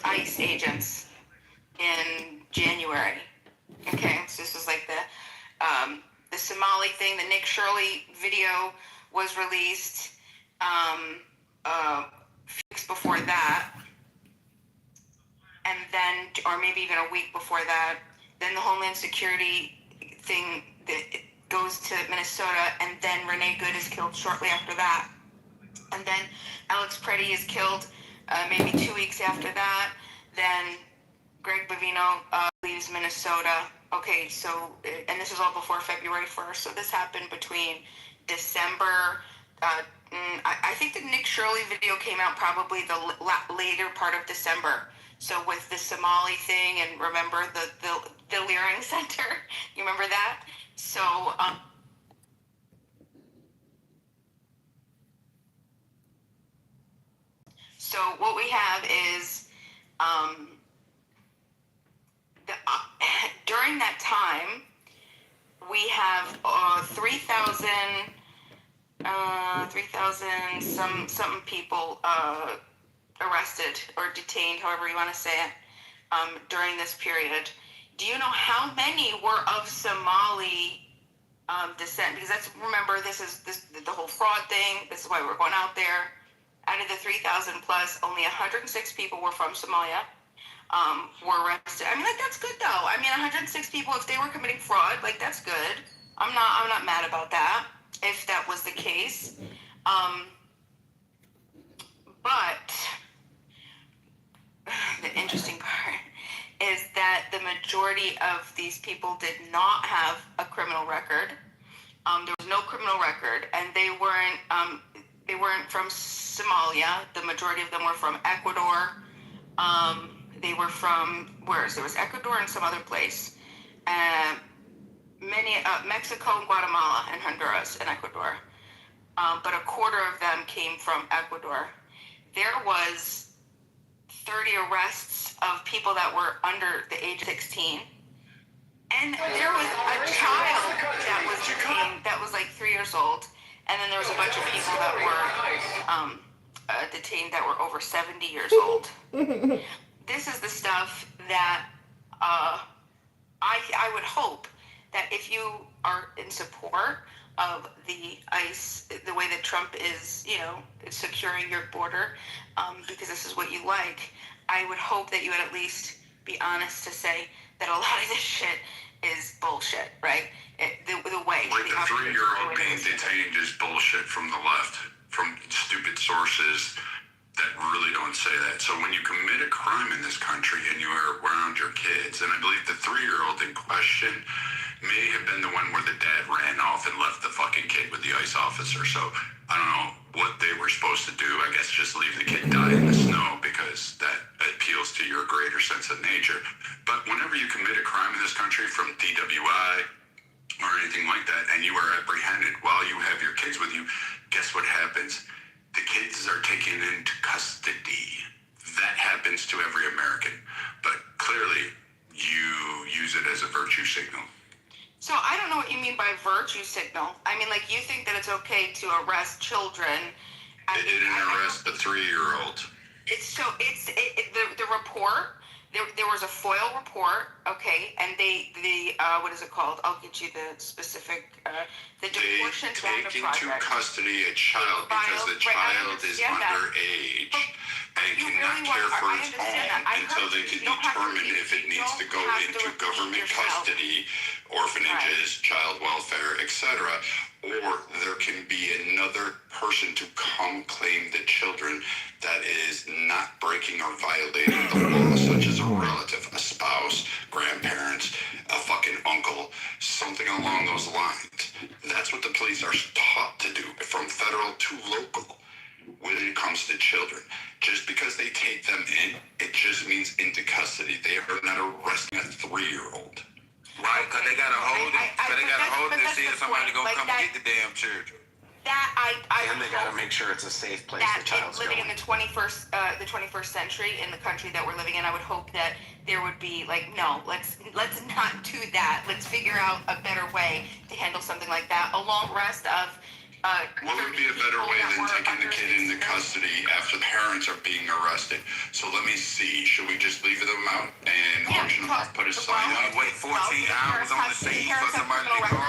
ICE agents in January. Okay, so this was like the Somali thing. The Nick Shirley video was released a few weeks before that, and then, or maybe even a week before that. Then the Homeland Security thing that goes to Minnesota, and then Renee Good is killed shortly after that, and then Alex Preddy is killed maybe 2 weeks after that. Then Greg Bovino leaves Minnesota. Okay, so, and this is all before February 1st. So this happened between December. I think the Nick Shirley video came out probably the later part of December. So with the Somali thing, and remember the Leering Center, you remember that? So so what we have is during that time we have 3,000 some people arrested or detained, however you want to say it, during this period. Do you know how many were of Somali descent? Because that's, remember, this is the whole fraud thing. This is why we're going out there. Out of the 3,000 plus, only 106 people were from Somalia. Were arrested. I mean, like, that's good though. I mean, 106 people, if they were committing fraud, like, that's good. I'm not mad about that, if that was the case. But the interesting part is that the majority of these people did not have a criminal record. There was no criminal record, and they weren't from Somalia. The majority of them were from Ecuador. They were from, there was Ecuador and some other place. Many, Mexico and Guatemala and Honduras and Ecuador. But a quarter of them came from Ecuador. There was 30 arrests of people that were under the age of 16. And there was a child that was detained that was like 3 years old. And then there was a bunch of people that were detained that were over 70 years old. This is the stuff that I would hope that if you are in support of the ICE, the way that Trump is, securing your border, because this is what you like, I would hope that you would at least be honest to say that a lot of this shit is bullshit, right? The way. Like the 3-year-old being detained is bullshit from the left, from stupid sources that really don't say that. So when you commit a crime in this country and you are around your kids, and I believe the 3-year-old in question may have been the one where the dad ran off and left the fucking kid with the ICE officer. So I don't know what they were supposed to do. I guess just leave the kid die in the snow, because that appeals to your greater sense of nature. But whenever you commit a crime in this country, from DWI or anything like that, and you are apprehended while you have your kids with you, guess what happens? The kids are taken into custody. That happens to every American. But clearly, you use it as a virtue signal. So I don't know what you mean by virtue signal. I mean, like, you think that it's okay to arrest children. They didn't arrest the 3-year-old. The report. There was a FOIL report, okay, and they what is it called? I'll get you the specific. The Deportation They take into custody a child because the child is underage and cannot care for its own until they can determine if it needs to go into government custody, orphanages, child welfare, etc. Or there can be another person to come claim the children that is not breaking or violating the law, such as a relative, a spouse, grandparents, a fucking uncle, something along those lines. That's what the police are taught to do, from federal to local, when it comes to children. Just because they take them in, it just means into custody. They are not arresting a 3-year-old. Right, because they got to hold it. Because they got to hold it and see if somebody going to come get the damn children. And they got to make sure it's a safe place the child's living going. in the 21st century, in the country that we're living in, I would hope that there would be like, no, let's not do that. Let's figure out a better way to handle something like that. A long rest of What would be a better way than taking the kid into custody after the parents are being arrested? So let me see. Should we just leave them out and auction them off, put a sign up? Wait 14 hours on the scene for somebody to go.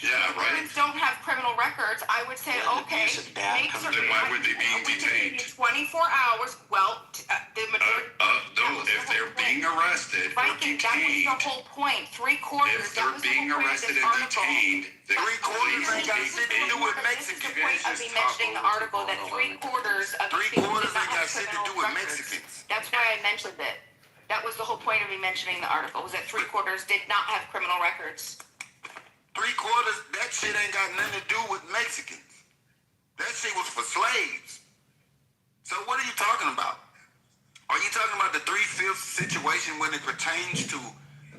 Yeah, right. Parents don't have criminal records. I would say, okay, make certain. Then why would they be detained? 24 hours. Well, the majority. No, if they're being arrested or Viking, that was detained, the whole point. 3/4. if they're being arrested and detained, the 3/4 ain't got shit to do with Mexican. This is the point of me mentioning the article that 3/4 of the people did not ain't got have shit to do criminal with records. Mexicans. That's why I mentioned it. That was the whole point of me mentioning the article, was that 3/4 did not have criminal records. 3/4, that shit ain't got nothing to do with Mexicans. That shit was for slaves. So what are you talking about? Are you talking about the 3/5 situation when it pertains to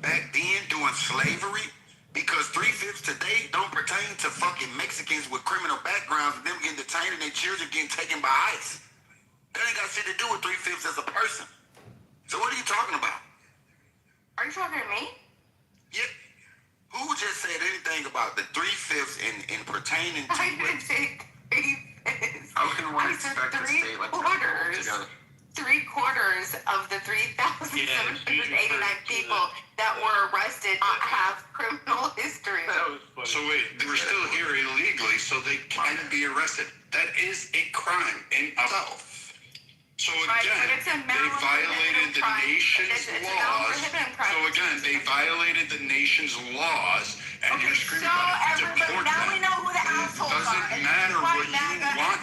back then doing slavery? Because 3/5 today don't pertain to fucking Mexicans with criminal backgrounds and them getting detained and their children getting taken by ICE. That ain't got shit to do with 3/5 as a person. So what are you talking about? Are you talking to me? Yeah. Who just said anything about the 3/5 in pertaining to I didn't say 3/5. How can one I said expect a state like that to hold 3/4. together? 3/4 of the 3,789 people that were arrested have criminal history. That was funny. So wait, they were still here illegally, so they can be arrested. That is a crime in itself. So Right, again, but it's a they violated the crime. nation's It's a laws. non-prohibited crime. So again, they violated the nation's laws, and you're screaming about it. Deport now we them. know who the assholes are. Doesn't matter what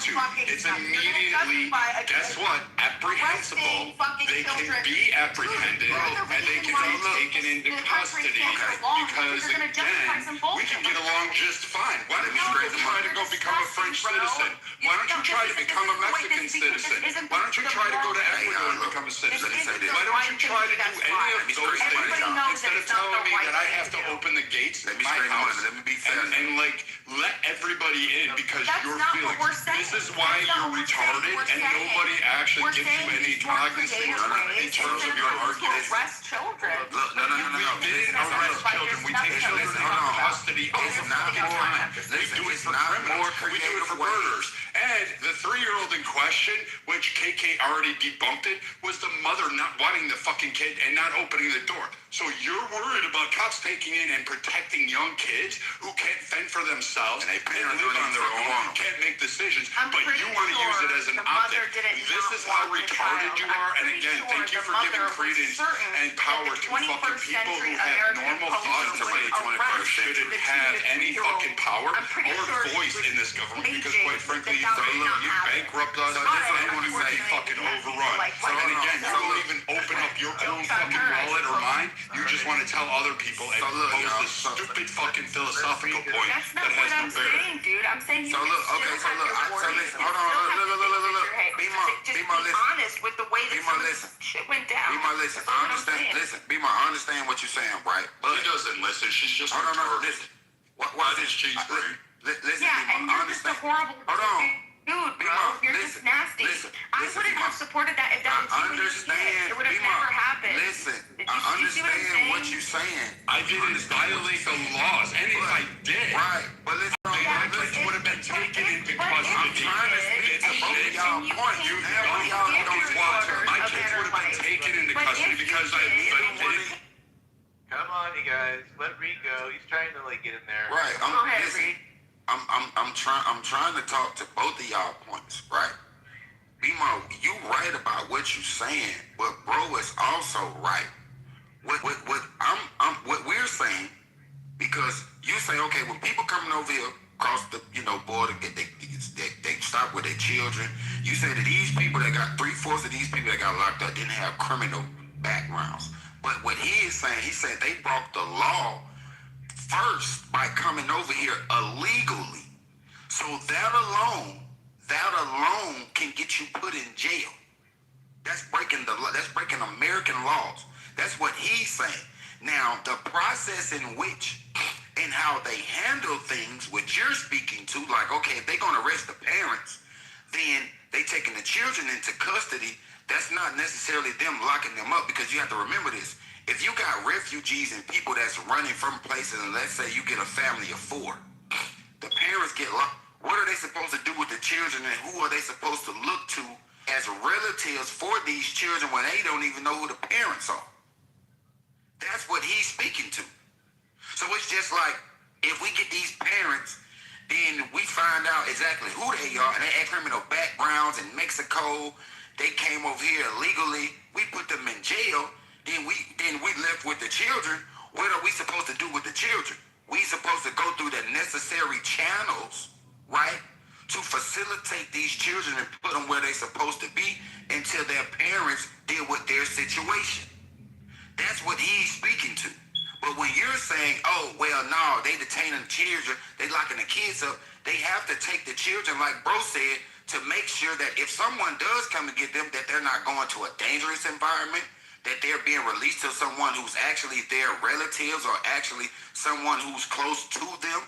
you want to. It's immediately, guess what? Apprehensible. They can be apprehended and they can be taken into custody because again, we can get along just fine. Why don't you try to go become a French citizen? Why don't you try to become a Mexican citizen? Why don't you try to go to Ecuador and become a citizen? Why don't you try to do any of those things instead of telling me that I have to open the gates of my house Let me be fair. and like let everybody in because That's you're not feeling what we're saying. this is why That's not you're what we're saying. retarded We're and saying- nobody actually We're gives you saying any these more cognizance creative in ways terms of instead your of those who argument. arrest children. Look, no. We didn't arrest children. We take children Listen, into hold on. custody all It's the not fucking more- time. We listen, do it it's for not criminals. more We do it for creative ways. murderers. And the 3-year-old in question, which KK already debunked it, was the mother not wanting the fucking kid and not opening the door. So you're worried about cops taking in and protecting young kids who can't fend for themselves And they can't parents live really on their fucking own, want 'em. can't make decisions, I'm but pretty you want to use it sure as an the mother optic. didn't This not is how want the retarded child. you I'm are. And pretty again, sure thank you the for mother giving was credence certain and power that the to fucking 21st people who century have American normal culture thoughts would and they arrest shouldn't the have 2 to any 3-year-old. fucking power I'm pretty or sure she voice was in this government because raging quite frankly, that that you did not happen. bankrupt us So and this is what I wanna we've say. been fucking Because people overrun. like And White again, you House. don't even open up your own fucking wallet or mind. You just want to tell other people and So look, pose y'all, this stupid fucking philosophical point That's that not what has no I'm bearing. saying, dude. I'm saying you So can look, still okay, so have look, your so worries. listen, You hold still on, have look, to look, think look. with your head. Be more, Just be more, be listen. honest with the way that Be more, some of listen. this shit went down. Be my listen. That's what I I'm understand. saying. Listen, be my. I understand what you're saying, right? But She doesn't listen. She's just hold on, no, retarded. listen. What That is is cheese brain. Listen, Yeah, be and my. I you're just a understand. horrible Hold on. dude, Be bro. my- You're listen, just nasty. listen, I listen, wouldn't be have my- supported that if that was I you and your understand. kid. It would have Be my- never happened. Listen, Did I you see what I'm understand what saying? you're saying. I didn't violate the laws, and if I did, Right, but listen. Yeah, my kids would have been taken into but if custody. you trying to did, speak to and both of you- y'all and you points. can't You give have your y'all daughters don't a want to. My better kids would have been life. taken into But custody if you because I did, did. Come on, you guys. Let Reed go. He's trying to like get in there. Right, Go ahead, listen, Reed. I'm trying to talk to both of y'all points, right? Bimo, you right about what you saying, but bro is also right. What what we're saying, because you say, okay, when people coming over here across the border, they stop with their children. You say that these people that got 3/4 of these people that got locked up didn't have criminal backgrounds. But what he is saying, he said they broke the law first by coming over here illegally. So that alone can get you put in jail. That's breaking the law. That's breaking American laws. That's what he's saying. Now, the process in which and how they handle things, which you're speaking to, like, okay, if they're going to arrest the parents, then they taking the children into custody. That's not necessarily them locking them up, because you have to remember this. If you got refugees and people that's running from places, and let's say you get a family of 4, the parents get locked. What are they supposed to do with the children, and who are they supposed to look to as relatives for these children when they don't even know who the parents are? That's what he's speaking to. So it's just like, if we get these parents, then we find out exactly who they are, and they have criminal backgrounds in Mexico. They came over here illegally. We put them in jail. Then we left with the children. What are we supposed to do with the children? We supposed to go through the necessary channels, right, to facilitate these children and put them where they're supposed to be until their parents deal with their situation. That's what he's speaking to. But when you're saying, oh, well, no, they detaining the children, they locking the kids up, they have to take the children, like bro said, to make sure that if someone does come to get them, that they're not going to a dangerous environment, that they're being released to someone who's actually their relatives or actually someone who's close to them.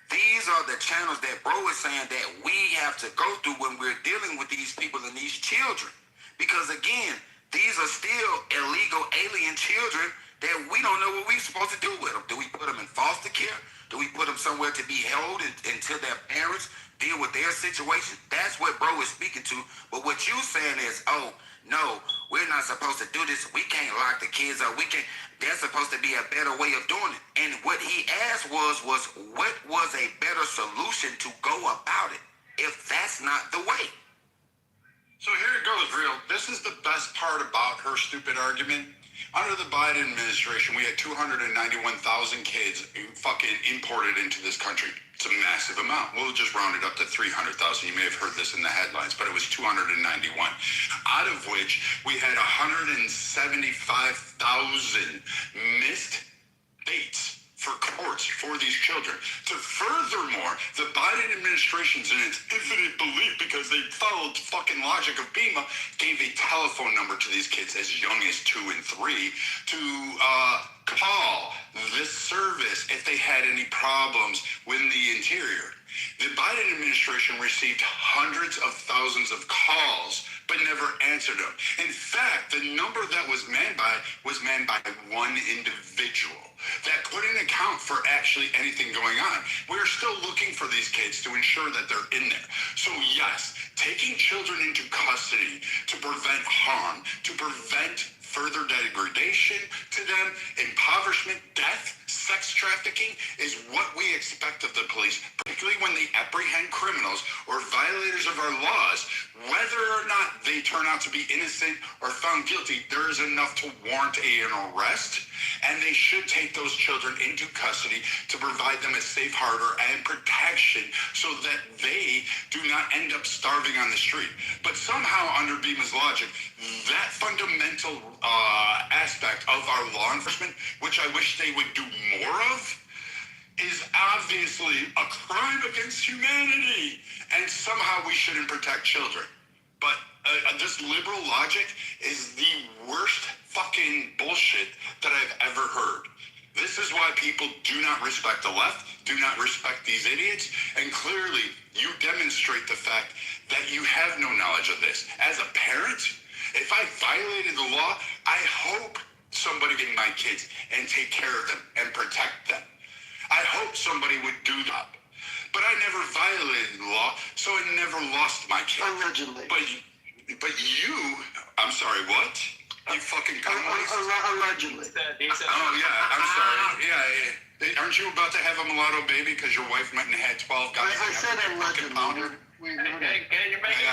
These are the channels that bro is saying that we have to go through when we're dealing with these people and these children. Because again, these are still illegal alien children that we don't know what we're supposed to do with them. Do we put them in foster care? Do we put them somewhere to be held until their parents deal with their situation? That's what bro is speaking to. But what you saying is, oh, no, we're not supposed to do this. We can't lock the kids up. We can't. There's supposed to be a better way of doing it. And what he asked was what was a better solution to go about it if that's not the way? So here it goes, real. This is the best part about her stupid argument. Under the Biden administration, we had 291,000 kids fucking imported into this country. It's a massive amount. We'll just round it up to 300,000. You may have heard this in the headlines, but it was 291. Out of which we had 175,000 missed dates for courts for these children. Furthermore, the Biden administration's in its infinite belief, because they followed the fucking logic of BEMA, gave a telephone number to these kids as young as 2 and 3 to call this service if they had any problems with the interior. The Biden administration received hundreds of thousands of calls, but never answered them. In fact, the number that was manned by one individual that couldn't account for actually anything going on. We're still looking for these kids to ensure that they're in there. So yes, taking children into custody to prevent harm, to prevent further degradation to them, impoverishment, death, sex trafficking is what we expect of the police, particularly when they apprehend criminals or violators of our laws. Whether or not they turn out to be innocent or found guilty, there is enough to warrant an arrest, and they should take those children into custody to provide them a safe harbor and protection so that they do not end up starving on the street. But somehow, under BEMA's logic, that fundamental aspect of our law enforcement, which I wish they would do more of, is obviously a crime against humanity, and somehow we shouldn't protect children. But this liberal logic is the worst fucking bullshit that I've ever heard. This is why people do not respect the left, do not respect these idiots, and clearly you demonstrate the fact that you have no knowledge of this. As a parent, if I violated the law, I hope somebody get my kids and take care of them and protect them. I hope somebody would do that. But I never violated the law, so I never lost my kids. Allegedly. But you, I'm sorry, what? You fucking communist? Allegedly. Oh, yeah, I'm sorry. Yeah. Aren't you about to have a mulatto baby because your wife went and had 12 guys? I said fucking pounder? You're making Yeah,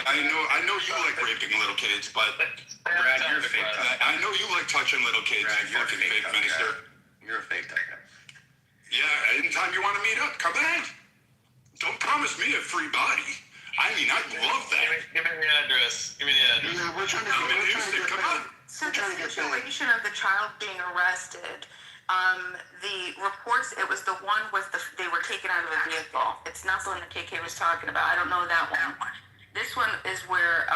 I know you like raping little kids, but Brad, you're a fake tough guy. I know you like touching little kids, Brad, you you're a fucking fake fake tough minister. guy. You're a fake tough guy. Yeah, anytime you want to meet up, come back. Don't promise me a free body. I mean, I'd love that. Give me the address. Give me the address. Yeah, we're trying to I'm in get Houston, come on. So We're the trying to get paid. situation of the child being arrested, the reports, it was the one with they were taken out of a vehicle. It's not the one that KK was talking about. I don't know that one. This one is where,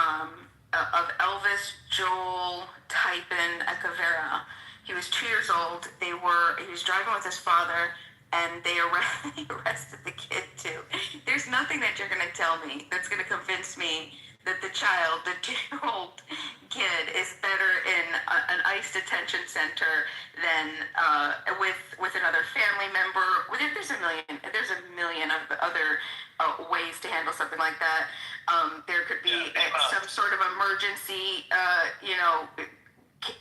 of Elvis Joel Typin Ecavera. He was 2 years old. He was driving with his father, and they arrested the kid too. There's nothing that you're going to tell me that's going to convince me that the child, the 2-year-old kid, is better in an ICE detention center than with another family member. There's a million of other ways to handle something like that. There could be some sort of emergency,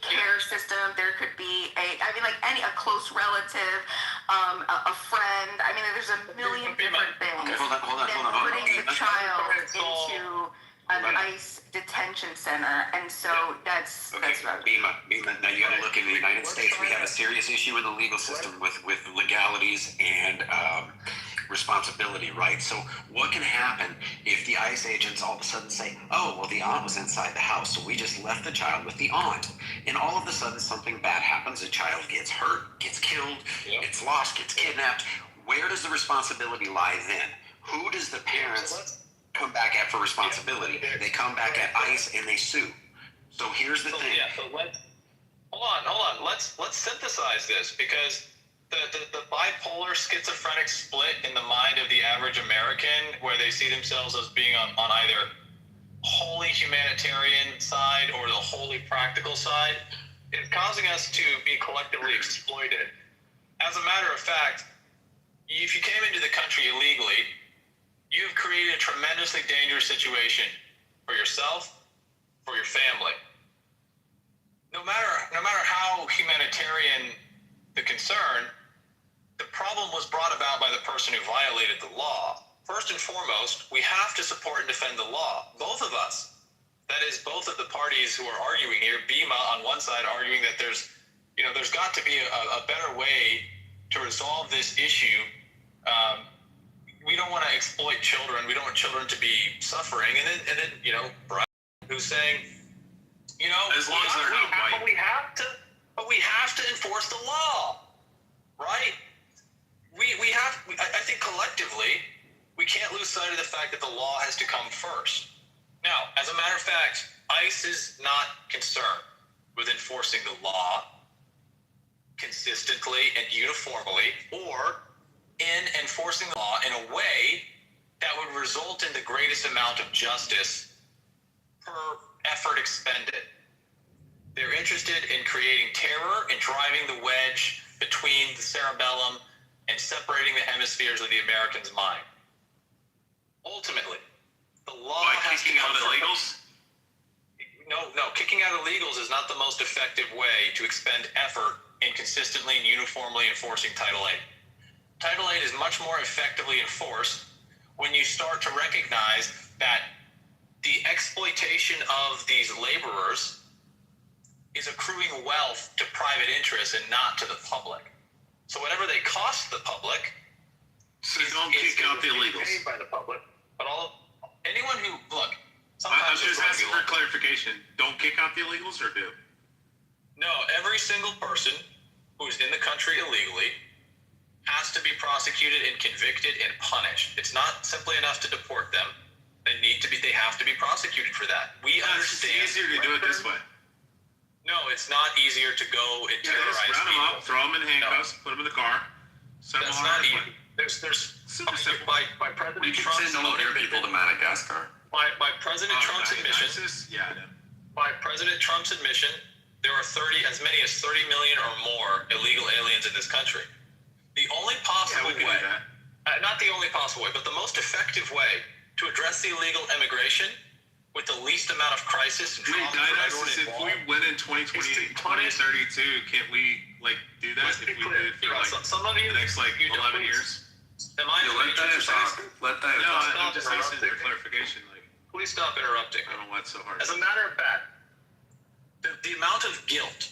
care system. There could be a close relative, a friend. I mean, there's a million different things. Okay, hold on. Putting the child into an ICE detention center, and so that's Okay, what Bima, now you gotta look, in the United States, we have a serious issue in the legal system with legalities and responsibility, right? So what can happen if the ICE agents all of a sudden say, oh, well, the aunt was inside the house, so we just left the child with the aunt, and all of a sudden something bad happens, the child gets hurt, gets killed, gets lost, gets kidnapped. Where does the responsibility lie then? Who does the parents come back at for responsibility? They come back at ICE and they sue. So here's the thing. Yeah, so hold on. Let's synthesize this, because the bipolar schizophrenic split in the mind of the average American, where they see themselves as being on either wholly humanitarian side or the wholly practical side, is causing us to be collectively exploited. As a matter of fact, if you came into the country illegally, you've created a tremendously dangerous situation for yourself, for your family. No matter how humanitarian the concern, the problem was brought about by the person who violated the law. First and foremost, we have to support and defend the law. Both of us. That is, both of the parties who are arguing here, BEMA on one side arguing that there's got to be a better way to resolve this issue. We don't want to exploit children. We don't want children to be suffering. And then Brian, who's saying, as long as they're not white. But we have to enforce the law, right? I think collectively, we can't lose sight of the fact that the law has to come first. Now, as a matter of fact, ICE is not concerned with enforcing the law consistently and uniformly, or in enforcing the law in a way that would result in the greatest amount of justice per effort expended. They're interested in creating terror and driving the wedge between the cerebellum and separating the hemispheres of the American's mind. Ultimately, the law has to come illegals? No, kicking out illegals is not the most effective way to expend effort in consistently and uniformly enforcing Title VIII. Title VIII is much more effectively enforced when you start to recognize that the exploitation of these laborers is accruing wealth to private interests and not to the public. So whatever they cost the public, so don't kick out the illegals. Paid by the public. But anyone who I'm sometimes just asking for clarification. Don't kick out the illegals, or do? No, every single person who's in the country illegally has to be prosecuted and convicted and punished. It's not simply enough to deport them. They have to be prosecuted for that. We understand. It's easier to do it this way. No, it's not easier to go and terrorize just round people. them up, throw them in handcuffs, put them in the car. That's not easy. There's by President Trump's send all their people to Madagascar. By President Trump's admission. Yeah, I know. By President Trump's admission, there are as many as 30 million or more illegal aliens in this country. The only possible way, not the only possible way, but the most effective way to address the illegal immigration with the least amount of crisis and trauma for everyone if involved. we win in 2032, can't we do that? If we did it for some of you, the next 11 years? Am I Let that talk. I'm just asking for clarification. Please stop interrupting. I don't know why it's so hard. As a matter of fact, the amount of guilt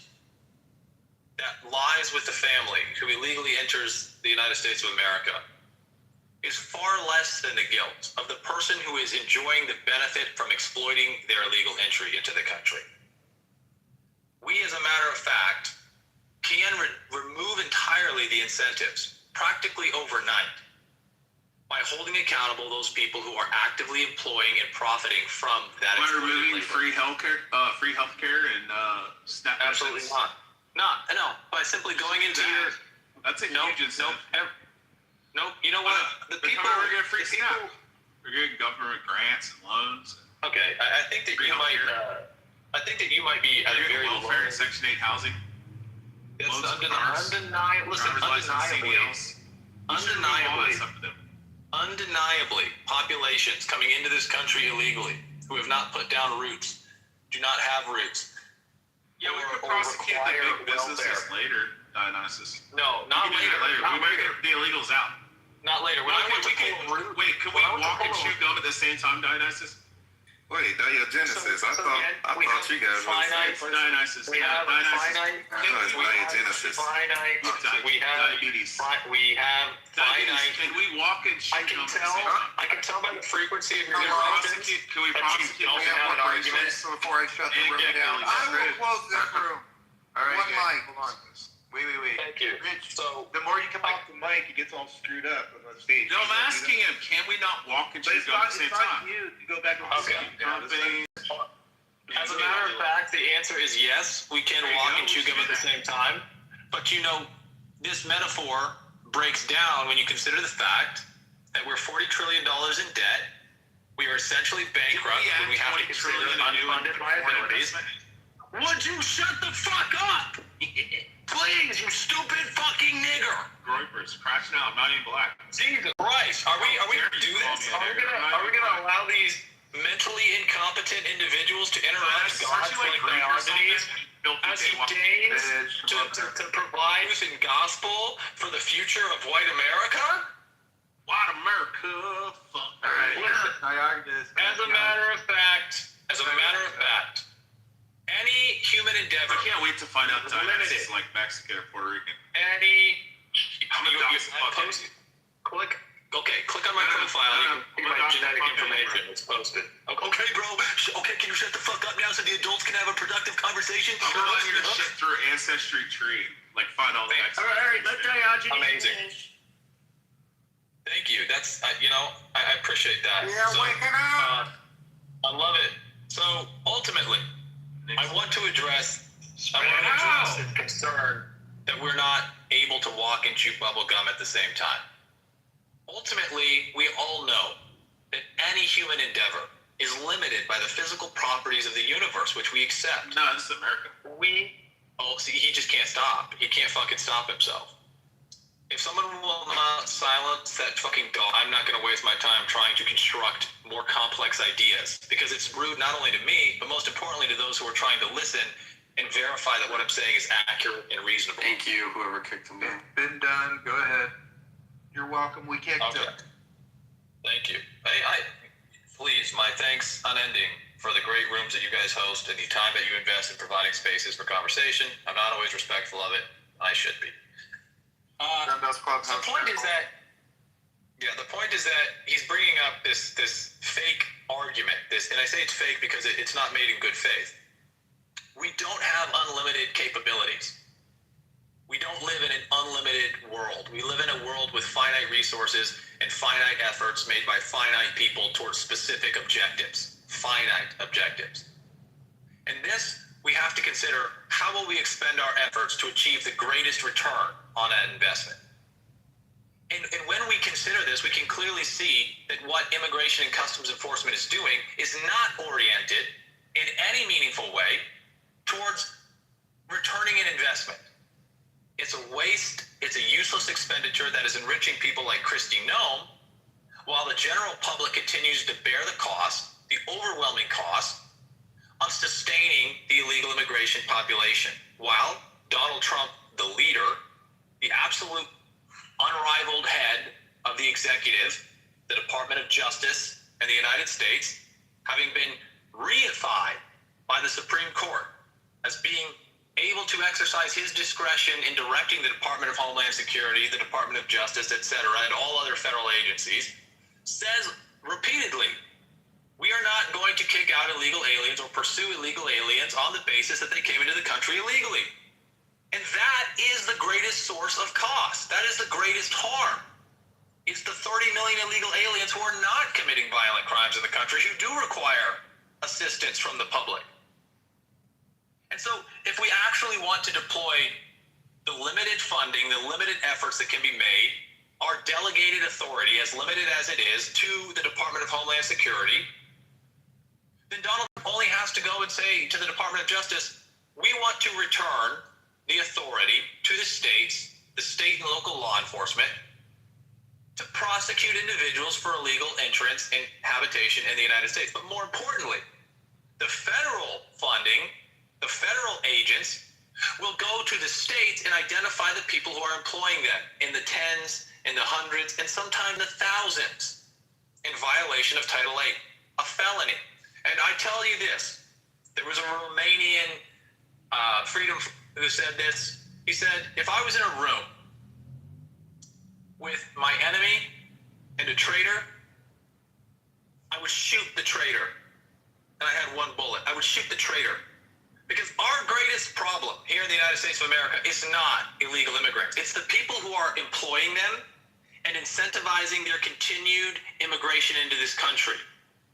that lies with the family who illegally enters the United States of America is far less than the guilt of the person who is enjoying the benefit from exploiting their illegal entry into the country. We, as a matter of fact, can remove entirely the incentives, practically overnight, by holding accountable those people who are actively employing and profiting from that. By removing free healthcare and SNAP. Absolutely not. No. By simply going into your. That's a huge incentive. Nope. You know what? The people are getting free SNAP. We're getting government grants and loans. Okay, I think that you might. I think that you might be at a very welfare and Section 8 housing. It's undeniable. Listen, undeniably. undeniably populations coming into this country illegally who have not put down roots, do not have roots. Yeah, we could or prosecute the require big businesses welfare. later, Dionysus. No, We not can do later. that later. Not We might later. get the illegals out. Not later. When I went to pull a root, Wait, could we when I went to walk and pull a- chew gum at the same time, Dionysus? Wait, Genesis. I thought you guys were finite. Dionysus. We have Dionysus. finite. I thought it's We have Genesis. finite. We have Diabetes. We have Diabetes. finite. Can we walk and chew I can gum at the tell. same time? I can tell by the frequency of your Can we interruptions prosecute? Can we that you prosecute? don't We have have an one argument. person. Before I shut the And room get down. Billy. I will close this room. All right, One guys, mic. hold on. Wait. Thank you. Rich, So the more you come off the mic, it gets all screwed up on the stage. No, I'm asking him, can we not walk and But chew it's gum not, at the same it's not time? you to go back and Okay. Company. as a matter of fact, the answer is yes. We can There you walk go. and chew gum at the same time. But you know, this metaphor breaks down when you consider the fact that we're $40 trillion in debt. We are essentially bankrupt when we have to consider unfunded liabilities. Would you shut the fuck up? Please, you stupid fucking nigger. Groyper's crashing out. I'm not even black. Jesus Christ. Are we gonna do this? Are we gonna allow these mentally incompetent individuals to interrupt God's like Diogenes as he deigns to provide truth and gospel for the future of white America? White America. Fuck. All right. Listen, Diogenes. as a matter of fact, any human endeavor, I can't wait to find out Dionysus is Limited. like Mexican or Puerto Rican. I'm gonna click on my profile. You can see my genetic information. It's posted. Okay, bro. Okay, can you shut the fuck up now so the adults can have a productive conversation? I'm gonna run your shit through Ancestry tree. Like find all the Mexicans. All right, let Diogenes Amazing. finish. Thank you. That's I appreciate that. Yeah, waking up. I love it. So ultimately, I want to address this concern that we're not able to walk and chew bubble gum at the same time. Ultimately, we all know that any human endeavor is limited by the physical properties of the universe, which we accept. No, this is America. See, he just can't stop. He can't fucking stop himself. If someone will not silence that fucking dog, I'm not going to waste my time trying to construct more complex ideas, because it's rude not only to me, but most importantly to those who are trying to listen and verify that what I'm saying is accurate and reasonable. Thank you, whoever kicked him down. Been done. Go ahead. You're welcome. We kicked Okay. it. Thank you. Please, my thanks unending for the great rooms that you guys host and the time that you invest in providing spaces for conversation. I'm not always respectful of it. I should be. The point is that he's bringing up this fake argument. And I say it's fake because it's not made in good faith. We don't have unlimited capabilities. We don't live in an unlimited world. We live in a world with finite resources and finite efforts made by finite people towards specific objectives. Finite objectives. And this, we have to consider, how will we expend our efforts to achieve the greatest return on that investment? And when we consider this, we can clearly see that what Immigration and Customs Enforcement is doing is not oriented in any meaningful way towards returning an investment. It's a waste, it's a useless expenditure that is enriching people like Kristi Noem, while the general public continues to bear the cost, the overwhelming cost, of sustaining the illegal immigration population, while Donald Trump, the leader, the absolute unrivaled head of the executive, the Department of Justice, and the United States, having been reified by the Supreme Court as being able to exercise his discretion in directing the Department of Homeland Security, the Department of Justice, etc., and all other federal agencies, says repeatedly, we are not going to kick out illegal aliens or pursue illegal aliens on the basis that they came into the country illegally. And that is the greatest source of cost. That is the greatest harm. It's the 30 million illegal aliens who are not committing violent crimes in the country who do require assistance from the public. And so if we actually want to deploy the limited funding, the limited efforts that can be made, our delegated authority, as limited as it is, to the Department of Homeland Security, then Donald only has to go and say to the Department of Justice, we want to return the authority to the states, the state and local law enforcement, to prosecute individuals for illegal entrance and habitation in the United States. But more importantly, the federal funding, the federal agents will go to the states and identify the people who are employing them in the tens, in the hundreds, and sometimes the thousands in violation of Title VIII, a felony. And I tell you this, there was a Romanian freedom who said this. He said, if I was in a room with my enemy and a traitor, I would shoot the traitor. And I had one bullet. I would shoot the traitor. Because our greatest problem here in the United States of America is not illegal immigrants. It's the people who are employing them and incentivizing their continued immigration into this country.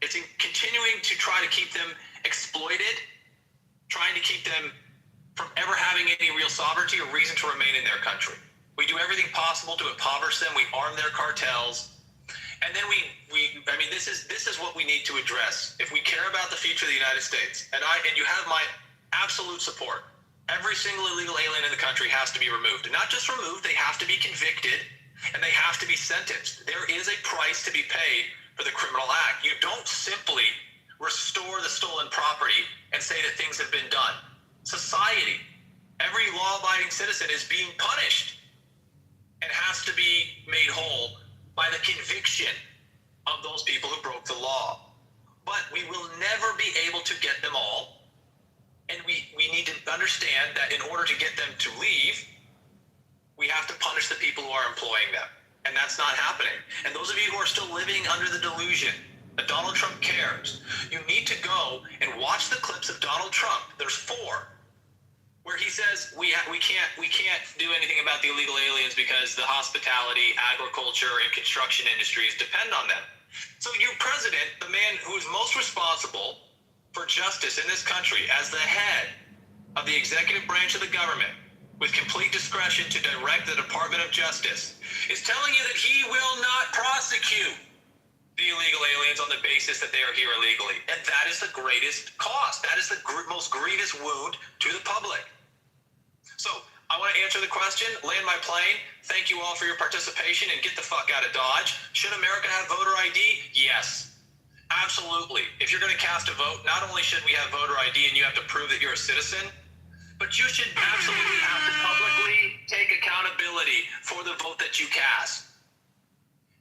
It's continuing to try to keep them exploited, trying to keep them from ever having any real sovereignty or reason to remain in their country. We do everything possible to impoverish them. We arm their cartels. And then this is what we need to address. If we care about the future of the United States, and you have my absolute support, every single illegal alien in the country has to be removed. And not just removed, they have to be convicted and they have to be sentenced. There is a price to be paid for the criminal act. You don't simply restore the stolen property and say that things have been done. Society, every law-abiding citizen is being punished and has to be made whole by the conviction of those people who broke the law. But we will never be able to get them all. And we need to understand that in order to get them to leave, we have to punish the people who are employing them. And that's not happening. And those of you who are still living under the delusion that Donald Trump cares, you need to go and watch the clips of Donald Trump. There's 4, where he says we can't do anything about the illegal aliens because the hospitality, agriculture, and construction industries depend on them. So your president, the man who is most responsible for justice in this country as the head of the executive branch of the government with complete discretion to direct the Department of Justice, is telling you that he will not prosecute the illegal aliens on the basis that they are here illegally. And that is the greatest cost. That is the most grievous wound to the public. So I want to answer the question, land my plane. Thank you all for your participation and get the fuck out of Dodge. Should America have voter ID? Yes. Absolutely. If you're going to cast a vote, not only should we have voter ID and you have to prove that you're a citizen, but you should absolutely have to publicly take accountability for the vote that you cast.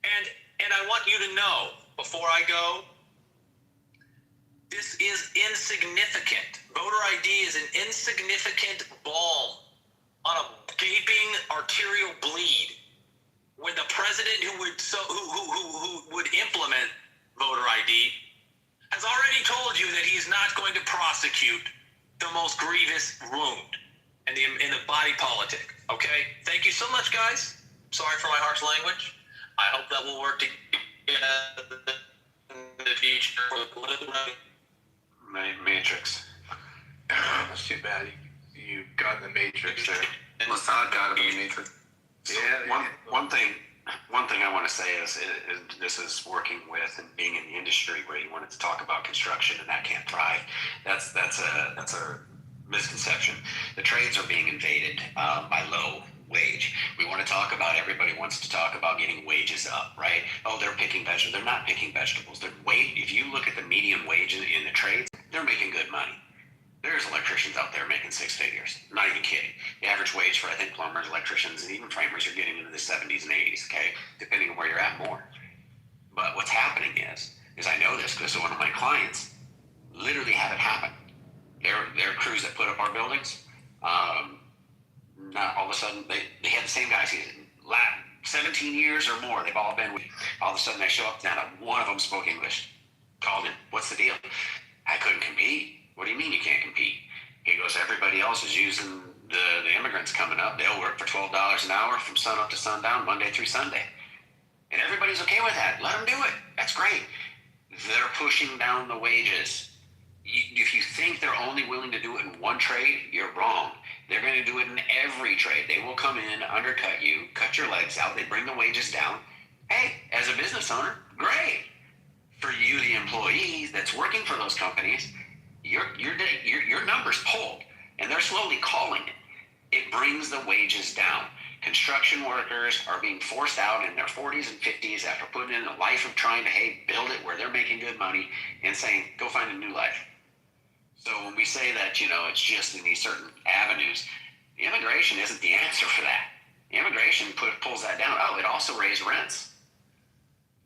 And I want you to know, before I go, this is insignificant. Voter ID is an insignificant balm on a gaping arterial bleed when the president who would implement voter ID has already told you that he's not going to prosecute the most grievous wound in the body politic. Okay? Thank you so much, guys. Sorry for my harsh language. I hope that will work together in the future. Matrix. That's too bad. You got in the Matrix there. What's I got in the Matrix? So one thing I want to say is this is working with and being in the industry where you wanted to talk about construction and that can't thrive. That's a misconception. The trades are being invaded by low wage. We want to talk about, everybody wants to talk about getting wages up, right? Oh, they're picking vegetables. They're not picking vegetables. If you look at the median wage in the trades, they're making good money. There's electricians out there making 6 figures. Not even kidding. The average wage for, I think, plumbers, electricians, and even framers are getting into the 70s and 80s, okay? Depending on where you're at more. But what's happening is I know this because one of my clients literally had it happen. Their crews that put up our buildings, not all of a sudden, they had the same guys. 17 years or more, they've all been with. All of a sudden, they show up, now one of them spoke English. Called him, what's the deal? I couldn't compete. What do you mean you can't compete? He goes, everybody else is using the immigrants coming up. They'll work for $12 an hour from sun up to sundown, Monday through Sunday. And everybody's okay with that. Let them do it. That's great. They're pushing down the wages. If you think they're only willing to do it in one trade, you're wrong. They're going to do it in every trade. They will come in, undercut you, cut your legs out. They bring the wages down. Hey, as a business owner, great. For you, the employee that's working for those companies, your number's pulled, and they're slowly calling it. It brings the wages down. Construction workers are being forced out in their 40s and 50s after putting in a life of trying to, build it where they're making good money and saying, go find a new life. So when we say that, it's just in these certain avenues, the immigration isn't the answer for that. The immigration pulls that down. Oh, it also raised rents.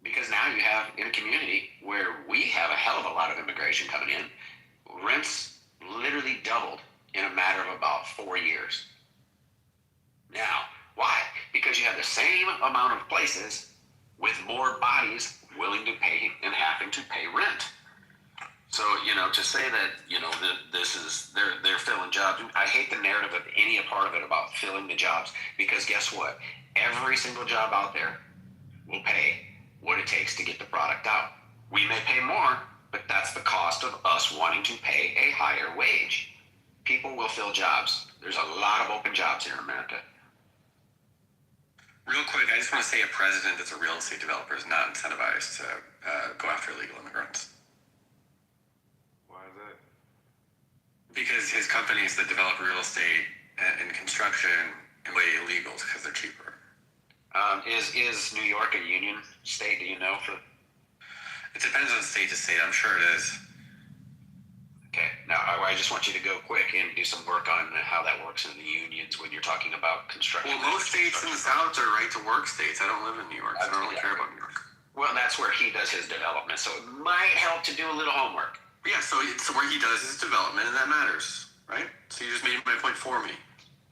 Because now you have, in a community where we have a hell of a lot of immigration coming in, rents literally doubled in a matter of about 4 years. Now, why? Because you have the same amount of places with more bodies willing to pay and having to pay rent. So, to say that, this is, they're filling jobs. I hate the narrative of any part of it about filling the jobs, because guess what? Every single job out there will pay what it takes to get the product out. We may pay more, but that's the cost of us wanting to pay a higher wage. People will fill jobs. There's a lot of open jobs here in America. Real quick, I just want to say a president that's a real estate developer is not incentivized to go after illegal immigrants. Why is that? Because his companies that develop real estate and construction way illegals because they're cheaper. Is New York a union state? Do you know? It depends on state to state. I'm sure it is. Okay. Now, I just want you to go quick and do some work on how that works in the unions when you're talking about construction. Well, most states in the South are right-to-work states. I don't live in New York, so I don't really care about New York. Well, that's where he does his development, so it might help to do a little homework. Yeah, so it's where he does his development, and that matters, right? So you just made my point for me.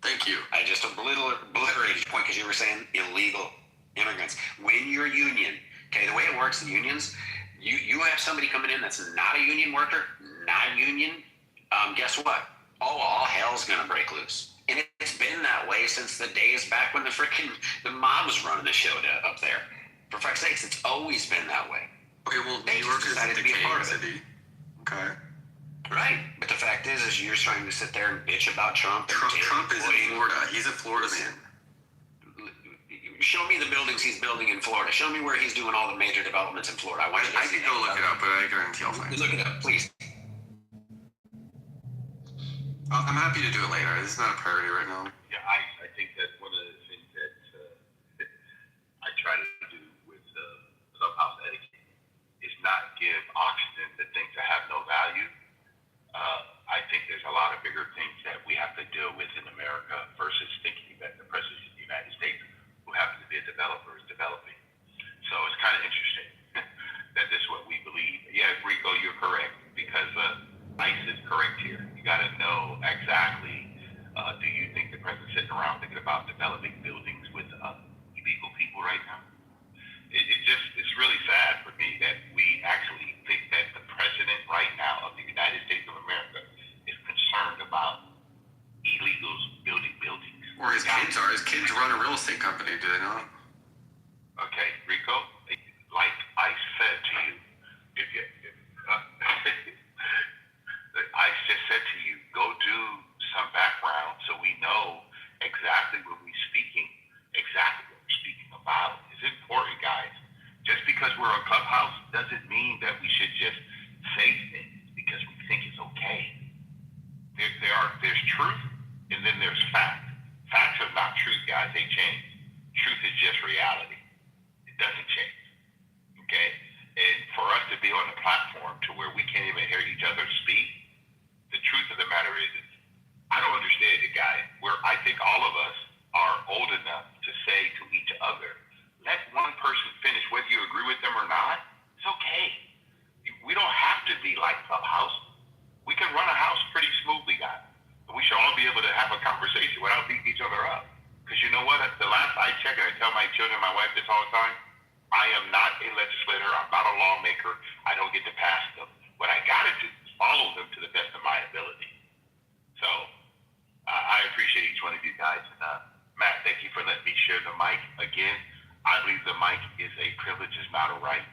Thank you. I just obliterated your point because you were saying illegal immigrants. When you're a union, okay, the way it works in unions, you have somebody coming in that's not a union worker, not union, guess what? Oh, all hell's gonna break loose. And it's been that way since the days back when the mob was running the show up there. For fuck's sakes, it's always been that way. Okay, well, They New York just is decided a to be a part decaying of it. city. Okay. Right. But the fact is you're trying to sit there and bitch about Trump. Trump is in Florida. He's a Florida man. Show me the buildings he's building in Florida. Show me where he's doing all the major developments in Florida. I could go look it up, but I guarantee I'll find it. Look it up, please. I'm happy to do it later. This is not a priority right now. Yeah, I think that one of the things that I try to do with clubhouse etiquette is not give oxygen to things that have no value. I think there's a lot of bigger things that we have to deal with in America versus thinking that the President of the United States, who happens to be a developer, is developing. So it's kind of interesting that this is what we believe. Yeah, Rico, you're correct, because ICE is correct here. You got to know exactly, do you think the president's sitting around thinking about developing buildings with illegal people right now? It's really sad for me that we actually think that the president right now of the United States of America is concerned about illegals building buildings. Or his kids are. His kids run a real estate company, do they not? Okay, Rico, like I said to you, I just said to you, go do some background so we know exactly what we're speaking, exactly what we're speaking about. It's important, guys. Just because we're a clubhouse doesn't mean that we should just say things because we think it's okay. There's truth and then there's fact. Facts are not truth, guys. They change. Truth is just reality. It doesn't change. Okay? And for us to be on a platform to where we can't even hear each other speak, the truth of the matter is I don't understand it, guys. I think all of us are old enough to say to each other, let one person finish, whether you agree with them or not, it's okay. We don't have to be like Clubhouse. We can run a house pretty smoothly, guys. We should all be able to have a conversation without beating each other up. Because you know what? The last I checked, and I tell my children, my wife this all the time, I am not a legislator. I'm not a lawmaker. I don't get to pass them. What I got to do is follow them to the best of my ability. So I appreciate each one of you guys. And Matt, thank you for letting me share the mic again. I believe the mic is a privilege, it's not a right.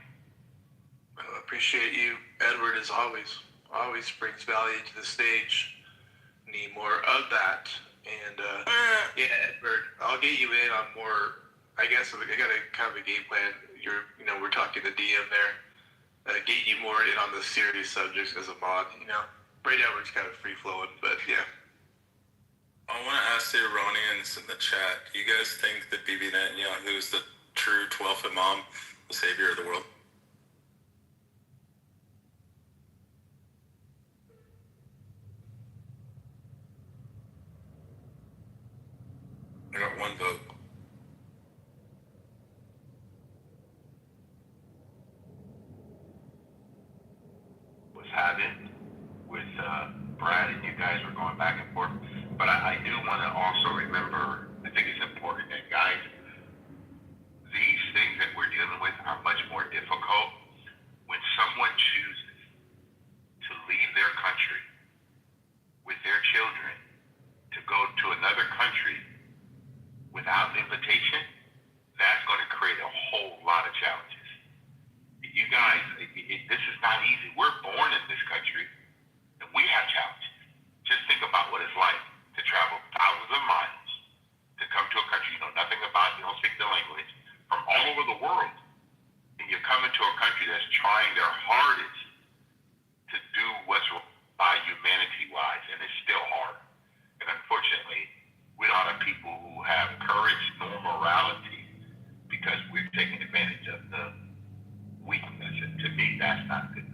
Well, I appreciate you, Edward, as always. Always brings value to the stage. Need more of that. And yeah, Edward, I'll get you in on more. I guess I got a kind of a game plan. We're talking to DM there. Get you more in on the serious subjects as a mod. Right now we're just kind of free flowing, but yeah. I want to ask the Iranian things in the chat. Do you guys think that Bibi Netanyahu is the true 12th Imam, the savior of the world? I got one vote. Was having with Brad and you guys were going back and forth. But I do want to also remember, I think it's important that guys, these things that we're dealing with are much more difficult when someone chooses to leave their country with their children to go to another country without invitation. That's going to create a whole lot of challenges. You guys, this is not easy. We're born in this country, and we have challenges. Just think about what it's like to travel thousands of miles to come to a country you know nothing about, you don't speak the language, from all over the world, and you're coming to a country that's trying their hardest to do what's right by humanity-wise, and it's still hard. And unfortunately, we don't have people who have courage nor morality because we're taking advantage of the weakness, and to me, that's not good.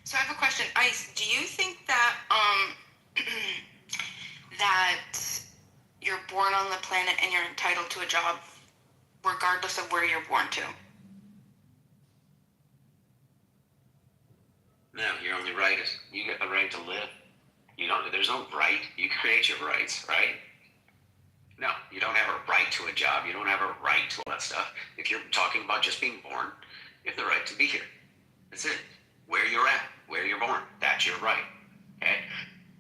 So I have a question. Ice, do you think that that you're born on the planet and you're entitled to a job regardless of where you're born to? No, your only right is you get the right to live. You don't. There's no right. You create your rights, right? No, you don't have a right to a job. You don't have a right to all that stuff. If you're talking about just being born, you have the right to be here. That's it. Where you're at, where you're born, that's your right. Okay?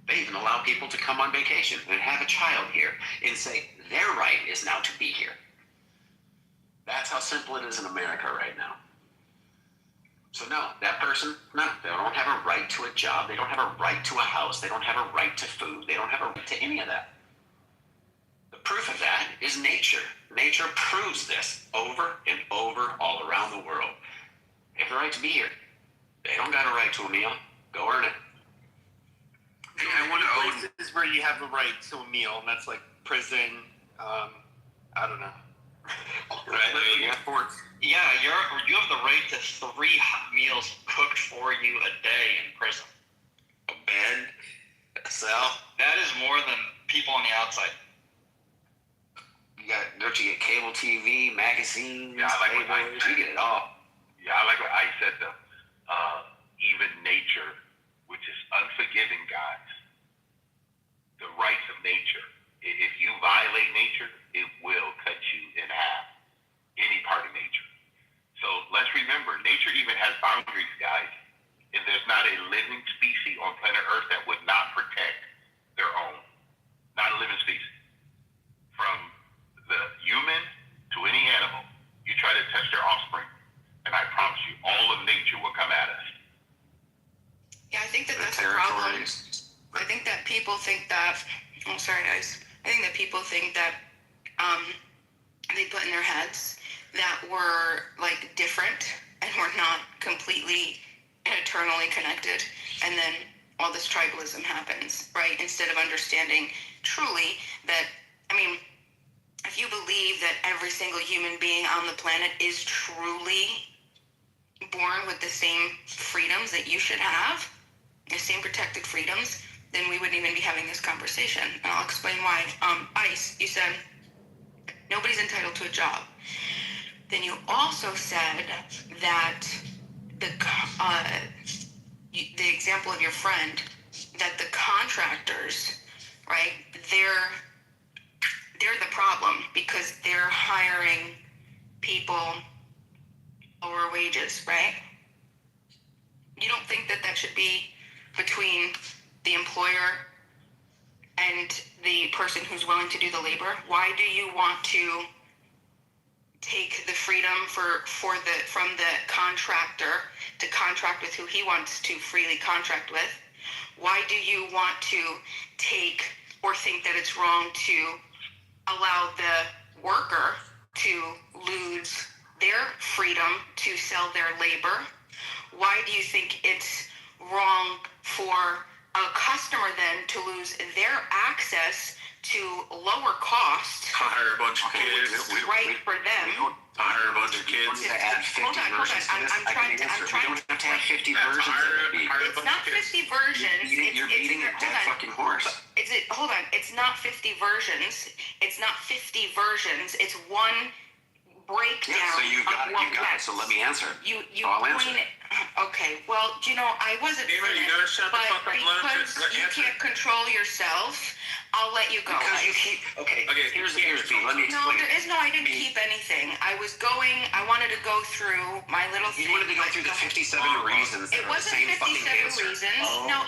They even allow people to come on vacation and have a child here and say their right is now to be here. That's how simple it is in America right now. So no, that person, no, they don't have a right to a job. They don't have a right to a house. They don't have a right to food. They don't have a right to any of that. The proof of that is nature. Nature proves this over and over all around the world. They have the right to be here. They don't got a right to a meal. Go earn it. Yeah, one of the places where you have a right to a meal, and that's like prison. I don't know. Right? Living in sports. Yeah, you have the right to 3 hot meals cooked for you a day in prison. A bed, a cell. That is more than people on the outside. Don't you get cable TV, magazines? Yeah, I like what I said. You get it all. Yeah, I like what I said though. Even nature, which is unforgiving, guys. The rights of nature. If you violate nature, it will cut you in half. Any part of nature. So let's remember, nature even has boundaries, guys. And there's not a living species on planet Earth that would not protect their own. Not a living species. From the human to any animal, you try to touch their offspring, and I promise you, all of nature will come at us. Yeah, I think that's a problem. I think that people think that, oh, sorry guys. I think that people think that they put in their heads that we're like different and we're not completely and eternally connected. And then all this tribalism happens, right? Instead of understanding truly that, I mean, if you believe that every single human being on the planet is truly born with the same freedoms that you should have, the same protected freedoms, then we wouldn't even be having this conversation. And I'll explain why. Ice, you said nobody's entitled to a job. Then you also said that the example of your friend, that the contractors, right, they're the problem because they're hiring people lower wages, right? You don't think that that should be between the employer and the person who's willing to do the labor? Why do you want to take the freedom from the contractor to contract with who he wants to freely contract with? Why do you want to take or think that it's wrong to allow the worker to lose their freedom to sell their labor? why do you think it's wrong for a customer then to lose their access to lower cost? Hire a bunch of kids. Right for them. Hire a bunch of kids. Hold on. I'm trying to. We don't have to have 50 versions of it. It's not 50 versions. You're beating a dead fucking horse. Hold on. It's not 50 versions. It's not 50 versions. It's one breakdown. Yeah, so you got it. So let me answer. I'll answer. Okay. Well, I wasn't finished, but because you can't control yourself, I'll let you go. Because you keep. Okay. Here's B. Let me explain. No, there is no. I didn't keep anything. I wanted to go through my little thing. You wanted to go through the 57 reasons. It wasn't 57 reasons. No,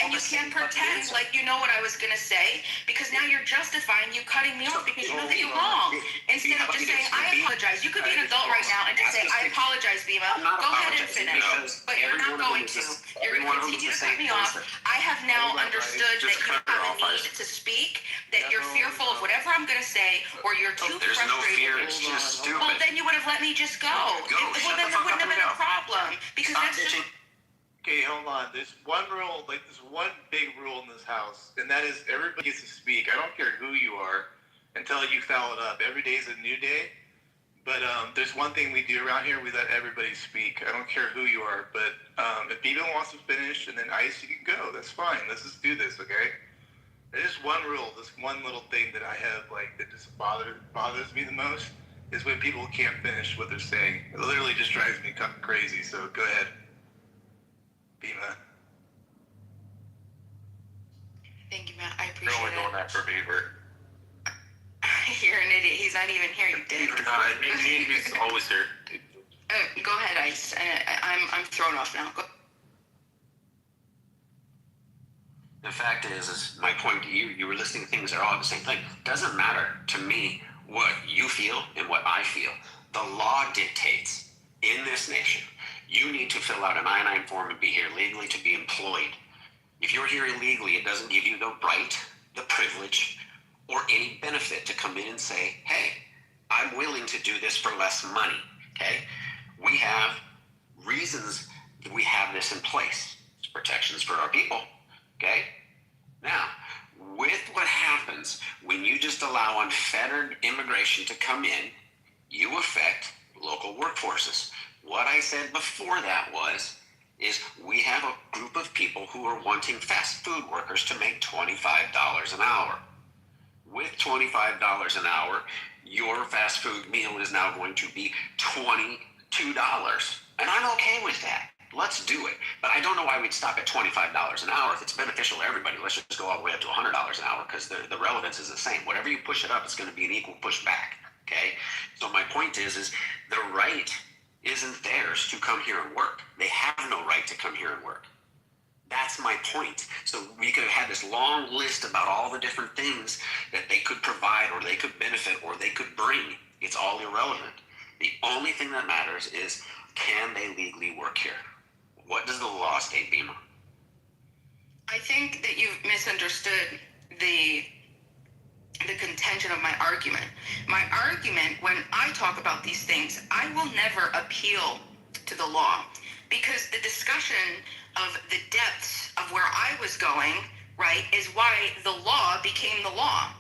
and you can't pretend like you know what I was gonna say, because now you're justifying you cutting me off because you know that you're wrong. Instead of just saying I apologize. You could be an adult right now and just say I apologize, Bima. Go ahead and finish. But you're not going to. You're going to continue to cut me off. I have now understood that you have a need to speak, that you're fearful of whatever I'm going to say, or you're too frustrated. There's no fear. It's just stupid. Well, then you would have let me just go. Well, then there wouldn't have been a problem. Because that's just... Okay, hold on. There's one rule, there's one big rule in this house, and that is everybody gets to speak. I don't care who you are until you foul it up. Every day is a new day. But there's one thing we do around here. We let everybody speak. I don't care who you are. But if Beaver wants to finish and then Ice, you can go. That's fine. Let's just do this, okay? There's one rule. This one little thing that I have, that just bothers me the most is when people can't finish what they're saying. It literally just drives me crazy. So go ahead, Bima. Thank you, Matt. I appreciate it. You're only going after Beaver. You're an idiot. He's not even here. You dick. He's always here. Go ahead, Ice. I'm thrown off now. Go. The fact is my point to you were listening to things that are all the same thing. Doesn't matter to me what you feel and what I feel. The law dictates in this nation, you need to fill out an I-9 form and be here legally to be employed. If you're here illegally, it doesn't give you the right, the privilege, or any benefit to come in and say, hey, I'm willing to do this for less money, okay? We have reasons that we have this in place. It's protections for our people, okay? Now, with what happens when you just allow unfettered immigration to come in, you affect local workforces. What I said before that is we have a group of people who are wanting fast food workers to make $25 an hour. With $25 an hour, your fast food meal is now going to be $22. And I'm okay with that. Let's do it. But I don't know why we'd stop at $25 an hour. If it's beneficial to everybody, let's just go all the way up to $100 an hour, because the relevance is the same. Whatever you push it up, it's going to be an equal push back. Okay? So my point is the right isn't theirs to come here and work. They have no right to come here and work. That's my point. So we could have had this long list about all the different things that they could provide or they could benefit or they could bring. It's all irrelevant. The only thing that matters is, can they legally work here? What does the law state, Bima? I think that you've misunderstood the contention of my argument. My argument, when I talk about these things, I will never appeal to the law, because the discussion of the depths of where I was going, right, is why the law became the law.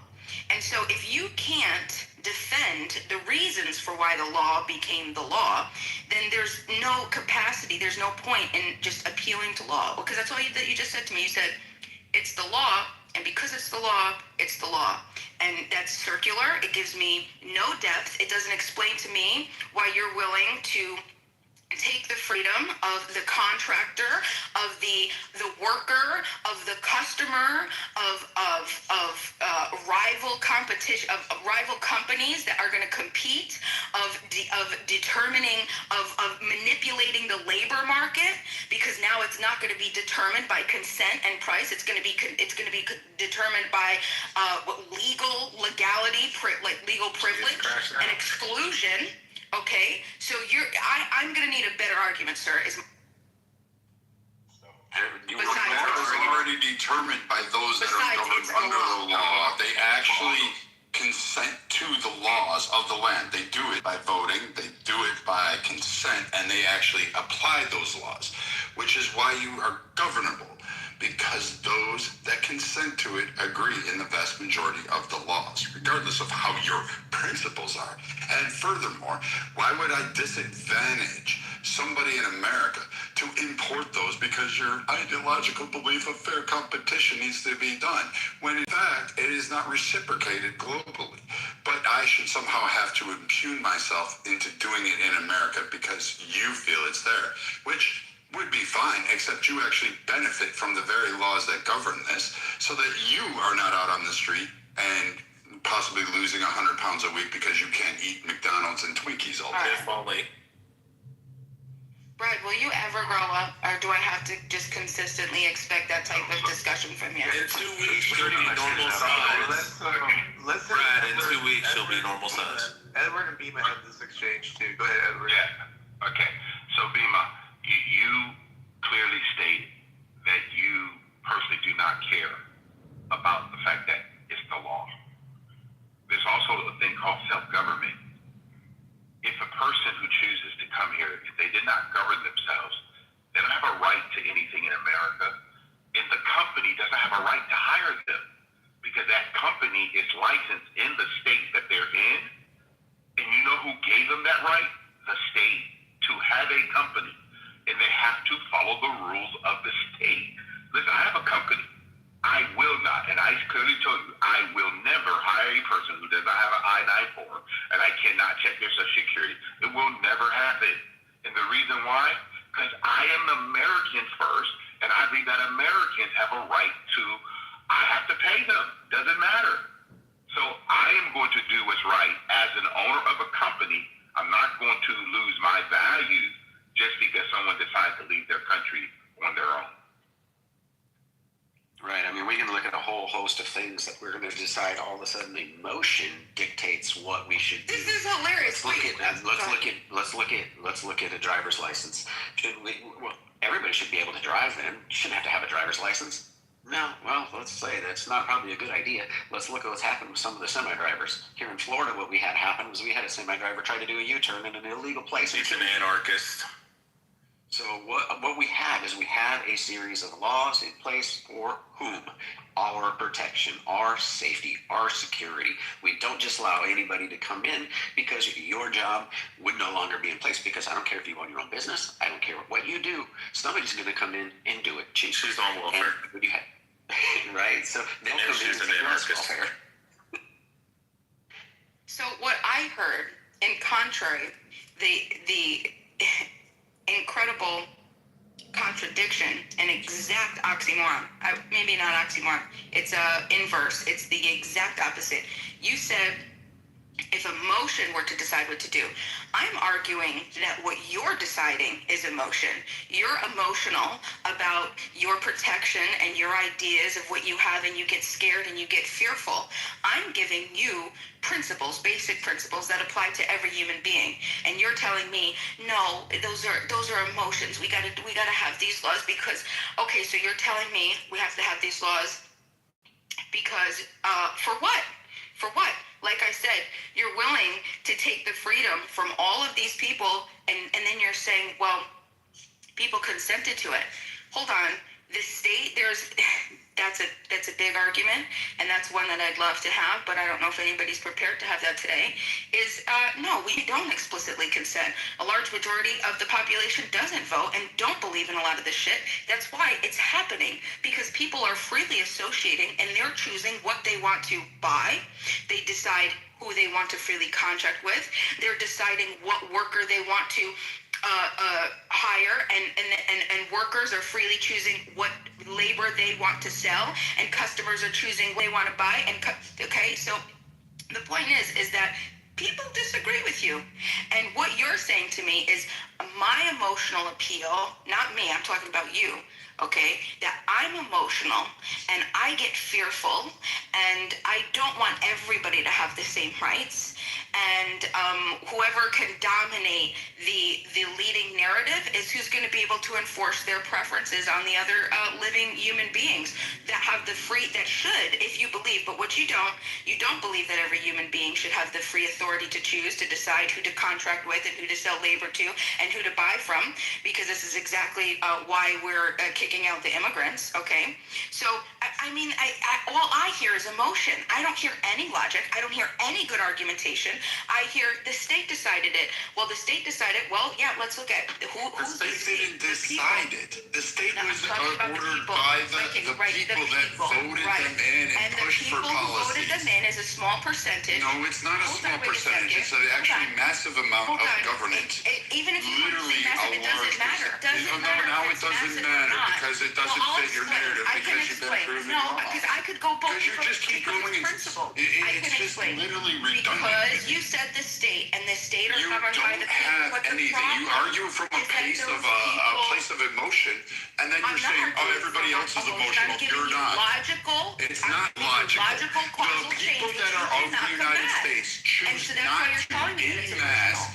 And so if you can't defend the reasons for why the law became the law, then there's no capacity, there's no point in just appealing to law. Because that's all that you just said to me. You said, it's the law, and because it's the law, it's the law. And that's circular. It gives me no depth. It doesn't explain to me why you're willing to take the freedom of the contractor, of the worker, of the customer, of rival competition, of rival companies that are going to compete, of determining, of manipulating the labor market, because now it's not going to be determined by consent and price. It's going to be determined by legality, legal privilege and exclusion. Okay, so I'm going to need a better argument, sir. That is already determined by those that are governed under the law. They actually consent to the laws of the land. They do it by voting, they do it by consent, and they actually apply those laws, which is why you are governable, because those that consent to it agree in the vast majority of the laws, regardless of how your principles are. And furthermore, why would I disadvantage somebody in America to import those because your ideological belief of fair competition needs to be done, when in fact it is not reciprocated globally? But I should somehow have to impugn myself into doing it in America because you feel it's there, which would be fine, except you actually benefit from the very laws that govern this, so that you are not out on the street and possibly losing 100 pounds a week because you can't eat McDonald's and Twinkies all day. If only. Brad, will you ever grow up, or do I have to just consistently expect that type of discussion from you? In 2 weeks, she'll be normal size. Let's Brad, in 2 weeks, she'll be normal size. Edward and Bima have this exchange too. Go ahead, Edward. Yeah. Okay. So Bima, you clearly stated that you personally do not care about the fact that it's the law. There's also a thing called self-government. If a person who chooses to come here, if they did not govern themselves, they don't have a right to anything in America, and the company doesn't have a right to hire them because that company is licensed in the state that they're in. And you know who gave them that right? The state, to have a company. And they have to follow the rules of the state. Listen, I have a company. I will not, and I clearly told you, I will never hire a person who does not have an I-94, and I cannot check their Social Security. It will never happen. And the reason why? Because I am Americans first, and I believe that Americans have a right to, I have to pay them. Doesn't matter. So I am going to do what's right. As an owner of a company, I'm not going to lose my values just because someone decides to leave their country on their own. Right. I mean, we can look at a whole host of things that we're going to decide. All of a sudden, emotion dictates what we should do. This is hilarious. Let's look at a driver's license. Well, everybody should be able to drive. Then you shouldn't have to have a driver's license. No. Well, let's say that's not probably a good idea. Let's look at what's happened with some of the semi-drivers here in Florida. What we had happen was we had a semi-driver try to do a U-turn in an illegal place. He's an anarchist. So what we have is we have a series of laws in place for whom? Our protection, our safety, our security. We don't just allow anybody to come in because your job would no longer be in place, because I don't care if you own your own business. I don't care what you do. Somebody's going to come in and do it. She's on welfare. And you have, right? So they'll come in and take welfare. So what I heard, in contrary, the incredible contradiction, an exact oxymoron. Maybe not oxymoron. It's inverse. It's the exact opposite. You said if emotion were to decide what to do. I'm arguing that what you're deciding is emotion. You're emotional about your protection and your ideas of what you have, and you get scared and you get fearful. I'm giving you principles, basic principles that apply to every human being, and you're telling me no, those are emotions. We gotta have these laws because, okay, so you're telling me we have to have these laws because for what? For what? Like I said, you're willing to take the freedom from all of these people, and then you're saying, well, people consented to it. Hold on. The state, that's a big argument, and that's one that I'd love to have, but I don't know if anybody's prepared to have that today, is no, we don't explicitly consent. A large majority of the population doesn't vote and don't believe in a lot of this shit. That's why it's happening, because people are freely associating and they're choosing what they want to buy. They decide who they want to freely contract with. They're deciding what worker they want to hire, and workers are freely choosing what labor they want to sell, and customers are choosing what they want to buy. And okay, so the point is that people disagree with you. And what you're saying to me is my emotional appeal, not me, I'm talking about you, okay? That I'm emotional and I get fearful and I don't want everybody to have the same rights. And whoever can dominate the leading narrative is who's going to be able to enforce their preferences on the other living human beings that have the free, that should, if you believe, but what you don't believe that every human being should have the free authority to choose to decide who to contract with and who to sell labor to and who to buy from, because this is exactly why we're kicking out the immigrants, okay? So, I mean, all I hear is emotion. I don't hear any logic. I don't hear any good argumentation. I hear the state decided it. Well, the state decided, well, yeah, let's look at who's the state didn't decide it. The state was ordered by the people that voted them in and pushed for policies. And the people who voted them in is a small percentage. No, it's not a small percentage. It's an actually massive amount of governance. Even if you literally massive, it doesn't matter. Now it doesn't matter because it doesn't fit your narrative because you've been proven wrong. No, because I could go both. Because you just keep going. Principle. It's just literally redundant. Because you said the state, and the state are governed by the people. But you argue from a place of emotion, and then you're saying, "Oh, everybody else is emotional." You're not. It's not logical. The people that are of the United States choose not to, in mass,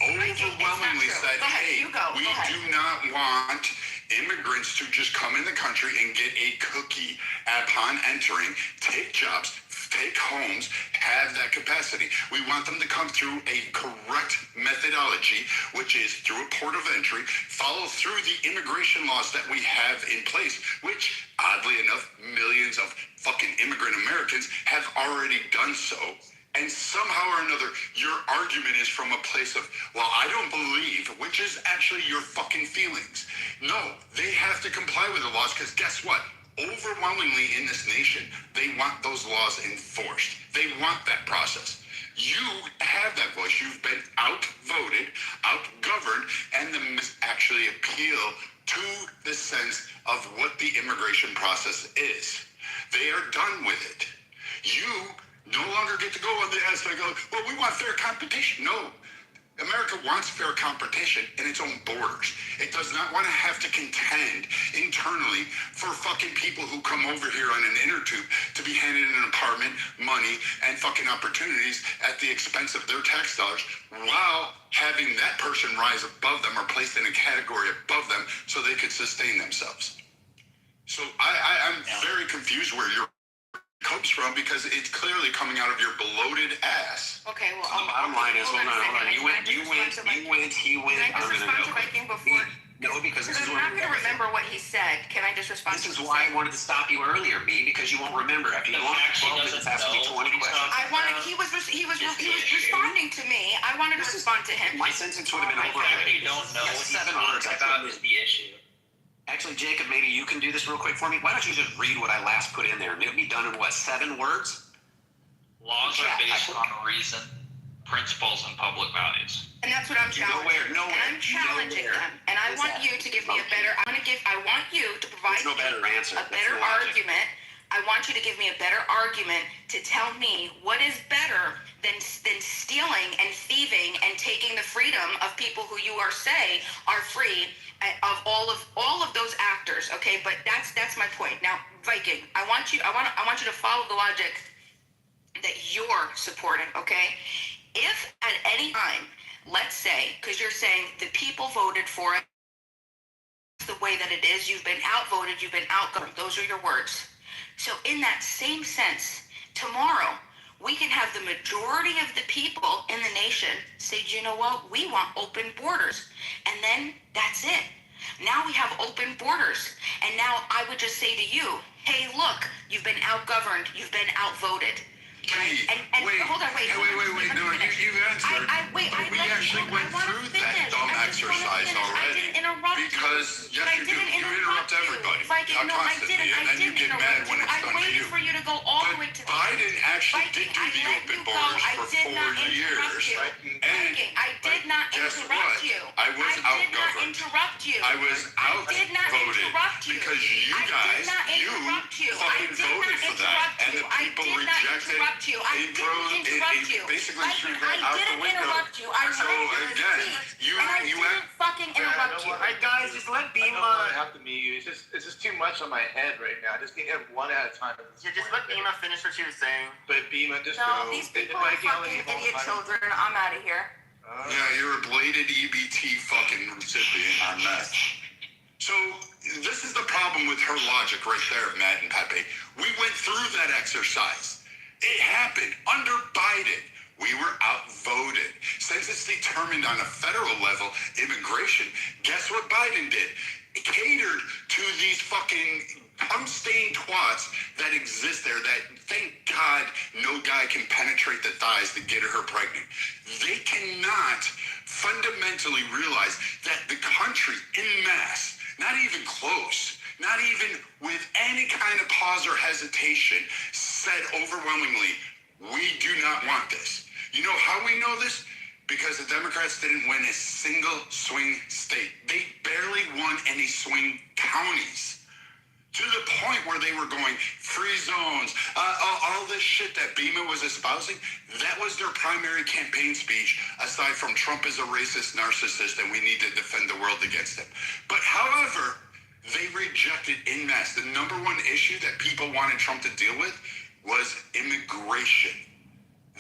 overwhelmingly said, "Hey, we do not want immigrants to just come in the country and get a cookie upon entering, take jobs, take homes, have that capacity. We want them to come through a correct methodology, which is through a port of entry, follow through the immigration laws that we have in place, which, oddly enough, millions of fucking immigrant Americans have already done so. And somehow or another, your argument is from a place of, well, I don't believe, which is actually your fucking feelings. No, they have to comply with the laws because guess what? Overwhelmingly in this nation, they want those laws enforced. They want that process. You have that voice. You've been outvoted, outgoverned, and the actually appeal to the sense of what the immigration process is. They are done with it. You no longer get to go on the aspect of, well, we want fair competition. No. America wants fair competition in its own borders. It does not want to have to contend internally for fucking people who come over here on an inner tube to be handed an apartment, money, and fucking opportunities at the expense of their tax dollars while having that person rise above them or placed in a category above them so they could sustain themselves. So I'm very confused where you're comes from because it's clearly coming out of your bloated ass. Okay, well, the bottom line is, hold on. You went, he went. Can I just respond to Viking before? No, because I'm not going to remember what he said. Can I just respond? This is why I wanted to stop you earlier, B, because you won't remember. After you want 12 minutes, asking me 20 questions. I wanted. He was responding to me. I wanted to respond to him. My sentence would have been over. You don't know what 7 words. I thought is the issue. Actually, Jacob, maybe you can do this real quick for me. Why don't you just read what I last put in there? And it'll be done in, what, 7 words? Laws are based on reason, principles, and public values. And that's what I'm challenging. Nowhere. And I'm challenging them. And I want you to give me a better. I want you to provide me a better argument. I want you to give me a better argument to tell me what is better than stealing and thieving and taking the freedom of people who you say are free of all of those actors. Okay, but that's my point. Now, Viking, I want you to follow the logic that you're supporting. Okay, if at any time, let's say, because you're saying the people voted for it the way that it is, you've been outvoted, you've been outgoverned. Those are your words. So in that same sense, tomorrow, we can have the majority of the people in the nation say, you know what, we want open borders. And then that's it. Now we have open borders. And now I would just say to you, hey, look, you've been outgoverned, you've been outvoted. Right? And hold on, wait. No, you answered. We actually went through that dumb exercise already. Because, yes, you do. You interrupt everybody. Constantly, and then you get mad when it's done to you. I waited for you to go all the way to the end. Biden actually did do the open borders for 4 years. And I did not interrupt you. I was outgoverned. I was outvoted. Because you guys, you fucking voted for that. And the people rejected I didn't interrupt you. basically threw I that out the didn't window. interrupt you. I So wanted to again, speak, you and I didn't fucking interrupt you. Alright, guys, just let Bima have to meet you. It's just too much on my head right now. I just need to have one at a time. Yeah, just let Bima finish what she was saying. But Bima, just No, go. these people are fucking idiot children. I'm out of here. Yeah, you're a bladed EBT fucking recipient on that. So this is the problem with her logic right there, Matt and Pepe. We went through that exercise. It happened under Biden. We were outvoted. Since it's determined on a federal level, immigration, guess what Biden did? He catered to these fucking cum-stained twats that exist there that, thank God, no guy can penetrate the thighs to get her pregnant. They cannot fundamentally realize that the country en masse, not even close, not even with any kind of pause or hesitation, said overwhelmingly, we do not want this. You know how we know this? Because the Democrats didn't win a single swing state. They barely won any swing counties. To the point where they were going free zones, all this shit that Bima was espousing, that was their primary campaign speech, aside from Trump is a racist narcissist and we need to defend the world against him. But however, they rejected en masse. The number one issue that people wanted Trump to deal with was immigration.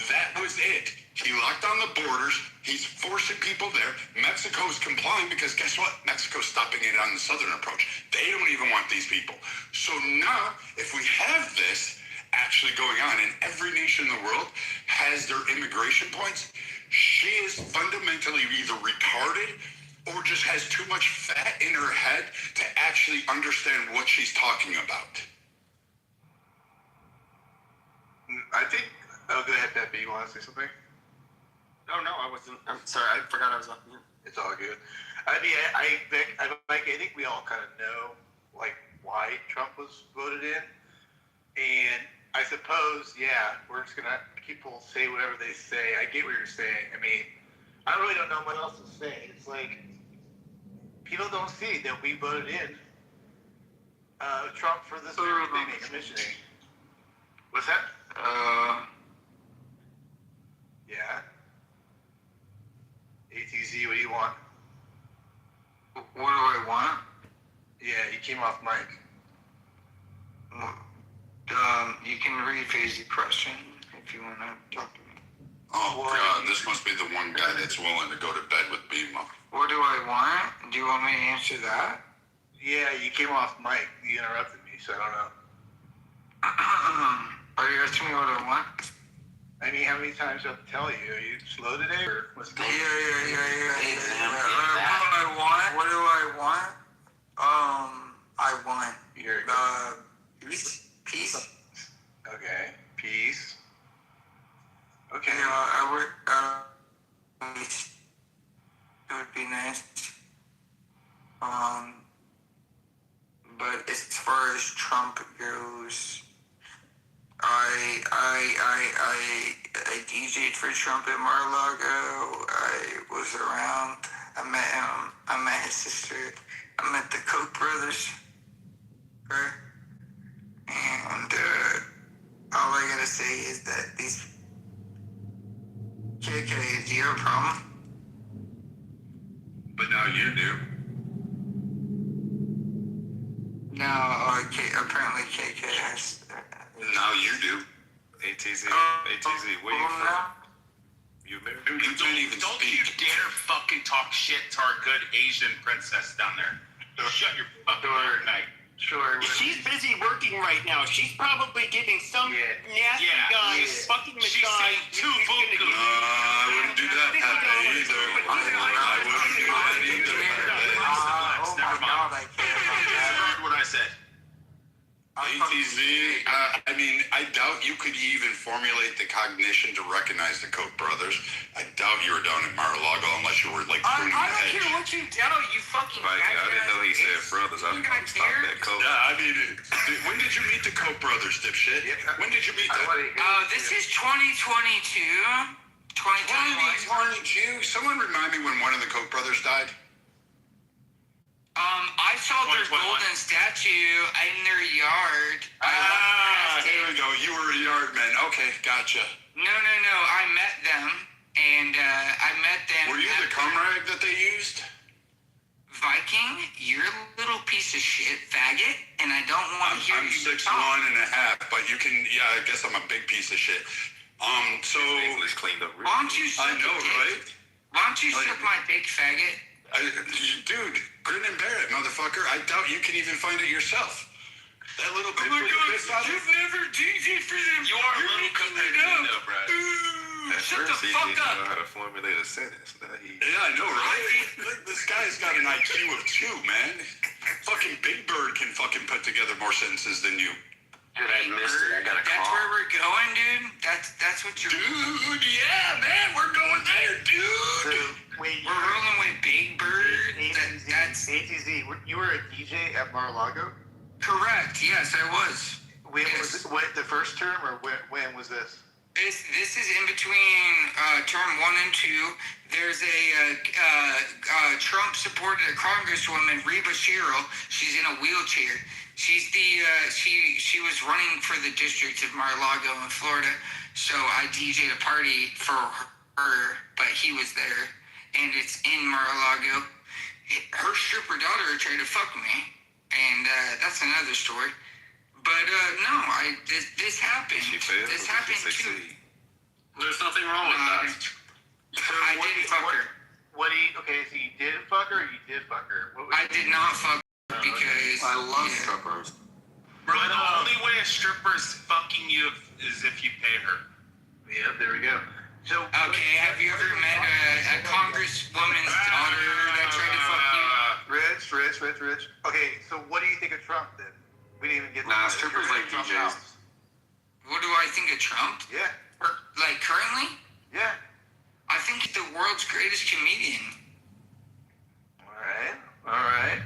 That was it. He locked down the borders. He's forcing people there. Mexico's complying because guess what? Mexico's stopping it on the southern approach. They don't even want these people. So now, if we have this actually going on, and every nation in the world has their immigration points, she is fundamentally either retarded or just has too much fat in her head to actually understand what she's talking about. I think. Oh, go ahead, Pepe. You want to say something? Oh no, I wasn't. I'm sorry. I forgot I was on mute. It's all good. I mean, I think we all kind of know like why Trump was voted in, and I suppose we're just gonna people say whatever they say. I get what you're saying. I mean, I really don't know what else to say. It's like people don't see that we voted in Trump for this very thing, commissioning. What's that? Yeah. ATZ, what do you want? What do I want? Yeah, you came off mic. You can rephrase the question if you want to talk to me. Oh, God, this must be the one guy that's willing to go to bed with Bima. What do I want? Do you want me to answer that? Yeah, you came off mic. You interrupted me, so I don't know. Are you asking me what I want? I mean, how many times do I have to tell you? Are you slow today, or what's going on? Yeah. What do I want? I want peace. Okay, peace. Okay. It would be nice. But as far as Trump goes, I DJ'd for Trump at Mar-a-Lago. I was around. I met him. I met his sister. I met the Koch brothers. Okay? And all I gotta say is that these KK, do you have a problem? But now you do. No, apparently KK has. Now you do. ATZ, where you from? You don't even Don't speak. you dare fucking talk shit to our good Asian princess down there. Shut your fucking mouth tonight. Sure. She's busy working right now. She's probably getting some nasty guy fucking the She's guy. saying two buku. I wouldn't do that, Pepe, either. I wouldn't do that either. Never mind. You heard what I said. ATZ, I mean, I doubt you could even formulate the cognition to recognize the Koch brothers. I doubt you were down at Mar-a-Lago unless you were like pruning the I don't hedge. care what you tell, you fucking I didn't know he said brothers. I'm stop that coach. Yeah, I mean, when did you meet the Koch brothers, dipshit? When did you meet them? This is 2022. 2021. 2022? Someone remind me when one of the Koch brothers died? I saw their golden statue in their yard. Here we go. You were a yard man. Okay, gotcha. No. I met them, and I met them. Were you the comrade that they used? Viking, you're a little piece of shit, faggot, and I don't want to hear I'm you 6'1" talk. and a half, but you can. Yeah, I guess I'm a big piece of shit. So English cleaned up. Why don't you suck I know, a dick? right? Why don't you suck my dick, faggot? Dude, grin and bear it, motherfucker. I doubt you can even find it yourself. That little bit where you pissed on it. You've never DJ'd for them. You are a little compared to me, though, Brad. Shut the fuck up. Know how to formulate a sentence. Yeah, I know, right? This guy's got an IQ of 2, man. Fucking Big Bird can fucking put together more sentences than you. Dude, I missed it. I got a call. That's where we're going, dude. That's what you're. Dude, yeah, man, we're going there, dude. Wait, We're rolling with Big Bird. That's ATZ. You were a DJ at Mar-a-Lago? correct. Yes, I was. When was it, the first term, or when was this? This is in between term 1 and 2. There's a Trump-supported Congresswoman, Reba Cheryl. She's in a wheelchair. She's the she was running for the district of Mar-a-Lago in Florida. So I DJ'd a party for her, but he was there, and it's in Mar-a-Lago. Her stripper daughter tried to fuck me, and that's another story. But no, this happened. This happened too. There's nothing wrong with that. I didn't fuck her. Okay, so you didn't fuck her, or you did fuck her? I did not fuck her because I love strippers. Bro, the only way a stripper is fucking you is if you pay her. Yeah, there we go. So okay, have you ever met a congresswoman's daughter that tried to fuck you? Rich. Okay, so what do you think of Trump then? We didn't even get. Nah, strippers like Trump DJs. house. What do I think of Trump? Yeah. Like currently? Yeah. I think he's the world's greatest comedian. All right.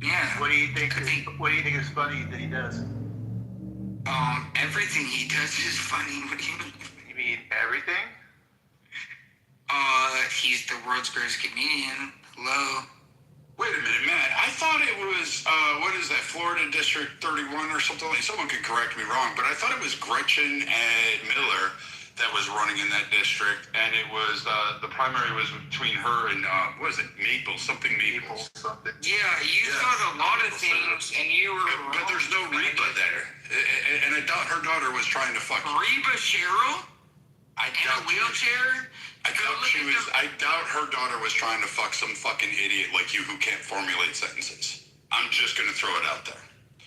Yeah. What do you think? What do you think is funny that he does? Everything he does is funny. What do you mean? You mean everything? He's the world's greatest comedian. Hello. Wait a minute, Matt. I thought it was, what is that, Florida District 31 or something like. Someone could correct me wrong, but I thought it was Gretchen and Miller that was running in that district, and it was, the primary was between her and, what is it, Maple, something Maple. Something. Yeah, you thought a lot of things, and you were But there's no Reba there. And I doubt her daughter was trying to fuck you. Reba Cheryl? I In a wheelchair? I doubt her daughter was trying to fuck some fucking idiot like you who can't formulate sentences. I'm just gonna throw it out there.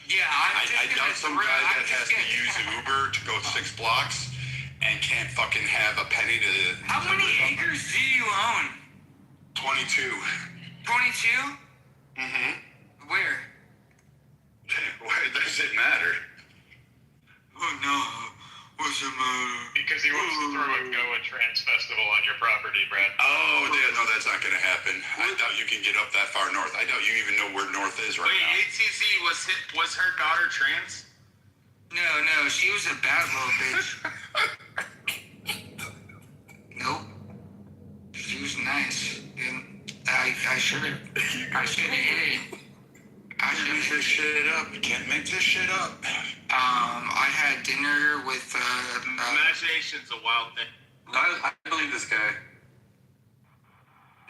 Yeah, I doubt some guy that has to use Uber to go 6 blocks and can't fucking have a penny to. How many acres do you own? 22. 22? Mm-hmm. Where? Why does it matter? Oh no. What's the matter? Because he wants to throw a Goa Trans Festival on your property, Brad. Oh, yeah, no, that's not gonna happen. I doubt you can get up that far north. I doubt you even know where north is right now. ATZ, was her daughter trans? No, she was a bad little bitch. Nope. She was nice. I should have hit it. I should have Make this shit up. You can't make this shit up. I had dinner with Imagination's a wild thing. I believe this guy.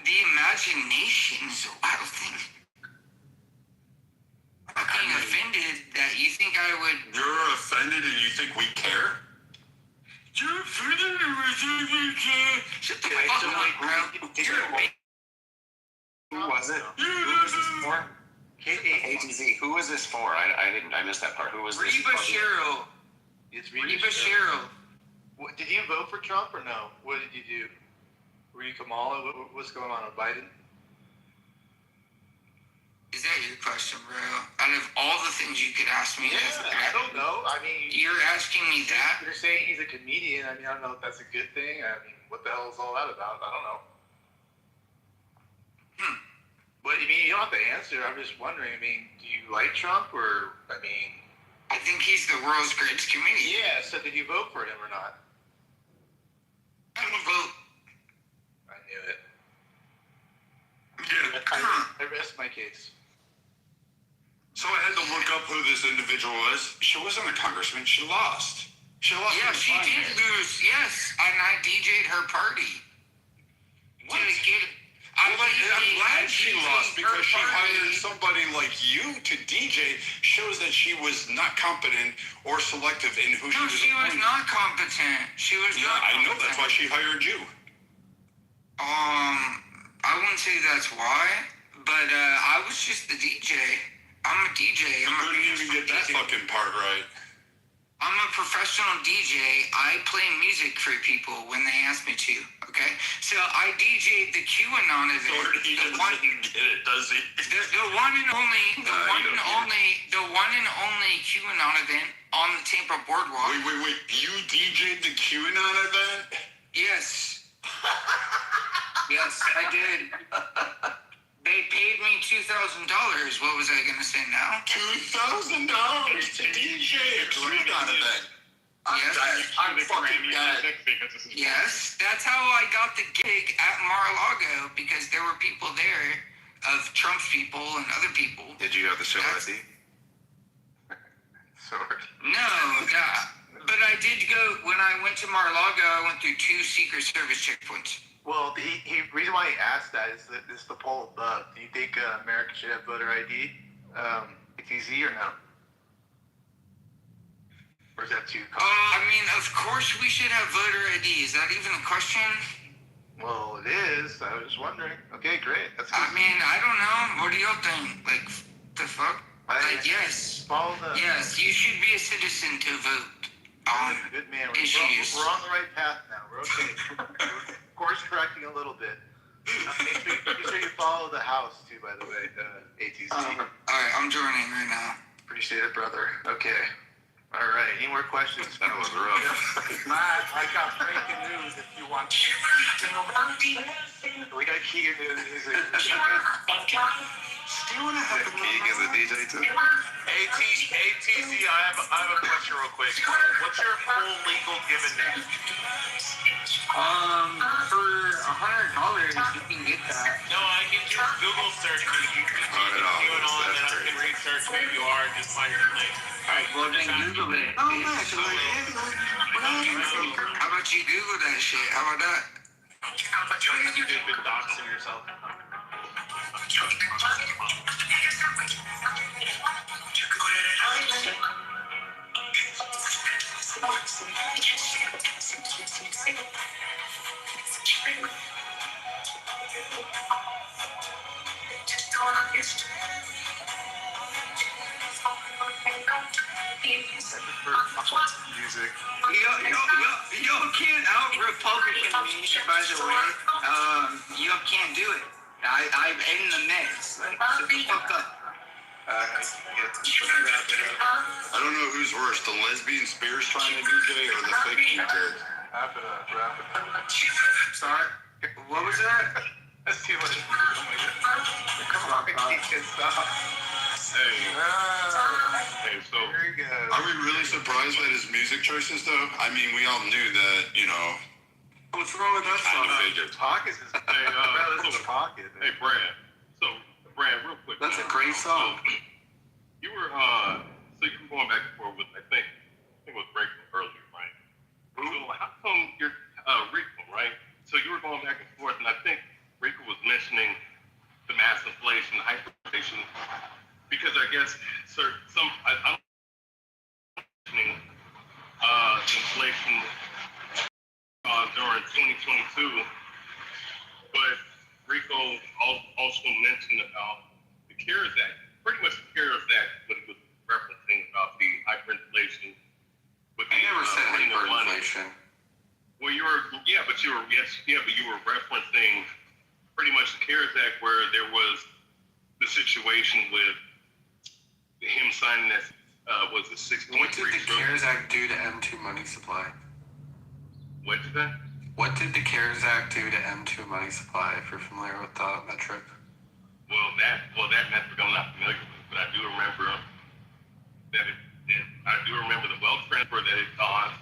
the imagination is a wild thing. I'm being offended that you think I would. You're offended and you think we care? You're offended and you think we care. Shut the fuck up, bro. You're a bitch. Who was it? Who was this for? ATZ. Who was this for? I missed that part. Who was this? Reba Cheryl. It's Reba Cheryl. Did you vote for Trump or no? What did you do? Were you Kamala? What's going on with Biden? Is that your question, bro? Out of all the things you could ask me, I don't know. I mean, you're asking me that? You're saying he's a comedian. I mean, I don't know if that's a good thing. I mean, what the hell is all that about? I don't know. But I mean, you don't have to answer. I'm just wondering. I mean, do you like Trump or? I mean, I think he's the world's greatest comedian. yeah. So did you vote for him or not? I don't vote. I knew it. Yeah. I rest my case. up who this individual was. She wasn't a congressman. She lost. She lost. Yeah, she did lose. Yes, and I DJ'd her party. What? I'm glad she lost because she hired somebody like you to DJ. Shows that she was not competent or selective in who she was. No, she was not competent. She was not competent. I know that's why she hired you. I wouldn't say that's why, but I was just the DJ. I'm a DJ. You couldn't even get that fucking part right. I'm a professional DJ. I play music for people when they ask me to. Okay, so I DJ'd the QAnon event. He doesn't get it, does he? The one and only QAnon event on the Tampa Boardwalk. Wait. You DJ'd the QAnon event? Yes. Yes, I did. They paid me $2,000. What was I gonna say now? $2,000 to DJ a QAnon event. Yes, I'm fucking dead. Yes, that's how I got the gig at Mar-a-Lago, because there were people there of Trump's people and other people. Did you have the show ID? No, but I did go, when I went to Mar-a-Lago, I went through 2 Secret Service checkpoints. Well, the reason why he asked that is the poll above. Do you think Americans should have voter ID? It's easy or no? Or is that too common? I mean, of course we should have voter ID. Is that even a question? Well, it is. I was just wondering. Okay, great. That's good. I mean, I don't know. What do y'all think? Like, the fuck? Yes. Follow the... Yes, you should be a citizen to vote on good man. issues. We're on the right path now. We're okay. Course correcting a little bit. Make sure you follow the house too, by the way, ATC. Alright, I'm joining right now. Appreciate it, brother. Okay. Alright, any more questions? That was rough. I got breaking news if you want. We got Keegan doing music. Keegan is a DJ too? ATC, I have a question real quick. What's your full legal given name? For $100 you can get that. No, I can just Google search me. You can see what's going on, and I can research who you are and just find your name. Alright, well then Google it. Oh, nice. How about you Google that shit? How about that? You've been doxing yourself. Music. Y'all can't out-Republican me, by the way. Y'all can't do it. I'm in the mix. Like, shut the fuck up. I don't know who's worse, the lesbian Spears trying to DJ or the fake DJ. Wrap it up. Sorry? What was that? That's too much. Come on, Keegan, stop. Hey, so There you go. are we really surprised at his music choices, though? I mean, we all knew that, you know. What's wrong with that Kind song? of figured. Pockets is Hey, the pocket. Hey, Brad. So, Brad, real quick. That's a great song. You were so you were going back and forth with I think it was Rico earlier, right? So how come you're Rico, right? So you were going back and forth, and I think Rico was mentioning the mass inflation, the hyperinflation, because I guess I'm mentioning inflation during 2022, but Rico also mentioned about the CARES Act. Pretty much the CARES Act, what he was referencing about the hyperinflation. I never said hyperinflation. Well, you were referencing pretty much the CARES Act, where there was the situation with him signing that was the 6.3. What did the CARES Act do to M2 money supply? What did that? What did the CARES Act do to M2 money supply, if you're familiar with that metric? Well, that metric I'm not familiar with, but I do remember that I do remember the wealth transfer that it caused.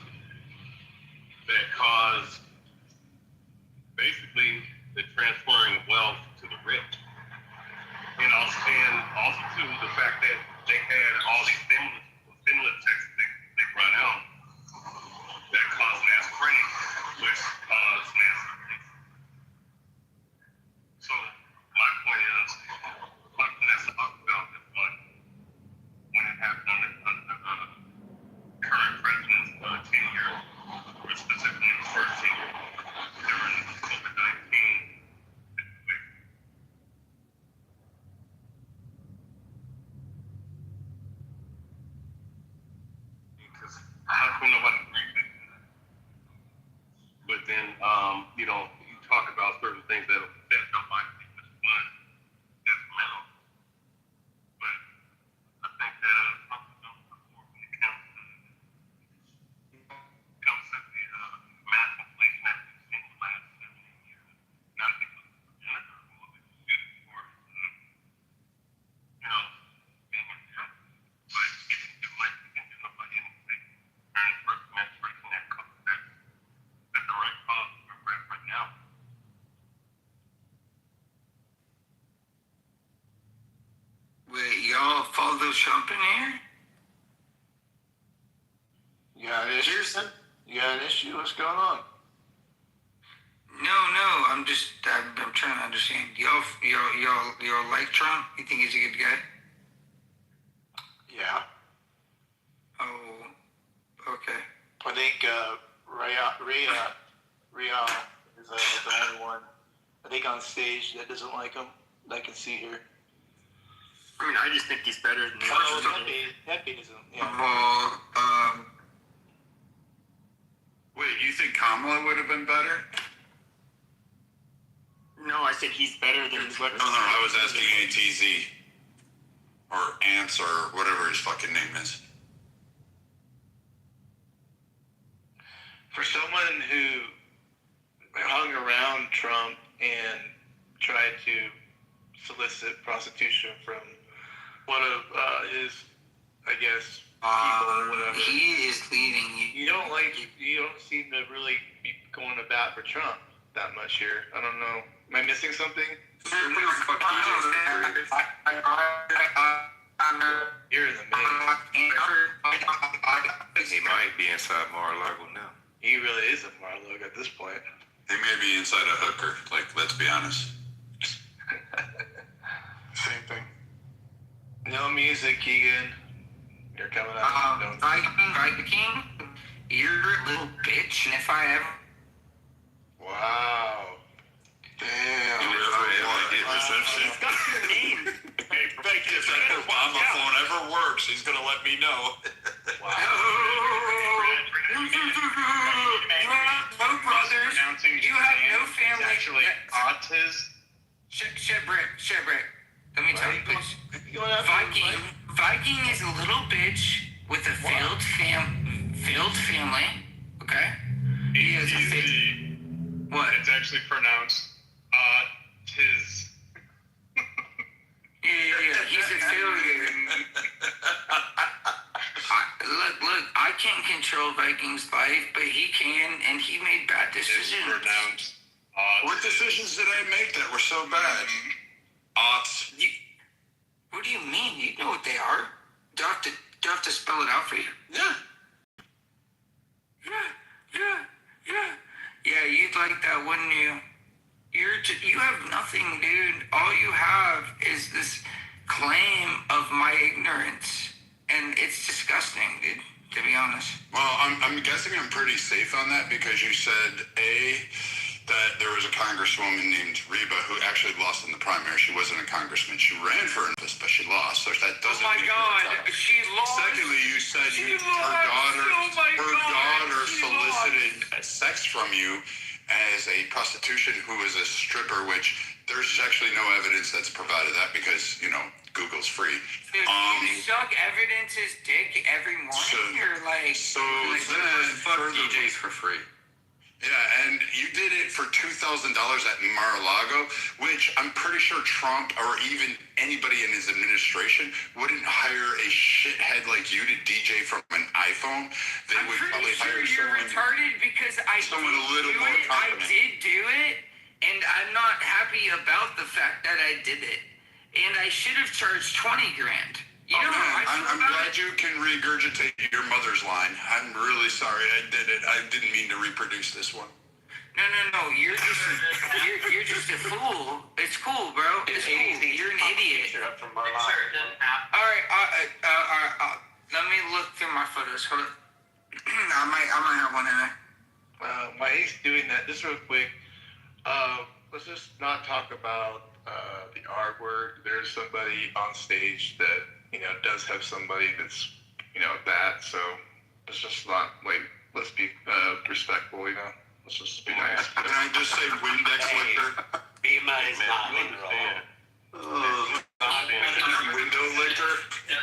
That caused basically the transferring of wealth to the rich, and also too the fact that they had all you talk about certain things that don't mind this one is mental. But I think that something else before when it comes to the mass inflation that we've seen in the last 17 years, not because of the gender, but just for being intense. But it might be intentional by anything. And that's breaking that code. That's the right cause right now. Wait, y'all follow Trump in here? You got an issue? You got an issue? What's going on? No, I'm trying to understand. Y'all like Trump? You think he's a good guy? Yeah. Oh, okay. I think Ria is the only one, I think, on stage that doesn't like him that I can see here. I mean, I just think he's better than Pepe doesn't. Yeah. Well, Wait, you think Kamala would have been better? No, I said he's better than what. No, I was asking ATZ. Or Ants or whatever his fucking name is. For someone who hung around Trump and tried to solicit prostitution from one of his, I guess, people or whatever. he is leading you. You don't seem to really be going to bat for Trump that much here. I don't know. Am I missing something? You're in the main. He might be inside Mar-a-Lago now. He really is a Mar-a-Lago at this point. They may be inside a hooker, let's be honest. Same thing. No music, Keegan. You're coming out. Viking, you're a little bitch, and if I ever... Wow. Damn. He's got your name. Hey, if that Obama phone ever works, he's gonna let me know. Wow. You have no brothers. You have no family. Actually, autism. Shit, Brick. Let me tell you this. Viking is a little bitch with a failed family. Okay. He has Easy. What? It's actually pronounced autism. Yeah. He's a failure. Look. I can't control Viking's life, but he can, and he made bad decisions. It's pronounced autism. What decisions did I make that were so bad? Aughts. What do you mean? You know what they are. Do I have to spell it out for you? Yeah. Yeah, you'd like that, wouldn't you? You have nothing, dude. All you have is this claim of my ignorance, and it's disgusting, dude. To be honest. Well, I'm guessing I'm pretty safe on that because you said that there was a congresswoman named Reba who actually lost in the primary. She wasn't a congressman. She ran for office, but she lost. So that doesn't. Oh my God, she lost. Secondly, you said her daughter solicited sex from you as a prostitution who was a stripper, which there's actually no evidence that's provided that because Google's free. Dude, you suck evidence's dick every morning. You're like then fuck DJs for free. Yeah, and you did it for $2,000 at Mar-a-Lago, which I'm pretty sure Trump or even anybody in his administration wouldn't hire a shithead like you to DJ from an iPhone. They I'm would pretty probably sure hire you're retarded because I someone a little more I confident. did do it, and I'm not happy about the fact that I did it. And I should have charged $20,000. You know how I feel I'm about glad you can regurgitate your mother's line. I'm really sorry I did it. I didn't mean to reproduce this one. No. You're just a fool. It's cool, bro. It's cool. You're an idiot. All right. Let me look through my photos. Hold on. I might have one in there. While he's doing that, just real quick, let's just not talk about the R word. There's somebody on stage that does have somebody that's that. So let's just not let's be respectful. Let's just be nice. Can I just say Windex liquor? Bima is not liquor. Window liquor?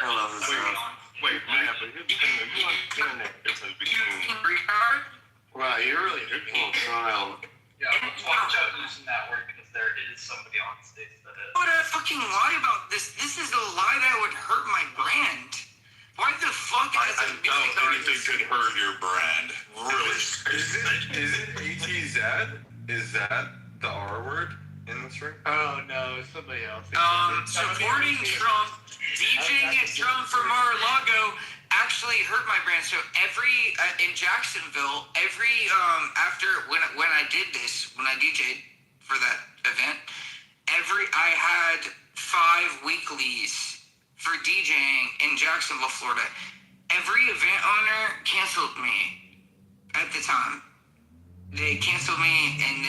I love this stuff. Wait, man, but here's the thing. If you understand the difference between... Wow, you're really on trial. Yeah, let's watch out who's in that word because there is somebody on stage that is. Why would I fucking lie about this? This is a lie that would hurt my brand. Why the fuck I doubt anything could hurt your brand. Really? Is it ATZ? Is that the R word in this ring? Oh no, it's somebody else. Supporting Trump, DJing at Trump for Mar-a-Lago actually hurt my brand. So in Jacksonville, after when I did this, when I DJ'd for that event, I had 5 weeklies for DJing in Jacksonville, Florida. Every event owner canceled me at the time. They canceled me, and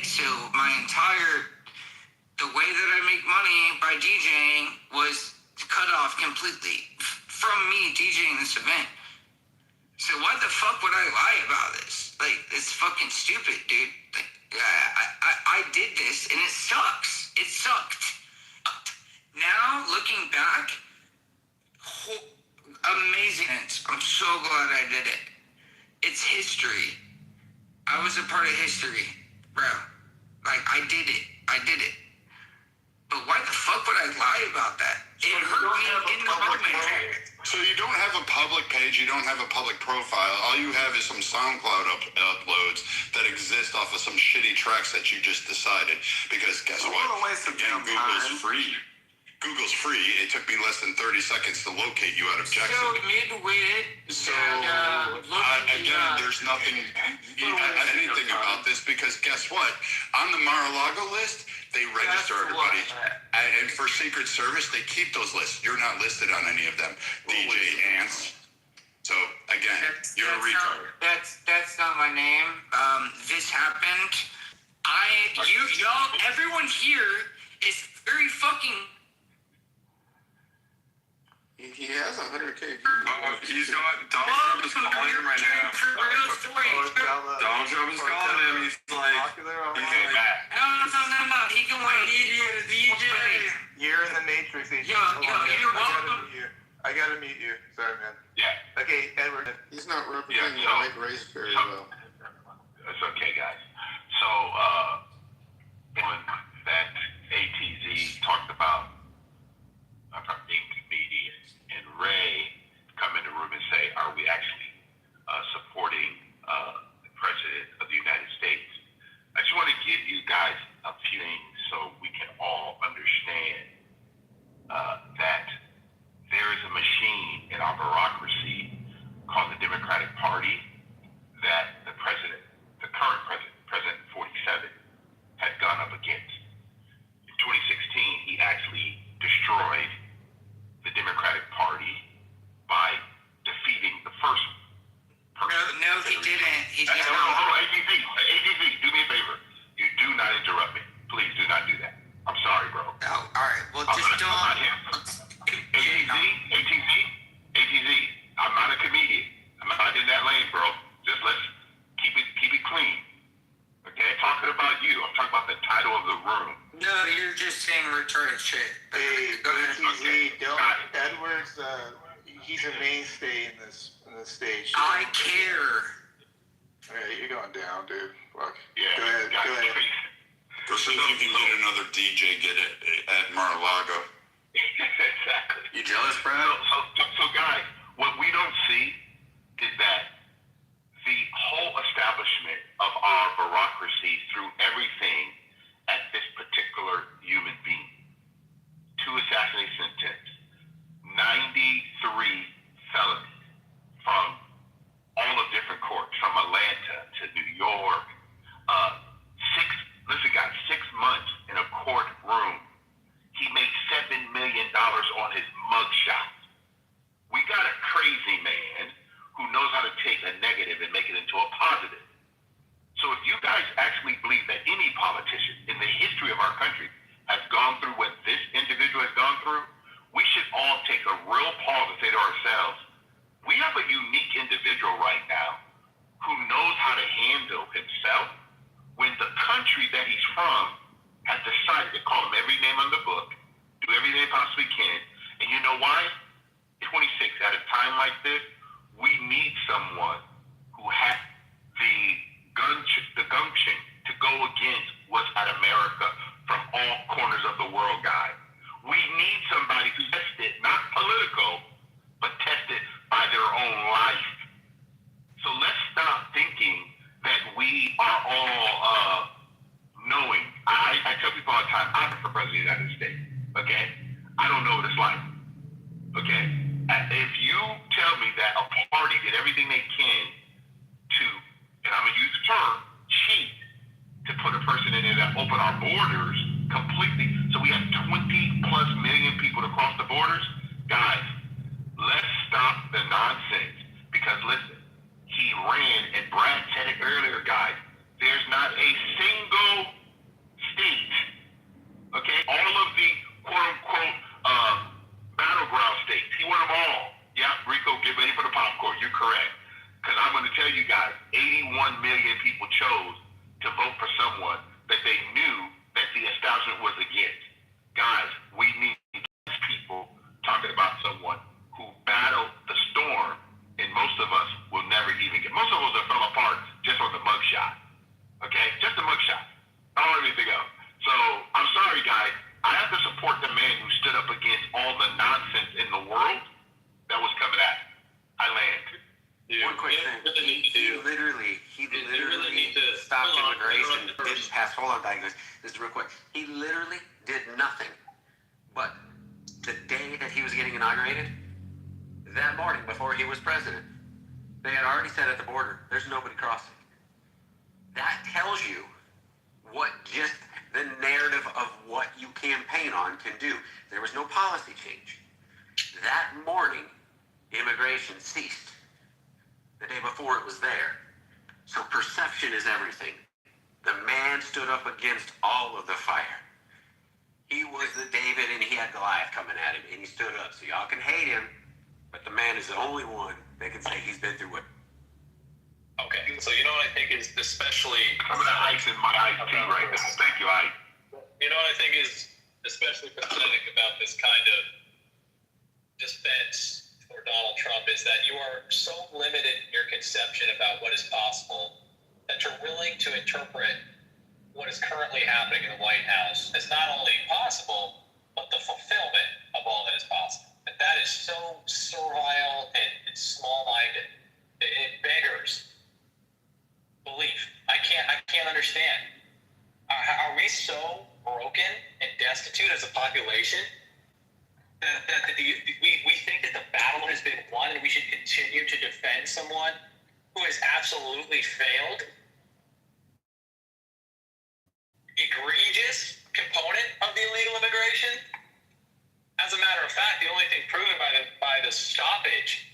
so my the way that I make money by DJing was cut off completely from me DJing this event. So why the fuck would I lie about this? Like, it's fucking stupid, dude. Like, I did this, and it sucks. It sucked. Now, looking back, amazing. I'm so glad I did it. It's history. I was a part of history, bro. Like, I did it. But why the fuck would I lie about that? It hurt me in the moment. So you don't have a public page, you don't have a public profile. All you have is some SoundCloud uploads that exist off of some shitty tracks that you just decided. Because guess what? Again, Google's free. Google's free. It took me less than 30 seconds to locate you out of Jacksonville. So mid-witted. So again, there's nothing anything about this because guess what? On the Mar-a-Lago list, they register everybody, and for Secret Service, they keep those lists. You're not listed on any of them. DJ Ants. So again, you're a retard. That's not my name. This happened. Everyone here is very fucking. He has 100K. He's got Donald Trump is calling him right now. Donald Trump is calling him. He's like, No. He can wait. DJ. You're in the Matrix. You're welcome. I gotta meet you. Sorry, man. Yeah. Okay, Edward. He's not representing the white race very well. It's okay, guys. So, when that ATZ talked about being comedians, and Ray come in the room and say, are we actually supporting the President of the United States? I just want to give you guys a few things so we can all understand that there is a machine in our bureaucracy called the Democratic Party that the president, the current president, President 47, had gone up against. In 2016, he actually destroyed the Democratic Party by defeating the first person. No, he didn't. He didn't. ATZ, do me a favor. You do not interrupt me. Please do not do that. I'm sorry, bro. Oh, all right. Well, just don't. ATZ. I'm not a comedian. I'm not in that lane, bro. Just let's keep it clean. Okay, I'm talking about you. I'm talking about the title of the room. No, you're just saying retarded shit. Hey, Go ahead. ATZ, Edwards, he's a mainstay in this stage. I care. Hey, you're going down, dude. Fuck. Yeah. Go ahead. Go see if you can get another DJ get it at Mar-a-Lago. Exactly. You jealous, Brad? So guys, what we don't see is that the whole establishment of our bureaucracy through everything at this particular human being. 2 assassination attempts, 93 felonies from all of different courts, from Atlanta to New York. 6 months in a courtroom. He made $7 million on his mugshot. We got a crazy man who knows how to take a negative and make it into a positive. So if you guys actually believe that any politician in the history of our country has gone through what this individual has gone through, we should all take a real pause and say to ourselves, we have a unique individual right now who knows how to handle himself when the country that he's from has decided to call him every name on the book, do everything they possibly can. And you know why? 26, at a time like this, we need someone who has the gumption to go against what's at America from all corners of the world, guys. We need somebody who tested, not political, but tested by their own life. So let's stop thinking that we are all knowing. I tell people all the time, I'm the president of the United States, okay? I don't know what it's like, okay? If you tell me that a party did everything they can to, and I'm going to use the term, cheat, to put a person in there that open our borders completely, so we have 20 plus million people to cross the borders, guys, let's stop the nonsense. Because listen, he ran, and Brad said it earlier, guys, there's not a single state, okay, all of the quote-unquote battleground states, he won them all. Yeah, Rico, get ready for the popcorn, you're correct. Because I'm going to tell you guys, 81 million people chose to vote for someone that they knew that the establishment was against. Guys, we need people talking about someone who battled the storm, and most of us will never even get. Most of us have fell apart just on the mugshot. Okay? Just the mugshot. Not on everything else. So, I'm sorry, guys. I have to support the man who stood up against all the nonsense in the world that was coming at him. I land. One quick thing. He literally stopped immigration, didn't pass. Hold on, Diagnos. This is real quick. He literally did nothing. But the day that he was getting inaugurated, that morning before he was president, they had already said at the border, there's nobody crossing. That tells you what just the narrative of what you campaign on can do. There was no policy change. That morning, immigration ceased. The day before it was there. So perception is everything. The man stood up against all of the fire. He was the David and he had Goliath coming at him and he stood up. So y'all can hate him, but the man is the only one that can say he's been through it. Okay, so you know what I think is especially... I'm going to ice in my iced tea right now. Thank you, Ike. You know what I think is especially pathetic about this kind of defense for Donald Trump is that you are so limited in your conception about what is possible that you're willing to interpret what is currently happening in the White House as not only possible, but the fulfillment of all that is possible. And that is so servile and small-minded. It beggars belief. I can't understand. Are we so broken and destitute as a population that we think that the battle has been won and we should continue to defend someone who has absolutely failed? Egregious component of the illegal immigration. As a matter of fact, the only thing proven by the stoppage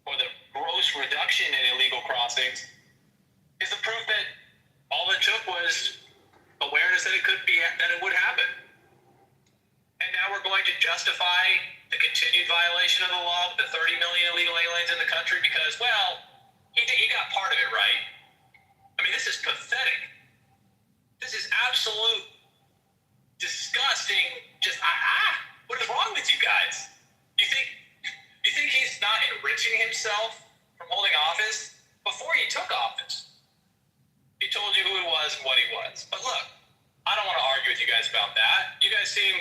or the gross reduction in illegal crossings is the proof that all it took was awareness that it would happen. And now we're going to justify the continued violation of the law with the 30 million illegal aliens in the country because, well, he got part of it right. I mean, this is pathetic. This is absolute disgusting. Just what is wrong with you guys? You think he's not enriching himself from holding office? Before he took office, he told you who he was and what he was. But look, I don't want to argue with you guys about that. You guys seem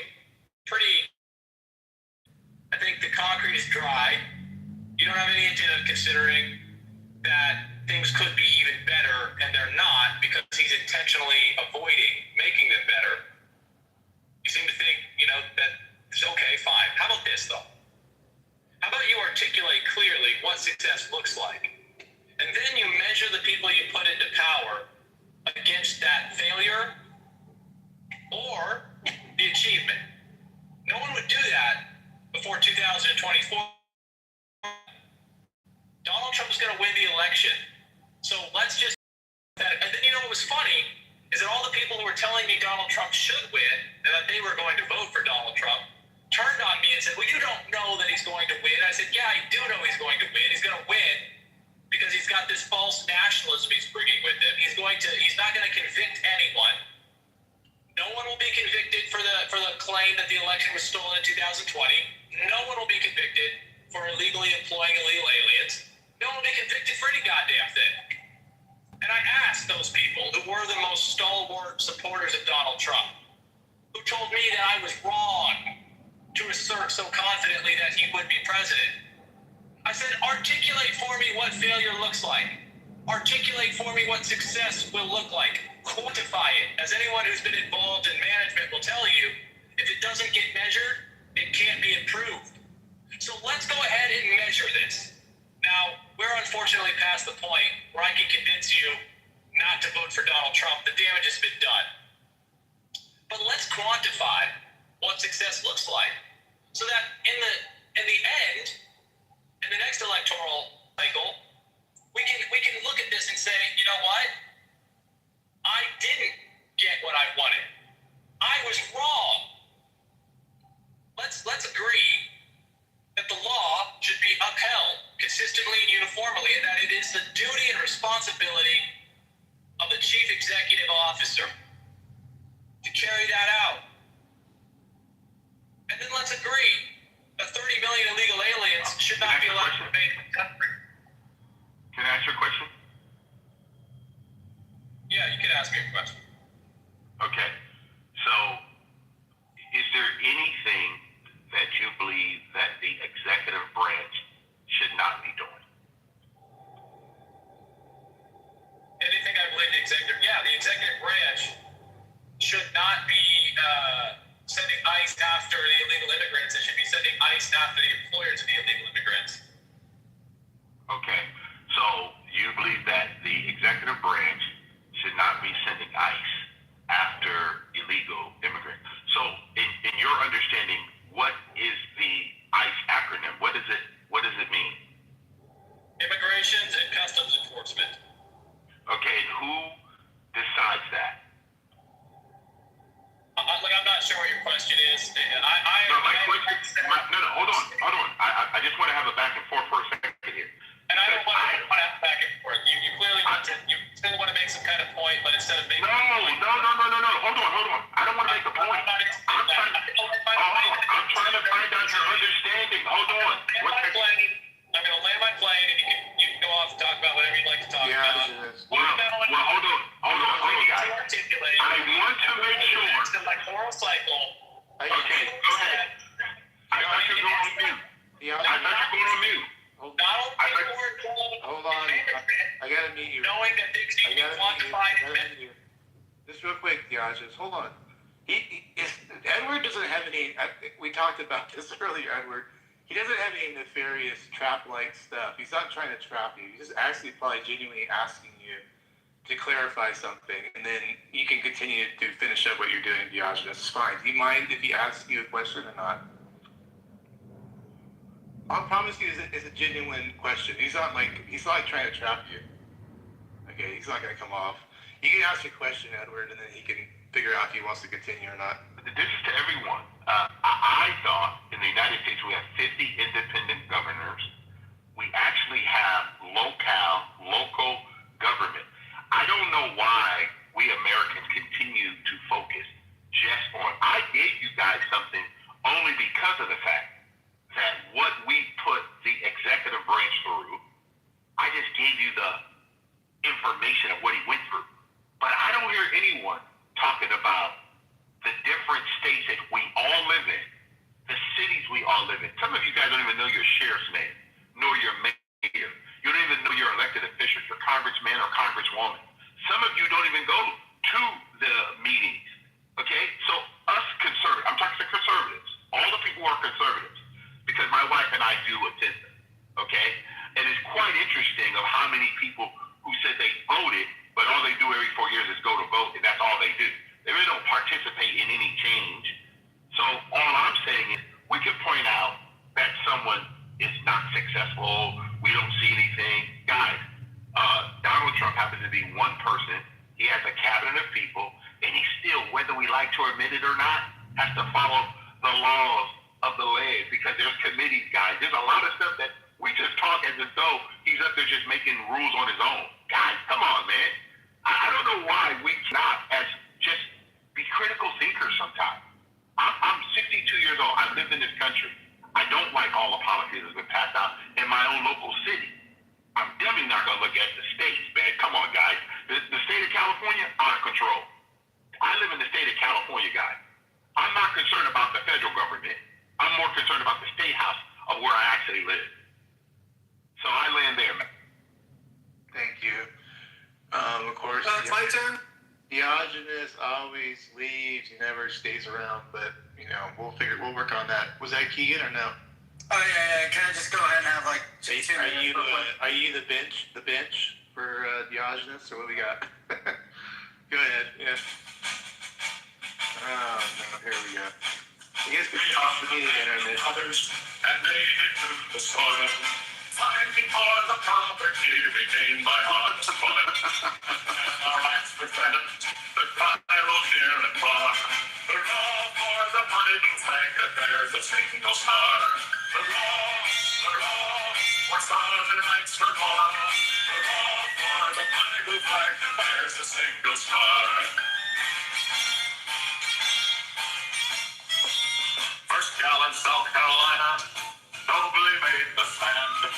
pretty. I think the concrete is dry. You don't have any agenda of considering that things could be even better, and they're not because he's intentionally avoiding making them better. You seem to think, that it's okay, fine. How about this, though? How about you articulate clearly what success looks like? And then you measure the people you put into power against that failure or the achievement. No one would do that before 2024. Donald Trump is going to win the election. So let's just... And then what was funny is that all the people who were telling me Donald Trump should win and that they were going to vote for Donald Trump turned on me and said, well, you don't know that he's going to win. I said, yeah, I do know he's going to win. He's going to win because he's got this false national claim that the election was stolen in 2020. No one will be convicted for illegally employing illegal aliens. No one will be convicted for any goddamn thing. And I asked those people who were the most stalwart supporters of Donald Trump, who told me that I was wrong to assert so confidently that he would be president. I said, articulate for me what failure looks like. Articulate for me what success will look like. Quantify it. As anyone who's been involved in management will tell you, if it doesn't get measured, it can't be improved. So let's go ahead and measure this. Now, we're unfortunately past the point where I can convince you not to vote for Donald Trump. The damage has been done. But let's quantify what success looks like so that in the end, in the next electoral cycle, we can look at this and say, you know what? I didn't get what I wanted. I was wrong. Let's agree that the law should be upheld consistently and uniformly, and that it is the duty and responsibility of the chief executive officer to carry that out. And then let's agree that 30 million illegal aliens should not be allowed to invade the country. Can I ask you a question? Yeah, you can ask me a question. Okay. So, is there anything that you believe that the executive branch should not be doing? Anything I believe the executive branch should not be sending ICE after the illegal immigrants. It should be sending ICE after the employers of the illegal immigrants. Okay. So, you believe that the executive branch should not be sending ICE after illegal immigrants. So, in your understanding, what is the ICE acronym? What does it mean? Immigrations and Customs Enforcement. Okay, and who decides that? I'm not sure what your question is. Hold on. I just want to have a back and forth for a second here. And I don't want to have back and forth. You clearly you still want to make some kind of point, but instead of making No. Hold on. I don't want to make a point. I'm trying to find out your understanding. Hold on. I'm going to land my plane, and you can go off and talk about whatever you'd like to talk about. Well, hold on, guys. I want to make sure. It's like moral cycle. Okay, go ahead. I thought you were going on mute. Hold on. I gotta meet you. Knowing that things need to be quantified. Just real quick, Diaz, hold on. Edward doesn't have any. We talked about this earlier, Edward. He doesn't have any nefarious trap-like stuff. He's not trying to trap you. He's just actually probably genuinely asking you to clarify something, and then you can continue to finish up what you're doing, Diogenes. It's fine. Do you mind if he asks you a question or not? I'll promise you it's a genuine question. He's not like trying to trap you. Okay, he's not going to come off. You can ask your question, Edward, and then he can figure out if he wants to continue or not. This is to everyone. I thought in the United States we have 50 independent governors. We actually have local government. I don't know why we Americans continue to focus just on. I gave you guys something only because of the fact that what we put the executive branch through, I just gave you the information of what he went through. But I don't hear anyone talking about the different states that we all live in, the cities we all live in. Some of you guys don't even know your sheriff's name, nor your mayor. You don't even know your elected officials, your congressman or congresswoman. Some of you don't even go to the meetings, okay? So us conservatives, I'm talking to conservatives, all the people who are conservatives, because my wife and I do attend them, okay? And it's quite interesting of how many people who said they voted, but all they do every 4 years is go to vote, and that's all they do. They really don't participate in any change. So all I'm saying is we can point out that someone is not successful. We don't see anything. Guys, Donald Trump happens to be one person. He has a cabinet of people, and he still, whether we like to admit it or not, has to follow the laws of the land because there's committees, guys. There's a lot of stuff that we just talk as though he's up there just making rules on his own. Guys, come on, man. I don't know why we cannot as just be critical thinkers sometimes. I'm 60 lifestyle in my own local city. I'm definitely not going to look at the states, man. Come on, guys. The state of California, out of control. I live in the state of California, guys. I'm not concerned about the federal government. I'm more concerned about the state house of where I actually live. So I land there, man. Thank you. Of course. It's my turn. Diogenes always leaves. He never stays around. But we'll work on that. Was that Keegan or no? Oh yeah. Can I just go ahead and have like 2 minutes? Are you the bench? The bench for Diogenes, or what we got? Go ahead. Yeah. Oh no, here we go. I guess we need an internet. Others and made it to the soil. Fighting for the property retained by honest toil. And our rights defended, the cry will hear and bar. Hurrah for the blue flag that bears a single star. Hurrah, for Southern rights for all. Hurrah for the blue flag that bears a single star. First gal in South Carolina nobly made the stand.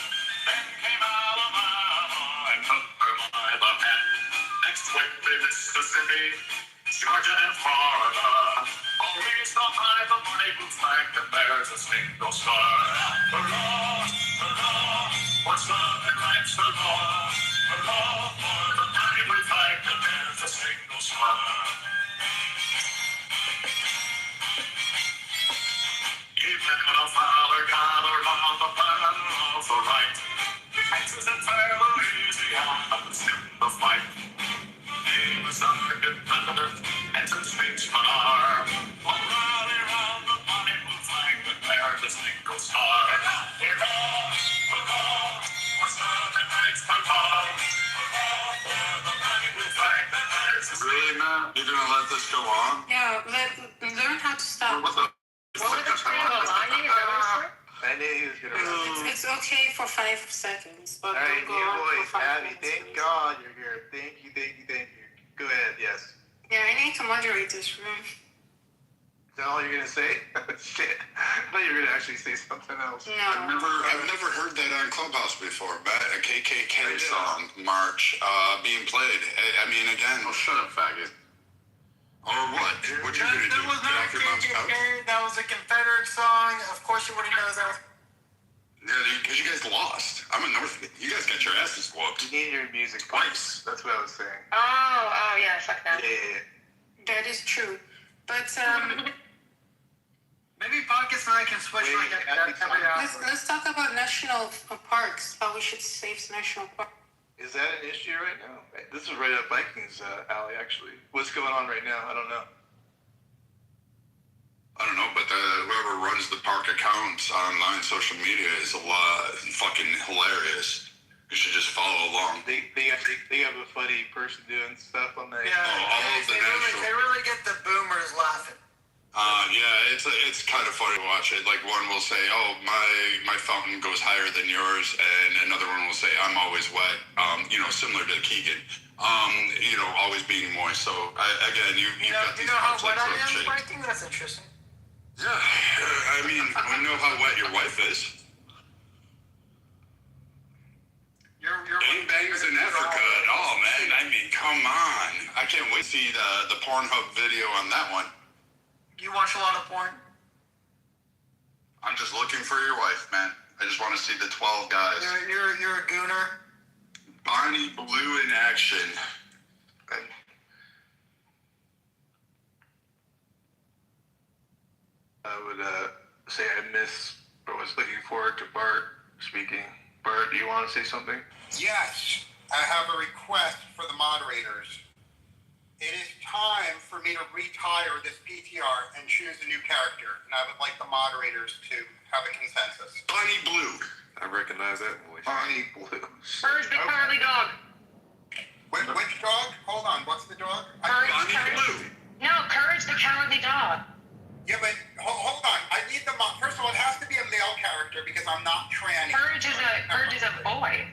Then came Alabama and took her by the hand. Next quickly Mississippi, Georgia and Florida. All raised the high the money blue flag that bears a single star. Hurrah, hurrah, for Southern rights for law. Hurrah for the money blue flag that bears a single star. Even a father gathered on the plan of the right. Texas and fair Louisiana in the fight. He was our defender, and some statesmen are. All rally round the bonny blue flag that bears a single star. Hurrah, hurrah, for Southern rights for law. Hurrah for the bonny blue flag that bears a single star. Really, man? You're gonna let this go on? Yeah, learn how to stop. What the? What was the train about lying? Is that what I knew he was gonna. it's okay for 5 seconds, but All right, don't go new on voice, for 5 Abby. minutes. Thank God you're here. Thank you. Go ahead. Yes. Yeah, I need to moderate this room. Is that all you're gonna say? Shit. I thought you were gonna actually say something else. No. I've never heard that on Clubhouse before. But a KKK song march being played. I mean, again. Oh, shut up, faggot. Or what? What you gonna do? That was Get not off your mom's couch? KKK. That was a Confederate song. Of course you wouldn't know that. Yeah, because you guys lost. I'm a North. You guys got your asses whooped. You need your music twice. That's what I was saying. Oh, yeah, fuck that. Yeah. That is true. But, Maybe Pockets and I can switch like every hour. let's talk about national parks, how we should save national parks. Is that an issue right now? This is right up Vikings alley, actually. What's going on right now? I don't know. I don't know, but whoever runs the park accounts online, social media, is a lot fucking hilarious. You should just follow along. They have a funny person doing stuff on the. Yeah, they really get the boomers laughing. Yeah, it's kind of funny to watch it. Like one will say, "Oh, my fountain goes higher than yours," and another one will say, "I'm always wet." Similar to Keegan. Always being moist. So again, you got these how parts wet like I am, shit. Frankie? That's interesting. Yeah, I mean, I know how wet your wife is. Your Gangbangs in Africa. Oh man, I mean, come on! I can't wait to see the Pornhub video on that one. You watch a lot of porn? I'm just looking for your wife, man. I just want to see the 12 guys. You're a gooner. Bonnie Blue in action. I would say I miss or was looking forward to Bart speaking. Bart, do you want to say something? Yes, I have a request for the moderators. It is time for me to retire this PTR and choose a new character, and I would like the moderators to have a consensus. Bonnie Blue. I recognize that voice. Bonnie Blue. Where's the cowardly dog? Which dog? Hold on, what's the dog? Bonnie Blue. No, Courage the Cowardly Dog. Yeah, but hold on. I need the first of all, it has to be a male character because I'm not tranny. Courage is a boy.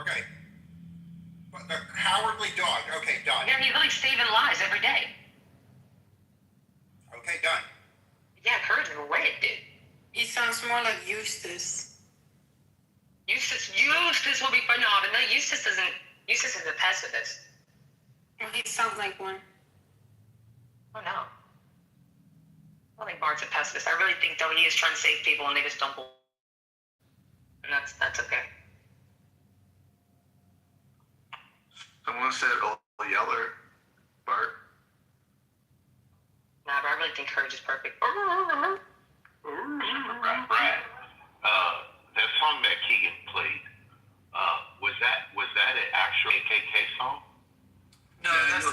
Okay. But the cowardly dog. Okay, done. Yeah, he's like saving lives every day. Okay, done. Yeah, Courage is a red dude. He sounds more like Eustace. pacifist will be fun. No, but no, Eustace is a pacifist. Well, he sounds like one. Oh no. I don't think Bart's a pacifist. I really think though he is trying to save people and they just don't believe. And that's okay. Someone said, "Oh, Yeller, Bart." Nah, but I really think Courage is perfect. Brad, that song that Keegan played, was that an actual KKK song? No, that's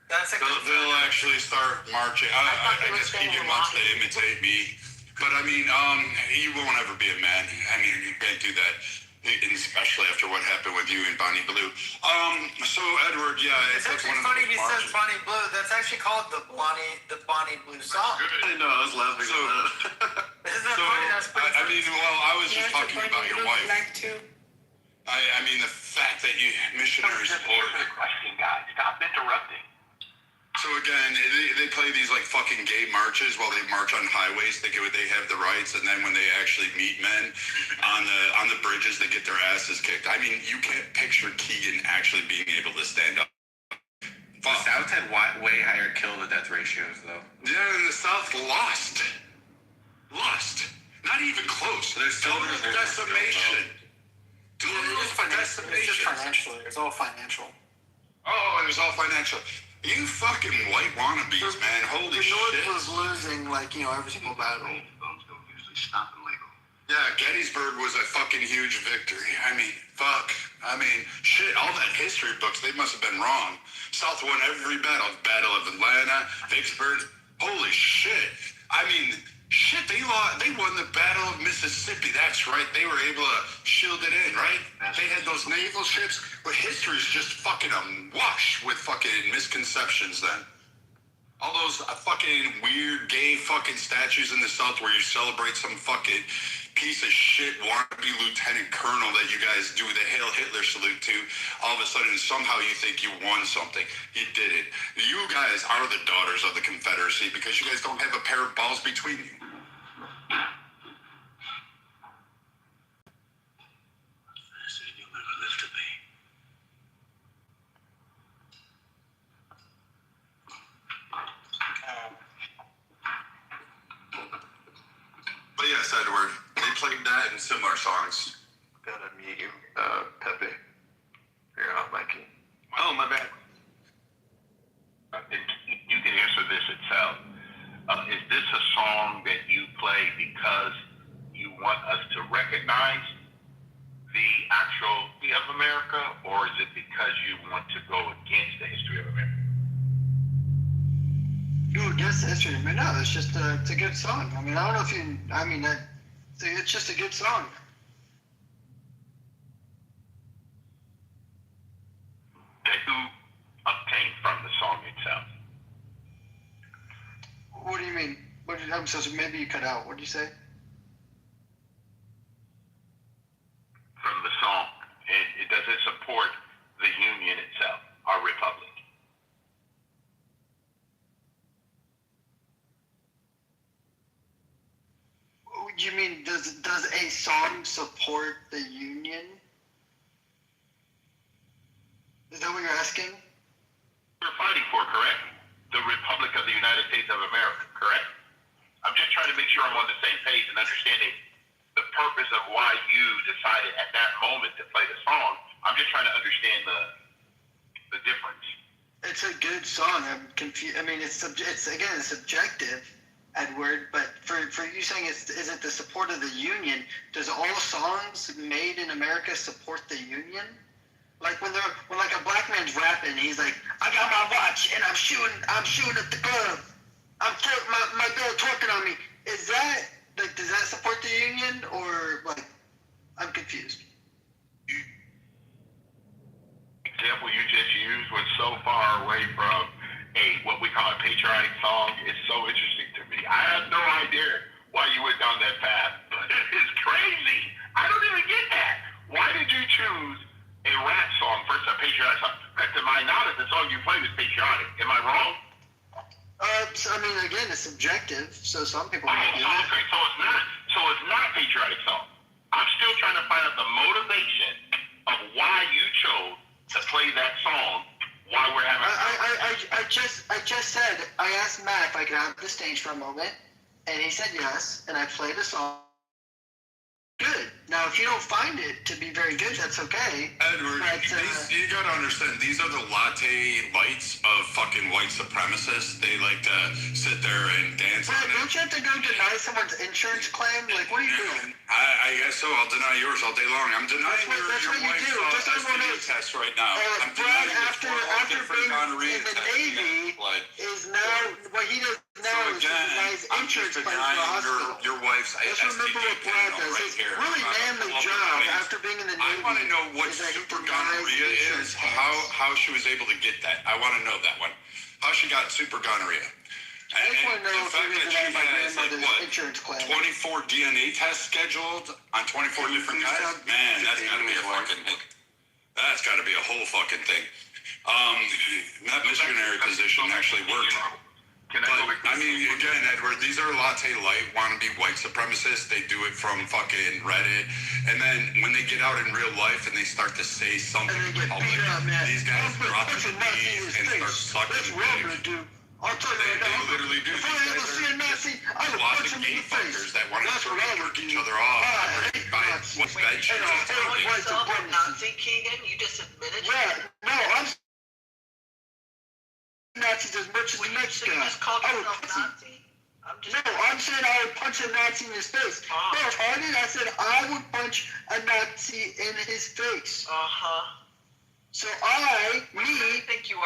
They'll actually start marching. I guess Keegan wants to imitate me, but I mean, you won't ever be a man. I mean, you can't do that, especially after what happened with you and Bonnie Blue. So Edward, yeah, It's that's actually one of funny the he says Bonnie Blue. That's actually called the Bonnie Blue song. I know, I was laughing at that. Isn't that funny? That's pretty I mean, well, I was just talking about your wife. Like too. I mean, the fact that you missionaries support. Question, guys. Stop interrupting. So again, they play these like fucking gay marches while they march on highways, thinking they have the rights, and then when they actually meet men on the bridges, they get their asses kicked. I mean, you can't picture Keegan actually being able to stand up. The South had way higher kill to death ratios, though. Yeah, and the South lost. Not even close. There's total decimation. It's just financial. It's all financial. Oh, it was all financial. You fucking white wannabes, man. Holy shit. The North was losing, every single battle. Yeah, Gettysburg was a fucking huge victory. I mean, fuck. I mean, shit, all that history books, they must have been wrong. South won every battle. Battle of Atlanta, Vicksburg. Holy shit. I mean, shit, they won the Battle of Mississippi. That's right. They were able to shield it in, right? They had those naval ships. But history's just fucking awash with fucking misconceptions then. All those fucking weird gay fucking statues in the South where you celebrate some fucking piece of shit wannabe lieutenant colonel that you guys do the Hail Hitler salute to. All of a sudden, somehow you think you won something. You didn't. You guys are the daughters of the Confederacy because you guys don't have a pair of balls between you. But yes, Edward, they played that in similar songs. Gotta mute you, Pepe. You're not Mikey. Oh, my bad. You can answer this itself. Is this a song that you play because you want us to recognize the actual history of America, or is it because you want to go against the history of America? Go against the history. I mean, no, it's just it's a good song. I mean, I don't know if you. I mean, it's just a good song. That you obtained from the song itself. What do you mean? I'm so maybe you cut out. What did you say? From the song, and does it support the Union itself, our republic? You mean does a song support the Union? Is that what you're asking? We're fighting for, correct? The Republic of the United States of America, correct? I'm just trying to make sure I'm on the same page and understanding the purpose of why you decided at that moment to play the song. I'm just trying to understand the difference. It's a good song. I'm confused. I mean, it's subjective, Edward. But for you saying is it the support of the Union? Does all songs made in America support the Union? Like when like a black man's rapping, he's like, I got my watch and I'm shooting at the club. My girl twerking on me. Is that like, does that support the Union, or like, I'm confused? Example you just used was so far away from what we call a patriotic song. It's so interesting to me. I have no idea why you went down that path, but it's crazy. I don't even get that. Why did you choose a rap song versus a patriotic song? Because to my knowledge, the song you played is patriotic. Am I wrong? So, I mean, again, it's subjective. So some people might do it. Okay, so it's not a patriotic song. I'm still trying to find out the motivation of why you chose to play that song while we're having. I just said, I asked Matt if I could have the stage for a moment, and he said yes, and I played the song. Good. Now, if you don't find it to be very good, that's okay. Edward, you gotta understand, these are the latte lights of fucking white supremacists. They like to sit there and dance. Well, don't you have to go deny someone's insurance claim? Like, what are you doing? I guess so. I'll deny yours all day long. I'm denying your wife's STD test right now. I'm Brad, denying after being in the Navy, is now, what he does now is denies insurance claim for the hospital. Your wife's Let's remember what Brad does. His really manly job after being in the Navy. I want to know what super gonorrhea is, how she was able to get that. I want to know that one. How she got super gonorrhea. I just want to know if you denied my grandmother's insurance claim. 24 DNA tests scheduled on 24 different guys? Man, that's got to be a fucking thing. That's got to be a whole fucking thing. That missionary position actually worked. I mean, again, Edward, these are latte light wannabe white supremacists. They do it from fucking Reddit. And then when they get out in real life and they start to say something public, these guys drop their knees and start sucking. That's what I'm going to do. I'll tell you right now. They literally do. If I ever see a Nazi, I will punch him in the face. That want to jerk each other off. What's bed sheets? Nazi, Keegan? You just admitted it? Yeah, no, I'm Nazis as much as the next guy. You just called yourself Nazi? I'm saying I would punch a Nazi in his face. No, retarded. I said I would punch a Nazi in his face. So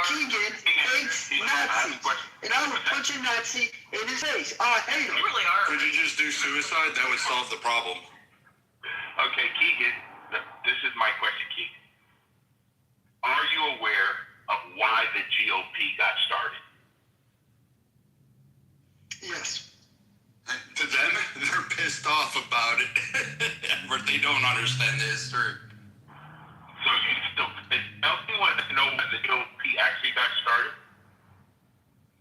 Keegan, hates Nazis. And I would punch a Nazi in his face. I hate him. You really are. Could you just do suicide? That would solve the problem. Okay, Keegan, this is my question, Keegan. Are you aware of why the GOP got started? Yes. To them, they're pissed off about it. But they don't understand the history. So you still, you want to know when the GOP actually got started?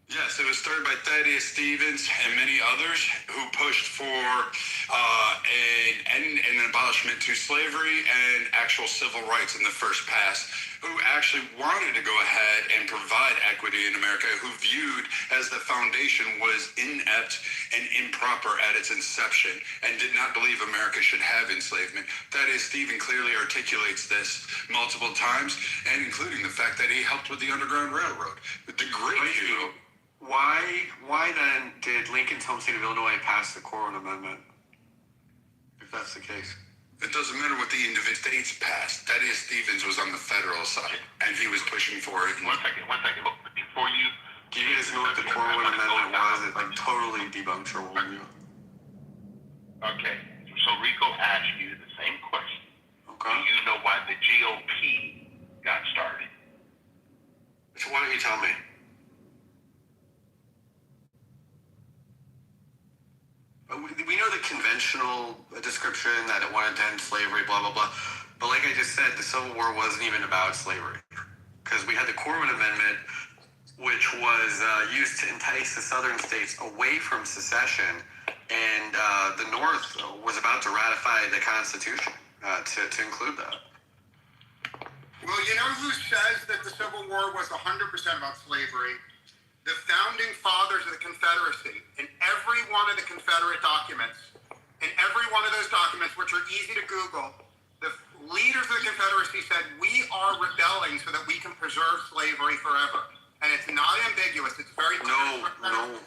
Yes, it was started by Thaddeus Stevens and many others who pushed for an abolishment to slavery and actual civil rights in the first pass, who actually wanted to go ahead and provide equity in America, who viewed as the foundation was inept and improper at its inception and did not believe America should have enslavement. Thaddeus Stevens clearly articulates this multiple times, and including the fact that he helped with the Underground Railroad. The great hero. Why then did Lincoln's home state of Illinois pass the Corwin Amendment? If that's the case. It doesn't matter what the individual states passed. Thaddeus Stevens was on the federal side, and he was pushing for it. One second. Before you... Do you guys know what the Corwin Amendment was? It totally debunks your worldview. Okay, so Rico asked you the same question. Okay. Do you know why the GOP got started? So why don't you tell me? We know the conventional description that it wanted to end slavery, blah, blah, blah. But like I just said, the Civil War wasn't even about slavery. Because we had the Corwin Amendment, which was used to entice the southern states away from secession. And the North was about to ratify the Constitution to include that. Well, you know who says that the Civil War was 100% about slavery? The founding fathers of the Confederacy. In every one of the Confederate documents, in every one of those documents, which are easy to Google, the leaders of the Confederacy said, we are rebelling so that we can preserve slavery forever. And it's not ambiguous. It's very clear. No.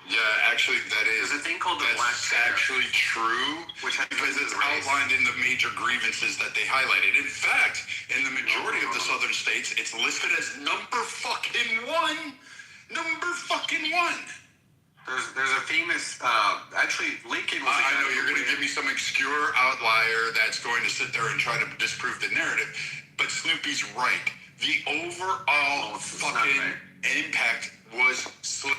Yeah, actually, that is. There's a thing called the Black actually true, because it's outlined in the major grievances that they highlighted. In fact, in the majority of the southern states, it's listed as number fucking one. There's a famous, actually, Lincoln was I know you're going to give me some obscure outlier that's going to sit there and try to disprove the narrative, but Snoopy's right. The overall fucking impact was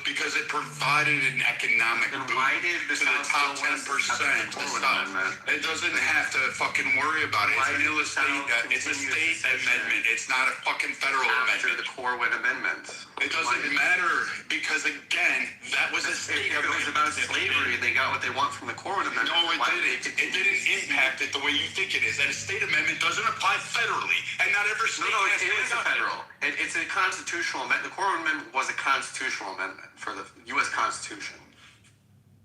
because it provided an economic boom to the top 10% to stop. It doesn't have to fucking worry about it. It's a state amendment. It's not a fucking federal amendment. The Corwin Amendment. It doesn't matter because, again, that was a state. It was about slavery. They got what they want from the Corwin Amendment. No, it didn't. It didn't it the way you think it is. That a state amendment doesn't apply federally, and not every state. No, it is a federal. It's a constitutional amendment. The Corwin Amendment was a constitutional amendment for the U.S. Constitution.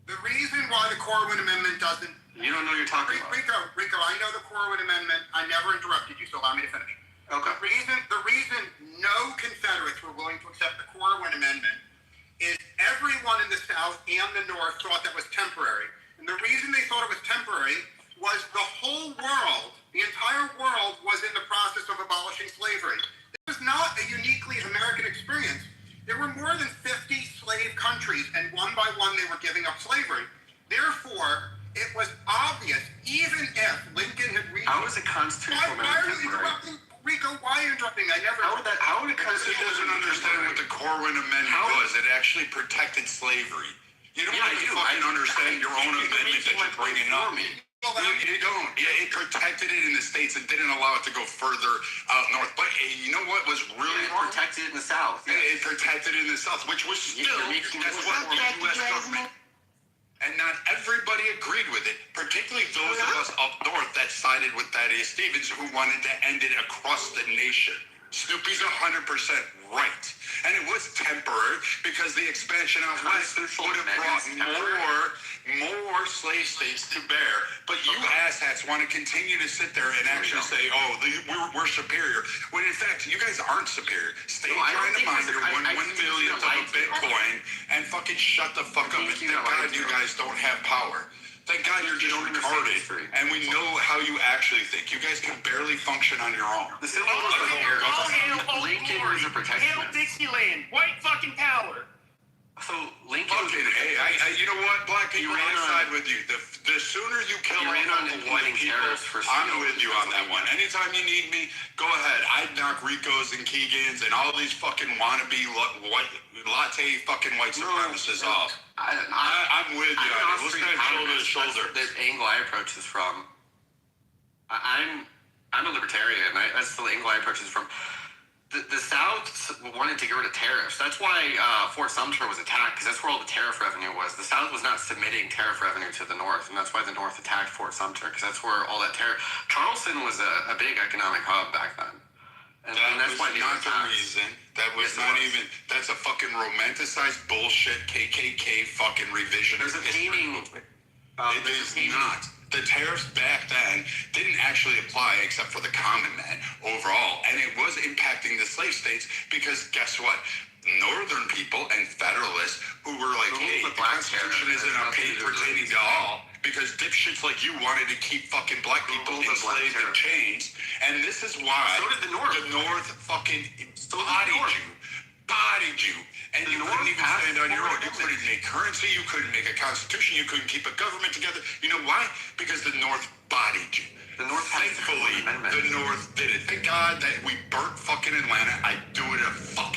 The reason why the Corwin Amendment doesn't... You don't know what you're talking about. Rico, I know the Corwin Amendment. I never interrupted you, so allow me to finish. Okay. The reason no Confederates were willing to accept the Corwin Amendment is everyone in the South and the North thought that was temporary. And the reason they thought it was temporary was the whole world, the entire world, was in the process of abolishing slavery. It was not a uniquely American experience. There were more than 50 slave countries, and one by one they were giving up slavery. Therefore, it was obvious, even if Lincoln had reached... How is it constitutional? Why are you interrupting? Rico, why are you interrupting me? I never... How would it Constitution doesn't understand what the Corwin Amendment was? It actually protected slavery. You don't fucking understand your own amendment that you're bringing up. You don't. Yeah, it protected it in the States and didn't allow it to go further out north. But you know what was really protected in the South? Yeah, it protected in the South, which was still that's what the U.S. government. And not everybody agreed with it, particularly those of us up north that sided with Thaddeus Stevens, who wanted to end it across the nation. Snoopy's 100% right. And it was temporary because the expansion out west would have brought more slave states to bear. But you asshats want to continue to sit there and actually say, we're superior. When in fact, you guys aren't superior. Stay trying to mine your 1 millionth of a Bitcoin and fucking shut the fuck up. And thank God you guys don't have power. Thank God you're just retarded, and we know how you actually think. You guys can barely function on your own. The Civil War was a Lincoln was a protectionist. Hail Dixieland, white fucking power. So Lincoln. Okay, hey, you know what, black people, I side with you. The sooner you kill white people, I'm with you on that one. Anytime you need me, go ahead. I'd knock Ricos and Keegans and all these fucking wannabe latte fucking white supremacists off. I'm with you. Let's stand shoulder to shoulder. The angle I approach this from. I'm a libertarian. That's the angle I approach this from. The South wanted to get rid of tariffs. That's why Fort Sumter was attacked, because that's where all the tariff revenue was. The South was not submitting tariff revenue to the North, and that's why the North attacked Fort Sumter, because that's where all that tariff... Charleston was a big economic hub back then. And that's why not the reason. That was not even... That's a fucking romanticized bullshit KKK fucking revision. There's a painting... It is not. The tariffs back then didn't actually apply except for the common man overall. And it was impacting the slave states because guess what? Northern people and Federalists who were like, hey, the Constitution isn't pertaining to all because dipshits like you wanted to keep fucking black people enslaved in chains. And this is why so did the North. The North fucking bodied you. And you couldn't even stand on your own. You couldn't make currency. You couldn't make a constitution. You couldn't keep a government together. You know why? Because the North bodied you. The North Thankfully, the North did it. Thank God that we burnt fucking Atlanta. I'd do it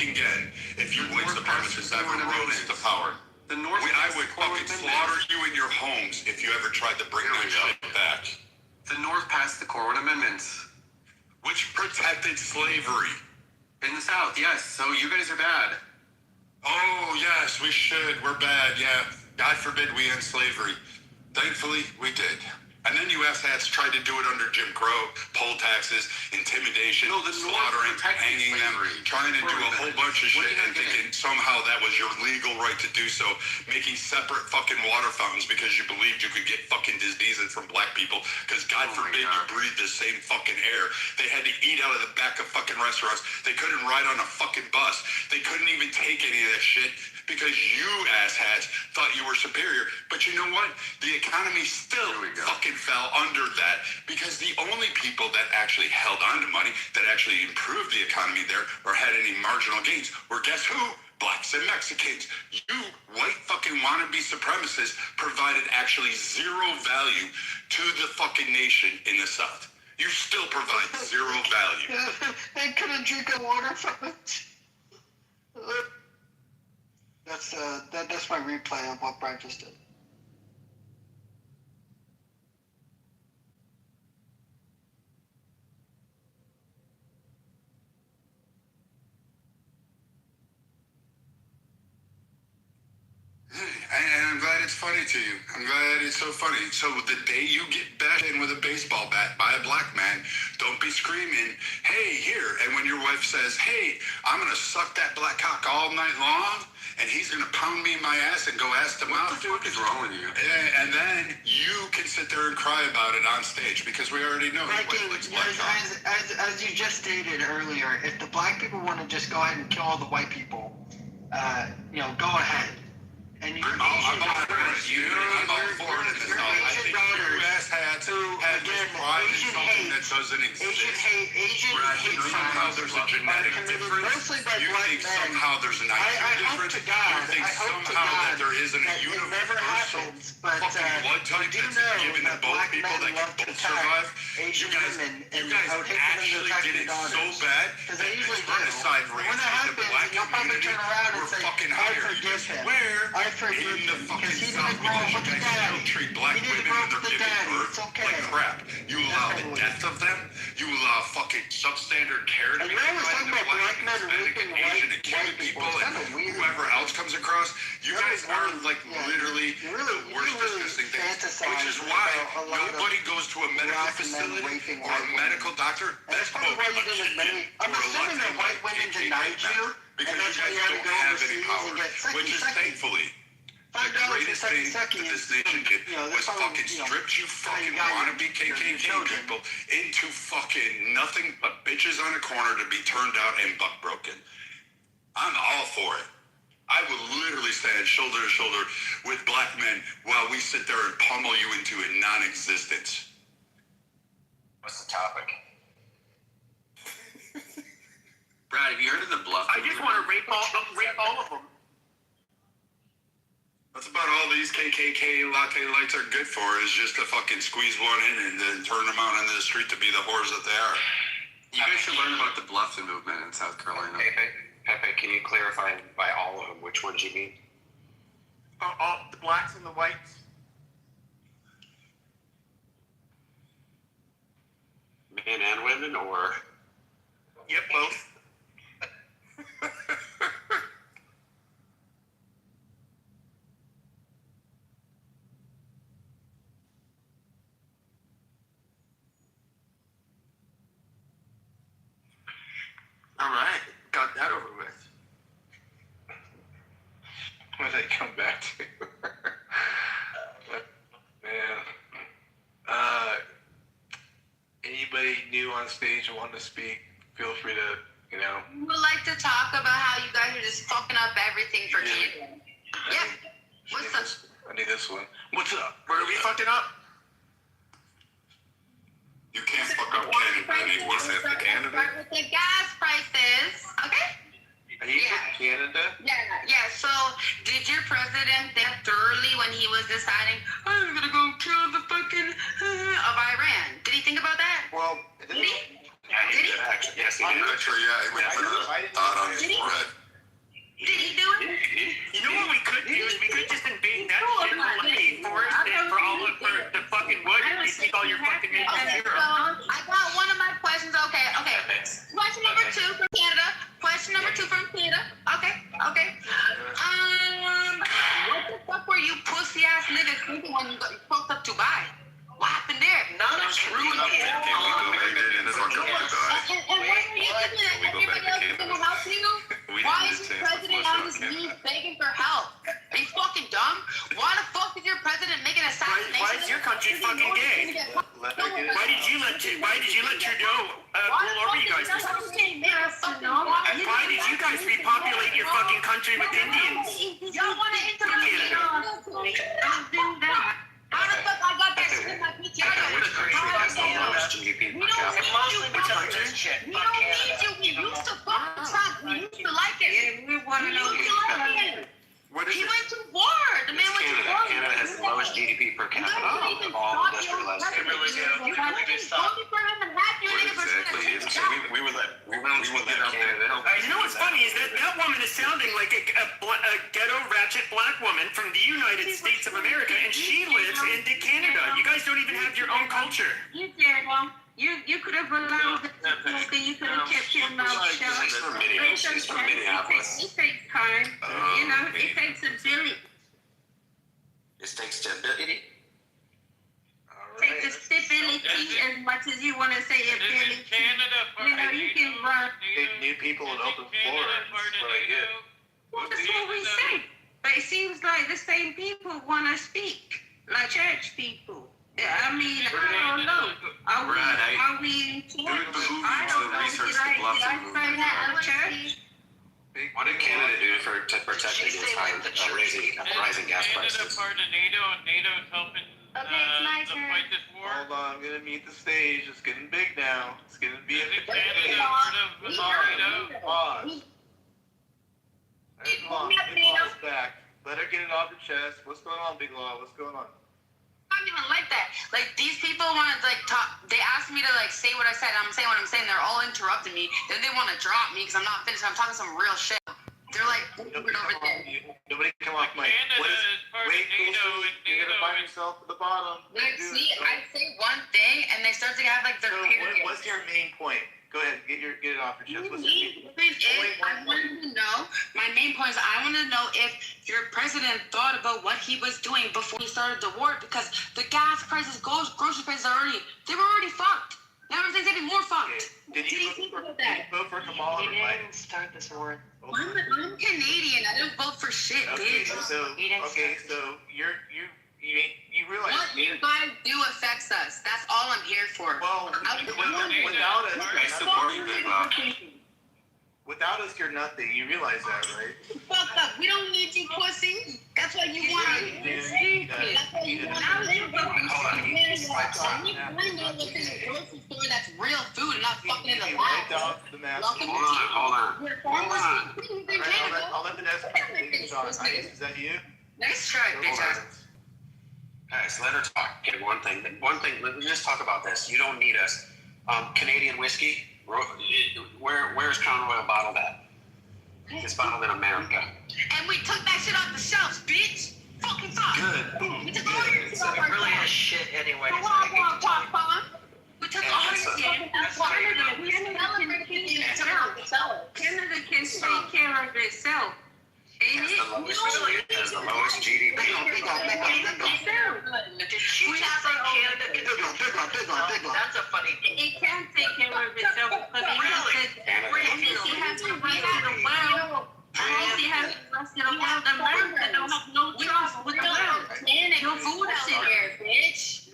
again if you white supremacists ever rose to power. The North I would fucking slaughter you in your homes if you ever tried to bring that shit back. The North passed the Corwin Amendments, which protected slavery. In the South, yes. So you guys are bad. Oh, yes, we should. We're bad, yeah. God forbid we end slavery. Thankfully, we did. And then you asshats tried to do it under Jim Crow, poll taxes, intimidation, slaughtering, hanging them, trying to do a whole bunch of shit and thinking somehow that was your legal right to do so, making separate fucking water fountains because you believed you could get fucking diseases from black people because God forbid you breathe the same fucking air. They had to eat out of the back of fucking restaurants. They couldn't ride on a fucking bus. They couldn't even take any of that shit because you asshats thought you were superior. But you know what? The economy still fucking fell under that because the only people that actually held on to money, that actually improved the economy there or had any marginal gains were guess who? Blacks and Mexicans. You white fucking wannabe supremacists provided actually zero value to the fucking nation in the South. You still provide zero value. They couldn't drink a water from it. That's my replay of what Brian just did. And I'm glad it's funny to you. I'm glad it's so funny. So the day you get bashed in with a baseball bat by a black man, don't be screaming, hey, here. And when your wife says, hey, I'm going to suck that black cock all night long, and he's going to pound me in my ass and go ass to mouth. What the fuck is wrong with you? And then you can sit there and cry about it on stage because we already know Like, as you just stated earlier, if the black people want to just go ahead and kill all the white people, go ahead. And your Asian daughters, I'm all for it in this house. I think your ass hats have this pride in something that doesn't exist. Asian hate somehow there's a genetic difference. You think somehow there's an IQ difference. You think somehow that there isn't a universal fucking blood type that's given to both people that can both survive. You guys actually get it so bad that it's genocide rates in the black community were fucking higher. You swear in the fucking South because you guys still treat black women when they're giving birth like crap. You allow the death of them. You allow fucking substandard care to be provided to black and Hispanic and Asian and Cuban people and whoever else comes across. You guys are like literally the worst disgusting things, which is why nobody goes to a medical facility or a medical doctor. That's both I'm assuming that white women denied you, because you guys don't have any power, which is thankfully the greatest thing that this nation did was fucking stripped you fucking wannabe KKK people into fucking nothing but bitches on a corner to be turned out and buck broken. I'm all for it. I would literally stand shoulder to shoulder with black men while we sit there and pummel you into a non-existence. What's the topic? Brad, have you heard of the bluff? I just want to rape all of them. That's about all these KKK latte lights are good for, is just to fucking squeeze one in and then turn them out into the street to be the whores that they are. You guys should learn about the bluffing movement in South Carolina. Pepe, can you clarify by all of them which ones you mean? All the blacks and the whites. Men and women, or? Yep, both. All right, got that over with. What did I come back to? Man. Anybody new on stage who want to speak, feel free to, We would like to talk about how you guys are just fucking up everything for Canada. Yeah. What's up? I need this one. What's up? Where are we fucking up? You can't fuck up Canada anymore. Start with the gas prices, okay? Are you from Canada? Yeah. So, did your president think thoroughly when he was deciding, I'm gonna go kill the fucking of Iran? Did he think about that? Well, did he? Yeah, he did actually. Yes, he did. Actually, yeah, he went for a thought on his forehead. Did he do it? You know what we could do is we could just invade that shit forest and for all of the fucking wood and just take all your fucking men to zero. So, I got one of my questions. Okay. Question number 2 from Canada. Okay. What the fuck were you pussy ass niggas thinking when you fucked up Dubai? What happened there? None of true. And what are you thinking that everybody else is gonna help you? Why is your president on his knees begging for help? Are you fucking dumb? Why the fuck is your president making assassination? Why is your country fucking gay? Why did you let Trudeau rule over you guys? Why did you guys repopulate your fucking country with Indians? Y'all want to interrupt? Don't do that. How the fuck I got that shit in my PTR? We don't need you. We used to fuck Trump. We used to like it. Yeah, we want to know. He went to war. The man went to war. Canada has the lowest GDP per capita of all industrialized countries. Voted for him and half your niggas are So we would let Canada. You know what's funny is that woman is sounding like a ghetto ratchet black woman from the United States of America, and she lives in Canada. You guys don't even have your own culture. You did, well. You could have allowed the you could have kept your mouth shut. She's from Minneapolis. It takes time. It takes a village. It takes stability. Take the stability as much as you want to say ability. You know, you can run. New people in open floor. That's what I get. Well, that's what we say. But it seems like the same people want to speak, like church people. I mean, I don't know. Are we in church? I don't know. Did I say that in church? What did Canada do to protect against rising gas prices? Canada part of NATO, and NATO's helping it's my turn. fight this war. Hold on, I'm gonna mute the stage. It's getting big now. It's gonna be a Canada part of NATO. Pause. There's Law. Big Law's back. Let her get it off her chest. What's going on, Big Law? What's going on? I don't even like that. Like, these people want to, like, talk. They asked me to, like, say what I said. I'm saying what I'm saying. They're all interrupting me. Then they want to drop me because I'm not finished. I'm talking some real shit. They're like, Nobody come off mic. Wait, you're gonna find yourself at the bottom. Like, see, I say one thing and they start to have, like, their period. What's your main point? Go ahead, get it off your chest. What's your main point? I want to know. My main point is I want to know if your president thought about what he was doing before he started the war, because the gas prices, grocery prices they were already fucked. Now everything's getting more fucked. Did you vote for Kamala or Biden? Start this war. I'm Canadian. I don't vote for shit, bitch. So you realize what you guys do affects us. That's all I'm here for. Well, without us, I support you, Big Law. Without us, you're nothing. You realize that, right? Fuck up. We don't need you, pussy. That's why you want it. That's why you want it. I know what's in the grocery store that's real food and not fucking in the lab. Hold on. I'll let the next person lead on. Is that you? Nice try, bitch. Guys, let her talk. Okay, one thing. Let's just talk about this. You don't need us. Canadian whiskey. Where's Crown Royal bottled at? It's bottled in America. And we took that shit off the shelves, bitch. Fucking fuck. Good. We took all your shit off our shelves. Really is shit anyway. We took all your shit. That's why Canada can take care of itself. Has the lowest GDP. Did you just say Canada can That's a funny thing. It can take care of itself because it has the rest of the world. It has the rest of the world. America don't have no trust with the world. Your food out there, bitch.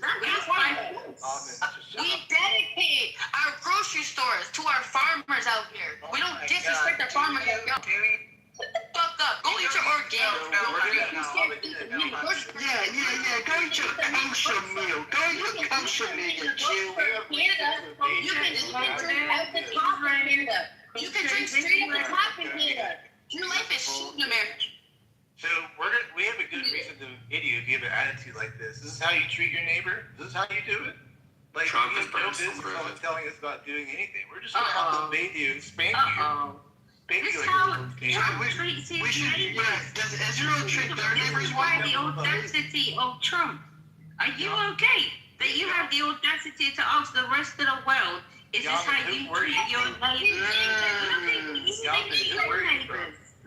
We dedicate our grocery stores to our farmers out here. We don't disrespect our farmers. Shut the fuck up. Go eat your organic. Yeah. Go eat your kosher meal. Go eat your kosher meal, you Jew. You can just drink out the top in Canada. You can drink straight at the top in Canada. Your life is shit in America. So we have a good reason to hit you if you have an attitude like this. This is how you treat your neighbor. This is how you do it. Like, Trump you is have no business telling us about doing anything. We're just going to have to bathe you and spank you. This is how Trump treats his neighbors. Does Israel treat their neighbors well? The audacity of Trump. Are you okay that you have the audacity to ask the rest of the world, is this how you treat your neighbors?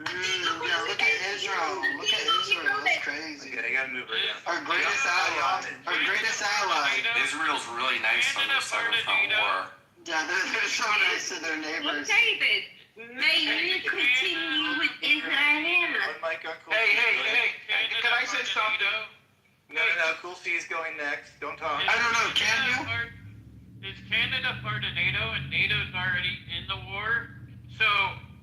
Look at Israel. That's crazy. Okay, I gotta move right now. Our greatest ally. Israel's really nice on the side from war. Yeah, they're so nice to their neighbors. David, may you continue with Israel. Hey, can I say something? No, Cool C is going next. Don't talk. I don't know, can you? Is Canada part of NATO, and NATO's already in the war? So,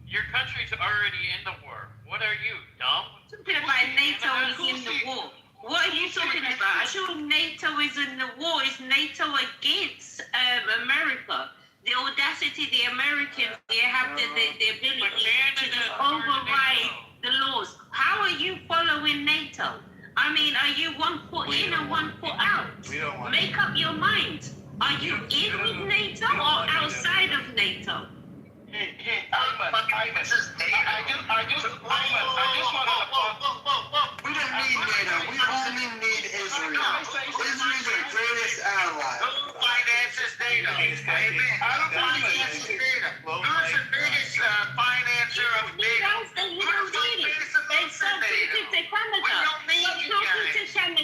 your country's already in the war. What are you, dumb? Talking about NATO is in the war. What are you talking about? I sure NATO is in the war. Is NATO against America? The audacity, the Americans, they have the ability to just override the laws. How are you following NATO? I mean, are you one foot in and one foot out? Make up your mind. Are you in with NATO or outside of NATO? We don't need NATO. We only need Israel. Israel's our greatest ally. Who finances NATO? Amen. I don't finance NATO. Who's the biggest financer of NATO? We don't need it. They sell tickets to Canada. They sell tickets to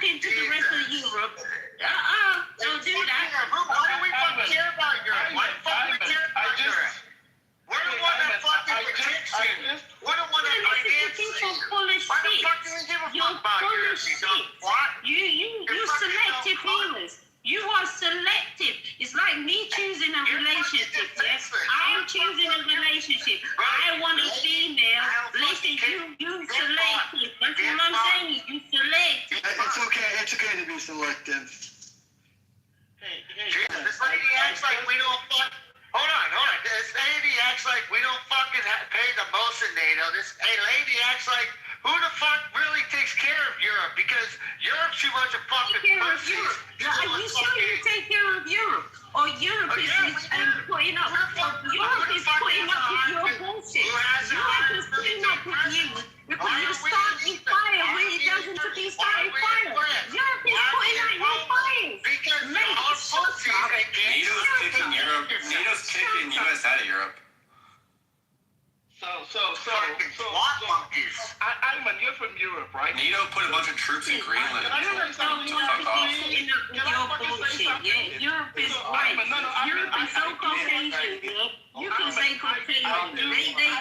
talking to the rest of Europe. Don't do that. Why do we fucking care about Europe? Why the fuck do we care about Europe? We're the one that fucking protects you. We're the one that finances you. Why the fuck do we give a fuck about Europe? You dumb twat. You selective healers. You are selective. It's like me choosing a relationship. Yes, I am choosing a relationship. I want a female. Listen, you selective. That's what I'm saying. You selective. It's okay. It's okay to be selective. Jesus, this lady acts like we don't fuck. Hold on. This lady acts like we don't fucking pay the most in NATO. This lady acts like who the fuck really takes care of Europe? Because Europe's too much of fucking pussies. Are you sure you take care of Europe? Or Europe is putting up? Europe is putting up with your bullshit. Europe is putting up with you because you're starting fire when it doesn't to be starting fire. Europe is putting out your fires. NATO's kicking Europe. NATO's kicking U.S. out of Europe. Ayman, you're from Europe, right? NATO put a bunch of troops in Greenland. Europe don't want to be your bullshit. Yeah, Europe is white. Europe is so Caucasian. You can say Caucasian.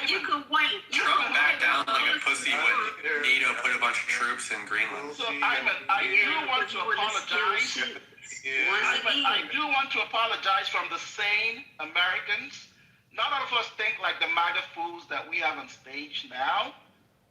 You can white. Trump backed down like a pussy when NATO put a bunch of troops in Greenland. So Ayman, I do want to apologize. I do want to apologize from the sane Americans. None of us think like the MAGA fools that we have on stage now.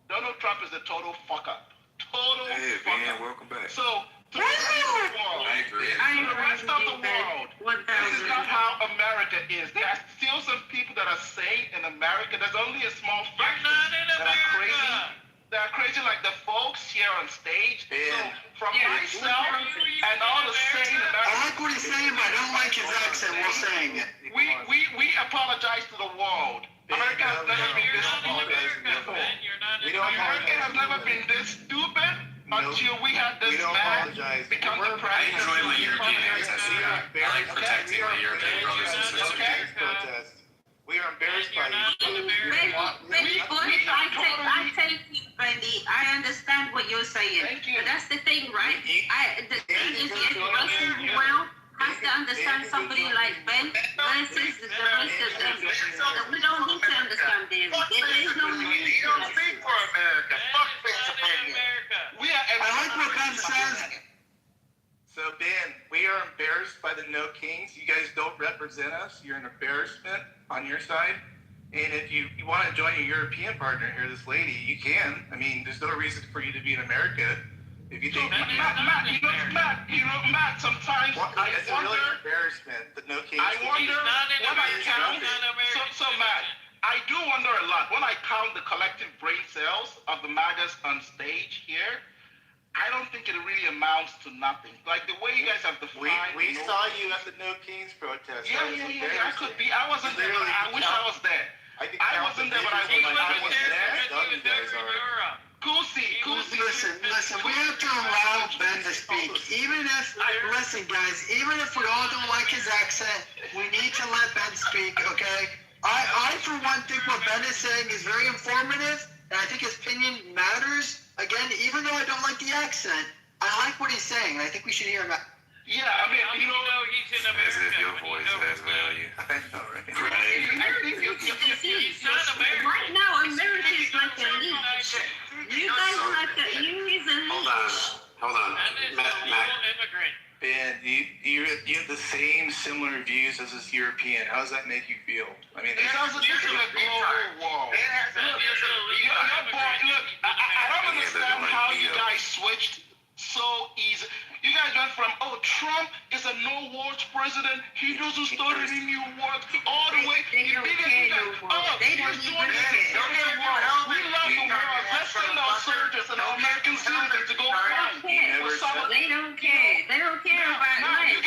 Donald Trump is a total fuck up. Total fuck up. Welcome back. So, to the rest of the world, to the rest of the world, this is not how America is. There are still some people that are sane in America. There's only a small fraction that are crazy. They are crazy like the folks here on stage. So, from myself and all the sane Americans. I like what he's saying, but I don't like his accent while saying it. We apologize to the world. America has never been this stupid. America has never been this stupid until we had this man become the president. I enjoy my European ancestry. I like protecting my European brothers and sisters. We are embarrassed by you. I take you, Brandy. I understand what you're saying. But that's the thing, right? The thing is, yes, Russell well has to understand somebody like Ben versus the rest of them. We don't need to understand them. There is no need. You don't speak for America. Fuck Ben's opinion. I like what Ben says. So Ben, we are embarrassed by the No Kings. You guys don't represent us. You're an embarrassment on your side. And if you want to join your European partner here, this lady, you can. I mean, there's no reason for you to be in America. If you think Matt, sometimes it's a really embarrassment. The No Kings. I wonder when I count. So Matt, I do wonder a lot when I count the collective brain cells of the MAGAs on stage here. I don't think it really amounts to nothing. Like the way you guys have defined. We saw you at the No Kings protest. Yeah, I could be. I wasn't there, but I wish I was there. I wasn't there, but I wish I was there. Listen, we have to allow Ben to speak. Listen, guys, even if we all don't like his accent, we need to let Ben speak, okay? I for one, think what Ben is saying is very informative, and I think his opinion matters. Again, even though I don't like the accent, I like what he's saying. I think we should hear him out. Yeah, I mean, he's in America. As if your voice has value. I know, right? He's not American. Right now, America is like a leech. You guys are like a leech. Hold on. Ben, you have the same similar views as this European. How does that make you feel? I mean, this is a global war. Look, I don't understand how you guys switched so easy. You guys went from, Trump is a no-wars president. He doesn't start any new wars. All the way. They don't care no more. They don't even care. We love the world. Let's send our soldiers and our American citizens to go fight. They don't care. They don't care about life.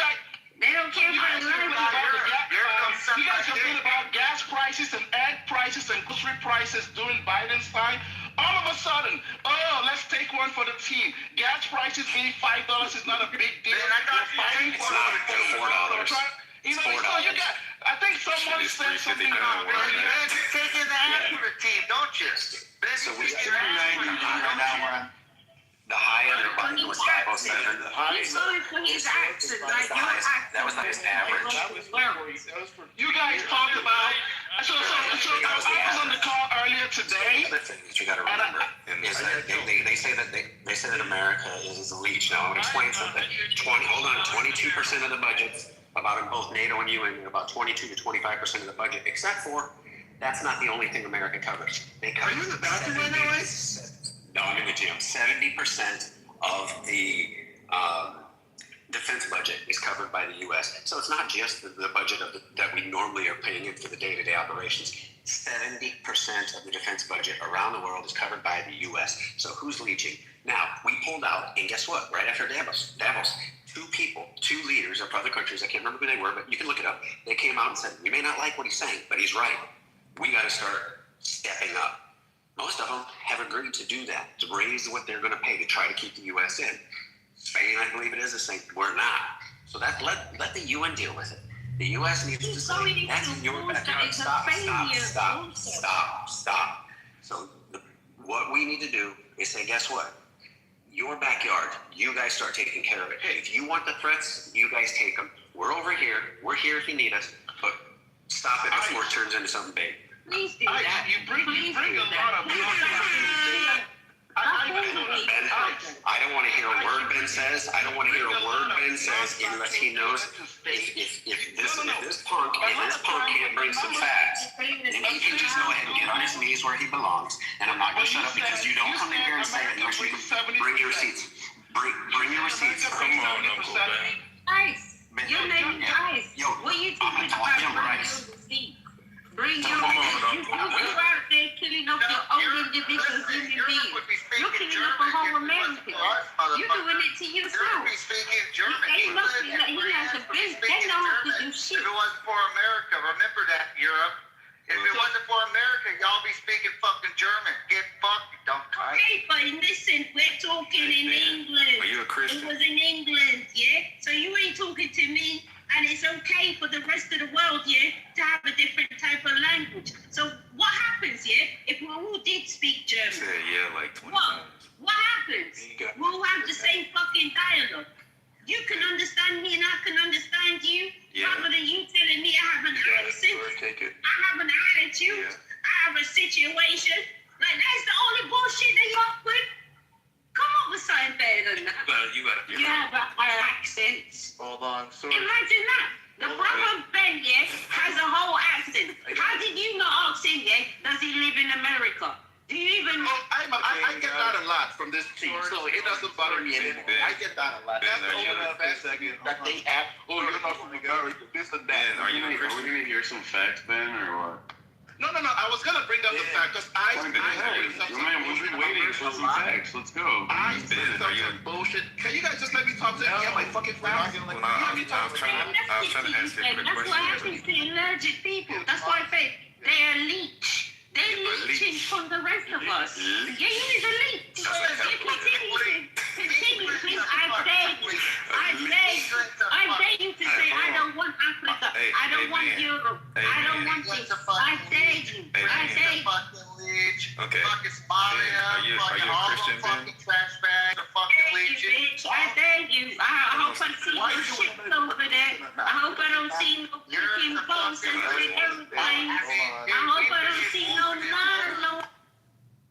They don't care about life. You guys complain about gas prices and egg prices and grocery prices during Biden's time. All of a sudden, let's take one for the team. Gas prices being $5 is not a big deal. It's not $4. You know, so you got. I think someone said something about you're taking the half for the team, don't you? So we 39 right now. We're on the high end of Biden was 507. 7. I'm sorry for his accent. Like your accent. That was the highest average. You guys talked about. So I was on the call earlier today. The other thing that you got to remember is that they say that America is a leech. Now I'm going to explain something. 22% of the budget, about in both NATO and UN, about 22 to 25% of the budget, except for that's not the only thing America covers. They cover. Are you in the bathroom right now, Ice? No, I'm in the gym. 70% of the defense budget is covered by the U.S. So it's not just the budget that we normally are paying in for the day-to-day operations. 70% of the defense budget around the world is covered by the U.S. So who's leeching? Now, we pulled out, and guess what? Right after Davos, two leaders of other countries, I can't remember who they were, but you can look it up. They came out and said, we may not like what he's saying, but he's right. We got to start stepping up. Most of them have agreed to do that, to raise what they're going to pay to try to keep the U.S. in. Spain, I believe it is the same. We're not. So that let the UN deal with it. The U.S. needs to say, that's in your backyard. Stop. So what we need to do is say, guess what? Your backyard, you guys start taking care of it. Hey, if you want the threats, you guys take them. We're over here. We're here if you need us. But stop it before it turns into something big. Please do that. You bring a lot of. I don't want to hear a word Ben says. Unless he knows if this punk can't bring some facts, then he can just go ahead and get on his knees where he belongs. And I'm not going to shut up because you don't come in here and say it. Bring your receipts. Bring your receipts. Come on, Uncle Ben. Guys, your name is Guys. What are you talking about? Bring your receipts. You're out there killing off your own individual human beings. You're killing off a whole America. You're doing it to yourself. They know how to do shit. If it wasn't for America, remember that, Europe. If it wasn't for America, y'all be speaking fucking German. Get fucked, you dumb cunt. Okay, but listen, we're talking in England. Are you a Christian? It was in England, yeah? So you ain't talking to me. And it's okay for the rest of the world, yeah, to have a different type of language. So what happens, yeah, if we all did speak German? Said yeah, like 20 times. What happens? We'll have the same fucking dialogue. You can understand me and I can understand you. Yeah. Rather than you telling me I have an accent, I have an attitude, I have a situation. Like, that's the only bullshit that you're up with. Come up with something better than that. You have an accent. Hold on, sorry. Imagine that. The brother Ben, yeah, has a whole accent. How did you not ask him, yeah, does he live in America? Do you even... I get that a lot from this team, so it doesn't bother me anymore. I get that a lot. That's the only fact that they have. Oh, you're not from America, this and that. Are we going to hear some facts, Ben, or what? No. I was going to bring up the fact because we've been waiting for some facts. Let's go. I said some bullshit. Can you guys just let me talk to me? Yeah, my fucking facts. I was trying to ask you a quick question. That's what happens to allergic people. That's why I say they're leech. They're leeching from the rest of us. Yeah, he's a leech. Continue, please. I beg you to say, I don't want Africa. I don't want Europe. I don't want this. I beg you. Okay. Fucking Somalia, are you a Christian, Ben? fucking trash bag, fucking leeches. I beg you. I hope I see no shit over there. I hope I don't see no freaking bombs and everything. I hope I don't see no none.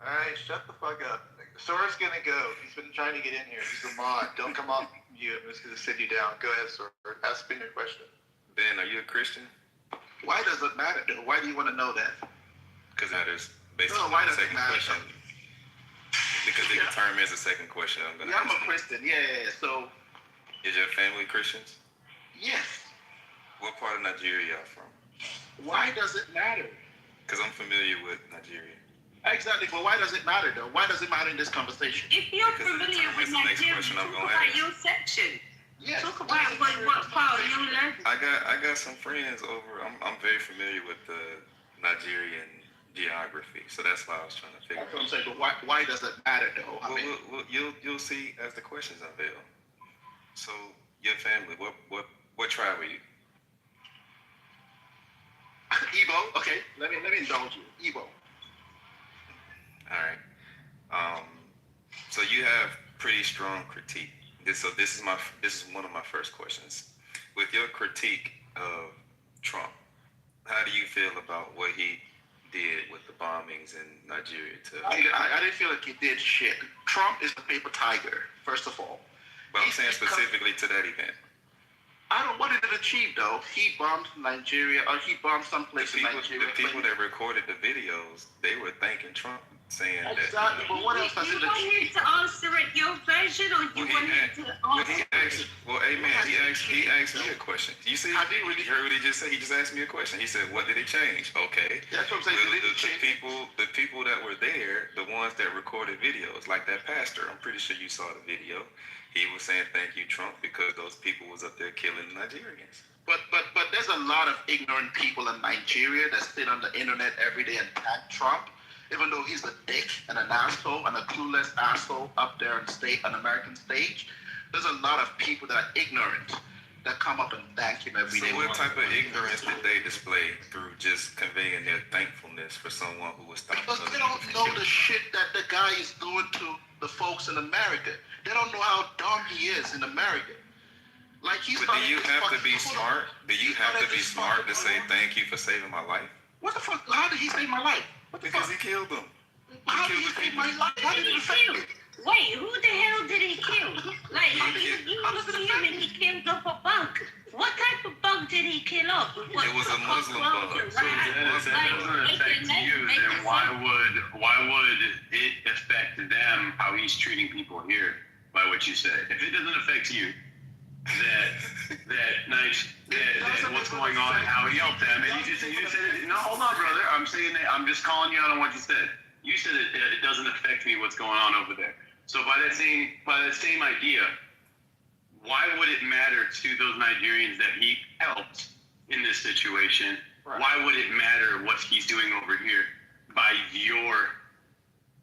Alright, shut the fuck up. Sora's gonna go. He's been trying to get in here. He's a mod. Don't come off mute. I'm just gonna sit you down. Go ahead, Sora. Ask me your question. Ben, are you a Christian? Why does it matter? Why do you want to know that? Because that is basically why the does it second matter? question. Because the term is the second question I'm going to I'm ask a Christian. Yeah. So, is your family Christians? yes. What part of Nigeria are you from? Why does it matter? Because I'm familiar with Nigeria. Exactly, but why does it matter though? Why does it matter in this conversation? If you're familiar with Nigeria, talk about your section. Yes. Talk about what part you learn. I got some friends over. I'm very familiar with the Nigerian geography, so that's why I was trying to figure. That's what I'm saying. But why does it matter though? Well, you'll see as the questions unveil. So your family, what tribe are you? Igbo. Okay, let me indulge you. Igbo. All right. So you have pretty strong critique this is one of my first questions. With your critique of Trump, how do you feel about what he did with the bombings in Nigeria? I didn't feel like he did shit. Trump is the paper tiger, first of all. But I'm saying specifically to that event. What did it achieve though? He bombed Nigeria, or he bombed someplace in Nigeria. The people that recorded the videos, they were thanking Trump, saying exactly. But what else does it achieve? You want him to answer it your version, or you want him to answer? He asked me a question. You see, you heard what he just said. He just asked me a question. He said, "What did it change?" Okay. That's what I'm saying. The people that were there, the ones that recorded videos, like that pastor. I'm pretty sure you saw the video. He was saying, "Thank you, Trump," because those people was up there killing Nigerians. But there's a lot of ignorant people in Nigeria that sit on the internet every day and tag Trump, even though he's a dick and an asshole and a clueless asshole up there on American stage. There's a lot of people that are ignorant that come up and thank him every day. So what type of ignorance did they display through just conveying their thankfulness for someone who was stopping? Because they don't know the shit that the guy is doing to the folks in America. They don't know how dumb he is in America. Like he's. But do you have to be smart? Do you have to be smart to say thank you for saving my life? What the fuck? How did he save my life? Because he killed them. How did he save my life? How did he save me? Wait, who the hell did he kill? Like, you see him and he killed up a bug. What type of bug did he kill up? It was a Muslim bug. So if that doesn't affect you, then why would it affect them how he's treating people here? By what you said, if it doesn't affect you, that what's going on and how he helped them, and you just said no, hold on, brother. I'm just calling you out on what you said. You said it doesn't affect me what's going on over there. So by that same idea, why would it matter to those Nigerians that he helped in this situation? Right. Why would it matter what he's doing over here by your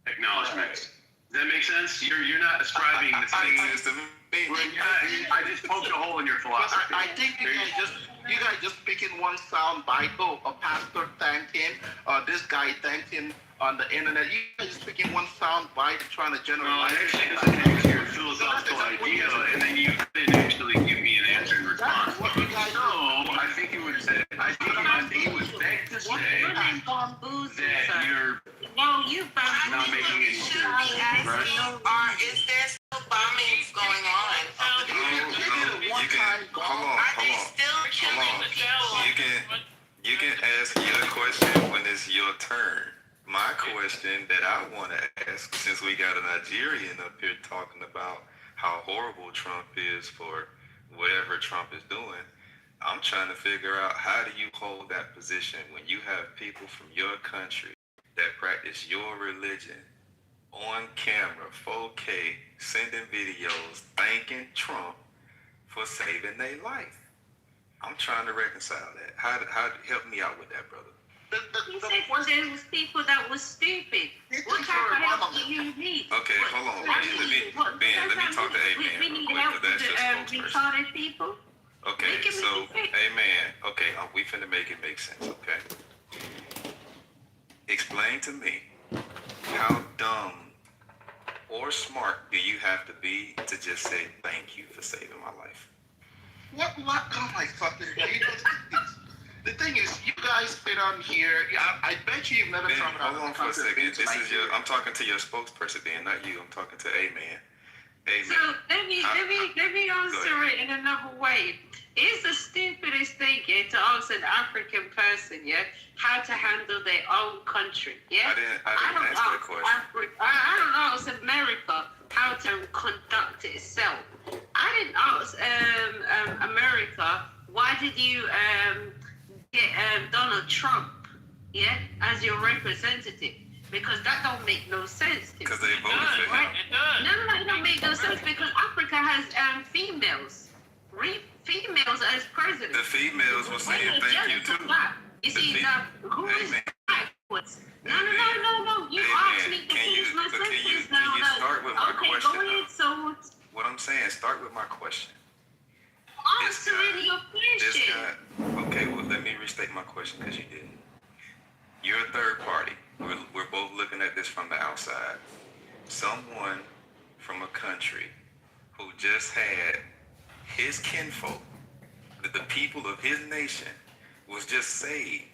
acknowledgments? Does that make sense? You're not ascribing the same things to me. I just poked a hole in your philosophy. I think you guys just picking one sound bite. Oh, a pastor thanked him. This guy thanked him on the internet. You guys just picking one sound bite and trying to generalize. Well, actually, this connects to your philosophical idea, and then you didn't actually give me an answer in response. No, I think you would say. I think you would beg to say that you're not making any sense. Right? Is there still bombings going on? You can ask your question when it's your turn. My question that I want to ask, since we got a Nigerian up here talking about how horrible Trump is for whatever Trump is doing, I'm trying to figure out, how do you hold that position when you have people from your country that practice your religion on camera, 4K, sending videos, thanking Trump for saving their life? I'm trying to reconcile that. How help me out with that, brother? He said there was people that was stupid. What type of help do you need? Okay, hold on. Let me talk to A-Man real quick, because that's your spokesperson. Retarded people? Okay, so, A-Man, okay, we finna make it make sense, okay? Explain to me, how dumb or smart do you have to be to just say thank you for saving my life? What? Oh my fucking God. The thing is, you guys sit on here. I bet you've never talked about. Hold on for a second. I'm talking to your spokesperson, Ben, not you. I'm talking to A-Man. So let me answer it in another way. It's the stupidest thing, to ask an African person, how to handle their own country, I didn't ask that question. I don't ask America how to conduct itself. I didn't ask America, why did you get Donald Trump, as your representative? Because that don't make no sense to me. Because they voted for him. No, it don't make no sense, because Africa has females. Females as president. The females were saying thank you too. You see, who is backwards? No. You asked me to finish my sentence now. Can you start with my question? Go ahead, so what I'm saying, start with my question. Answering your question. Okay, well, let me restate my question, because you didn't. You're a third party. We're both looking at this from the outside. Someone from a country who just had his kinfolk, the people of his nation, was just saved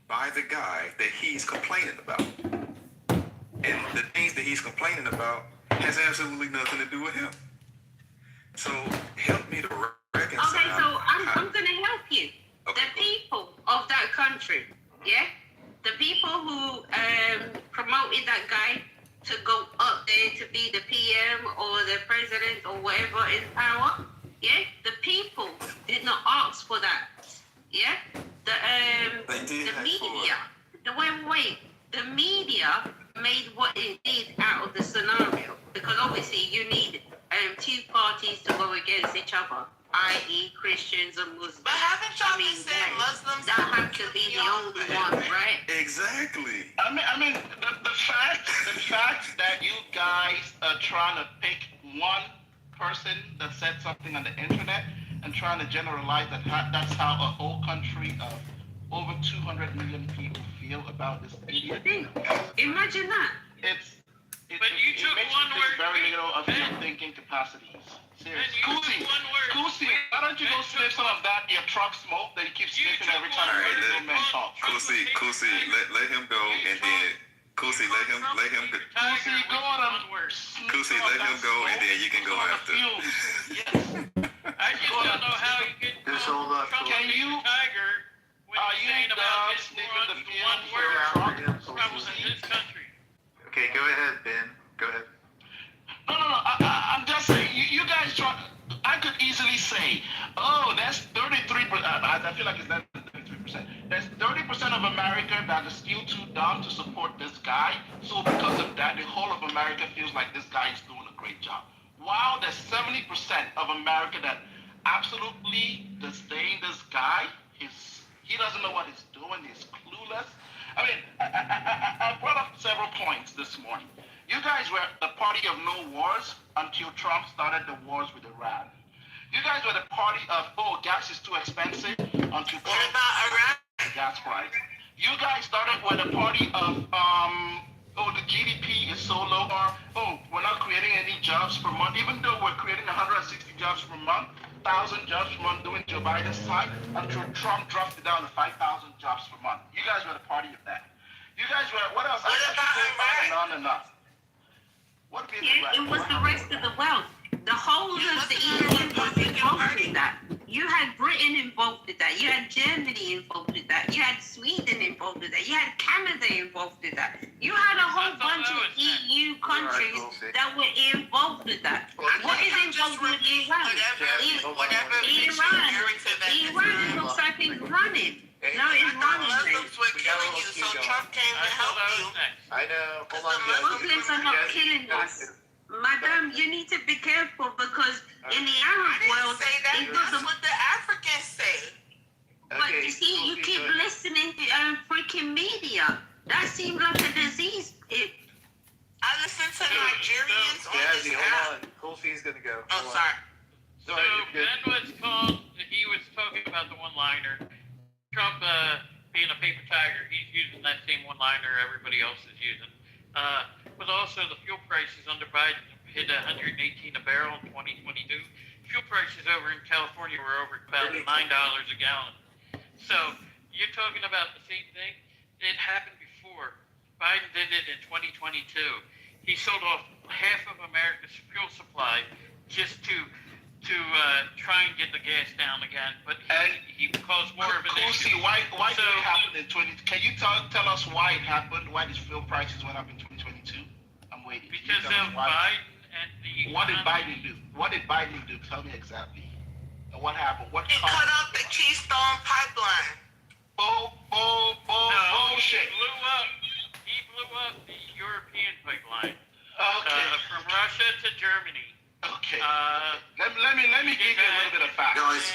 by the guy that he's complaining about. And the things that he's complaining about has absolutely nothing to do with him. So help me to reconcile. Okay, so I'm going to help you. Okay. The people of that country, yeah? The people who promoted that guy to go up there to be the PM or the president or whatever in power, yeah? The people did not ask for that, yeah? The media, the media made what it did out of the scenario, because obviously you need two parties to go against each other, i.e. Christians and Muslims. But haven't y'all been saying Muslims that have to be the only one, right? Exactly. I mean, the fact that you guys are trying to pick one person that said something on the internet and trying to generalize that's how a whole country of over 200 million people feel about this idiot. Imagine that. But you took one word. Very little of your thinking capacities. Seriously. Kusi, why don't you go sniff some of that your truck smoke that you keep sniffing every time you men talk? Kusi, let him go, and then Kusi, let him go. Kusi, go on. Kusi, let him go, and then you can go after. I just don't know how you can call Trump a tiger when you're saying about his one word travels in this country. Okay, go ahead, Ben. Go ahead. No. I'm just saying, you guys try. I could easily say, oh, that's 33%. I feel like it's less than 33%. There's 30% of America that is still too dumb to support this guy. So because of that, the whole of America feels like this guy is doing a great job. While there's 70% of America that absolutely disdain this guy. He doesn't know what he's doing. He's clueless. I mean, I brought up several points this morning. You guys were the party of no wars until Trump started the wars with Iran. You guys were the party of, oh, gas is too expensive until Trump started the gas price. You guys started with the party of, oh, the GDP is so low, or, oh, we're not creating any jobs per month, even though we're creating 160 jobs per month, 1,000 jobs per month doing Joe Biden's side, until Trump dropped it down to 5,000 jobs per month. You guys were the party of that. You guys were, what else? What about on and on. It was the rest of the world. The whole of the EU was involved in that. You had Britain involved in that. You had Germany involved in that. You had Sweden involved in that. You had Canada involved in that. You had a whole bunch of EU countries that were involved in that. What is involved with Iran? Iran looks like it's running. No, it's running. Muslims were killing you, so Trump came to help you. I know. Hold on, Muslims are not killing us. Madam, you need to be careful because in the Arab world, it that's doesn't. what the Africans say. But you see, you keep listening to freaking media. That seems like a disease. I listen to Nigerians on this app. Hold on. Kulfi's gonna go. Oh, sorry. So Ben was called. He was talking about the one-liner. Trump being a paper tiger, he's using that same one-liner everybody else is using. But also the fuel prices under Biden hit $118 a barrel in 2022. Fuel prices over in California were over about $9 a gallon. So you're talking about the same thing. It happened before. Biden did it in 2022. He sold off half of America's fuel supply just to try and get the gas down again, but he caused more of an issue. Why did it happen in 20? Can you tell us why it happened? Why these fuel prices went up in 2022? I'm waiting. Because of Biden and the. What did Biden do? What did Biden do? Tell me exactly. And what happened? What he cut off the Keystone pipeline. Bullshit. He blew up the European pipeline. Okay. From Russia to Germany. Okay. Let me give you a little bit of facts. Guys.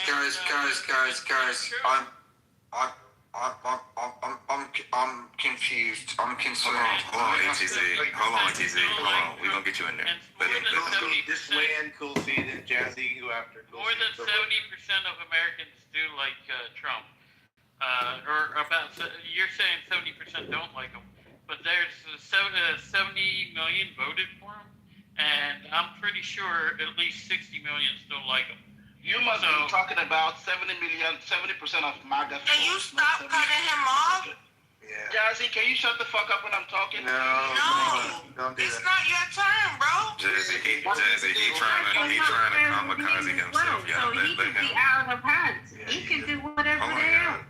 I'm confused. I'm concerned. Hold on, ETZ. Hold on. We're gonna get you in there. This land, Kulfi, then Jazzy, go after. More than 70% of Americans do like Trump. Or about, you're saying 70% don't like him, but there's 70 million voted for him, and I'm pretty sure at least 60 million still like him. You must be talking about 70% of MAGA. Can you stop cutting him off? Yeah. Jazzy, can you shut the fuck up when I'm talking? No. Don't do It's that. not your turn, bro. Jazzy, he trying to kamikaze himself, y'all. So he can be out of hands. He can do whatever the hell.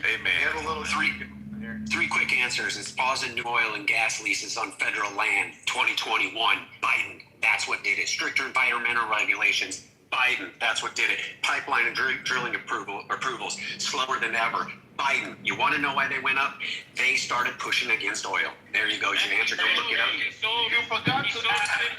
Amen. Three quick answers. It's pausing new oil and gas leases on federal land. 2021. Biden. That's what did it. Stricter environmental regulations. Biden. That's what did it. Pipeline and drilling approvals. Slower than ever. Biden. You want to know why they went up? They started pushing against oil. There you go. Your answer. Go look it up. You forgot to add.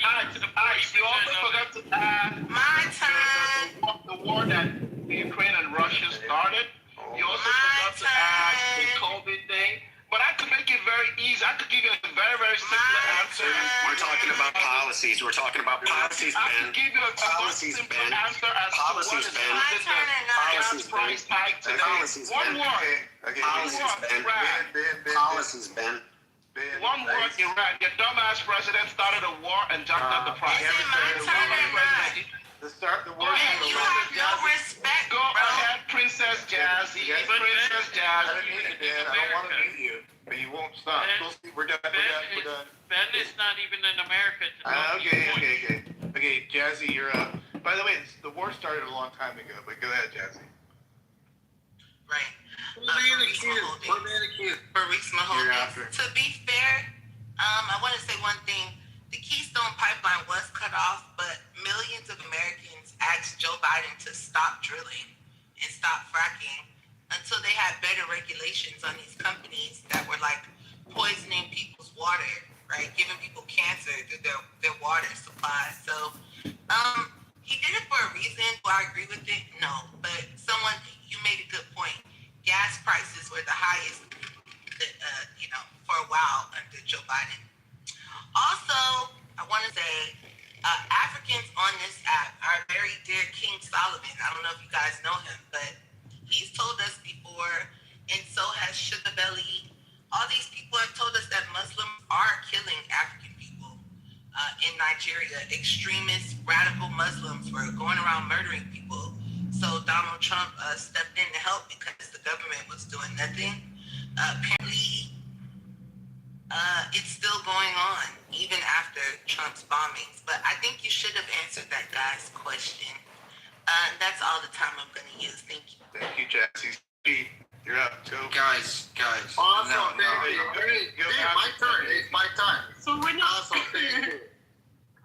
You also forgot to add. My turn. The war that Ukraine and Russia started. You also forgot to add the COVID thing. But I could make it very easy. I could give you a very, very simple answer. We're talking about policies. We're talking about policies, I Ben. could give you a simple answer as to what is the gas price hike today. One word. Policies, Ben. One word, Iran. Your dumbass president started a war and jumped up the price. The war. You have no respect, Go ahead, Princess Jazzy. Princess Jazzy. I don't want to meet you, but you won't stop. We're done. Ben is not even in America to talk to you. Okay, Jazzy, you're up. By the way, the war started a long time ago, but go ahead, Jazzy. Right. Maurice Mahoney. To be fair, I want to say one thing. The Keystone Pipeline was cut off, but millions of Americans asked Joe Biden to stop drilling and stop fracking until they had better regulations on these companies that were like poisoning people's water, right? Giving people cancer through their water supply. So he did it for a reason. Do I agree with it? No. But you made a good point. Gas prices were the highest, for a while under Joe Biden. Also, I want to say Africans on this app are very dear King Solomon. I don't know if you guys know him, but he's told us before, and so has Sugar Belly. All these people have told us that Muslims are killing African people in Nigeria. Extremist, radical Muslims were going around murdering people. So Donald Trump stepped in to help because the government was doing nothing. Apparently, it's still going on, even after Trump's bombings. But I think you should have answered that guy's question. That's all the time I'm going to use. Thank you. Thank you, Jazzy. You're up. Go. Guys. Also, my turn. It's my time. So we're not. Also,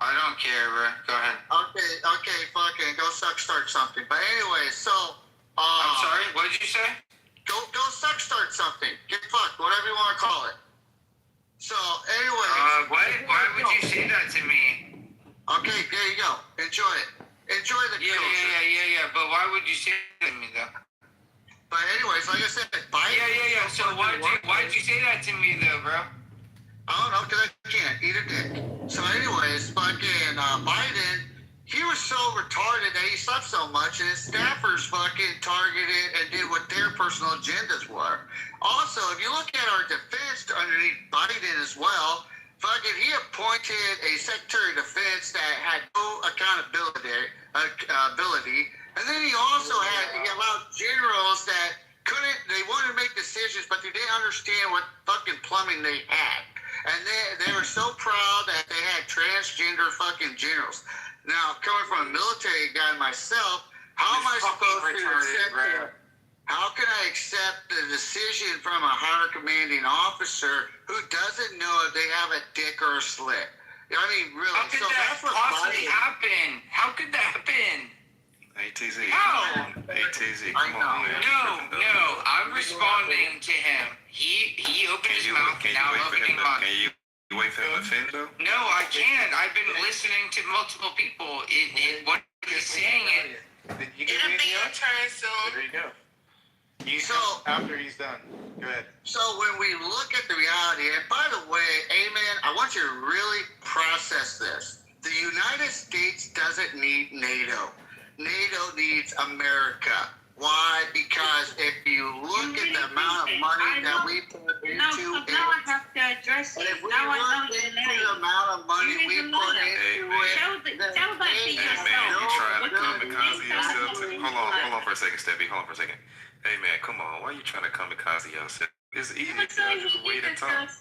I don't care, bro. Go ahead. Okay, fucking go start something. But anyway, so I'm sorry, what did you say? Go start something. Get fucked, whatever you want to call it. So anyway. Why would you say that to me? Okay, there you go. Enjoy it. Enjoy the Yeah. But why would you say that to me though? But anyways, like I said, Biden. Yeah. So why did you say that to me though, bro? I don't know, because I can't eat a dick. So anyways, fucking Biden, he was so retarded that he slept so much, and his staffers fucking targeted and did what their personal agendas were. Also, if you look at our defense underneath Biden as well, fucking he appointed a Secretary of Defense that had no accountability, and then he also he allowed generals that they wanted to make decisions, but they didn't understand what fucking plumbing they had. And they were so proud that they had transgender fucking generals. Now, coming from a military guy myself, how am I supposed to accept that? How can I accept the decision from a higher commanding officer who doesn't know if they have a dick or a slit? I mean, really. How could that possibly happen? How could that happen? ATZ. How? ATZ. Come on, man. No. I'm responding to him. He opened his mouth. Now I'm opening mine. Can you wait for him to finish though? No, I can't. I've been listening to multiple people. What he's saying It'll be your turn soon. There you go. After he's done. Go ahead. So when we look at the reality, and by the way, Amen, I want you to really process this. The United States doesn't need NATO. NATO needs America. Why? Because if you look at the amount of money that we put into now I have to address it. if we Now I know look you're into lying. the amount of money You we is a put liar. into it, Tell that to yourself. Man, you trying to What kamikaze you yourself? think Hold on for a second, Steffi. Hold on for a second. Hey, man, come on. Why you trying to kamikaze yourself? It's easy to just wait and talk.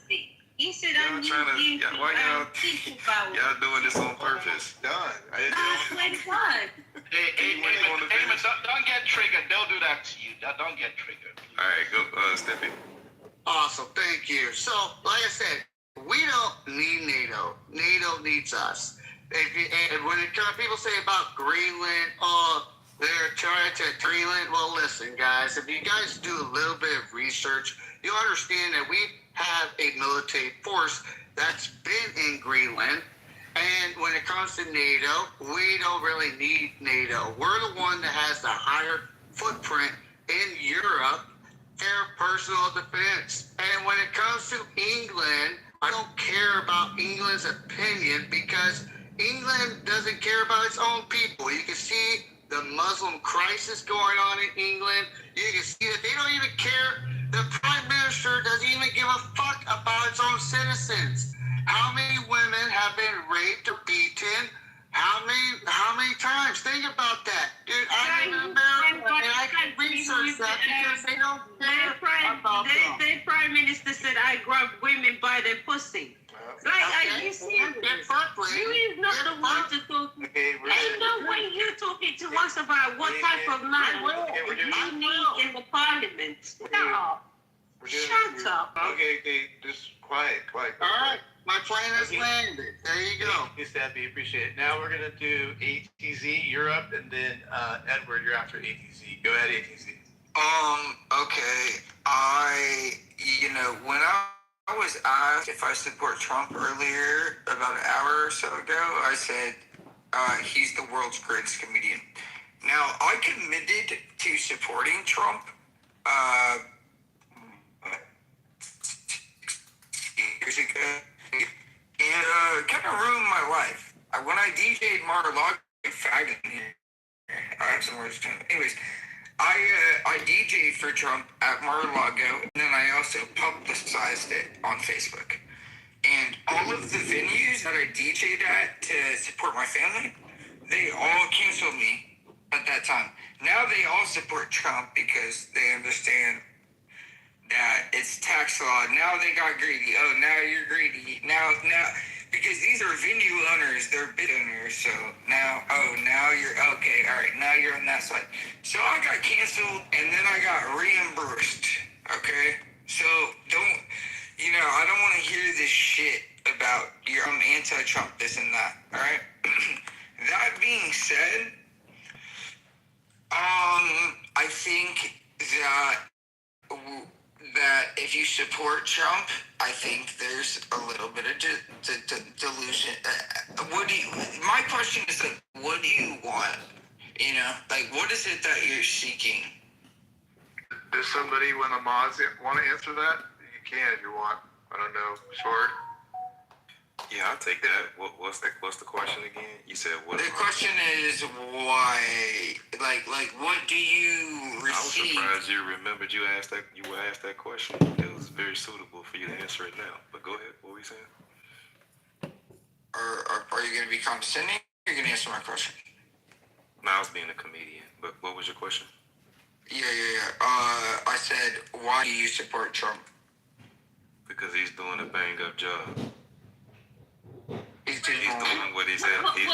He said I need you to think about Y'all doing this on purpose. Done. I swear to God. Hey, Amos, don't get triggered. They'll do that to you. Don't get triggered. All right, go, Steffi. awesome, thank you. So, like I said, we don't need NATO. NATO needs us. And when it comes, people say about Greenland, they're trying to Greenland. Well, listen, guys, if you guys do a little bit of research, you'll understand that we have a military force that's been in Greenland. And when it comes to NATO, we don't really need NATO. We're the one that has the higher footprint in Europe, air personal defense. And when it comes to England, I don't care about England's opinion because England doesn't care about its own people. You can see the Muslim crisis going on in England. You can see that they don't even care. The Prime Minister doesn't even give a fuck about its own citizens. How many women have been raped or beaten? How many times? Think about that. Dude, I live in America and I can research that because they don't care about them. Their Prime Minister said I grab women by their pussy. Like, are you serious? You is not the one to talk. Ain't no way you're talking to us about what type of man you need in the parliament. No. Shut up. Okay, just quiet. All right, my plane has landed. There you go. Thank you, Steffi. Appreciate it. Now we're gonna do ATZ. You're up, and then Edward, you're after ATZ. Go ahead, ATZ. Okay. When I was asked if I support Trump earlier, about an hour or so ago, I said he's the world's greatest comedian. Now, I committed to supporting Trump years ago, and kind of ruined my life. When I DJ'd Mar-a-Lago, faggot in here. I have some words to anyways. I DJ'd for Trump at Mar-a-Lago, and then I also publicized it on Facebook. And all of the venues that I DJ'd at to support my family, they all canceled me at that time. Now they all support Trump because they understand that it's tax law. Now they got greedy. Oh, now you're greedy. Now, because these are venue owners, they're bid owners. So now you're, okay, all right, now you're on that side. So I got canceled and then I got reimbursed, okay? So I don't want to hear this shit about I'm anti-Trump, this and that, all right? That being said, I think that if you support Trump, I think there's a little bit of delusion. My question is, like, what do you want? What is it that you're seeking? Does somebody want to answer that? You can if you want. I don't know. Short? Yeah, I'll take that. What's the question again? You said what? The question is why, what do you receive? I was surprised you remembered you asked that question. It was very suitable for you to answer it now. But go ahead. What were you saying? Are you going to be condescending? Or are you going to answer my question? No, I was being a comedian. But what was your question? Yeah. I said, why do you support Trump? Because he's doing a bang-up job. He's doing what he said. He's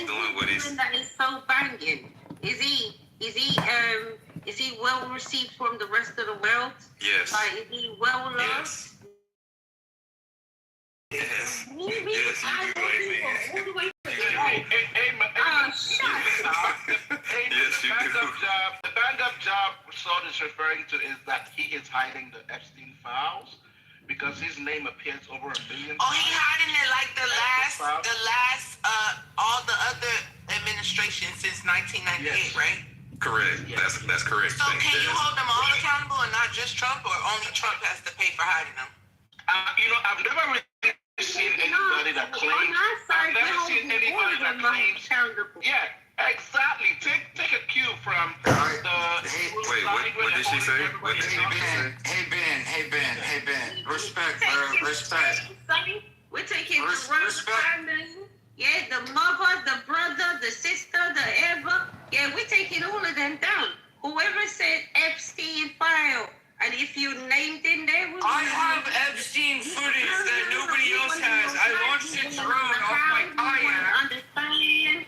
doing what he's. That is so banging. Is he well received from the rest of the world? Yes. Is he well loved? Yes. Yes. Yes, you do, baby. Shut up. Yes, you do. The bang-up job Sword is referring to is that he is hiding the Epstein files because his name appears over 1 billion. Oh, he hiding it like the last, all the other administrations since 1998, yes. Right? Correct. Yes. That's correct. So can you hold them all accountable and not just Trump, or only Trump has to pay for hiding them? I've never really seen anybody that claims. I've never seen anybody that claims. Yeah, exactly. Take a cue she say? What did she say? Hey Ben. Respect, bro. Respect. We're taking the family. Yeah, the mother, the brother, the sister, the ever. Yeah, we're taking all of them down. Whoever said Epstein file, and if you named in there, I have Epstein footage that nobody else has. I launched a drone off my kayak in the fucking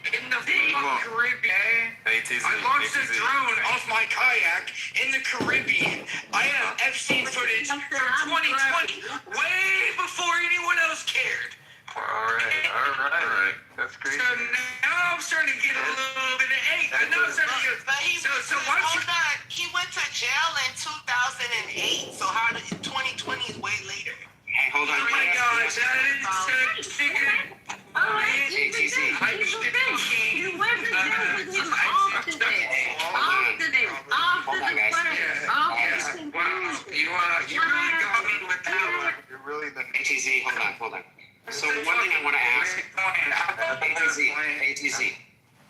Caribbean. I launched a drone off my kayak in the Caribbean. I have Epstein footage from 2020, way before anyone else cared. All right. That's great. So now I'm starting to get a little bit of hate. Now I'm starting to get. So why don't you? He went to jail in 2008. So how did 2020 is way later? Hey, hold on. Oh my God, that is chicken. ATC. I'm still you went to jail with him after the fire. Wow, you really got me with that one. You're really the ATC, hold on. So one thing I want to ask,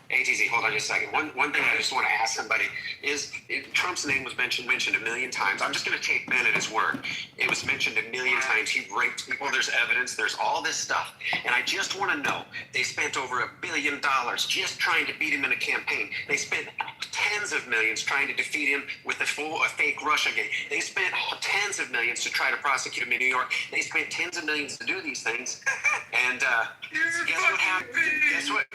ATC, hold on just a second. One thing I just want to ask somebody is, Trump's name was mentioned a million times. I'm just going to take Ben at his word. It was mentioned a million times. He raped people. There's evidence. There's all this stuff. And I just want to know, they spent over $1 billion just trying to beat him in a campaign. They spent tens of millions trying to defeat him with a fake Russiagate. They spent tens of millions to try to prosecute him in New York. They spent tens of millions to do these things. And guess what happened? Guess what?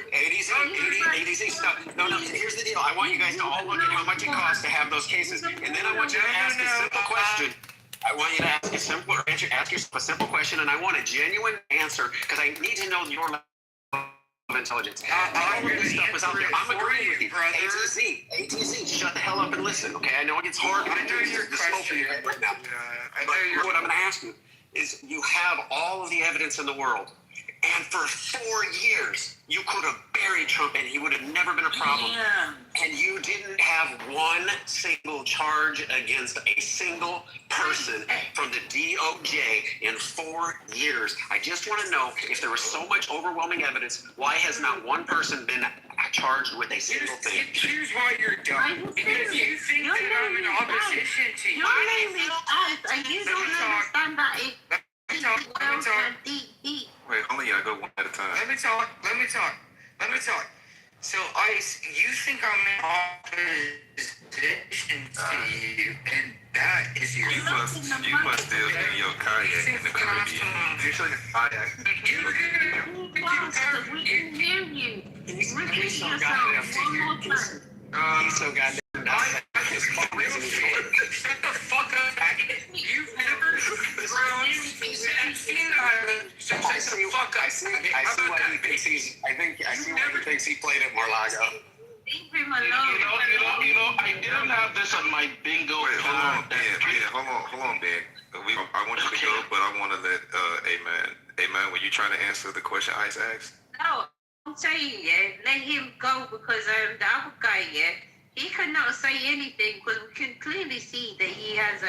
ADZ, stop. No, here's the deal. I want you guys to all look at how much it costs to have those cases. And then I want you to ask a simple question. I want you to ask yourself a simple question, and I want a genuine answer, because I need to know your level of intelligence. All of this stuff was out there. I'm agreeing with you. ATZ, shut the hell up and listen, okay? I know it gets hard. I know you're the smoke in your head right now. But what I'm going to ask you is, you have all of the evidence in the world. And for 4 years, you could have buried Trump and he would have never been a problem. Yeah. And you didn't have one single charge against a single person from the DOJ in 4 years. I just want to know, if there was so much overwhelming evidence, why has not one person been charged with a single thing? Here's why you're dumb. Because you think that I'm an opposition to you. Your name is Alex, and you don't understand that it Wait, hold on, y'all go one at a time. Let me talk. So, Ice, you think I'm in opposition to you, and that is your... You must still be in your kayak in the Caribbean. Usually a kayak. We can hear you. Repeat He's so yourself goddamn one more time. He's so goddamn nuts. Shut the fuck up, faggot. You've never thrown Epstein Island. Shut the fuck up. I see why he thinks he played at Mar-a-Lago. Leave him alone. I didn't have this on my bingo card. Hold on, Ben. I want you to go, but I want to let Amen, were you trying to answer the question Ice asked? No, I'm saying, let him go, because the other guy, he cannot say anything, because we can clearly see that he has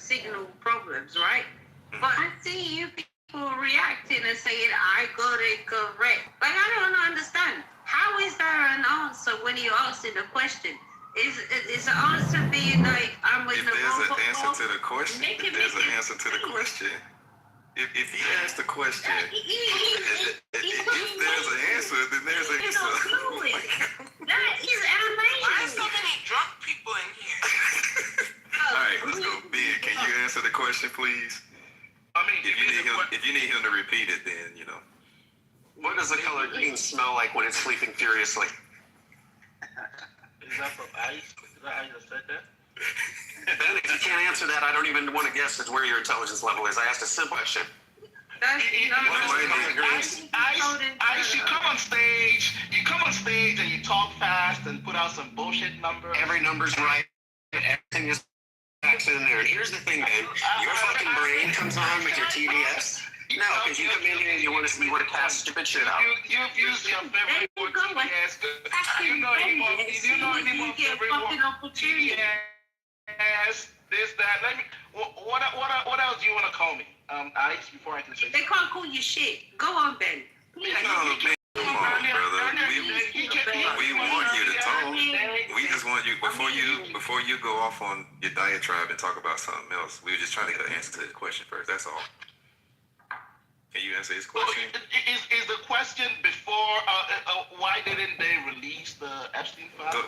signal problems, right? Mm-hmm. But I see you people reacting and saying, I got it correct. Like, I don't understand. How is there an answer when you're asking a question? Is the answer being like, I'm with the wrong If there's an answer to the question, there's an answer to the question. If he asked the question, if there's an answer, then there's an answer. That is amazing. Why are so many drunk people in here? All right, let's go. Ben, can you answer the question, please? I mean, if you need him to repeat it, then you know. What does the color green smell like when it's sleeping furiously? Is that from Ice? Is that how you said that? Ben, if you can't answer that, I don't even want to guess where your intelligence level is. I asked a simple question. Ice, you come on stage and you talk fast and put out some bullshit numbers. Every number's right. Everything is in there. And here's the thing, Ben. Your fucking brain comes on with your TDS. No, because you come in here and you want to pass stupid shit out. You've used your favorite word TDS. You know anymore favorite word TDS. This, that. Let me. What else do you want to call me? Ice, before I can say. They can't call you shit. Go on, Ben. No, Ben. Come on, brother. We want you to talk. We just just want you before you go off on your diatribe and talk about something else. We were just trying to get an answer to the question first. That's all. Can you answer his question? Is the question before why didn't they release the Epstein files? Go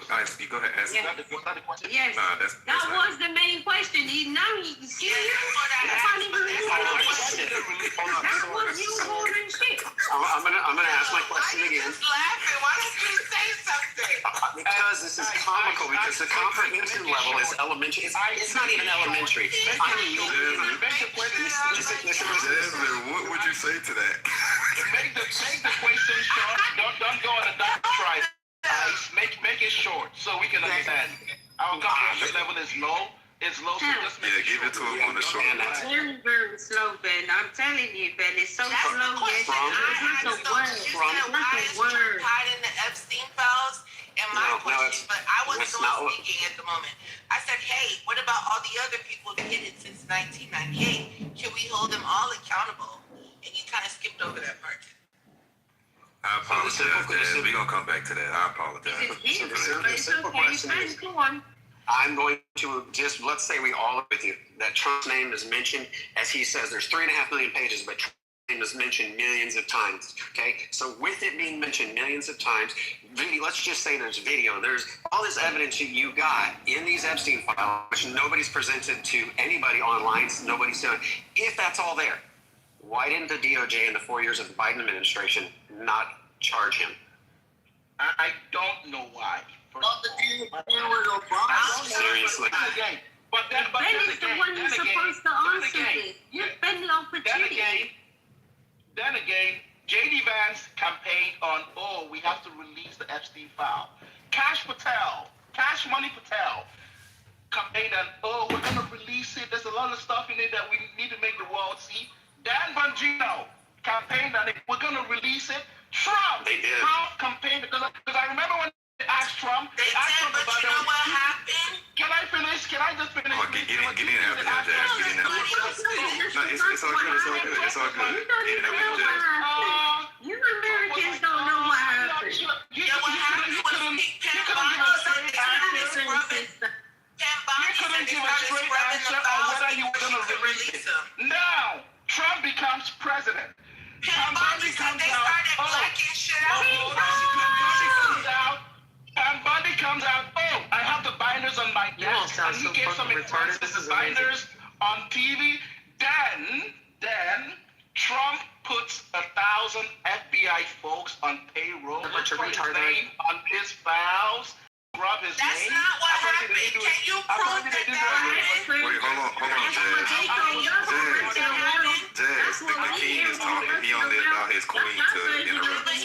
ahead, ask. Yes. Was that the question? Yes. Nah, that's that was the main question. He see I'm gonna ask my question again. Laughing. Why don't you say something? Because this is comical. Because the comprehension level is elementary. It's not even elementary. Jasmine, what would you say to that? Make the question short. Don't go on a diatribe. Make it short so we can understand. Our comprehension level is low. It's low, so just make it give it to him on the short. very, very slow, Ben. I'm telling you, Ben. It's so slow. Yes, it's not a word. Tied in the Epstein files. And my question, but I wasn't the one speaking at the moment. I said, hey, what about all the other people that hit it since 1998? Should we hold them all accountable? And you kind of skipped over that part. I apologize, Dad. We're going to come back to that. I apologize. The simple question is, I'm going to just, let's say we all agree with you that Trump's name is mentioned, as he says, there's 3.5 million pages, but Trump's name is mentioned millions of times, okay? So with it being mentioned millions of times, let's just say there's video, there's all this evidence that you got in these Epstein files, which nobody's presented to anybody online, nobody's done. If that's all there, why didn't the DOJ in the 4 years of the Biden administration not charge him? I don't know why. Seriously. But Ben is the one who's supposed to answer this. You've been the opportunity. Then again, J.D. Vance campaigned on, we have to release the Epstein file. Cash Money Patel campaigned on, we're going to release it. There's a lot of stuff in it that we need to make the world see. Dan Bongino campaigned on it. We're going to release it. Trump campaigned because I remember when they asked Trump. They did, but you know what happened? Can I finish? Can I just finish? Get in after him, Jazz. Get in after him. No, it's all good. It's all good. Get in after him, Jazz. You Americans don't know what happened. You know what happened was Ken Bondi started scrubbing. Ken Bondi started scrubbing the files so you could release them. Now, Trump becomes president. Ken Bondi said they started blacking shit out. And Bundy comes out, I have the binders on my desk, and he gave some expensive binders on TV. Then Trump puts 1,000 FBI folks on payroll, put his name on his files, scrub his name. That's not what happened. Can you prove that happened? Wait, hold on, Jazz, the king is talking. He only allowed his queen to interrupt.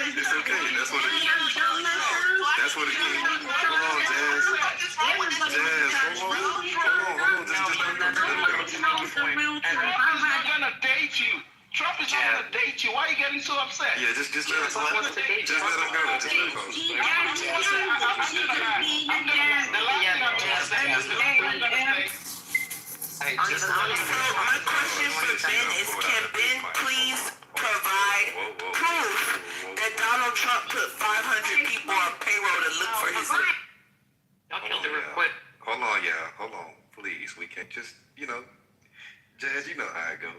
It's okay. That's what it is. That's what it is. Hold on, Jazz. Hold on. Trump is not gonna date you. Trump is not gonna date you. Why are you getting so upset? Yeah, just let him go. My question for Ben is, can Ben please provide proof that Donald Trump put 500 people on payroll to look for his... Hold on, please. We can't just, Jazz, you know how it goes.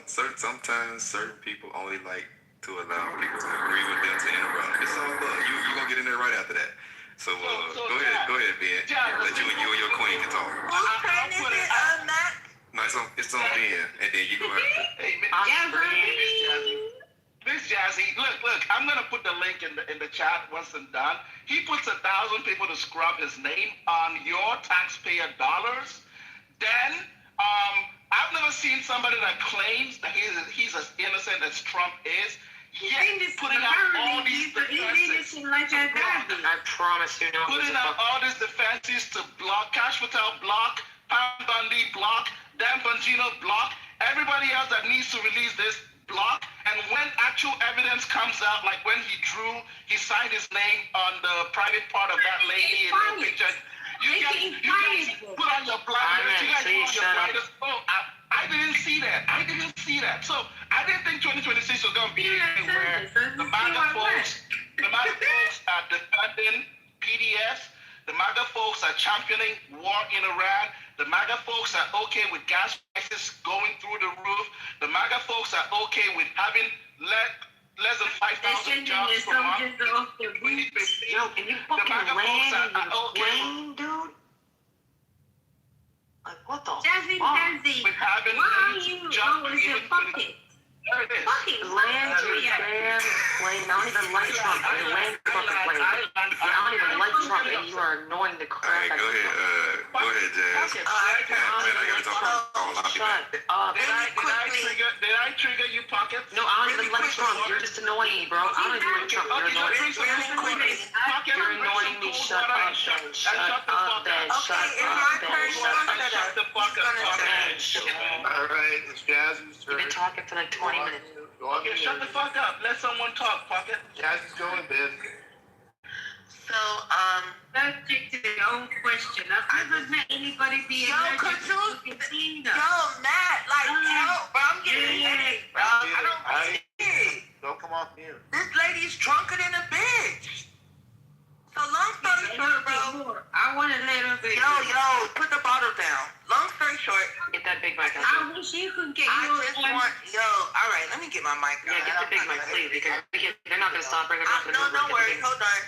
Sometimes certain people only like to allow people to agree with them to interrupt. It's all love. You're going to get in there right after that. So go ahead, Ben. Let you and your queen can talk. No, it's on Ben, and then you go after. Miss Jazzy, look, I'm gonna put the link in the chat once I'm done. He puts 1,000 people to scrub his name on your taxpayer dollars. Then, I've never seen somebody that claims that he's as innocent as Trump is. Yet putting out all these defenses. I promise you, no. Putting out all these defenses to block Cash Patel, block Pam Bundy, block Dan Bongino, block everybody else that needs to release this, block. And when actual evidence comes out, like when he signed his name on the private part of that lady in the picture, you guys put on your blinders. You guys put on your blinders. I didn't see that. So I didn't think 2026 was going to be anything where the MAGA MAGA folks are defending PDS. The MAGA folks are championing war in Iran. The MAGA folks are okay with gas prices going through the roof. The MAGA folks are okay with having less than 5,000 jobs per month. Yo, can you fucking land in your plane, dude? Like, what the Jazzy, fuck? Jazzy, With having why are you always in bucket? There it is. Bucket, Land your damn plane. I don't even like Trump. You land your fucking plane. I don't even like Trump, and you are annoying the crap Alright, out go of me. ahead, Jazz. Man, I gotta talk about all of you. Shut up. Did I trigger you, Pockets? No, I don't even like Trump. You're just annoying me, bro. I don't even like Trump. You're annoying me. You're annoying me. Shut up, Ben. Shut up, Ben. Shut up, Ben. Shut the fuck up, Pockets. All right, it's Jazzy's turn. You've been talking for like 20 minutes. Okay, shut the fuck up. Let someone talk, Pocket. Jazzy's going, Ben. So, Subject to their own question. I've never met anybody be allergic to casino. Matt, like, help, bro. I'm getting a headache, bro. I don't get it. Don't come off mute. This lady's drunker than a bitch. So, long story short, bro. I want a little bit. Yo, put the bottle down. Long story short. Get that big mic out. I wish you could get I yours just one. want, all right, let me get my mic out. Yeah, get the big mic, please, because they're not going to stop bringing up the No, don't worry. Hold on.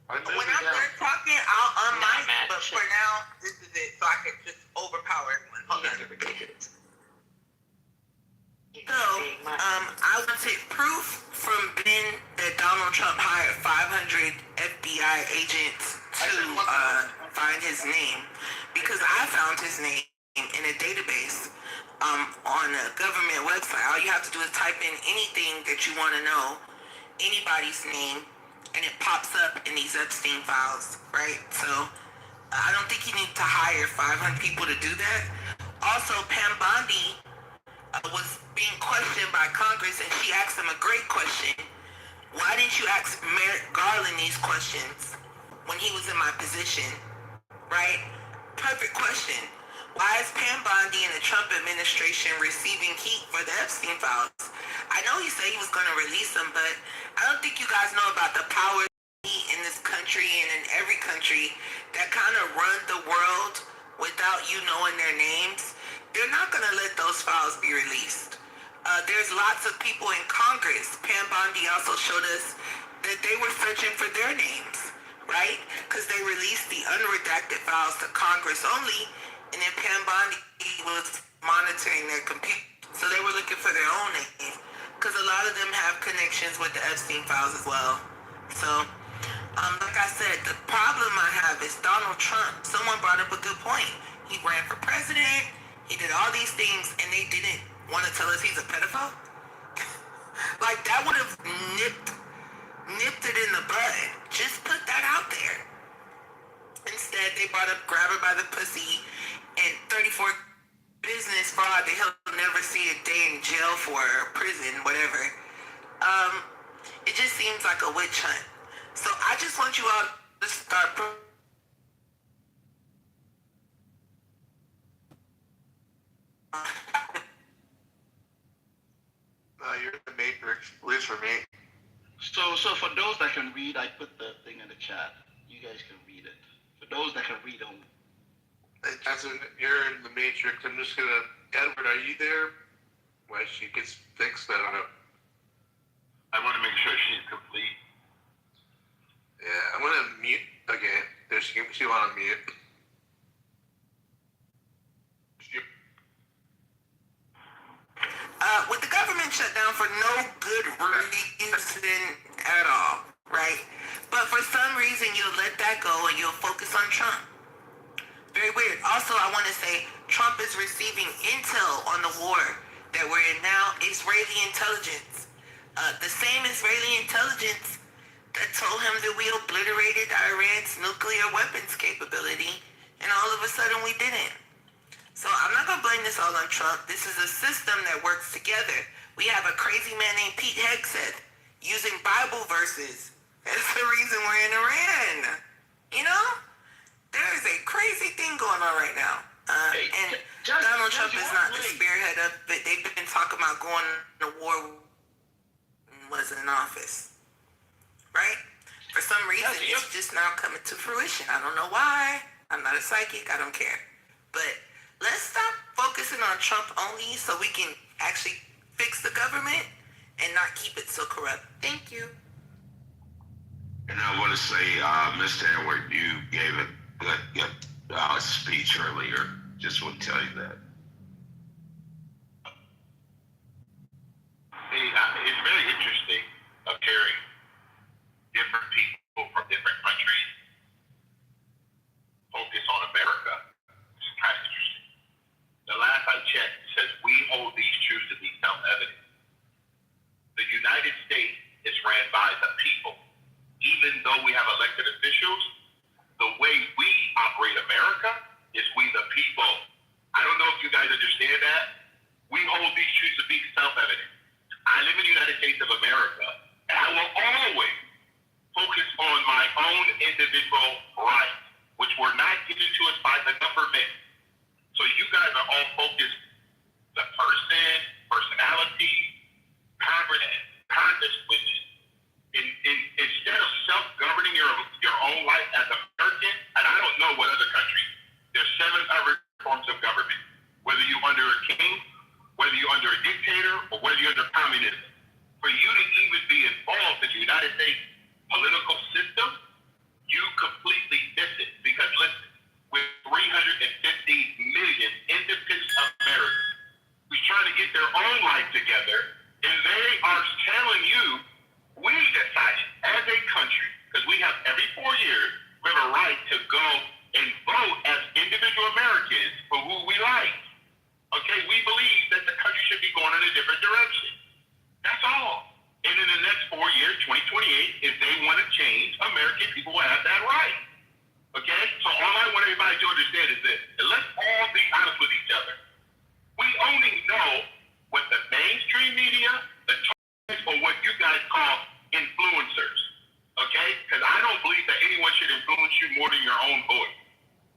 When I'm done talking, I'll unmic, but for now, this is it, so I can just overpower everyone. Hold on. So, I wanted proof from Ben that Donald Trump hired 500 FBI agents to find his name, because I found his name in a database on a government website. All you have to do is type in anything that you want to know, anybody's name, and it pops up in these Epstein files, right? So I don't think you need to hire 500 people to do that. Also, Pam Bondi was being questioned by Congress, and she asked him a great question. Why didn't you ask Merrick Garland these questions when he was in my position, right? Perfect question. Why is Pam Bondi and the Trump administration receiving heat for the Epstein files? I know he said he was going to release them, but I don't think you guys know about the power in this country and in every country that kind of run the world without you knowing their names. They're not going to let those files be released. There's lots of people in Congress. Pam Bondi also showed us that they were searching for their names, right? Because they released the unredacted files to Congress only, and then Pam Bondi was monitoring their computer. So they were looking for their own name, because a lot of them have connections with the Epstein files as well. So, like I said, the problem I have is Donald Trump. Someone brought up a good point. He ran for president, he did all these things, and they didn't want to tell us he's a pedophile? Like, that would have nipped it in the bud. Just put that out there. Instead, they brought up grab her by the pussy and 34 business fraud that he'll never see a day in jail for, or prison, whatever. It just seems like a witch hunt. So I just want you all to start You're in the Matrix, at least for me. So for those that can read, I put the thing in the chat. You guys can read it. For those that can read only. You're in the Matrix. I'm just gonna. Edward, are you there? Why she gets fixed? I don't know. I want to make sure she's complete. Yeah, I'm gonna mute again. There she went on mute. With the government shut down for no good reason at all, right? But for some reason, you'll let that go and you'll focus on Trump. Very weird. Also, I want to say Trump is receiving intel on the war that we're in now, Israeli intelligence. The same Israeli intelligence that told him that we obliterated Iran's nuclear weapons capability, and all of a sudden we didn't. So I'm not going to blame this all on Trump. This is a system that works together. We have a crazy man named Pete Hegseth using Bible verses. That's the reason we're in Iran. You know? There is a crazy thing going on right now. And Donald Trump is not the spearhead of it. They've been talking about going to war when he was in office. Right? just now coming to fruition. I don't know why. I'm not a psychic. I don't care. But let's stop focusing on Trump only so we can actually fix the government and not keep it so corrupt. Thank you. And I want to say, Mr. Edward, you gave a good speech earlier. Just want to tell you that. It's very interesting of hearing different people from different countries focus on America. It's kind of interesting. The last I checked, it says we hold these truths to be self-evident. The United States is ran by the people. Even though we have elected officials, the way we operate America is we the people. I don't know if you guys understand that. We hold these truths to be self-evident. I live in the United States of America, and I will always focus on my own individual rights, which were not given to us by the government. So you guys are all focused, the person, personality, congresswomen, instead of self-governing your own life as an American, and I don't know what other countries, there's 7 other forms of government. Whether you're under a king, whether you're under a dictator, or whether you're under communism. For you to even be involved in the United States political system, you completely miss it. Because listen, with 350 million independent Americans who's trying to get their own life together, and they are telling you, we decided as a country, because we have every 4 years, we have a right to go and vote as individual Americans for who we like. Okay, we believe that the country should be going in a different direction. That's all. And in the next 4 years, 2028, if they want to change, American people will have that right. Okay? So all I want everybody to understand is this. And let's all be honest with each other. We only know what the mainstream media, the targets, or what you guys call influencers. Okay? Because I don't believe that anyone should influence you more than your own voice.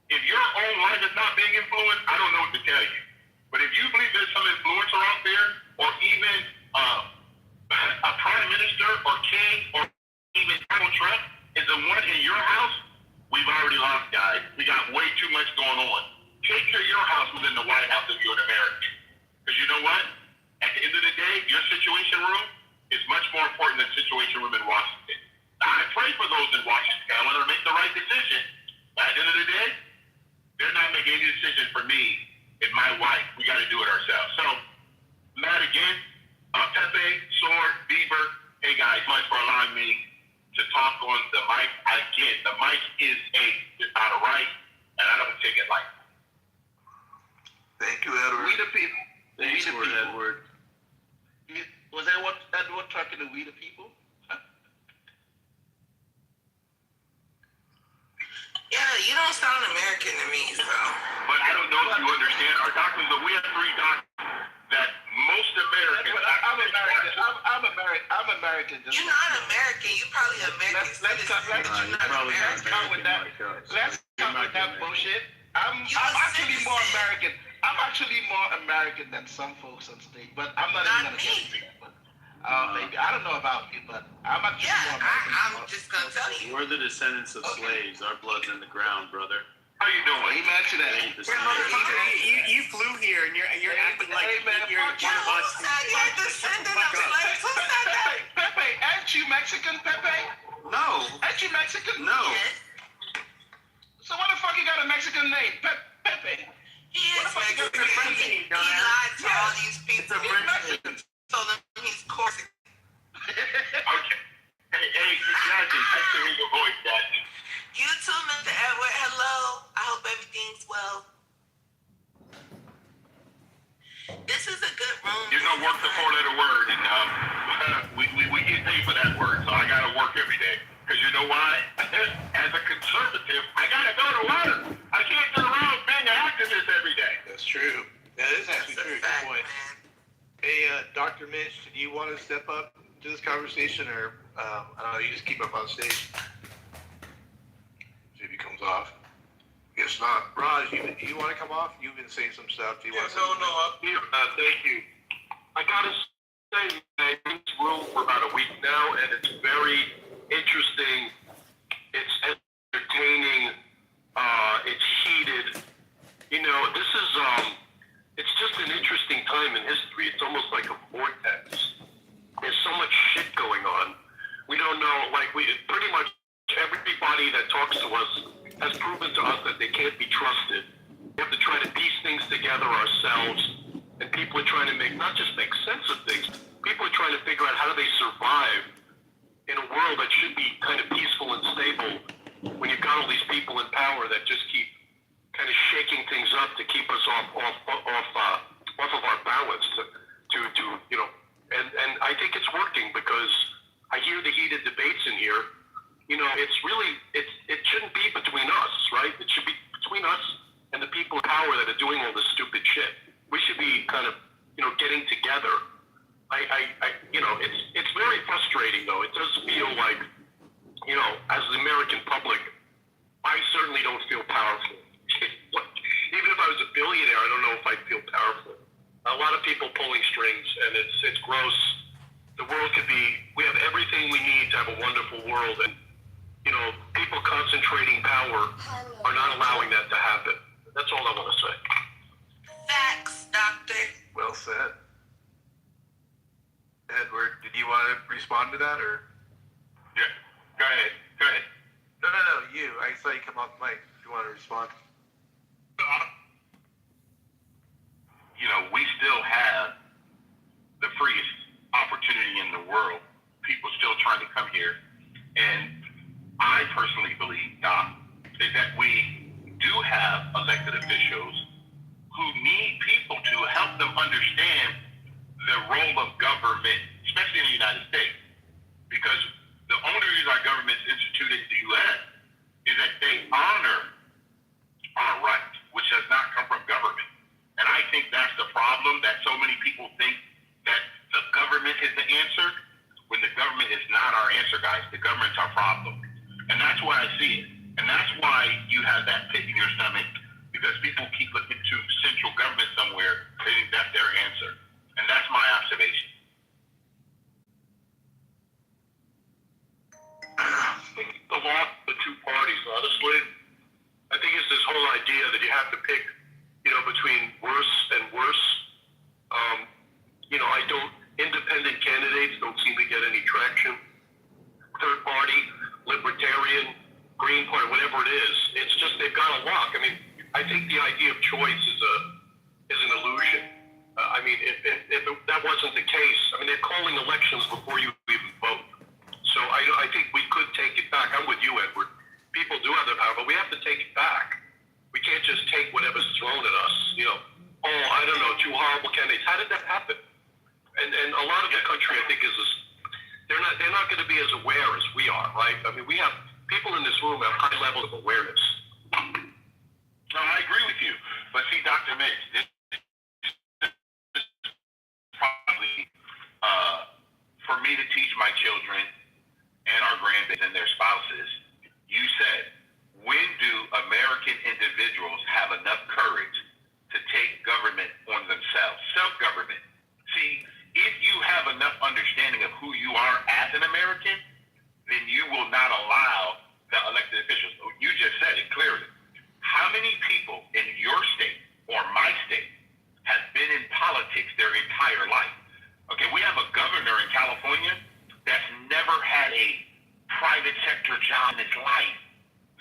If your own life is not being influenced, I don't know what to tell you. But if you believe there's some influencer out there, or even a prime minister or king, or even Donald Trump is the one in your house, we've already lost, guys. We got way too much going on. Take care of your house within the White House if you're an American. Because you know what? At the end of the day, your situation room is much more important than situation room in Washington. Now, I pray for those in Washington. I want them to make the right decision. But at the end of the day, they're not making any decision for me and my wife. We got to do it ourselves. So, Matt, again, Pepe, Sword, Bieber, hey guys, much for allowing me to talk on the mic. Again, the mic is not a right, and I don't take it lightly. Thank you, Edward. We the people. Thanks We the for people. Edward. Was Edward talking to we the people? Yeah, you don't sound American to me, so. But I don't know if you understand our doctrines, but we have 3 doctrines that most Americans. I'm American. I'm American. You're not American. You probably American. Let's cut with that. Let's cut with that bullshit. I'm actually more American. I'm actually more American than some folks on stage, but I'm not even gonna get into that. Maybe I don't know about you, but I'm actually more American. I'm just gonna tell you. We're the descendants of slaves. Our blood's in the ground, brother. How you doing? He mentioned that. You flew here and you're acting like you're one of us. Pepe, aren't you Mexican, Pepe? No. Aren't you Mexican? No. So what the fuck you got a Mexican name? Pepe. He is Mexican. He lied to all these people. Told them he's Corsican. Okay. Hey, Jasmine, I can hear your voice, Jasmine. You too, Mr. Edward. Hello. I hope everything's well. This is a good room. You know, work the 4-letter word, and we get paid for that word, so I gotta work every day. Because you know why? As a conservative, I gotta go to work. I can't sit around being an activist every day. That's true. That is actually true. Good point. Hey, Dr. Mitch, do you want to step up to this conversation, or I don't know, you just keep up on stage? See if he comes off. Guess not. Raj, you want to come off? You've been saying some stuff. Do you want to? I'm here. Thank you. I gotta say, I've been in this room for about a week now, and it's very interesting. It's like a vortex. There's so much shit going on. We don't know, pretty much everybody that talks to us has proven to us that they can't be trusted. We have to try to piece things together ourselves, and people are trying to not just make sense of things, people are trying to figure out how do they survive in a world that should be kind of peaceful and stable when you've got all these people in power that just keep kind of shaking things up to keep us off of our balance and I think it's working because I hear the heated debates in here. It's really, it shouldn't be between us, right? It should be between us and the people in power that are doing all this stupid shit. We should be kind of, getting together. It's very frustrating though. It does feel like, as the American public, I certainly don't feel powerful. Even if I was a billionaire, I don't know if I'd feel powerful. A lot of people pulling strings, and it's gross. The world we have everything we need to have a wonderful world, and people concentrating power are not allowing that to happen. That's all I want to say. Facts, Doctor. Well said. Edward, did you want to respond to that, or? Yeah, go ahead. No, you. I saw you come off mic. If you want to respond. We still have the freest opportunity in the world. People still trying to come here. And I personally believe, Doc, is that we do have elected officials who need people to help them understand the role of government, especially in the United States. Because the only reason our government's instituted in the U.S. is that they honor our rights, which does not come from government. And I think that's the problem, that so many people think that the government is the answer, when the government is not our answer, guys. The government's our problem. And that's why I see it. And that's why you have that pit in your stomach, because people keep looking to central government somewhere. They think that's their answer. And that's my observation. The two parties, honestly. I think it's this whole idea that you have to pick, between worse and worse. Independent candidates don't seem to get any traction. Third party, libertarian, Green Party, whatever it is, it's just they've got a lock. I think the idea of choice is an illusion. If that wasn't the case, they're calling elections before you even vote. So I think we could take it back. I'm with you, Edward. People do have the power, but we have to take it back. We can't just take whatever's thrown at us. I don't know, two horrible candidates. How did that happen? And a lot of the country, I think, they're not going to be as aware as we are, right? We have people in this room have high levels of awareness. No, I agree with you. But see, Dr. Mitch, this is probably for me to teach my children and our grandkids and their spouses. You said, when do American individuals have enough courage to take government on themselves? Self-government. See, if you have enough understanding of who you are as an American, then you will not allow the elected officials. You just said it clearly. How many people in your state or my state have been in politics their entire life? Okay, we have a governor in California that's never had a private sector job in his life.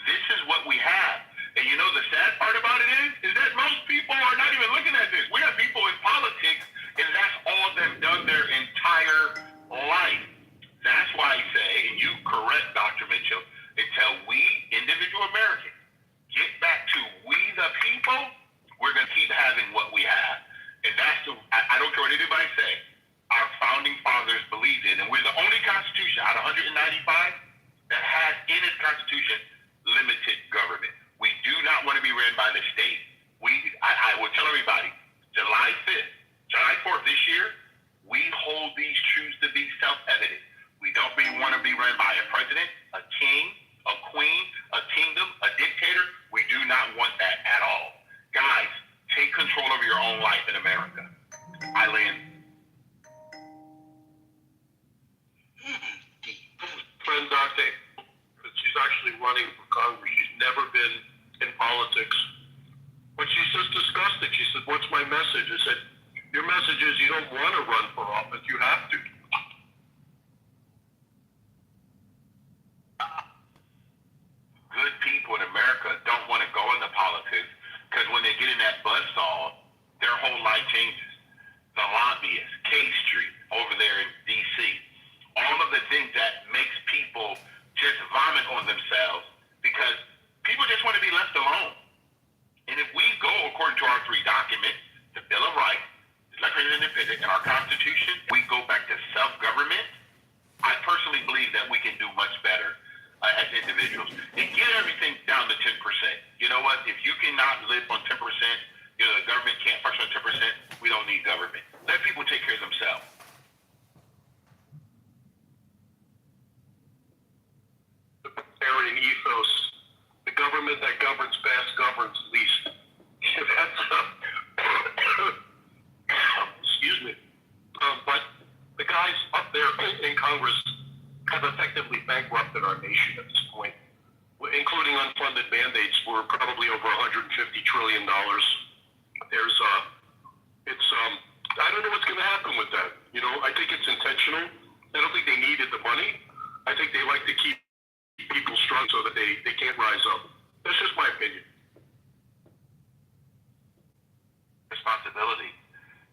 This is what we have. And the sad part about it is that most people are not even looking at this. We have people in politics, and that's all they've done their entire life. That's why I say, and you correct, Dr. Mitchell, until we, individual Americans, get back to we the people, we're going to keep having what we have. And that's I don't care what anybody say, our founding fathers believed in. And we're the only constitution out of 195 that has in its constitution limited government. We do not want to be ran by the state. I will tell everybody, July 5th, July 4th this year, we hold these truths to be self-evident. We don't want to be run by a president, a king, a queen, a kingdom, a dictator. We do not want that at all. Guys, take control of your own life in America. I land. Friend Dante, she's actually running for Congress. She's never been in politics. When she's just discussed it, she said, "What's my message?" I said, Your message is you don't want to run for office, you have to. Good people in America don't want to go into politics because when they get in that buzzsaw, their whole life changes. The lobbyists, K Street, over there in D.C., all of the things that makes people just vomit on themselves because people just want to be left alone. And if we go according to our 3 documents, the Bill of Rights, the Declaration of Independence, and our Constitution, we go back to self-government, I personally believe that we can do much better as individuals. And get everything down to 10%. You know what? If you cannot live on 10%, the government can't function on 10%, we don't need government. Let people take care of themselves. The Aryan ethos, the government that governs best governs least. That's excuse me. But the guys up there in Congress have effectively bankrupted our nation at this point, including unfunded mandates. We're probably over $150 trillion. There's I don't know what's going to happen with that. I think it's intentional. I don't think they needed the money. I think they like to keep people strong so that they can't rise up. That's just my opinion. Responsibility.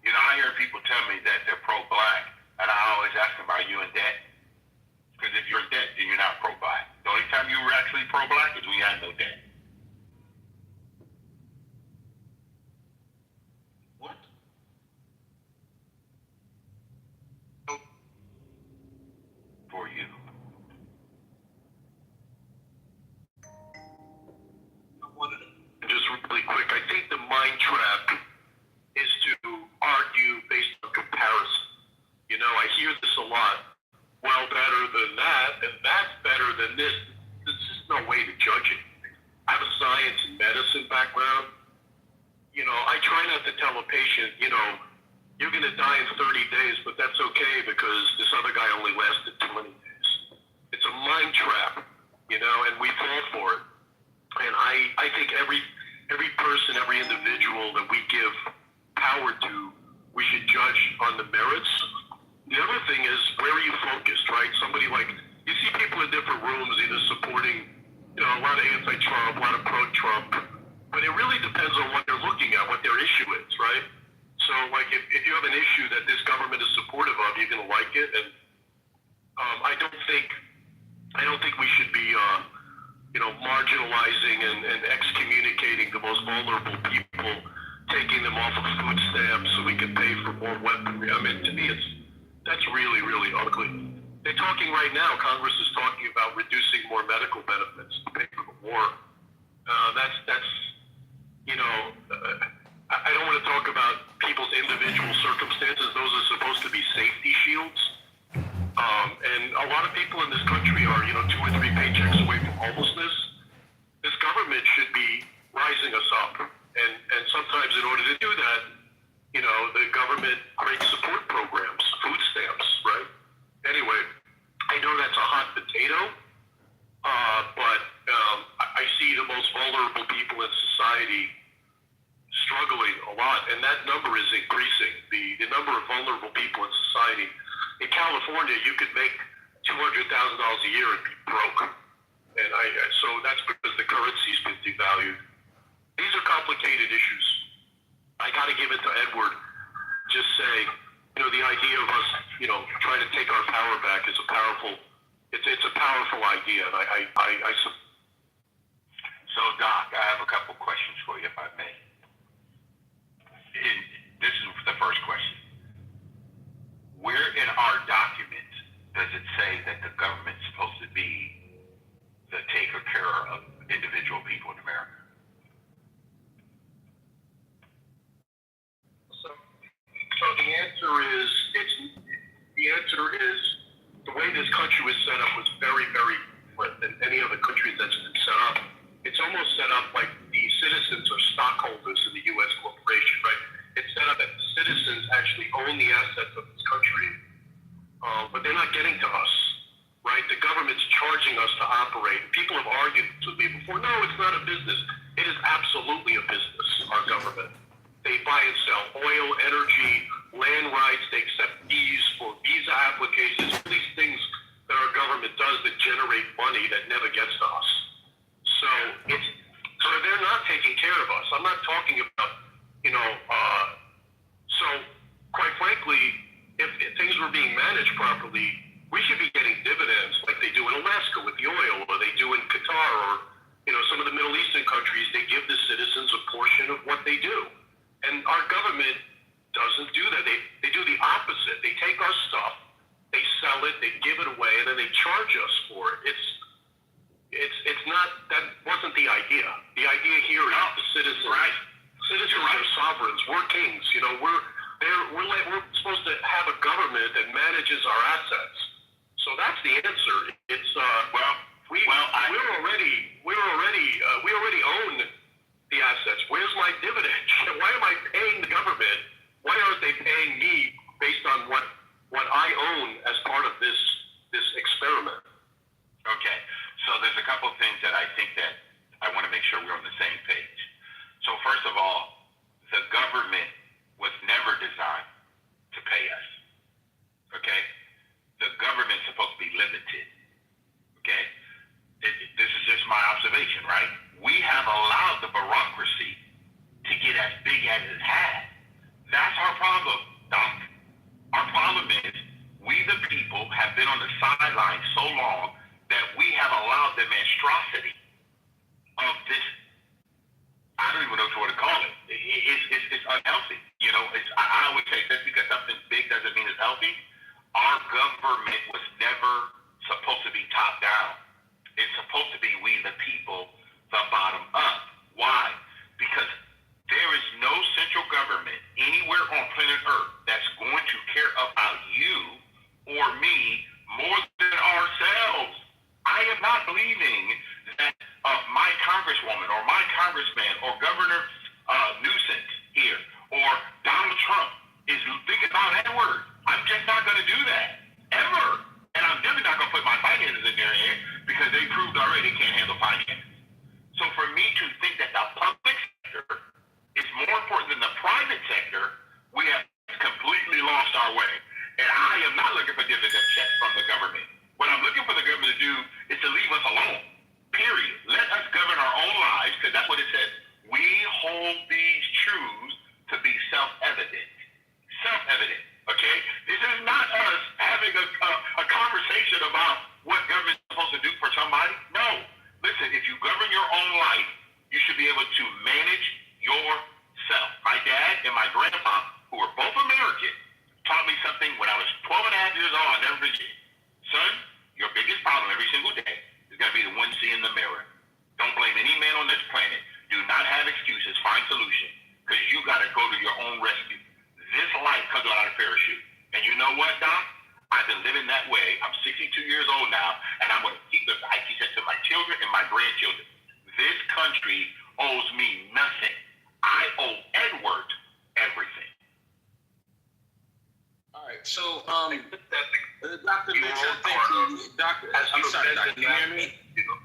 I hear people tell me that they're pro-black, and I always ask them, are you in debt? Because if you're in debt, then you're not pro-black. The only time you were actually pro-black is when you had no debt. What? For you. Just really quick, I think the mind trap is to argue based on comparison. I hear this a lot. Well, better than that, and that's better than this. There's just no way to judge it. I have a science and medicine background. I try not to tell a patient, you're going to die in 30 days, but that's okay because this other guy only lasted 20 days. It's a mind trap, and we fall for it. And I think every person, every individual that we give power to, we should judge on the merits. The other thing is, where are you focused, right? Somebody you see people in different rooms either supporting, a lot of anti-Trump, a lot of pro-Trump, but it really depends on what they're looking at, what their issue is, right? So, if you have an issue that this government is supportive of, you're going to like it, and I don't think we should be, marginalizing and excommunicating the most vulnerable people, taking them off of food stamps so we can pay for more weaponry. I mean, to me, that's really, really ugly. They're talking right now, Congress is talking about reducing more medical benefits to pay for the war. I don't want to talk about people's individual circumstances. Those are supposed to be safety shields. And a lot of people in this country are, 2 or 3 paychecks away from homelessness. This government should be rising us up. And sometimes in order to do that, the government creates support programs, food stamps, right? Anyway, I know that's a hot potato, but I see the most vulnerable people in society struggling a lot, and that number is increasing. The number of vulnerable people in society. In California, you could make $200,000 a year and be broke, and so that's because the currency's been devalued. These are complicated issues. I got to give it to Edward. Just say, the idea of us, trying to take our power back is a powerful idea, and So, Doc, I have a couple questions for you, if I may. This is the first question. Where in our document does it say that the government's supposed to be the taker care of individual people in America? So the answer is the way this country was set up was very, very different than any other country that's been set up. It's almost set up like the citizens are stockholders in the U.S. corporation, right? It's set up that the citizens actually own the assets of this country, but they're not getting to us, right? The government's charging us to operate. People have argued with me before, no, it's not a business. It is absolutely a business, our government. They buy and sell oil, energy, I'm not talking about, so quite frankly, if things were being managed properly, we should be getting dividends like they do in Alaska with the oil, or they do in Qatar, or some of the Middle Eastern countries. They give the citizens a portion of what they do, and our government doesn't do that. They do the opposite. They take our stuff, they sell it, they give it away, and then they charge us for it. It's not, that wasn't the idea. The idea here is the citizens. Right. Citizens are sovereigns. We're kings. We're supposed to have a government that manages our assets. So that's the answer. It's we already own the assets. Where's my dividend? Why am I paying the government? Why aren't they paying me based on what I own as part of this experiment? Okay, so there's a couple of things that I think that I want to make sure we're on the same page. So first of all, the government was never designed to pay us. Okay? The government's supposed to be limited. Okay? This is just my observation, right? We have allowed the bureaucracy to get as big as it has. That's our problem, Doc. Our problem is we the people have been on the sidelines so long that we have allowed the monstrosity of this. I don't even know what to call it. It's unhealthy. I always say just because something's big doesn't mean it's healthy. Our government was never supposed to be top down. It's supposed to be we the people, the bottom up. Why? Because there is no central government anywhere on planet Earth that's going to care about you or me more than ourselves. I am not believing that my congresswoman or my congressman or Governor Newsom here or Donald Trump is thinking about Edward. I'm just not going to do that, ever. And I'm definitely not going to put my finances in there because they proved already they can't handle finances. So for me to think that the public sector is more important than the private sector, we have completely lost our way. And I am not looking for dividend checks from the government. What I'm looking for the government to do is to leave us alone. Period. Let us govern our own lives, because that's what it says. We hold these truths to be self-evident. Self-evident. Okay? This is not us having a conversation about what government is supposed to do for somebody. No. Listen, if you govern your own life, you should be able to manage yourself. My dad and my grandpa, who were both American, taught me something when I was 12 and a half years old. I never forget. Son, your biggest problem every single day is going to be the one seeing the mirror. Don't blame any man on this planet. Do not have excuses. Find solution. Because you got to go to your own rescue. This life comes without a parachute. And you know what, Doc? I've been living that way. I'm 62 years old now, and I'm going to keep it. I teach it to my children and my grandchildren. This country owes me nothing. I owe Edward everything. All right, so Dr. Mitch, I'm sorry, Doctor, can you hear me?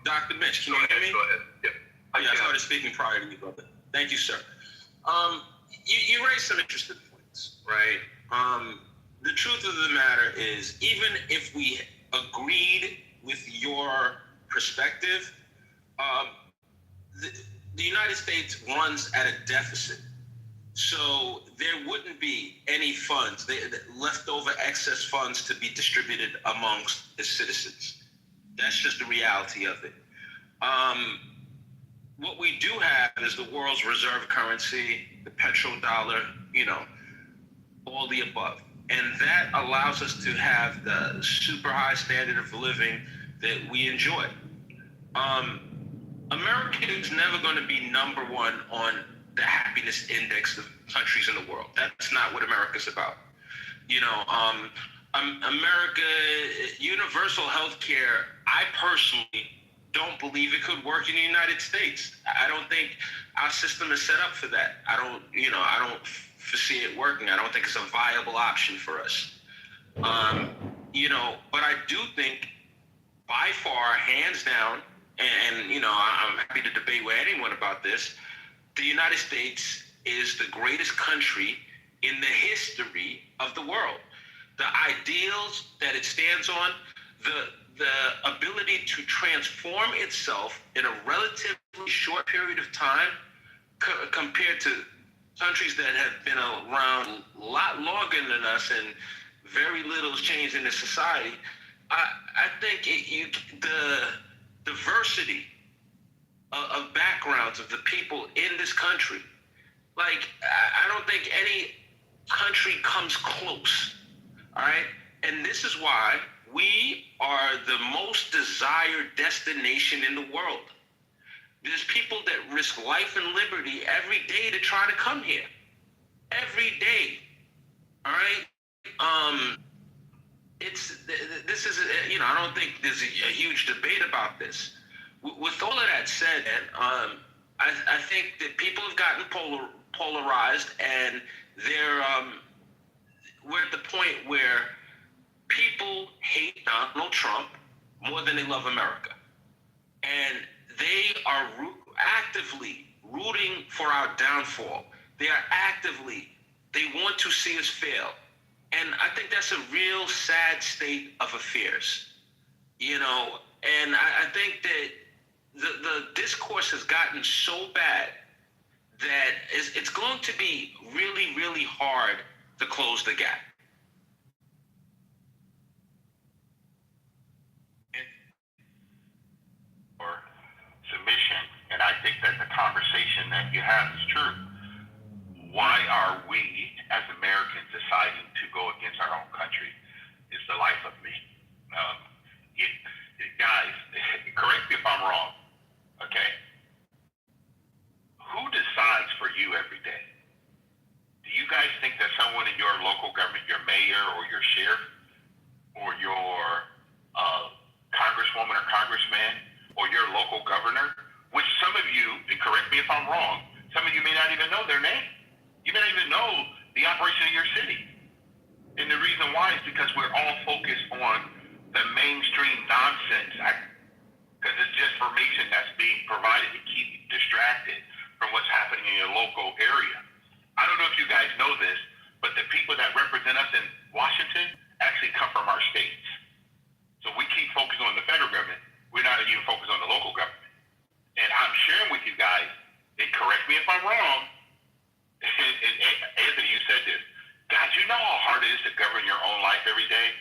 Dr. Mitch, can you hear me? Go ahead. Yep. Yeah, I started speaking prior to you, brother. Thank you, sir. You raised some interesting points, right? The truth of the matter is, even if we agreed with your perspective, the United States runs at a deficit. So there wouldn't be any funds, leftover excess funds to be distributed amongst the citizens. That's just the reality of it. What we do have is the world's reserve currency, the petrodollar, all the above. And that allows us to have the super high standard of living that we enjoy. America is never going to be number one on the happiness index of countries in the world. That's not what America's about. America, universal health care, I personally don't believe it could work in the United States. I don't think our system is set up for that. I don't foresee it working. I don't think it's a viable option for us. But I do think by far, hands down, and I'm happy to debate with anyone about this, the United States is the greatest country in the history of the world. The ideals that it stands on, the ability to transform itself in a relatively short period of time, compared to countries that have been around a lot longer than us and very little has changed in the society, I think the diversity of backgrounds of the people in this country, like, I don't think any country comes close, all right? And this is why we are the most desired destination in the world. There's people that risk life and liberty every day to try to come here. Every day, all right? This is, I don't think there's a huge debate about this. With all of that said, I think that people have gotten polarized, and we're at the point where people hate Donald Trump more than they love America. And they are actively rooting for our downfall. They want to see us fail. And I think that's a real sad state of affairs, and I think that the discourse has gotten so bad that it's going to be really, really hard to close the gap. Or submission, and I think that the conversation that you have is true. Why are we, as Americans, deciding to go against our own country? Is the life of me. Guys, correct me if I'm wrong, okay? Who decides for you every day? Do you guys think that someone in your local government, your mayor or your sheriff or your congresswoman or congressman or your local governor, which some of you, and correct me if I'm wrong, some of you may not even know their name. You may not even know the operation of your city. And the reason why is because we're all focused on the mainstream nonsense, because it's just information that's being provided to keep you distracted from what's happening in your local area. I don't know if you guys know this, but the people that represent us in Washington actually come from our states. So we keep focusing on the federal government. We're not even focused on the local government. And I'm sharing with you guys, and correct me if I'm wrong, and Anthony, you said this, guys, you know how hard it is to govern your own life every day?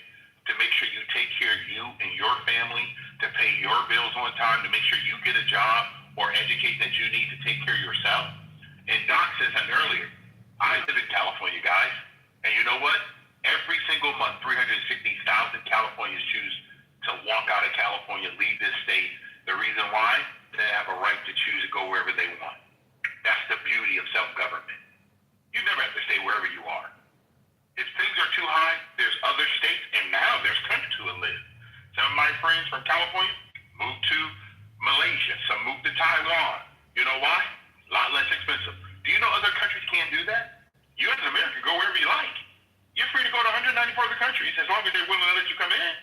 To make sure you take care of you and your family, to pay your bills on time, to make sure you get a job or educate that you need to take care of yourself. And Doc said something earlier. I live in California, guys. And you know what? Every single month, 360,000 Californians choose to walk out of California, leave this state. The reason why? They have a right to choose to go wherever they want. That's the beauty of self-government. You never have to stay wherever you are. If things are too high, there's other states, and now there's countries to live. Some of my friends from California moved to Malaysia. Some moved to Taiwan. You know why? A lot less expensive. Do you know other countries can't do that? You as an American go wherever you like. You're free to go to 194 other countries as long as they're willing to let you come in.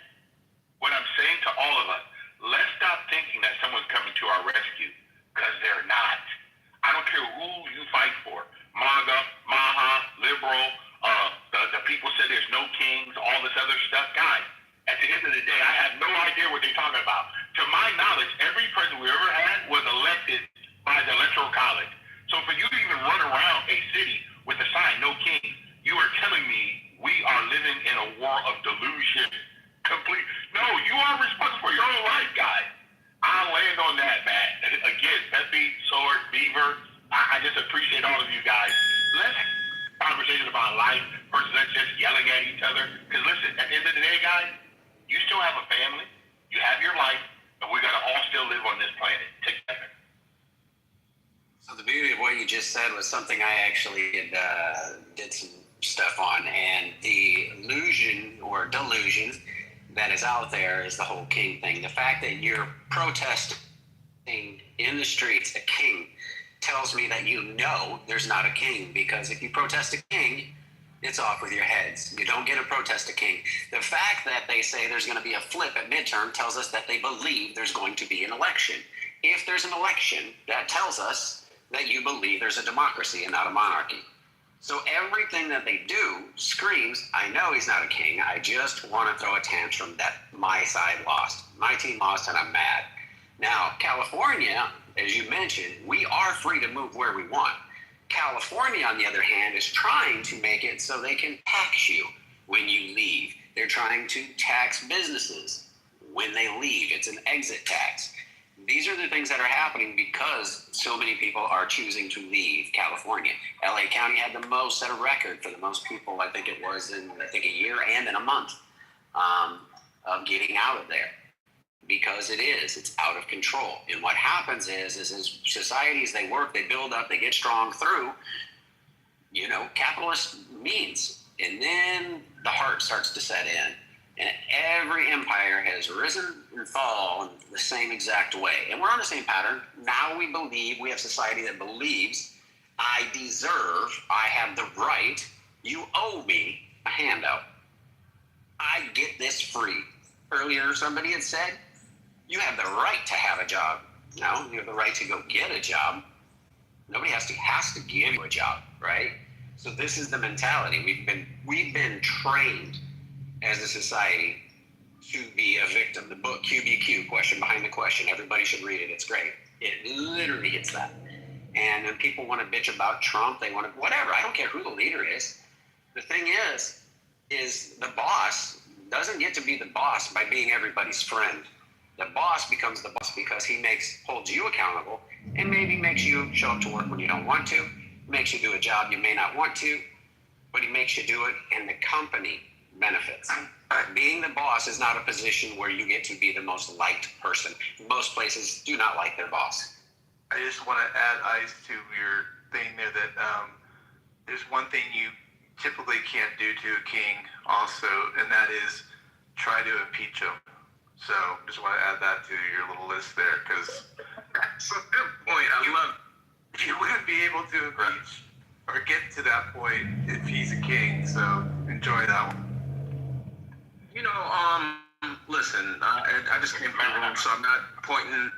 What I'm saying to all of us, let's stop thinking that someone's coming to our rescue, because they're not. I don't care who you fight for. MAGA, MAHA, liberal, the people say there's no kings, all this other stuff. Guys, at the end of the day, I have no idea what they're talking about. To my knowledge, every president we ever had was elected by the Electoral College. So for you to even run around a city with a sign, no kings, you are telling me we are living in a war of delusion. No, you are responsible for your own life, guys. I'll land on that, man. Again, Pepe, Sword, Beaver, I just appreciate all of you guys. Let's have a conversation about life versus us just yelling at each other. Because listen, at the end of the day, guys, you still have a family, you have your life, and we got to all still live on this planet together. So the beauty of what you just said was something I actually did some stuff on, and the illusion or delusion that is out there is the whole king thing. The fact that you're protesting in the streets a king tells me that you know there's not a king, because if you protest a king, it's off with your heads. You don't get to protest a king. The fact that they say there's going to be a flip at midterm tells us that they believe there's going to be an election. If there's an election, that tells us that you believe there's a democracy and not a monarchy. So everything that they do screams, I know he's not a king. I just want to throw a tantrum that my side lost. My team lost and I'm mad. Now, California, as you mentioned, we are free to move where we want. California, on the other hand, is trying to make it so they can tax you when you leave. They're trying to tax businesses when they leave. It's an exit tax. These are the things that are happening because so many people are choosing to leave California. LA County had the most, set a record for the most people, I think it was in, a year and in a month of getting out of there. Because it's out of control. And what happens is as societies, they work, they build up, they get strong through, capitalist means. And then the heart starts to set in. And every empire has risen and fallen the same exact way. And we're on the same pattern. Now we believe, we have society that believes, I deserve, I have the right, you owe me a handout. I get this free. Earlier, somebody had said, you have the right to have a job. No, you have the right to go get a job. Nobody has to give you a job, right? So this is the mentality. We've been trained as a society to be a victim. The book QBQ, Question Behind the Question, everybody should read it. It's great. It literally hits that. And when people want to bitch about Trump, they want to, whatever. I don't care who the leader is. The thing is the boss doesn't get to be the boss by being everybody's friend. The boss becomes the boss because he holds you accountable and maybe makes you show up to work when you don't want to, makes you do a job you may not want to, but he makes you do it and the company benefits. Being the boss is not a position where you get to be the most liked person. Most places do not like their boss. I just want to add ice to your thing there that there's one thing you typically can't do to a king also, and that is try to impeach him. So just want to add that to your little list there, because that's a good point. You wouldn't be able to impeach or get to that point if he's a king. So enjoy that one. Listen, I just came from the room, so I'm not pointing.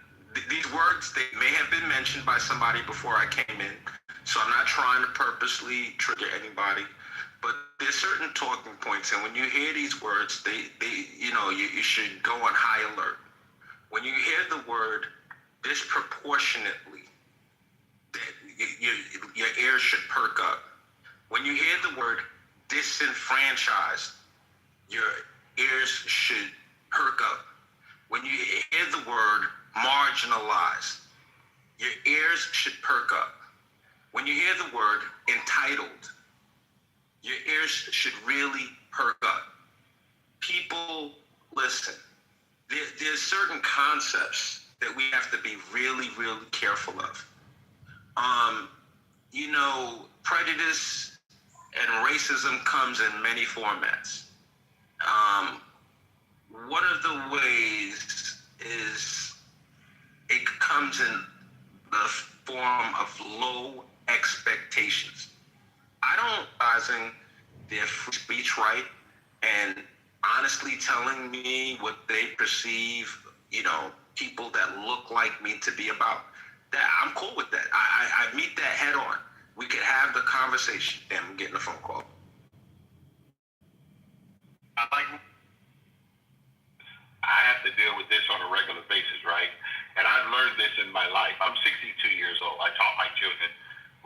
These words, they may have been mentioned by somebody before I came in, so I'm not trying to purposely trigger anybody. But there's certain talking points, and when you hear these words, you should go on high alert. When you hear the word disproportionately, your ears should perk up. When you hear the word disenfranchised, your ears should perk up. When you hear the word marginalized, your ears should perk up. When you hear the word entitled, your ears should really perk up. People, listen. There's certain concepts that we have to be really, really careful of. Prejudice and racism comes in many formats. One of the ways is it comes in the form of low expectations. I don't advising their free speech right and honestly telling me what they perceive, people that look like me to be about. That I'm cool with that. I meet that head on. We could have the conversation. Damn, I'm getting a phone call. I have to deal with this on a regular basis, right? And I've learned this in my life. I'm 62 years old. I taught my children.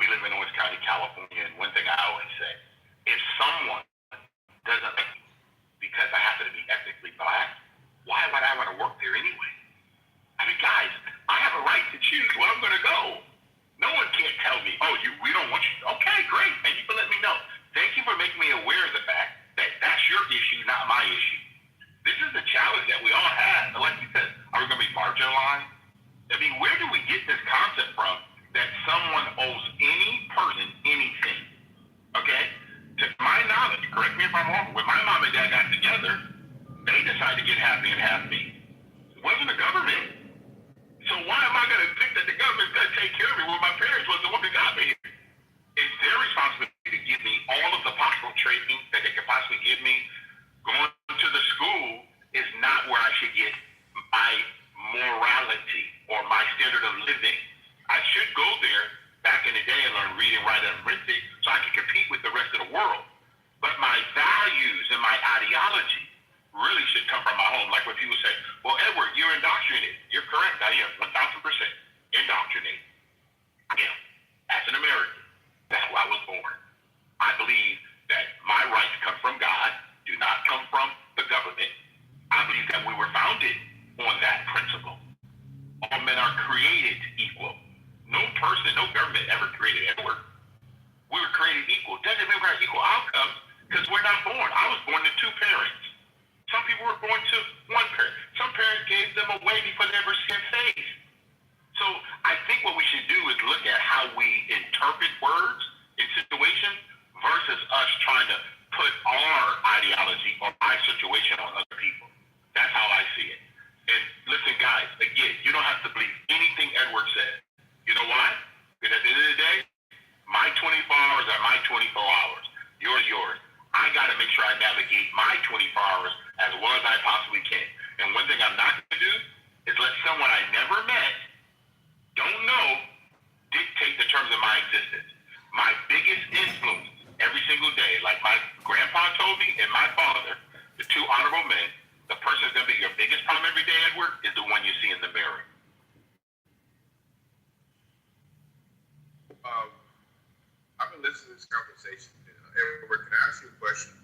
We live in Orange County, California, and one thing I always say, if someone doesn't like me because I happen to be ethnically black, why would I want to work there anyway? I mean, guys, I have a right to choose where I'm going to go. No one can't tell me, we don't want you. Okay, great. Thank you for letting me know. Thank you for making me aware of the fact that that's your issue, not my issue. This is the challenge that we all have. Like you said, are we going to be marginalized? I mean, where do we get this concept from that someone owes any person anything? Okay? To my knowledge, correct me if I'm wrong, when my mom and dad got together, they decided to get half me and half me. It wasn't the government. So why am I going to think that the government's going to take care of me when my parents was the one that got me here? It's their responsibility to give me all of the possible training that they could possibly give me. Going to the school is not where I should get my morality or my standard of living. I should go there back in the day and learn reading, writing, and arithmetic so I can compete with the rest of the world. But my values and my ideology really should come from my home. Like when people say, well, Edward, you're indoctrinated. You're correct. I am 1,000% indoctrinated. indoctrinated. I am. As an American, that's why I was born. I believe that my rights come from God, do not come from the government. I believe that we were founded on that principle. All men are created equal. No person, no government ever created Edward. We were created equal. Doesn't mean we have equal outcomes because we're not born. I was born to two parents. Some people were born to one parent. Some parents gave them away before they ever seen face. So I think what we should do is look at how we interpret words in situations versus us trying to put our ideology or my situation on other people. That's how I see it. And listen, guys, again, you don't have to believe anything Edward said. You know why? Because at the end of the day, my 24 hours are my 24 hours. Yours. I got to make sure I navigate my 24 hours as well as I possibly can. And one thing I'm not going to do is let someone I never met, don't know, dictate the terms of my existence. My biggest influence every single day, like my grandpa told me and my father, the two honorable men, the person that's going to be your biggest problem every day, Edward, is the one you see in the mirror. I've been listening to this conversation. Edward, can I ask you a question?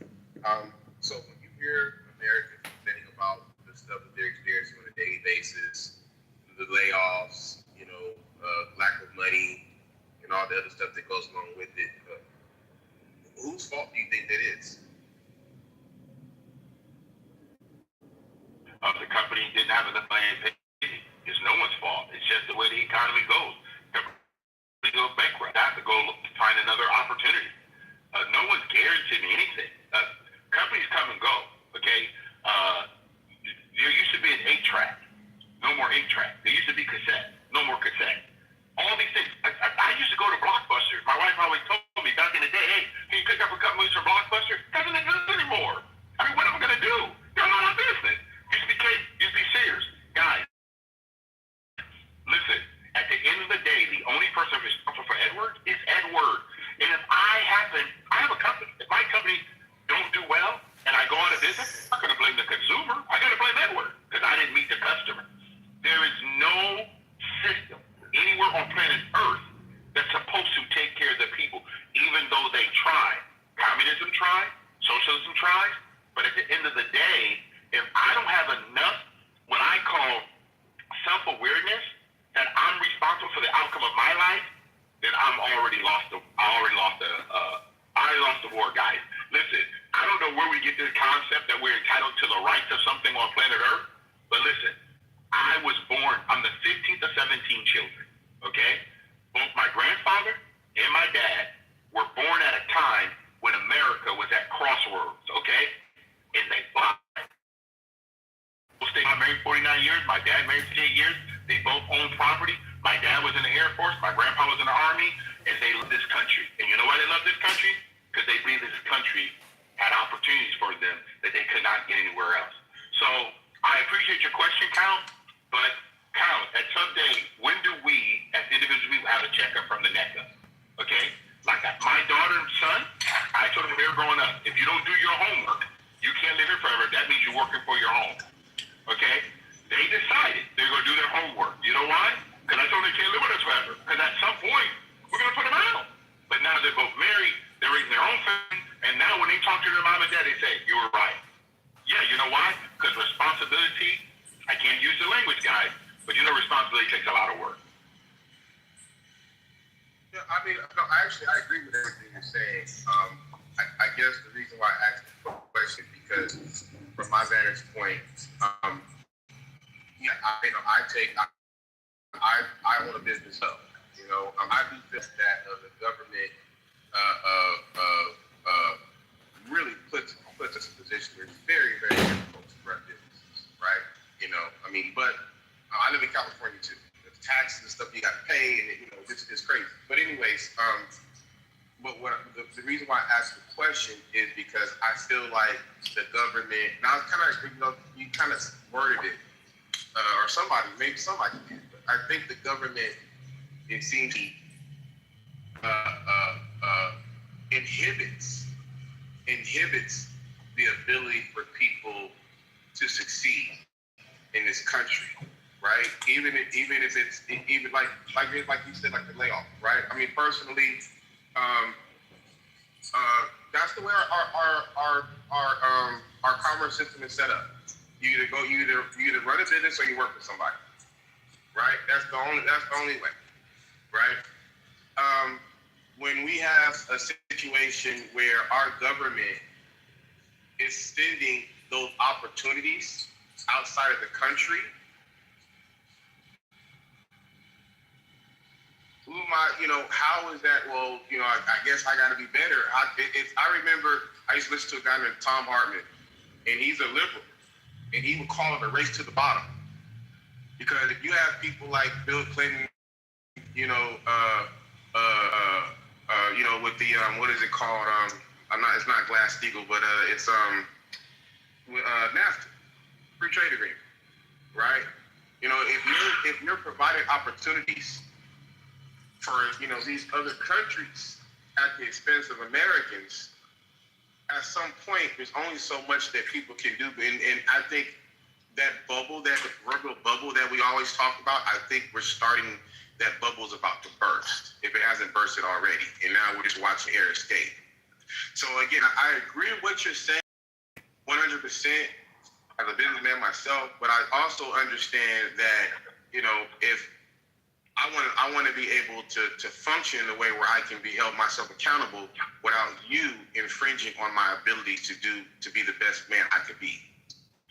So when you hear Americans complaining about the stuff that they're experiencing on a daily basis, the layoffs, lack of money, and all the other stuff that goes along with it, whose fault do you think that is? The company didn't have enough money to pay. It's no one's fault. It's just the way the economy goes. We go bankrupt. I have to go find another opportunity. No one's guaranteed me anything. Companies come and go. Okay. There used to be an 8-track. No more 8-track. There used to be cassette. No more cassette. All these things. I used to go to Blockbuster. My wife always told me back in the day, hey, can you pick up a couple movies from Blockbuster? Doesn't exist anymore. I mean, what am I going to do? They're not our business. Used to be serious. Guys, listen, at the end of the day, the only person responsible for Edward is Edward. And if I have a company. If my company don't do well and I go out of business, I'm not going to blame the consumer. I got to blame Edward because I didn't meet the customer. There is no system anywhere on planet Earth that's supposed to take care of the people, even though they try. Communism tried, socialism tries, but at the end of the day, if I don't have enough what I call self-awareness that I'm responsible for the outcome of my life, then I already lost the war, guys. Listen, I don't know where we get this concept that we're entitled to the rights of something on planet Earth, but listen, I was born, I'm the 15th of 17 children, okay? Both my grandfather and my dad were born at a time when America was at crossroads, okay? And they fought. I married 49 years, my dad married 58 years, they both owned property. My dad was in the Air Force, my grandpa was in the Army, and they loved this country. And you know why they love this country? Because they believe this country had opportunities for them that they could not get anywhere else. So I appreciate your question, Count, but Count, at some day, when do we, as individuals, have a checkup from the neck up? Okay? Like my daughter and son, I told them here growing up, if you don't do your homework, you can't live here forever. That means you're working for your home. Okay? They decided they're going to do their homework. You know why? Because I told them they can't live with us forever. Because at some point, we're going to put them out. But now they're both married, they're raising their own family, and now when they talk to their mom and dad, they say, you were right. Yeah, you know why? Because responsibility, I can't use the language, guys, but responsibility takes a lot of work. Yeah, I mean, no, I agree with everything you're saying. I guess the reason why I asked the question is because, from my vantage point, I own a business up. I do feel that the government really puts us in a position where it's very, very difficult to run businesses, right? But I live in California too. The taxes and stuff you got to pay, and it's crazy. But anyways, the reason why I asked the question is because I feel like the government. Now, it's kind of you kind of worded it, or maybe somebody did. But I think the government, it seems, inhibits the ability for people to succeed in this country. right? Even if it's like you said, like the layoff, right? I mean, personally, that's the way our commerce system is set up. You either run a business or you work for somebody, right? That's the only way, right? When we have a situation where our government is sending those opportunities outside of the country, how is that? Well, I guess I got to be better. I remember I used to listen to a guy named Tom Hartman, and he's a liberal, and he would call it a race to the bottom. Because if you have people like Bill Clinton, with the what is it called? It's not Glass-Steagall, but it's NAFTA, free trade agreement, right? If you're providing opportunities for these other countries at the expense of Americans, at some point there's only so much that people can do, and I think that bubble, that proverbial bubble that we always talk about, I think that bubble's about to burst, if it hasn't bursted already, and now we're just watching air escape. So again, I agree with what you're saying 100% as a businessman myself, but I also understand that, if I want to be able to function in a way where I can be held myself accountable without you infringing on my ability to be the best man I could be.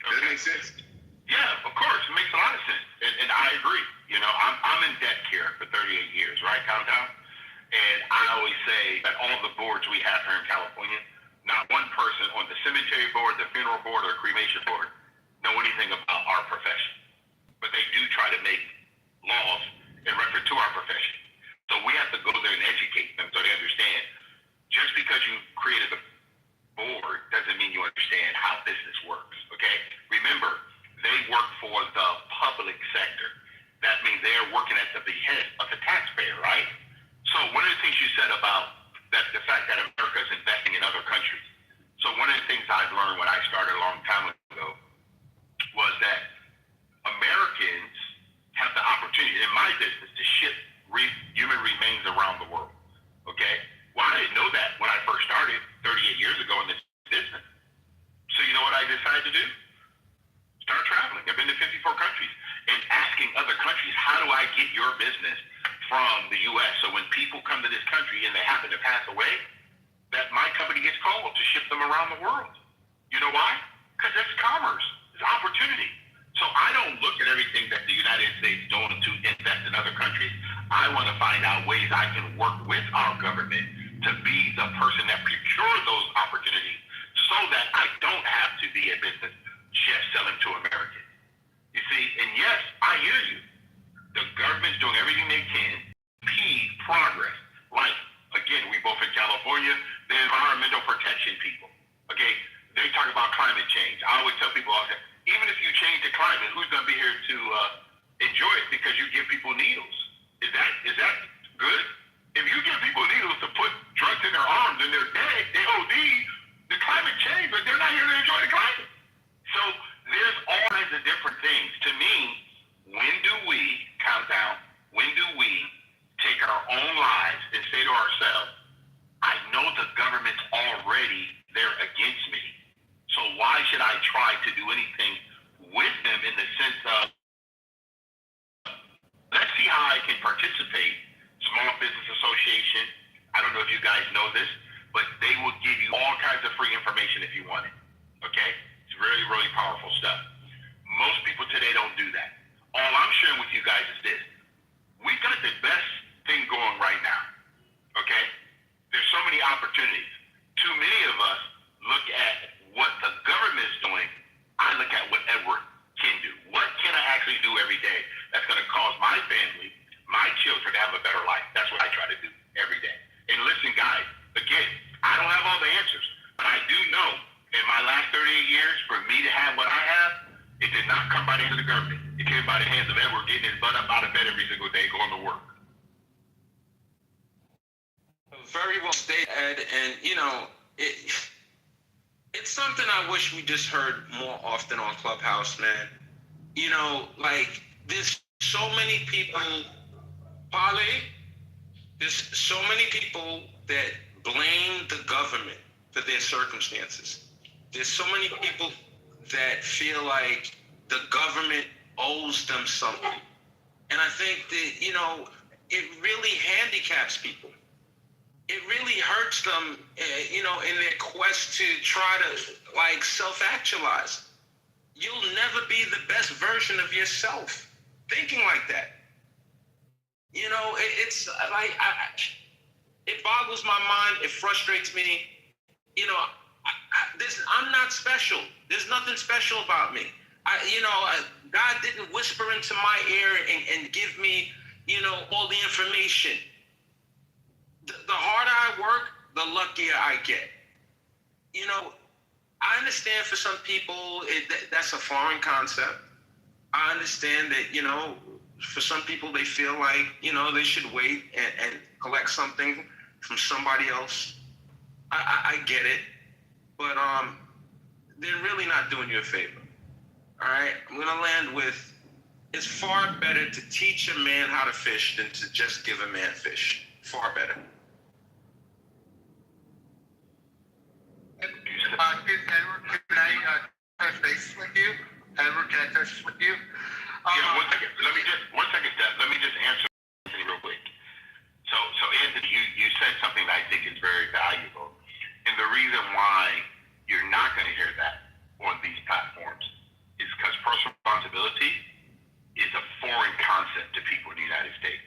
Does that make sense? Yeah, of course. It makes a lot of sense. And I agree. I'm in debt care for 38 years, right, Countdown? And I always say that all the boards we have here in California, not one person on the cemetery board, the funeral board, or cremation board know anything about our profession. But they do try to make laws in reference to our profession. So we have to go there and educate them so they understand. Just because you created a board doesn't mean you understand how business works, okay? Remember, they work for the public sector. That means they're working at the behest of the taxpayer, right? So one of the things you said about the fact that America is investing in other countries. So one of the things I've learned when I started a long time ago was that Americans have the opportunity in my business to ship human remains around the world, okay? Well, I didn't know that when I first started 38 years ago in this business. So you know what I decided to do? Start traveling. I've been to 54 countries and asking other countries, how do I get your business from the U.S. so when people come to this country and they happen to pass away, that my company gets called to ship them around the world. You know why? Because it's commerce. It's opportunity. So I don't look at everything that the United States is doing to invest in other countries. I want to find out ways I can work with our government to be the person that procures those opportunities so that I don't have to be a business just selling to Americans. You see, and yes, I hear you. The government's doing everything they can to impede progress. Like, again, we both in California, the environmental protection people. Okay, they talk about climate change. I always tell people, even if you change the climate, who's going to be here to enjoy it because you give people needles? Is that good? If you give people needles to put drugs in their arms and they're dead, they OD, the climate change, but they're not here to enjoy the climate. So there's all kinds of different things. To me, when do we take our own lives and say to ourselves, I know the government's already there against me, so why should I try to do anything with them in the sense of, let's see how I can participate. Small Business Association, I don't know if you guys know this, but they will give you all kinds of free information if you want it, okay? It's really, really powerful stuff. Most people today don't do that. All I'm sharing with you guys is this. We've got the best thing going right now, okay? There's so many opportunities. Too many of us look at what the government is doing. I look at what Edward can do. What can I actually do every day that's going to cause my family, my children to have a better life? That's what I try to do every day. And listen, guys, again, I don't have all the answers, but I do know in my last 38 years, for me to have what I have, it did not come by the hands of the government. It came by the hands of Edward getting his butt up out of bed every single day going to work. Very well stated, Ed, and it's something I wish we just heard more often on Clubhouse, man. Like there's so many people, there's so many people that blame the government for their circumstances. There's so many people that feel like the government owes them something. And I think that, it really handicaps people. It really hurts them, in their quest to try to, self-actualize. You'll never be the best version of yourself thinking like that. It's like, it boggles my mind. It frustrates me. I'm not special. There's nothing special about me. God didn't whisper into my ear and give me, all the information. The harder I work, the luckier I get. I understand for some people that's a foreign concept. I understand that, for some people they feel like, they should wait and collect something from somebody else. I get it. But they're really not doing you a favor. All right? I'm going to land with, it's far better to teach a man how to fish than to just give a man fish. Far better. Edward, can I touch base with you? Edward, can I touch base with you? Yeah, 1 second. Let me just answer Anthony real quick. So Anthony, you said something that I think is very valuable. And the reason why you're not going to hear that on these platforms is because personal responsibility is a foreign concept to people in the United States.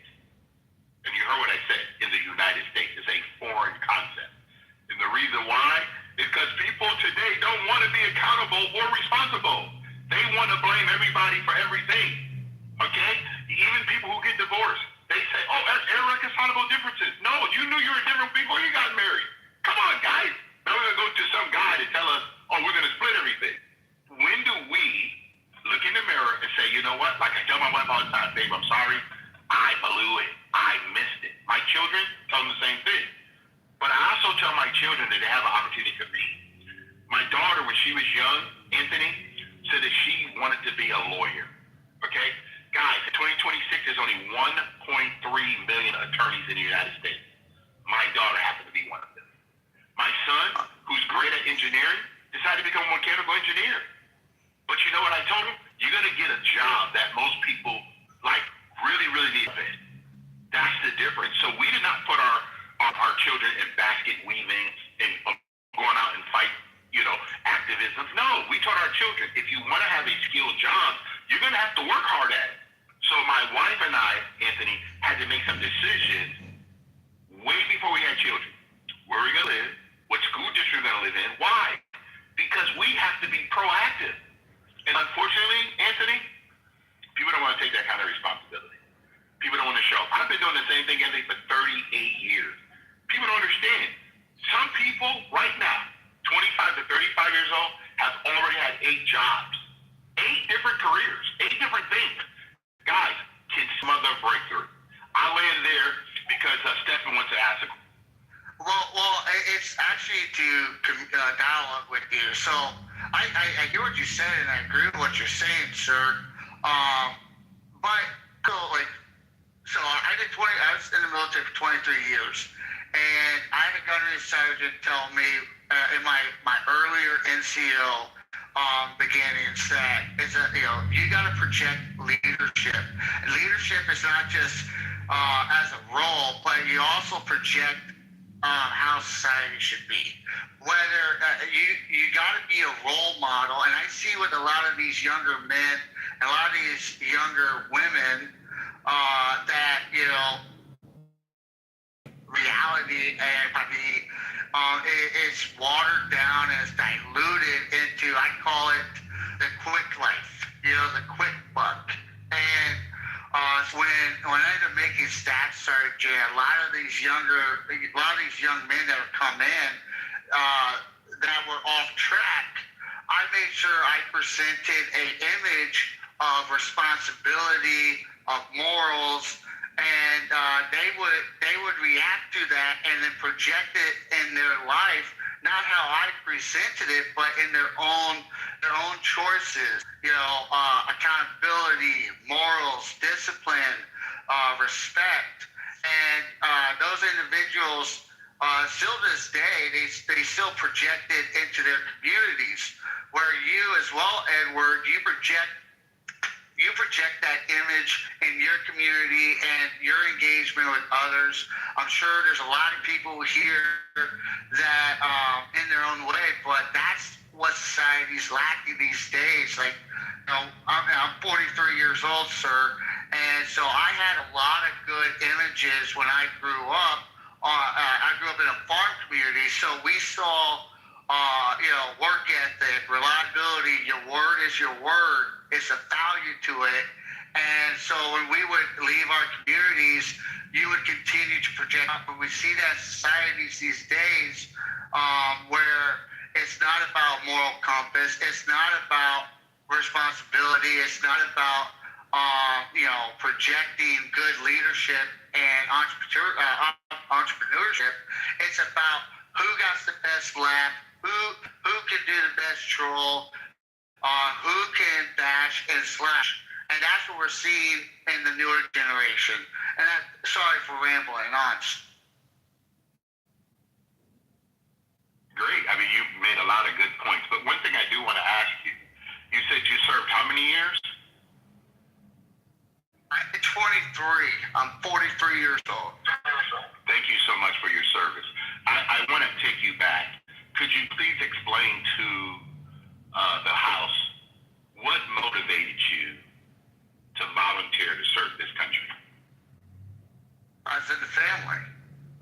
And you heard what I said, in the United States, it's a foreign concept. And the reason why is because people today don't want to be accountable or responsible. They want to blame everybody for everything. Okay? Even people who get divorced, they say, oh, that's irreconcilable differences. No, you knew you were different before you got married. Come on, guys. Now we're going to go to some guy to tell us, oh, we're going to split everything. When do we look in the mirror and say, you know what? Like I tell my wife all the time, babe, I'm sorry. I blew it. I missed it. My children tell them the same thing. But I also tell my children that they have an opportunity to be. My daughter, when she was young, Anthony, said that she wanted to be a lawyer. Okay? Guys, in 2026, there's only 1.3 million attorneys in the United States. My daughter happened to be one of them. My son, who's great at engineering, decided to become a mechanical engineer. But you know what I told him? You're going to get a job that most people, really, really need. That's the difference. So we did not put our children in basket weaving and going out and fight, activism. No, we taught our children, if you want to have a skilled job, you're going to have to work hard at it. So my wife and I, Anthony, had to make some decisions way before we had children. Where are we going to live? What school district we're going to live in? Why? Because we have to be proactive. And unfortunately, Anthony, people don't want to take that kind of responsibility. People don't want to show. I've been doing the same thing, Anthony, for 38 years. People don't understand. Some people right now, 25 to 35 years old, have already had 8 jobs. 8 different careers, 8 different things. Guys, can smother breakthrough. I land there because Stephen wants to ask a question. Well, it's actually to dialogue with you. So I hear what you said, and I agree with what you're saying, sir. But so I did 20. I was in the military for 23 years, and I had a gunnery sergeant tell me in my earlier NCO beginnings that you got to project leadership. And leadership is not just as a role, but you also project how society should be. Whether you got to be a role model, and I see with a lot of these younger men and a lot of these younger women that reality and it's watered down and it's diluted into, I call it the quick life, the quick buck. And when I ended up making Stat Sergeant, a lot of these young men that have come in that were off track, I made sure I presented an image of responsibility, of morals, and they would react to that and then project it in their life not how I presented it, but in their own choices. Accountability, morals, discipline, respect, and those individuals. Still to this day, they still project it into their communities. Where you as well, Edward, you project that image in your community and your engagement with others. I'm sure there's a lot of people here that, in their own way, but that's what society's lacking these days. Like, I'm 43 years old, sir, and so I had a lot of good images when I grew up. I grew up in a farm community, so we saw, work ethic, reliability. Your word is your word. It's a value to it. And so when we would leave our communities, you would continue to project. But we see that societies these days, where it's not about moral compass. It's not about responsibility. It's not about, projecting good leadership and entrepreneurship. It's about who got the best laugh, who can do the best troll, who can bash and slash. And that's what we're seeing in the newer generation. And sorry for rambling on. Great. I mean, you made a lot of good points. But one thing I do want to ask you, you said you served how many years? I'm 23. I'm 43 years old. Thank you so much for your service. I want to take you back. Could you please explain to the House what motivated you to volunteer to serve this country? I was in the family.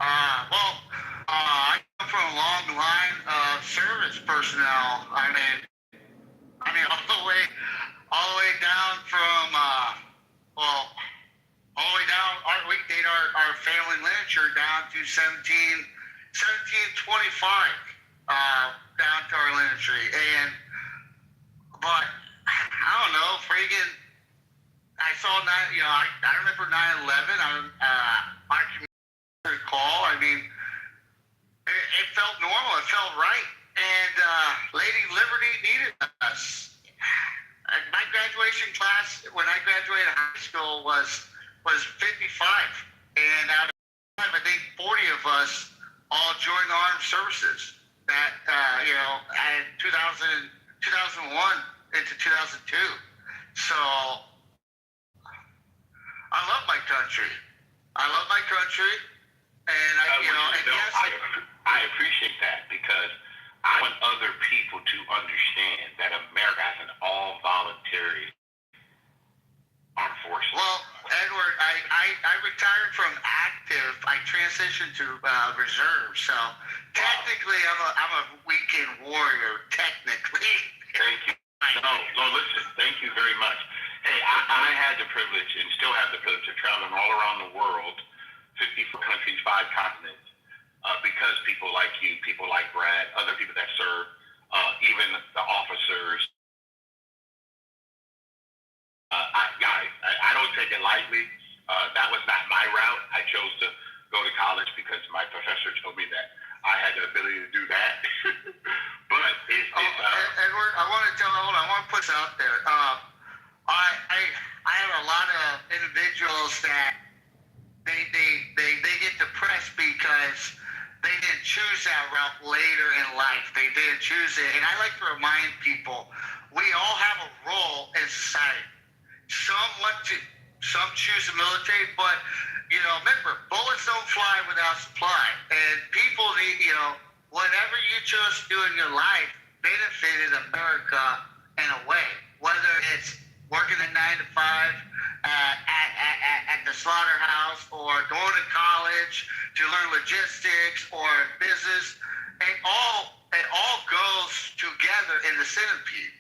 I come from a long line of service personnel. I mean, all the way down from, all the way down, we date our family lineage down to 1725, down to our lineage. But I don't know, friggin', I saw that, I remember 9/11. I can recall. I mean, it felt normal. It felt right. And Lady Liberty needed us. My graduation class when I graduated high school was 55, and out of I think 40 of us all joined the armed services. That in 2001 into 2002. So I love my country. And I appreciate that because I want other people to understand that America has an all-voluntary armed forces. Well, Edward, I retired from active. I transitioned to reserve. So technically, I'm a weekend warrior. Technically. Thank you. No, listen. Thank you very much. Hey, I had the privilege and still have the privilege of traveling all around the world, 54 countries, 5 continents. Because people like you, people like Brad, other people that serve, even the officers. I don't take it lightly. That was not my route. I chose to go to college because my professor told me that I had the ability to do that. But Edward, I want to put this out there. I have a lot of individuals that they get depressed because they didn't choose that route later in life. They didn't choose it. And I like to remind people, we all have a role in society. Some choose the military, but, remember, bullets don't fly without supply. And people need, whatever you chose to do in your life benefited America in a way. Whether it's working a 9 to 5 at the slaughterhouse, or going to college to learn logistics or business, it all goes together in the centipede.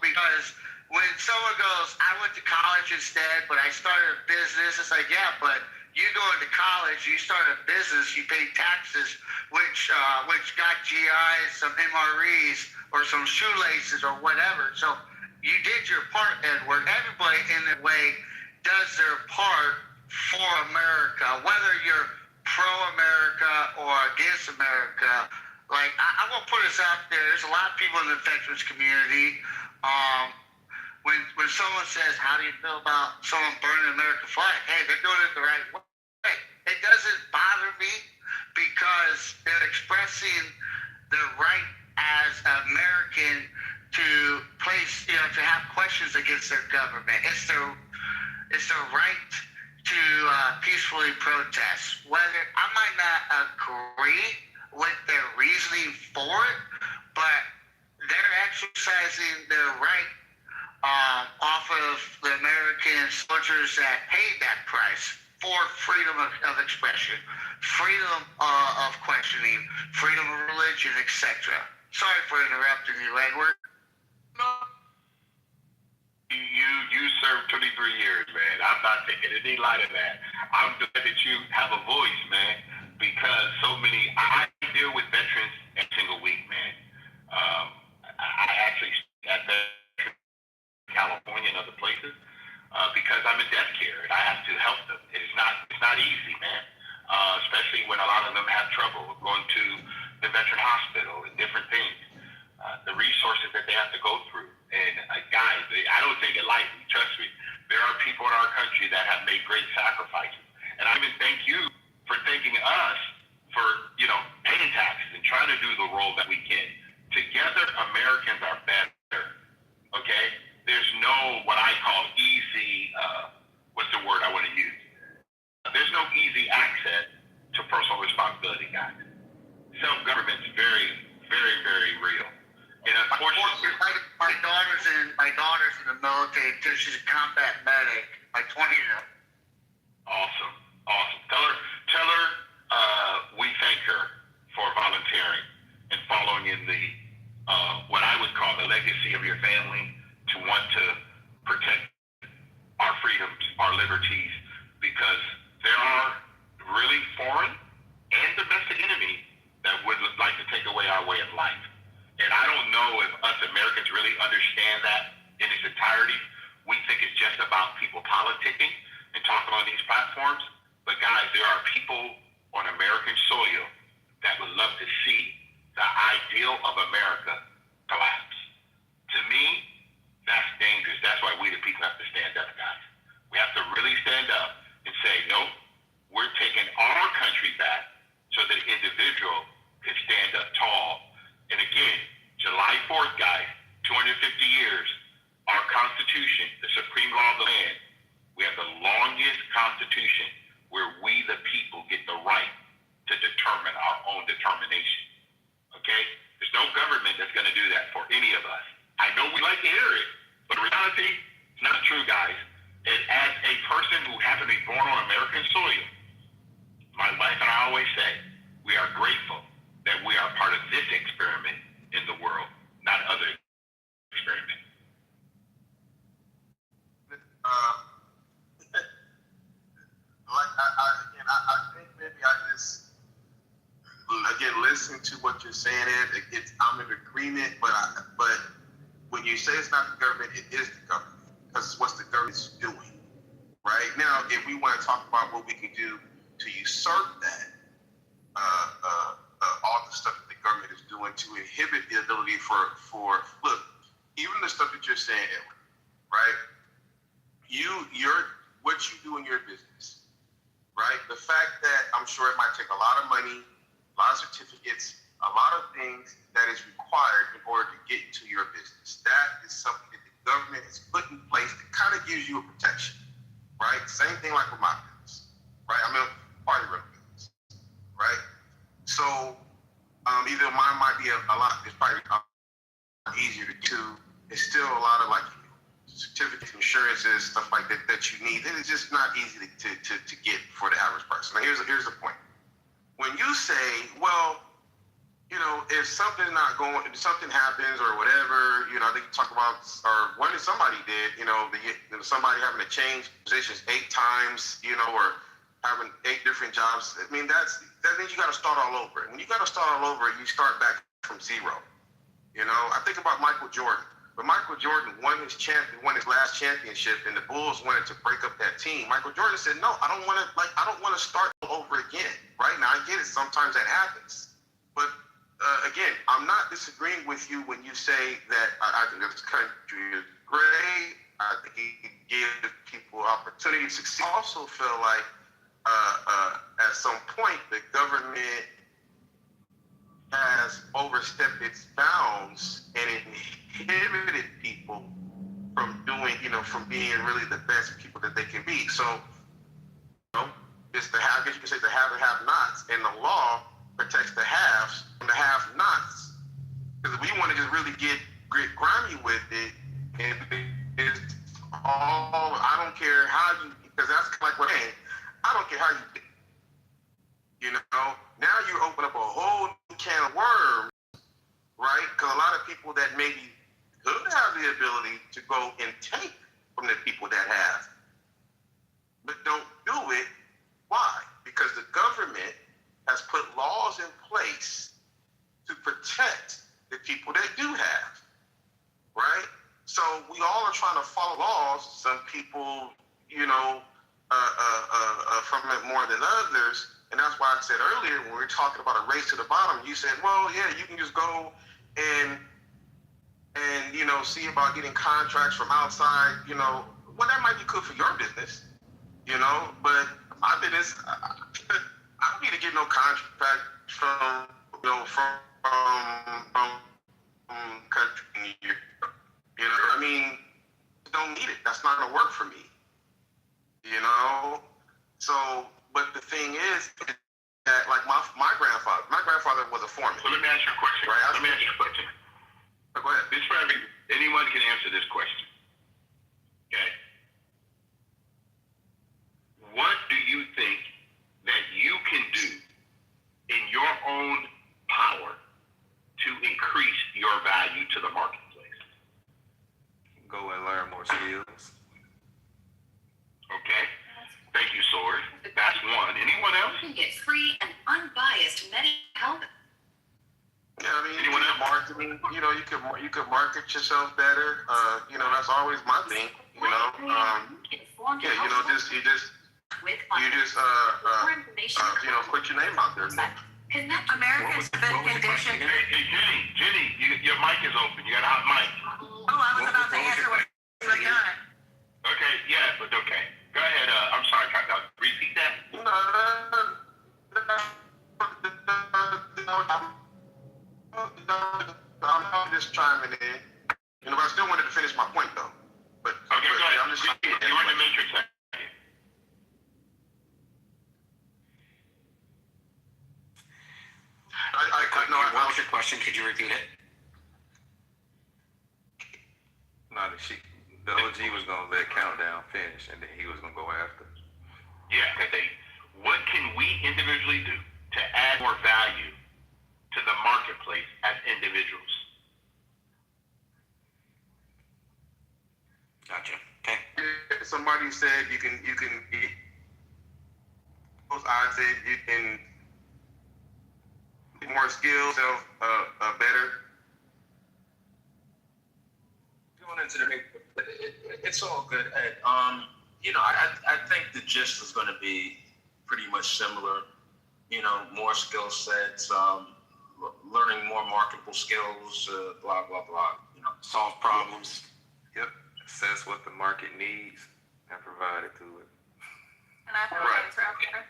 Because when someone goes, I went to college instead, but I started a business, it's like, yeah, but you going to college, you started a business, you paid taxes, which got GIs, some MREs, or some shoelaces or whatever. So you did your part, Edward. Everybody in their way does their part for America, whether you're pro-America or against America. Like, I won't put this out there. There's a lot of people in the veterans community. When someone says, how do you feel about someone burning the American flag? Hey, they're doing it the right way. It doesn't bother me because they're expressing their right as an American to place, to have questions against their government. It's their right to peacefully protest. Whether I might not agree with their reasoning for it, but they're exercising their right off of the American soldiers that paid that price for freedom of expression, freedom of questioning, freedom of religion, etc. Sorry for interrupting you, Edward. No. You served 23 years, man. I'm not taking any light of that. I'm glad that you have a voice, man, because I deal with veterans every single week, man. I actually at Veterans California and other places because I'm in death care and I have to help them. It's not easy, man. Especially when a lot of them have trouble going to the veteran hospital and different things. The resources that they have to go through. And guys, I don't take it lightly, trust me. There are people in our country that have made great sacrifices. And I even thank you for thanking us for, paying taxes and trying to do the role that we can. Together, Americans are better, okay? There's no what I call easy, what's the word I want to use? There's no easy access to personal responsibility, guys. Self-government's very, very, very real. And unfortunately, my daughter's in the military too. She's a combat medic. My 20-year-old. Awesome. Tell her we thank her for volunteering and following in the what I would call the legacy of your family to want to protect our freedoms, our liberties, because there are really foreign and domestic enemies that would like to take away our way of life. And I don't know if us Americans really understand that in its entirety. We think it's just about people politicking and talking on these platforms. But guys, there are people on American soil that would love to see the ideal of America collapse. To me, that's dangerous. That's why we the people have to stand up, guys. We have to really stand up and say, nope, we're taking our country back so that an individual can stand up tall. And again, July 4th, guys, 250 years, our Constitution, the supreme law of the land, we have the longest Constitution where we, the people, get the right to determine our own determination. Okay? There's no government that's going to do that for any of us. I know we like to hear it, but in reality, it's not true, guys. And as a person who happened to be born on American soil, my wife and I always say, we are grateful that we are part of this experiment in the world, not other experiments. I think maybe I just, again, listen to what you're saying. I'm in agreement, but when you say it's not the government, it is the government, because it's what the government's doing. Right now, if we want to talk about what we can do to usurp that, all the stuff that the government is doing to inhibit the ability for look, even the stuff that you're saying, Edward, right? What you do in your business, right? The fact that I'm sure it might take a lot of money, a lot of certificates, a lot of things that is required in order to get into your business. That is something that the government has put in place that kind of gives you a protection, right? Same thing like with my business, right? I'm a party rental business, right? So either mine might be a lot, it's probably easier to do. It's still a lot of like certificates, insurances, stuff like that you need. It is just not easy to get for the average person. Now here's the point. When you say, well, if something happens or whatever, I think you talk about, or one that somebody did, somebody having to change positions 8 times, or having 8 different jobs. I mean, that means you got to start all over. And when you got to start all over, you start back from zero. I think about Michael Jordan. But Michael Jordan won his last championship, and the Bulls wanted to break up that team. Michael Jordan said, "No, I don't want to start all over again." Right now, I get it. Sometimes that happens, but again, I'm not disagreeing with you when you say that I think this country is great. I think it gives people opportunity to succeed. I also feel like at some point the government has overstepped its bounds and inhibited people from doing, from being really the best people that they can be. So, it's the have, I guess you could say the have and have-nots, and the law protects the haves from the have-nots. Because if we want to just really get grimy with it, and it's all, I don't care how you, because that's like what I'm saying, I don't care how you do. Now you open up a whole can of worms, right? Because a lot of people that maybe could have the ability to go and take from the people that have, but don't do it. Why? Because the government has put laws in place to protect the people that do have, right? So we all are trying to follow laws. Some people, from it more than others. And that's why I said earlier, when we were talking about a race to the bottom, you said, well, yeah, you can just go and see about getting contracts from outside, well, that might be good for your business, but my business, I don't need to get no contract from country, don't need it. That's not gonna work for me, So, but the thing is that, like my grandfather was a foreman. So let me ask you a question. Right? Let me ask you a question. Go ahead. This for anyone can answer this question. Okay. What do you think that you can do in your own power to increase your value to the marketplace? Go and learn more skills. Okay. Thank you, Sword. That's one. Anyone else? You can get free and unbiased medical help. Yeah, anyone else? Marketing, you could market yourself better. That's always my thing. Put your name out there. America's been conditioned. Hey, Jenny, your mic is open. You got a hot mic. Oh, I was about to answer what you were done. Okay, yeah, but okay. Go ahead. I'm sorry, repeat that. I'm just chiming in. But I still wanted to finish my point, though. But okay, go ahead. I'm just you're in the matrix. What was your question? Could you repeat it? No, the OG was gonna let Countdown finish, and then he was gonna go after. Yeah, what can we individually do to add more value to the marketplace as individuals? Gotcha. Okay. Somebody said you can I said you can get more skills, better. Going into the it's all good, Ed. I think the gist is going to be pretty much similar. More skill sets, learning more marketable skills, blah blah blah. Solve problems. Yep. Assess what the market needs and provide it to it. And I have an answer out there.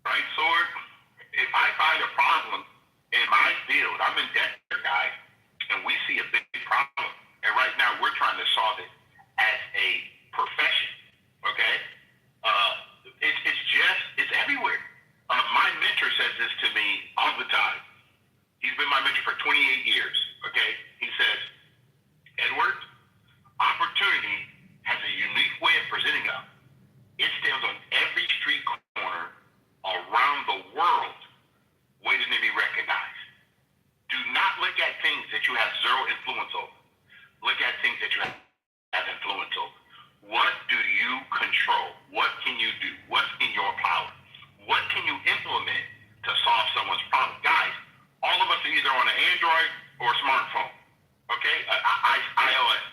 Right, Sword? If I find a problem in my field, I'm in debt, guy, and we see a big problem, and right now we're trying to solve it as a profession, okay? It's everywhere. My mentor says this to me all the time. He's been my mentor for 28 years, okay? He says, Edward, opportunity has a unique way of presenting up. It stands on every street corner around the world waiting to be recognized. Do not look at things that you have zero influence over. Look at things that you have influence over. What do you control? What can you do? What's in your power? What can you implement to solve someone's problem? Guys, all of us are either on an Android or a smartphone. Okay? iOS.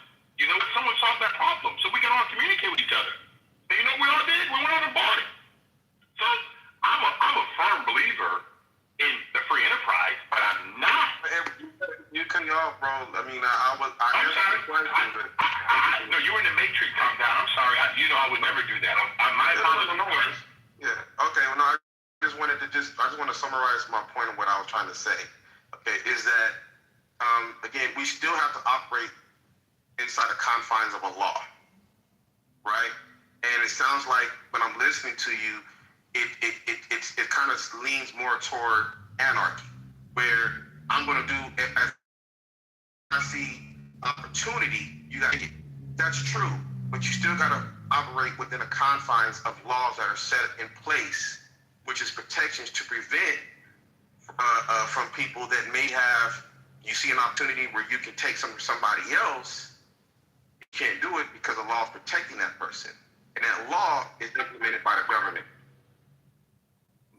Someone solved that problem so we can all communicate with each other. And we all did? We went on and bought it. So I'm a firm believer in the free enterprise. You know I would never do that. My apologies. No worries. Yeah. Okay. Well, no, I just want to summarize my point of what I was trying to say. Okay, is that again, we still have to operate inside the confines of a law, right? And it sounds like when I'm listening to you, it kind of leans more toward anarchy, where I'm going to do if I see opportunity, you got to get. That's true, but you still got to operate within the confines of laws that are set in place, which is protections to prevent from people that may have. You see an opportunity where you can take something from somebody else. You can't do it because the law is protecting that person, and that law is implemented by the government.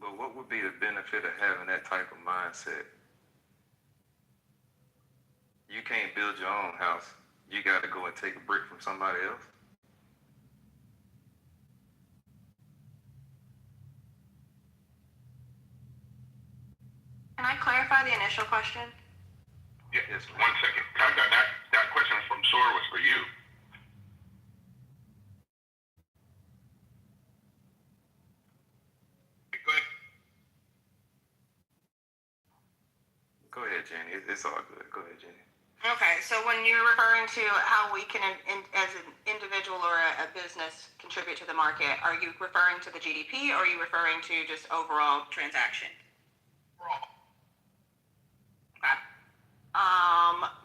But what would be the benefit of having that type of mindset? You can't build your own house. You got to go and take a brick from somebody else. Can I clarify the initial question? Yes, 1 second. That question from Sora was for you. Go ahead. Go ahead, Jenny. It's all good. Go ahead, Jenny. Okay, so when you're referring to how we can, as an individual or a business, contribute to the market, are you referring to the GDP or are you referring to just overall transaction? Okay.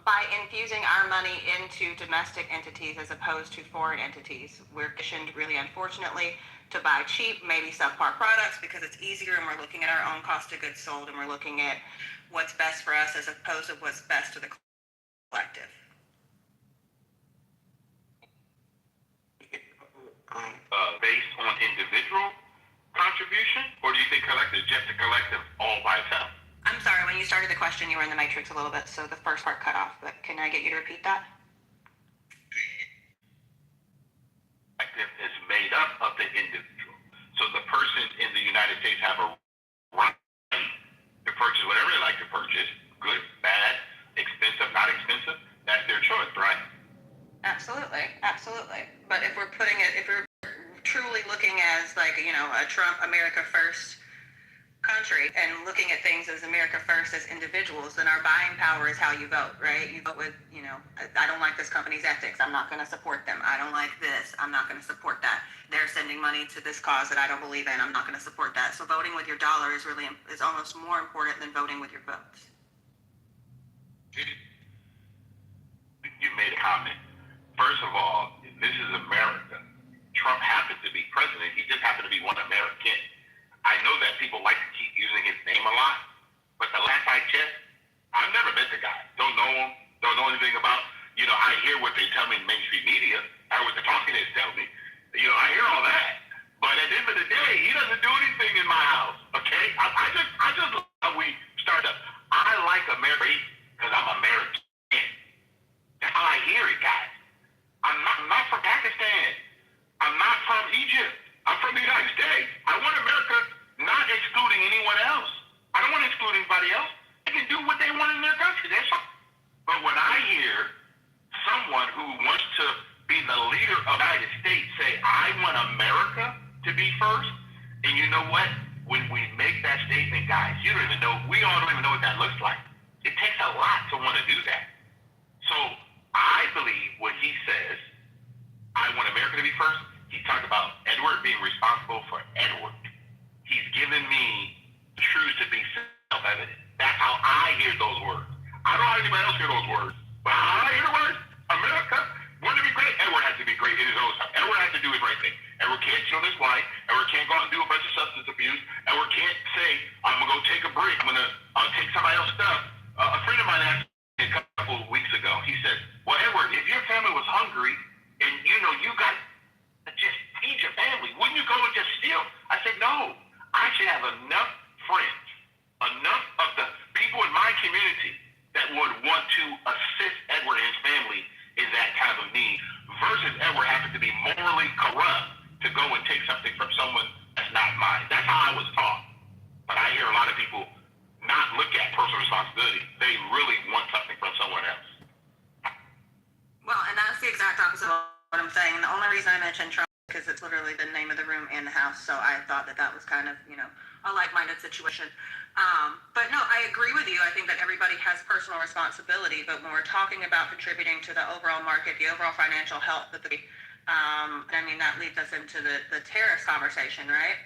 By infusing our money into domestic entities as opposed to foreign entities, we're conditioned, really unfortunately, to buy cheap, maybe subpar products because it's easier and we're looking at our own cost of goods sold and we're looking at what's best for us as opposed to what's best to the collective. Based on individual contribution, or do you think collective, just the collective all by itself? I'm sorry, when you started the question, you were in the matrix a little bit, so the first part cut off, but can I get you to repeat that? Collective is made up of the individual. So the person in the United States have a right to purchase whatever they like to purchase, good, bad, expensive, not expensive. That's their choice, right? Absolutely, absolutely. But if we're truly looking as like, a Trump America First country and looking at things as America First as individuals, then our buying power is how you vote, right? You vote with, I don't like this company's ethics. I'm not going to support them. I don't like this. I'm not going to support that. They're sending money to this cause that I don't believe in. I'm not going to support that. So voting with your dollar is almost more important than voting with your votes. You made a comment. First of all, this is America. Trump happened to be president. He just happened to be one American. I know that people like to keep using his name a lot, but the last I checked, I've never met the guy. Don't know him. Don't know anything about. I hear what they tell me in mainstream media. I heard what the talking heads tell me. I hear all that. But at the end of the day, he doesn't do anything in my house. Okay? I just love how we start up. I like America because I'm American. That's how I hear it, guys. I'm not from Pakistan. I'm not from Egypt. I'm from the United States. I want America not excluding anyone else. I don't want to exclude anybody else. They can do what they want in their country. That's fine. But when I hear someone who wants to be the leader of the United States say, I want America to be first, and you know what? When we make that statement, guys, we all don't even know what that looks like. It takes a lot to want to do that. So I believe when he says, I want America to be first, he talked about Edward being responsible for Edward. He's given me truths to be self-evident. That's how I hear those words. I don't know how anybody else hear those words, but how I hear the words, America, want to be great? Edward has to be great in his own stuff. Edward has to do his right thing. Edward can't cheat on his wife. Edward can't go out and do a bunch of substance abuse. Edward can't say, I'm going to go take a break. I'm going to take somebody else's stuff. A friend of mine asked me a couple of weeks ago, he said, well, Edward, if your family was hungry and, you got just feed your family, wouldn't you go and just steal? I said, no. I should have enough friends, enough of the people in my community that would want to assist Edward and his family in that time of need, versus Edward having to be morally corrupt to go and take something from someone that's not mine. That's how I was taught. But I hear a lot of people not look at personal responsibility. They really want something from someone else. Well, and that's the exact opposite of what I'm saying. The only reason I mentioned Trump House. So I thought that was kind of, a like-minded situation. But no, I agree with you. I think that everybody has personal responsibility, but when we're talking about contributing to the overall market, the overall financial health of that leads us into the tariffs conversation, right?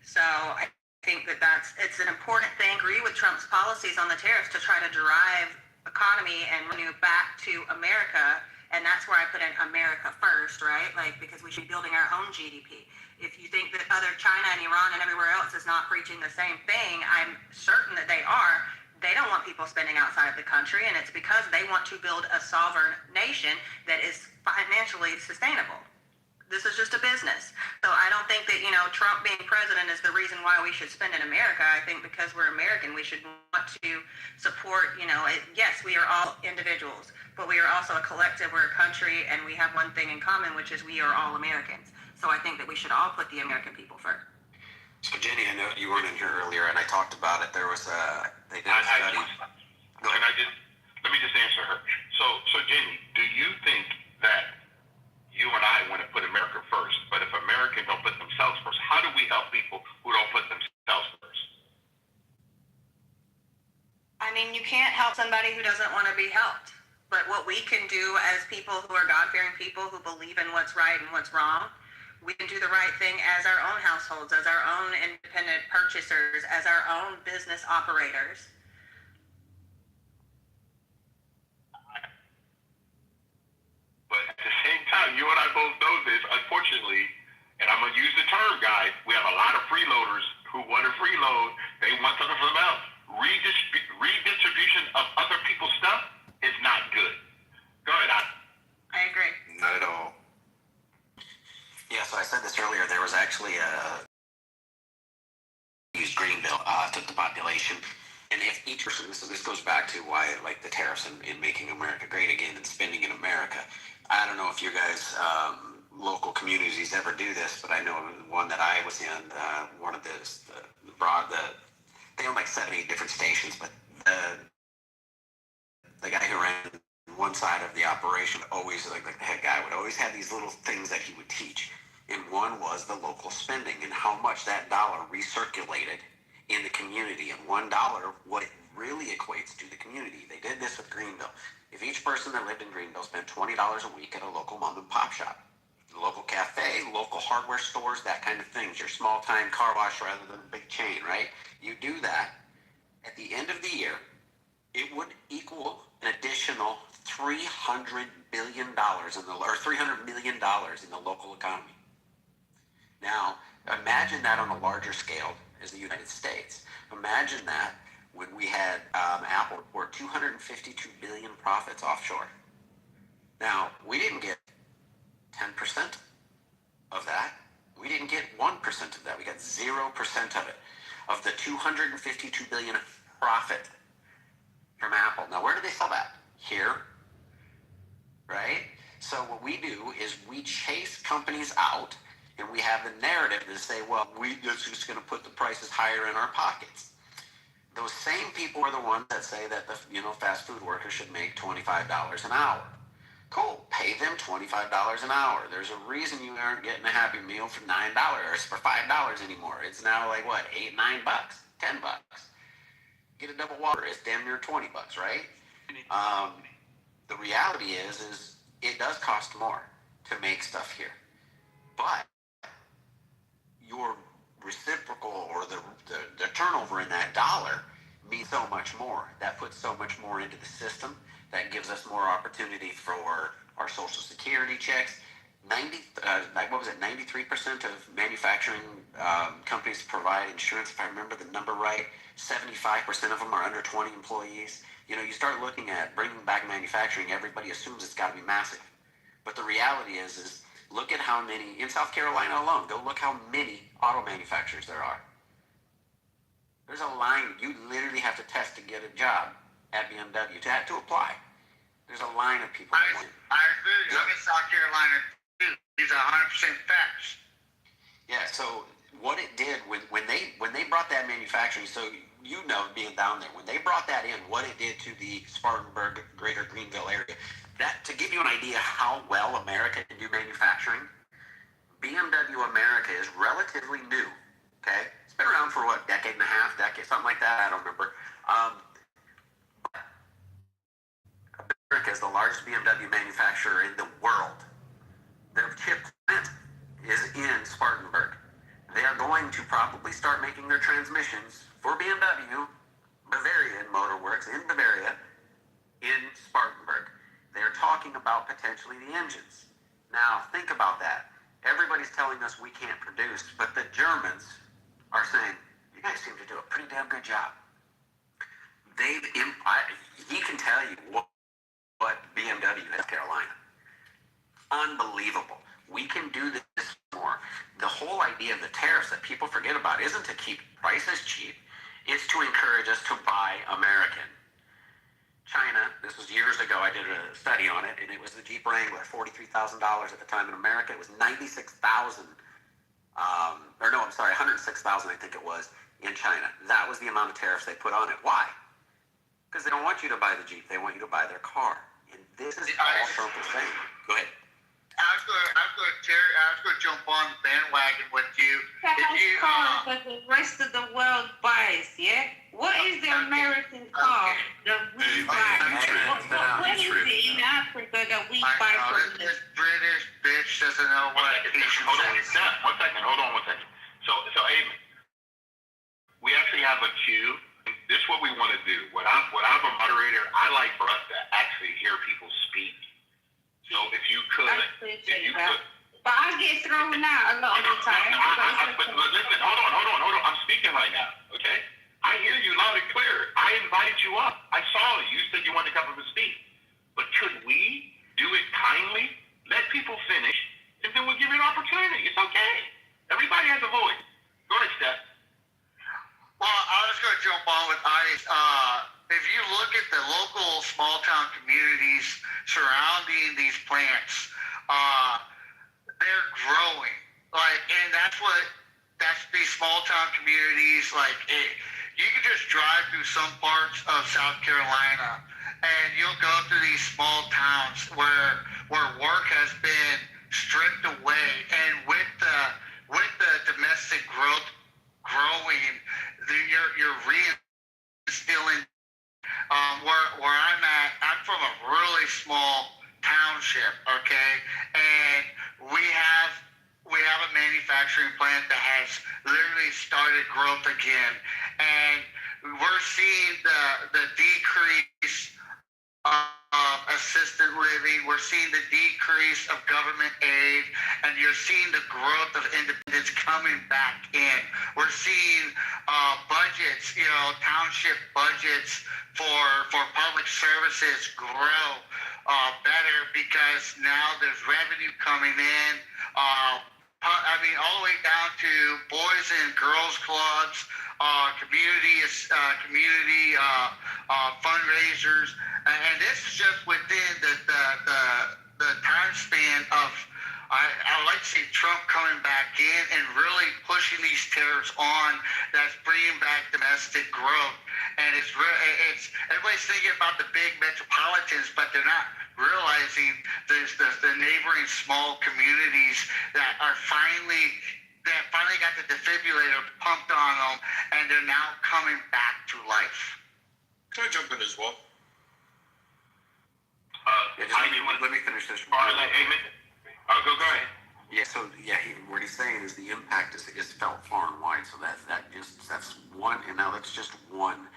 So I think that it's an important thing. I agree with Trump's policies on the tariffs to try to drive economy and revenue back to America. And that's where I put in America first, right? Because we should be building our own GDP. If you think that other China and Iran and everywhere else is not preaching the same thing, I'm certain that they are. They don't want people spending outside of the country, and it's because they want to build a sovereign nation that is financially sustainable. This is just a business. So I don't think that, Trump being president is the reason why we should spend in America. I think because we're American, we should want to support, yes, we are all individuals, but we are also a collective. We're a country, and we have one thing in common, which is we are all Americans. So I think that we should all put the American people first. So Jenny, I know you weren't in here earlier, and I talked about it. There was they did a study. Let me just answer her. So Jenny, do you think that you and I want to put America first, but if Americans don't put themselves first, how do we help people who don't put themselves first? I mean, you can't help somebody who doesn't want to be helped. But what we can do as people who are God-fearing people who believe in what's right and what's wrong, we can do the right thing as our own households, as our own independent purchasers, as our own business operators. But at the same time, you and I both know this, unfortunately, and I'm going to use the term, guys, we have a lot of freeloaders who want to freeload. They want something from else. Redistribution of other people's stuff is not good. Go ahead, I agree. Not at all. Yeah, so I said this earlier. There was actually used Greenville, took the population. And if each person, this goes back to why I like the tariffs and making America great again and spending in America. I don't know if you guys, local communities ever do this, but I know one that I was in, one of they own like 7-8 different stations, but the guy who ran one side of the operation always, like the head guy, would always have these little things that he would teach. And one was the local spending and how much that dollar recirculated in the community. And $1, what it really equates to the community. They did this with Greenville. If each person that lived in Greenville spent $20 a week at a local mom and pop shop, a local cafe, local hardware stores, that kind of things, your small time car wash rather than a big chain, right? You do that, at the end of the year, it would equal an additional $300 billion $300 million in the local economy. Now, imagine that on a larger scale as the United States. Imagine that when we had Apple report 252 billion profits offshore. Now, we didn't get 10% of that. We didn't get 1% of that. We got 0% of it. Of the 252 billion profit from Apple. Now, where do they sell that? Here, right? So what we do is we chase companies out, and we have the narrative to say, well, we're just going to put the prices higher in our pockets. Those same people are the ones that say that the fast food workers should make $25 an hour. Cool, pay them $25 an hour. There's a reason you aren't getting a Happy Meal for $9 or for $5 anymore. It's now like what, $8, $9, $10. Get a double water, it's damn near $20, right? The reality is it does cost more to make stuff here, but your reciprocal or the turnover in that dollar means so much more. That puts so much more into the system. That gives us more opportunity for our Social Security checks. 93% of manufacturing companies provide insurance, if I remember the number right. 75% of them are under 20 employees. You start looking at bringing back manufacturing, everybody assumes it's got to be massive. But the reality is look at how many, in South Carolina alone, go look how many auto manufacturers there are. There's a line, you literally have to test to get a job at BMW to apply. There's a line of people. I agree. I'm in South Carolina too. These are 100% facts. Yeah. So what it did when they brought that manufacturing, so being down there, when they brought that in, what it did to the Spartanburg, Greater Greenville area, that to give you an idea how well America can do manufacturing, BMW America is relatively new. Okay, it's been around for what, decade and a half, something like that. I don't remember. America is the largest BMW manufacturer in the world. Their chip plant is in Spartanburg. They are going to probably start making their transmissions for BMW, Bavarian Motor Works in Bavaria, in Spartanburg. They're talking about potentially the engines. Now, think about that. Everybody's telling us we can't produce, but the Germans are saying, you guys seem to do a pretty damn good job. He can tell you what BMW has Carolina. Unbelievable. We can do this more. The whole idea of the tariffs that people forget about isn't to keep prices cheap. It's to encourage us to buy American. China, this was years ago, I did a study on it, and it was the Jeep Wrangler, $43,000 at the time. In America, it was $96,000, 106,000, I think it was, in China. That was the amount of tariffs they put on it. Why? Because they don't want you to buy the Jeep, they want you to buy their car. And this is all Trump is saying. Go ahead. I was going to jump on the bandwagon with you. Cars that the rest of the world buys, yeah? What is the American car that we buy? What is it in Africa that we buy from this British bitch doesn't know what patience is. One second. Hold on one second. So Amen, we actually have a queue. This is what we want to do. When I'm a moderator, I like for us to actually hear people speak. So if you could. But I get thrown out a lot of the time. But listen, hold on. I'm speaking right now, okay? I hear you loud and clear. I invited you up. I saw you. You said you wanted to come up and speak. But could we do it kindly? Let people finish, and then we'll give you an opportunity. It's okay. Everybody has a voice. Go ahead, Steph. Well, I was going to jump on with ICE. If you look at the local small town communities surrounding these plants, they're growing. And that's these small town communities. You can just drive through some parts of South Carolina, and you'll go through these small towns where work has been stripped away, and with the domestic growth growing, you're reinstilling. Where I'm at, I'm from a really small township, okay, and we have a manufacturing plant that has literally started growth again, and we're seeing the decrease of assisted living. We're seeing the decrease of government aid, and you're seeing the growth of independence coming back in. We're seeing budgets, township budgets for public services grow better because now there's revenue coming in. All the way down to boys and girls clubs, community fundraisers, and this is just within the time span of. I would like to see Trump coming back in and really pushing these tariffs on. That's bringing back domestic growth, and it's everybody's thinking about the big metropolitans, but they're not realizing there's the neighboring small communities that finally got the defibrillator pumped on them, and they're now coming back to life. Can I jump in as well? Let me finish this. Amen. Go ahead. What he's saying is the impact is felt far and wide. So that's one, and now that's just one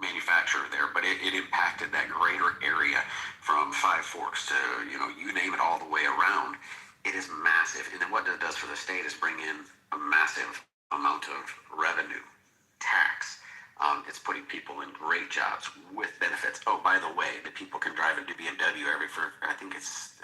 manufacturer there, but it impacted that greater area from Five Forks to you name it, all the way around. It is massive, and then what it does for the state is bring in a massive amount of revenue, tax. It's putting people in great jobs with benefits. Oh, by the way, the people can drive a BMW I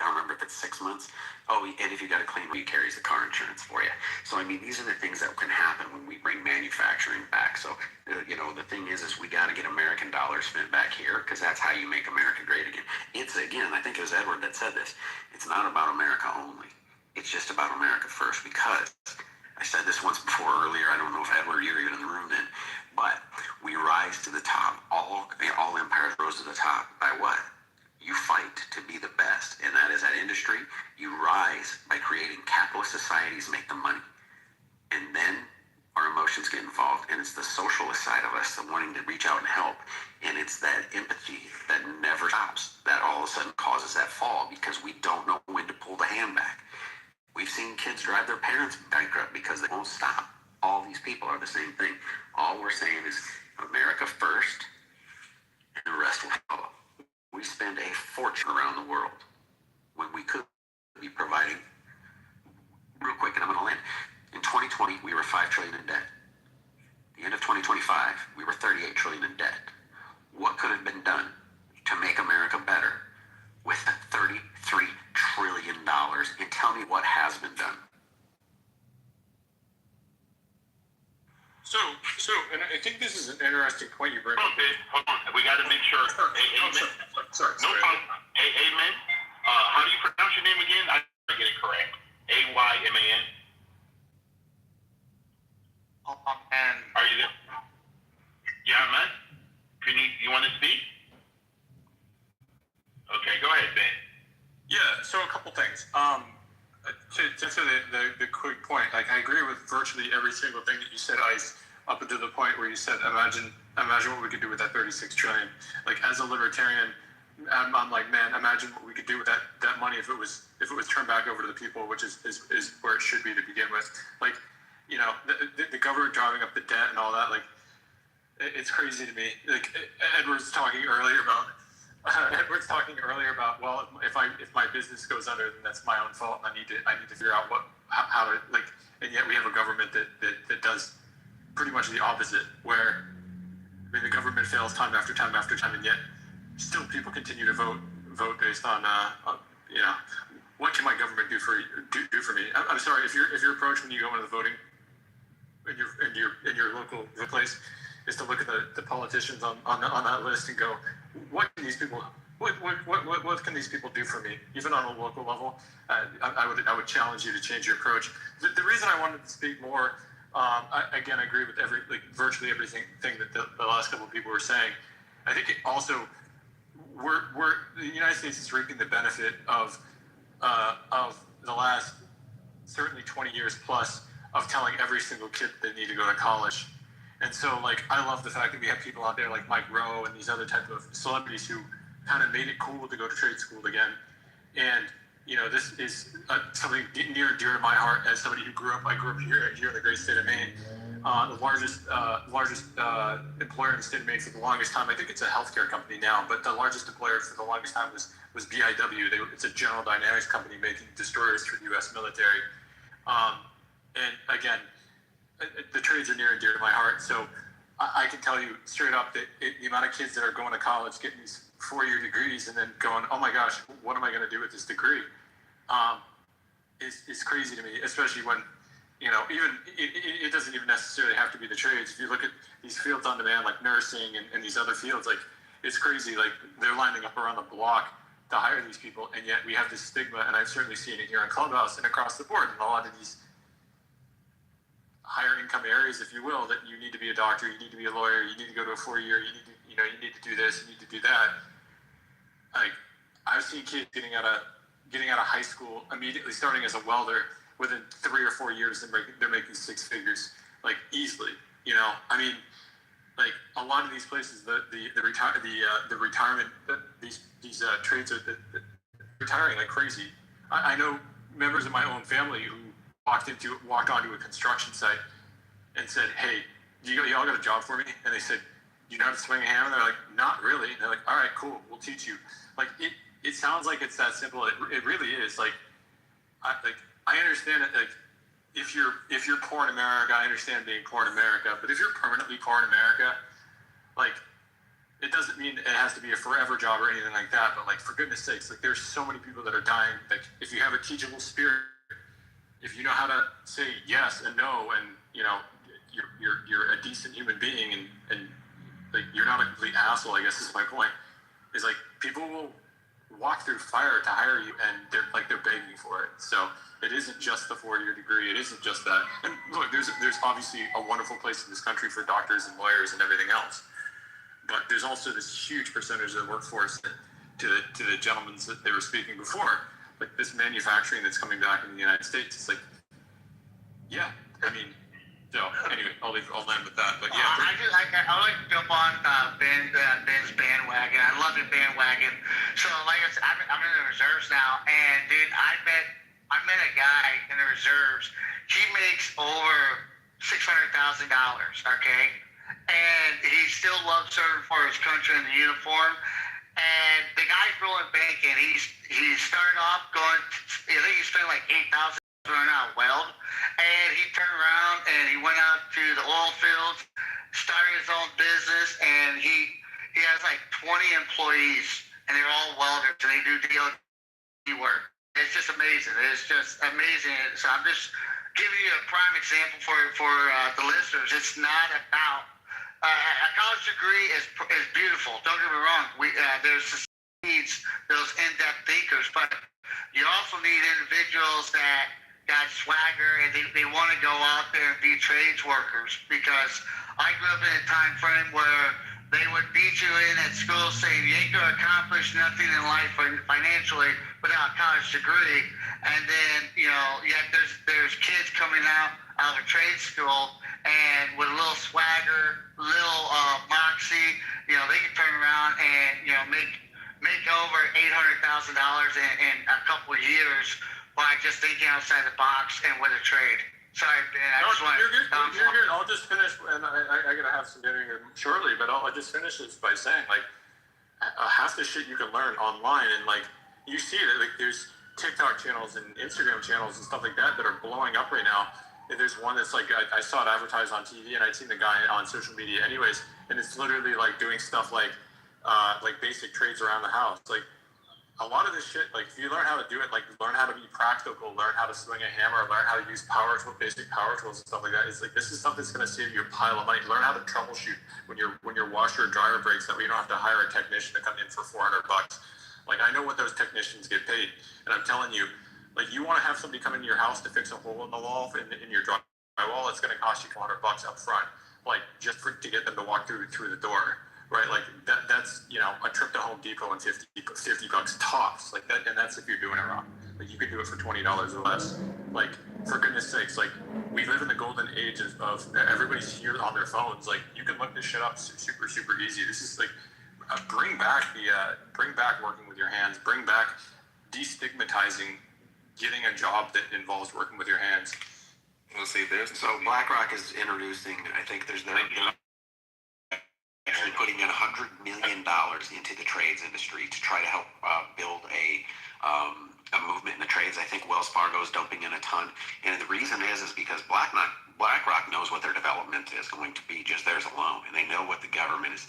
don't remember if it's 6 months. Oh, and if you got a claim, he carries the car insurance for you. So, these are the things that can happen when we bring manufacturing back. So, the thing is we got to get American dollars spent back here, because that's how you make America great again. I think it was Edward that said this. It's not about America only. It's just about America first, because I said this once before earlier. I don't know if Edward, you were even in the room then, but we rise to the top. All empires rose to the top by what? You fight to be the best, and that is that industry. You rise by creating and it's the socialist side of us, the wanting to reach out and help, and it's that empathy that never stops that all of a sudden causes that fall because we don't know when to pull the hand back. We've seen kids drive their parents bankrupt because they won't stop. All these people are the same thing. All we're saying is America first, and the rest will follow. We spend a fortune around the world when we could be providing. Real quick, and I'm going to land. In 2020, we were $5 trillion in debt. The end of 2025, we were $38 trillion in debt. What could have been done to make America better with $33 trillion? And tell me what has been done. So, and I think this is an interesting point you bring up. Okay, hold on. We got to make sure. Sorry. No problem. Hey, amen. How do you pronounce your name again? I didn't get it correct. Ayman. Oh, man. Are you there? Yeah, man. You want to speak? Okay, go ahead, Ben. Yeah. So a couple things. To the quick point, like I agree with virtually every single thing that you said, Ice, up until the point where you said, imagine what we could do with that 36 trillion. Like as a libertarian, I'm like, man, imagine what we could do with that money if it was turned back over to the people, which is where it should be to begin with. Like, you know, the government driving up the debt and all that, like, it's crazy to me. Like Edward's talking earlier about, well, if my business goes under, then that's my own fault, and I need to figure out how to, like, and yet we have a government that does pretty much the opposite, where I mean the government fails time after time after time, and yet still people continue to vote based on you know, what can my government do for me? I'm sorry, if your approach when you go into the voting in your local place is to look at the politicians on that list and go, what can these people do for me, even on a local level? I would challenge you to change your approach. The reason I wanted to speak more, I agree with virtually everything that the last couple of people were saying. I think it also the United States is reaping the benefit of the last certainly 20 years plus of telling every single kid they need to go to college. And so, like, I love the fact that we have people out there like Mike Rowe and these other type of celebrities who kind of made it cool to go to trade school again. And, you know, this is something near and dear to my heart as somebody who grew up here in the great state of Maine. The largest employer in the state of Maine for the longest time. I think it's a healthcare company now, but the largest employer for the longest time was BIW. It's a General Dynamics company making destroyers for the U.S. military. And again, the trades are near and dear to my heart. So I can tell you straight up that the amount of kids that are going to college, getting these 4-year degrees, and then going, oh my gosh, what am I going to do with this degree? Is crazy to me, especially when, you know, even it doesn't even necessarily have to be the trades. If you look at these fields on demand, like nursing and these other fields, like, it's crazy. Like, they're lining up around the block to hire these people, and yet we have this stigma, and I've certainly seen it here in Clubhouse and across the board in a lot of these higher income areas, if you will, that you need to be a doctor, you need to be a lawyer, you need to go to a 4-year, you need to do this, you need to do that. Like, I've seen kids getting out of high school immediately starting as a welder. Within 3 or 4 years, they're making 6 figures, like, easily. You know, I mean, like, a lot of these places, the retirement, these trades are retiring like crazy. I know members of my own family who walked onto a construction site and said, hey, y'all got a job for me? And they said, you know how to swing a hammer? And they're like, not really. And they're like, all right, cool, we'll teach you. Like, it sounds like it's that simple. It really is. Like, I understand it. Like, if you're poor in America, I understand being poor in America. But if you're permanently poor in America, like, it doesn't mean it has to be a forever job or anything like that. But, like, for goodness sakes, like, there's so many people that are dying. Like, if you have a teachable spirit, if you know how to say yes and no, and, you know, you're a decent human being, and like, you're not a complete asshole, I guess is my point, is like, people will walk through fire to hire you, and they're begging for it. So it isn't just the 4-year degree. It isn't just that. And look, there's obviously a wonderful place in this country for doctors and lawyers and everything else. But there's also this huge percentage of the workforce that, to the gentlemen that they were speaking before, like, this manufacturing that's coming back in the United States. It's like, yeah, I mean, So anyway, I'll land with that. But yeah, I like to jump on Ben's bandwagon. I love the bandwagon. So like I said, I'm in the reserves now, and dude, I met a guy in the reserves. He makes over $600,000. Okay, and he still loves serving for his country in the uniform. And the guy's rolling banking. He started off going. I think he spent like $8,000 learning how to weld. And he turned around and he went out to the oil fields, started his own business, and he has like 20 employees, and they're all welders, and they do DOT work. It's just amazing. It's just amazing. So I'm just giving you a prime example for the listeners. It's not about a college degree is beautiful. Don't get me wrong. There's needs those in-depth thinkers, but you also need individuals that got swagger and they want to go out there and be trades workers, because I grew up in a time frame where they would beat you in at school saying you ain't going to accomplish nothing in life financially without a college degree. And then, there's kids coming out of a trade school and with a little swagger, little moxie, they can turn around and, make over $800,000 in a couple of years by just thinking outside the box and with a trade. Sorry, Ben. You're good. I'll just finish, and I gotta have some dinner here shortly. But I'll just finish this by saying, like, half the shit you can learn online, and like you see it. Like, there's TikTok channels and Instagram channels and stuff like that are blowing up right now. And there's one that's like I saw it advertised on TV, and I'd seen the guy on social media anyways. And it's literally like doing stuff like basic trades around the house, like. A lot of this shit, like, if you learn how to do it, like, learn how to be practical, learn how to swing a hammer, learn how to use basic power tools and stuff like that. It's like, this is stuff that's going to save you a pile of money. Learn how to troubleshoot when your washer or dryer breaks, that way you don't have to hire a technician to come in for $400. Like, I know what those technicians get paid, and I'm telling you, like, you want to have somebody come into your house to fix a hole in the wall in your drywall, it's going to cost you $400 up front, like, just to get them to walk through the door. Right, like that's a trip to Home Depot and $50 tops, like that, and that's if you're doing it wrong. Like, you could do it for $20 or less. Like, for goodness sakes, like, we live in the golden age of everybody's here on their phones. Like, you can look this shit up super easy. This is like bring back working with your hands. Bring back destigmatizing getting a job that involves working with your hands. We'll see. So BlackRock is introducing. I think they're actually putting in $100 million into the trades industry to try to help build a movement in the trades. I think Wells Fargo is dumping in a ton, and the reason is because BlackRock knows what their development is going to be, just theirs alone, and they know what the government is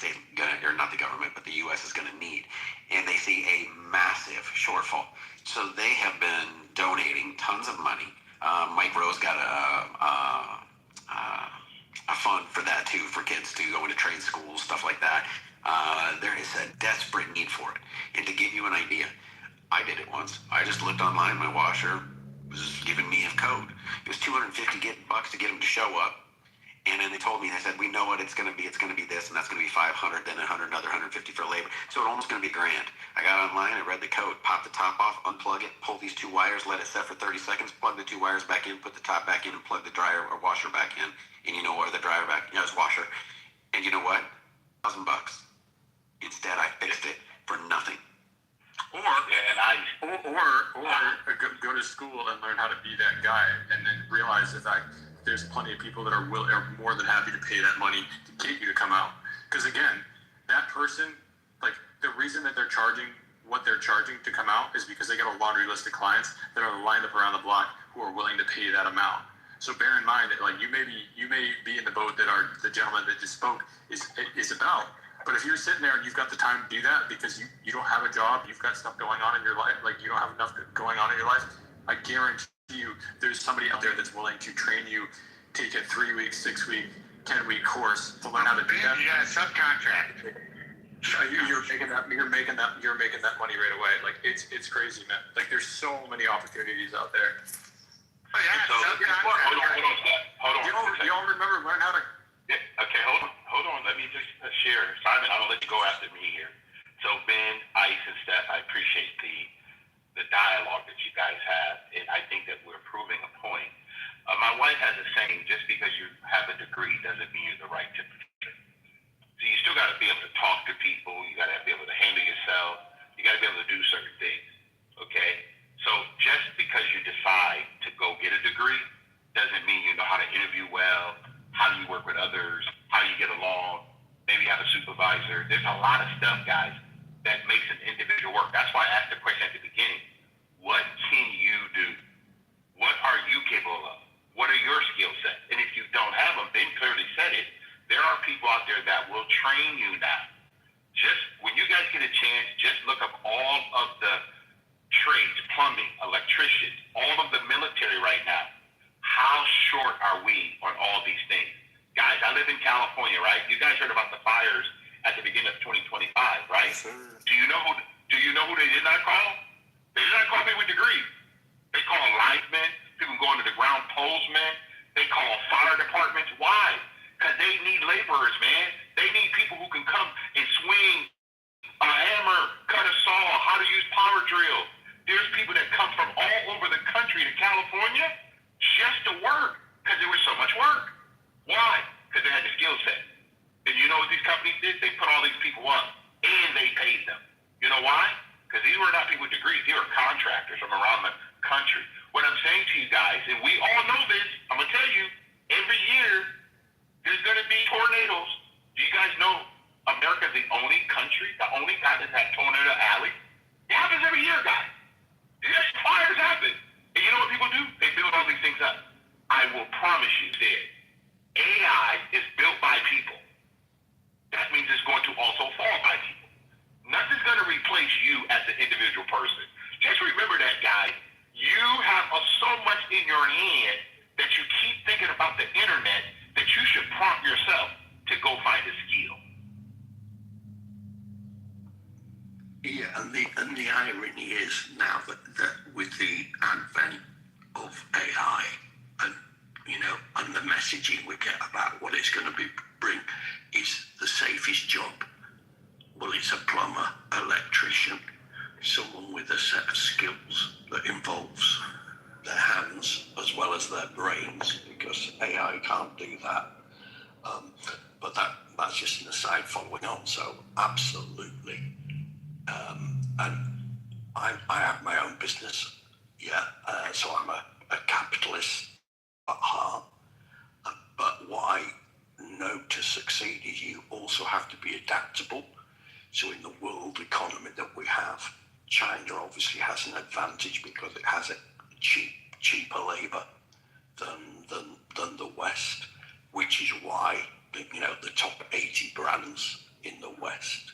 not the government, but the U.S. is going to need, and they see a massive shortfall. So they have been donating tons of money. Mike Rose got a fund for that too, for kids to go into trade schools, stuff like that. There is a desperate need for it. And to give you an idea, I did it once. I just looked online. My washer was giving me a code. It was $250 to get him to show up. And then they told me, they said, we know what it's going to be. It's going to be this, and that's going to be $500, then $100, another $150 for labor. So it's almost going to be $1,000. I got online, I read the code, pop the top off, unplug it, pull these two wires, let it set for 30 seconds, plug the two wires back in, put the top back in, and plug the dryer or washer back in. And you know what? The dryer back, it's washer. And you know what? $1,000. Instead, I fixed it for nothing. Or go to school and learn how to be that guy, and then realize the fact there's plenty of people that are more than happy to pay that money to get you to come out. Because again, that person, like, the reason that they're charging what they're charging to come out is because they got a laundry list of clients that are lined up around the block who are willing to pay that amount. So bear in mind that, like, you may be in the boat that the gentleman that just spoke is about. But if you're sitting there and you've got the time to do that because you don't have a job, you've got stuff going on in your life, like you don't have enough going on in your life, I guarantee you there's somebody out there that's willing to train you, take a 3-week, 6-week, 10-week course to learn how to do that. You got a subcontract. You're making that money right away. Like, it's crazy, man. Like, there's so many opportunities out there. Oh yeah, so hold on. Y'all remember learn how to. Yeah, okay, hold on. Let me just share. Simon, I'm gonna let you go after me here. So Ben, Ice, and Steph, I appreciate the dialogue that you guys have, and I think that we're proving a point. My wife has a saying: just because you have a degree doesn't mean you're the right temperature. So you still got to be able to talk to people. You got to be able to handle yourself. You got to be able to do certain things. Okay. So just because you decide to go get a degree doesn't mean you know how to interview well, how do you work with others, how do you get along, maybe have a supervisor. There's a lot of stuff, guys, that makes an individual work. That's why I asked the question at the beginning. What can you do? What are you capable of? What are your skill sets? And if you don't have them, Ben clearly said it, there are people out there that will train you now. Just when you guys get a chance, just look up all of the trades, plumbing, electricians, all of the military right now. How short are we on all these things? Guys, I live in California, right? You guys heard about the fires at the beginning of 2025, right? Yes, sir. Do you know who they did not call? They did not call people with degrees. They call linemen, people going to the ground postmen. They call fire departments. Why? Because they need laborers, man. They need people who can come and swing a hammer, cut a saw, how to use power drill. There's people that come from all over the country to California just to work because there was so much work. Why? Because they had the skill set. And you know what these companies did? They put all these people up and they paid them. You know why? Because these were not people with degrees. They were contractors from around the country. What I'm saying to you guys, and we all know this, I'm going to tell you, every year there's going to be tornadoes. Do you guys know America's the only country, the only guy that's had tornado alley? It happens every year, guys. These fires happen. And you know what people do? They build all these things up. I will promise you this. AI is built by people. That means it's going to also fall by people. Nothing's going to replace you as an individual person. Just remember that, guys. You have so much in your hand that you keep thinking about the internet that you should prompt yourself to go find a skill. Yeah, and the irony is now that with the advent of AI and and the messaging we get about what it's going to bring is the safest job. Well, it's a plumber, electrician, someone with a set of skills that involves their hands as well as their brains, because AI can't do that. But that's just an aside following on. So absolutely. And I have my own business, so I'm a capitalist at heart. But what I know to succeed is you also have to be adaptable. So in the world economy that we have, China obviously has an advantage because it has a cheaper labour than the West, which is why the top 80 brands in the West,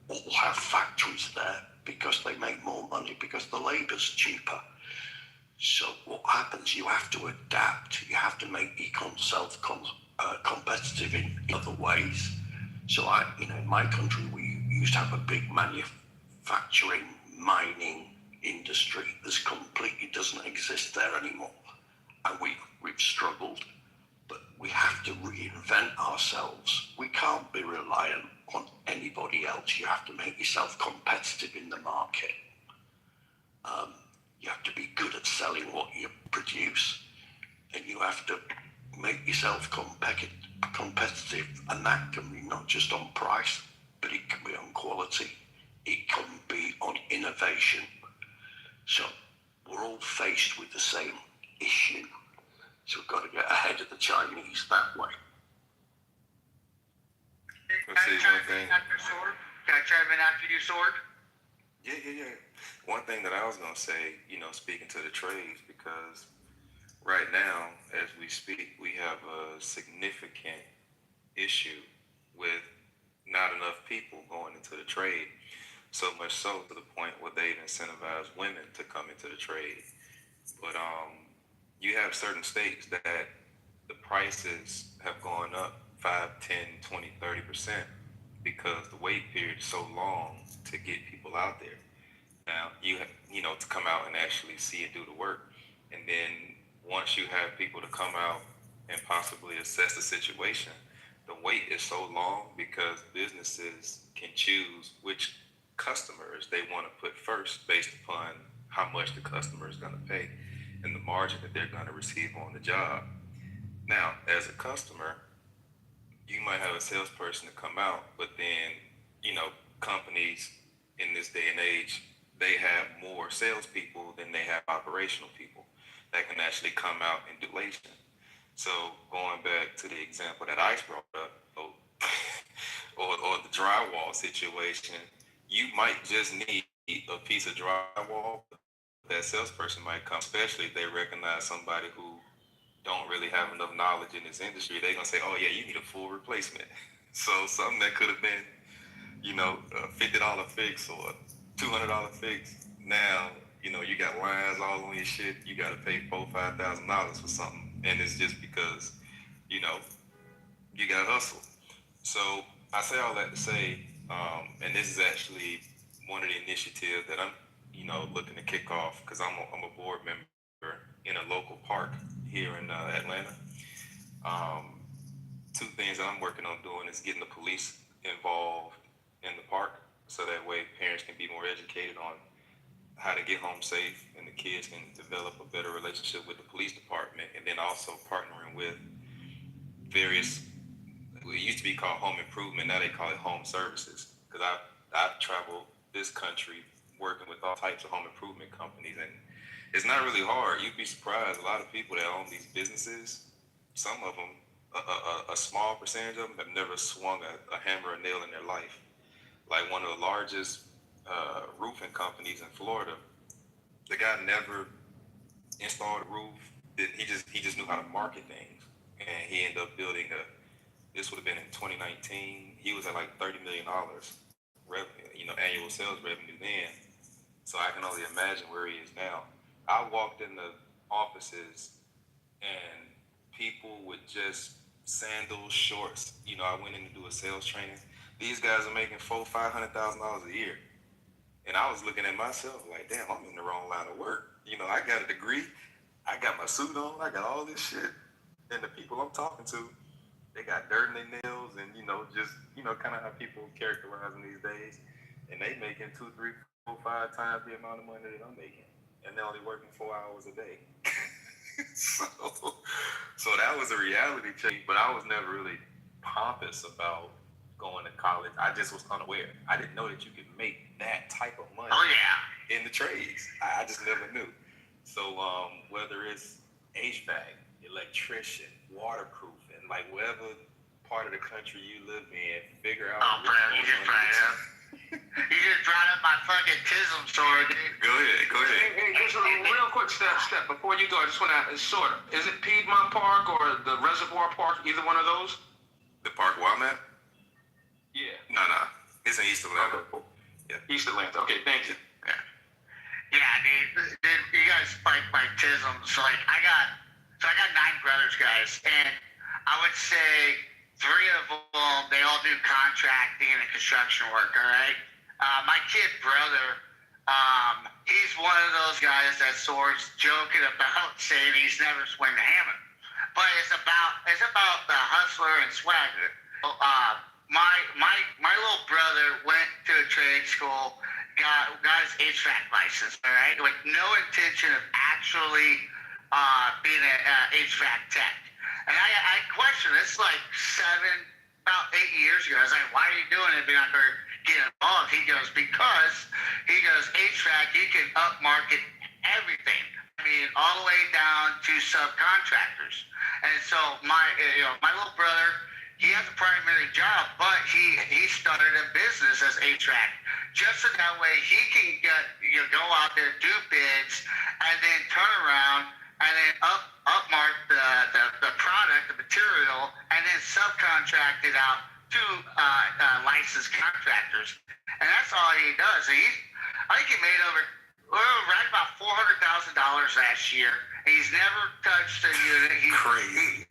all have factories there because they make more money because the labour's cheaper. So what happens? You have to adapt. You have to make yourself competitive in other ways. So in my country, we used to have a big manufacturing, mining industry. This completely doesn't exist there anymore, and we've struggled. But we have to reinvent ourselves. We can't be reliant on anybody else. You have to make yourself competitive in the market. You have to be good at selling what you produce, and you have to make yourself competitive, and that can be not just on price, but it can be on quality. It can be on innovation. So we're all faced with the same issue. So we've got to get ahead of the Chinese that way. Can I chime in after you, Sword? Yeah. One thing that I was going to say, speaking to the trades, because right now, as we speak, we have a significant issue with not enough people going into the trade. So much so to the point where they've incentivized women to come into the trade. But you have certain states that the prices have gone up 5, 10, 20, 30% because the wait period is so long to get people out there. Now, you to come out and actually see and do the work. And then once you have people to come out and possibly assess the situation, the wait is so long because businesses can choose which customers they want to put first based upon how much the customer is going to pay. and the margin that they're going to receive on the job. Now, as a customer, you might have a salesperson to come out, but then, companies in this day and age, they have more salespeople than they have operational people that can actually come out and do relation. So going back to the example that Ice brought up, or the drywall situation, you might just need a piece of drywall. That salesperson might come, especially if they recognize somebody who don't really have enough knowledge in this industry. They're gonna say, "Oh yeah, you need a full replacement." So something that could have been, a $50 fix or $200 fix. Now, you got lines all on your shit. You got to pay $4,000-$5,000 for something, and it's just because, you got to hustle. So I say all that to say, and this is actually one of the initiatives that I'm, looking to kick off because I'm a board member in a local park here in Atlanta. Two things that I'm working on doing is getting the police involved in the park, so that way parents can be more educated on how to get home safe, and the kids can develop a better relationship with the police department, and then also partnering with various, it used to be called home improvement, now they call it home services, because I've traveled this country working with all types of home improvement companies, and it's not really hard. You'd be surprised, a lot of people that own these businesses, some of them, a small percentage of them have never swung a hammer or nail in their life. Like one of the largest roofing companies in Florida, the guy never installed a roof. He just knew how to market things, and he ended up building this would have been in 2019. He was at like $30 million revenue, annual sales revenue then. So I can only imagine where he is now. I walked in the offices and people with just sandals, shorts. I went in to do a sales training. These guys are making $400,000-$500,000 a year. And I was looking at myself like, damn, I'm in the wrong line of work. I got a degree, I got my suit on, I got all this shit. And the people I'm talking to, they got dirt in their nails and, just, kind of how people characterize them these days. And they making 2, 3, 4, 5 times the amount of money that I'm making. And they're only working 4 hours a day. So that was a reality check, but I was never really pompous about going to college. I just was unaware. I didn't know that you could make that type of money in the trades. I just never knew. So whether it's HVAC, electrician, waterproofing, like whatever part of the country you live in, figure out. Oh, bro, you just brought up my fucking tism sword, dude. Go ahead. Hey, just a real quick step. Before you go, I just want to sort of, is it Piedmont Park or the Reservoir Park? Either one of those? The park where I'm at? Yeah. No. It's in East Atlanta. Okay. Yeah. East Atlanta. Okay, thank you. Yeah, dude, you guys spiked my tisms. Like, I got 9 brothers, guys, and I would say 3 of them, they all do contracting and construction work, all right? My kid brother, he's one of those guys that sorts joking about saying he's never swung a hammer. But it's about the hustler and swagger. My little brother went to a trade school, got his HVAC license, all right, with no intention of actually being an HVAC tech. And I questioned this like about 8 years ago. I was like, why are you doing it if you're not going to get involved? He goes, because HVAC, you can upmarket everything. I mean, all the way down to subcontractors. And so my little brother, he has a primary job, but he started a business as HVAC, just so that way he can go out there, do bids, and then turn around and then upmark the product, the material, and then subcontract it out to licensed contractors. And that's all he does. I think he made right about $400,000 last year. And he's never touched a unit. Crazy.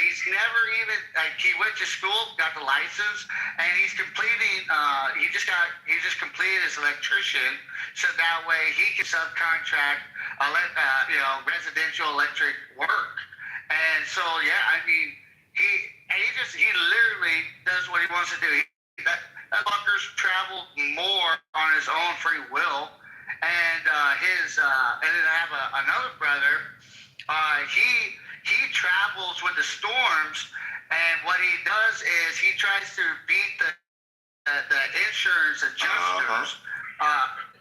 He's never even, he went to school, got the license, and he's completing, he just completed his electrician, so that way he can subcontract, residential electric work. And so, yeah, I mean, he literally does what he wants to do. That fucker's traveled more on his own free will, and and then I have another brother. He travels with the storms, and what he does is he tries to beat the insurance adjusters.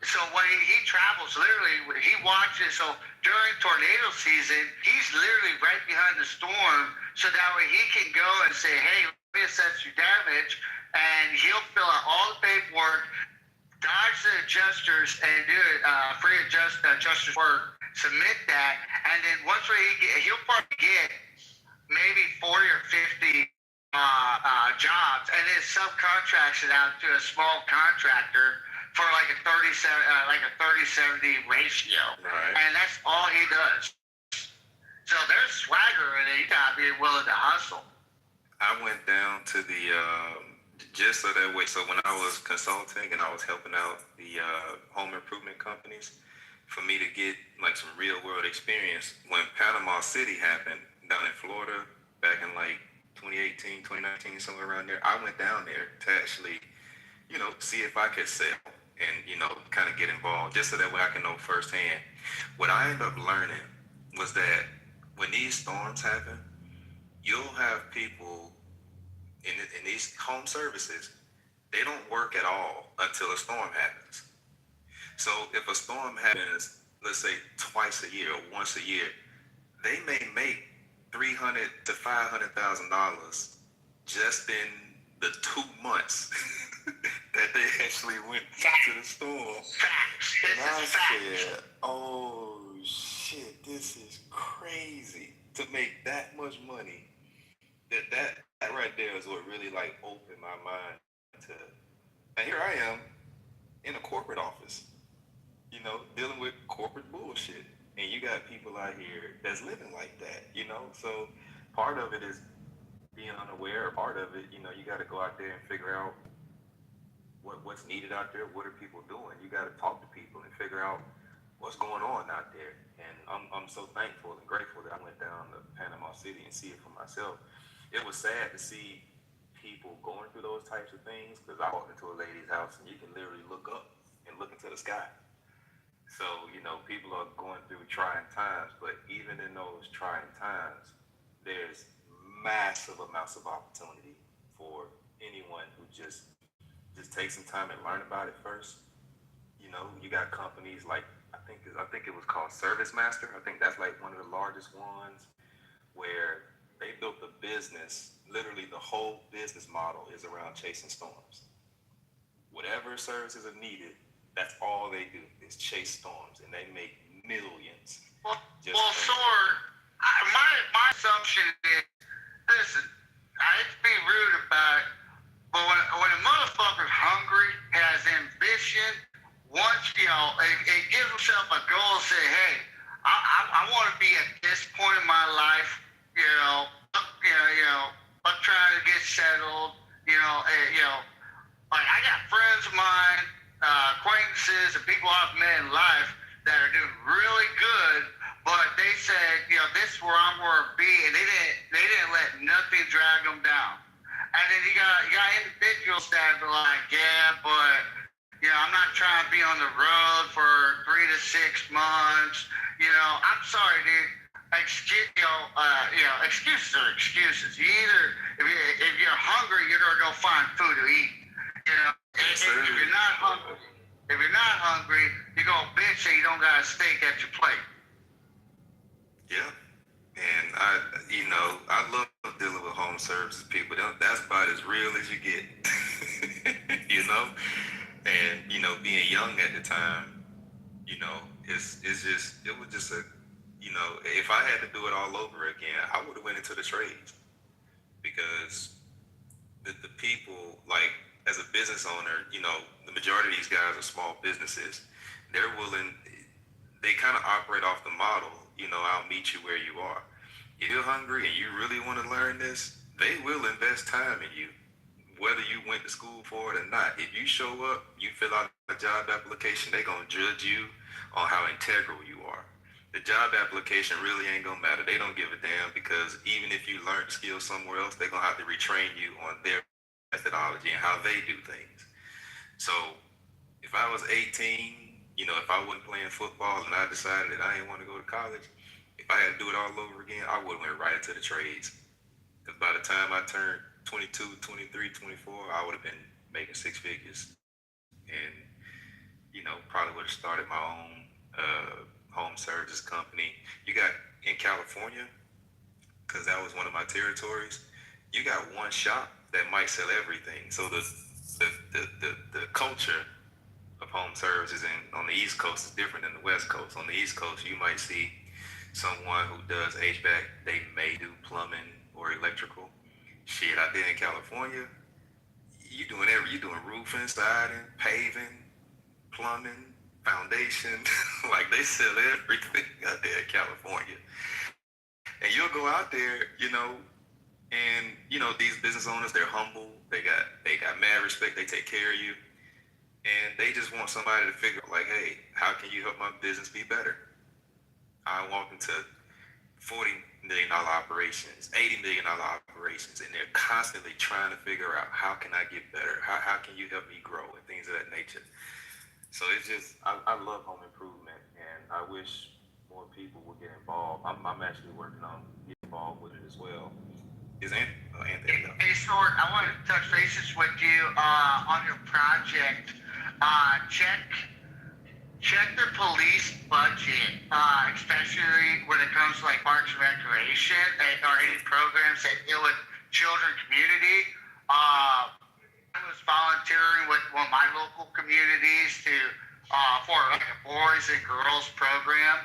So what he travels literally, he watches. So during tornado season, he's literally right behind the storm, so that way he can go and say, "Hey, let me assess your damage," and he'll fill out all the paperwork, dodge the adjusters, and do it free adjusters work. Submit that, and then once he'll probably get maybe 40 or 50 jobs, and then subcontracts it out to a small contractor for like a 30-70 ratio. Right. And that's all he does. So there's swagger, and you gotta be willing to hustle. I went down to the just so that way. So when I was consulting and I was helping out the home improvement companies, for me to get like some real world experience, when Panama City happened down in Florida back in like 2018, 2019, somewhere around there, I went down there to actually, see if I could sell and, kind of get involved just so that way I can know firsthand. What I ended up learning was that when these storms happen, you'll have people in these home services, they don't work at all until a storm happens. So if a storm happens, let's say twice a year or once a year, they may make $300,000 to $500,000 just in the 2 months that they actually went to the storm. And I said, "Oh shit, this is crazy to make that much money." That right there is what really like opened my mind to. And here I am in a corporate office, dealing with corporate bullshit. And you got people out here that's living like that, So part of it is being unaware. Part of it, you got to go out there and figure out what's needed out there. What are people doing? You got to talk to people and figure out what's going on out there. And I'm so thankful and grateful that I went down to Panama City and see it for myself. It was sad to see people going through those types of things, because I walked into a lady's house and you can literally look up and look into the sky. So, people are going through trying times, but even in those trying times, there's massive amounts of opportunity for anyone who just take some time and learn about it first. You got companies like, I think it was called Service Master. I think that's like one of the largest ones, where they built the business, literally the whole business model is around chasing storms. Whatever services are needed, that's all they do is chase storms, and they make millions. My assumption is, listen, I hate to be rude about it, but when a motherfucker's hungry, has ambition, wants, it gives himself a goal and say, hey, I want to be at this point in my life, I'm trying to get settled, like I got friends of mine, acquaintances, and people I've met in life that are doing really good, but they said, this is where I'm going to be, and they didn't let nothing drag them down. And then you got individuals that are like, yeah, but I'm not trying to be on the road for 3 to 6 months. I'm sorry, dude. Excuses are excuses. You either, if you're hungry, you're gonna go find food to eat. If you're not hungry, you're gonna bitch that you don't got a steak at your plate. Yeah. And I love dealing with home services people. That's about as real as you get. And being young at the time, it was just a, if I had to do it all over again, I would have went into the trades, because the people, like, as a business owner, the majority of these guys are small businesses. They're willing, they kind of operate off the model, I'll meet you where you are. If you're hungry and you really want to learn this, they will invest time in you, whether you went to school for it or not. If you show up, you fill out a job application, they're going to judge you on how integral you are. The job application really ain't going to matter. They don't give a damn, because even if you learn skills somewhere else, they're going to have to retrain you on their methodology and how they do things. So if I was 18, if I wasn't playing football and I decided that I didn't want to go to college, if I had to do it all over again, I would have went right into the trades. Because by the time I turned 22, 23, 24, I would have been making six figures. And, probably would have started my own home services company. You got in California, because that was one of my territories, you got one shop that might sell everything. So the culture of home services on the East Coast is different than the West Coast. On the East Coast, you might see someone who does HVAC. They may do plumbing or electrical. Shit, out there in California, you doing roofing, siding, paving, plumbing, foundation. Like, they sell everything out there in California. And you'll go out there, and these business owners, they're humble. They got mad respect. They take care of you. And they just want somebody to figure out, like, hey, how can you help my business be better? I walk into $40 million operations, $80 million operations, and they're constantly trying to figure out, how can I get better? How can you help me grow, and things of that nature. So it's just, I love home improvement, and I wish more people would get involved. I'm actually working on getting involved with it as well. Is Anthony? Hey, Short, I want to touch bases with you on your project. Check the police budget, especially when it comes to like parks and recreation or any programs that deal with children community. I was volunteering with one of my local communities for like a boys and girls program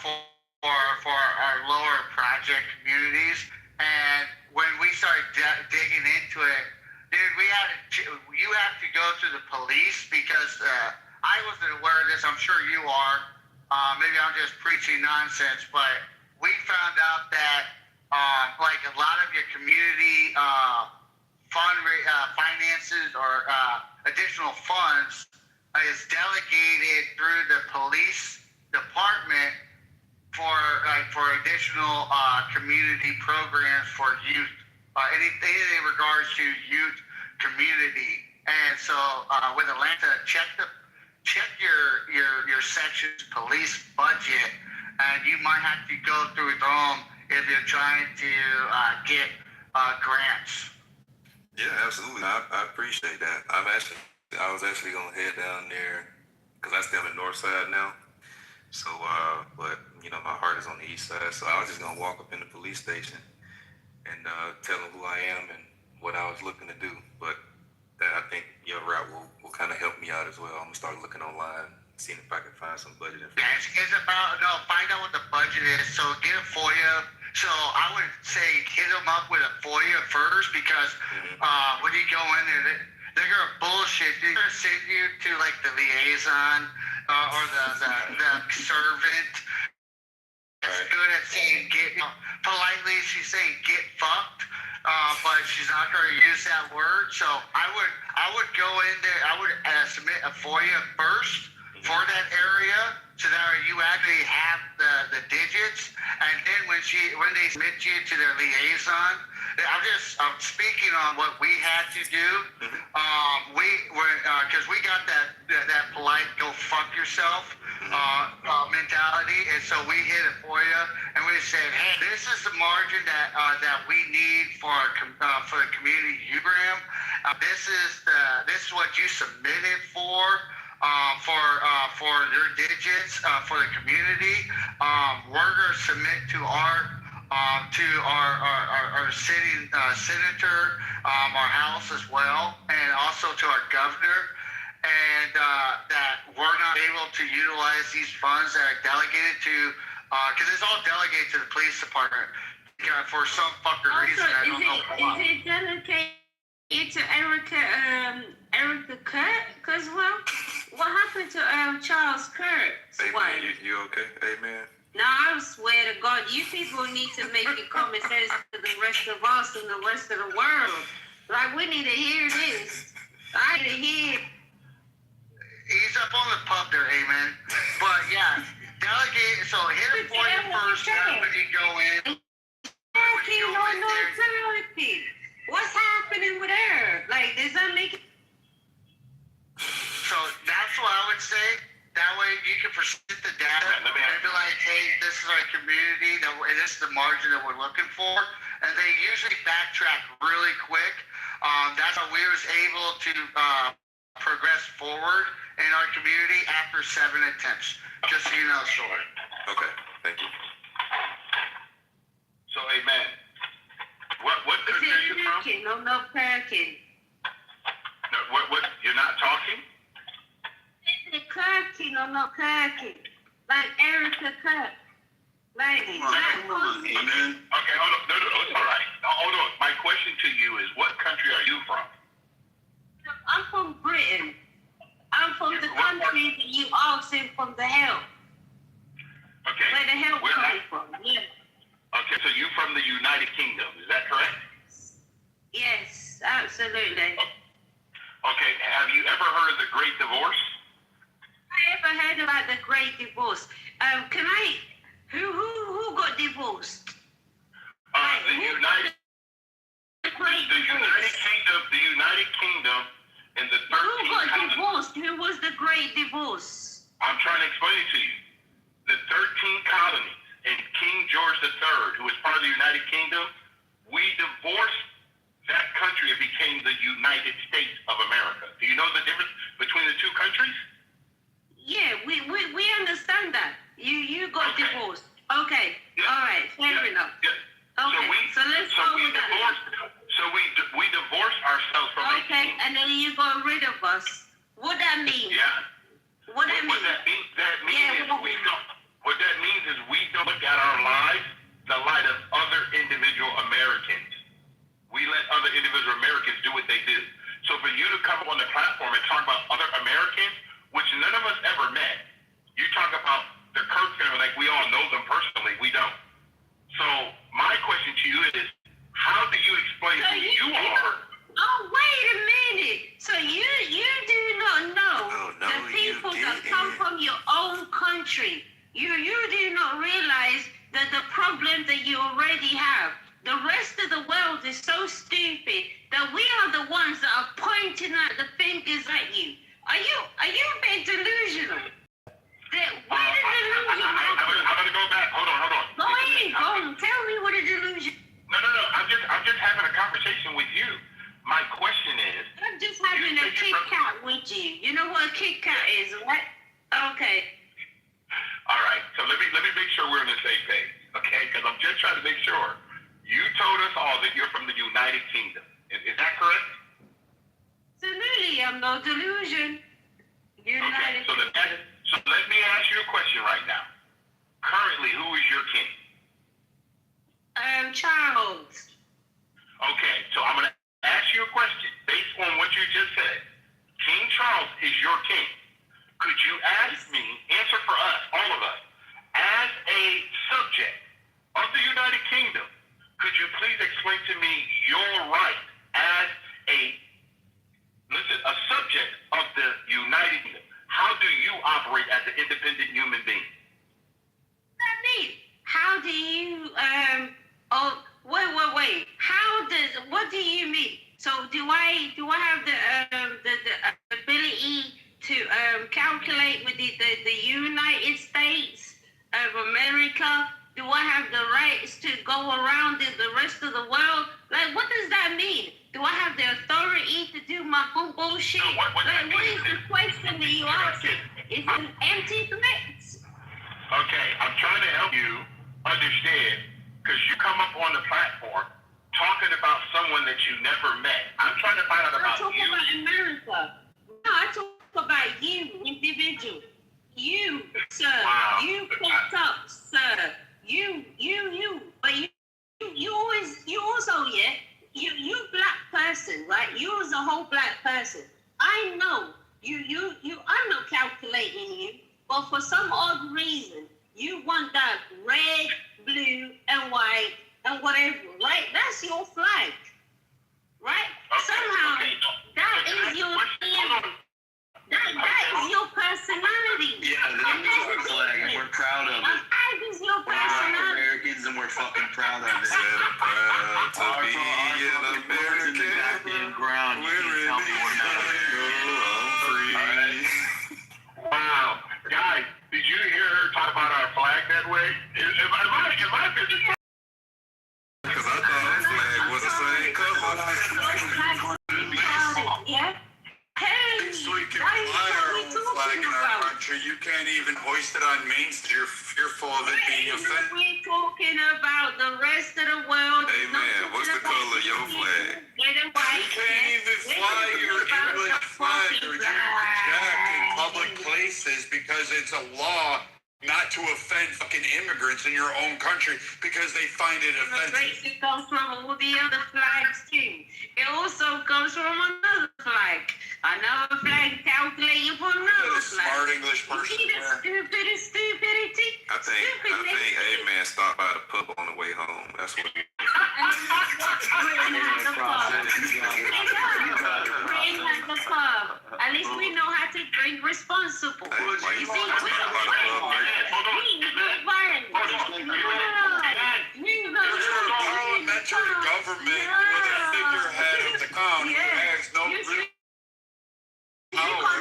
for our lower project communities. And when we started digging into it, dude, you have to go through the police because I wasn't aware of this. I'm sure you are. Maybe I'm just preaching nonsense, but we found out that like a lot of your community finances or additional funds is delegated through the police department for additional community programs for youth, anything in regards to youth community. And so with Atlanta, check your section's police budget, and you might have to go through them if you're trying to get grants. Yeah, absolutely. I appreciate that. I was actually gonna head down there because I stay on the north side now. So, but my heart is on the east side. So I was just gonna walk up in the police station and tell them who I am and what I was looking to do. But that, I think your route will kind of help me out as well. I'm gonna start looking online, seeing if I can find some budget information. Yeah, it's about find out what the budget is. So get a FOIA. So I would say hit them up with a FOIA first because when you go in there, they're gonna bullshit. They're gonna send you to like the liaison or the servant. That's good at saying politely. She's saying get fucked, but she's not gonna use that word. So I would go in there. I would submit a FOIA first for that area, so that you actually have the digits, and then when they submit you to their liaison, I'm speaking on what we had to do. Because we got that polite go fuck yourself mentality, and so we hit it for you, and we said, hey, this is the margin that we need for the community program. This is what you submitted for your digits for the community. We're going to submit to our sitting senator, our house as well, and also to our governor, and that we're not able to utilize these funds that are delegated to, because it's all delegated to the police department for some fucking reason. I don't know why. Is it delegated to Erica Kurt? Because, what happened to Charles Kurt's wife? You okay? Amen. No, I swear to God, you people need to make it common sense to the rest of us and the rest of the world. Like, we need to hear this. I need to hear. He's up on the pub there, amen. But yeah, delegate. So hit it for you first. When you go in. What's happening with her? Like, does that make it? So that's what I would say. you can present the data and be like, hey, this is our community, and this is the margin that we're looking for, and they usually backtrack really quick. That's how we was able to progress forward in our community after 7 attempts. Just so you know, Short. Okay, thank you. So, amen. What country are you from? Perkin or not Perkin? No, what? You're not talking? Is it Kirkin or not Kirkin? Like Erica Kirk. Lady. Okay, hold on. No, it's all right. Hold on. My question to you is, what country are you from? I'm from Britain. I'm from the country that you asking from the help. Okay. Where the help comes from, yeah. Okay, so you're from the United Kingdom, is that correct? Yes, absolutely. Okay, have you ever heard of the Great Divorce? I ever heard about the Great Divorce. Who got divorced? The United Kingdom and the 13 Who got colonies. divorced? Who was the Great Divorce? I'm trying to explain it to you. The 13 colonies and King George III, who was part of the United Kingdom, we divorced that country and became the United States of America. Do you know the difference between the two countries? Yeah, we understand that. You got divorced. Okay. Yeah. All right. Fair enough. Yeah. Okay. So let's go with that. We divorced ourselves from a king. And then you got rid of us. What that mean? Yeah. What that mean? What that means is we don't look at our lives the light of other individual Americans. We let other individual Americans do what they do. So for you to come on the platform and talk about other Americans, which none of us ever met, you talk about the Kirk family like we all know them personally. We don't. So my question to you is, how do you explain who you are? Oh, wait a minute. So you do not know the people that come from your own country. You do not realize that the problem that you already have. The rest of the world is so stupid that we are the ones that are pointing out the fingers at you. Are you a bit delusional? Where the delusion? I'm gonna go back. Hold on. Go ahead. Tell me what a delusion. No. I'm just having a conversation with you. My question is. I'm just having a Kit Kat with you. You know what a Kit Kat is, right? Okay. All right. So let me make sure we're on the same page, okay? Because I'm just trying to make sure. You told us all that you're from the United Kingdom. Is that correct? Absolutely. I'm no delusion. United Kingdom. So let me ask you a question right now. Currently, who is your king? Charles. Okay, so I'm going to ask you a question based on what you just said. King Charles is your king. Could you answer for us, all of us, as a subject of the United Kingdom, could you please explain to me your right as a subject of the United Kingdom? How do you operate as an independent human being? How do you, wait. What do you mean? So do I have the ability to calculate with the United States of America? Do I have the rights to go around in the rest of the world? Like, what does that mean? Do I have the authority to do my own bullshit? What is the question that you asking? Is it an empty threat? Okay, I'm trying to help you understand, because you come up on the platform talking about someone that you never met. I'm trying to find out about you. I talk about America. No, I talk about you, individual. You, sir. Wow. You picked up, sir. You. But you also, you black person, right? You as a whole black person. I know you. I'm not calculating you, but for some odd reason, you want that red, blue, and white, and whatever, right? That's your flag, right? Somehow, that is your thing. That is your personality. Yeah, that's our flag, and we're proud of it. That is your personality. We're Americans, and we're fucking proud of it. Proud to be an American. In the goddamn ground. You can't tell me we're not. I'm free. Wow, guys. Yeah? Hey, So we can that is fly our what own we're flag talking in our about. country. You can't even hoist it on Main Street. You're fearful of it being offended. We're talking about the rest of the world. Hey man, what's the color of your flag? Get away. You can't even fly your English flag or your jack in public places because it's a law not to offend fucking immigrants in your own country because they find it offensive. It comes from all the other flags too. It also comes from another flag. Another flag calculated for another flag. Smart English person. You see the stupidity? I think A-Man stopped by the pub on the way home. That's what At least we know how to drink responsible. You see, parliamentary government with a figurehead of the crown who has no real power.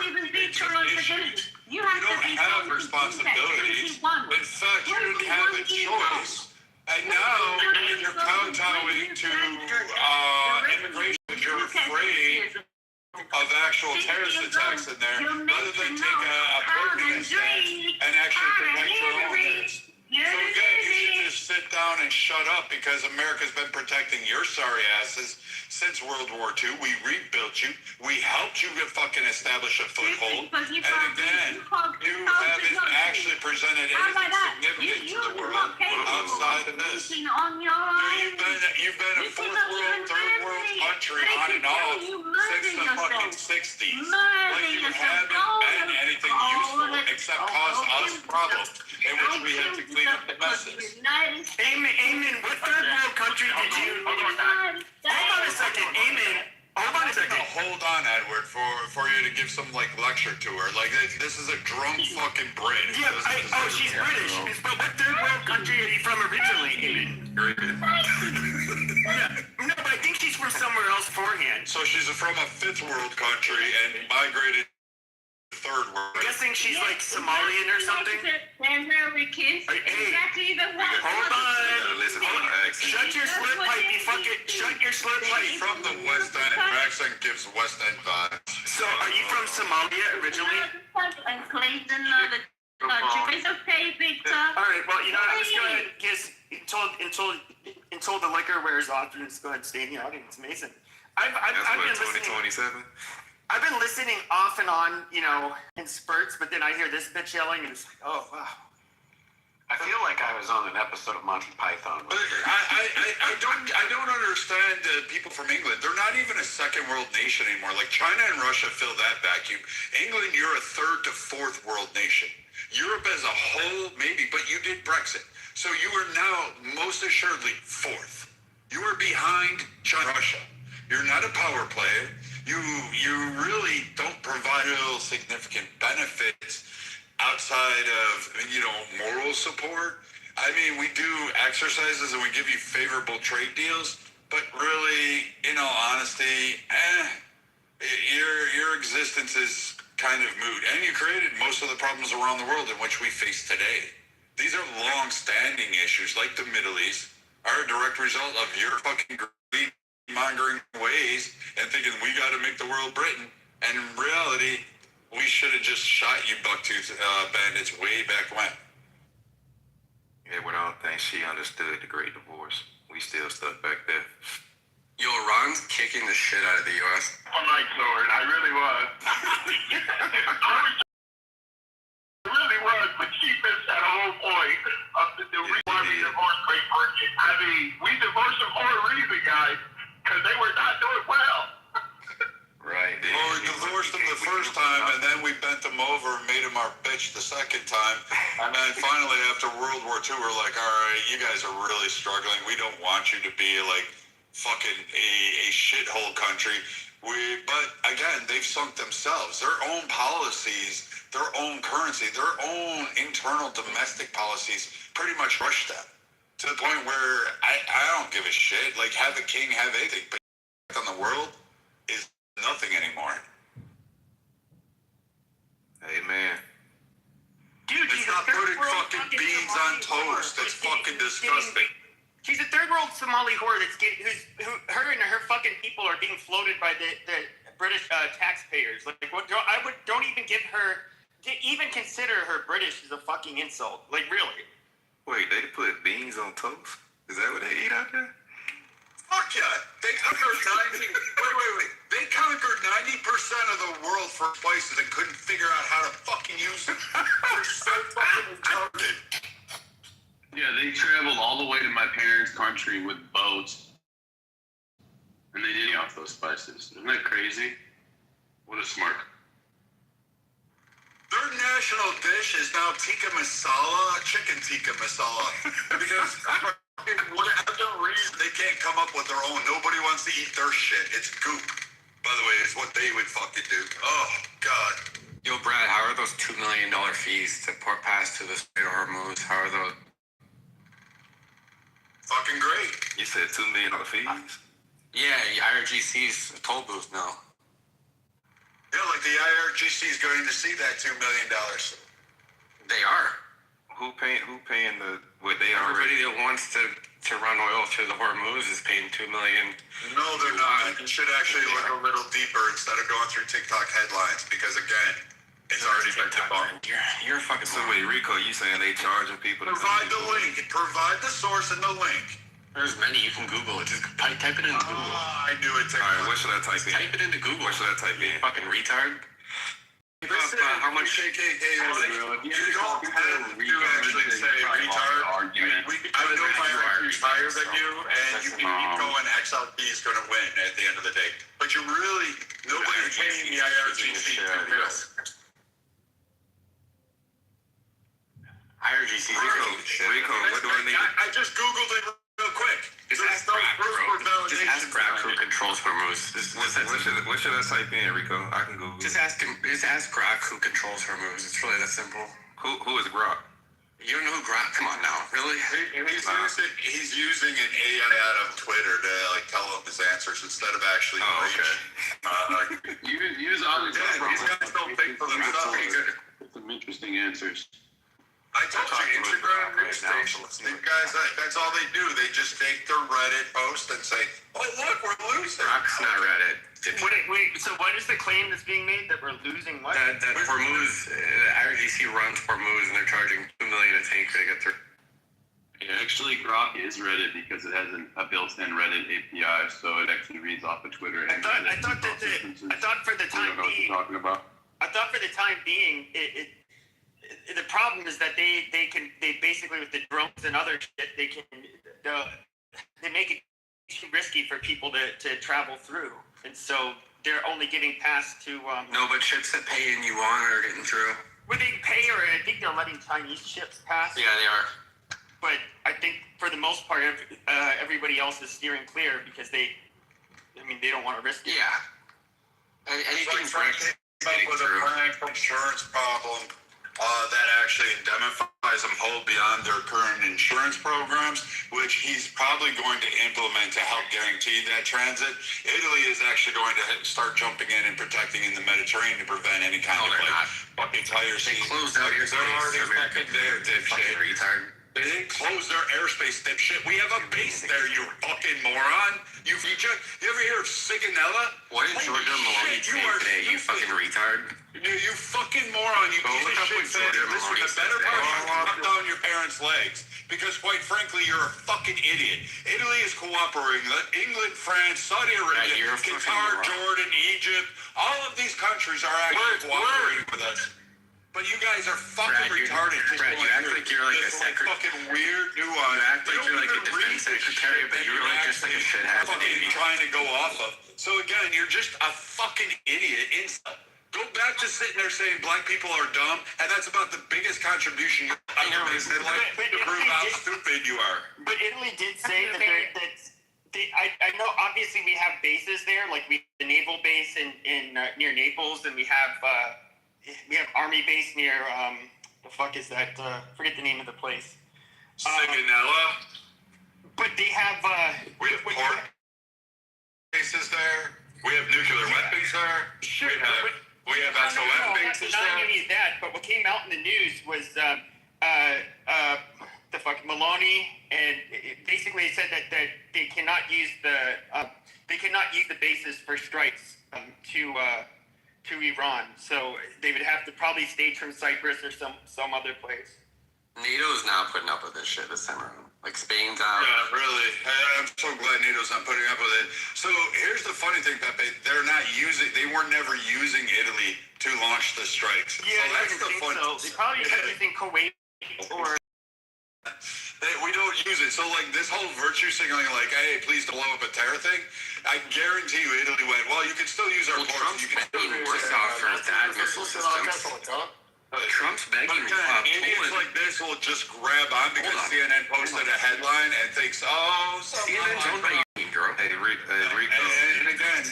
You don't have responsibilities. In fact, you didn't have a choice. And now you're kowtowing to immigration. You're afraid of actual terrorist attacks in there, rather than take a permanent stance and actually protect your own interests. So again, you should just sit down and shut up because America's been protecting your sorry asses since World War II. We rebuilt you. We helped you get fucking establish a foothold. And again, you haven't actually presented anything significant to the world outside of this. You've been a fourth world, third world country on and off since the fucking 60s. Like you haven't been anything useful except cause us problems in which we have to clean up the messes. Amen. What third world country did you? Hold on a second. Amen. Hold on a second. Hold on, Edward, for you to give some lecture to her. Like this is a drunk fucking Brit. Yeah. She's British. But what third world country are you from originally, Amen? No, but I think she's from somewhere else beforehand. So she's from a fifth world country and migrated to third world. I'm guessing she's like Somalian or something. Americans. Exactly the one. Hold on. Shut your slip pipe, you fucking. Shut your slip pipe. From the West End. Her accent gives West End vibes. So, are you from Somalia originally? And claimed another country. It's okay, Victor. All right. Well, you know, I'm just going to until the liquor wears off, you just go ahead and stay in the audience, Mason. I've been listening. I've been listening off and on, you know, in spurts, but then I hear this bitch yelling, and it's like, oh wow. I feel like I was on an episode of Monty Python. But I don't understand people from England. They're not even a second world nation anymore. Like China and Russia fill that vacuum. England, you're a third to fourth world nation. Europe as a whole, maybe, but you did Brexit. So you are now most assuredly fourth. You are behind China and Russia. You're not a power player. You really don't provide real significant benefits outside of, you know, moral support. I mean, we do exercises and we give you favorable trade deals, but really, in all honesty, your existence is kind of moot. And you created most of the problems around the world in which we face today. These are long-standing issues, like the Middle East, are a direct result of your fucking greed-mongering ways and thinking we got to make the world Britain. And in reality, we should have just shot you bucktooth bandits way back when. Yeah, well, I don't think she understood the Great Divorce. We still stuck back there. Yo, Ron's kicking the shit out of the U.S. One night sword, I really was. I really was, but she missed that whole point of the reason why we divorced Great Britain. I mean, we divorced them for a reason, guys, because they were not doing well. Right. Well, we divorced them the first time, and then we bent them over and made them our bitch the second time. And then finally, after World War II, we're like, all right, you guys are really struggling. We don't want you to be like fucking a shithole country. But again, they've sunk themselves. Their own policies, their own currency, their own internal domestic policies pretty much crushed them. To the point where I don't give a shit. Like, have a king, have anything. But on the world is nothing anymore. Amen. Dude, it's not putting fucking beans on toast. That's fucking disgusting. She's a third world Somali whore her and her fucking people are being floated by the British taxpayers. Like, don't even give her, to even consider her British is a fucking insult. Like, really. Wait, they put beans on toast? Is that what they eat out there? Fuck yeah. They conquered 90. Wait. They conquered 90% of the world for spices and couldn't figure out how to fucking use it. They're so fucking retarded. Yeah, they traveled all the way to my parents' country with boats, and they didn't off those spices. Isn't that crazy? What a smart. Their national dish is now tikka masala, chicken tikka masala, because for whatever reason they can't come up with their own. Nobody wants to eat their shit. It's goop. By the way, it's what they would fucking do. Oh God. Yo, Brad, how are those $2 million fees to pass to the Strait of Hormuz? How are those? Fucking great. You said $2 million fees? Yeah, IRGC's toll booth now. Yeah, like the IRGC is going to see that $2 million. They are. Who paying the what they Everybody already? that wants to run oil through the Hormuz is paying $2 million. No, they're not. You should actually look a little deeper instead of going through TikTok headlines, because again, it's already been debunked. You're a fucking. So wait, Rico, you saying they charging people to provide the link? Provide the source and the link. There's many. You can Google it. Just type it into Google. I knew it. All right, what should I type in? Type it into Google. What should I type in? Fucking retard. Listen, how much? You don't have to actually say retard. I know my IQ is higher than you, and you can keep going. XLP is going to win at the end of the day. But you really, nobody's paying the IRGC for this. IRGC. Rico, what do I need? I just Googled it real quick. Just ask Brock who controls Hormuz. What should I type in, Rico? I can Google. Just ask Grok who controls Hormuz. It's really that simple. Who is Grok? You don't know who Grok? Come on now, really? He's using an AI out of Twitter to like tell him his answers instead of actually. Oh, okay. Use all these guys don't think for themselves. Some interesting answers. I told you, Instagram news stations. These guys, that's all they do. They just take their Reddit post and say, "Oh look, we're losing." Grok's not Reddit. Wait. So what is the claim that's being made that we're losing? What? That Hormuz, IRGC runs Hormuz, and they're charging $2 million a tank to get through. Yeah, actually, Grok is Reddit because it has a built-in Reddit API, so it actually reads off of Twitter. I thought for the time being. Talking about. I thought for the time being, the problem is that they basically, with the drones and other shit, they make it too risky for people to travel through, and so they're only giving pass to. No, but ships that pay in yuan are getting through. Would they pay, or I think they're letting Chinese ships pass? Yeah, they are. But I think for the most part, everybody else is steering clear because they don't want to risk it. Yeah. Anything frankly, with a financial insurance problem. That actually indemnifies them whole beyond their current insurance programs, which he's probably going to implement to help guarantee that transit. Italy is actually going to start jumping in and protecting in the Mediterranean to prevent any kind of fucking tire season. They closed out your They're already fucking there, dipshit. Retard. They didn't close their airspace, dipshit. We have a base there, you fucking moron. You ever hear of Sigonella? What is Georgia Maloney saying today, you fucking retard? You fucking moron, you piece of shit. Listen, the better part is you knock down your parents' legs. Because quite frankly, you're a fucking idiot. Italy is cooperating. England, France, Saudi Arabia, Qatar, Jordan, Egypt, all of these countries are actually cooperating with us. But you guys are fucking retarded. Brad, you act like you're like a secretary. Fucking weird nuance. You act like you're like a defense secretary, but you're like just like a shithead. Trying to go off of. So again, you're just a fucking idiot. Go back to sitting there saying black people are dumb, and that's about the biggest contribution you've ever made to prove how stupid you are. But Italy did say that I know obviously we have bases there, like we have the naval base in near Naples, and we have army base near the fuck is that? Forget the name of the place. Sigonella. But they have we have port bases there. We have nuclear weapons there. Sure. We have SOM bases not there. any of that, but what came out in the news was the fucking Maloney, and basically said that they cannot use the basis for strikes to Iran. So they would have to probably stage from Cyprus or some other place. NATO's not putting up with this shit this time around. Like Spain's out. Yeah, really. I'm so glad NATO's not putting up with it. So here's the funny thing, Pepe. They were never using Italy to launch the strikes. Yeah, so that's the fun. So. They probably using Kuwait or. We don't use it. So like this whole virtue signaling, like, hey, please don't blow up a terror thing. I guarantee you, Italy went, well, you can still use our ports. Trump's begging Warsaw for that missile system. Trump's begging idiots like this will just grab on because CNN posted a headline and thinks, oh, CNN's owned by Pedro. Hey, Rico. And again,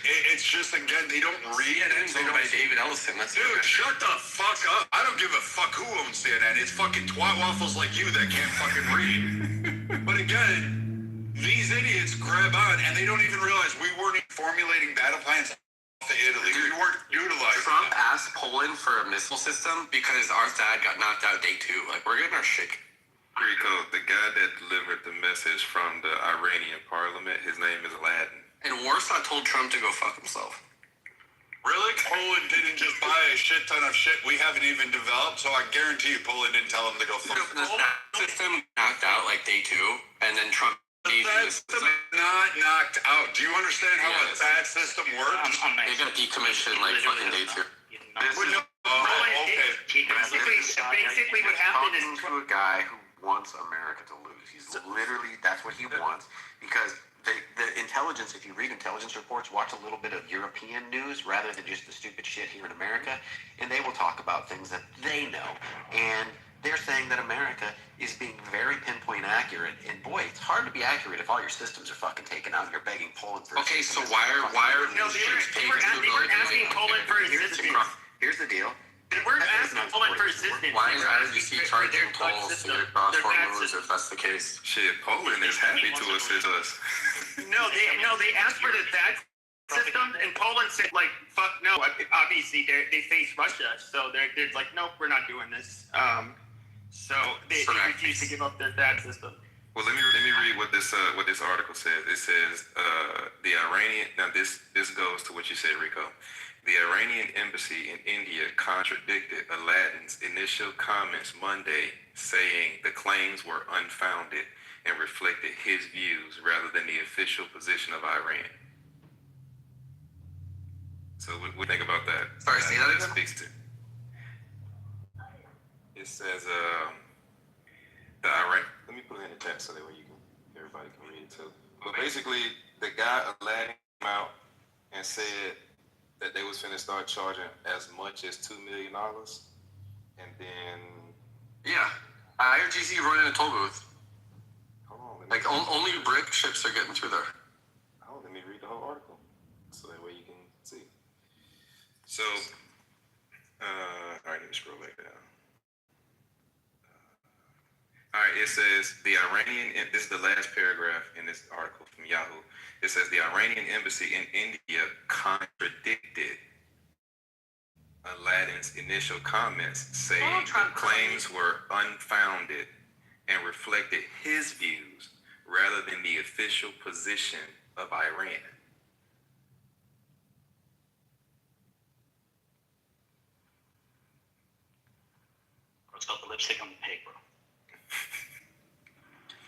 it's just, again, they don't read. CNN's owned by David Ellison. Dude, shut the fuck up. I don't give a fuck who owns CNN. It's fucking twat waffles like you that can't fucking read. But again, these idiots grab on and they don't even realize we weren't even formulating battle plans to Italy. We weren't utilizing Trump asked Poland for a missile system because our THAAD got knocked out day 2. Like, we're getting our shit. Rico, the guy that delivered the message from the Iranian parliament, his name is Aladdin. And Warsaw told Trump to go fuck himself. Really? Poland didn't just buy a shit ton of shit we haven't even developed, so I guarantee you Poland didn't tell him to go fuck himself. The system knocked out like day 2, and then Trump that system is not knocked out. Do you understand how a THAAD system works? They got decommissioned like fucking day 2. Basically what happened is to a guy who wants America to lose. He's literally, that's what he wants. Because the intelligence, if you read intelligence reports, watch a little bit of European news rather than just the stupid shit here in America, and they will talk about things that they know. And they're saying that America is being very pinpoint accurate, and boy, it's hard to be accurate if all your systems are fucking taken out and you're begging Poland for. Okay, so why are no, they were asking Poland for assistance. Here's the deal. They weren't asking Poland for assistance. Why is IRGC charging tolls to get across Hormuz if that's the case? Shit, Poland is happy to assist us. No, they asked for the THAAD system, and Poland said like, "Fuck no." Obviously, they face Russia, so they're like, "Nope, we're not doing this." So they refuse to give up their THAAD system. Well, let me read what this article says. It says the Iranian. Now this goes to what you said, Rico. The Iranian embassy in India contradicted Aladdin's initial comments Monday, saying the claims were unfounded and reflected his views rather than the official position of Iran. So what do you think about that? Sorry, say that again? Speaks to. It says the Iran. Let me put it in the text so that way everybody can read it too. But basically, the guy Aladdin came out and said that they was finna start charging as much as $2 million, and then IRGC running a toll booth. Hold on, like only brick ships are getting through there. Oh, let me read the whole article so that way you can see. So, all right, let me scroll back down. All right, it says the Iranian. This is the last paragraph in this article from Yahoo. It says the Iranian embassy in India contradicted Aladdin's initial comments, saying the claims were unfounded and reflected his views rather than the official position of Iran. It's got the lipstick on the pig, bro.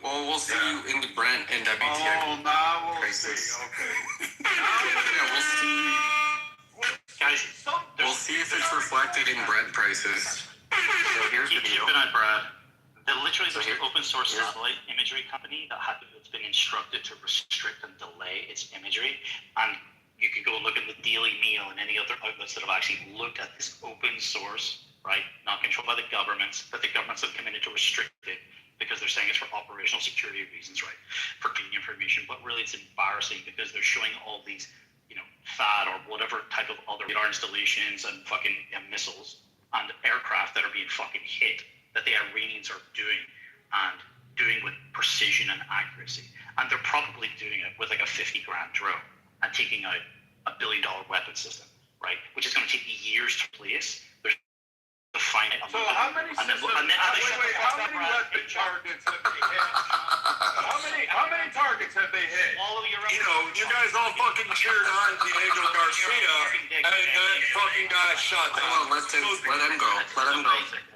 Well, we'll see you in the Brent and WTI. Oh, now we'll see. Okay. We'll see. Guys, we'll see if it's reflected in Brent prices. So here's the deal. Keep an eye, Brad. Literally, there's an open source satellite imagery company that's been instructed to restrict and delay its imagery. And you can go and look at the Daily Mail and any other outlets that have actually looked at this open source, right? Not controlled by the governments, but the governments have committed to restrict it because they're saying it's for operational security reasons, right? For getting information. But really, it's embarrassing because they're showing all these, THAAD or whatever type of other radar installations and fucking missiles and aircraft that are being fucking hit that the Iranians are doing with precision and accuracy. And they're probably doing it with like a $50,000 drone and taking out $1 billion weapon system, right? Which is going to take years to place. There's the refine it. So how many and then, systems? and then, Wait, how many weapon targets have they hit? How many targets have they hit? You know, you guys all fucking cheered on Diego Garcia, and that fucking guy shot down. Well, let him go. Let him go.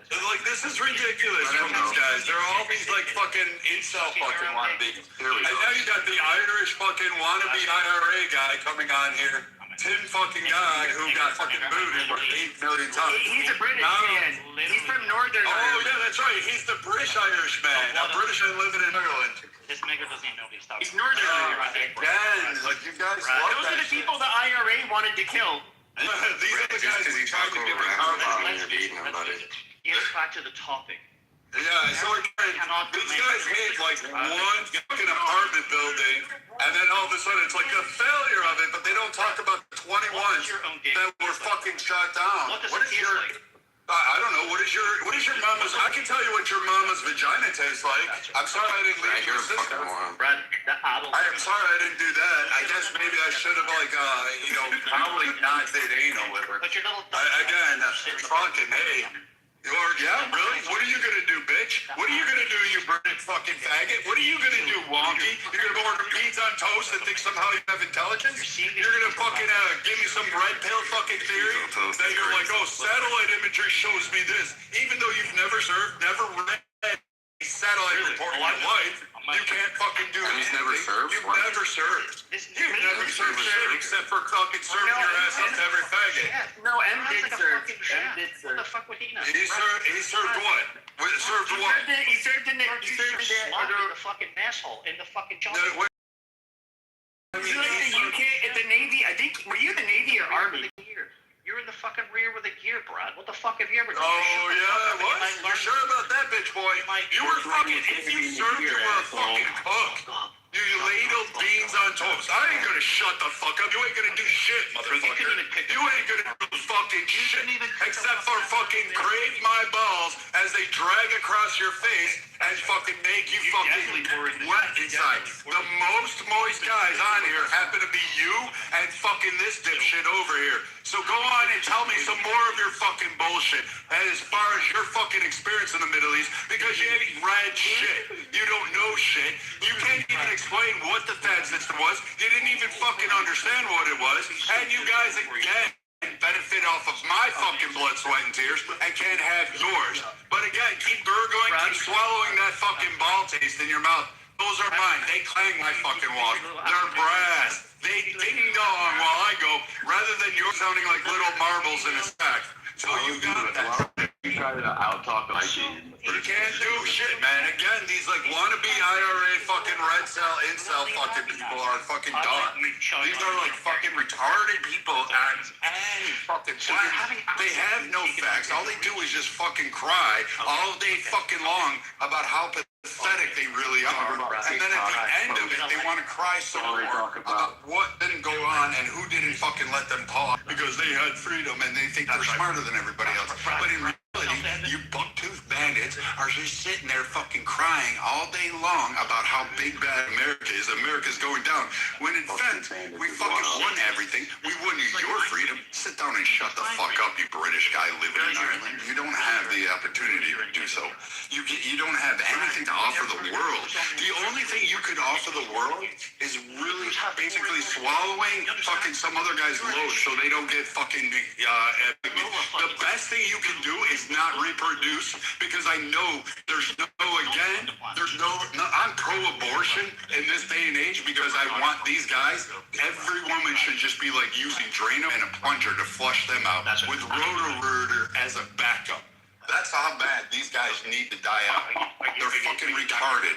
Like, this is ridiculous from these guys. They're all these, like, fucking incel fucking wannabes. And now you got the Irish fucking wannabe IRA guy coming on here. Tim fucking guy who got fucking booted 8 million times. He's a British man. He's from Northern Ireland. Oh, yeah, that's right. He's the British Irish man. A British man living in Ireland. This nigger doesn't even know he's talking. He's Northern Ireland. Again, like, you guys Those love are that the people the IRA wanted to kill. These are the guys who tried to give Get back to the topic. Yeah, so again, these guys hit like one fucking apartment building, and then all of a sudden it's like a failure of it, but they don't talk about the 21 that were fucking shot down. What is your... I don't know. What is your mama's... I can tell you what your mama's vagina tastes like. I'm sorry I didn't leave your sister. I'm sorry I didn't do that. I guess maybe I should have, like, probably not did anal with her. Again, fucking, hey... Yeah, really? What are you gonna do, bitch? What are you gonna do, you British fucking faggot? What are you gonna do, wonky? You're gonna order beans on toast and think somehow you have intelligence? You're gonna fucking give me some red pill fucking theory that you're like, oh, satellite imagery shows me this, even though you've never served, never read a satellite report in your life. You can't fucking do anything. You've never served? You've never served. You've never served shit except for fucking serving your ass up to every faggot. No, M did serve. M did serve. What the fuck would he know? He served what? Served what? He served in the fucking asshole in the fucking job. You like the UK at the Navy? I think, were you the Navy or Army? You're in the fucking rear with a gear, Brad. What the fuck have you ever done? Oh, yeah, what? You sure about that, bitch boy? You were fucking, if you served, you were a fucking cook. You ladled beans on toast. I ain't gonna shut the fuck up. You ain't gonna do shit, motherfucker. You ain't gonna do fucking shit except for fucking grave my balls as they drag across your face and fucking make you fucking wet inside. The most moist guys on here happen to be you and fucking this dipshit over here. So go on and tell me some more of your fucking bullshit as far as your fucking experience in the Middle East, because you ain't read shit. You don't know shit. You can't even explain what the Fed system was. You didn't even fucking understand what it was. And you guys, again, benefit off of my fucking blood, sweat, and tears and can't have yours. But again, keep gurgling, keep swallowing that fucking ball taste in your mouth. Those are mine. They clang my fucking water. They're brass. They ding dong while I go, rather than yours sounding like little marbles in a stack. So you got that. You try to out-talk like You can't do shit, man. Again, these like wannabe IRA fucking red cell, incel fucking people are fucking dumb. These are like fucking retarded people and fucking they have no facts. All they do is just fucking cry all day fucking long about how pathetic they really are. And then at the end of it, they want to cry some more about what didn't go on and who didn't fucking let them talk because they had freedom and they think they're smarter than everybody else. But in reality, you buck-toothed bandits are just sitting there fucking crying all day long about how big bad America is. America's going down. When in fact, we fucking won everything. We won your freedom. Sit down and shut the fuck up, you British guy living in Ireland. You don't have the opportunity to do so. You don't have anything to offer the world. The only thing you could offer the world is really basically swallowing fucking some other guy's load so they don't get fucking the best thing you can do is not reproduce, because I know there's no I'm pro-abortion in this day and age because I want these guys, every woman should just be like using Drano and a plunger to flush them out with Roto-Rooter as a backup. That's how bad these guys need to die out. They're fucking retarded.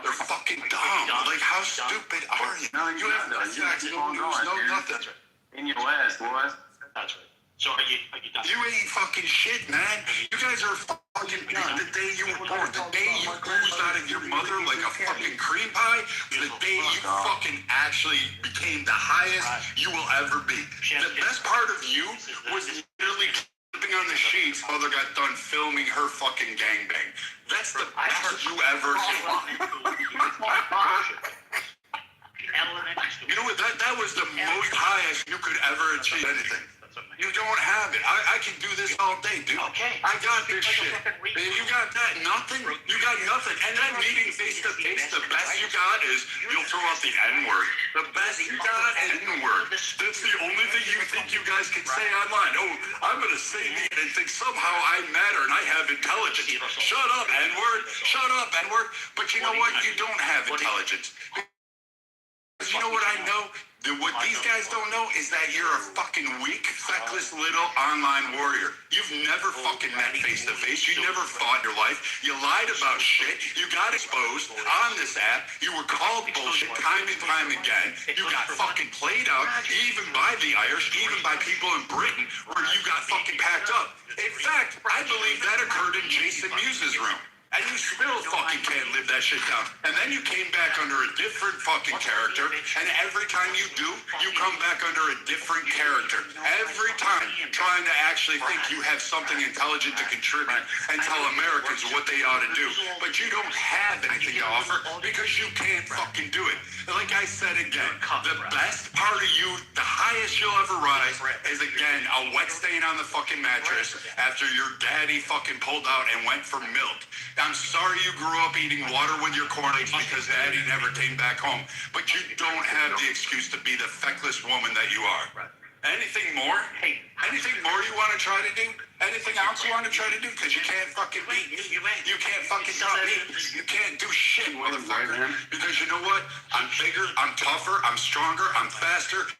They're fucking dumb. Like, how stupid are you? You have no facts, no news, no nothing. In your ass, boys. That's right. So are you done? You ain't fucking shit, man. You guys are fucking the day you were born, the day you oozed out of your mother like a fucking cream pie, the day you fucking actually became the highest you will ever be. The best part of you was literally slipping on the sheets while they got done filming her fucking gangbang. That's the best you ever did. You know what? That was the most highest you could ever achieve anything. You don't have it. I can do this all day, dude. Okay. I got this shit. You got that? Nothing? You got nothing. And then meeting face to face, the best you got is you'll throw out the N-word. The best you got is N-word. That's the only thing you think you guys can say online. Oh, I'm going to say these and think somehow I matter and I have intelligence. Shut up, N-word. Shut up, N-word. But you know what? You don't have intelligence. You know what I know? What these guys don't know is that you're a fucking weak, feckless little online warrior. You've never fucking met face to face. You never fought in your life. You lied about shit. You got exposed on this app. You were called bullshit time and time again. You got fucking played out, even by the Irish, even by people in Britain, where you got fucking packed up. In fact, I believe that occurred in Jason Mewes' room. And you still fucking can't live that shit down. And then you came back under a different fucking character. And every time you do, you come back under a different character. Every time trying to actually think you have something intelligent to contribute and tell Americans what they ought to do. But you don't have anything to offer because you can't fucking do it. Like I said again, the best part of you, the highest you'll ever rise, is again a wet stain on the fucking mattress after your daddy fucking pulled out and went for milk. I'm sorry you grew up eating water with your cornflakes because daddy never came back home. But you don't have the excuse to be the feckless woman that you are. Anything more? Anything more you want to try to do? Anything else you want to try to do? Because you can't fucking beat me. You can't fucking top me. You can't do shit, motherfucker. Because you know what? I'm bigger, I'm tougher, I'm stronger, I'm faster.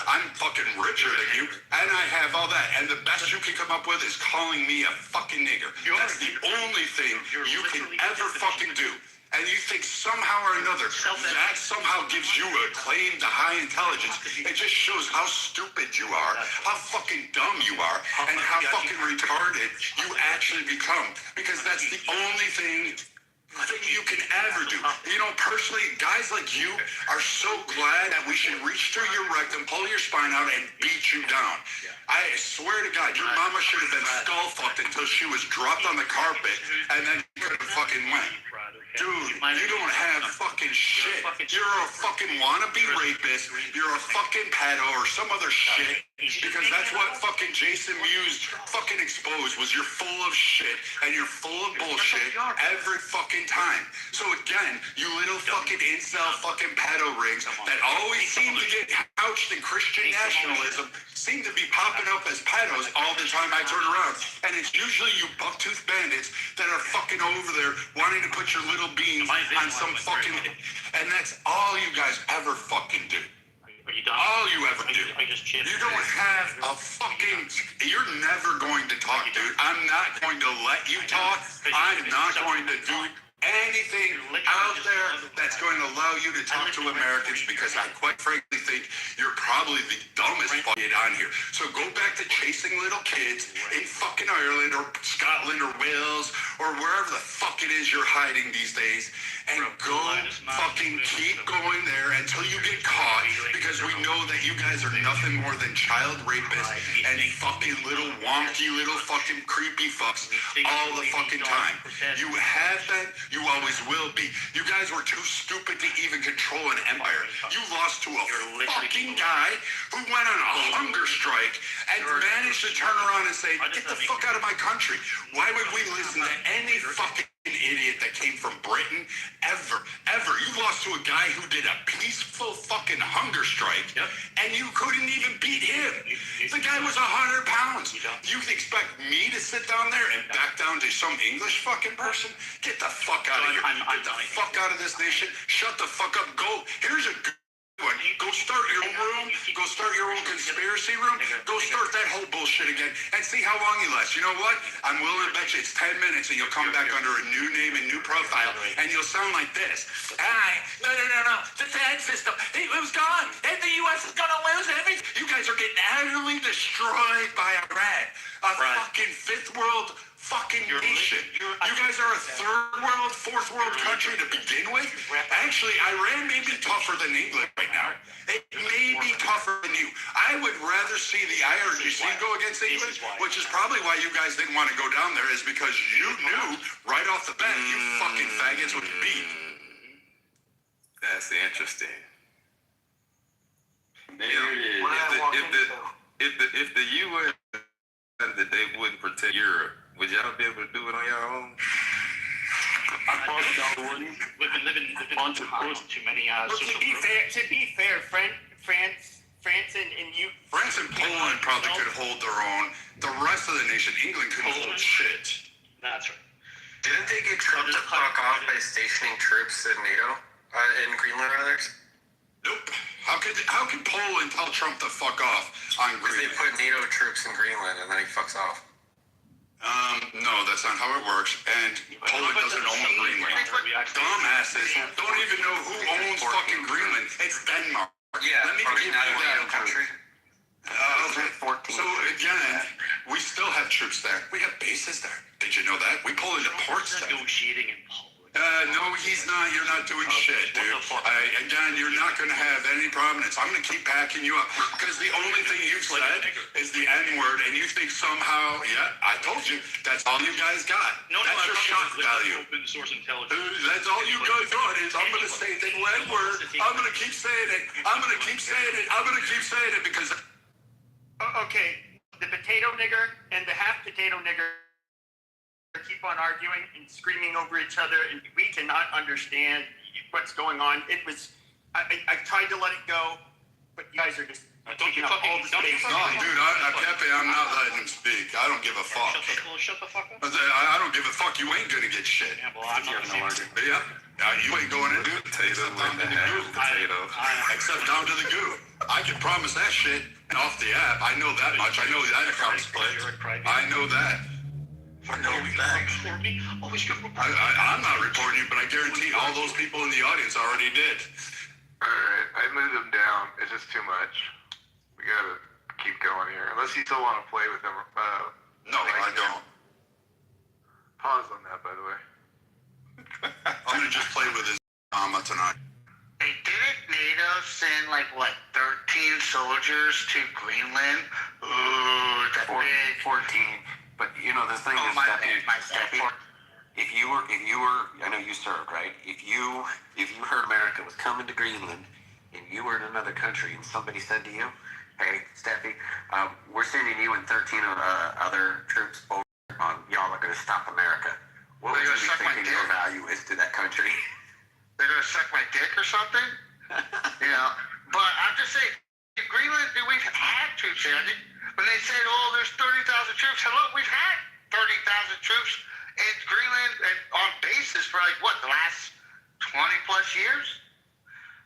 I'm fucking richer than you, and I have all that. And the best you can come up with is calling me a fucking nigger. That's the only thing you can ever fucking do. And you think somehow or another that somehow gives you a claim to high intelligence. It just shows how stupid you are, how fucking dumb you are, and how fucking retarded you actually become. Because that's the only thing you can ever do. You know, personally, guys like you are so glad that we should reach through your rectum, pull your spine out, and beat you down. I swear to God, your mama should have been skull fucked until she was dropped on the carpet, and then could have fucking went. Dude, you don't have fucking shit. You're a fucking wannabe rapist. You're a fucking pedo or some other shit. Because that's what fucking Jason Mewes fucking exposed, was you're full of shit and you're full of bullshit every fucking time. So again, you little fucking incel fucking pedo rings that always seem to get couched in Christian nationalism seem to be popping up as pedos all the time I turn around. And it's usually you buck-toothed bandits that are fucking over there wanting to put your little beans on some fucking... And that's all you guys ever fucking do. All you ever do. You don't have a fucking... You're never going to talk, dude. I'm not going to let you talk. I'm not going to do anything out there that's going to allow you to talk to Americans, because I quite frankly think you're probably the dumbest fucking on here. So go back to chasing little kids in fucking Ireland or Scotland or Wales or wherever the fuck it is you're hiding these days, and go fucking keep going there until you get caught, because we know that you guys are nothing more than child rapists and fucking little wonky little fucking creepy fucks all the fucking time. You have been. You always will be. You guys were too stupid to even control an empire. You lost to a fucking guy who went on a hunger strike and managed to turn around and say, get the fuck out of my country. Why would we listen to any fucking idiot that came from Britain ever? You lost to a guy who did a peaceful fucking hunger strike, and you couldn't even beat him. The guy was 100 pounds. You expect me to sit down there and back down to some English fucking person? Get the fuck out of here. Get the fuck out of this nation. Shut the fuck up. Go. Here's a good one. Go start your own room. Go start your own conspiracy room. Go start that whole bullshit again and see how long you last. You know what? I'm willing to bet you it's 10 minutes and you'll come back under a new name and new profile, and you'll sound like this. No. The Fed system, it was gone. And the U.S. is going to lose everything. You guys are getting utterly destroyed by Iran. A fucking fifth world fucking nation. You guys are a third world, fourth world country to begin with. Actually, Iran may be tougher than England right now. It may be tougher than you. I would rather see the Irish go against England, which is probably why you guys didn't want to go down there, is because you knew right off the bat you fucking faggots would beat. That's interesting. There it is. If the We've been living too many. Well, to be fair, France and Poland probably could hold their own. The rest of the nation, England, couldn't hold shit. That's right. Didn't they get Trump to fuck off by stationing troops in NATO, in Greenland, rather? Nope. How could Poland tell Trump to fuck off on Greenland? Because they put NATO troops in Greenland and then he fucks off. No, that's not how it works. And Poland doesn't own Greenland. Dumbasses don't even know who owns fucking Greenland. It's Denmark. Yeah, let me give you that country. So again, we still have troops there. We have bases there. Did you know that? We pull into ports there. Negotiating in Poland. No, he's not. You're not doing shit, dude. Again, you're not going to have any prominence. I'm going to keep backing you up because the only thing you've said is the N-word, and you think somehow, yeah, I told you, that's all you guys got. That's your shock value. Open source intelligence. That's all you guys got is I'm going to say the N-word. I'm going to keep saying it. I'm going to keep saying it. I'm going to keep saying it because. Okay, the potato nigger and the half potato nigger keep on arguing and screaming over each other, and we cannot understand what's going on. I tried to let it go, but you guys are just taking up all the space. No, dude, I'm not letting him speak. I don't give a fuck. Shut the fuck up. I don't give a fuck. You ain't gonna get shit. Yeah, well, I'm not gonna argue. But yeah, you ain't going in, dude. Potato with the potato. Except down to the goo. I can promise that shit off the app. I know that much. I know that account's split. I know that. I'm not reporting you, but I guarantee all those people in the audience already did. Alright, I moved them down. It's just too much. We gotta keep going here. Unless you still want to play with them. No, I don't. Pause on that, by the way. I'm gonna just play with his mama tonight. Hey, didn't NATO send 13 soldiers to Greenland? Ooh, that 14. But the thing is, Stephanie, if you were, I know you served, right? If you heard America was coming to Greenland, and you were in another country, and somebody said to you, "Hey, Steffi, we're sending you and 13 other troops over. Y'all are going to stop America." What would you be thinking your value is to that country? They're going to suck my dick or something? But I'm just saying, in Greenland, we've had troops there. When they said, there's 30,000 troops, hello, we've had 30,000 troops in Greenland and on bases for the last 20 plus years?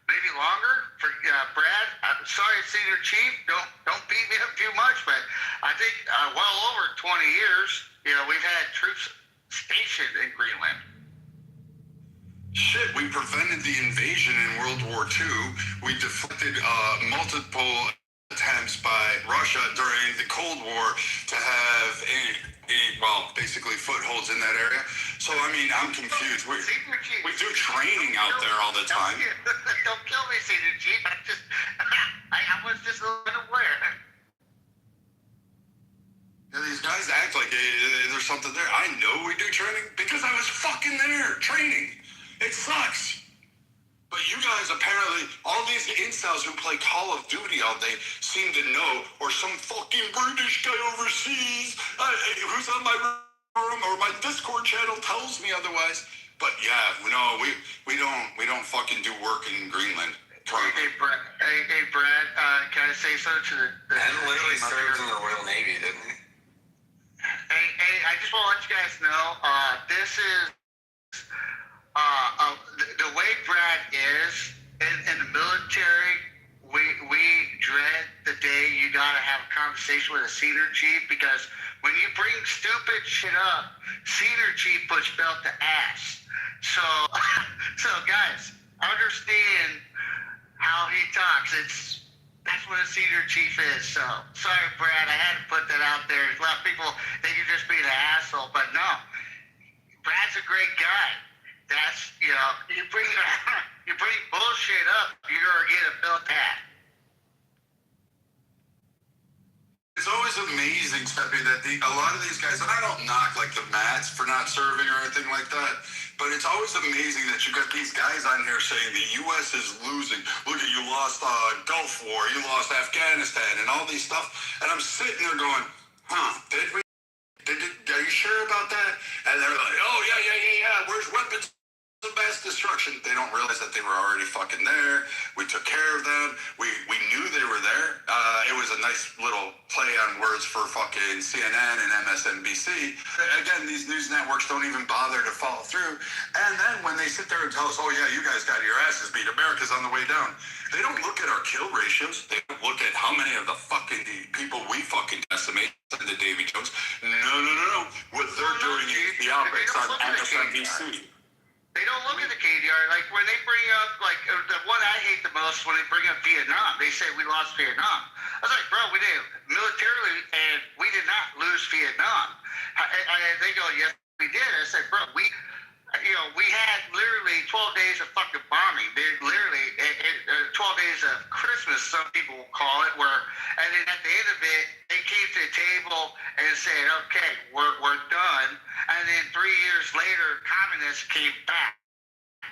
Maybe longer? For Brad, I'm sorry, Senior Chief, don't beat me up too much, but I think well over 20 years, we've had troops stationed in Greenland. Shit, we prevented the invasion in World War II. We deflected multiple attempts by Russia during the Cold War to have basically footholds in that area. So, I'm confused. We do training out there all the time. Don't kill me, Senior Chief. I was just unaware. These guys act like there's something there. I know we do training because I was fucking there training. It sucks. But you guys apparently, all these incels who play Call of Duty all day seem to know, or some fucking British guy overseas who's on my room or my Discord channel tells me otherwise. But yeah, no, we don't fucking do work in Greenland. Hey, Brad, can I say something to the Ben literally served in the Royal Navy, didn't he? Hey, I just want to let you guys know, this is the way Brad is in the military. We dread the day you gotta have a conversation with a senior chief, because when you bring stupid shit up, senior chief puts belt to ass. So guys, understand how he talks. That's what a senior chief is. So sorry, Brad, I had to put that out there. A lot of people think you're just being an asshole, but no, Brad's a great guy. That's, you bring bullshit up, you're gonna get a belt hat. It's always amazing, Steppy, that a lot of these guys, and I don't knock the Mats for not serving or anything like that, but it's always amazing that you got these guys on here saying the U.S. is losing. Look at, you lost Gulf War, you lost Afghanistan, and all these stuff. And I'm sitting there going, did we? Are you sure about that? And they're like, oh, yeah, where's weapons mass destruction. They don't realize that they were already fucking there. We took care of them. We knew they were there. It was a nice little play on words for fucking CNN and MSNBC. Again, these news networks don't even bother to follow through. And then when they sit there and tell us, oh yeah, you guys got your asses beat, America's on the way down, they don't look at our kill ratios. They don't look at how many of the fucking people we fucking decimate into Davy Jones. No. What they're doing is the outbreaks on MSNBC. They don't look at the KDR. Like, when they bring up, like, the one I hate the most, when they bring up Vietnam, they say we lost Vietnam. I was like, bro, we did militarily, and we did not lose Vietnam. They go, yes, we did. I said, bro, we had literally 12 days of fucking bombing. They literally, 12 days of Christmas, some people will call it, and then at the end of it, they came to the table and said, okay, we're done. And then 3 years later, communists came back.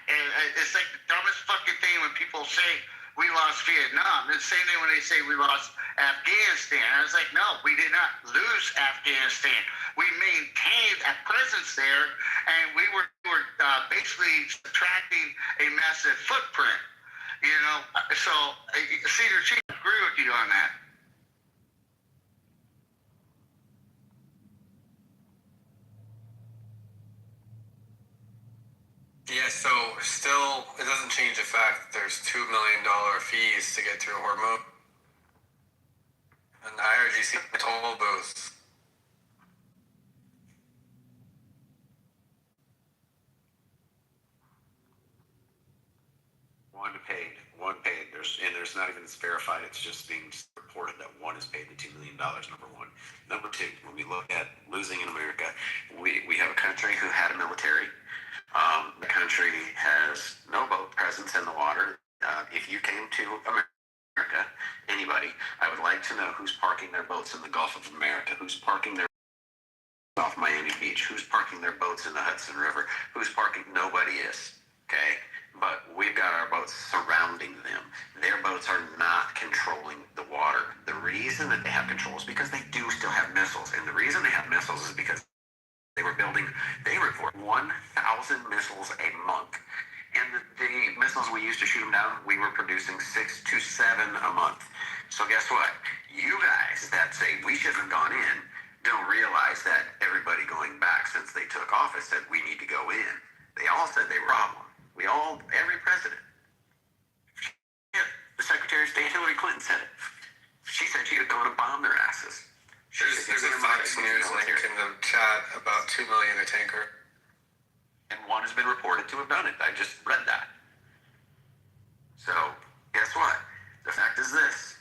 And it's like the dumbest fucking thing when people say we lost Vietnam. It's the same thing when they say we lost Afghanistan. I was like, no, we did not lose Afghanistan. We maintained a presence there, and we were basically subtracting a massive footprint. So Cedar Chief, I agree with you on that. Yeah, so still, it doesn't change the fact that there's $2 million fees to get through Hormuz. And the IRGC toll booths. One paid. There's not even, it's verified. It's just being reported that one is paid the $2 million. Number one. Number two, when we look at losing in America, we have a country who had a military. The country has no boat presence in the water. If you came to America, anybody, I would like to know who's parking their boats in the Gulf of America, who's parking their off Miami Beach, who's parking their boats in the Hudson River, who's parking, nobody is, okay? But we've got our boats surrounding them. Their boats are not controlling the water. The reason that they have control is because they do still have missiles. And the reason they have missiles is because they report 1,000 missiles a month. And the missiles we used to shoot them down, we were producing 6 to 7 a month. So guess what? You guys that say we shouldn't have gone in don't realize that everybody going back since they took office said we need to go in. They all said they were a problem. Every president. The Secretary of State Hillary Clinton said it. She said she was going to bomb their asses. There's a Fox News link in the chat about $2 million a tanker. And one has been reported to have done it. I just read that. So, guess what? The fact is this.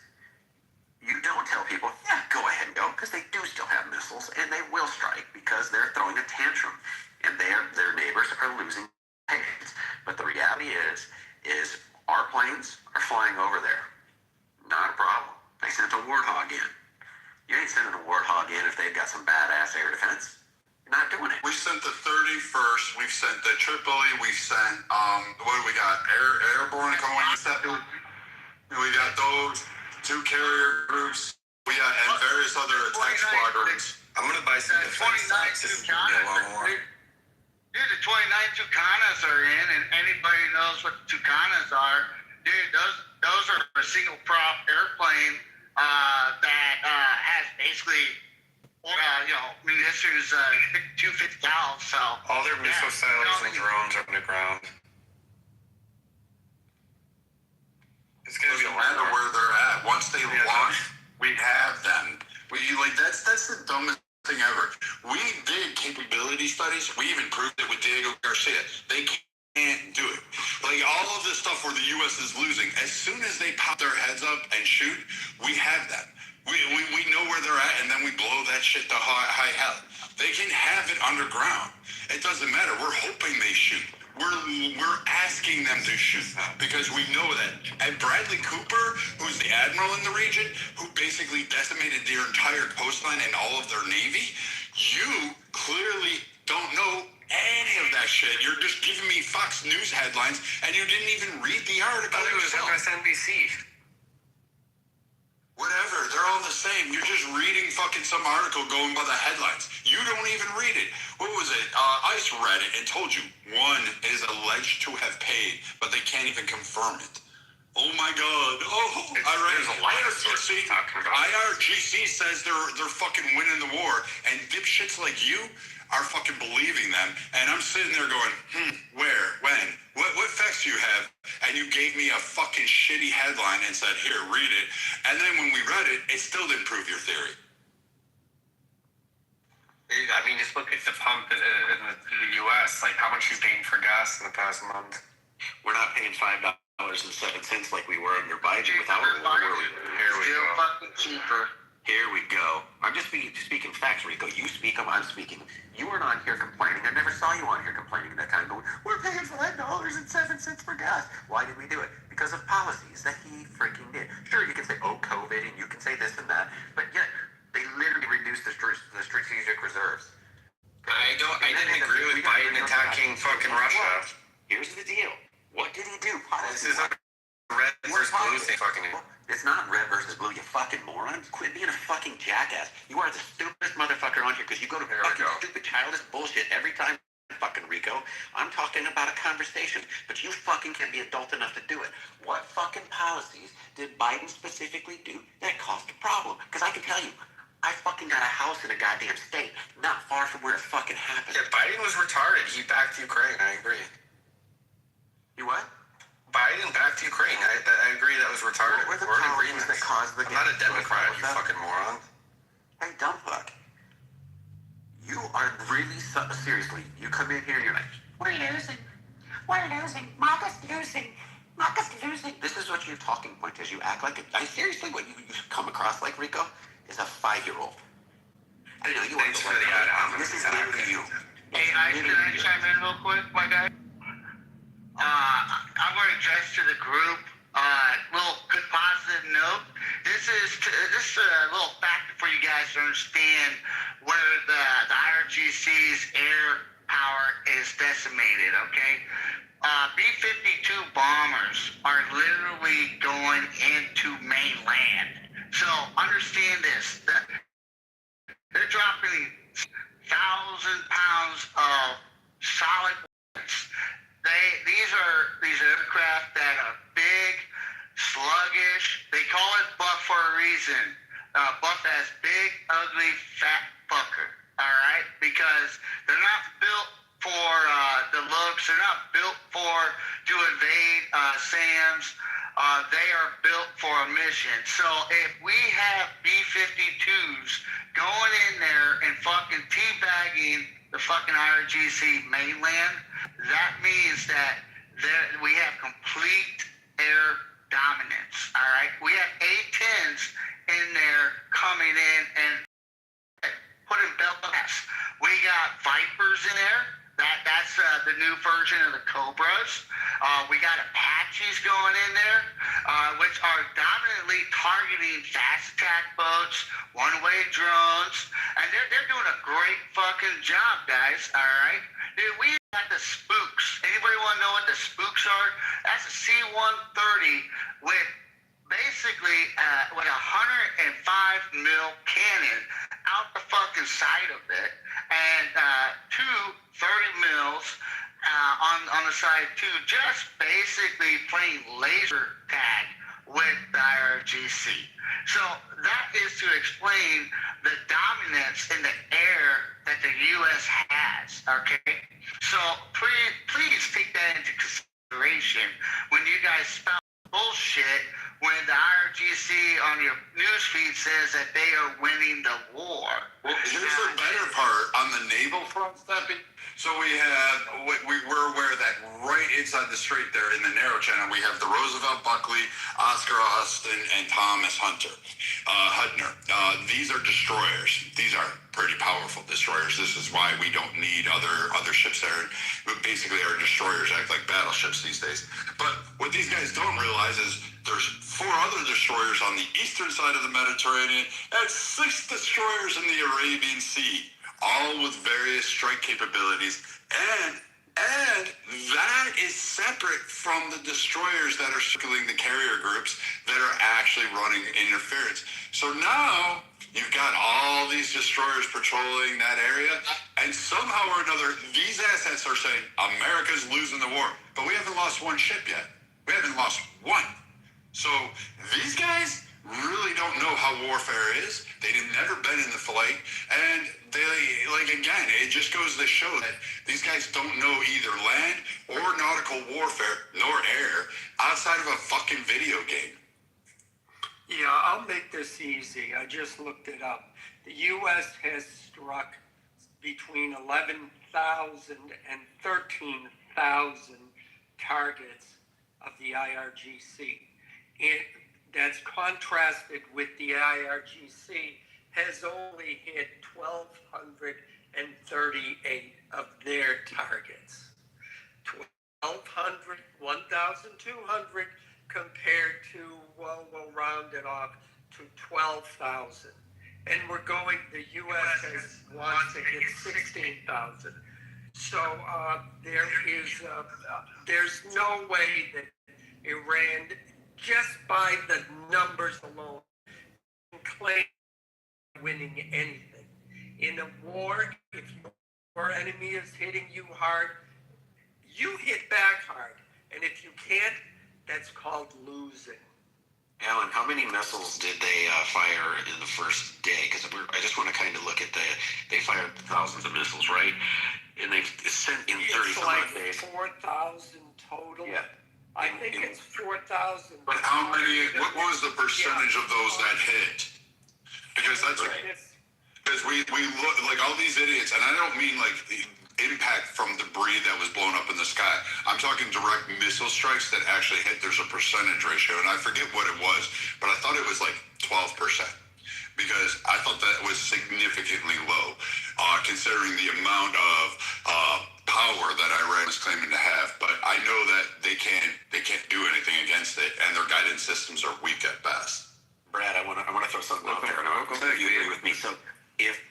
You don't tell people, yeah, go ahead and go, because they do still have missiles, and they will strike because they're throwing a tantrum, and their neighbors are losing patience. But the reality is our planes are flying over there. Not a problem. They sent a Warthog in. You ain't sending a Warthog in if they've got some badass air defense. You're not doing it. We sent the 31st. We've sent the Tripoli. We've sent what do we got? Airborne going. We got those 2 carrier groups. We got and various other attack squadrons. I'm gonna buy some defense stocks. This is gonna be a long war. Dude, the 29 Tucanas are in, and anybody knows what Tucanas are. Dude, those are a single prop airplane that has basically, munitions 250 cal. So all their missile silos and drones are on the ground. It's gonna be no matter where they're at. Once they launch, we have them. That's the dumbest thing ever. We did capability studies. We even proved it with Diego Garcia. They can't do it. Like all of the stuff where the U.S. is losing, as soon as they pop their heads up and shoot, we have that. We know where they're at, and then we blow that shit to high hell. They can have it underground. It doesn't matter. We're hoping they shoot. We're asking them to shoot because we know that. And Bradley Cooper, who's the admiral in the region, who basically decimated their entire coastline and all of their navy, you clearly don't know any of that shit. You're just giving me Fox News headlines, and you didn't even read the article. It was MSNBC. Whatever, they're all the same. saying. You're just reading fucking some article going by the headlines. You don't even read it. What was it? ICE read it and told you one is alleged to have paid, but they can't even confirm it. Oh my God! Oh, I read there's a lot of sources talking about IRGC says they're fucking winning the war, and dipshits like you are fucking believing them. And I'm sitting there going, where, when, what facts do you have? And you gave me a fucking shitty headline and said, here, read it. And then when we read it, it still didn't prove your theory. I mean, just look at the pump in the U.S. Like, how much you paying for gas in the past month? We're not paying $5.07 like we were under Biden without it. Here we go. Fucking cheaper. Here we go. I'm just speaking facts, Rico. You speak them, I'm speaking. You weren't on here complaining. I never saw you on here complaining that time going, we're paying $5.07 for gas. Why did we do it? Because of policies that he freaking did. Sure, you can say, oh, COVID, and you can say this and that, but yet they literally reduced the strategic reserves. I didn't agree with Biden attacking fucking Russia. Here's the deal. What did he do? This is a red versus blue thing. Fucking. It's not red versus blue, you fucking moron. Quit being a fucking jackass. You are the stupidest motherfucker on here because you go to fucking stupid childish bullshit every time, fucking Rico. I'm talking about a conversation, but you fucking can be adult enough to do it. What fucking policies did Biden specifically do that caused a problem? Because I can tell you, I fucking got a house in a goddamn state not far from where it fucking happened. Yeah, Biden was retarded. He backed Ukraine. I agree. You what? Biden backed Ukraine. I agree that was retarded. What were the We're in policies agreement. that caused the... I'm not a Democrat, you fucking moron. Hey, dumb fuck. You are really... seriously, you come in here and you're like, we're losing. We're losing. Marcus losing. Marcus losing. This is what your talking point is. You act like... seriously, what you come across like, Rico, is a 5-year-old. I know you are... Thanks for the ad-hom. This is literally you. Hey, can I chime in real quick, my guy? I'm going to address to the group. Little good positive note. This is a little factor for you guys to understand where the IRGC's air power is decimated. Okay, B-52 bombers are literally going into mainland. So understand this. They're dropping 1,000 pounds of solid weapons. These aircraft that are big, sluggish. They call it Buff for a reason. Buff as big, ugly, fat fucker. All right, because they're not built for the looks. They're not built to invade SAMs. They are built for a mission. So if we have B-52s going in there and fucking teabagging the fucking IRGC mainland, that means that we have complete air dominance. All right, we have A-10s in there coming in and putting belt gas. We got Vipers in there. That's the new version of the Cobras. We got Apaches going in there, which are dominantly targeting fast attack boats, one-way drones, and they're doing a great fucking job, guys. All right, dude, we got the Spooks. Anybody want to know what the Spooks are? That's a C-130 with basically with a 105 mil cannon out the fucking side of it, and two 30 mils on the side too, just basically playing laser tag with the IRGC. So that is to explain the dominance in the air that the U.S. has. Okay, so please take that into consideration when you guys spout bullshit when the IRGC on your newsfeed says that they are winning the war. Well, here's the better part on the naval front, Steppy. So we're aware that right inside the strait there in the narrow channel, we have the Roosevelt Buckley, Oscar Austin, and Thomas Hudner. These are destroyers. These are pretty powerful destroyers. This is why we don't need other ships there. But basically, our destroyers act like battleships these days. But what these guys don't realize is there's 4 other destroyers on the eastern side of the Mediterranean and 6 destroyers in the Arabian Sea, all with various strike capabilities. And that is separate from the destroyers that are circling the carrier groups that are actually running interference. So now got all these destroyers patrolling that area, and somehow or another, these assets are saying America's losing the war, but we haven't lost one ship yet. We haven't lost one. So these guys really don't know how warfare is. They've never been in the fight, and they, like, again, it just goes to show that these guys don't know either land or nautical warfare nor air outside of a fucking video game. Yeah, I'll make this easy. I just looked it up. The U.S. has struck between 11,000 and 13,000 targets of the IRGC. That's contrasted with the IRGC has only hit 1,238 of their targets. 1,200, 1,200 compared to, well, we'll round it off to 12,000. And we're going, the U.S. wants to hit 16,000. So there's no way that Iran, just by the numbers alone, can claim winning anything. In a war, if your enemy is hitting you hard, you hit back hard. And if you can't, that's called losing. Alan, how many missiles did they fire in the first day? Because I just want to kind of look at they fired thousands of missiles, right? And they've sent in 30 some odd days. 4,000 total. Yeah. I think it's 4,000. But how many, what was the percentage of those that hit? Because that's right. Because we look like all these idiots, and I don't mean like the impact from debris that was blown up in the sky. I'm talking direct missile strikes that actually hit. There's a percentage ratio, and I forget what it was, but I thought it was like 12%. Because I thought that was significantly low, considering the amount of power that Iran is claiming to have. But I know that they can't do anything against it, and their guidance systems are weak at best. Brad, I want to throw something out there, and I hope you agree with me. So if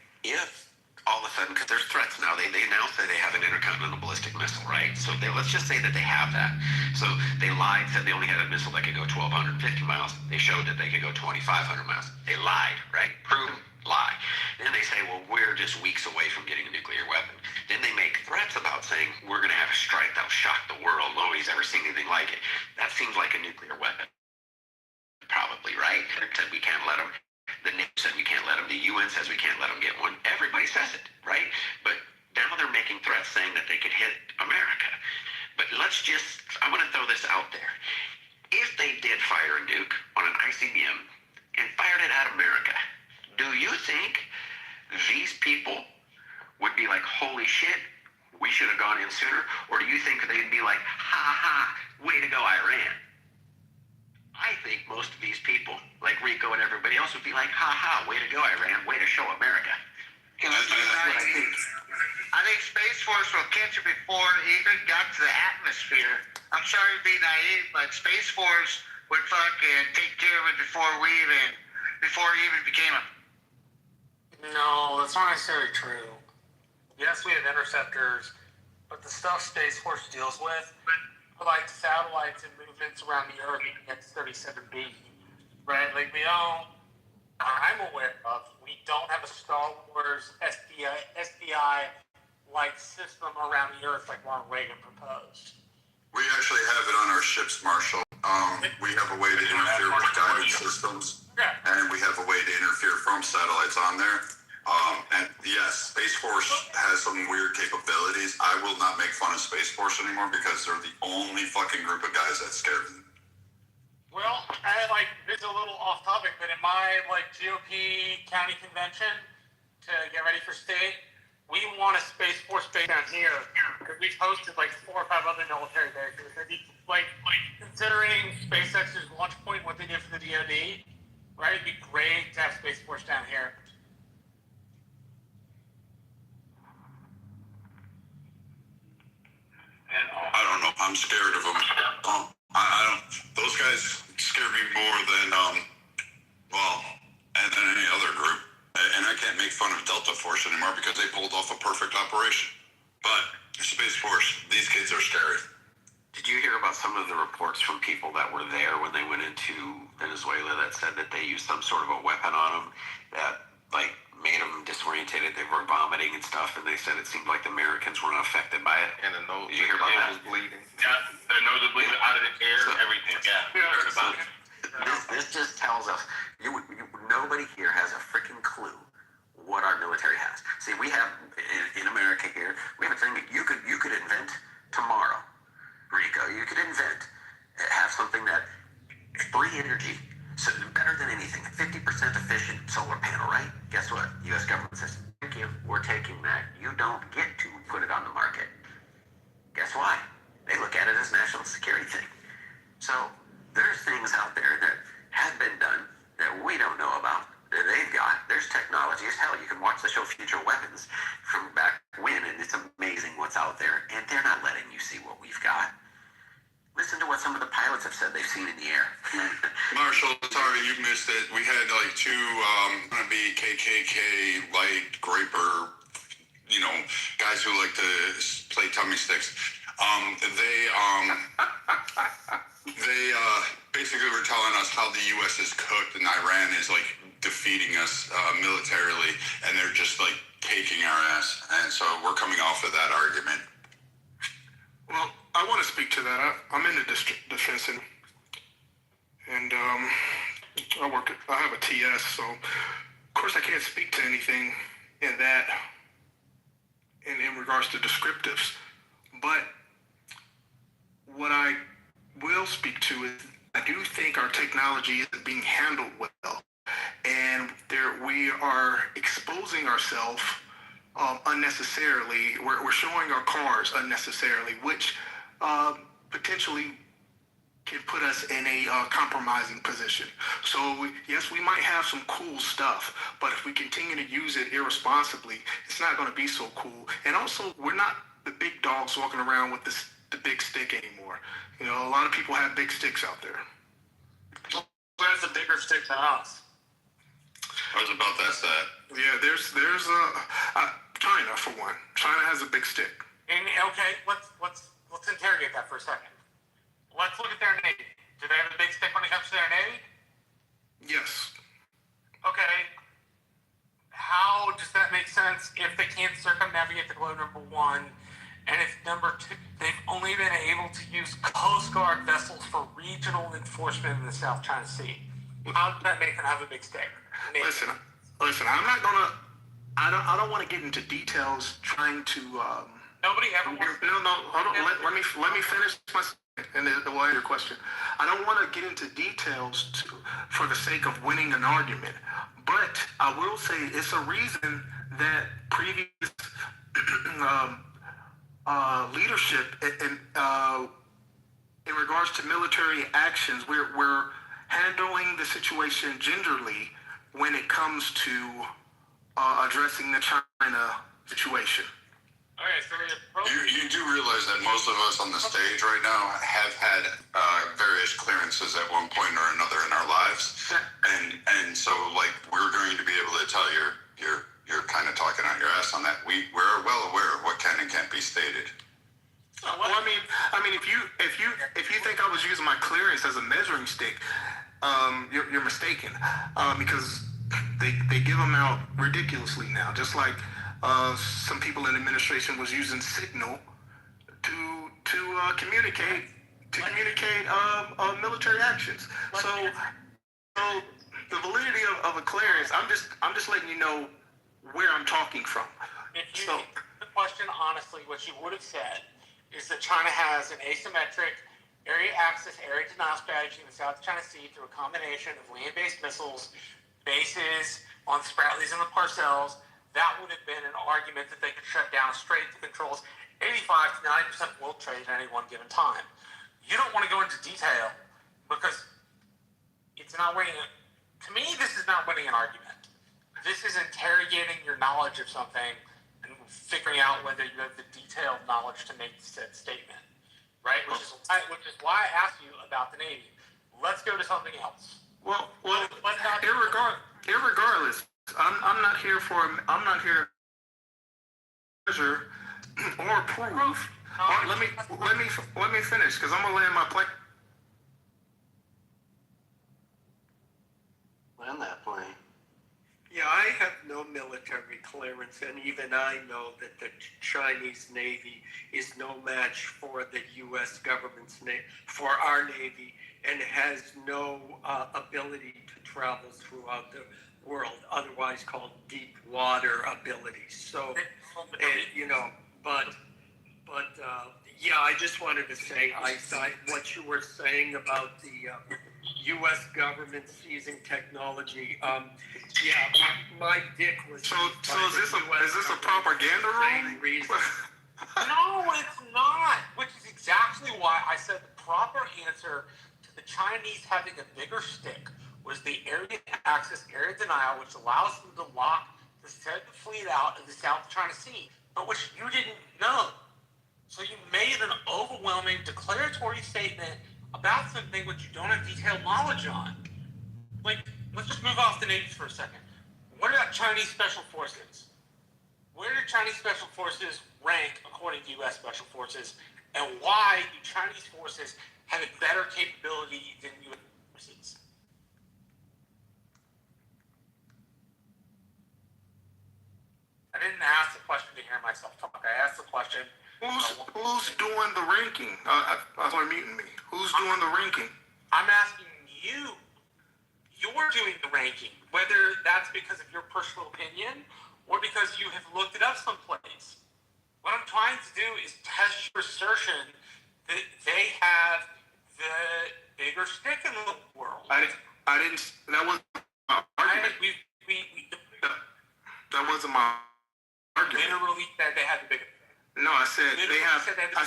all of a sudden, because there's threats now, they now say they have an intercontinental ballistic missile, right? So let's just say that they have that. So they lied, said they only had a missile that could go 1,250 miles. They showed that they could go 2,500 miles. They lied, right? Proven lie. Then they say, well, we're just weeks away from getting a nuclear weapon. Then they make threats about saying, we're going to have a strike that'll shock the world. Nobody's ever seen anything like it. That seems like a nuclear weapon. Probably, right? They said we can't let them. The NATO said we can't let them. The UN says we can't let them get one. Everybody says it, right? But now they're making threats saying that they could hit America. But I want to throw this out there. If they did fire a nuke on an ICBM and fired it at America, do you think these people would be like, holy shit, we should have gone in sooner? Or do you think they'd be like, ha ha, way to go, Iran? I think most of these people, like Rico and everybody else, would be like, ha ha, way to go, Iran, way to show America. I think Space Force will catch it before it even got to the atmosphere. I'm sorry to be naive, but Space Force would fucking take care of it before it even became a... No, that's not necessarily true. Yes, we have interceptors, but the stuff Space Force deals with, like satellites and movements around the Earth against 37B, right? Like I'm aware of, we don't have a Star Wars SDI-like system around the Earth like Ronald Reagan proposed. We actually have it on our ships, Marshall. We have a way to interfere with guidance systems, and we have a way to interfere from satellites on there. And yes, Space Force has some weird capabilities. I will not make fun of Space Force anymore because they're the only fucking group of guys that scared me. Well, this is a little off topic, but in my GOP county convention to get ready for state, we want a Space Force base down here because we've hosted 4 or 5 other military bases. Considering SpaceX's launch point, what they did for the DoD, right? It'd be great to have Space Force down here. I don't know. I'm scared of them. Those guys scare me more than than any other group. And I can't make fun of Delta Force anymore because they pulled off a perfect operation. But Space Force, these kids are scary. Did you hear about some of the reports from people that were there when they went into Venezuela that said that they used some sort of a weapon on them that they were vomiting and stuff, and they said it seemed like the Americans weren't affected by it. And the nose, Did you hear about that? was bleeding. Yeah, the nose is bleeding out of the ear, everything. Yeah, we heard about it. This just tells us nobody here has a freaking clue what our military has. See, we have in America here, we have a thing that you could invent tomorrow, Rico. You could have something that free energy, so better than anything, 50% efficient solar panel, right? Guess what? U.S. government says, thank you, we're taking that. You don't get to put it on the market. Guess why? They look at it as a national security thing. So there's things out there that have been done that we don't know about, that they've got. There's technology. As hell, you can watch the show Future Weapons from back when, and it's amazing what's out there, and they're not letting you see what we've got. Listen to what some of the pilots have said they've seen in the air. Marshall, sorry you missed it. We had like two wannabe KKK light graper, guys who like to play tummy sticks. They basically were telling us how the U.S. is cooked and Iran is like defeating us militarily, and they're just like taking our ass. And so we're coming off of that argument. Well, I want to speak to that. I'm in the defense, and I have a TS, so of course I can't speak to anything in that, in regards to descriptives. But what I will speak to is I do think our technology is being handled well, and we are exposing ourselves unnecessarily. We're showing our cars unnecessarily, which potentially can put us in a compromising position. So yes, we might have some cool stuff, but if we continue to use it irresponsibly, it's not going to be so cool. And also, we're not the big dogs walking around with the big stick anymore. A lot of people have big sticks out there. Who has a bigger stick than us? I was about that set. Yeah, there's China for one. China has a big stick. And okay, let's interrogate that for a second. Let's look at their Navy. Do they have a big stick when it comes to their Navy? Yes. Okay. How does that make sense if they can't circumnavigate the globe, number one, and if number two, they've only been able to use Coast Guard vessels for regional enforcement in the South China Sea? How does that make them have a big stick? Listen, I'm not gonna. I don't want to get into details trying to. Nobody ever. No. Hold on. Let me finish my. And then we'll answer your question. I don't want to get into details for the sake of winning an argument, but I will say it's a reason that previous leadership in regards to military actions, we're handling the situation gingerly when it comes to addressing the China situation. Okay, so you do realize that most of us on the stage right now have had various clearances at one point or another in our lives, and so like we're going to be able to tell you're kind of talking out your ass on that. We're well aware of what can and can't be stated. Well, I mean, if you think I was using my clearance as a measuring stick, you're mistaken, because they give them out ridiculously now, just like. Some people in administration was using Signal to communicate military actions. So the validity of a clearance, I'm just letting you know where I'm talking from. The question, honestly, what you would have said is that China has an asymmetric area access, area denial strategy in the South China Sea through a combination of land-based missiles, bases on Spratlys and the Parcels. That would have been an argument that they could shut down straight to controls 85 to 90% world trade at any one given time. You don't want to go into detail because it's not winning. To me, this is not winning an argument. This is interrogating your knowledge of something and figuring out whether you have the detailed knowledge to make said statement, right? Which is why I asked you about the Navy. Let's go to something else. Well, irregardless. I'm not here to measure or prove. Let me finish, because I'm gonna land my plane. Land that plane. Yeah, have no military clearance, and even I know that the Chinese Navy is no match for the U.S. government's for our Navy, and has no ability to travel throughout the world, otherwise called deep water abilities. So, yeah, I just wanted to say, I thought what you were saying about the U.S. government seizing technology. My dick was. So is this a propaganda room? No, it's not. Which is exactly why I said the proper answer to the Chinese having a bigger stick was the area access, area denial, which allows them to lock the fleet out in the South China Sea, but which you didn't know. So you made an overwhelming declaratory statement about something which you don't have detailed knowledge on. Like, let's just move off the names for a second. What are Chinese Special Forces? Where do Chinese Special Forces rank according to U.S. Special Forces? And why do Chinese forces have a better capability than U.S. forces? I didn't ask the question to hear myself talk. I asked the question. Who's doing the ranking? That's why muting me. Who's doing the ranking? I'm asking you. You're doing the ranking, whether that's because of your personal opinion or because you have looked it up someplace. What I'm trying to do is test your assertion that they have the bigger stick in the world. I didn't. That wasn't my argument. That wasn't my argument. Literally said they had the bigger. No, I said they have. I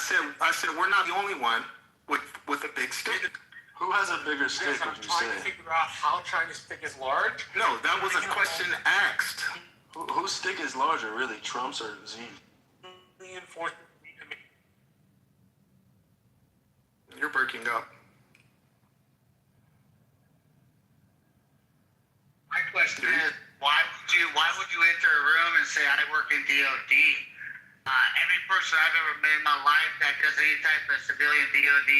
said we're not the only one with a big stick. Who has a bigger stick? I'm trying to figure out how China's stick is large. No, that was a question asked. Whose stick is larger, really, Trump's or Xi? You're breaking up. My question is, why would you enter a room and say I work in DOD? Every person I've ever met in my life that does any type of civilian DOD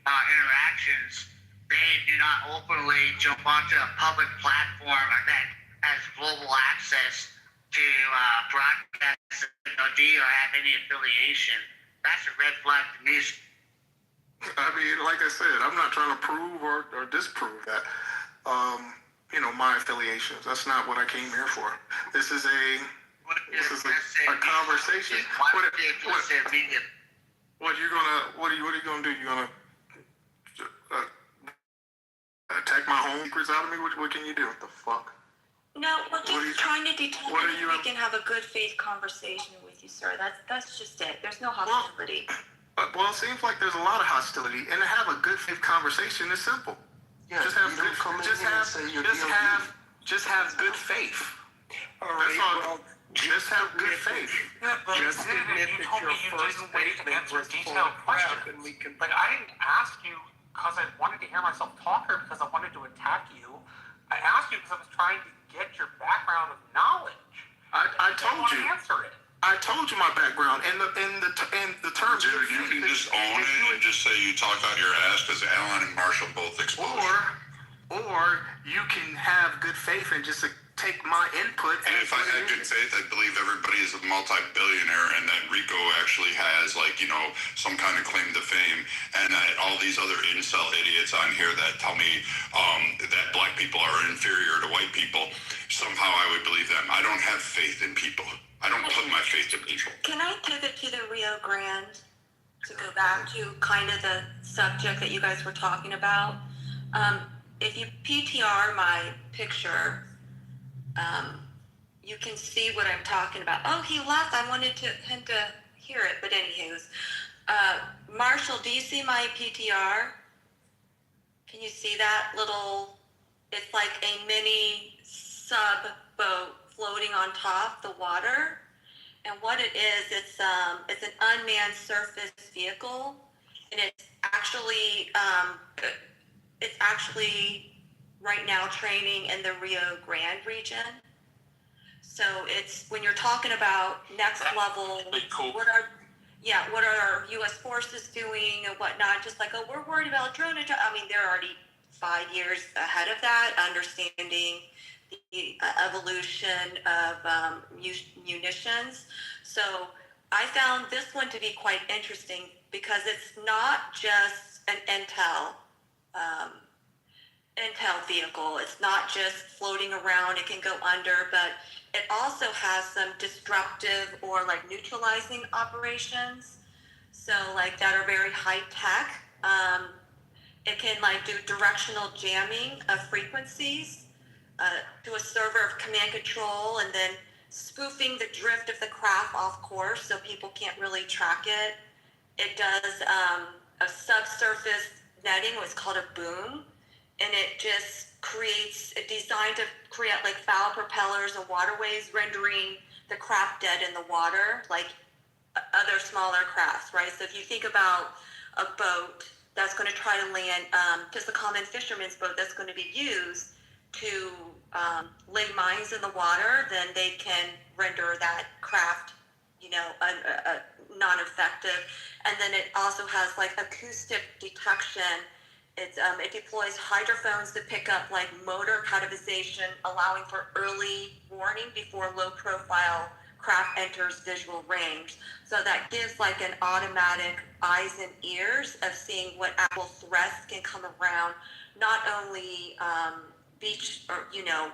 interactions, they do not openly jump onto a public platform that has global access to broadcast DOD or have any affiliation. That's a red flag to me. I mean, like I said, I'm not trying to prove or disprove that. My affiliations. That's not what I came here for. This is a conversation. What are you gonna do? You gonna attack my home secrets out of me? What can you do? What the fuck? No, we're just trying to determine if we can have a good faith conversation with you, sir. That's just it. There's no hostility. Well, it seems like there's a lot of hostility, and to have a good faith conversation is simple. Yeah, just have good faith. All right, just have good faith. Yeah, but just admit that your first statement was full of crap, and we can. Like, I didn't ask you because I wanted to hear myself talk or because I wanted to attack you. I asked you because I was trying to get your background of knowledge. I told you. Answer it. I told you my background and the terms. Dude, you can just own it and just say you talked out your ass because Alan and Marshall both exploded. Or you can have good faith and just take my input. And if I had good faith, I'd believe everybody is a multi-billionaire and that Rico actually has some kind of claim to fame, and that all these other incel idiots on here that tell me that black people are inferior to white people, somehow I would believe them. I don't have faith in people. I don't put my faith in people. Can I pivot to the Rio Grande to go back to kind of the subject that you guys were talking about? If you PTR my picture, you can see what I'm talking about. Oh, he left. I wanted him to hear it, but anywho's. Marshall, do you see my PTR? Can you see that little? It's like a mini sub boat floating on top the water, and what it is, it's an unmanned surface vehicle, and it's actually right now training in the Rio Grande region. So it's when you're talking about next level, what are our U.S. forces doing and whatnot? Just like, oh, we're worried about drone attack. I mean, they're already 5 years ahead of that, understanding the evolution of munitions. So I found this one to be quite interesting because it's not just an intel vehicle. It's not just floating around. It can go under, but it also has some destructive or like neutralizing operations. So like that are very high tech. It can like do directional jamming of frequencies to a server of command control, and then spoofing the drift of the craft off course so people can't really track it. It does a subsurface netting, what's called a boom, and it just it's designed to create like foul propellers and waterways, rendering the craft dead in the water, like other smaller crafts, right? So if you think about a boat that's going to try to land, just a common fisherman's boat that's going to be used to lay mines in the water, then they can render that craft, non-effective. And then it also has like acoustic detection. It deploys hydrophones to pick up like motor categorization, allowing for early warning before low-profile craft enters visual range. So that gives like an automatic eyes and ears of seeing what actual threats can come around, not only beach or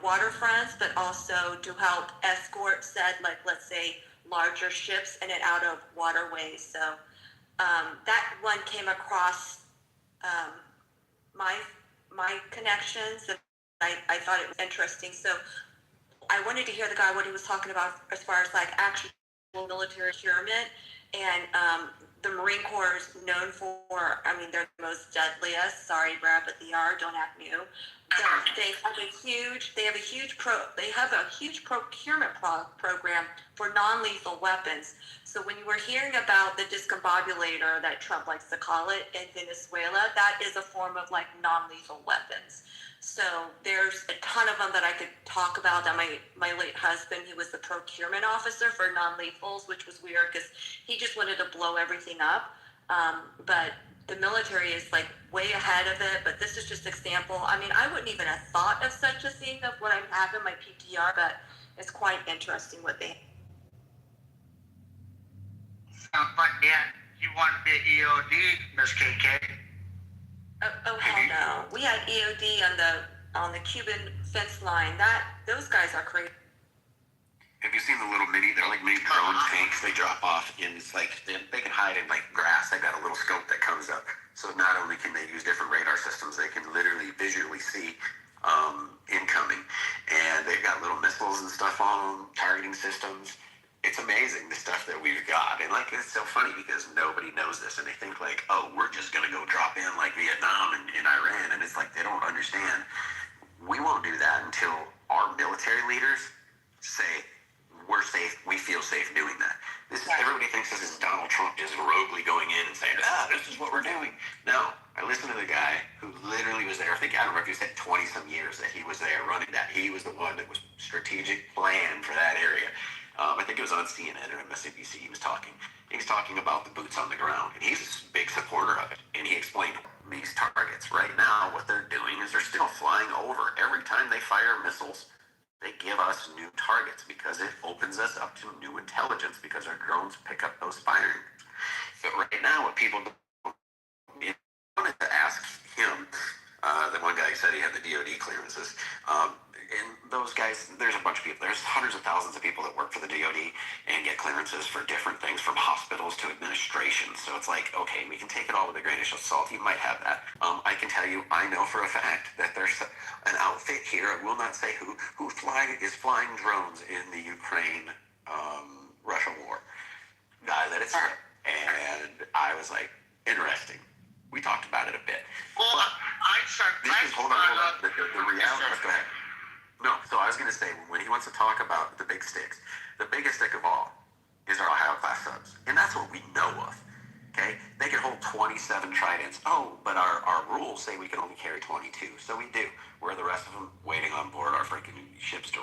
waterfronts, but also to help escort said, like, let's say, larger ships in and out of waterways. So that one came across my connections, and I thought it was interesting. So I wanted to hear the guy what he was talking about as far as like actual military procurement, and the Marine Corps is known for, I mean, they're the most deadliest. Sorry, Brad, but they are. Don't act new. They have a huge procurement program for non-lethal weapons. So when you were hearing about the discombobulator that Trump likes to call it in Venezuela, that is a form of like non-lethal weapons. So there's a ton of them that I could talk about. That my late husband, he was the procurement officer for non-lethals, which was weird because he just wanted to blow everything up. But the military is like way ahead of it. But this is just an example. I mean, I wouldn't even have thought of such a thing of what I have in my PTR, but it's quite interesting what they. But yeah, you want to be EOD, Miss KK? Oh hell no! We had EOD on the Cuban fence line. Those guys are crazy. Have you seen the little they're like mini drone tanks they drop off, and it's like they can hide in like grass. They got a little scope that comes up. So not only can they use different radar systems, they can literally visually see incoming. And they've got little missiles and stuff on them, targeting systems. It's amazing the stuff that we've got. And like, it's so funny because nobody knows this, and they think like, oh, we're just going to go drop in like Vietnam and Iran. And it's like, they don't understand. We won't do that until our military leaders say, we're safe, we feel safe doing that. Everybody thinks this is Donald Trump just roguely going in and saying, this is what we're doing. No, I listened to the guy who literally was there. I don't remember if he said 20 some years that he was there running that. He was the one that was strategic plan for that area. I think it was on CNN or MSNBC he was talking. He was talking about the boots on the ground, and he's a big supporter of it. And he explained these targets. Right now, what they're doing is they're still flying over. Every time they fire missiles, they give us new targets because it opens us up to new intelligence because our drones pick up those firing. But right now, what people do, I wanted to ask him, the one guy said he had the DOD clearances, and those guys, there's a bunch of people, there's hundreds of thousands of people that work for the DOD and get clearances for different things, from hospitals to administration. So it's like, okay, we can take it all with a grain of salt. You might have that. I can tell you, I know for a fact that there's an outfit here, I will not say who is flying drones in the Ukraine Russia war. Guy that it's and I was like, interesting. We talked about it a bit. Well, hold on. The reality. Go ahead. No, so I was going to say, when he wants to talk about the big sticks, the biggest stick of all is our Ohio class subs, and that's what we know of. Okay, they can hold 27 tridents. Oh, but our rules say we can only carry 22, so we do. Where the rest of them waiting on board our freaking ships to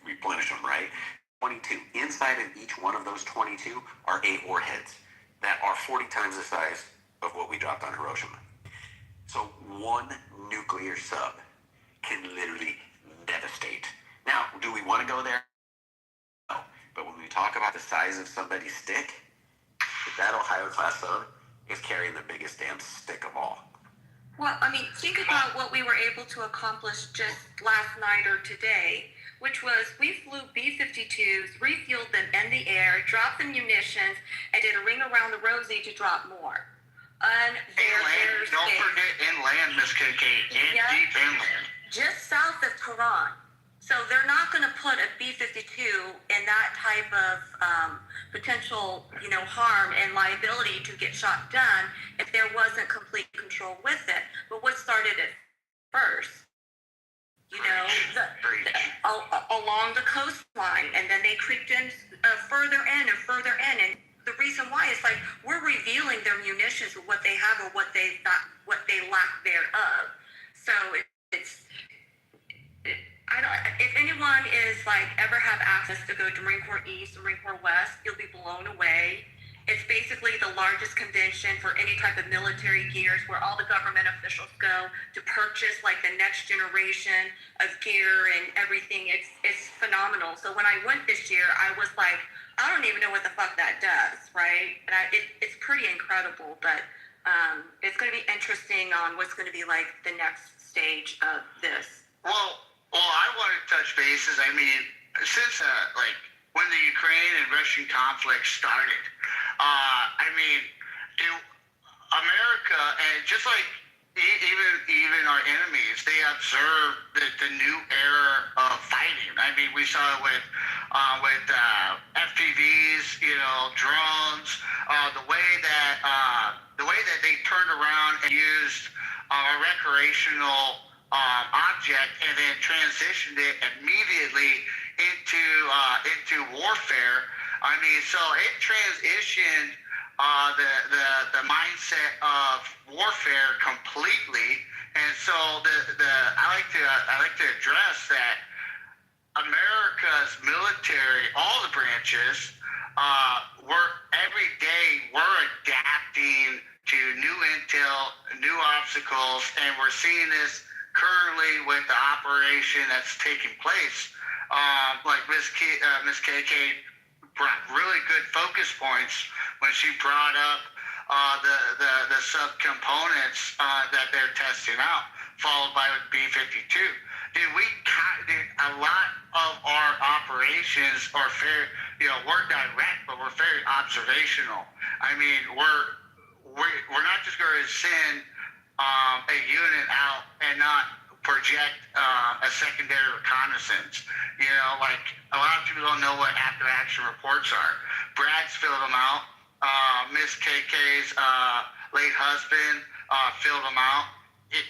replenish them, right? 22. Inside of each one of those 22 are 8 warheads that are 40 times the size of what we dropped on Hiroshima. So one nuclear sub can literally devastate Now, do we want to go there? No. But when we talk about the size of somebody's stick, that Ohio Class zone is carrying the biggest damn stick of all. Well, I mean, think about what we were able to accomplish just last night or today, which was we flew B-52s, refueled them in the air, dropped the munitions, and did a ring around the Rosie to drop more. Inland, don't forget inland, Miss KK, deep inland. Just south of Tehran. So they're not going to put a B-52 in that type of potential, harm and liability to get shot done if there wasn't complete control with it. But what started it first? Along the coastline, and then they creeped in further in and further in. And the reason why is like we're revealing their munitions of what they have or what they lack thereof. So if anyone is ever have access to go to Marine Corps East or Marine Corps West, you'll be blown away. It's basically the largest convention for any type of military gears where all the government officials go to purchase the next generation of gear and everything. It's phenomenal. So when I went this year, I was like, I don't even know what the fuck that does, right? And it's pretty incredible, but it's going to be interesting on what's going to be the next stage of this. Well, I want to touch bases. I mean, since when the Ukraine and Russian conflict started, America, and just even our enemies, they observed the new era of fighting. I mean, we saw it with FPVs, drones, the way that they turned around and used a recreational object and then transitioned it immediately into warfare. I mean, so it transitioned the mindset of warfare completely. And so I like to address that America's military, all the branches, we're adapting to new intel, new obstacles, and we're seeing this currently with the operation that's taking place. Miss KK brought really good focus points when she brought up the subcomponents that they're testing out, followed by B-52. A lot of our operations are we're direct, but we're very observational. I mean, we're not just going to send a unit out and not project a secondary reconnaissance. A lot of people don't know what after-action reports are. Brad's filled them out. Miss KK's late husband filled them out.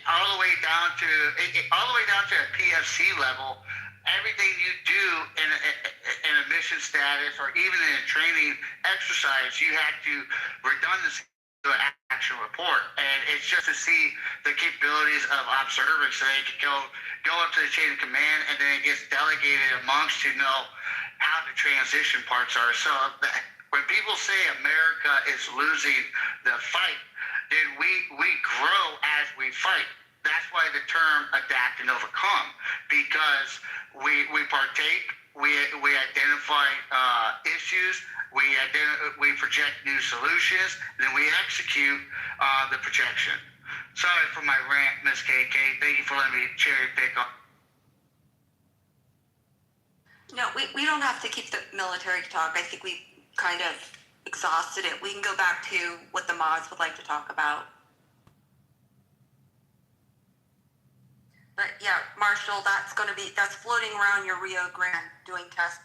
All the way down to a PFC level. Everything you do in a mission status or even in a training exercise, you have to redundancy to an action report, and it's just to see the capabilities of observers so they can go up to the chain of command, and then it gets delegated amongst to know how the transition parts are. So when people say America is losing the fight, then we grow as we fight. That's why the term adapt and overcome, because we partake, we identify issues, we project new solutions, and then we execute the projection. Sorry for my rant, Miss KK. Thank you for letting me cherry pick on. No, we don't have to keep the military talk. I think we kind of exhausted it. We can go back to what the mods would like to talk about. But yeah, Marshall, that's floating around your Rio Grande doing tests.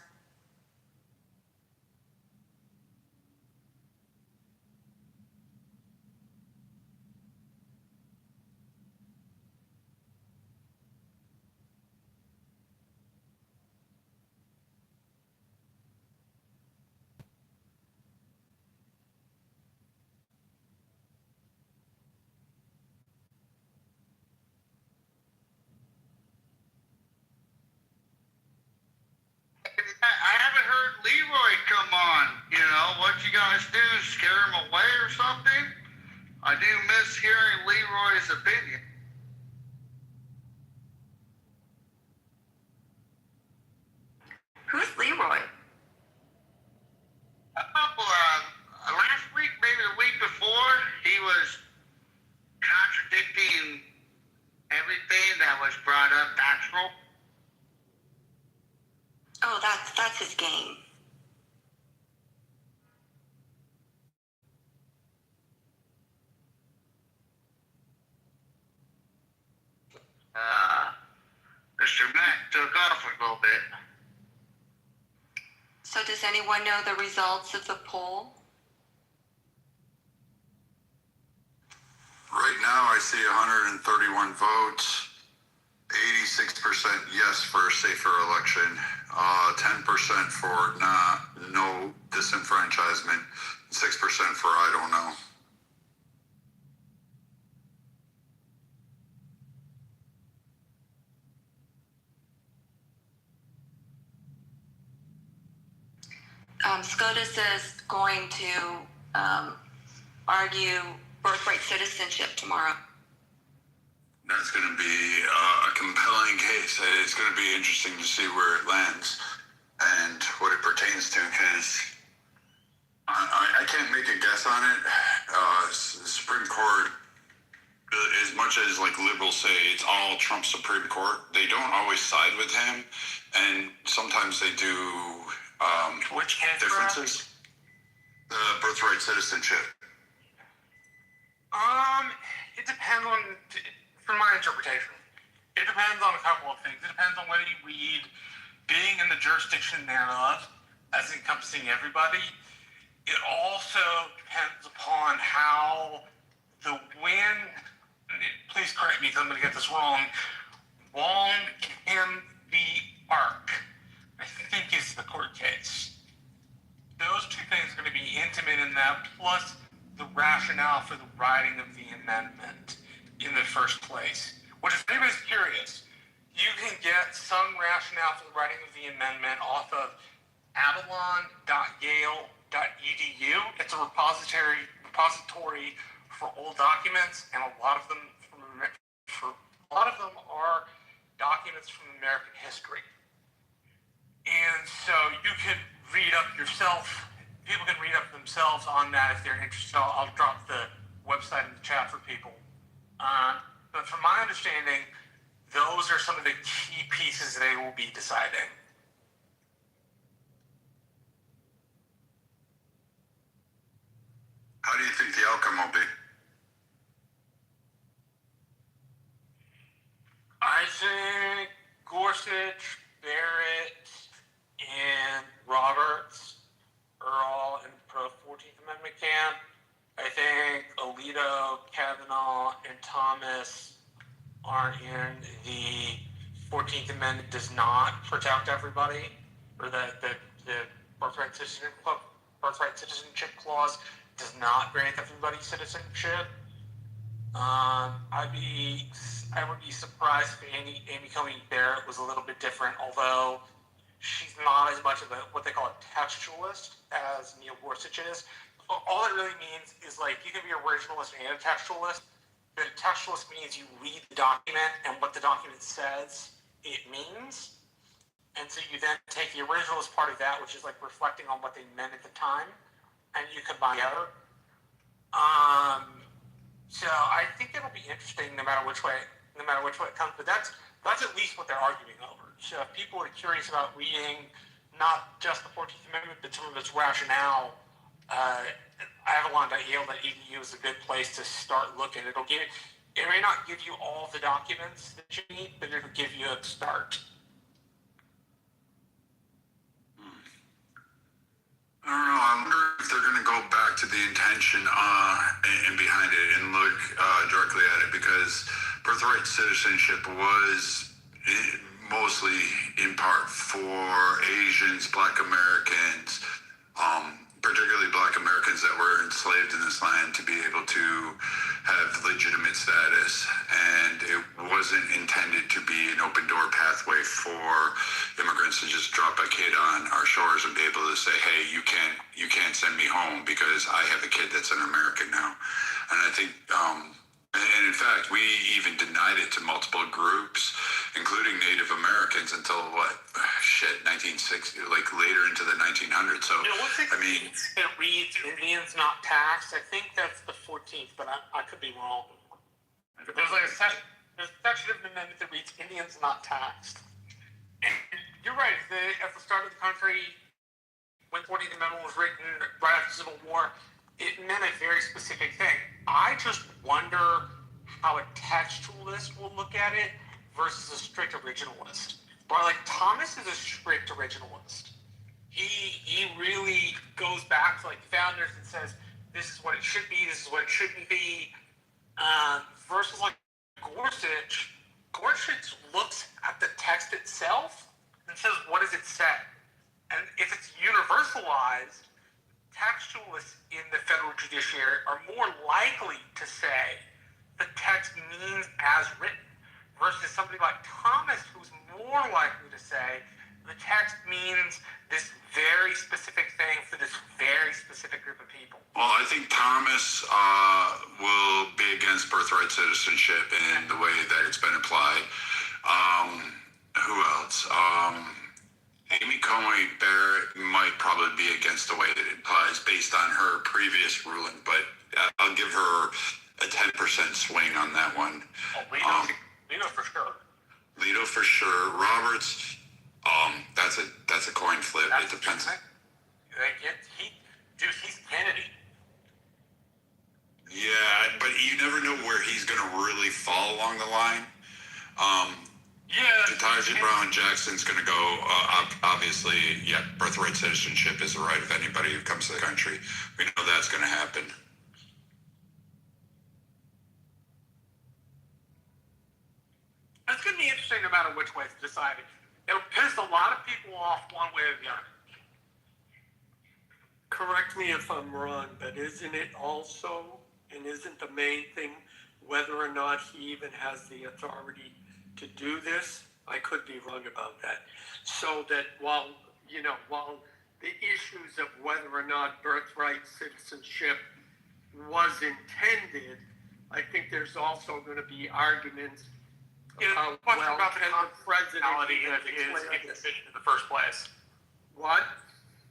I haven't heard Leroy come on. What you guys do, scare him away or something? I do miss hearing Leroy's opinion. his game. Mr. Mack took off a little bit. So does anyone know the results of the poll? Right now, I see 131 votes, 86% yes for a safer election, 10% for no disenfranchisement, 6% for I don't know. SCOTUS is going to argue birthright citizenship tomorrow. That's going to be a compelling case. It's going to be interesting to see where it lands and what it pertains to, because I can't make a guess on it. The Supreme Court, as much as like liberals say it's all Trump Supreme Court, they don't always side with him, and sometimes they do which differences. Birthright citizenship. It depends on, from my interpretation, it depends on a couple of things. It depends on whether you read being in the jurisdiction thereof as encompassing everybody. It also depends upon how please correct me because I'm going to get this wrong, long can the arc, I think is the court case. Those two things are going to be intimate in that, plus the rationale for the writing of the amendment in the first place. Which, if anybody's curious, you can get some rationale for the writing of the amendment off of avalon.yale.edu. It's a repository for old documents, and a lot of them are documents from American history. And so you can read up yourself. People can read up themselves on that if they're interested. I'll drop the website in the chat for people. But from my understanding, those are some of the key pieces they will be deciding. How do you think the outcome will be? I think Gorsuch, Barrett, and Roberts are all in the pro-14th Amendment camp. I think Alito, Kavanaugh, and Thomas are in the 14th Amendment does not protect everybody, or the birthright citizenship clause does not grant everybody citizenship. I would be surprised if Amy Coney Barrett was a little bit different, although she's not as much of what they call a textualist as Neil Gorsuch is. All it really means is, like, you can be a originalist and a textualist. The textualist means you read the document and what the document says it means. And so you then take the originalist part of that, which is like reflecting on what they meant at the time, and you combine together. So I think it'll be interesting no matter which way it comes. But that's at least what they're arguing over. So if people are curious about reading not just the 14th Amendment, but some of its rationale, avalon.yale.edu is a good place to start looking. It may not give you all the documents that you need, but it'll give you a start. I don't know. I wonder if they're going to go back to the intention and behind it and look directly at it, because birthright citizenship was mostly in part for Asians, Black Americans, particularly Black Americans that were enslaved in this land, to be able to have legitimate status. And it wasn't intended to be an open door pathway for immigrants to just drop a kid on our shores and be able to say, hey, you can't send me home because I have a kid that's an American now. And I think, and in fact, we even denied it to multiple groups, including Native Americans, until 1960, like later into the 1900s. So, I mean, it reads Indians not taxed. I think that's the 14th, but I could be wrong. There's a section of the amendment that reads Indians not taxed. And you're right. At the start of the country, when the 14th Amendment was written right after the Civil War, it meant a very specific thing. I just wonder how a textualist will look at it versus a strict originalist. But like Thomas is a strict originalist. He really goes back to like the founders and says, this is what it should be, this is what it shouldn't be. Versus like Gorsuch looks at the text itself and says, what does it say? And if it's universalized, textualists in the federal judiciary are more likely to say the text means as written, versus somebody like Thomas, who's more likely to say the text means this very specific thing for this very specific group of people. Well, I think Thomas will be against birthright citizenship in the way that it's been applied. Who else? Amy Coney Barrett might probably be against the way that it applies based on her previous ruling, but I'll give her a 10% swing on that one. Lito for sure. Lito for sure. Roberts, that's a coin flip. It depends. He's Kennedy. Yeah, but you never know where he's going to really fall along the line. Ketanji Brown Jackson's going to go, obviously, yeah, birthright citizenship is the right of anybody who comes to the country. We know that's going to happen. It's going to be interesting no matter which way it's decided. It'll piss a lot of people off one way or the other. Correct me if I'm wrong, but isn't it also, and isn't the main thing, whether or not he even has the authority to do this? I could be wrong about that. So that while the issues of whether or not birthright citizenship was intended, I think there's also going to be arguments about the president's imposition in the first place. What?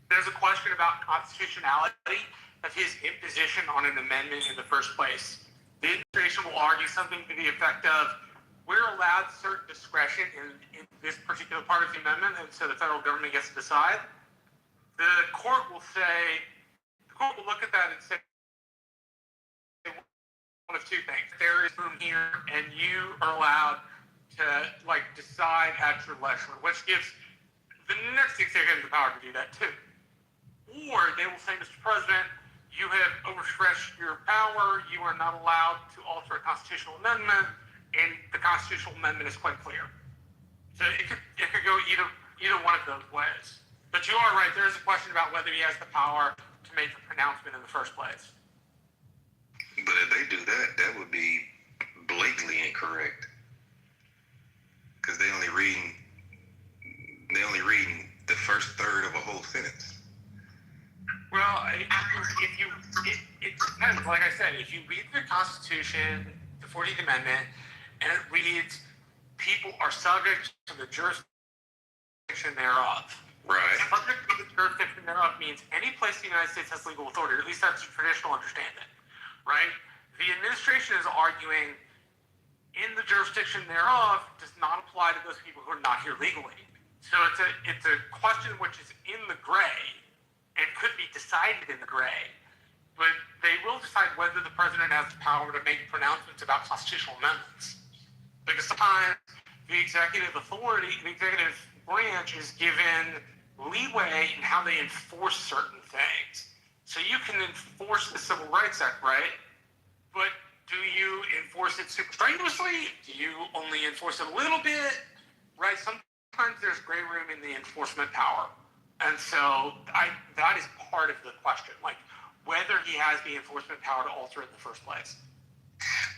There's a question about constitutionality of his imposition on an amendment in the first place. The administration will argue something to the effect of, we're allowed certain discretion in this particular part of the amendment, and so the federal government gets to decide. The court will look at that and say one of two things. There is room here, and you are allowed to decide at your leisure, which gives the next executive the power to do that too. Or they will say, Mr. President, you have overstretched your power. You are not allowed to alter a constitutional amendment, and the constitutional amendment is quite clear. So it could go either one of those ways. But you are right. There is a question about whether he has the power to make the pronouncement in the first place. But if they do that, that would be blatantly incorrect. Because they only reading the first third of a whole sentence. Well, it depends. Like I said, if you read the Constitution, the 14th Amendment, and it reads, people are subject to the jurisdiction thereof. Right. Subject to the jurisdiction thereof means any place in the United States has legal authority, or at least that's the traditional understanding, right? The administration is arguing in the jurisdiction thereof does not apply to those people who are not here legally. So it's a question which is in the gray and could be decided in the gray, but they will decide whether the president has the power to make pronouncements about constitutional amendments. Because sometimes the executive branch is given leeway in how they enforce certain things. So you can enforce the Civil Rights Act, right? But do you enforce it super strenuously? Do you only enforce it a little bit? Right? Sometimes there's gray room in the enforcement power. And so that is part of the question, like whether he has the enforcement power to alter it in the first place.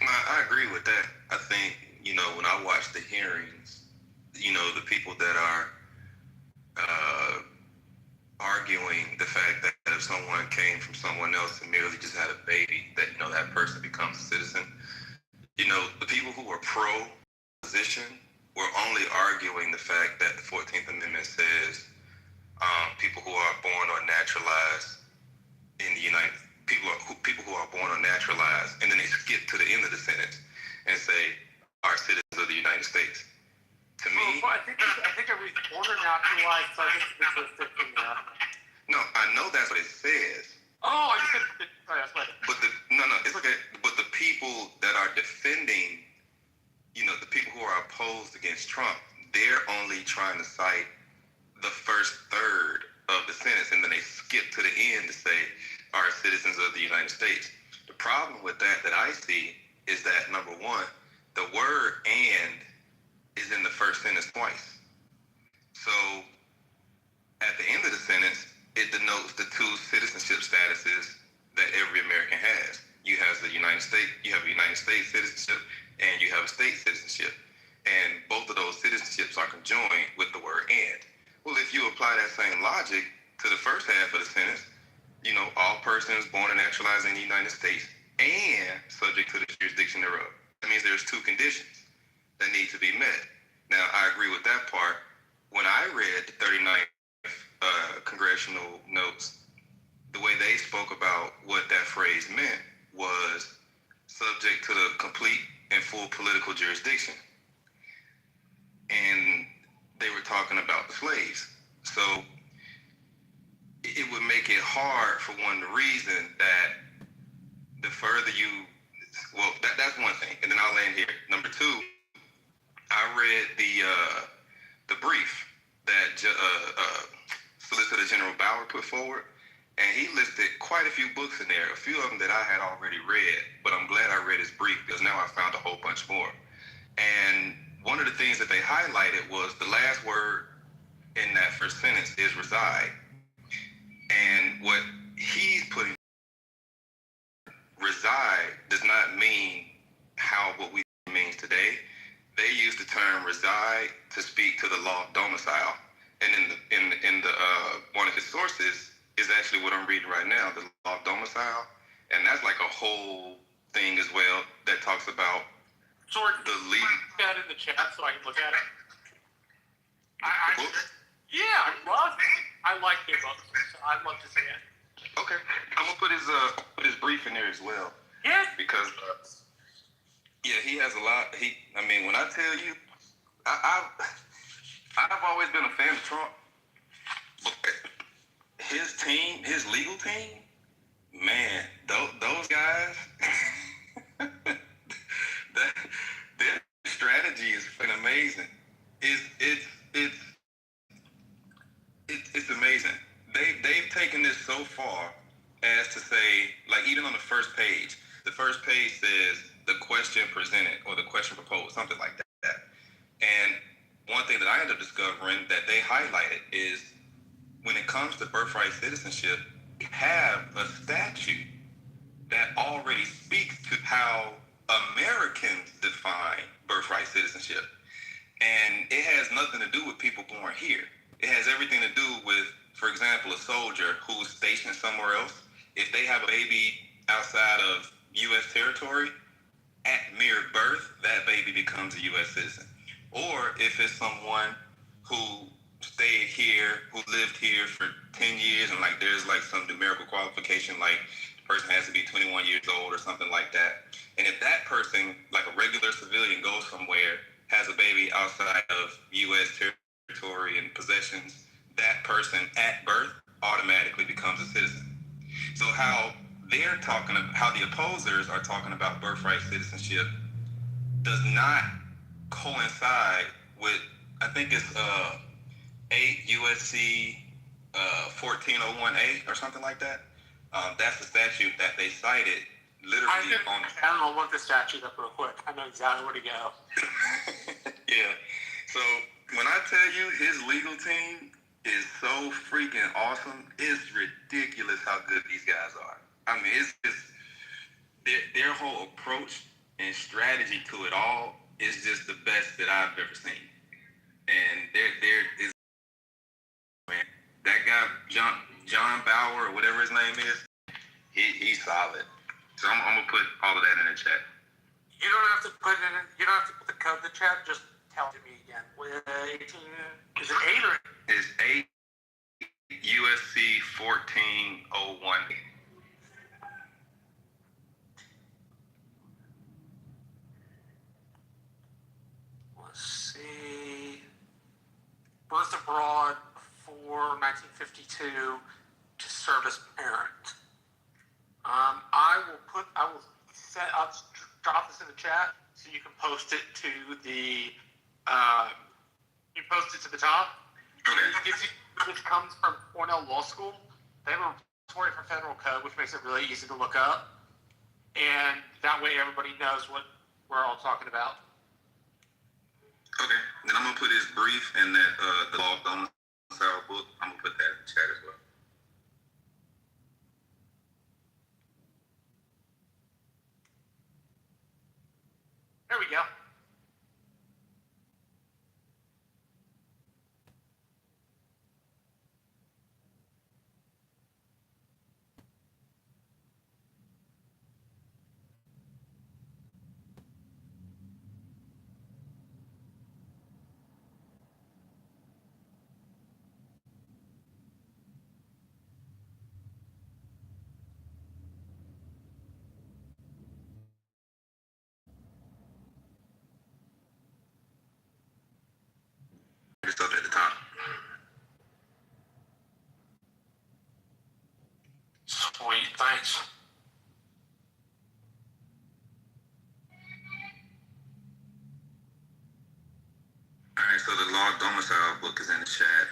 I agree with that. I think, when I watch the hearings, the people that are arguing the fact that if someone came from someone else and merely just had a baby, that, that person becomes a citizen. The people who are pro-position were only arguing the fact that the 14th Amendment says people who are born or naturalized in the people who are born or naturalized, and then they skip to the end of the sentence and say, are citizens of the United States. To me, Well, I think it reads order naturalized subject to the jurisdiction. No, I know that's what it says. Oh, I just said. That's right. But it's okay. But the people that are defending, the people who are opposed against Trump, they're only trying to cite the first third of the sentence, and then they skip to the end to say, are citizens of the United States. The problem with that I see is that, number one, the word "and" is in the first sentence twice. So at the end of the sentence, it denotes the two citizenship statuses that every American has. You have a United States citizenship, and you have a state citizenship. And both of those citizenships are conjoined with the word "and." Well, if you apply that same logic to the first half of the sentence, all persons born and naturalized in the United States and subject to the jurisdiction thereof. That means there's two conditions that need to be met. Now, I agree with that part. When I read the 39th congressional notes, the way they spoke about what that phrase meant was subject to the complete and full political jurisdiction. And they were talking about the slaves. So it would make it hard for one to reason that the further that's one thing. And then I'll land here. Number two, I read the brief that Solicitor General Bauer put forward, and he listed quite a few books in there, a few of them that I had already read, but I'm glad I read his brief because now I found a whole bunch more. And one of the things that they highlighted was the last word in that first sentence is reside. And what he's putting, reside does not mean what we means today. They use the term reside to speak to the law of domicile. And in the one of his sources is actually what I'm reading right now, the law of domicile. And that's like a whole thing as well that talks about the legal. Put that in the chat so I can look at it. I love it. I like your books. So I'd love to see it. Okay, I'm gonna put his brief in there as well. Yeah. Because he has a lot. When I tell you, I've always been a fan of Trump, but his team, his legal team, man, those guys, their strategy is fucking amazing. It's amazing. They've taken this so far as to say, like, even on the first page says the question presented or the question proposed, something like that. And one thing that I ended up discovering that they highlighted is when it comes to birthright citizenship, we have a statute that already speaks to how Americans define birthright citizenship. And it has nothing to do with people born here. It has everything to do with, for example, a soldier who's stationed somewhere else. If they have a baby outside of U.S. territory, at mere birth, that baby becomes a U.S. citizen. Or if it's someone who stayed here, who lived here for 10 years, and like there's like some numerical qualification, like the person has to be 21 years old or something like that. And if that person, like a regular civilian, goes somewhere, has a baby outside of U.S. territory and possessions, that person at birth automatically becomes a citizen. So how the opposers are talking about birthright citizenship does not coincide with, I think it's 8 USC 1401A or something like that. That's the statute that they cited literally on. I'll look the statute up real quick. I know exactly where to go. Yeah. So when I tell you his legal team is so freaking awesome, it's ridiculous how good these guys are. It's just their whole approach and strategy to it all is just the best that I've ever seen. And there is, man, that guy John Bauer or whatever his name is, he's solid. So I'm gonna put all of that in the chat. You don't have to put it in. You don't have to put the code in the chat. Just tell it to me again. With 18, is it 8 or? It's 8 USC 1401. Let's see. birth abroad before 1952 to serve as parent. I'll drop this in the chat so you can post it to the top. Okay. This comes from Cornell Law School. They have a report for federal code, which makes it really easy to look up, and that way everybody knows what we're all talking about. Okay, then I'm gonna put his brief and that the law of domicile book. I'm gonna put that in the chat as well. There we go. It's up at the top. Sweet, thanks. All right, so the law of domicile book is in the chat,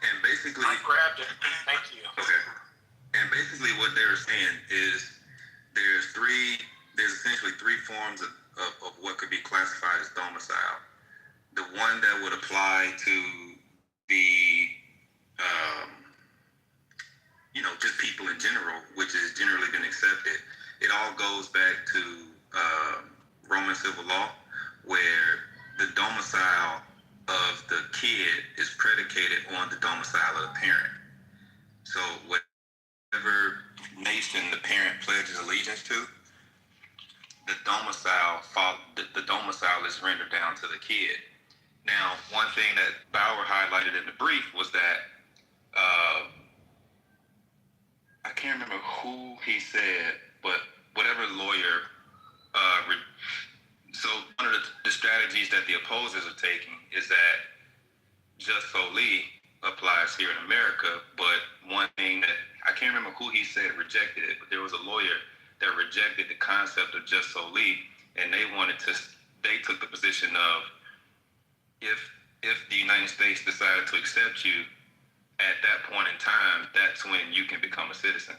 and basically, I grabbed it. Thank you. okay, and basically what they're saying is there's essentially three forms of what could be classified as domicile. The one that would apply to the just people in general, which has generally been accepted. It all goes back to Roman civil law, where the domicile of the kid is predicated on the domicile of the parent. So whatever nation the parent pledges allegiance to, the domicile is rendered down to the kid. Now, one thing that Bauer highlighted in the brief was that I can't remember who he said, but whatever lawyer. So one of the strategies that the opposers are taking is that just solely applies here in America. But one thing that I can't remember who he said rejected it, but there was a lawyer that rejected the concept of just solely, and they took the position of if the United States decided to accept you at that point in time, that's when you can become a citizen.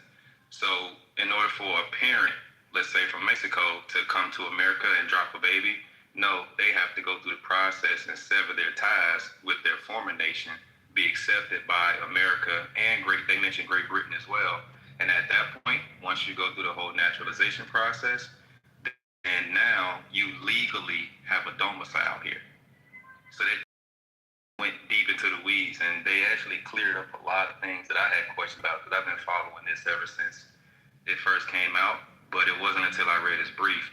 So in order for a parent, let's say from Mexico, to come to America and drop a baby, no, they have to go through the process and sever their ties with their former nation, be accepted by America and they mentioned Great Britain as well. And at that point, once you go through the whole naturalization process, then now you legally have a domicile here. So they went deep into the weeds, and they actually cleared up a lot of things that I had questions about, because I've been following this ever since it first came out. But it wasn't until I read his brief,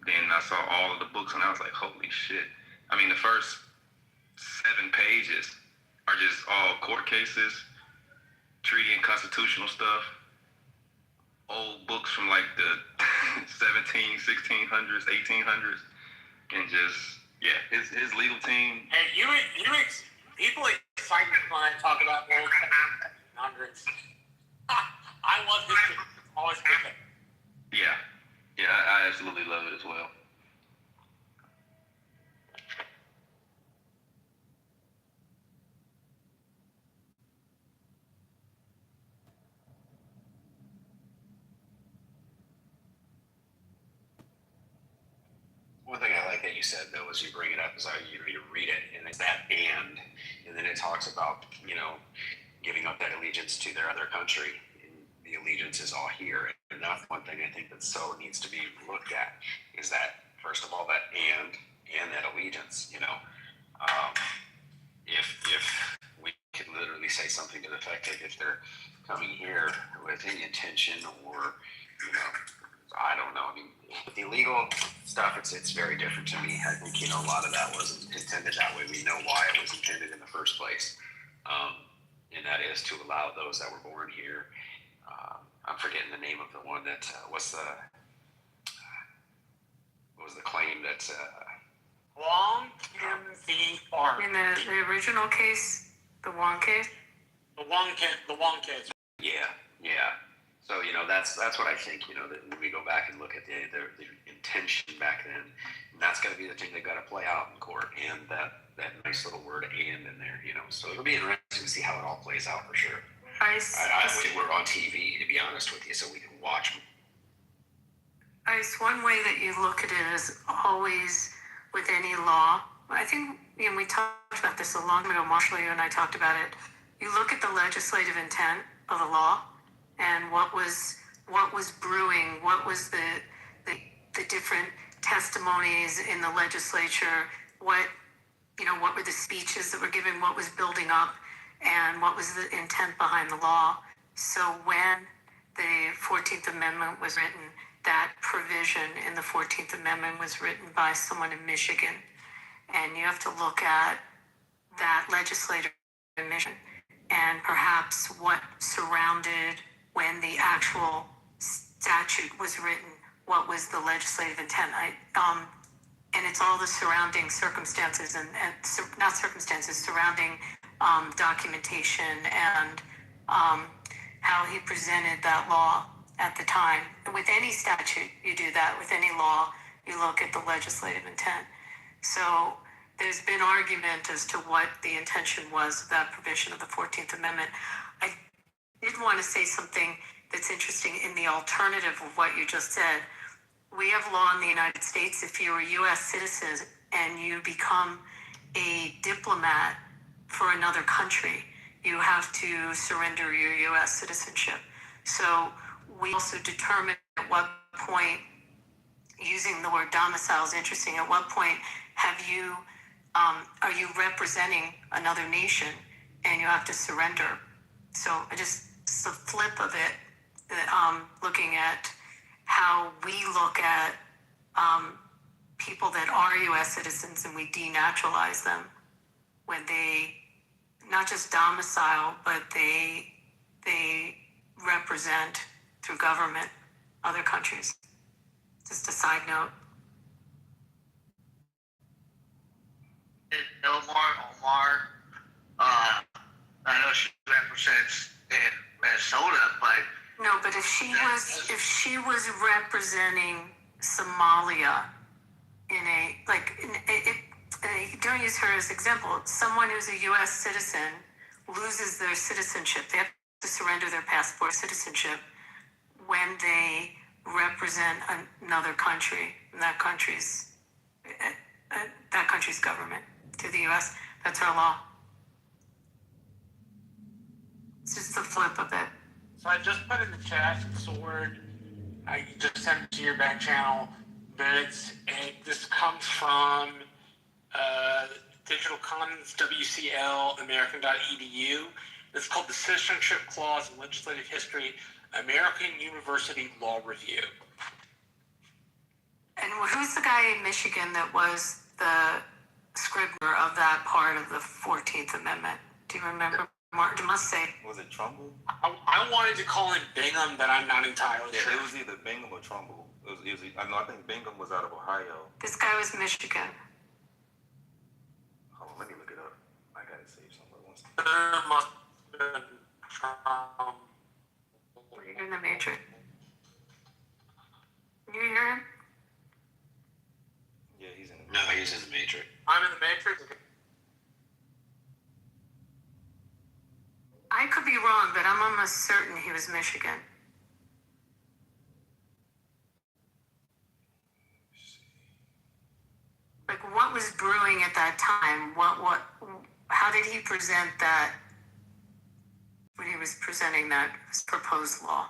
then I saw all of the books, and I was like, holy shit. I mean, the first 7 pages are just all court cases, treaty and constitutional stuff, old books from like the 1600s, 1800s, and just, yeah, his legal team. And people excite me when I talk about old 1700s. I love history. Always good. Yeah, I absolutely love it as well. One thing I like that you said, though, as you bring it up, is you read it, and it's that and then it talks about, giving up that allegiance to their other country. And the allegiance is all here. And that's one thing I think that so needs to be looked at, is that, first of all, that and that allegiance, if we could literally say something to the effect of, if they're coming here with any intention or, I don't know. I mean, with the illegal stuff, it's very different to me. I think, a lot of that wasn't intended that way. We know why it was intended in the first place. And that is to allow those that were born here. I'm forgetting the name of the one that, what was the claim that, Wong Kim v. Park. In the original case, the Wong case? The Wong case. Yeah, yeah. So that's what I think. That when we go back and look at the intention back then, that's got to be the thing they got to play out in court, and that nice little word "and" in there. So it'll be interesting to see how it all plays out for sure. I wish we were on TV, to be honest with you, so we can watch them. One way that you look at it is always with any law. I think we talked about this a long time ago. Marshall, you and I talked about it. You look at the legislative intent of the law and what was brewing, what was the different testimonies in the legislature, what were the speeches that were given, what was building up, and what was the intent behind the law. So when the 14th Amendment was written, that provision in the 14th Amendment was written by someone in Michigan. And you have to look at that legislative mission and perhaps what surrounded when the actual statute was written, what was the legislative intent. And it's all the surrounding circumstances and not circumstances, surrounding documentation and how he presented that law at the time. With any statute, you do that. With any law, you look at the legislative intent. So there's been argument as to what the intention was of that provision of the 14th Amendment. I did want to say something that's interesting in the alternative of what you just said. We have law in the United States. If you're a U.S. citizen and you become a diplomat for another country, you have to surrender your U.S. citizenship. So we also determine at what point, using the word domicile is interesting, at what point are you representing another nation and you have to surrender. So it's the flip of it, looking at how we look at people that are U.S. citizens and we denaturalize them when they not just domicile, but they represent through government other countries. Just a side note. Omar, I know she represents in Minnesota, but no, but if she was representing Somalia don't use her as example. Someone who's a U.S. citizen loses their citizenship. They have to surrender their passport citizenship when they represent another country, and that country's government to the U.S. That's our law. It's just the flip of it. So I just put in the chat sword. I just sent it to your back channel. But this comes from Digital Commons, WCL, American.edu. It's called the Citizenship Clause in Legislative History, American University Law Review. And who's the guy in Michigan that was the scrivener of that part of the 14th Amendment? Do you remember? Mark, you must say. Was it Trumbull? I wanted to call him Bingham, but I'm not entirely sure. It was either Bingham or Trumbull. I think Bingham was out of Ohio. This guy was Michigan. Hold on, let me look it up. I got it saved somewhere. You're in the Matrix. Can you hear him? Yeah, he's in the No, he's in the Matrix. I'm in the Matrix? I could be wrong, but I'm almost certain he was Michigan. Like, what was brewing at that time? How did he present that when he was presenting that proposed law?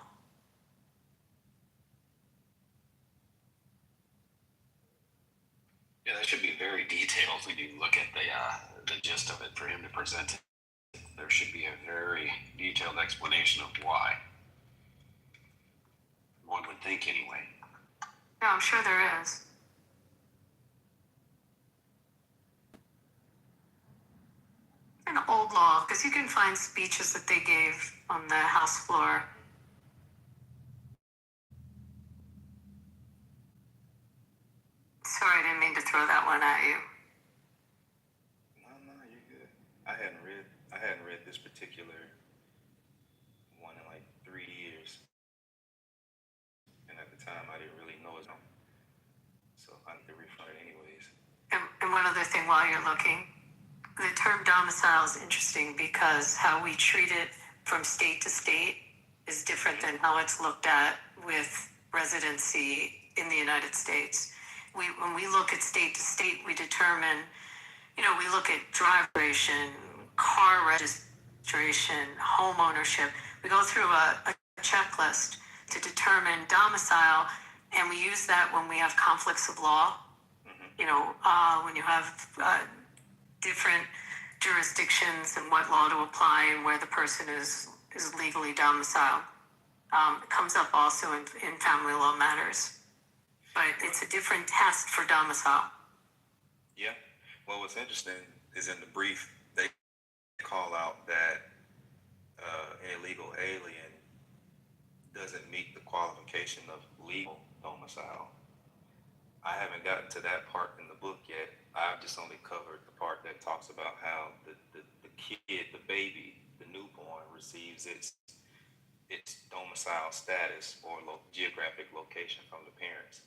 Yeah, that should be very detailed when you look at the gist of it for him to present it. There should be a very detailed explanation of why. One would think anyway. No, I'm sure there is. An old law, because you can find speeches that they gave on the House floor. Sorry, I didn't mean to throw that one at you. I hadn't read this particular one in like 3 years, and at the time I didn't really know it, so I need to refer it anyways. And one other thing while you're looking, the term domicile is interesting because how we treat it from state to state is different than how it's looked at with residency in the United States. When we look at state to state, we determine, we look at drive registration, car registration, home ownership. We go through a checklist to determine domicile, and we use that when we have conflicts of law. When you have different jurisdictions and what law to apply and where the person is legally domiciled. It comes up also in family law matters, but it's a different test for domicile. Yeah. Well, what's interesting is in the brief, they call out that an illegal alien doesn't meet the qualification of legal domicile. I haven't gotten to that part in the book yet. I've just only covered the part that talks about how the kid, the baby, the newborn receives its domicile status or geographic location from the parents.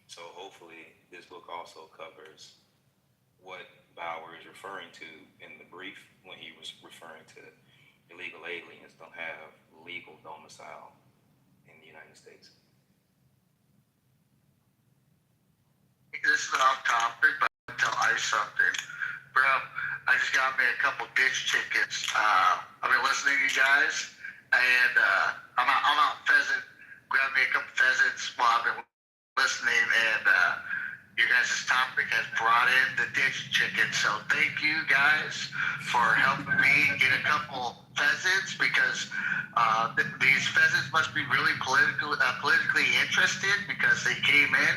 So hopefully this book also covers what Bauer is referring to in the brief when he was referring to illegal aliens don't have legal domicile in the United States. This is off topic, but I'll tell Ice something. Bro, I just got me a couple ditch chickens. I've been listening to you guys, and I'm out pheasant. Grabbed me a couple pheasants while I've been listening, and your guys' topic has brought in the ditch chickens. So thank you guys for helping me get a couple pheasants, because these pheasants must be really politically interested because they came in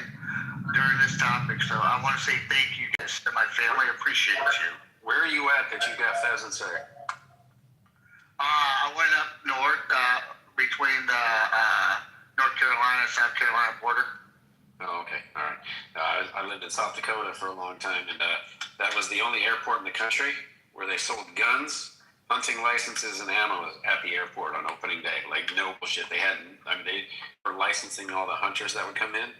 during this topic. So I want to say thank you guys to my family. Appreciate you. Where are you at that you got pheasants there? I went up north between the North Carolina, South Carolina border. Oh, okay. All right. I lived in South Dakota for a long time, and that was the only airport in the country where they sold guns, hunting licenses, and ammo at the airport on opening day. Like, no bullshit. They were licensing all the hunters that would come in.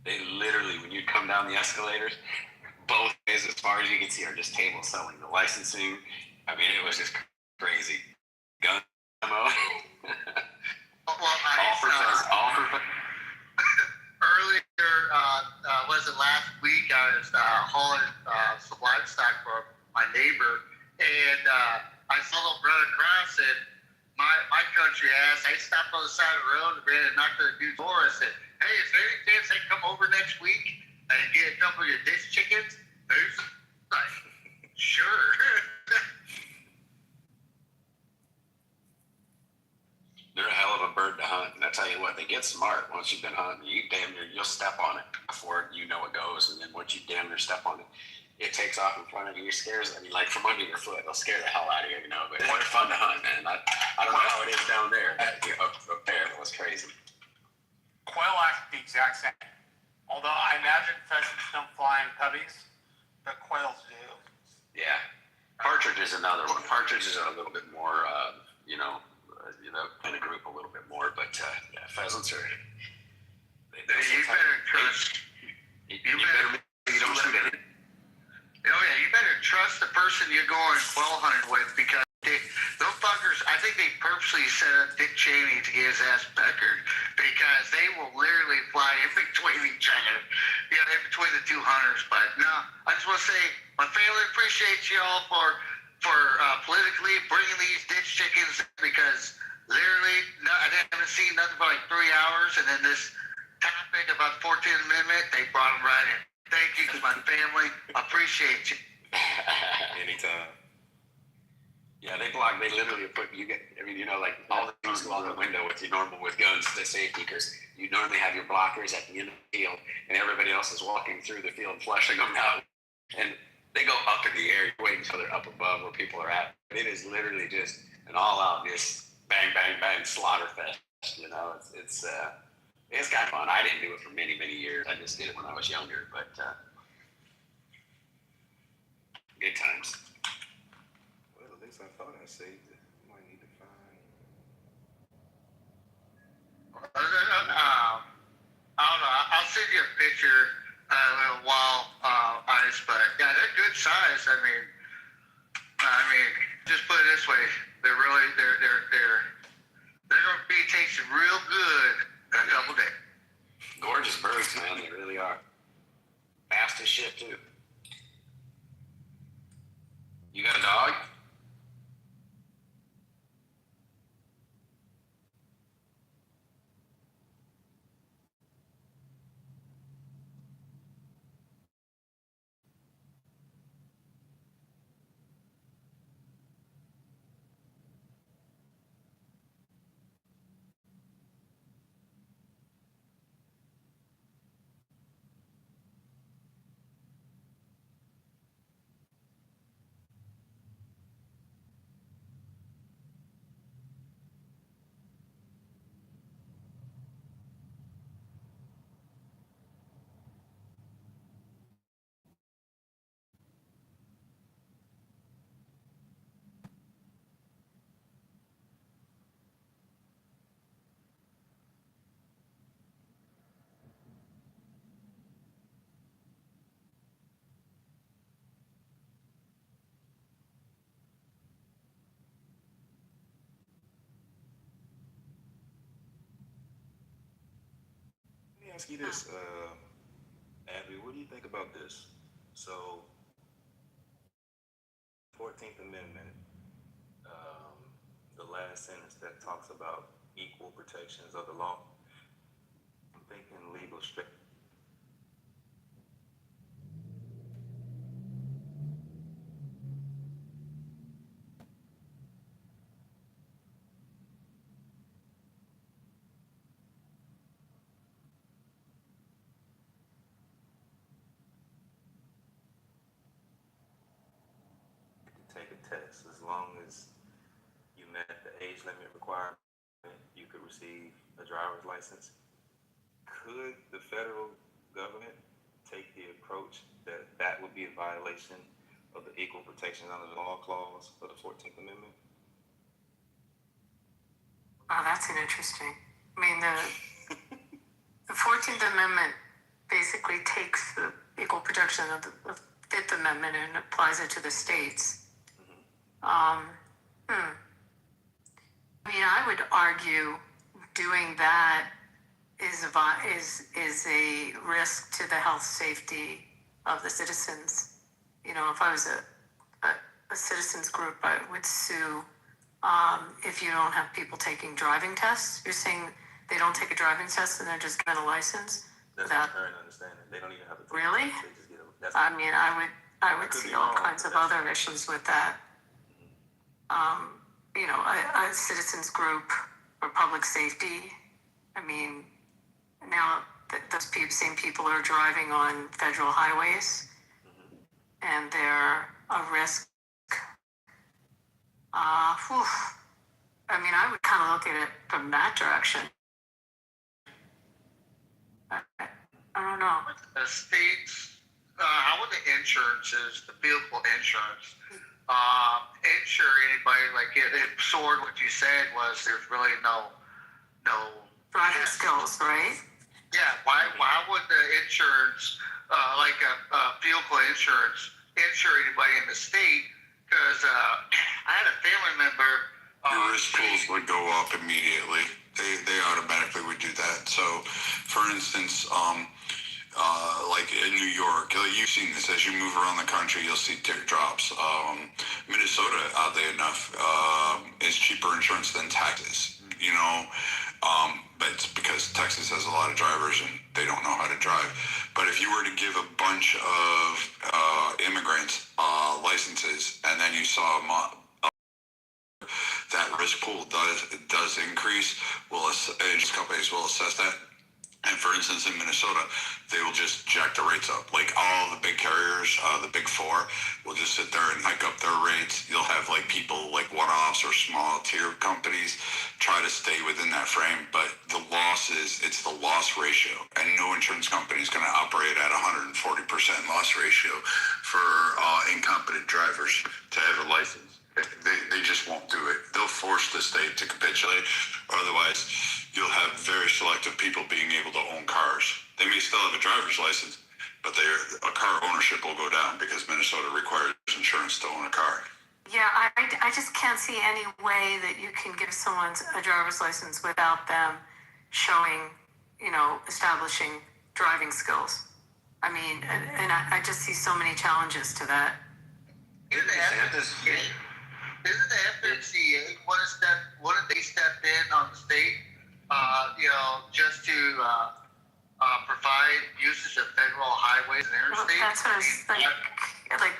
They literally, when you'd come down the escalators, both ways as far as you can see are just tables selling the licensing. I mean, it was just crazy. Gun ammo. Earlier, was it last week, I was hauling some livestock for my neighbor, and I saw them run across, and my country ass, I stopped on the side of the road and ran and knocked on the dude's door. I said, hey, is there any chance I can come over next week and get a couple of your ditch chickens? Who's like, sure. They're a hell of a bird to hunt, and I tell you what, they get smart. Once you've been hunting, you'll step on it before you know it goes, and then once you damn near step on it, it takes off in front of you. It scares, like from under your foot, they'll scare the hell out of you, But they're fun to hunt, man. I don't know how it is down there. Up there, it was crazy. Quail act the exact same. Although I imagine pheasants don't fly in coveys, but quails do. Yeah. Partridge is another one. Partridges are a little bit more, in a group a little bit more, but yeah, pheasants are. You better trust. You don't shoot it. Oh yeah, you better trust the person you're going quail hunting with, because those fuckers, I think they purposely set up Dick Cheney to get his ass peckered, because they will literally fly in between each other, in between the two hunters. But no, I just want to say my family appreciates y'all for politically bringing these ditch chickens, because literally I haven't seen nothing for like 3 hours, and then this topic about 14th Amendment, they brought them right in. Thank you to my family. I appreciate you. Anytime. Yeah, they literally put like all the things go out the window with guns to safety, because you normally have your blockers at the end of the field, and everybody else is walking through the field flushing them out, and they go up in the air. You wait until they're up above where people are at. It is literally just an all-out just bang, bang, bang slaughter fest. It's kind of fun. I didn't do it for many, many years. I just did it when I was younger, but good times. I thought I saved it. I might need to find. I don't know. I'll send you a picture in a while, Ice. But yeah, they're good size. I mean, just put it this way: they're gonna be tasting real good in a couple days. Gorgeous birds, man. They really are. Fast as shit too. You got a dog? Let me ask you this, Abby, what do you think about this? So, 14th Amendment, the last sentence that talks about equal protections of the law. I'm thinking legal strict. Take a test as long as you met the age limit requirement, you could receive a driver's license. Could the federal government take the approach that that would be a violation of the equal protection under the law clause of the 14th Amendment? Oh, that's an interesting. I mean, the 14th Amendment basically takes the equal protection of the Fifth Amendment and applies it to the states. I mean, I would argue doing that is a risk to the health safety of the citizens. You know, if I was a citizens group, I would sue if you don't have people taking driving tests. You're saying they don't take a driving test and they're just given a license? That's my current understanding. They don't even have a really? They just get a, I mean, I would see all kinds of other issues with that. You know, a citizens group for public safety. I mean, now those same people are driving on federal highways, and they're a risk. I mean, I would kind of look at it from that direction. I don't know. The states, how would the insurances, the vehicle insurance, insure anybody? Like it soared. What you said was there's really no driving skills, right? Yeah. Why would the insurance, like a vehicle insurance, insure anybody in the state? Because I had a family member. Your risk pools would go up immediately. They automatically would do that. So, for instance, like in New York, you've seen this as you move around the country, you'll see tick drops. Minnesota, oddly enough, is cheaper insurance than Texas. You know, but it's because Texas has a lot of drivers and they don't know how to drive. But if you were to give a bunch of immigrants licenses, and then you saw that risk pool does increase, insurance companies will assess that. And for instance, in Minnesota, they will just jack the rates up. Like all the big carriers, the big four, will just sit there and hike up their rates. You'll have like people like one-offs or small tier companies try to stay within that frame. But the it's the loss ratio. And no insurance company is going to operate at 140% loss ratio for incompetent drivers to have a license. They just won't do it. They'll force the state to capitulate. Otherwise, you'll have very selective people being able to own cars. They may still have a driver's license, but a car ownership will go down because Minnesota requires insurance to own a car. Yeah, I just can't see any way that you can give someone a driver's license without them showing, establishing driving skills. I mean, and I just see so many challenges to that. Isn't the FMCA wouldn't they step in on the state, just to provide usage of federal highways and interstates? Well, that's what I was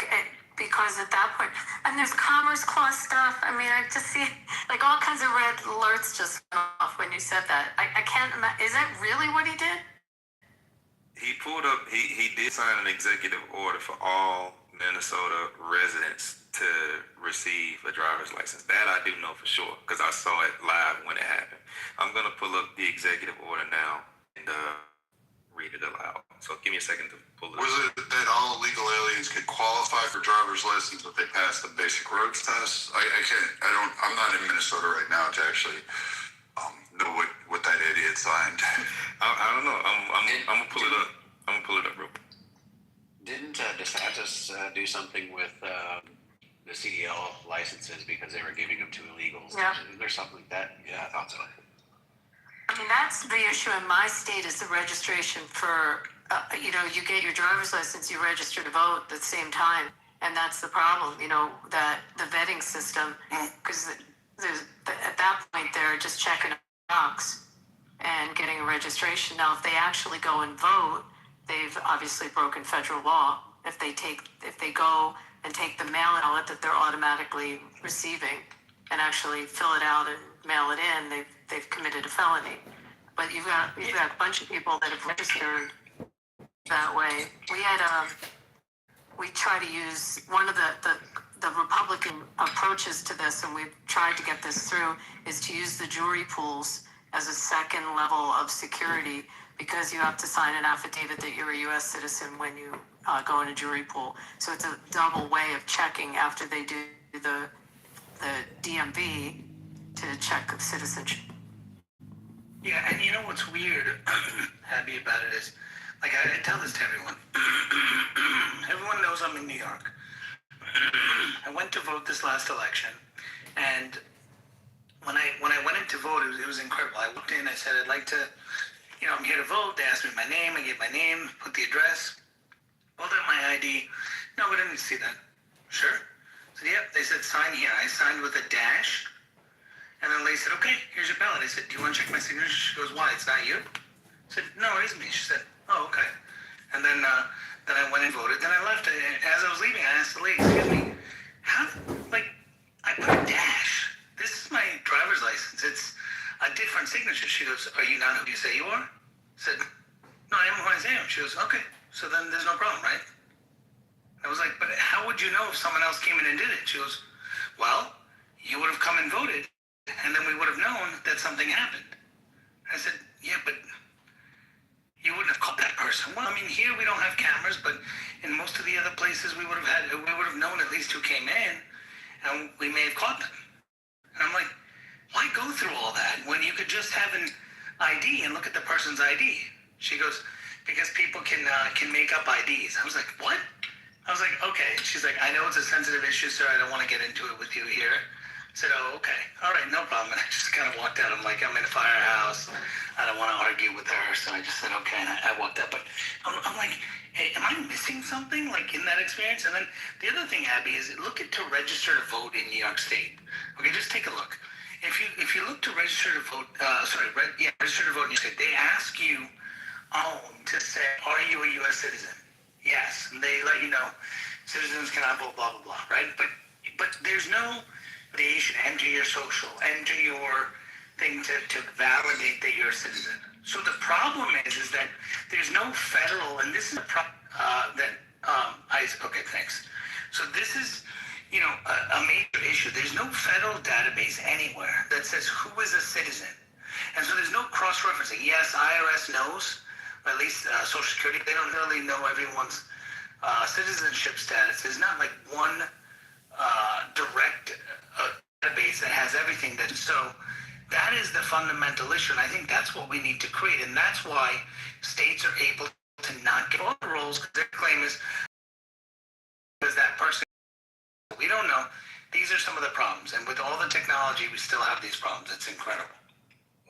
because at that point, and there's Commerce Clause stuff. I mean, I just see all kinds of red alerts just went off when you said that. I can't imagine. Is that really what he did? He pulled up. He did sign an executive order for all Minnesota residents to receive a driver's license. That I do know for sure because I saw it live when it happened. I'm gonna pull up the executive order now and read it aloud. So give me a second to pull it up. Was it that all illegal aliens could qualify for driver's license if they passed the basic roads test? I'm not in Minnesota right now to actually know what that idiot signed. I don't know. I'm gonna pull it up. I'm gonna pull it up real quick. Didn't DeSantis do something with the CDL licenses because they were giving them to illegals? Yeah. There's something like that. Yeah, I thought so. I mean, that's the issue in my state is the registration for, you get your driver's license, you register to vote at the same time. And that's the problem, that the vetting system, because at that point, they're just checking a box and getting a registration. Now, if they actually go and vote, they've obviously broken federal law. If they go and take the mail ballot that they're automatically receiving and actually fill it out and mail it in, they've committed a felony. But you've got a bunch of people that have registered that way. We try to use one of the Republican approaches to this, and we've tried to get this through, is to use the jury pools as a second level of security because you have to sign an affidavit that you're a U.S. citizen when you go in a jury pool. So it's a double way of checking after they do the DMV to check citizenship. Yeah, and you know what's weird, Abby, about it is, I tell this to everyone. Everyone knows I'm in New York. I went to vote this last election, and when I went in to vote, it was incredible. I walked in, I said, I'd like to, I'm here to vote. They asked me my name, I gave my name, put the address, pulled out my ID. No, we didn't see that. Sure? I said, yep. They said, sign here. I signed with a dash. And then they said, okay, here's your ballot. I said, do you want to check my signature? She goes, why? It's not you? I said, no, it is me. She said, oh, okay. And then I went and voted. Then I left. As I was leaving, I asked the lady, excuse me, I put a dash. This is my driver's license. It's a different signature. She goes, are you not who you say you are? I said, no, I am who I say I am. She goes, okay, so then there's no problem, right? I was like, but how would you know if someone else came in and did it? She goes, well, you would have come and voted, and then we would have known that something happened. I said, yeah, but you wouldn't have called that person. Well, I mean, here we don't have cameras, but in most of the other places we would have known at least who came in, and we may have caught them. And I'm like, why go through all that when you could just have an ID and look at the person's ID? She goes, because people can make up IDs. I was like, what? I was like, okay. She's like, I know it's a sensitive issue, sir. I don't want to get into it with you here. I said, oh, okay. All right, no problem. And I just kind of walked out. I'm like, I'm in a firehouse. I don't want to argue with her. So I just said, okay. And I walked out. But I'm like, hey, am I missing something in that experience? And then the other thing, Abby, is look at to register to vote in New York State. Okay, just take a look. If you look to register to vote, register to vote in New York State, they ask you to say, are you a U.S. citizen? Yes, and they let you know citizens cannot vote, blah, blah, blah, right? But there's no validation. Enter your social, enter your thing to validate that you're a citizen. So the problem is that there's no federal, and this is okay, thanks. So this is, a major issue. There's no federal database anywhere that says who is a citizen. And so there's no cross-referencing. Yes, IRS knows, at least Social Security, they don't really know everyone's citizenship status. There's not like one direct database that has everything. That is the fundamental issue, and I think that's what we need to create, and that's why states are able to not get voter rolls, because their claim is that person. We don't know. These are some of the problems, and with all the technology, we still have these problems. It's incredible.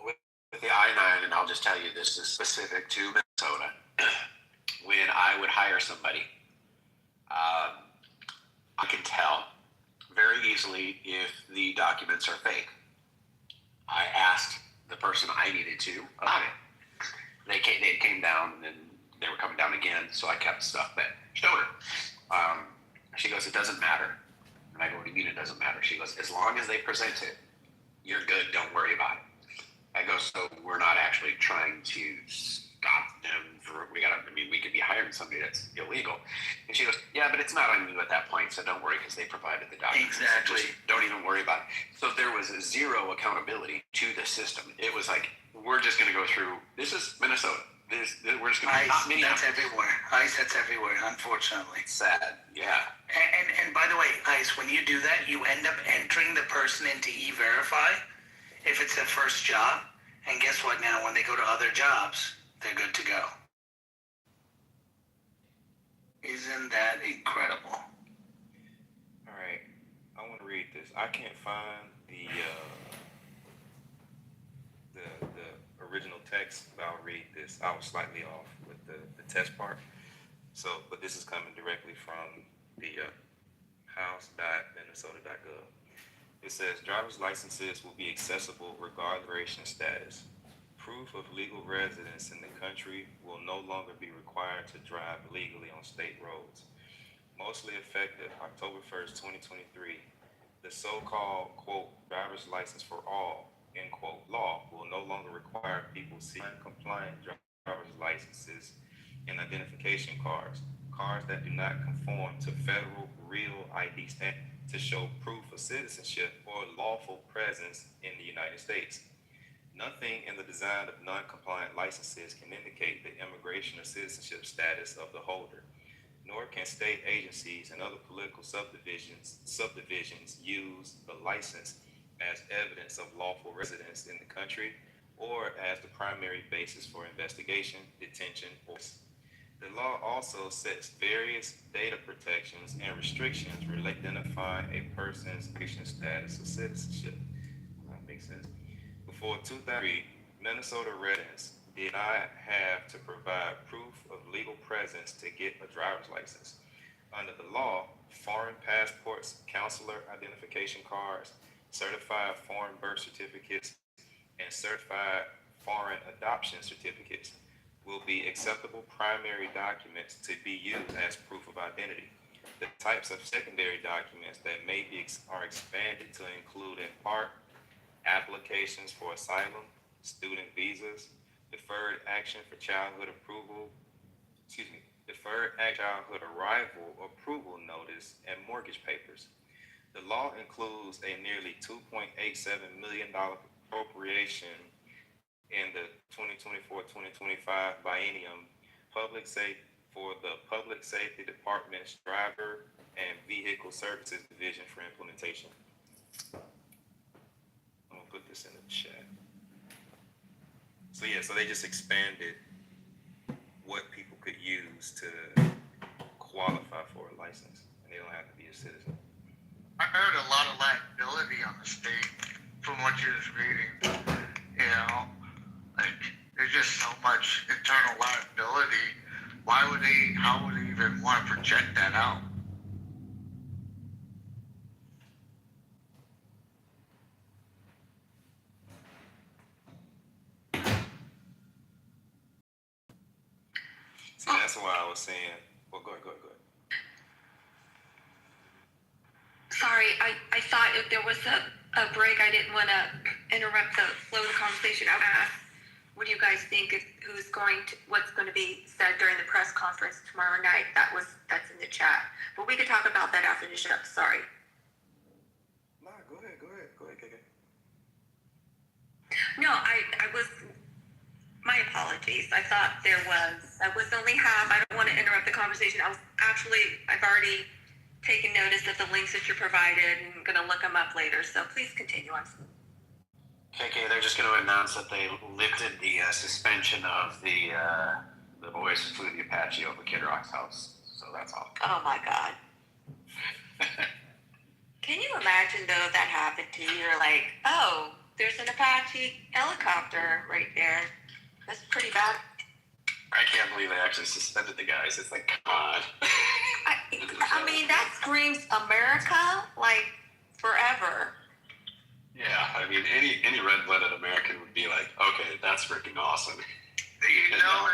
With the I-9, and I'll just tell you this is specific to Minnesota. When I would hire somebody, I can tell very easily if the documents are fake. I asked the person I needed to about it. They came down, and then they were coming down again, so I kept stuff but showed her. She goes, it doesn't matter. And I go, what do you mean it doesn't matter? She goes, as long as they present it, you're good, don't worry about it. I go, so we're not actually trying to stop them we could be hiring somebody that's illegal. And she goes, yeah, but it's not on you at that point, so don't worry, because they provided the documents. Exactly. So just don't even worry about it. So there was zero accountability to the system. It was like, we're just going to go through, this is Minnesota. We're just going to ICE, that's everywhere. ICE, that's everywhere, unfortunately. Sad, yeah. And by the way, ICE, when you do that, you end up entering the person into E-Verify if it's their first job. And guess what now? When they go to other jobs, they're good to go. Isn't that incredible? All right, I want to read this. I can't find the original text, but I'll read this. I was slightly off with the test part. So, but this is coming directly from the house.minnesota.gov. It says driver's licenses will be accessible regardless of immigration status. Proof of legal residence in the country will no longer be required to drive legally on state roads. Mostly effective October 1st, 2023, the so-called, quote, driver's license for all, end quote, law will no longer require people seeking compliant driver's licenses and identification cards that do not conform to federal real ID standards to show proof of citizenship or lawful presence in the United States. Nothing in the design of non-compliant licenses can indicate the immigration or citizenship status of the holder, nor can state agencies and other political subdivisions use the license as evidence of lawful residence in the country or as the primary basis for investigation, detention, or the law also sets various data protections and restrictions related to identifying a person's immigration status or citizenship. That makes sense. Before 2003, Minnesota residents did not have to provide proof of legal presence to get a driver's license. Under the law, foreign passports, consular identification cards, certified foreign birth certificates, and certified foreign adoption certificates will be acceptable primary documents to be used as proof of identity. The types of secondary documents that may be are expanded to include in part applications for asylum, student visas, deferred action for childhood childhood arrival approval notice, and mortgage papers. The law includes a nearly $2.87 million appropriation in the 2024-2025 biennium for the Public Safety Department's Driver and Vehicle Services Division for implementation. I'm gonna put this in the chat. So yeah, so they just expanded what people could use to qualify for a license, and they don't have to be a citizen. I heard a lot of liability on the state from what you was reading. You know, like there's just so much internal liability. How would they even want to project that out? See, that's why I was saying, well, go ahead. Sorry, I thought if there was a break, I didn't want to interrupt the flow of the conversation. I would ask, what do you guys think what's going to be said during the press conference tomorrow night? That's in the chat. But we could talk about that after the show. Sorry. Nah, go ahead, KK. No, I was, my apologies. I thought I was only half. I don't want to interrupt the conversation. I've already taking notice of the links that you provided and going to look them up later. So please continue on. KK, they're just going to announce that they lifted the suspension of the boys who flew the Apache over Kid Rock's house. So that's all. Oh my God. Can you imagine though if that happened to you? You're like, oh, there's an Apache helicopter right there. That's pretty bad. I can't believe they actually suspended the guys. It's like, come on. I mean, that screams America, like, forever. Yeah, I mean, any red-blooded American would be like, okay, that's freaking awesome. You know,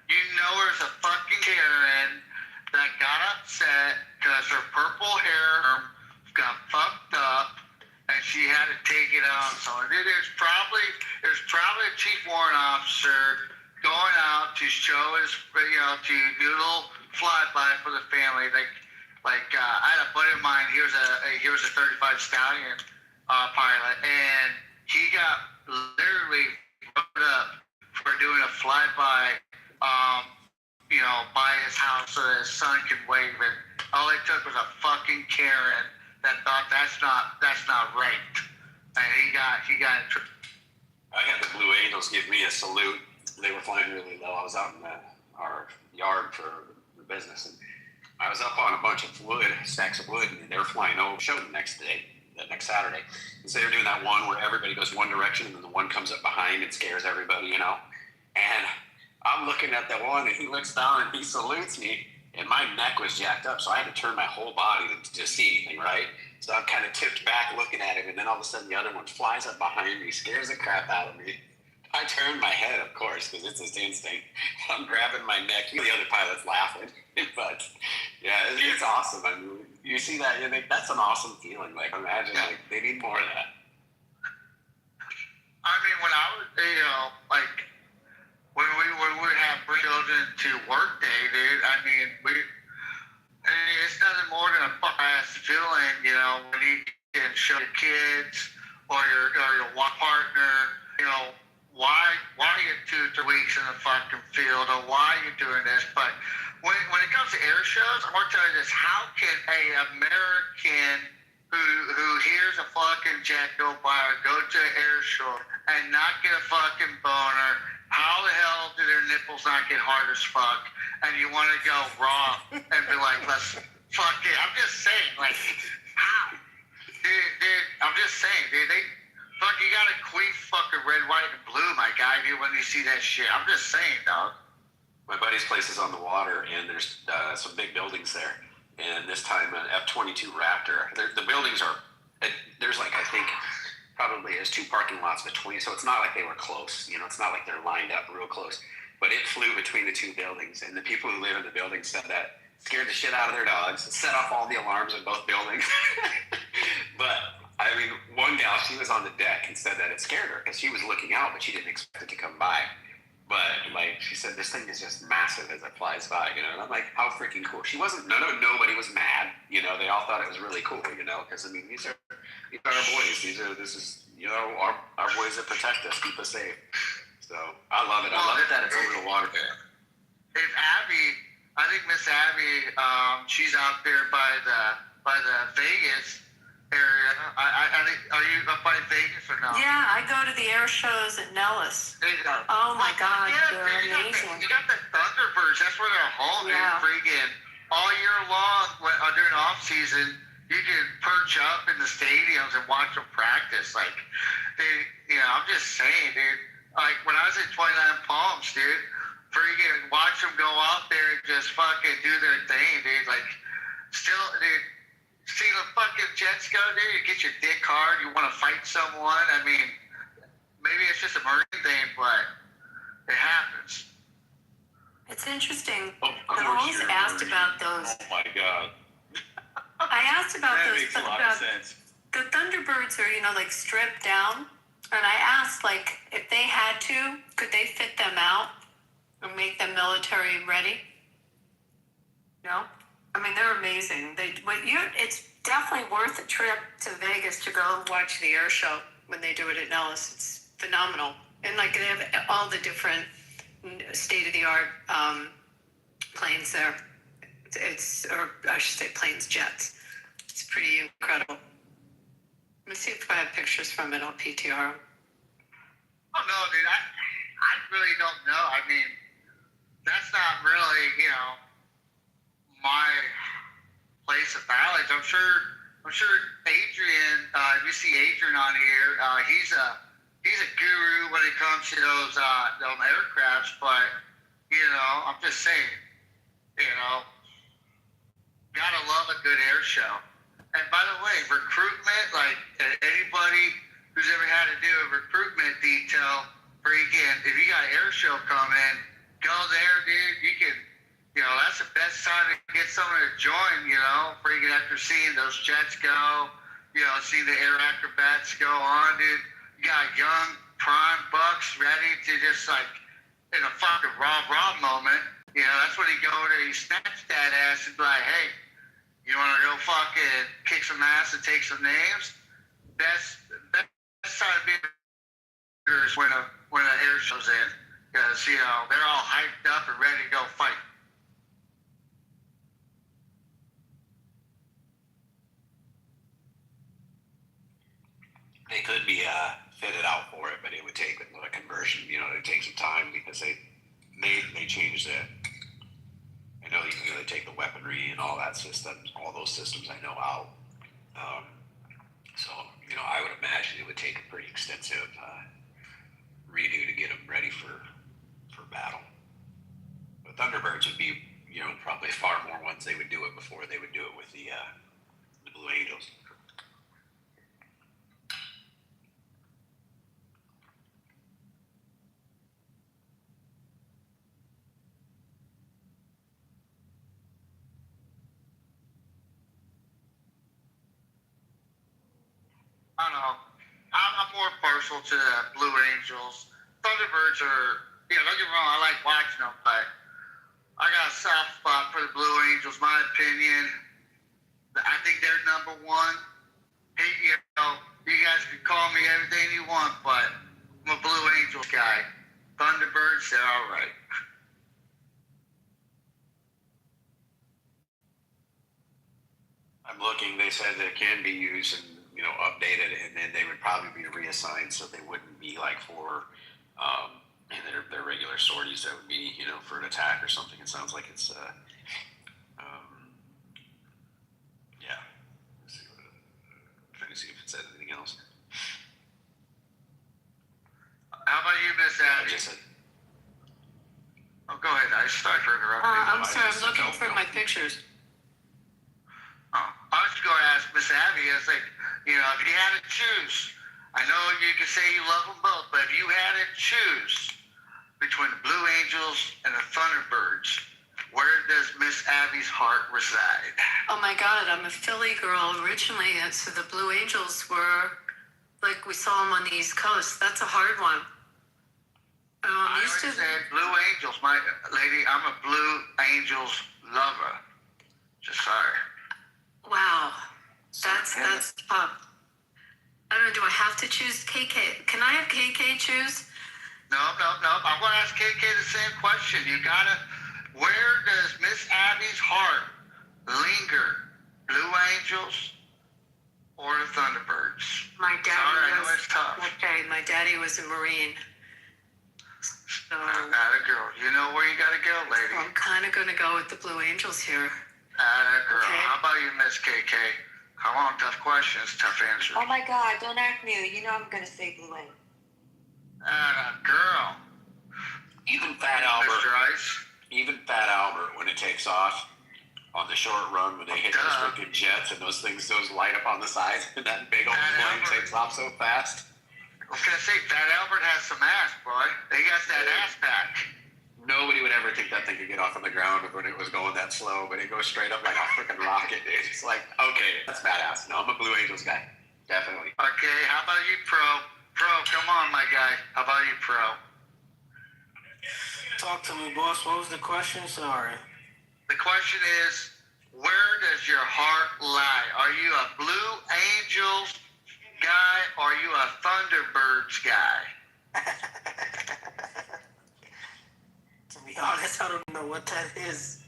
there's a fucking Karen that got upset because her purple hair got fucked up, and she had to take it out. So there's probably a chief warrant officer going out to show his, to do a little flyby for the family. I had a buddy of mine. He was a 35 Stallion pilot, and he got literally brought up for doing a flyby, by his house so that his son can wave it. All it took was a fucking Karen that thought that's not right, and he got in trouble. I had the Blue Angels give me a salute. They were flying really low. I was out in our yard for the business, and I was up on a bunch of wood, stacks of wood, and they were flying over. Show the next Saturday. And so they were doing that one where everybody goes one direction, and then the one comes up behind and scares everybody, And I'm looking at the one, and he looks down and he salutes me, and my neck was jacked up, so I had to turn my whole body to see anything, right? So I'm kind of tipped back looking at him, and then all of a sudden the other one flies up behind me, scares the crap out of me. I turned my head, of course, because it's his instinct. I'm grabbing my neck. The other pilot's laughing. But, yeah, it's awesome. I mean, you see that, you think that's an awesome feeling. Like, imagine, they need more of that. I mean, when I was, when we would have children to work day, dude, I mean, it's nothing more than a fuck-ass feeling, when you can show your kids or your partner, why are you 2-3 weeks in the fucking field, or why are you doing this? But when it comes to air shows, I want to tell you this: how can a American who hears a fucking jet go by or go to an air show and not get a fucking boner? How the hell do their nipples not get hard as fuck? And you want to go raw and be like, let's fuck it. I'm just saying, like, how? Dude, I'm just saying, dude, you gotta queef fucking red, white, and blue, my guy, dude, when you see that shit. I'm just saying, dog. My buddy's place is on the water, and there's some big buildings there. And this time, an F-22 Raptor. The buildings are, there's like, I think, probably there's 2 parking lots between, so it's not like they were close. It's not like they're lined up real close. But it flew between the 2 buildings, and the people who live in the building said that scared the shit out of their dogs, set off all the alarms in both buildings. But, I mean, one gal, she was on the deck and said that it scared her because she was looking out, but she didn't expect it to come by. But, she said, this thing is just massive as it flies by, And I'm like, how freaking cool. She wasn't, nobody was mad. They all thought it was really cool, because, I mean, these are our boys. This is our boys that protect us, keep us safe. So, I love it. I love it that it's over the water there. If Abby, I think Miss Abby, she's out there by the Vegas area. I think, are you up by Vegas or no? Yeah, I go to the air shows at Nellis. Oh my God, they're amazing. You got the Thunderbirds. That's where they're home. Yeah. Freaking all year long during off season, you can perch up in the stadiums and watch them practice. Like, I'm just saying, dude. Like when I was at 29 Palms, dude, freaking watch them go out there and just fucking do their thing, dude. Like, still, dude. See the fucking jets go there, you get your dick hard, you want to fight someone. I mean, maybe it's just a Marine thing, but it happens. It's interesting. I've always asked about those. Oh my God. I asked about that those. Makes a lot of sense. The Thunderbirds are, like stripped down. And I asked, like, if they had to, could they fit them out and make them military ready? No? I mean, they're amazing. It's definitely worth a trip to Vegas to go watch the air show when they do it at Nellis. It's phenomenal. And, like, they have all the different state-of-the-art planes there. Or I should say planes, jets. It's pretty incredible. Let me see if I have pictures from it on PTR. Oh no, dude, I really don't know. I mean, that's not really, my place of knowledge. I'm sure Adrian, if you see Adrian on here, he's a guru when it comes to those aircrafts, but I'm just saying, gotta love a good air show. And by the way, recruitment, like anybody who's ever had to do a recruitment detail, freaking, if you got an air show coming, go there, dude. You can, that's the best time to get someone to join, freaking after seeing those jets go, see the air acrobats go on, dude. You got young prime bucks ready to just like, in a fucking raw moment, that's when he go there, he snatch that ass and be like, hey, you want to go fucking kick some ass and take some names? Best time to be is when an air show's in. Because, they're all hyped up and ready to go fight. They could be fitted out for it, but it would take a conversion. It would take some time because they changed it. I know you can really take the weaponry and all that systems, all those systems I know out. So I would imagine it would take a pretty extensive redo to get them ready for battle. But Thunderbirds would be, probably far more ones they would do it before they would do it with the Blue Angels. I don't know. I'm more partial to the Blue Angels. Thunderbirds are, don't get me wrong, I like watching them, but I got a soft spot for the Blue Angels, my opinion. I think they're number one. Hey, you guys can call me everything you want, but I'm a Blue Angels guy. Thunderbirds, they're all right. I'm looking, they said that it can be used and, updated, and then they would probably be reassigned so they wouldn't be like for their regular sorties. That would be, for an attack or something. It sounds like it's, yeah. Trying to see if it said anything else. How about you, Miss Abby? Oh, go ahead. I started for interrupting. I'm sorry, I'm looking for my pictures. I was going to ask Miss Abby, I was like, if you had to choose, I know you can say you love them both, but if you had to choose between the Blue Angels and the Thunderbirds, where does Miss Abby's heart reside? Oh my God, I'm a Philly girl originally, and so the Blue Angels were, like we saw them on the East Coast. That's a hard one. I always said Blue Angels, my lady. I'm a Blue Angels lover. Just sorry. Wow, that's tough. I don't know. Do I have to choose KK? Can I have KK choose? No. I'm going to ask KK the same question. You gotta. Where does Miss Abby's heart linger? Blue Angels or the Thunderbirds? My daddy Sorry, I know it's tough. Okay, my daddy was a Marine. So Atta girl. You know where you gotta go, lady. I'm kind of going to go with the Blue Angels here. Atta girl. Okay. How about you, Miss KK? Come on, tough questions, tough answers. Oh my God, don't act new. I'm going to say Blue Angels. Atta girl. Even Fat Albert, when it takes off on the short run, when they hit those freaking jets and those light up on the sides, and that big old plane takes off so fast. I was gonna say, Fat Albert has some ass, boy. They got that ass back. Nobody would ever think that thing could get off on the ground when it was going that slow, but it goes straight up like a freaking rocket, dude. It's like, okay, that's badass. No, I'm a Blue Angels guy. Definitely. Okay, how about you, Pro? Pro, come on, my guy. How about you, Pro? Talk to me, boss. What was the question? Sorry. The question is, where does your heart lie? Are you a Blue Angels guy or are you a Thunderbirds guy? To be honest, I don't know what that is.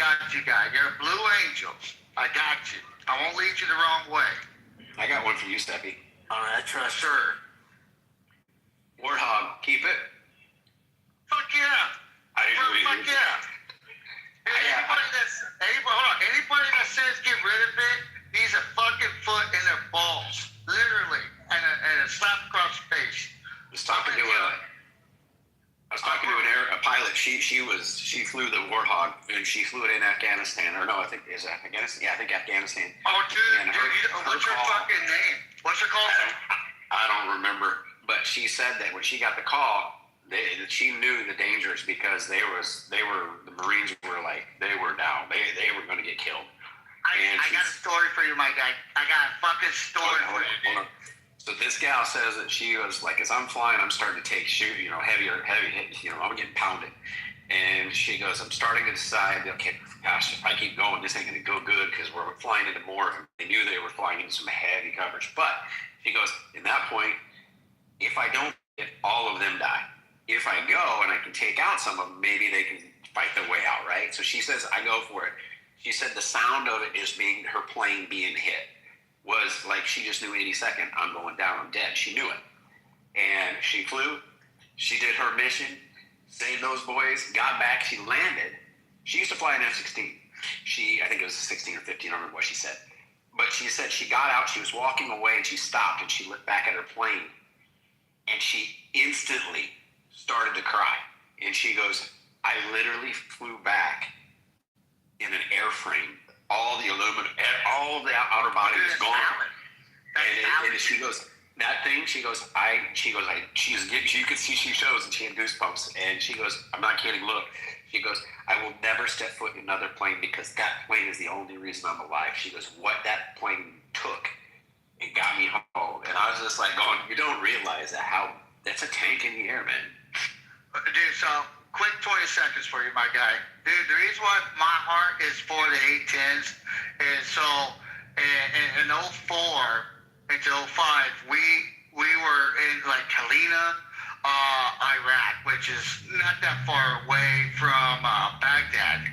got you, guy. You're a blue angel. I got you. I won't lead you the wrong way. I got one for you, Steppy. All right, I trust. Sure. Warthog, keep it. Fuck yeah. I agree. Fuck yeah. Anybody that says get rid of it needs a fucking foot in their balls, literally, and a slap across the face. I was talking to a pilot. She flew the Warthog, and she flew it in Afghanistan, or no, I think is Afghanistan. Yeah, I think Afghanistan. Oh, dude, what's your fucking name? What's your call sign? I don't remember, but she said that when she got the call, she knew the dangers because the Marines were like, they were down. They were going to get killed. I got a story for you, my guy. I got a fucking story for you. Hold on. So this gal says that she was like, as I'm flying, I'm starting to take heavy hits, I'm getting pounded. And she goes, I'm starting to decide, okay, gosh, if I keep going, this ain't going to go good because we're flying into more of them. They knew they were flying into some heavy coverage. But she goes, in that point, if I don't get all of them die. If I go and I can take out some of them, maybe they can fight their way out, right? So she says, I go for it. She said the sound of it just being her plane being hit was like she just knew any second, I'm going down, I'm dead. She knew it. And she flew. She did her mission, saved those boys, got back, she landed. She used to fly an F-16. I think it was 16 or 15, I don't remember what she said. But she said she got out, she was walking away, and she stopped, and she looked back at her plane, and she instantly started to cry. And she goes, I literally flew back in an airframe. All the aluminum, all the outer body was gone. And she goes, that thing, you could see she shows, and she had goosebumps. And she goes, I'm not kidding, look. She goes, I will never step foot in another plane because that plane is the only reason I'm alive. She goes, what that plane took, it got me home. And I was just like going, you don't realize that's a tank in the air, man. Dude, so quick 20 seconds for you, my guy. Dude, the reason why my heart is for the A-10s is so in 04 into 05, we were in like Helena, Iraq, which is not that far away from Baghdad.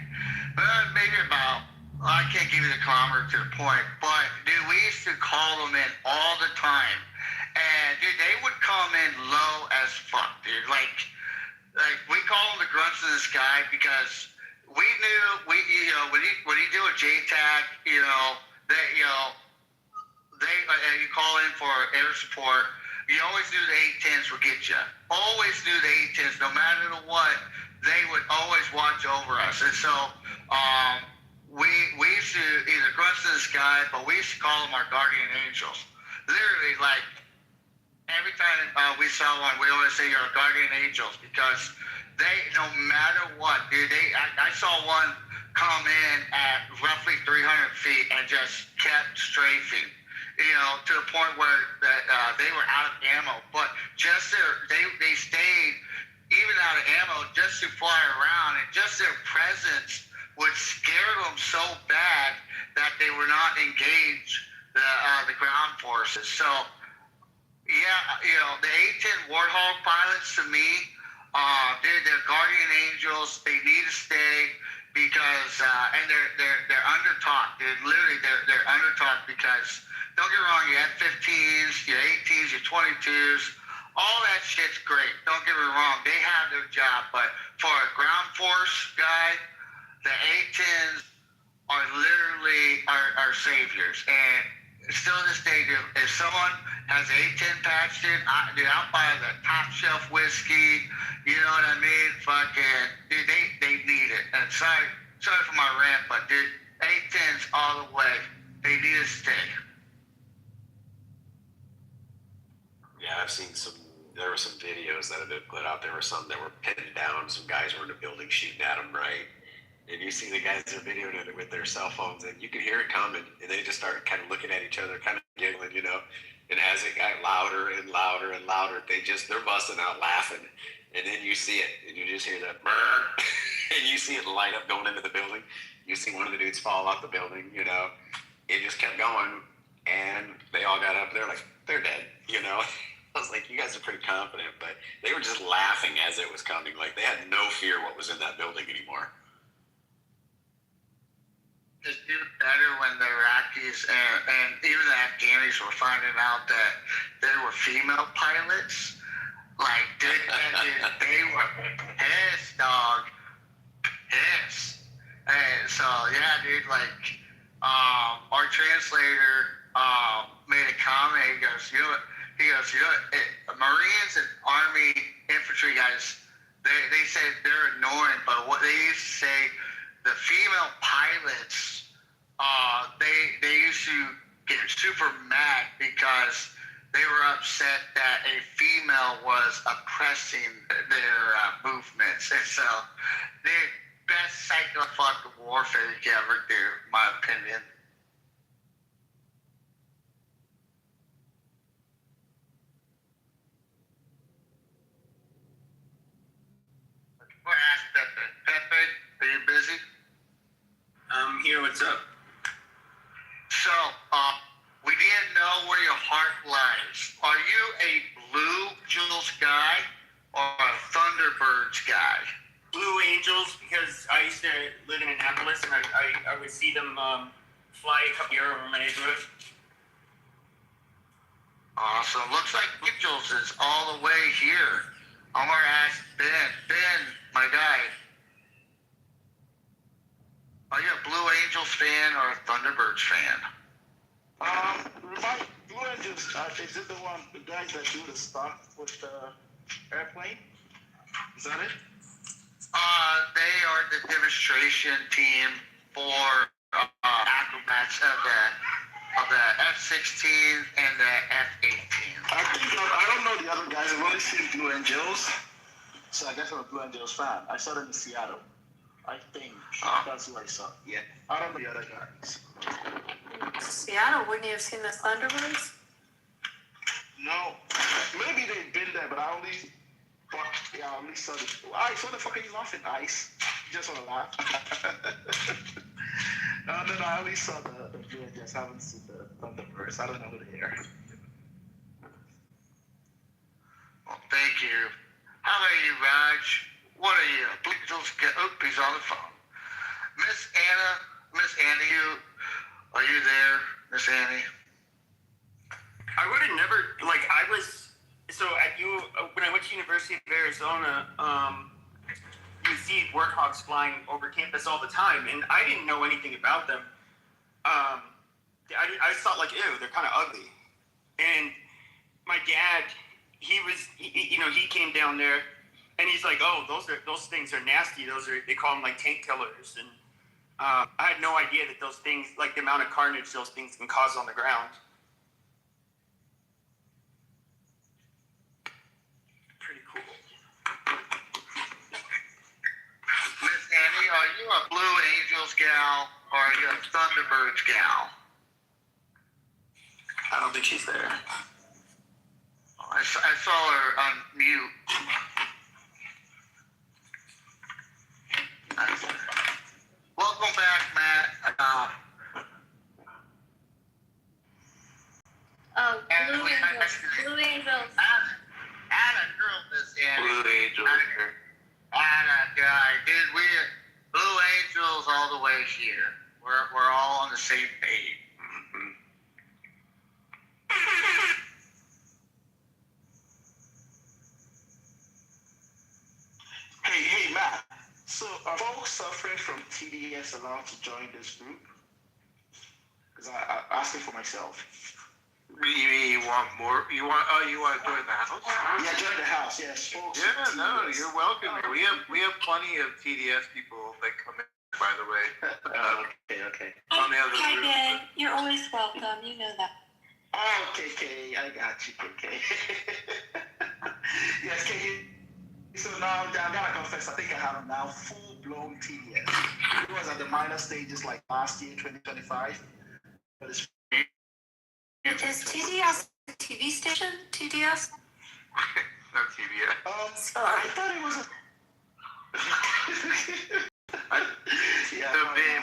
Maybe about, I can't give you the kilometer to the point, but dude, we used to call them in all the time. And dude, they would come in low as fuck, dude. Like we call them the grunts in the sky because we knew when you do a JTAC, you call in for air support, you always knew the A-10s would get you. Always knew the A-10s, no matter what, they would always watch over us. And so we used to either grunts in the sky, but we used to call them our guardian angels. Literally, like, every time we saw one, we always say you're our guardian angels because they, no matter what, dude, I saw one come in at roughly 300 feet and just kept strafing, to the point where they were out of ammo. But just they stayed even out of ammo just to fly around, and just their presence would scare them so bad that they were not engaged the ground forces. So. Yeah, the A-10 Warthog pilots to me, they're guardian angels. They need to stay because, and they're under-taught, dude. Literally, they're under-taught because, don't get me wrong, your F-15s, your 18s, your 22s, all that shit's great. Don't get me wrong, they have their job. But for a ground force guy, the A-10s are literally our saviors. And still to this day, dude, if someone has A-10 patched in, I'll buy the top shelf whiskey, you know what I mean? Fucking, dude, they need it. And sorry for my rant, but dude, A-10s all the way. They need to stay. Yeah, I've seen there were some videos that had been put out. There were some that were pinned down. Some guys were in the building shooting at them, right? And you see the guys that are videoing it with their cell phones, and you can hear it coming, and they just start kind of looking at each other, kind of giggling, And as it got louder and louder and louder, they're busting out laughing. And then you see it, and you just hear that brrr, and you see it light up going into the building. You see one of the dudes fall off the building, It just kept going, and they all got up. They're like, they're dead, I was like, you guys are pretty confident, but they were just laughing as it was coming. Like, they had no fear what was in that building anymore. to do better when the Iraqis and even the Afghanis were finding out that there were female pilots. Like, dude, they were pissed, dog. Pissed. And so, yeah, dude, like, our translator made a comment. He goes, Marines and Army infantry guys, they say they're annoying, but what they used to say, the female pilots, they used to get super mad because they were upset that a female was oppressing their movements. And so, the best psycho-fucking warfare you can ever do, in my opinion. We'll ask Pepe. Pepe, are you busy? I'm here. What's up? So, we need to know where your heart lies. Are you a Blue Angels guy or a Thunderbirds guy? Blue Angels, because I used to live in Annapolis and I would see them fly a couple years over my neighborhood. Awesome. Looks like Angels is all the way here. I'm gonna ask Ben. Ben, my guy. Are you a Blue Angels fan or a Thunderbirds fan? Blue Angels, is it the guys that do the stunt with the airplane? Is that it? They are the demonstration team for acrobats of the F-16 and the F-18. I don't know the other guys. I've only seen Blue Angels, so I guess I'm a Blue Angels fan. I saw them in Seattle. I think that's who I saw. Yeah, I don't know the other guys. Seattle, wouldn't you have seen the Thunderbirds? No, maybe they've been there, but I only saw the. Why? So the fuck are you laughing, Ice? You just want to laugh? No, I only saw the Blue Angels. I haven't seen the Thunderbirds. I don't know who they are. Well, thank you. How are you, Raj? What are you? He's on the phone. Miss Anna, are you there, Miss Annie? I would have never, like, I was, so when I went to University of Arizona, you see warthogs flying over campus all the time, and I didn't know anything about them. I thought, like, ew, they're kind of ugly. And my dad, he came down there, and he's like, oh, those things are nasty. They call them, like, tank killers. And I had no idea that those things, like, the amount of carnage those things can cause on the ground. Pretty cool. Miss Annie, are you a Blue Angels gal or are you a Thunderbirds gal? I don't think she's there. I saw her on mute. Welcome back, Matt. Blue Angels. Anna, girl, Miss Annie. Blue Angels. Anna, guy, dude, Blue Angels all the way here. We're all on the same page. Hey, Matt. So are folks suffering from TDS allowed to join this group? Because I'm asking for myself. You want more? You want to join the house? Yeah, join the house. Yes, folks. Yeah, no, you're welcome. We have plenty of TDS people that come in. By the way. Okay. Hi, Ben. You're always welcome. You know that. Oh, KK, I got you, KK. Yes, KK. So now, I gotta confess, I think I have now full-blown TDS. It was at the minor stages like last year, 2025. But it's... Is TDS a TV station? TDS? Not TDS. Sorry. I thought it was a...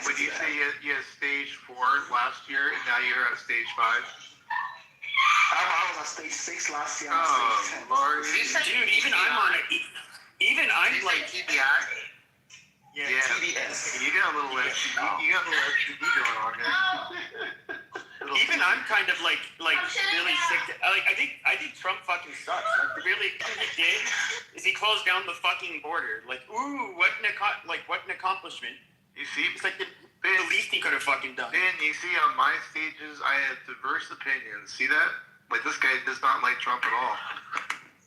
When you say you had stage 4 last year and now you're at stage 5? I was at stage 6 last year. Oh, Lord. Dude, even I'm on it. Even I'm like... TBI? Yeah. TBS. You got a little STD. You got a little STD going on here. Even I'm kind of like really sick. I think Trump fucking sucks. Like really, what he did is he closed down the fucking border. Like, ooh, what an accomplishment. You see, it's like the least he could have fucking done. Ben, you see on my stages, I have diverse opinions. See that? Like this guy does not like Trump at all.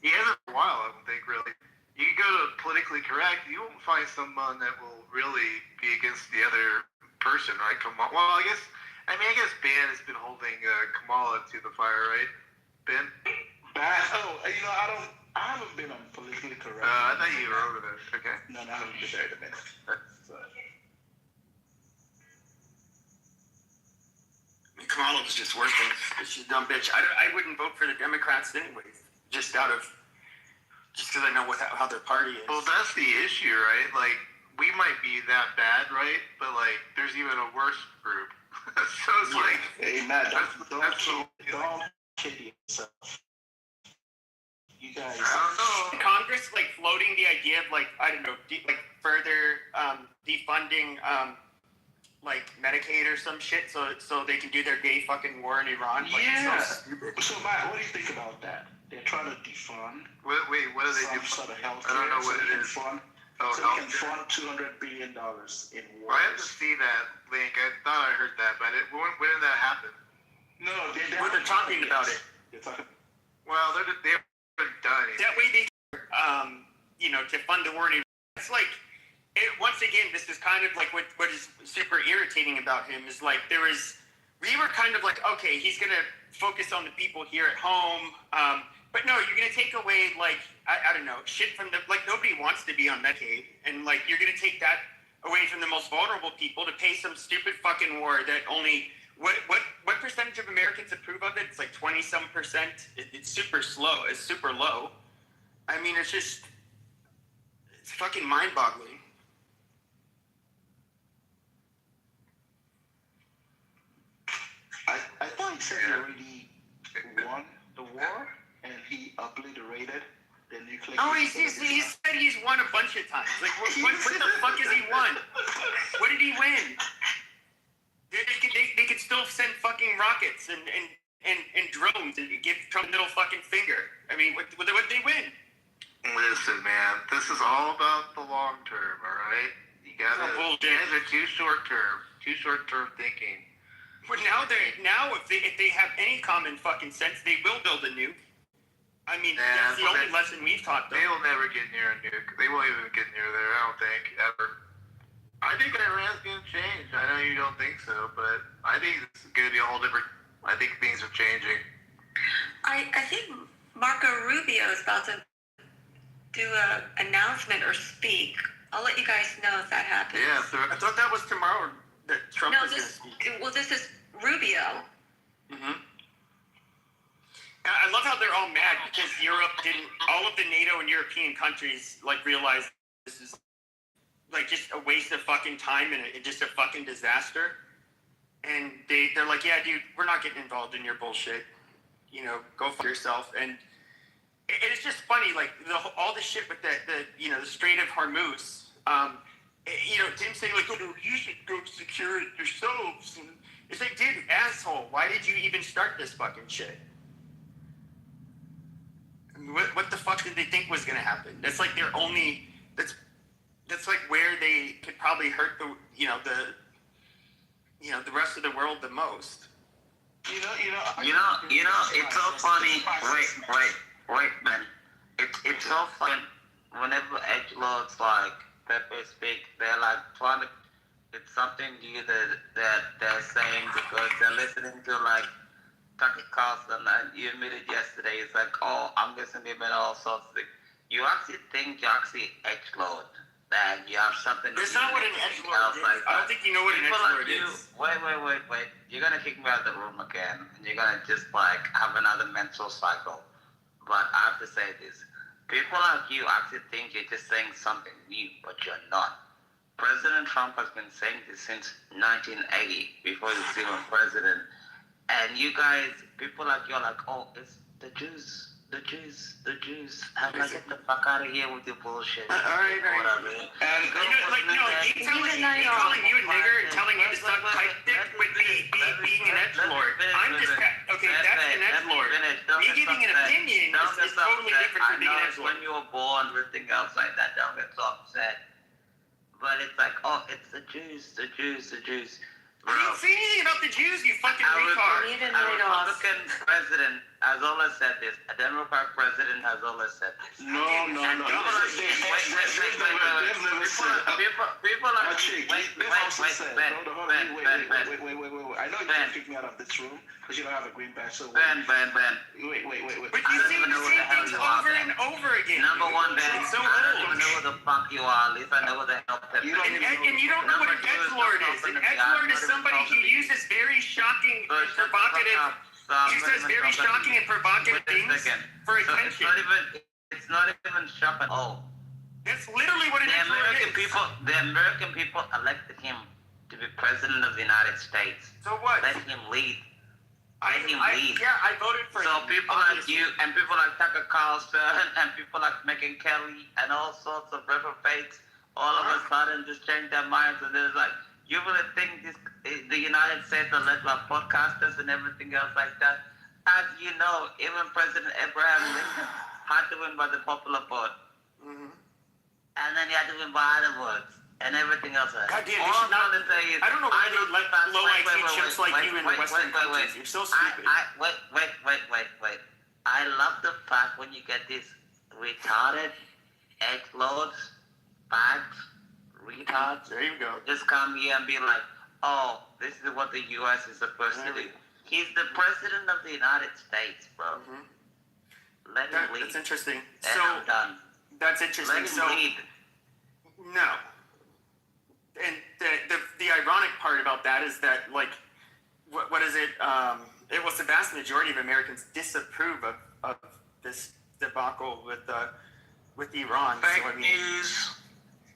He hasn't for a while, I don't think, really. You go to politically correct, you won't find someone that will really be against the other person, right? Well, I guess Ben has been holding Kamala to the fire, right? Ben? I haven't been on politically correct. I thought you were over there. Okay. No, I haven't been there in a minute. Kamala was just worthless. She's a dumb bitch. I wouldn't vote for the Democrats anyways, just because I know how their party is. Well, that's the issue, right? Like, we might be that bad, right? But, like, there's even a worse group. So it's like... Hey, Matt, don't kid yourself. You guys... I don't know. Congress, like, floating the idea of, like, I don't know, further defunding, like, Medicaid or some shit so they can do their gay fucking war in Iran. Like, yeah. It's so stupid. So, Matt, what do you think about that? They're trying to defund. Wait, what do they do? Some sort of health I don't know what it is. So they can fund $200 billion in wars. I have to see that link. I thought I heard that, but when did that happen? No, they're talking about it. They're talking. Well, they haven't done it. That way they, to fund the war in Iran. It's like, once again, this is kind of like what is super irritating about him is like we were kind of like, okay, he's going to focus on the people here at home. But no, you're going to take away, like, I don't know, shit from like, nobody wants to be on Medicaid. And, like, you're going to take that away from the most vulnerable people to pay some stupid fucking war that only, what percentage of Americans approve of it? It's like 20-some percent. It's super slow. It's super low. I mean, it's fucking mind-boggling. I thought he said he already won the war and he obliterated the nuclear. No, he said he's won a bunch of times. Like, what the fuck has he won? What did he win? They could still send fucking rockets and drones and give Trump a middle fucking finger. I mean, what did they win? Listen, man, this is all about the long term, all right? You guys are too short term thinking. But now if they have any common fucking sense, they will build a nuke. I mean, that's the only lesson we've taught them. They will never get near a nuke. They won't even get near there, I don't think, ever. I think Iran's going to change. I know you don't think so, but I think it's going to be a whole different... I think things are changing. I think Marco Rubio is about to do an announcement or speak. I'll let you guys know if that happens. Yeah, I thought that was tomorrow. That Trump was going to speak. Well, this is Rubio. Mm-hmm. I love how they're all mad because Europe didn't. All of the NATO and European countries realized this is just a waste of fucking time and just a fucking disaster. And they're like, yeah, dude, we're not getting involved in your bullshit. Go fuck yourself. And it's just funny, all the shit with the Strait of Hormuz. Tim saying oh, you should go secure it yourselves. And it's like, dude, asshole, why did you even start this fucking shit? I mean, what the fuck did they think was gonna happen? That's like their only. That's like where they could probably hurt the rest of the world the most. It's so funny. Wait, man. It's so funny. Whenever edgelords like Pepper speak, they're like trying to. It's something new that they're saying because they're listening to Tucker Carlson, and you admitted yesterday. It's like, oh, I'm listening to him and all sorts of things. You actually think you're actually edgelord. That you have something. That's not what an edgelord is. I don't think you know what an edgelord is. Wait. You're gonna kick me out of the room again, and you're gonna just have another mental cycle. But I have to say this: people like you actually think you're just saying something new, but you're not. President Trump has been saying this since 1980, before he was even president. And you guys, people like you are like, oh, it's the Jews. The Jews. I'm like, get the fuck out of here with your bullshit. All right. Whatever. And me calling you a nigger and telling you to suck pipe dick would be being an edgelord. I'm just okay. That's an edgelord. Me giving an opinion is totally different from being an edgelord. When you were born, everything else like that, don't get so upset. But it's like, oh, it's the Jews. I didn't say anything about the Jews, you fucking retard. A Republican president has always said this. A Democrat president has always said this. No. People are Wait. I know you can't kick me out of this room because you don't have a green badge. So Ben. Wait. But you say the same things over and over again. Number one, Ben, So I don't even know who the fuck you are. At least I know who the hell Pep is. And you don't know what an edgelord is. An edgelord is somebody who uses very shocking and provocative. He says very shocking and provocative things for attention. It's not even shocking. Oh. That's literally what an edgelord is. The American people elected him to be president of the United States. So what? Let him lead. I voted for him. So people like you and people like Tucker Carlson and people like Megyn Kelly and all sorts of reprobates all of a sudden just change their minds and they're like, you really think the United States are led by podcasters and everything else like that? As you know, even President Abraham Lincoln had to win by the popular vote. Mm-hmm. And then he had to win by other votes. And everything else. God damn, I don't know why they let low IQ chimps like you in Western countries. You're so stupid. Wait. I love the fact when you get these retarded edgelords, bags, retards. There you go. Just come here and be like, oh, this is what the U.S. is supposed to do. He's the president of the United States, bro. Mm-hmm. Let him lead. That's interesting. And I'm done. That's interesting. Let him lead. No. And the ironic part about that is that, like, what is it? It was the vast majority of Americans disapprove of this debacle with Iran. Fake news.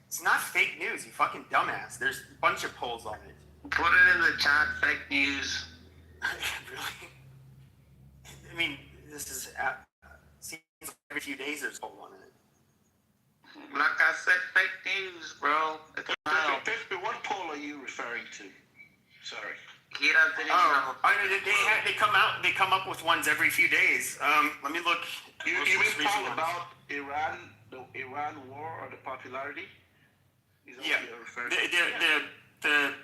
It's not fake news, you fucking dumbass. There's a bunch of polls on it. Put it in the chat, fake news. Really? I mean, this is seems like every few days there's a poll on it. Like I said, fake news, bro. Pepe, what poll are you referring to? Sorry. He doesn't even know. They come up with ones every few days. Let me look. You mean poll about Iran, the Iran war, or the popularity? Is that what you're referring to?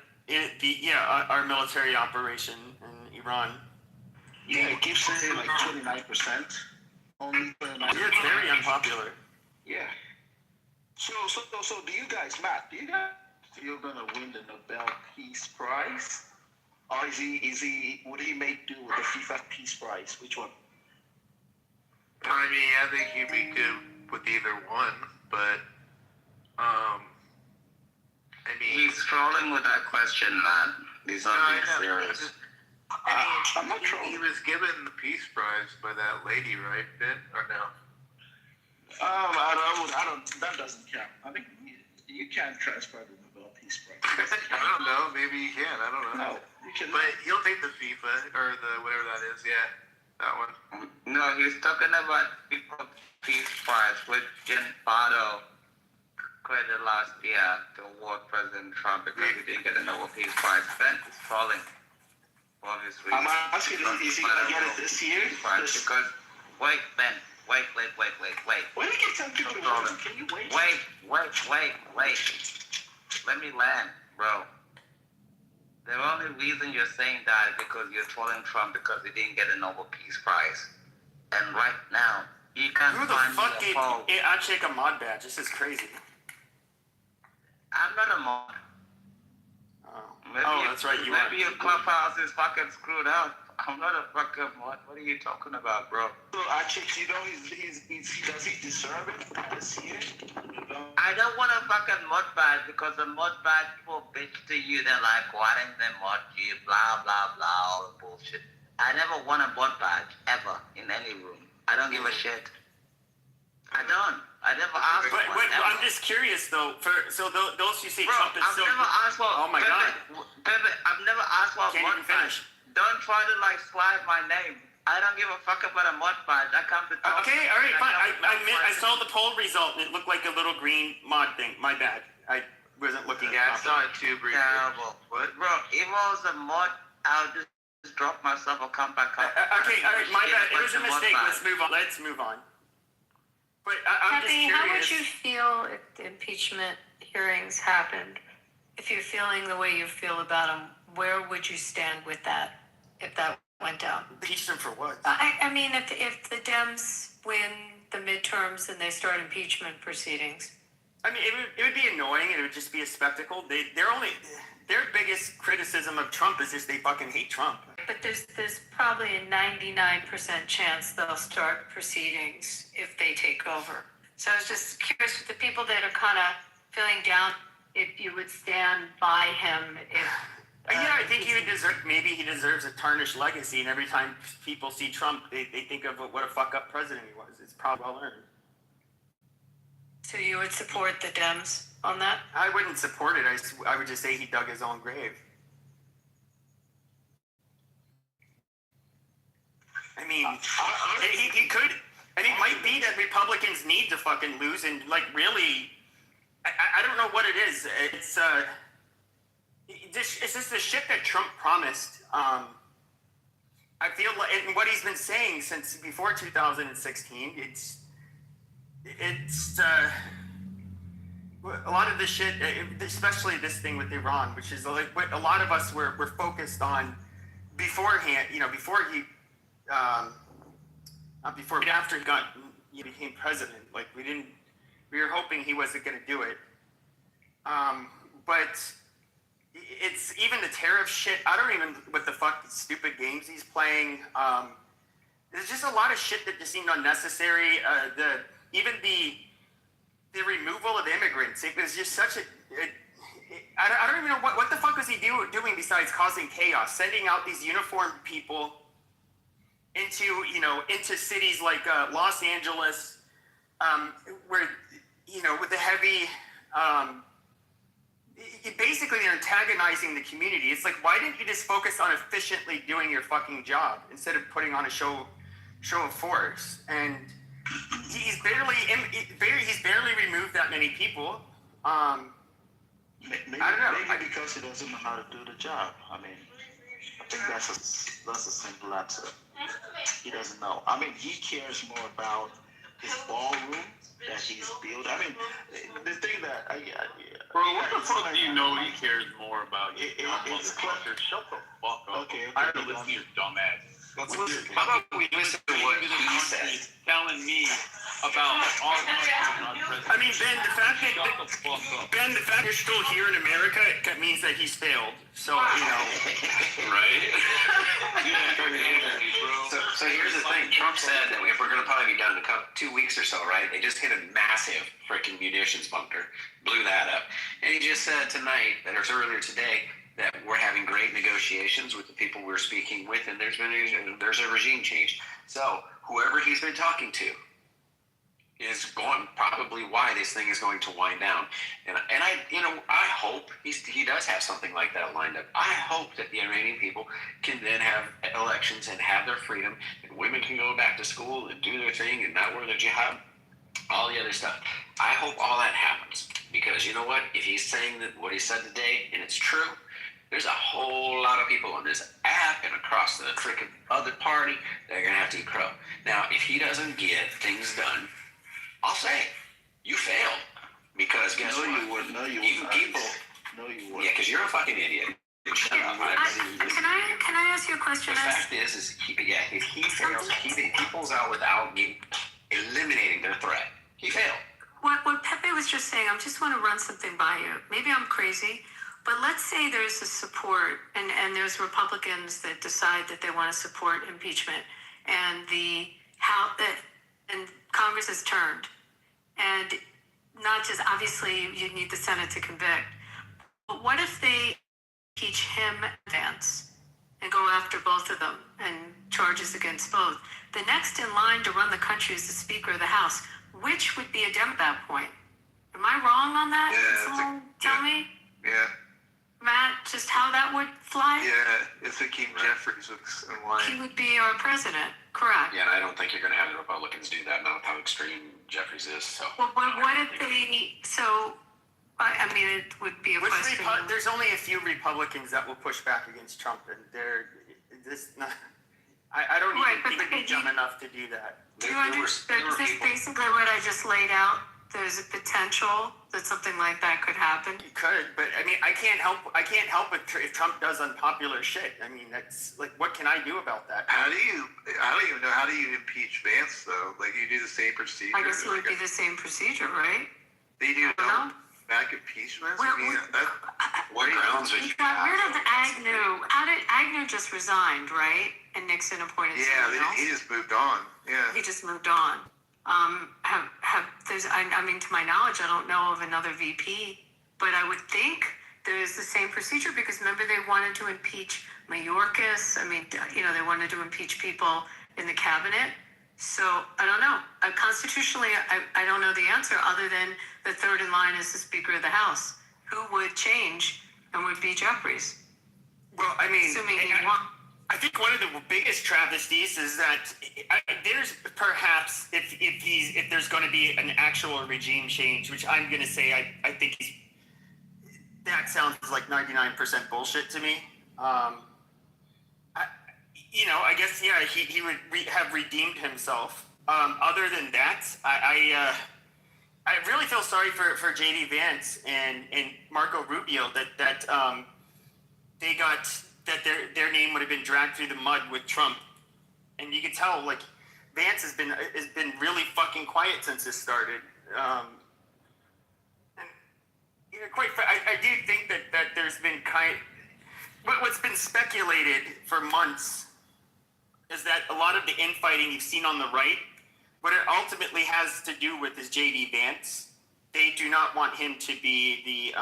Our military operation in Iran. Yeah, it keeps saying like 29%. Only 29%. Yeah, it's very unpopular. Yeah. So do you guys, Matt, you're gonna win the Nobel Peace Prize? Or would he make do with the FIFA Peace Prize? Which one? I mean, I think he'd be good with either one, but I mean, he's trolling with that question, man. He's not being serious. I'm not trolling. He was given the Peace Prize by that lady, right, Ben? Or no? I don't. That doesn't count. I think you can't transfer the Nobel Peace Prize. I don't know. Maybe you can. I don't know. No, you can. But he'll take the FIFA or the whatever that is. Yeah, that one. No, he's talking about people Peace Prize, which Jen Pardo created last year to award President Trump because he didn't get a Nobel Peace Prize. Ben is trolling. Obviously. I'm asking, is he gonna get it this year? Because wait, Ben. Wait. When you get some people to vote, can you wait? Wait. Let me land, bro. The only reason you're saying that is because you're trolling Trump because he didn't get a Nobel Peace Prize. And right now, you can't Who the find fuck me gave a poll. Achek a mod badge? This is crazy. I'm not a mod. That's right, you are. Maybe your clubhouse is fucking screwed up. I'm not a fucking mod. What are you talking about, bro? So Achek, you know, does he deserve it this year? I don't want a fucking mod badge because the mod badge people bitch to you. They're like, why didn't they mod you? Blah, blah, blah, all the bullshit. I never want a mod badge, ever, in any room. I don't give a shit. I don't. I never asked for one. I'm just curious, though. Those you say bro, Trump is I've so... never asked for... Oh, my God. Pepe, I've never asked for a mod badge. Don't try to, like, slide my name. I don't give a fuck about a mod badge. I come to talk. Okay, all right, fine. I saw the poll result and it looked like a little green mod thing. My bad. I wasn't looking at it. I saw it too, briefly. Terrible. What? Bro, if it was a mod, I would just drop myself or come back up. Okay, all right, my bad. It was a mistake. Let's move on. But I'm just Kathy, curious. how would you feel if the impeachment hearings happened? If you're feeling the way you feel about them, where would you stand with that if that went down? Impeach them for what? I mean, if the Dems win the midterms and they start impeachment proceedings. I mean, it would be annoying and it would just be a spectacle. Their biggest criticism of Trump is just they fucking hate Trump. But there's probably a 99% chance they'll start proceedings if they take over. So I was just curious with the people that are kind of feeling down, if you would stand by him if... Yeah, I think maybe he deserves a tarnished legacy, and every time people see Trump, they think of what a fuck-up president he was. It's probably well earned. So you would support the Dems on that? I wouldn't support it. I would just say he dug his own grave. I mean, he could, and it might be that Republicans need to fucking lose, and like really, I don't know what it is. It's just the shit that Trump promised. I feel like, and what he's been saying since before 2016, it's a lot of this shit, especially this thing with Iran, which is like what a lot of us were focused on beforehand. You know, before he, after he became president. Like we were hoping he wasn't going to do it. But it's even the tariff shit. I don't even what the fuck stupid games he's playing. There's just a lot of shit that just seemed unnecessary. Even the removal of immigrants. It was just such I don't even know what the fuck was he doing besides causing chaos, sending out these uniformed people into cities like Los Angeles, where with the heavy. Basically, they're antagonizing the community. It's like, why didn't you just focus on efficiently doing your fucking job instead of putting on a show of force? And he's barely removed that many people. Maybe, I don't know. Maybe because he doesn't know how to do the job. I mean, I think that's a simple answer. He doesn't know. I mean, he cares more about his ballroom that he's built. I mean, the thing that bro, what the fuck do you know he cares more about? Motherfucker, shut the fuck up. Okay. I had to listen to your dumb ass. How about we listen to what he said? Telling me about all I mean, Ben, the fact that you're still here in America, that means that he's failed. So, Right? So here's the thing. Trump said that we're going to probably be done in 2 weeks or so, right? They just hit a massive freaking munitions bunker, blew that up. And he just said tonight, that was earlier today, that we're having great negotiations with the people we're speaking with, and there's a regime change. So whoever he's been talking to is going probably why this thing is going to wind down. And I hope he does have something like that lined up. I hope that the Iranian people can then have elections and have their freedom, and women can go back to school and do their thing and not wear the jihad, all the other stuff. I hope all that happens, because you know what? If he's saying that what he said today and it's true, there's a whole lot of people on this app and across the freaking other party that are going to have to eat crow. Now, if he doesn't get things done, I'll say, you failed. Because guess what? You wouldn't. No, you Even wouldn't. people. No, you wouldn't. Yeah, because you're a fucking idiot. Shut up. Can I ask you a question? The fact is if he fails, he pulls out without eliminating their threat. He failed. What Pepe was just saying, I just want to run something by you. Maybe I'm crazy, but let's say there's a support and there's Republicans that decide that they want to support impeachment, and and Congress has turned, and not just obviously you need the Senate to convict, but what if they impeach him in advance and go after both of them and charges against both? The next in line to run the country is the Speaker of the House. Which would be a Dem at that point? Am I wrong on that? Yeah, Tell me. Yeah. I Matt, just how that would fly? Yeah, if Hakeem Jeffries was in line. He would be our president, correct? Yeah, and I don't think you're going to have the Republicans do that, not with how extreme Jeffries is. So. Well, what if they? So, I mean, it would be a question. There's only a few Republicans that will push back against Trump, and I don't even think they'd be dumb enough to do that. Do you understand? Just basically what I just laid out. There's a potential that something like that could happen. It could, but I mean, I can't help if Trump does unpopular shit. I mean, that's like, what can I do about that? I don't even know. How do you impeach Vance though? Like, you do the same procedure. I guess it would be the same procedure, right? They do back impeachments. What grounds would you have? Rid of Agnew. Agnew just resigned, right? And Nixon appointed someone else. He just moved on. Yeah. He just moved on. I mean, to my knowledge, I don't know of another VP, but I would think there's the same procedure because remember they wanted to impeach Mayorkas. I mean, they wanted to impeach people in the cabinet. So I don't know. Constitutionally, I don't know the answer other than the third in line is the Speaker of the House, who would change and would be Jeffries. Well, I mean, assuming he won. I think one of the biggest travesties is that there's perhaps if there's going to be an actual regime change, which I'm going to say I think that sounds like 99% bullshit to me. I guess he would have redeemed himself. Other than that, I really feel sorry for JD Vance and Marco Rubio that they got. That their name would have been dragged through the mud with Trump, and you can tell like Vance has been really fucking quiet since this started. And I do think that there's been what's been speculated for months is that a lot of the infighting you've seen on the right, what it ultimately has to do with is JD Vance. They do not want him to be the.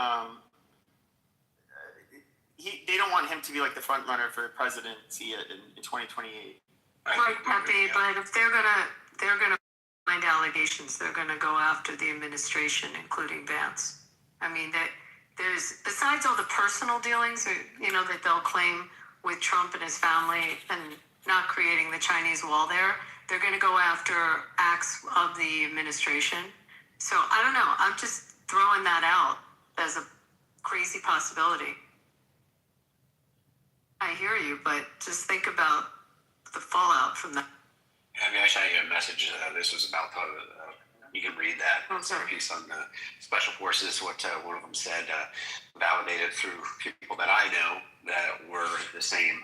They don't want him to be like the front runner for presidency in 2028. Right, Pepe, but if they're gonna find allegations, they're gonna go after the administration, including Vance. I mean, there's besides all the personal dealings, that they'll claim with Trump and his family and not creating the Chinese wall there, they're gonna go after acts of the administration. So I don't know. I'm just throwing that out as a crazy possibility. I hear you, but just think about the fallout from that. I mean, I shot you a message. This was about you can read that. It's a piece on the special forces. What one of them said, validated through people that I know that were the same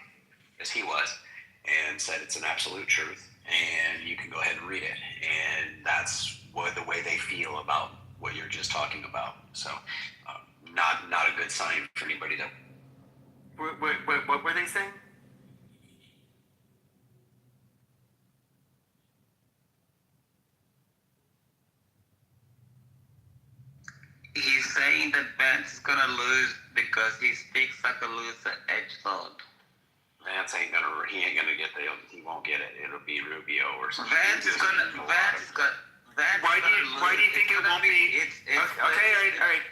as he was, and said it's an absolute truth, and you can go ahead and read it. And that's the way they feel about what you're just talking about. So, not a good sign for anybody to. What were they saying? He's saying that Vance is gonna lose because he speaks like a loser edgelord. Vance he ain't gonna get he won't get it. It'll be Rubio or something. Vance is gonna. Why do you think it won't be? Okay, all right.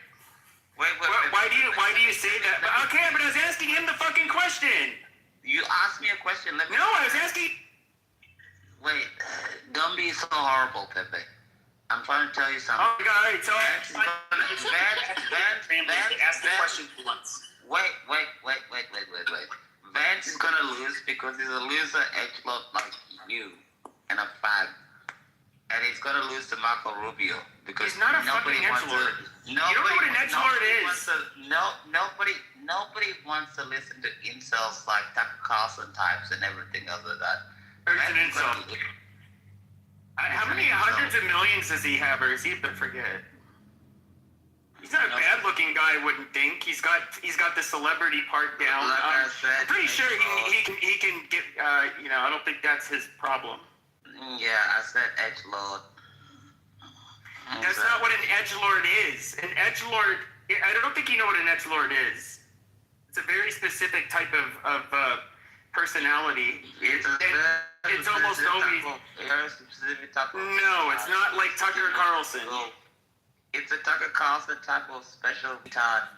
Wait. Why do you say that? Okay, but I was asking him the fucking question. You asked me a question. No, I was asking. Wait, don't be so horrible, Pepe. I'm trying to tell you something. Oh my God! All right, so Vance, ask the question once. Wait. Vance is gonna lose because he's a loser edgelord like you and a fag. And he's gonna lose to Marco Rubio because he's not a fucking edgelord. You don't know what an edgelord is. Nobody wants to listen to incels like Tucker Carlson types and everything other than that. It's an insult. How many hundreds of millions does he have, or is he to forget? He's not a bad-looking guy, I wouldn't think. He's got the celebrity part down. Like I said, I'm pretty sure he can get. I don't think that's his problem. Yeah, I said edgelord. That's not what an edgelord is. An edgelord. I don't think you know what an edgelord is. It's a very specific type of personality. It's almost always. No, it's not like Tucker Carlson. It's a Tucker Carlson type of special retard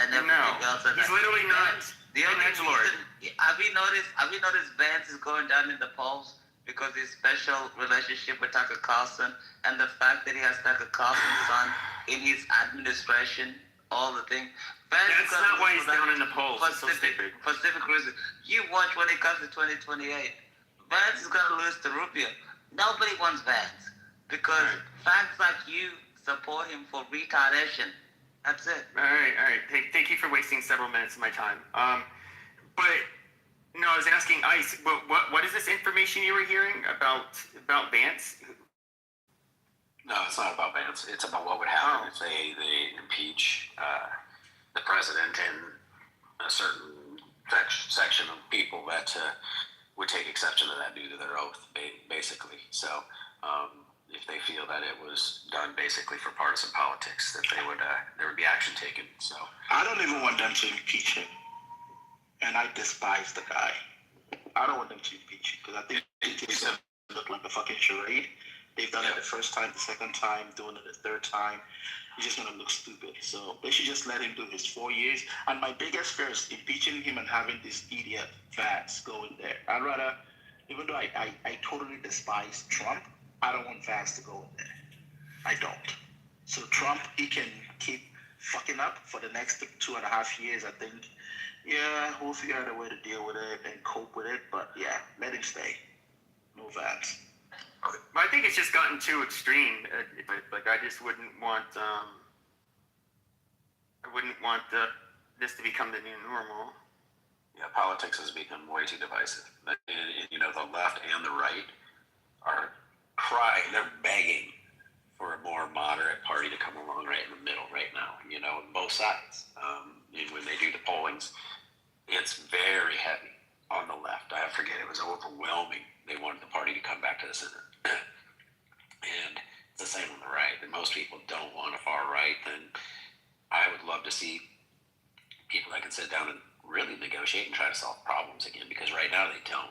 and everything else. And he's literally not the an only edgelord. reason, have you noticed Vance is going down in the polls because his special relationship with Tucker Carlson and the fact that he has Tucker Carlson's son in his administration, all the thing. That's not why he's down in the polls. For specific reasons. You watch when it comes to 2028. Vance is going to lose to Rubio. Nobody wants Vance because facts like you support him for retardation. That's it. All right. Thank you for wasting several minutes of my time. But no, I was asking Ice. What is this information you were hearing about Vance? No, it's not about Vance. It's about what would happen if they impeach the president and a certain section of people that would take exception to that due to their oath, basically. So if they feel that it was done basically for partisan politics, that there would be action taken. So I don't even want them to impeach him, and I despise the guy. I don't want them to impeach him because I think it just look like a fucking charade. They've done it the first time, the second time, doing it the third time. He's just gonna look stupid. So they should just let him do his 4 years. And my biggest fear is impeaching him and having this idiot Vance go in there. I'd rather, even though I totally despise Trump, I don't want Vance to go in there. I don't. So Trump, he can keep fucking up for the next 2.5 years, I think. Yeah, we'll figure out a way to deal with it and cope with it. But yeah, let him stay. No Vance. I think it's just gotten too extreme. Like I just wouldn't want. I wouldn't want this to become the new normal. Yeah, politics has become way too divisive. And, the left and the right are they're begging for a more moderate party to come along right in the middle right now. Both sides. And when they do the pollings, it's very heavy on the left. I forget, it was overwhelming. They wanted the party to come back to the center. And it's the same on the right. And most people don't want a far right. And I would love to see people that can sit down and really negotiate and try to solve problems again, because right now they don't.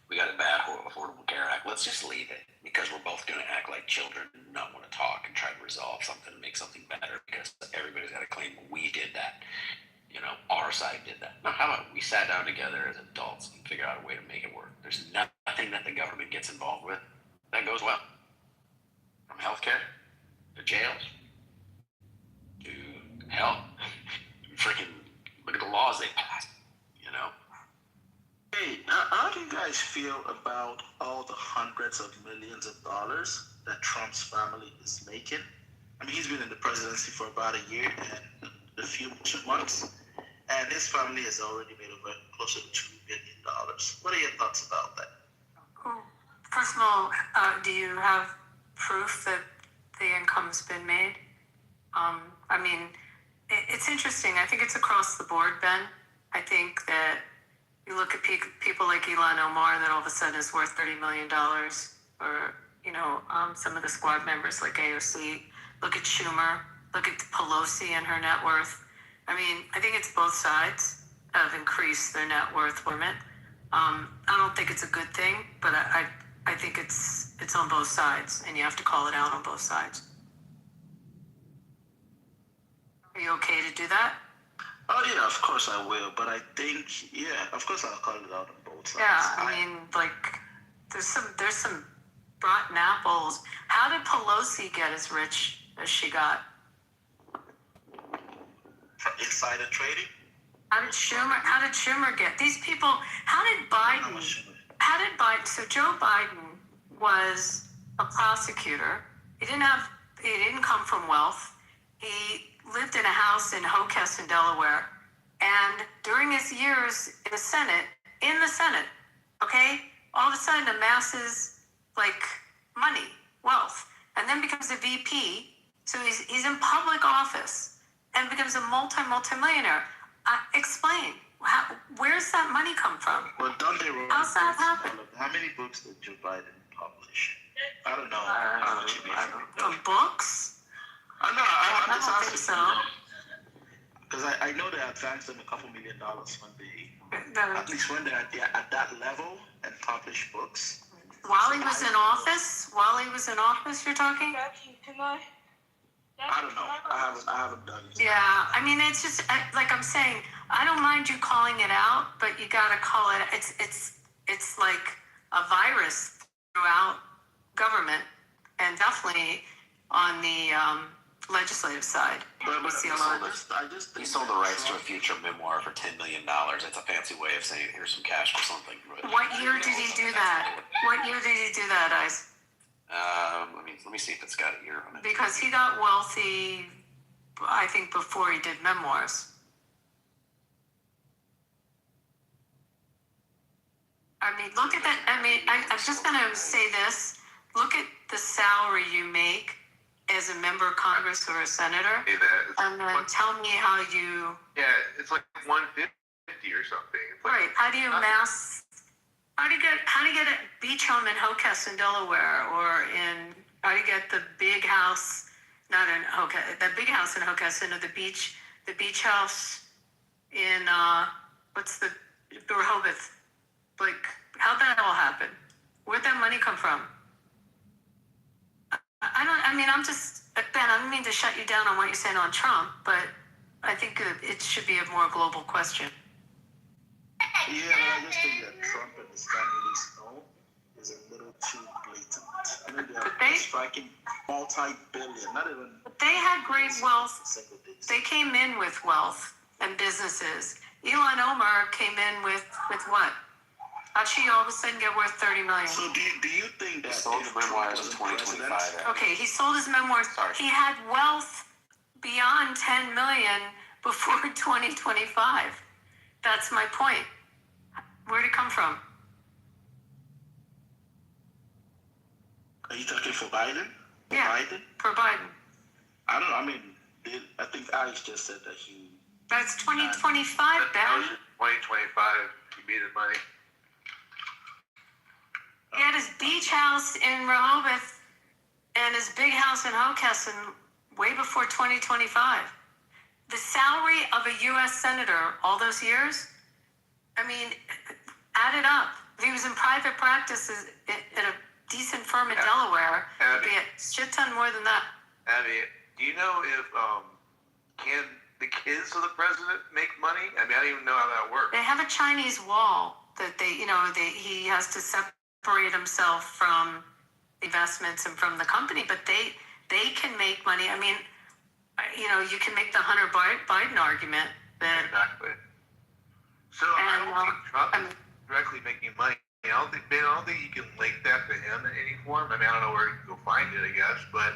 We got a bad Affordable Care Act. Let's just leave it, because we're both going to act like children and not want to talk and try to resolve something and make something better, because everybody's got to claim we did that. Our side did that. Now, how about we sat down together as adults and figure out a way to make it work? There's nothing that the government gets involved with that goes well. From healthcare to jails to hell. Freaking look at the laws they passed, Hey, how do you guys feel about all the hundreds of millions of dollars that Trump's family is making? I mean, he's been in the presidency for about a year and a few 2 months, and his family has already made over close to $2 billion. What are your thoughts about that? First of all, do you have proof that the income's been made? It's interesting. I think it's across the board, Ben. I think that you look at people like Ilhan Omar that all of a sudden is worth $30 million, or, some of the squad members like AOC. Look at Schumer. Look at Pelosi and her net worth. I think it's both sides have increased their net worth limit. I don't think it's a good thing, but I think it's on both sides, and you have to call it out on both sides. Are you okay to do that? Oh yeah, of course I will. But I think, of course I'll call it out on both sides. Yeah, there's some rotten apples. How did Pelosi get as rich as she got? From insider trading? How did Schumer get these people? How did Biden? So Joe Biden was a prosecutor. He didn't come from wealth. He lived in a house in Hocus, Delaware, and during his years in the Senate, okay, all of a sudden amasses money, wealth, and then becomes a VP. So he's in public office and becomes a multi-millionaire. Explain. Where's that money come from? Well, don't they write? How's that happen? How many books did Joe Biden publish? I don't know how much he made from books. I don't think so. Because I know they advanced them a couple $1 million at least when they're at that level and publish books. While he was in office, you're talking? I don't know. I haven't done it. Yeah, I mean, it's just like I'm saying. I don't mind you calling it out, but you got to call it. It's like a virus throughout government, and definitely on the legislative side. But he sold the rights to a future memoir for $10 million. It's a fancy way of saying here's some cash for something. What year did he do that? What year did he do that, Ice? Let me see if it's got a year on it. Because he got wealthy, I think, before he did memoirs. I mean, look at that. I mean, I'm just going to say this. Look at the salary you make as a member of Congress or a senator. And then tell me how you... Yeah, it's like 150 or something. Right. How do you amass... How do you get a beach home in Hocus in Delaware, or how do you get the big house, not in Hocus, the big house in Hocus, or the beach house in, what's the Rehoboth? Like, how'd that all happen? Where'd that money come from? Ben, I don't mean to shut you down on what you're saying on Trump, but I think it should be a more global question. Yeah, but I just think that Trump and his family's own is a little too blatant. I mean, they're striking multi-billion, not even... They had great wealth. They came in with wealth and businesses. Elon Omar came in with what? How'd she all of a sudden get worth $30 million? So do you think that... He sold his memoirs in 2025. Okay, he sold his memoirs. Sorry. He had wealth beyond $10 million before 2025. That's my point. Where'd it come from? Are you talking for Biden? Yeah, Biden? for Biden. I don't know. I mean, I think Ice just said that he... That's 2025, Ben. 2025, he made the money. He had his beach house in Rehoboth and his big house in Hockessin way before 2025. The salary of a U.S. senator all those years, I mean, add it up. If he was in private practice at a decent firm in Delaware, it'd be a shit ton more than that. Abby, do you know if can the kids of the president make money? I mean, I don't even know how that works. They have a Chinese wall that he has to separate himself from investments and from the company, but they can make money. I mean, you can make the Hunter Biden argument that... Exactly. So I don't think Trump is directly making money. I don't think you can link that to him in any form. I mean, I don't know where you can go find it, I guess. But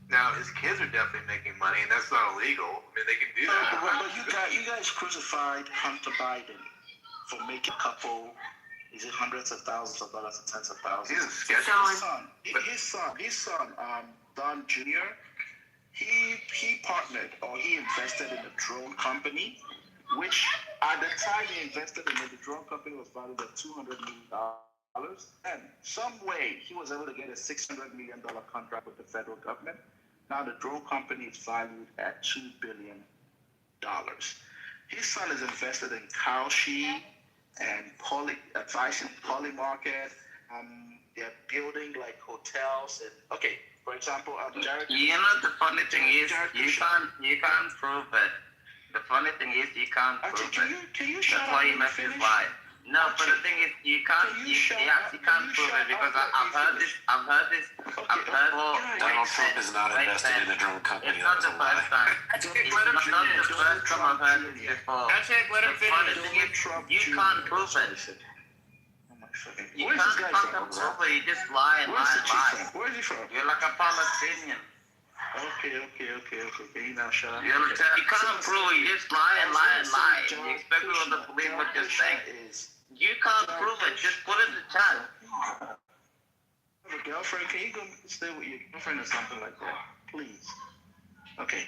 now his kids are definitely making money, and that's not illegal. I mean, they can do that. But you guys crucified Hunter Biden for making a couple, is it hundreds of thousands of dollars or tens of thousands? He's a sketch. His son, Don Jr., he partnered, or he invested in a drone company, which at the time he invested in it, the drone company was valued at $200 million. And some way he was able to get a $600 million contract with the federal government. Now the drone company is valued at $2 billion. His son is invested in Kalshi and advising Polymarket. They're building like hotels and for example, Jared. You know, the funny thing is you can't prove it. The funny thing is you can't prove it. Can you That's why you must lie. No, but the thing is you can't prove it because I've heard this. Donald Trump is not invested in a drone company. It's not the first time. It's not the first time I've heard this before. The funny thing is you can't prove it. You can't fucking prove it. You just lie and lie and lie. Where is he from? You're like a Palestinian. Okay. Can you now shut up? You can't prove it. You just lie and lie and lie. You expect people to believe what you're saying. You can't prove it. Just put it in the chat. Have a girlfriend? Can you go stay with your girlfriend or something like that? Please. Okay.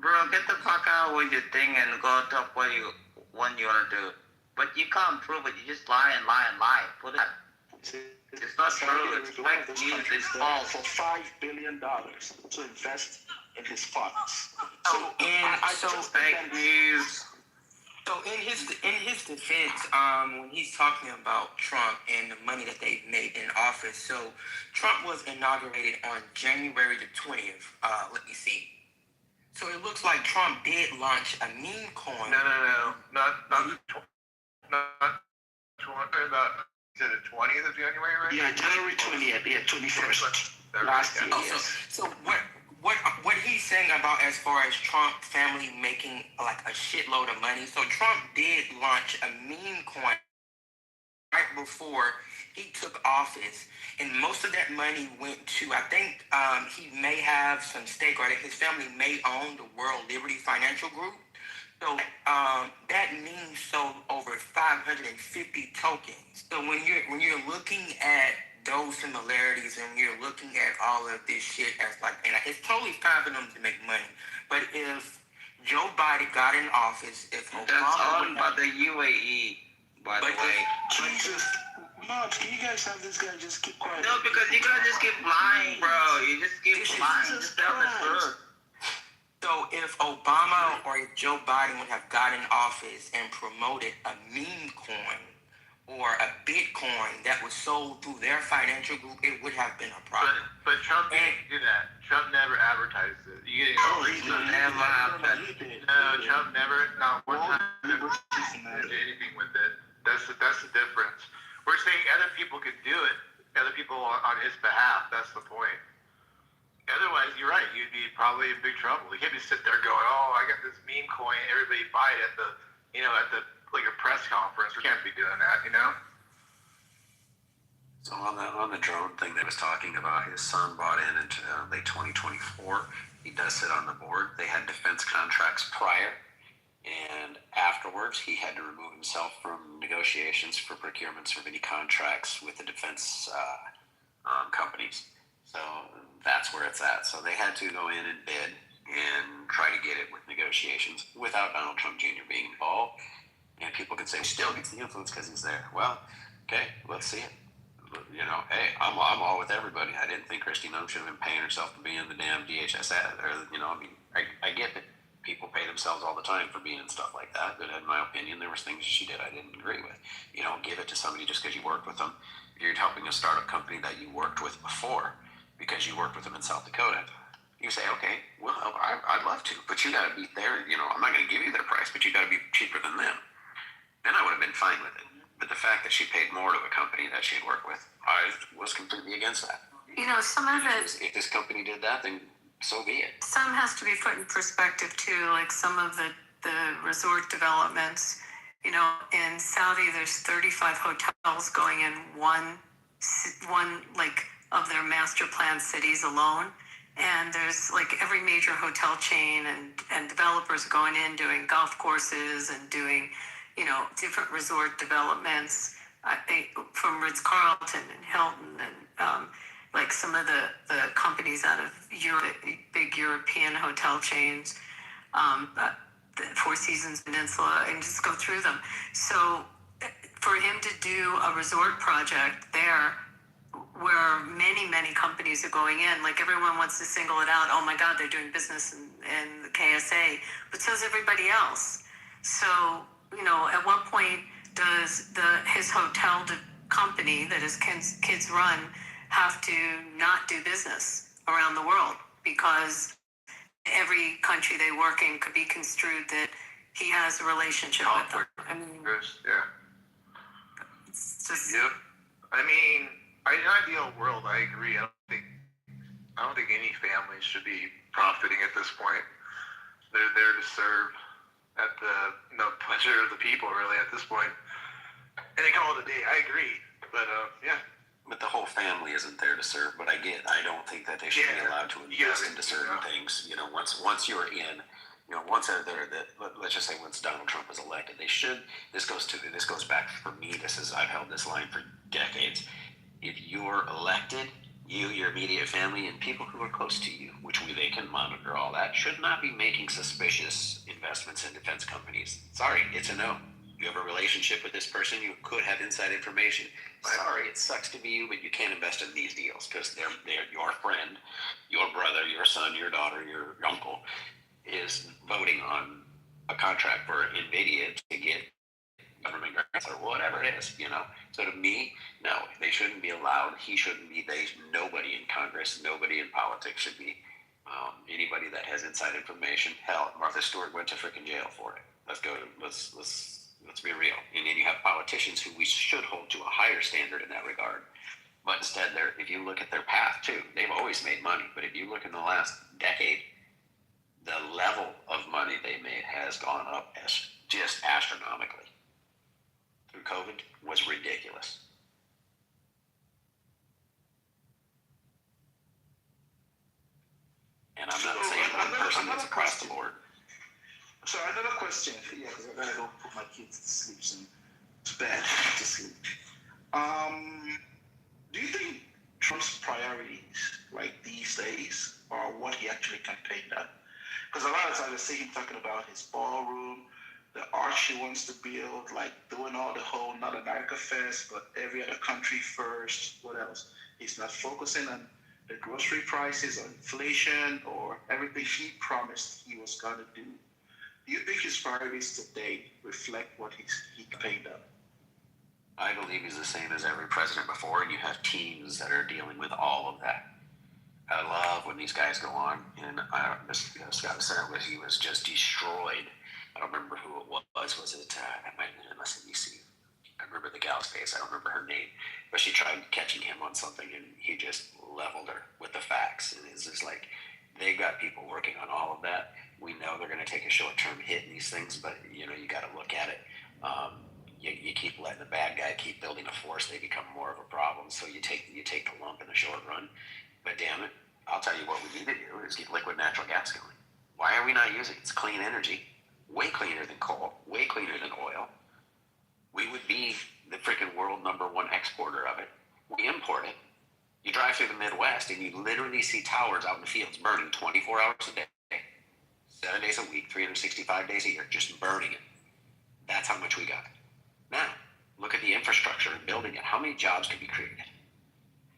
Bro, get the fuck out with your thing and go talk what you want to do. But you can't prove it. You just lie and lie and lie. Put it. It's not true. It's fake news. It's false. For $5 billion to invest in his funds. So fake news. So in his defense, when he's talking about Trump and the money that they've made in office, so Trump was inaugurated on January the 20th. Let me see. So it looks like Trump did launch a meme coin. No, not the 20th of January, right? Yeah, January 20th, yeah, 21st. Last year, yes. So what he's saying about as far as Trump family making like a shitload of money. So Trump did launch a meme coin right before he took office, and most of that money went to, I think he may have some stake, or his family may own the World Liberty Financial Group. So that meme sold over 550 tokens. So when you're looking at those similarities and you're looking at all of this shit as like, and it's totally fine for them to make money, but if Joe Biden got in office, if that's owned by the UAE, by the way. Jesus, Mobs, can you guys have this guy just keep quiet? No, because you guys just keep lying, bro. You just keep lying. Just tell the truth. So if Obama or if Joe Biden would have gotten in office and promoted a meme coin or a Bitcoin that was sold through their financial group, it would have been a problem. But Trump didn't do that. Trump never advertised it. You he never advertised it. No, Trump never, not one time, did anything with it. That's the difference. We're saying other people could do it, other people on his behalf. That's the point. Otherwise, you're right. You'd be probably in big trouble. You can't just sit there going, "Oh, I got this meme coin. Everybody buy it at the like a press conference." We can't be doing that, you know. So on the drone thing that I was talking about, his son bought in into late 2024. He does sit on the board. They had defense contracts prior, and afterwards he had to remove himself from negotiations for procurements of any contracts with the defense companies. So that's where it's at. So they had to go in and bid and try to get it with negotiations without Donald Trump Jr. being involved. And people could say, he still gets the influence because he's there. Well, okay, let's see it. You know, hey, I'm all with everybody. I didn't think Kristi Noem should have been paying herself to be in the damn DHS ad. Or, you know, I mean, I get that people pay themselves all the time for being in stuff like that. But in my opinion, there was things she did I didn't agree with. You don't give it to somebody just because you worked with them. You're helping a startup company that you worked with before, because you worked with them in South Dakota. You say, okay, well, I'd love to, but you got to be there. You know, I'm not going to give you their price, but you got to be cheaper than them. Then I would have been fine with it. But the fact that she paid more to a company that she had worked with, I was completely against that. You know, some of it. If this company did that, then so be it. Some has to be put in perspective too. Like some of the resort developments. You know, in Saudi, there's 35 hotels going in one like of their master plan cities alone. And there's like every major hotel chain and developers going in doing golf courses and doing, you know, different resort developments from Ritz-Carlton and Hilton and like some of the companies out of Europe, big European hotel chains, the Four Seasons Peninsula, and just go through them. So for him to do a resort project there, where many companies are going in, like everyone wants to single it out. Oh my God, they're doing business in the KSA, but so's everybody else. So, you know, at what point does his hotel company that his kids run have to not do business around the world because every country they work in could be construed that he has a relationship with them? I mean, yeah. It's just. Yep. I mean, in an ideal world, I agree. I don't think any family should be profiting at this point. They're there to serve at the pleasure of the people, really, at this point. And they call it a day. I agree. But, yeah. But the whole family isn't there to serve. But I don't think that they should be allowed to invest into certain things. You know, once you're in, you know, once they're there, let's just say once Donald Trump is elected, they should. This goes back for me. I've held this line for decades. If you're elected, you, your immediate family, and people who are close to you, which they can monitor all that, should not be making suspicious investments in defense companies. Sorry, it's a no. You have a relationship with this person, you could have inside information. Sorry, it sucks to be you, but you can't invest in these deals because they're your friend, your brother, your son, your daughter, your uncle is voting on a contract for NVIDIA to get government grants or whatever it is, So to me, no, they shouldn't be allowed. He shouldn't be. Nobody in Congress, nobody in politics should be. Anybody that has inside information, hell, Martha Stewart went to freaking jail for it. Let's be real. And then you have politicians who we should hold to a higher standard in that regard. But instead, if you look at their path too, they've always made money. But if you look in the last decade, the level of money they made has gone up just astronomically. Through COVID was ridiculous. And I'm not saying one person, that's across the board. So another question, because I gotta go put my kids to sleep soon, to bed, to sleep. Do you think Trump's priorities, like these days, are what he actually campaigned on? Because a lot of times I see him talking about his ballroom, the arch he wants to build, like doing all the whole not America first, but every other country first. What else? He's not focusing on the grocery prices or inflation or everything he promised he was going to do. Do you think his priorities today reflect what he campaigned on? I believe he's the same as every president before, and you have teams that are dealing with all of that. I love when these guys go on, and Scott said he was just destroyed. I don't remember who it was. Was it, that might have been MSNBC. I remember the gal's face. I don't remember her name. But she tried catching him on something, and he just leveled her with the facts. And it's just like, they've got people working on all of that. We know they're going to take a short-term hit in these things, but, you got to look at it. You keep letting the bad guy keep building a force, they become more of a problem. So you take the lump in the short run. But damn it, I'll tell you what we need to do is get liquid natural gas going. Why are we not using it? It's clean energy. Way cleaner than coal, way cleaner than oil. We would be the freaking world #1 exporter of it. We import it. You drive through the Midwest and you literally see towers out in the fields burning 24 hours a day, 7 days a week, 365 days a year, just burning it. That's how much we got. Now, look at the infrastructure and building it. How many jobs could be created?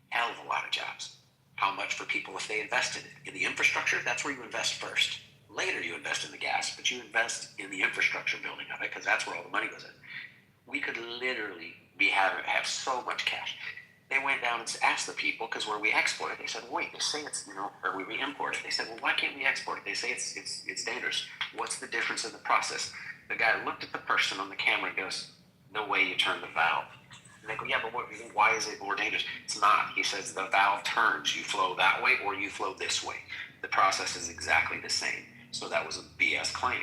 Hell of a lot of jobs. How much for people if they invested in the infrastructure? That's where you invest first. Later you invest in the gas, but you invest in the infrastructure building of it because that's where all the money goes in. We could literally have so much cash. They went down and asked the people, because where we export it, they said, wait, they say it's, or we import it. They said, well, why can't we export it? They say it's dangerous. What's the difference in the process? The guy looked at the person on the camera and goes, the way you turn the valve. And they go, yeah, but why is it more dangerous? It's not. He says the valve turns. You flow that way or you flow this way. The process is exactly the same. So that was a BS claim.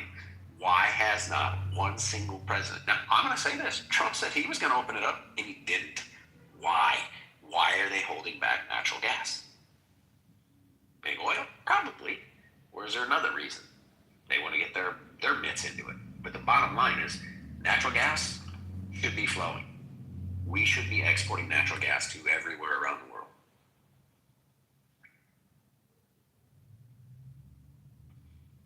Why has not one single president? Now, I'm going to say this. Trump said he was going to open it up, and he didn't. Why? Why are they holding back natural gas? Big oil? Probably. Or is there another reason? They want to get their mitts into it. But the bottom line is natural gas should be flowing. We should be exporting natural gas to everywhere around the world.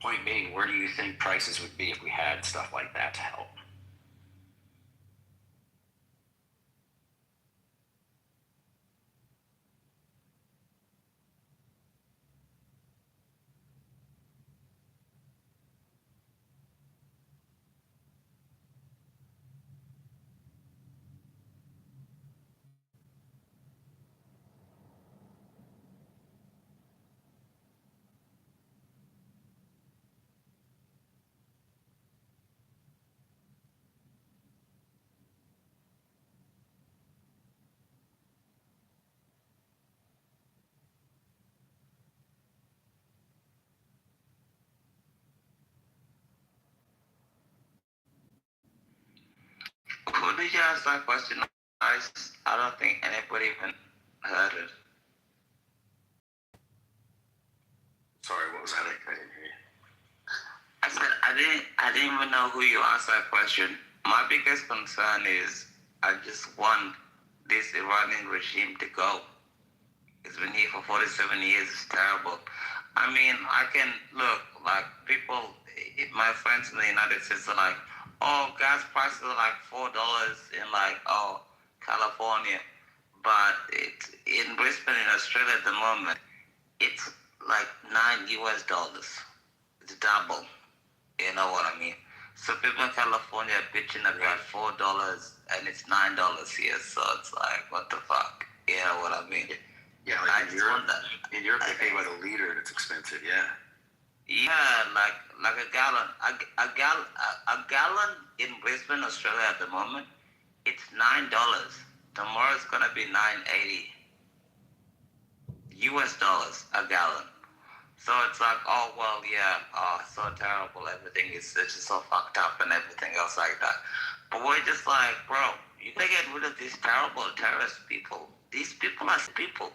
Point being, where do you think prices would be if we had stuff like that to help? Who did you ask that question? I don't think anybody even heard it. Sorry, what was that? I didn't hear you. I said I didn't even know who you asked that question. My biggest concern is I just want this Iranian regime to go. It's been here for 47 years. It's terrible. I mean, I can look like people. My friends in the United States are like, oh, gas prices are like $4 in California, but it's in Brisbane in Australia at the moment. It's like $9 US. It's double. You know what I mean? So people in California are bitching about $4 and it's $9 here. So it's like, what the fuck? You know what I mean? Yeah, like in Europe, they pay by the liter and it's expensive. Yeah. Yeah, like a gallon. A gallon in Brisbane, Australia at the moment, it's $9. Tomorrow it's gonna be $9.80 US dollars a gallon. So it's like, oh well, yeah, so terrible. Everything is it's just so fucked up and everything else like that. But we're just like, bro, you gotta get rid of these terrible terrorist people. These people are people.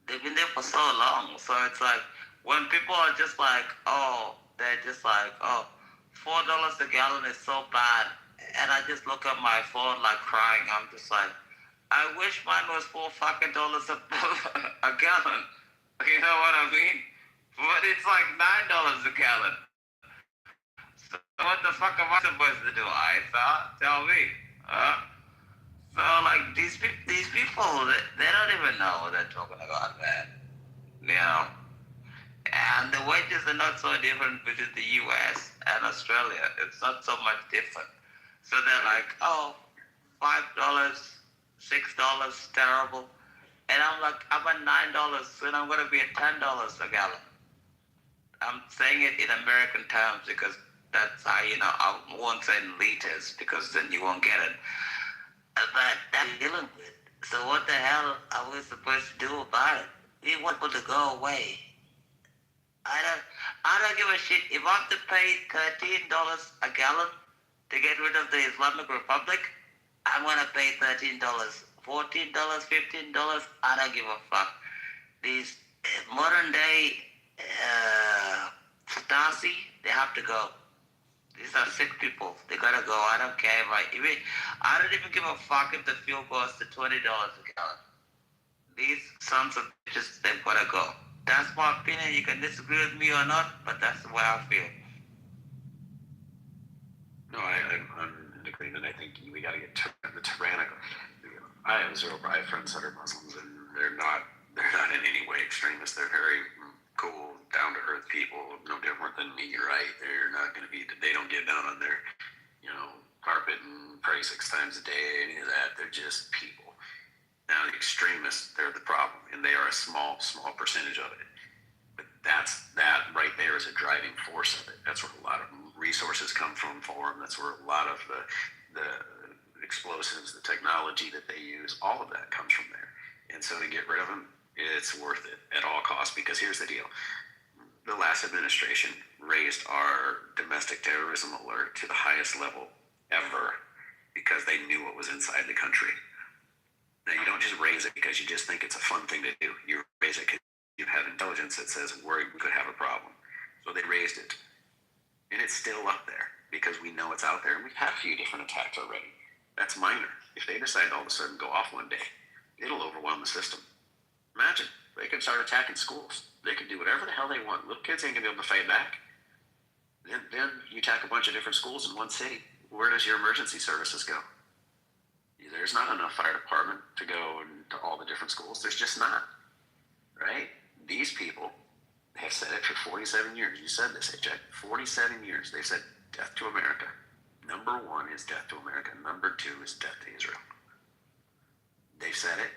They've been there for so long. So it's like when people are just like, oh, they're just like, oh, $4 a gallon is so bad. And I just look at my phone like crying. I'm just like, I wish mine was $4 fucking dollars a gallon. You know what I mean? But it's like $9 a gallon. So what the fuck am I supposed to do? Tell me. So like these people, they don't even know what they're talking about, man. You know. And the wages are not so different between the U.S. and Australia. It's not so much different. So they're like, oh, $5, $6, terrible. And I'm like, I'm at $9, soon I'm gonna be at $10 a gallon. I'm saying it in American terms because that's how, you know, I won't say in liters because then you won't get it. But that's dealing with. So what the hell are we supposed to do about it? We want people to go away. I don't give a shit. If I have to pay $13 a gallon to get rid of the Islamic Republic, I'm gonna pay $13, $14, $15. I don't give a fuck. These modern day Stasi, they have to go. These are sick people. They gotta go. I don't care if I don't even give a fuck if the fuel goes to $20 a gallon. These sons of bitches, they've gotta go. That's my opinion. You can disagree with me or not, but that's the way I feel. No, I'm in agreement. I think we got to get the tyrannical. I have friends that are Muslims, and they're not in any way extremist. They're very cool, down to earth people, no different than me. You're right. They're not going to be. They don't get down on their, carpet and pray 6 times a day. Any of that. They're just people. Now the extremists, they're the problem, and they are a small percentage of it. But that right there is a driving force of it. That's where a lot of resources come from for them. That's where a lot of the explosives, the technology that they use, all of that comes from there. And so to get rid of them, it's worth it at all costs. Because here's the deal: the last administration raised our domestic terrorism alert to the highest level ever because they knew what was inside the country. Now, you don't just raise it because you just think it's a fun thing to do. You raise it because you have intelligence that says we could have a problem. So they raised it. And it's still up there because we know it's out there. And we've had a few different attacks already. That's minor. If they decide to all of a sudden go off one day, it'll overwhelm the system. Imagine, they can start attacking schools. They can do whatever the hell they want. Little kids ain't going to be able to fight back. Then you attack a bunch of different schools in one city. Where does your emergency services go? There's not enough fire department to go into all the different schools. There's just not, right? These people have said it for 47 years. You said this, HJ. 47 years. They've said death to America. Number 1 is death to America. Number 2 is death to Israel. They've said it.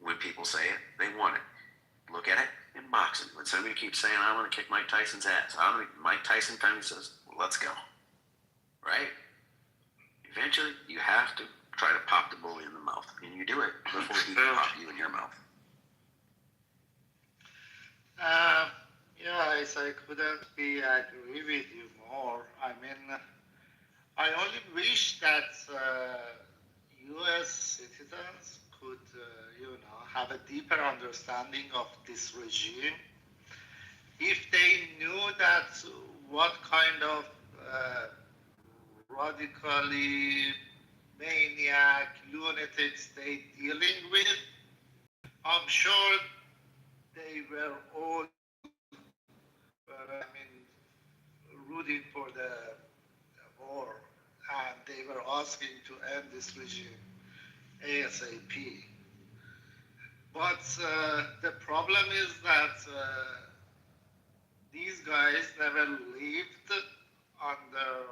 When people say it, they want it. Look at it in boxing. When somebody keeps saying, I want to kick Mike Tyson's ass, Mike Tyson finally says, well, let's go. Right? Eventually, you have to try to pop the bully in the mouth, and you do it before he can pop you in your mouth. Yes, I couldn't agree with you more. I mean, I only wish that U.S. citizens could, have a deeper understanding of this regime. If they knew that what kind of radically maniac, lunatics they dealing with, I'm sure they were all, rooting for the war, and they were asking to end this regime ASAP. But the problem is that these guys never lived under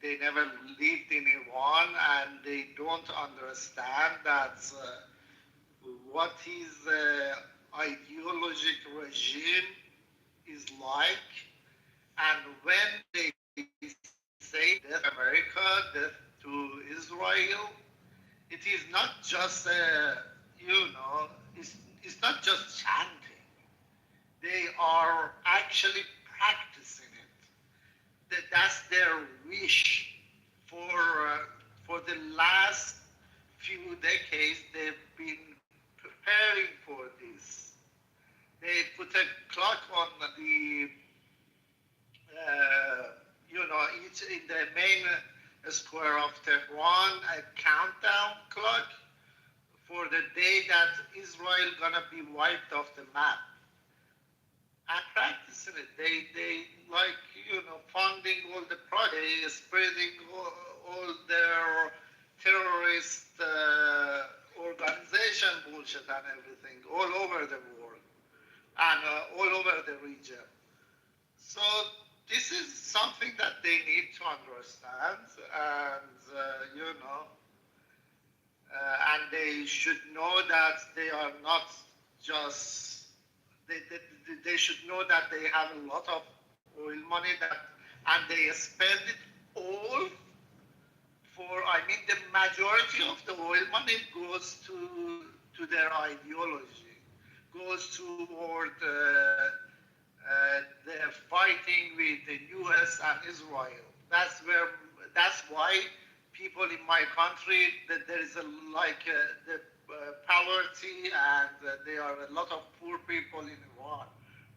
they never lived in Iran, and they don't understand that what his ideologic regime is like. And when they say death to America, death to Israel, it is not just, it's not just chanting. They are actually practicing it. That's their wish for the last few decades. They've been preparing for this. They put a clock on the, each in the main square of Tehran, a countdown clock for the day that Israel gonna be wiped off the map. And practicing it, they like funding all the projects, spreading all their terrorist organization bullshit and everything all over the world and all over the region. So this is something that they need to understand, and and they should know that they are not just. They should know that they have a lot of oil money and they spend it all for. I mean, the majority of the oil money goes to their ideology, goes toward their fighting with the U.S. and Israel. That's why people in my country, that there is the poverty, and there are a lot of poor people in Iran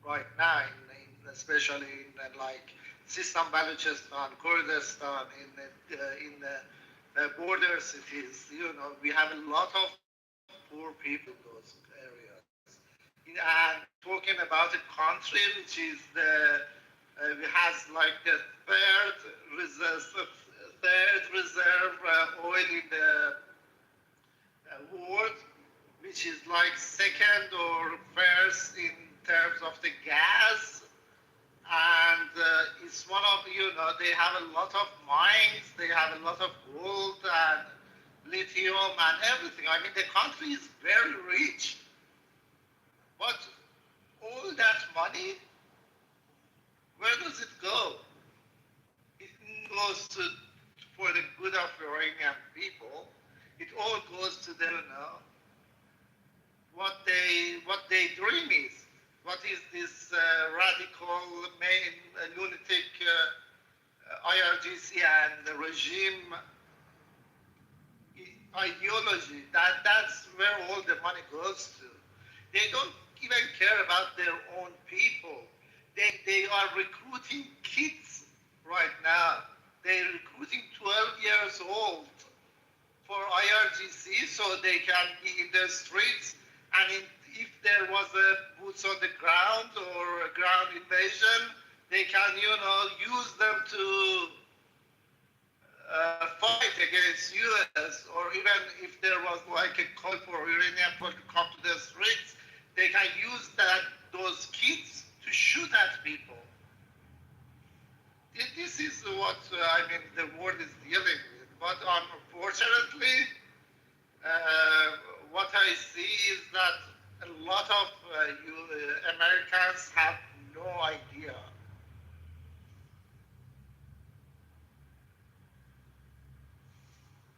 right now, especially in Sistan, Balochistan, Kurdistan, in the border cities. We have a lot of poor people in those areas. And talking about a country which is has the third reserve oil in the world, which is second or first in terms of the gas, and it's one of they have a lot of mines, they have a lot of gold and lithium and everything. I mean, the country is very rich, but all that money, where does it go? It goes for the good of Iranian people. It all goes to them what they dream is. What is this radical, lunatic IRGC and the regime ideology? That's where all the money goes to. They don't even care about their own people. They are recruiting kids right now. They're recruiting 12 years old for IRGC so they can be in the streets, and if there was a boots on the ground or a ground invasion, they can use them to fight against US, or even if there was a call for Iranian people to come to the streets, they can use those kids to shoot at people. This is what the world is dealing with. But unfortunately, what I see is that a lot of Americans have no idea.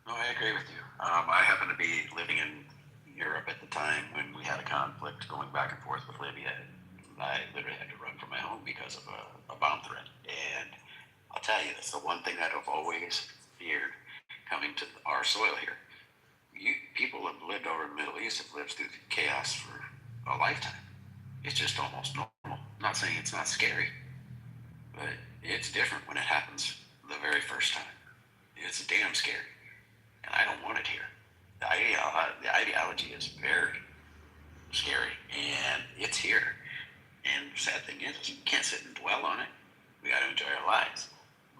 No, I agree with you. I happened to be living in Europe at the time when we had a conflict going back and forth with Libya. I literally had to run from my home because of a bomb threat. And I'll tell you, that's the one thing that I've always feared coming to our soil here. People have lived over in the Middle East, have lived through chaos for a lifetime. It's just almost normal. I'm not saying it's not scary, but it's different when it happens the very first time. It's damn scary, and I don't want it here. The ideology is very scary, and it's here. And the sad thing is, you can't sit and dwell on it. We got to enjoy our lives.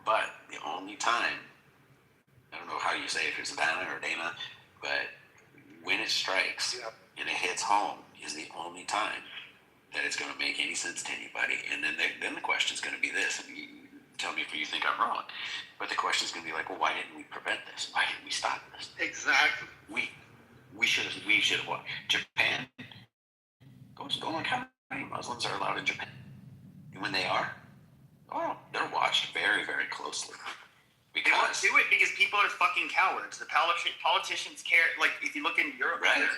But the only time, I don't know how you say it, if it's Dana or Dana, but when it strikes and it hits home is the only time that it's going to make any sense to anybody. And then the question is going to be this: tell me if you think I'm wrong. But the question is going to be like, well, why didn't we prevent this? Why didn't we stop this? Exactly. We should have what? Japan? Go look how many Muslims are allowed in Japan. And when they are, well, they're watched very, very closely. They won't do it because people are fucking cowards. The politicians care, like if you look in Europe, right.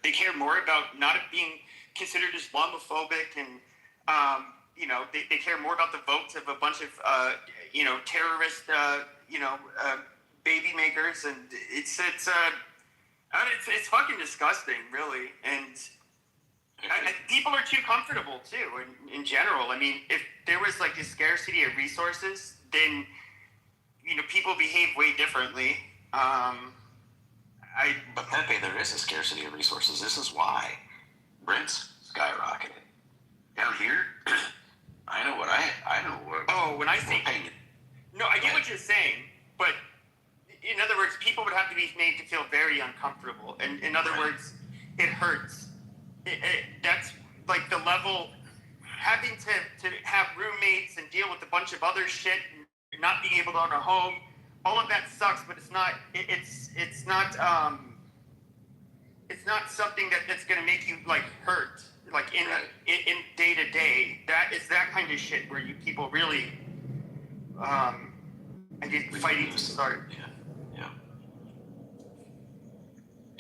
They care more about not being considered Islamophobic and, they care more about the votes of a bunch of, terrorist, baby makers. And it's fucking disgusting, really. And people are too comfortable, too, in general. I mean, if there was like a scarcity of resources, then people behave way differently. But Pepe, there is a scarcity of resources. This is why rents skyrocketed. Down here, I know what. Oh, when I say no, I get what you're saying, but in other words, people would have to be made to feel very uncomfortable. And in other words, it hurts. That's like the level. Having to have roommates and deal with a bunch of other shit. Not being able to own a home, all of that sucks. But it's not. It's not something that's going to make you like hurt, like in day to day. That is that kind of shit where people really, I get fighting to start. Yeah.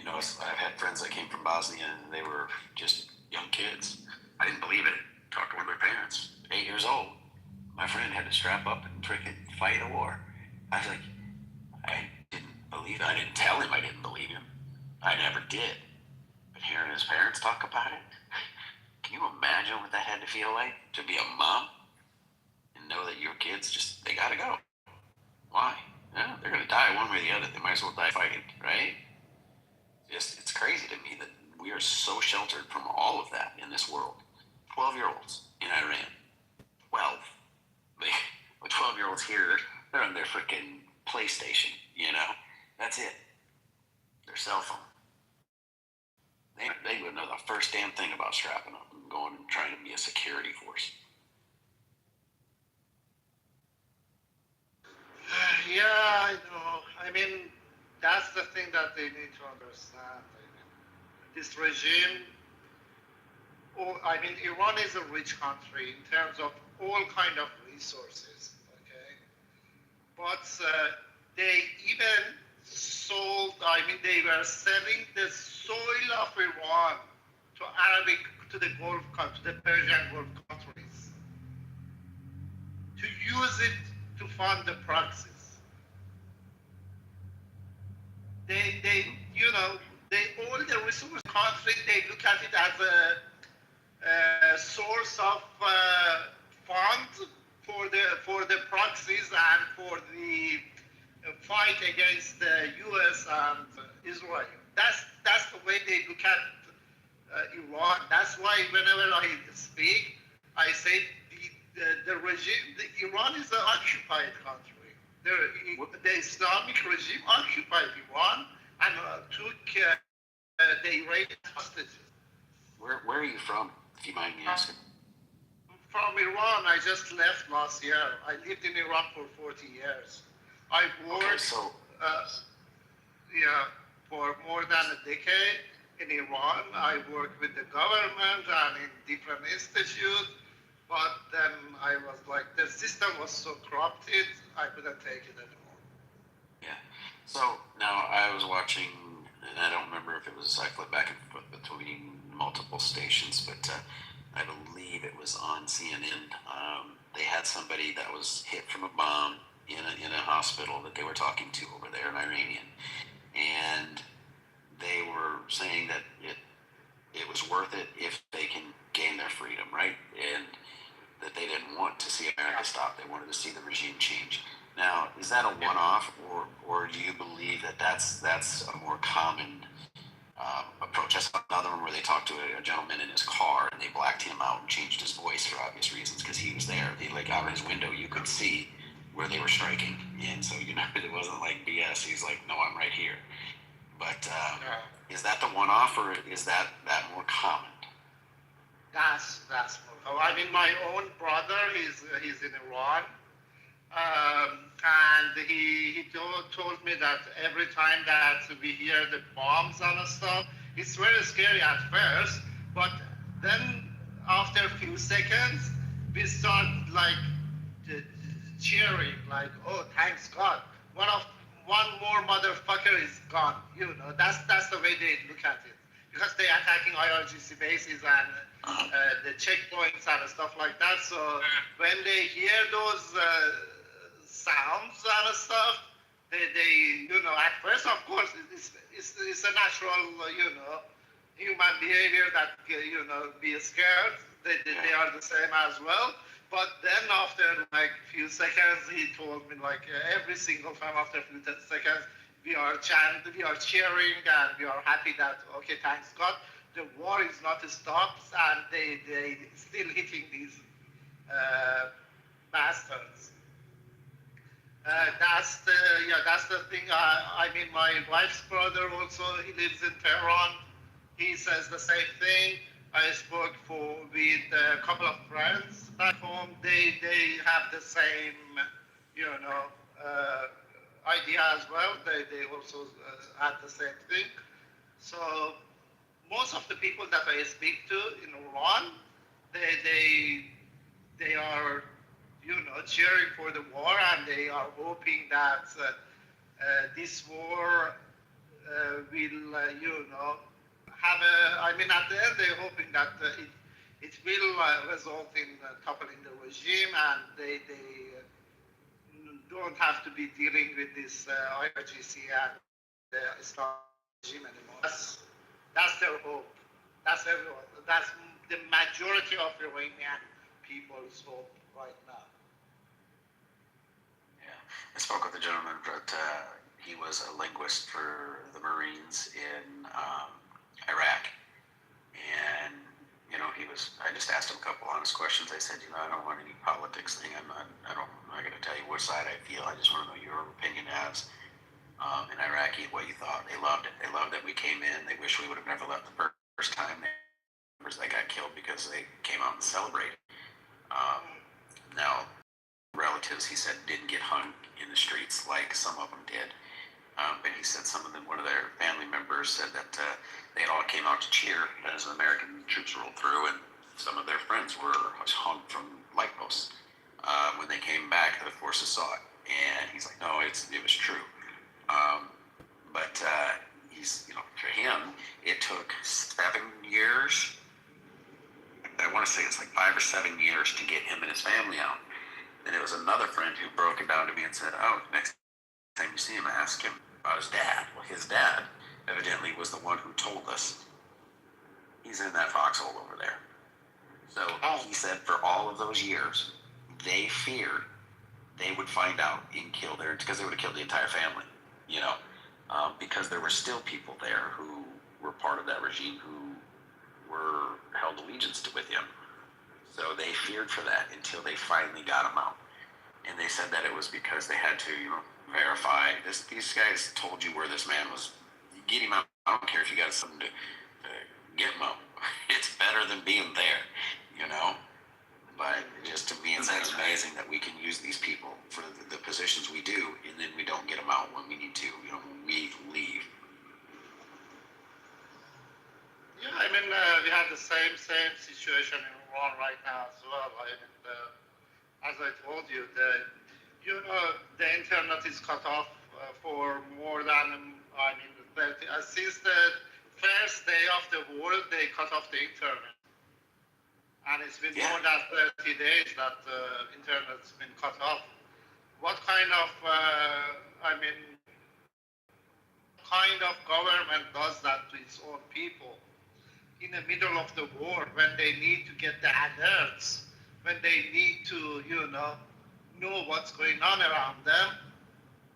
I've had friends that came from Bosnia and they were just young kids. I didn't believe it. Talked to one of their parents, 8 years old. My friend had to strap up and freaking fight a war. I was like, I didn't believe it. I didn't tell him I didn't believe him. I never did. But hearing his parents talk about it, can you imagine what that had to feel like? To be a mom and know that your kids they gotta go. Why? Yeah, they're gonna die one way or the other. They might as well die fighting, right? It's crazy to me that we are so sheltered from all of that in this world. 12-year-olds in Iran. 12. The 12-year-olds here, they're on their freaking PlayStation, That's it. Their cell phone. They would know the first damn thing about strapping up and going and trying to be a security force. Yeah, I know. I mean, that's the thing that they need to understand. This regime, Iran is a rich country in terms of all kind of resources, okay? But they even sold, they were selling the soil of Iran to the Gulf, to the Persian Gulf countries, to use it to fund the proxies. All the resource country, they look at it as a source of funds for the proxies and for the fight against the U.S. and Israel. That's the way they look at Iran. That's why whenever I speak, I say the regime. Iran is an occupied country. The Islamic regime occupied Iran and took the Iranian hostages. Where are you from, if you mind me asking? From Iran. I just left last year. I lived in Iran for 40 years. I worked for more than a decade in Iran. I worked with the government and in different institutes. But then I was like, the system was so corrupted, I couldn't take it anymore. Yeah. So now I was watching, and I don't remember if it was, I flipped back and forth between multiple stations, but I believe it was on CNN. They had somebody that was hit from a bomb in a hospital that they were talking to over there, an Iranian. And they were saying that it was worth it if they can gain their freedom, right? And that they didn't want to see America stop. They wanted to see the regime change. Now, is that a one-off, or do you believe that that's a more common approach? I saw another one where they talked to a gentleman in his car, and they blacked him out and changed his voice for obvious reasons because he was there. Out of his window, you could see where they were striking, and so it wasn't like BS. He's like, no, I'm right here. But is that the one-off, or is that more common? That's more common. My own brother, he's in Iran, And he told me that every time that we hear the bombs and stuff, it's very scary at first, but then after a few seconds, we start like cheering, like, oh, thanks God, one more motherfucker is gone. You know, that's the way they look at it, because they're attacking IRGC bases and the checkpoints and stuff like that. So when they hear those sounds and stuff, they you know, at first, of course, it's a natural, you know, human behavior that, you know, be scared. They are the same as well. But then after like few seconds, he told me like every single time after a few seconds, we are chanting, we are cheering, and we are happy that, okay, thanks God, the war is not stopped, and they still hitting these bastards. That's the thing. I mean, my wife's brother also, he lives in Tehran. He says the same thing. I spoke with a couple of friends back home. They have the same, you know, idea as well. They also had the same thing. So most of the people that I speak to in Iran, they are, you know, cheering for the war, and they are hoping that this war will, you know, have a. I mean, at the end, they're hoping that it will result in toppling the regime, and they don't have to be dealing with this IRGC and the Islamic regime anymore. That's their hope. That's everyone. That's the majority of Iranian people's hope right now. Yeah, I spoke with a gentleman, but he was a linguist for the Marines in Iraq, and you know, I just asked him a couple honest questions. I said, you know, I don't want any politics thing. I'm not going to tell you which side I feel. I just want to know your opinion as in Iraqi, what you thought. They loved it. They loved that we came in. They wish we would have never left the first time. They got killed because they came out and celebrated. Now, relatives, he said, didn't get hung in the streets like some of them did. But he said one of their family members said that they all came out to cheer as the American troops rolled through, and some of their friends were hung from light posts. When they came back, the forces saw it, and he's like, no, it was true. But he's, you know, for him, it took 7 years. I want to say it's like 5 or 7 years to get him and his family out. And it was another friend who broke it down to me and said, oh, next time you see him, ask him about his dad. Well, his dad evidently was the one who told us. He's in that foxhole over there. So he said for all of those years, they feared they would find out and kill because they would have killed the entire family, you know, because there were still people there who were part of that regime who were held allegiance with him. So they feared for that until they finally got him out. And they said that it was because they had to, you know, verify this. These guys told you where this man was. You get him out. I don't care if you got something to get him out. It's better than being there, you know. But just to me, it's amazing that we can use these people for the positions we do, and then we don't get them out when we need to, you know, when we leave. Yeah, I mean, we have the same situation in Iran right now as well. I mean, as I told you, the internet is cut off for more than, 30. Since the first day of the war, they cut off the internet. And it's been more than 30 days that the internet's been cut off. What kind of, government does that to its own people? In the middle of the war, when they need to get the alerts, when they need to, know what's going on around them,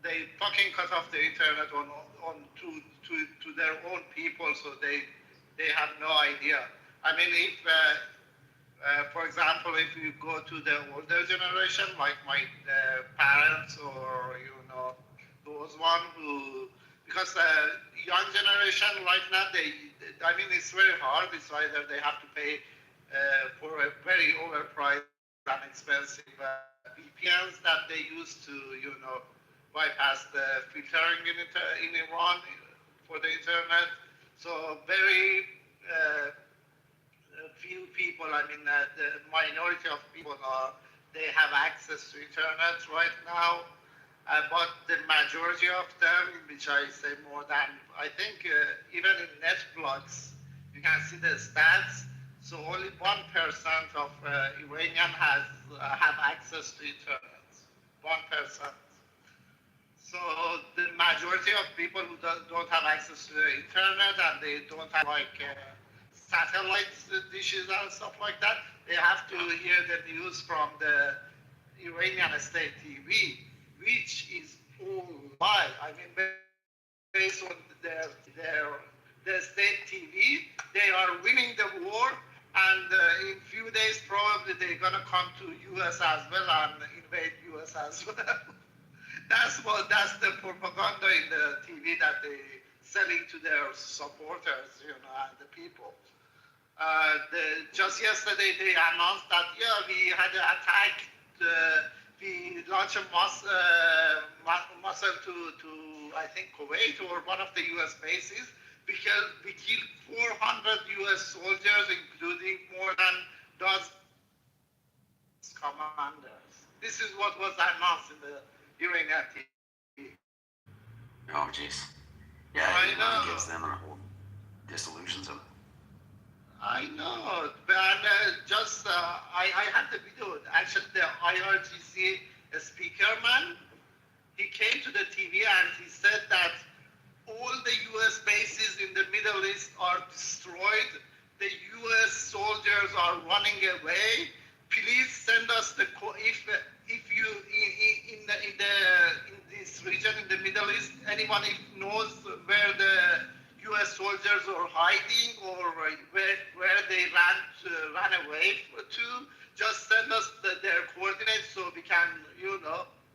they fucking cut off the internet to their own people, so they have no idea. I mean, if for example, if you go to the older generation, like my parents or those one who, because young generation right now, it's very hard. It's either they have to pay for a very overpriced and expensive VPNs that they use to, bypass the filtering in Iran for the internet. So very few people, the minority of people they have access to internet right now. But the majority of them, which I say more than, I think even in Netflix, you can see the stats. So only 1% of Iranian have access to internet. 1%. So the majority of people who don't have access to the internet and they don't have satellite dishes and stuff like that, they have to hear the news from the Iranian state TV, which is all lie. Based on their state TV, they are winning the war, and in few days probably they're gonna come to US as well and invade US as well. That's the propaganda in the TV that they selling to their supporters, and the people. Just yesterday they announced that we had an attack. We launched a missile to I think Kuwait or one of the U.S. bases because we killed 400 U.S. soldiers, including more than dozen commanders. This is what was announced in the Iranian TV. Oh, jeez. Yeah, it really gives them a whole disillusions them. I know, but I had the video. Actually, the IRGC speaker man, he came to the TV and he said that all the U.S. bases in the Middle East are destroyed. The U.S. soldiers are running away. Please send us if you in this region in the Middle East, anyone knows where the U.S. soldiers are hiding or where they ran away to, just send us their coordinates so we can,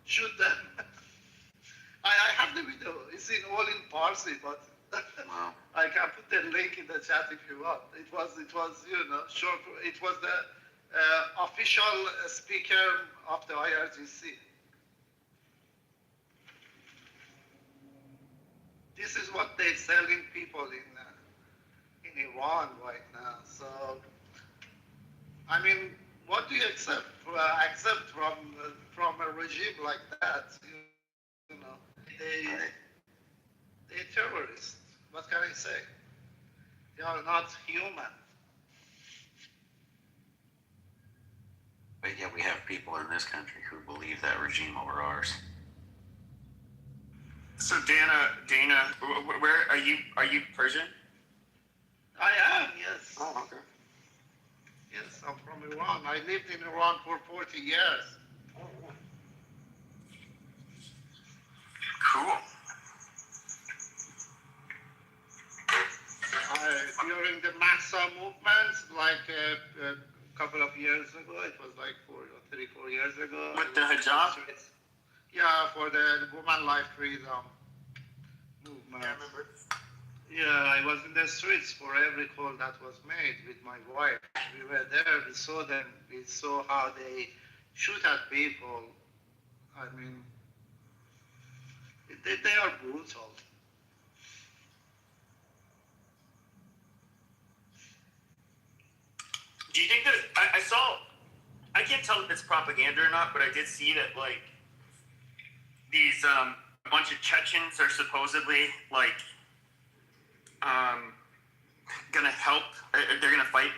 shoot them. I have the video. It's all in Parsi, but wow. I can put the link in the chat if you want. It was short. It was the official speaker of the IRGC. This is what they're selling people in Iran right now. So, what do you accept from a regime like that? They're terrorists. What can I say? They are not human. But yet we have people in this country who believe that regime over ours. So Dana, where are you? Are you Persian? I am, yes. Oh, okay. Yes, I'm from Iran. I lived in Iran for 40 years. Oh, cool. During the Mahsa movement, like a couple of years ago, it was like 3-4 years ago. With the hijab? Yeah, for the woman life freedom movement. Yeah, I remember. Yeah, I was in the streets for every call that was made with my wife. We were there, we saw them, we saw how they shoot at people. They are brutal. Do you think that I saw? I can't tell if it's propaganda or not, but I did see that these a bunch of Chechens are supposedly gonna help. They're gonna fight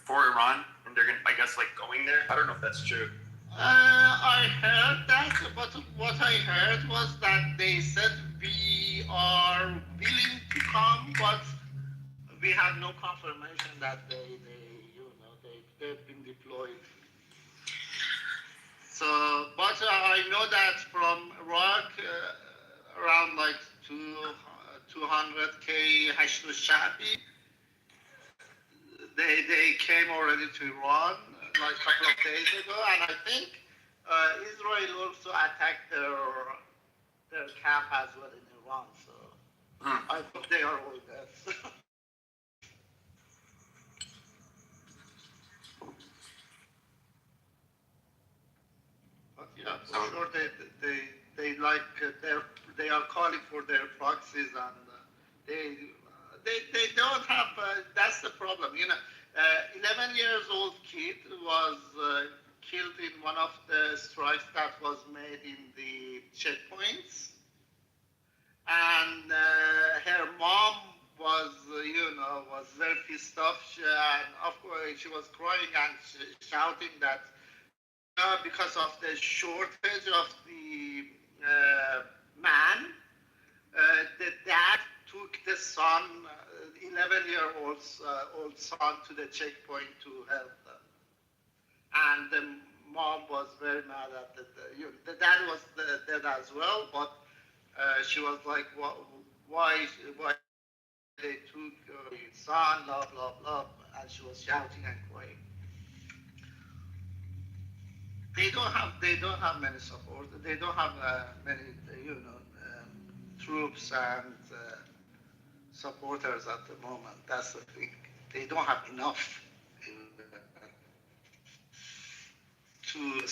for Iran, and they're gonna, I guess, going there. I don't know if that's true. I heard that, but what I heard was that they said we are willing to come, but we have no confirmation that they've been deployed. So, but I know that from Iraq, around 200K Hashdu Shabi, they came already to Iran a couple of days ago, and I think Israel also attacked their camp as well in Iran. So I hope they are all dead. Yeah, for sure. They are calling for their proxies, and they don't have. That's the problem. 11 years old kid was killed in one of the strikes that was made in the checkpoints, and her mom was, was very pissed off, and of course she was crying and shouting that because of the shortage of the man, the dad took the son, 11-year-old old son, to the checkpoint to help them. And the mom was very mad at the dad was dead as well, but she was like, why they took your son, blah, blah, blah, and she was shouting and crying. They don't have many support. They don't have many, troops and supporters at the moment. That's the thing. They don't have enough to.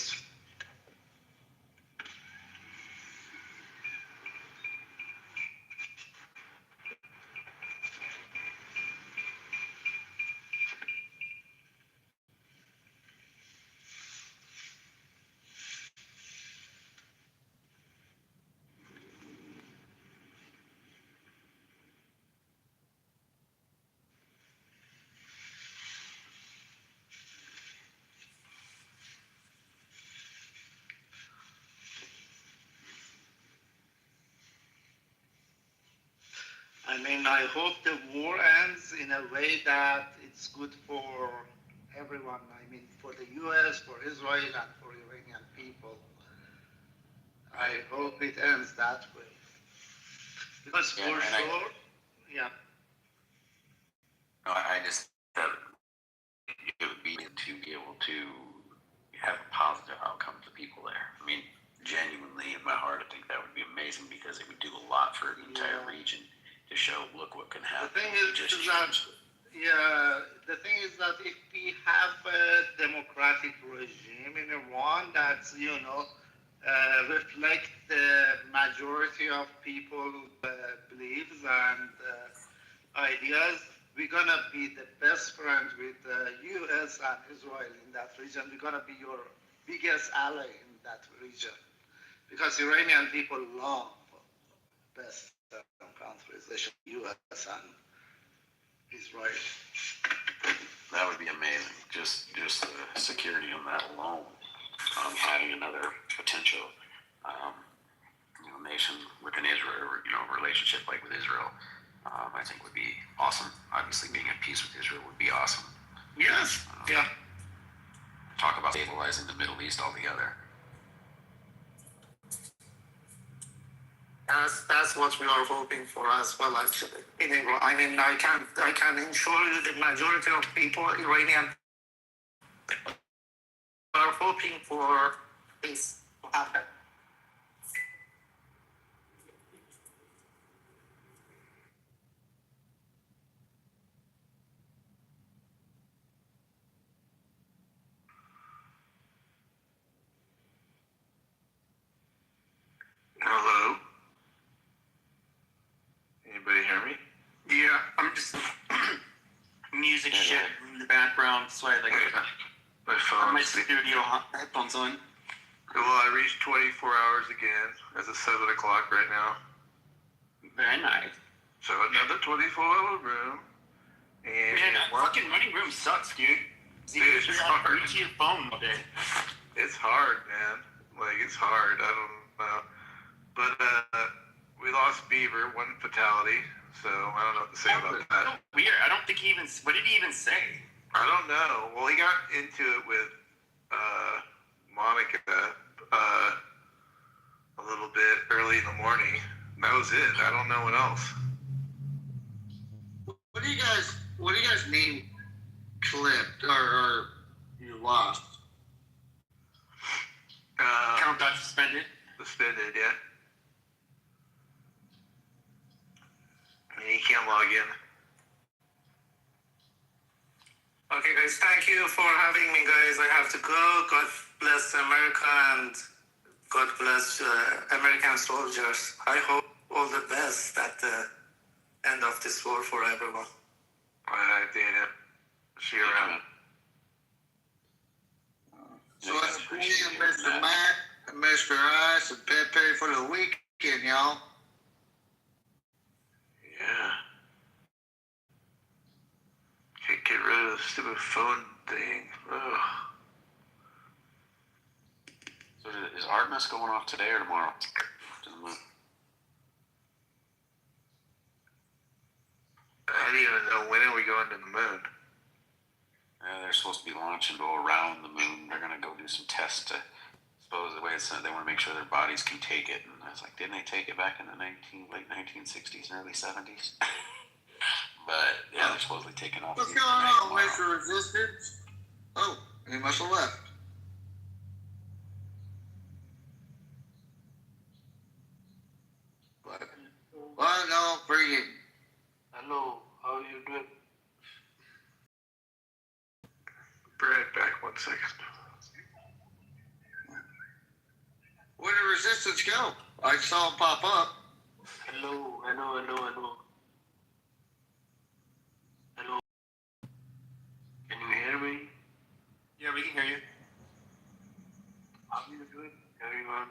I mean, I hope the war ends in a way that it's good for everyone. I mean, for the U.S., for Israel, and for Iranian people. I hope it ends that way. Because for sure, yeah. No, I just that it would be to be able to have a positive outcome to people there. I mean, genuinely in my heart, I think that would be amazing because it would do a lot for the entire region to show, look what can happen. The thing is that if we have a democratic regime in Iran that's, reflect the majority of people beliefs and ideas, we're gonna be the best friend with the U.S. and Israel in that region. We're gonna be your biggest ally in that region because Iranian people love best countries, especially U.S. and Israel. That would be amazing. Just the security on that alone, having another potential, nation within Israel, relationship like with Israel, I think would be awesome. Obviously, being at peace with Israel would be awesome. Yes. Yeah. Talk about stabilizing the Middle East altogether. That's what we are hoping for as well, actually. I mean, I can ensure you the majority of people, Iranian, are hoping for this to happen. Hello? Anybody hear me? Yeah, I'm just music shit in the background, so I my phone. My studio headphones on. Well, I reached 24 hours again as of 7 o'clock right now. Very nice. So another 24-hour room. And man, fucking running room sucks, dude. Dude, it's hard. To your phone all day. It's hard, man. It's hard. I don't know. But we lost Beaver, one fatality. So I don't know what to say about that. Weird. I don't think he even. What did he even say? I don't know. Well, he got into it with Monica a little bit early in the morning. That was it. I don't know what else. What do you guys mean clipped or you lost? Count got suspended. Suspended, yeah. And he can't log in. Okay, guys, thank you for having me, guys. I have to go. God bless America and God bless American soldiers. I hope all the best at the end of this war for everyone. All right, Dana. See you around. So that's me and Mr. Matt and Mr. Ice and Pepe for the weekend, y'all. Yeah. Can't get rid of the stupid phone thing. Ugh. So is Artemis going off today or tomorrow? I don't even know when are we going to the moon. They're supposed to be launching to go around the moon. They're going to go do some tests to suppose the way it's, they want to make sure their bodies can take it. And I was like, didn't they take it back in the late 1960s and early 70s? But yeah, they're supposedly taking off. What's going on, Mr. Resistance? Oh, he must have left. Well, no, bring it. Hello, how are you doing? Be right back, 1 second. Where did Resistance go? I saw him pop up. Hello, hello. Hello. Can you hear me? Yeah, we can hear you. How are you doing, everyone?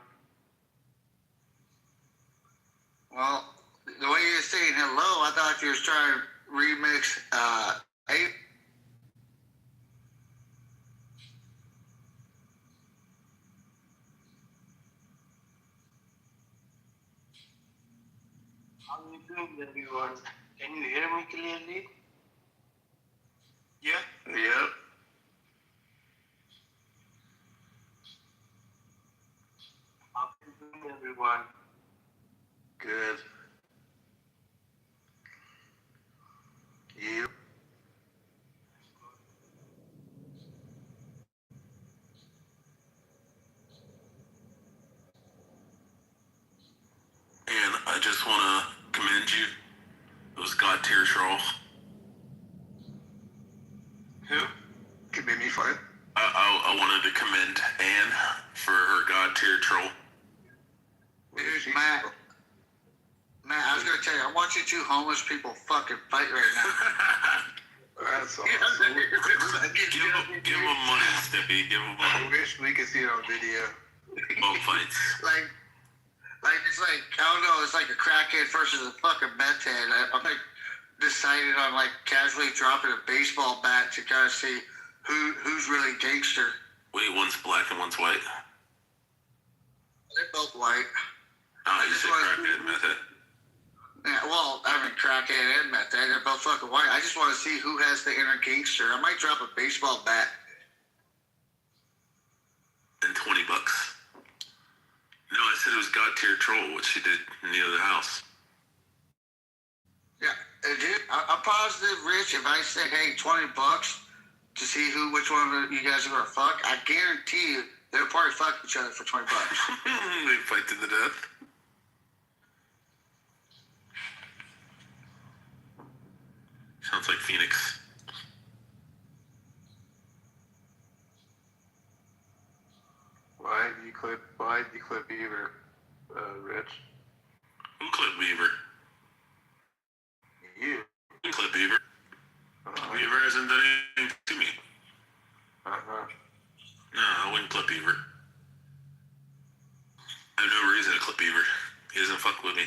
Well, the way you're saying hello, I thought you was trying to remix Ape. How are you doing, everyone? Can you hear me clearly? Yeah. Yep. How are you doing, everyone? Good. You? And I just want to commend you. It was God tier troll. Who? Commend me for it? I wanted to commend Anne for her God tier troll. Dude, Matt, I was going to tell you, I want you two homeless people fucking fight right now. That's awesome. Give him money, Steppy. Give him money. I wish we could see it on video. Both fights. Like it's like, I don't know, it's like a crackhead versus a fucking meth head. I'm like decided on like casually dropping a baseball bat to kind of see who's really gangster. Wait, one's black and one's white? They're both white. Oh, you said crackhead and meth head. Yeah, well, I mean, crackhead and meth head, they're both fucking white. I just want to see who has the inner gangster. I might drop a baseball bat. And $20. No, I said it was God tier troll, what she did near the house. Yeah, dude, I'm positive, Rich, if I say, hey, $20 to see which one of you guys are going to fuck, I guarantee you they'll probably fuck each other for $20. They fight to the death. Sounds like Phoenix. Why did you clip Beaver, Rich? Who clipped Beaver? You. Who clipped Beaver? Beaver hasn't done anything to me. No, I wouldn't clip Beaver. I have no reason to clip Beaver. He doesn't fuck with me.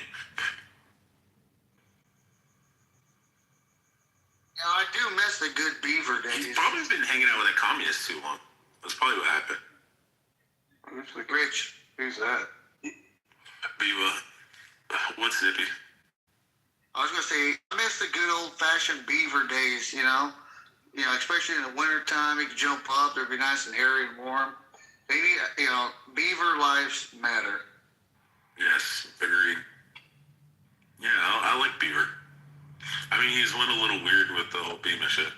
Yeah, I do miss the good Beaver days. He's probably been hanging out with a communist too long. That's probably what happened. Who's the Rich? Who's that? Beaver. What's Zippy? I was going to say, I miss the good old-fashioned Beaver days, you know? You know, especially in the wintertime, you could jump up, it'd be nice and hairy and warm. Maybe, you know, Beaver lives matter. Yes, agreed. Yeah, I like Beaver. I mean, he's went a little weird with the whole Beamer shit.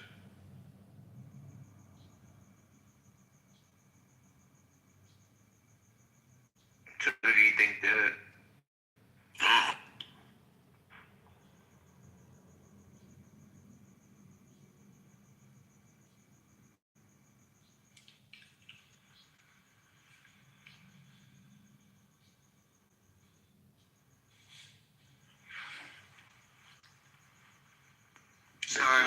So who do you think did it? Oh.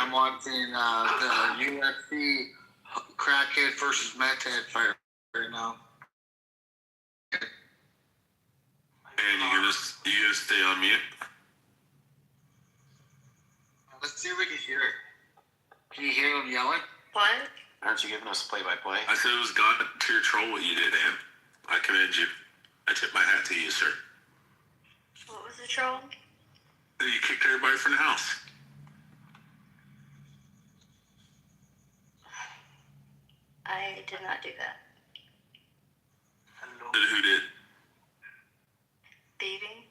I'm watching the UFC crackhead versus methhead fight right now. And you gonna stay on mute? Let's see if we can hear it. Can you hear him yelling? What? Aren't you giving us play-by-play? I said it was God tier troll what you did, Ann. I commend you. I tip my hat to you, sir. What was the troll? You kicked everybody from the house. I did not do that. Who did? Baby?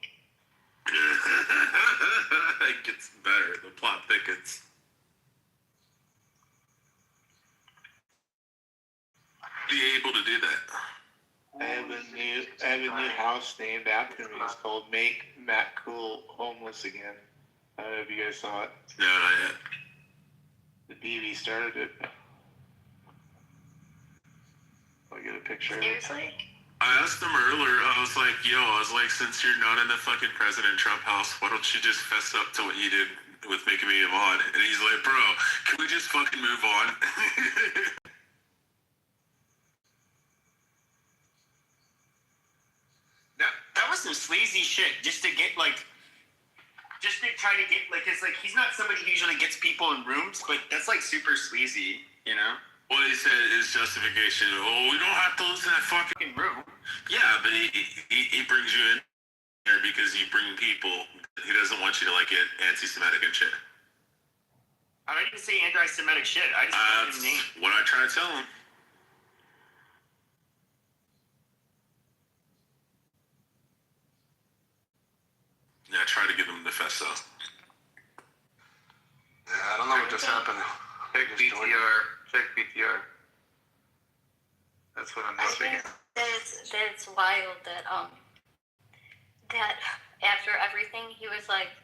It gets better. The plot thickens. Be able to do that. I have a new house named after me. It's called Make Matt Cool Homeless Again. I don't know if you guys saw it. No, not yet. The BB started it. I'll get a picture of it. Seriously? I asked him earlier, I was like, since you're not in the fucking President Trump house, why don't you just fess up to what you did with making me a mod? And he's like, bro, can we just fucking move on? That was some sleazy shit just to get like, just to try to get like, it's like he's not somebody who usually gets people in rooms, but that's like super sleazy, you know? Well, he said his justification, we don't have to listen to that fucking room. Yeah, but he brings you in there because you bring people. He doesn't want you to like get anti-Semitic and shit. I don't even say anti-Semitic shit. I just call him name. What I try to tell him. Yeah, I try to get him to fess up. Yeah, I don't know what just happened. Check BTR. Check BTR. That's what I'm looking at. That it's wild that that after everything he was like,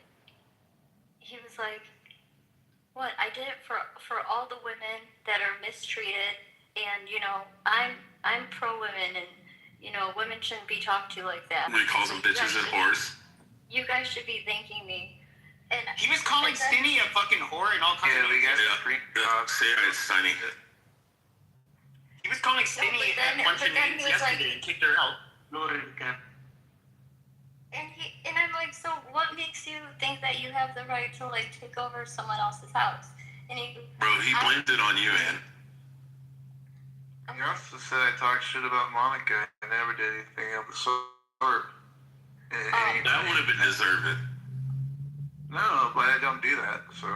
what, I did it for all the women that are mistreated, and you know I'm pro women, and you know women shouldn't be talked to like that. He calls them bitches and whores. You guys should be thanking me. And he was calling Stinny a fucking whore and all kinds of Say it's Stinny. He was calling Stinny a bunch of names yesterday and kicked her out. And I'm like, so what makes you think that you have the right to like take over someone else's house? And Bro, he blamed it on you, Ann. You also said I talked shit about Monica. I never did anything of the sort. That would have been deserved. No, but I don't do that, so.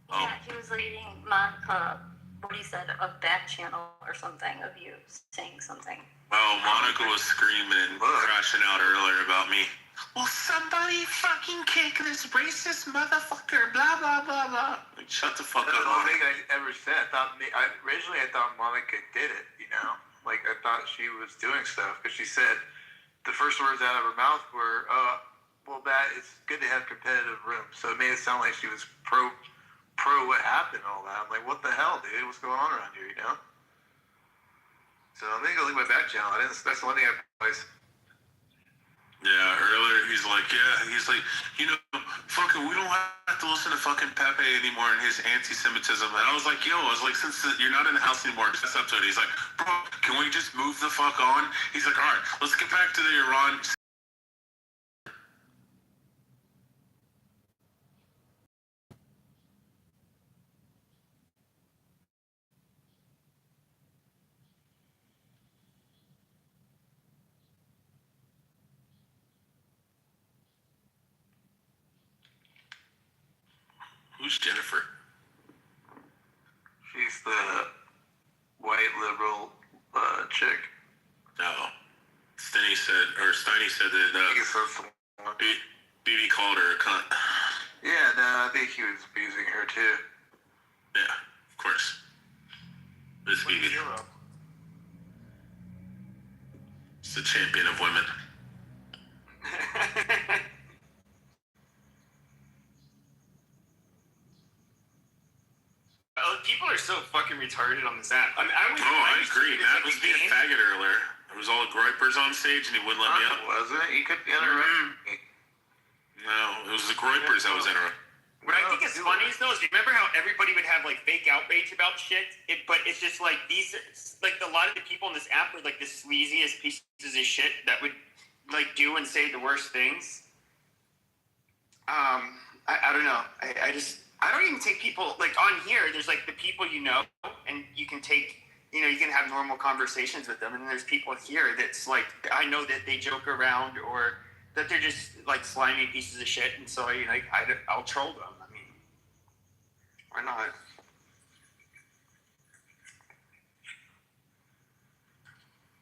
Yeah, he was leading Monica, what he said, a back channel or something of you saying something. Oh, Monica was screaming and crashing out earlier about me. Will somebody fucking kick this racist motherfucker? Blah, blah, blah, blah. Like, shut the fuck up. That's the only thing I ever said. Originally I thought Monica did it, you know? Like, I thought she was doing stuff, because she said, the first words out of her mouth were, well, that it's good to have competitive rooms. So it made it sound like she was pro what happened and all that. I'm like, what the hell, dude? What's going on around here, you know? So I'm gonna go leave my back channel. That's the one thing I realized. Yeah, earlier he's like, you know, fucking, we don't have to listen to fucking Pepe anymore and his anti-Semitism. And I was like, since you're not in the house anymore, just up to it. He's like, bro, can we just move the fuck on? He's like, all right, let's get back to the Iran. Who's Jennifer? She's the white liberal chick. No. Steiny said that BB called her a cunt. Yeah, no, I think he was abusing her too. Yeah, of course. It's BB. It's the champion of women. People are so fucking retarded on this app. I agree. Matt was being a faggot earlier. There was all the gripers on stage and he wouldn't let me up. Wasn't it? You could interrupt me. No, it was the gripers that was interrupting. What I think is rage about shit, but it's just like these, like a lot of the people in this app are like the sleaziest pieces of shit that would like do and say the worst things. I don't know. I don't even take people like on here. There's like the people you know, and you can take, you know, you can have normal conversations with them. And then there's people here that's like, I know that they joke around or that they're just like slimy pieces of shit. And so I'll troll them. I mean, why not?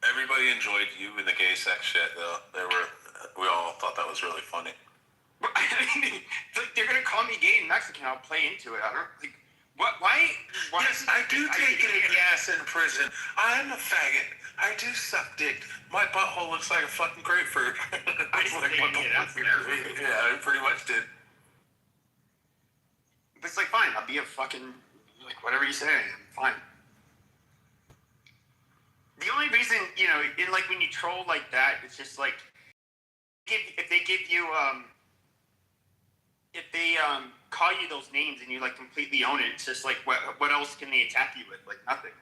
Everybody enjoyed you in the gay sex shit, though. We all thought that was really funny. I mean, like they're gonna call me gay and Mexican. I'll play into it. I don't like what. Why? Yes, I do take it in gas in prison. I'm a faggot. I do suck dick. My butthole looks like a fucking grapefruit. I just like, what the fuck? Yeah, I pretty much did. But it's like fine. I'll be a fucking like whatever you say. I'm fine. The only reason, you know, like when you troll like that, it's just like if they give you if they call you those names and you like completely own it, it's just like what else can they attack you with? Like nothing.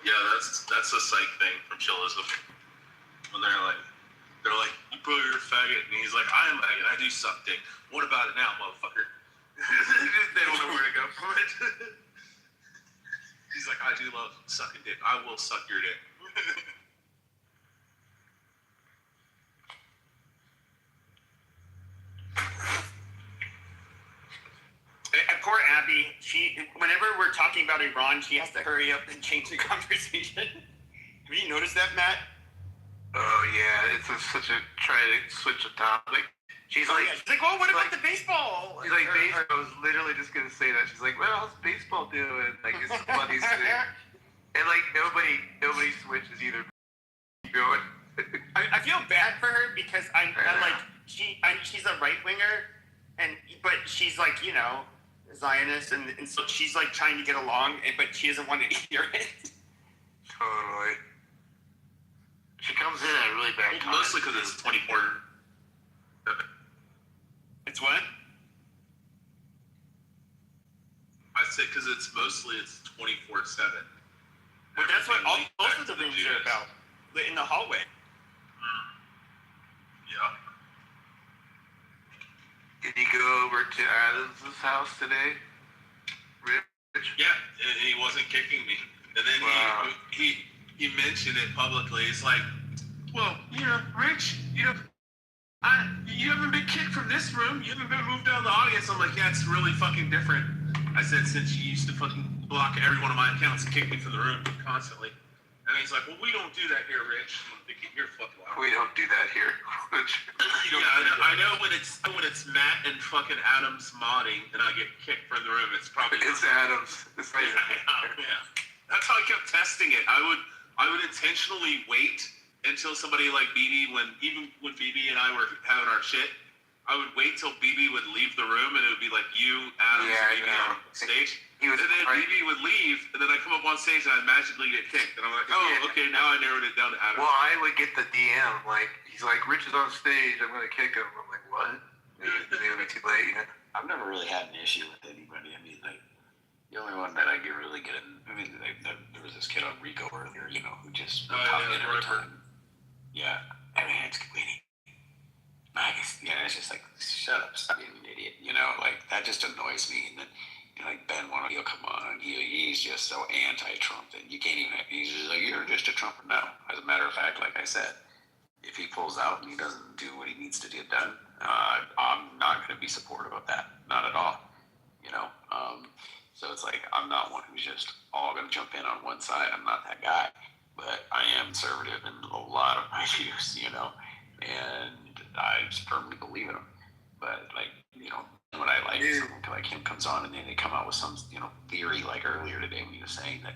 Yeah, that's a psych thing from chillism. When they're like, bro, you're a faggot, and he's like, I am a faggot. I do suck dick. What about it now, motherfucker? They don't know where to go from it. He's like, I do love sucking dick. I will suck your dick. Poor Abby. Whenever we're talking about Iran, she has to hurry up and change the conversation. Have you noticed that, Matt? Oh yeah, it's such a try to switch a topic. She's like, well, what about the baseball? She's like, baseball. I was literally just gonna say that. She's like, well, how's baseball doing? Like, it's the funniest thing. And like nobody switches either. Going. I feel bad for her because I'm like she's a right winger, but she's like, you know, Zionist, and so she's like trying to get along, but she doesn't want to hear it. Totally. She comes in at a really bad time. Mostly because it's 24. It's what? I said because it's 24/7. Well, that's what most of the rooms are about. In the hallway. Yeah. Did you go over to Adams' house today, Rich? Yeah, and he wasn't kicking me. And then he mentioned it publicly. It's like, well, you know, Rich, you know, you haven't been kicked from this room. You haven't been moved down the audience. I'm like, yeah, it's really fucking different. I said, since you used to fucking block every one of my accounts and kick me from the room constantly. And he's like, well, we don't do that here, Rich. I'm thinking, you're fucking loud. We don't do that here. I know when it's Matt and fucking Adams modding and I get kicked from the room, it's probably Adams. Yeah. That's how I kept testing it. I would intentionally wait until somebody like BB, even when BB and I were having our shit, I would wait till BB would leave the room and it would be like you, Adams, and BB on stage. And then BB would leave, and then I come up on stage and I magically get kicked. And I'm like, oh, okay, now I narrowed it down to Adams. Well, I would get the DM, like, he's like, Rich is on stage, I'm going to kick him. I'm like, what? It would be too late, you know? I've never really had an issue with anybody. I mean, like, the only one that I get really good at, I mean, there was this kid on Rico earlier, you know, who just would pop in every time. Yeah, I mean, it's completely. It's just like, shut up, stop being an idiot, you know, like, that just annoys me. And then, you know, like, Ben, he'll come on, he's just so anti-Trump that you can't even, he's just like, you're just a Trumper. No, as a matter of fact, like I said, if he pulls out and he doesn't do what he needs to get done, I'm not going to be supportive of that, not at all, you know. So it's like, I'm not one who's just all going to jump in on one side. I'm not that guy, but I am conservative in a lot of my views, you know, and I just firmly believe in them. But, like, you know, when I like someone like him comes on and then they come out with some, you know, theory like earlier today when he was saying that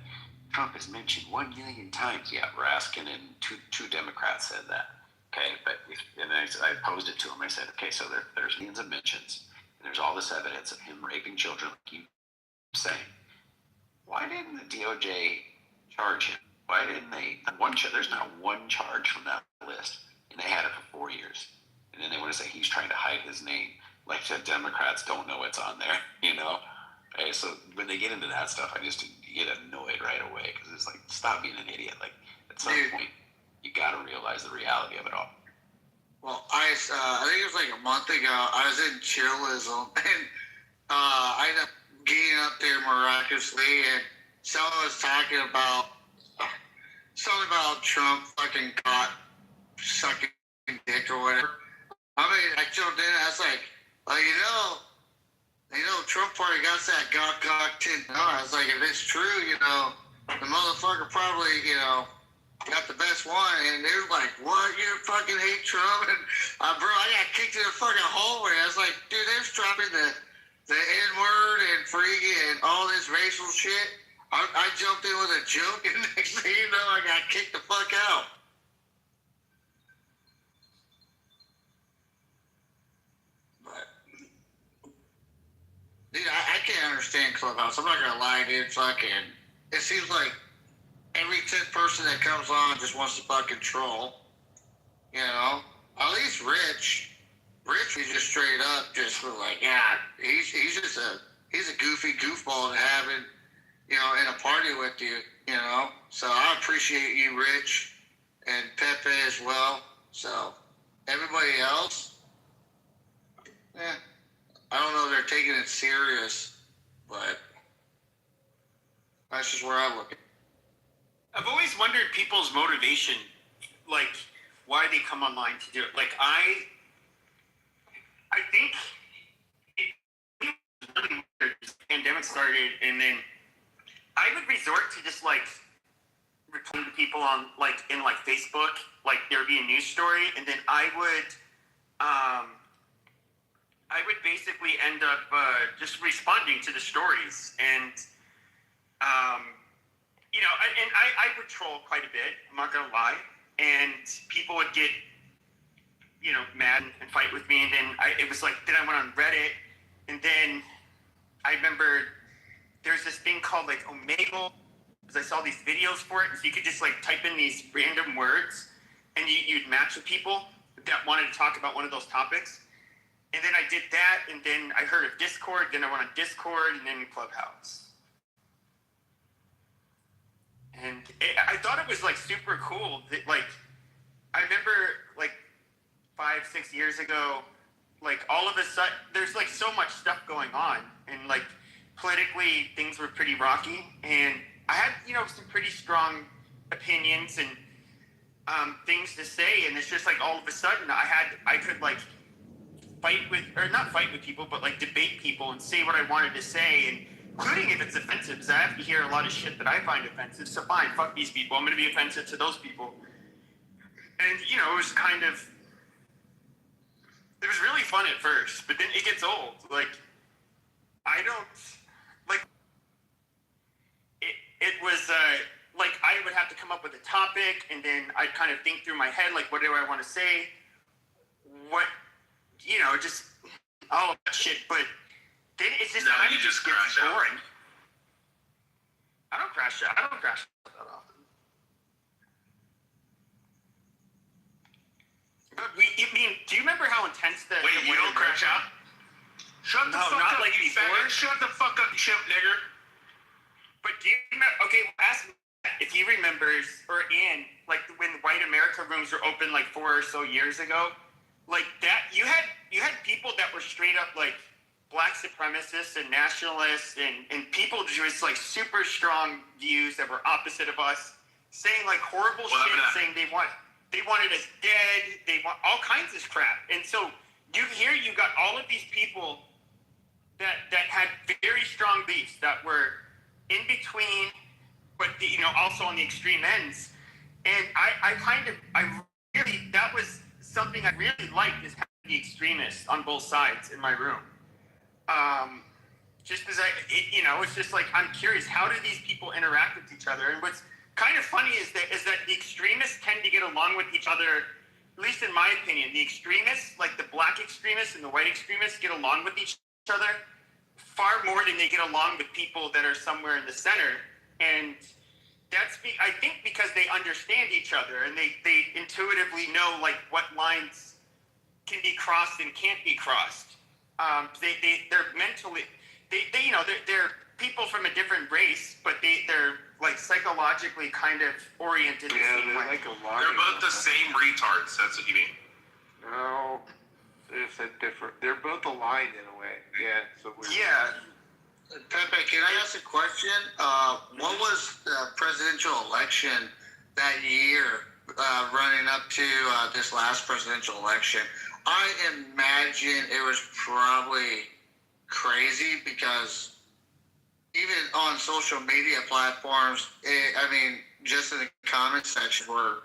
Trump is mentioned 1 million times. Yeah, Raskin and two Democrats said that. Okay, but and I posed it to him. I said, okay, so there's millions of mentions, and there's all this evidence of him raping children, like you saying. Why didn't the DOJ charge him? Why didn't they? There's not one charge from that list, and they had it for 4 years. And then they want to say he's trying to hide his name, like the Democrats don't know it's on there, you know. Okay, so when they get into that stuff, I just get annoyed right away because it's like, stop being an idiot. Like, at some point, you got to realize the reality of it all. Well, I think it was like a month ago, I was in chillism, and I ended up getting up there miraculously, and someone was talking about something about Trump fucking caught sucking dick or whatever. I mean, I jumped in, I was like, Trump probably got that gawk 10. I was like, if it's true, the motherfucker probably, got the best one. And they were like, what? You fucking hate Trump? And bro, I got kicked in the fucking hallway. I was like, dude, they're dropping the N-word and freaking all this racial shit. I jumped in with a joke, and next thing you know, I got kicked the fuck out. Dude, I can't understand Clubhouse. I'm not gonna lie, dude. Fucking, it seems like every 10th person that comes on just wants to fucking troll. At least Rich is just straight up, just like, yeah, he's just he's a goofy goofball to have in a party with you. So I appreciate you, Rich, and Pepe as well. So everybody else, I don't know if they're taking it serious, but that's just where I look at it. I've always wondered people's motivation, like why they come online to do it. Like I think really weird. The pandemic started, and then I would resort to just like replying to people on in Facebook, like there would be a news story, and then I would basically end up just responding to the stories, and I would troll quite a bit. I'm not gonna lie, and people would get mad and fight with me, and then it was like, then I went on Reddit, and then I remember there's this thing called like Omegle, because I saw these videos for it, and so you could just like type in these random words, and you'd match with people that wanted to talk about one of those topics. And then I did that, and then I heard of Discord, then I went on Discord, and then Clubhouse. And I thought it was like super cool that like, I remember like 5-6 years ago, like all of a sudden, there's like so much stuff going on, and like politically things were pretty rocky, and I had some pretty strong opinions and things to say, and it's just like all of a sudden I could like not fight with people, but like debate people and say what I wanted to say, and including if it's offensive, because I have to hear a lot of shit that I find offensive. So fine, fuck these people. I'm going to be offensive to those people. And it was it was really fun at first, but then it gets old. Like I don't like it was like I would have to come up with a topic, and then I'd kind of think through my head, like, what do I want to say? What, just all of that shit. But then it's just kind of just gets boring. I don't crash out that often. But do you remember how intense the... Wait, you don't crash out? Shut the fuck up, like you faggot. Shut the fuck up, you chimp nigger. But do you remember... Okay, ask me if he remembers, or like when White America rooms were open like 4 or so years ago, like that, you had people that were straight up like black supremacists and nationalists and people just like super strong views that were opposite of us, saying like horrible shit, saying they wanted us dead, they want all kinds of crap. And so you got all of these people that had very strong beliefs that were in between, but also on the extreme ends. And that was something I really liked, is having the extremists on both sides in my room. Just as it's just like, I'm curious, how do these people interact with each other? And what's kind of funny is that the extremists tend to get along with each other, at least in my opinion. The extremists, like the black extremists and the white extremists, get along with each other far more than they get along with people that are somewhere in the center. And that's, I think, because they understand each other, and they intuitively know like what lines can be crossed and can't be crossed. They're mentally, you know, they're people from a different race, but they're like psychologically kind of oriented the same way. like They're both the same retards. That's what you mean. No, it's a different. They're both aligned in a way. Yeah. So Yeah. Pepe, can I ask a question? What was the presidential election that year running up to this last presidential election? I imagine it was probably crazy because even on social media platforms, just in the comment section were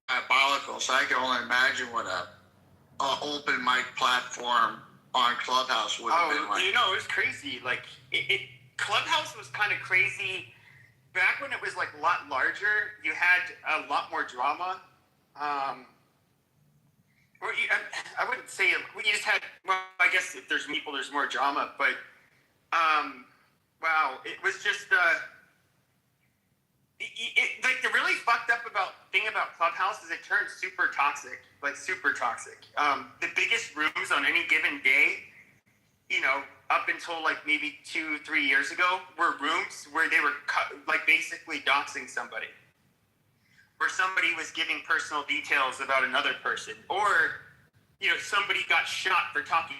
diabolical. So I can only imagine what a open mic platform on Clubhouse would have been like. You know, it was crazy. Like, Clubhouse was kind of crazy. Back when it was, like, a lot larger, you had a lot more drama. I wouldn't say, you just had, well, I guess if there's people, there's more drama. But, wow, it was just, like, the really fucked up thing about Clubhouse is it turned super toxic. Like, super toxic. The biggest rooms on any given day, you know, up until like maybe 2-3 years ago, were rooms where they were like basically doxing somebody, where somebody was giving personal details about another person, or, you know, somebody got shot for talking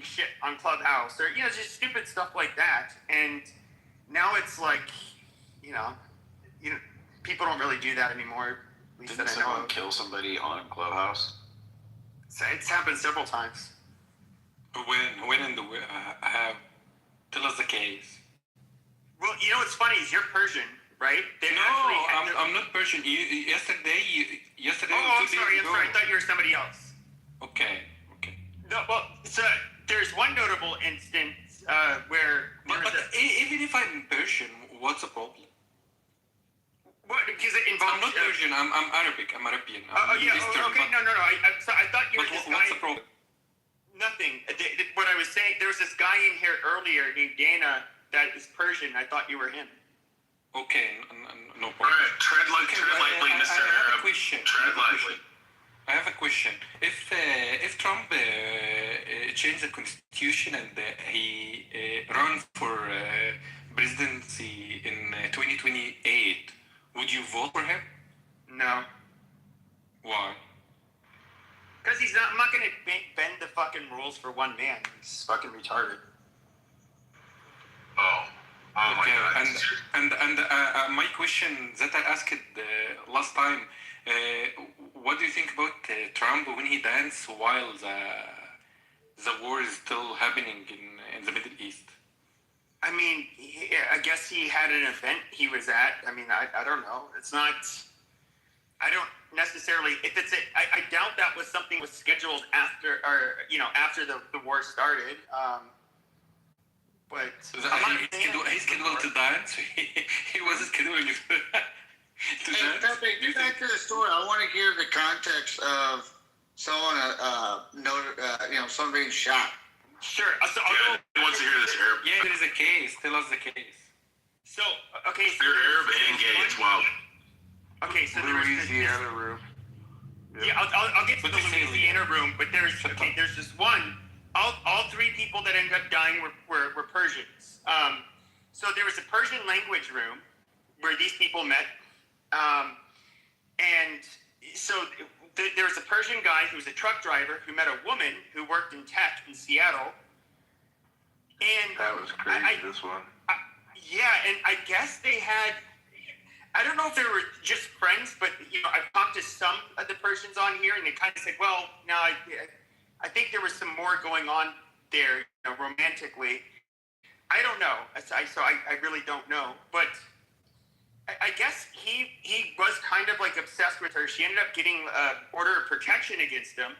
shit on Clubhouse, or, you know, just stupid stuff like that. And now it's like, you know, people don't really do that anymore. At least Didn't that I know someone of. kill somebody on Clubhouse? It's happened several times. When in the tell us the case. Well, you know what's funny is you're Persian, right? I'm not Persian. Yesterday. Oh, I'm sorry. I thought you were somebody else. Okay. No, well, there's one notable instance where. But even if I'm Persian, what's the problem? What? Because it involves. I'm not Persian. I'm Arabic. I'm Arabian. Eastern, okay. No. I thought you were this guy. What's the problem? Nothing. What I was saying, there was this guy in here earlier named Dana that is Persian. I thought you were him. Okay, no problem. All right, tread lightly, Mr. Arab. Tread lightly. I have a question. If Trump changed the constitution and he run for presidency in 2028, would you vote for him? No. Why? Because I'm not going to bend the fucking rules for one man. He's fucking retarded. Oh okay. My God. And my question that I asked last time, what do you think about Trump when he danced while the war is still happening in the Middle East? I mean, I guess he had an event he was at. I mean, I don't know. It's not. I don't necessarily. If it's I doubt that was something was scheduled after, or after the war started. But he's scheduled to dance. He wasn't scheduled to dance. Pepe, get back to the story. I want to hear the context of someone, someone being shot. Sure. So wants to hear this, Arab. Yeah, there is a case. Tell us the case. So, okay. So you're Arab and gay as well. Okay, so there was Louisiana room. Yeah, I'll get to the Louisiana room, but there's this one. All three people that ended up dying were Persians. So there was a Persian language room where these people met, and so there was a Persian guy who was a truck driver who met a woman who worked in tech in Seattle. And that was crazy. This one. And I guess they had. I don't know if they were just friends, but I've talked to some of the Persians on here, and they kind of said, "Well, no, I think there was some more going on there, romantically." I don't know. So I really don't know, but I guess he was kind of like obsessed with her. She ended up getting order of protection against him,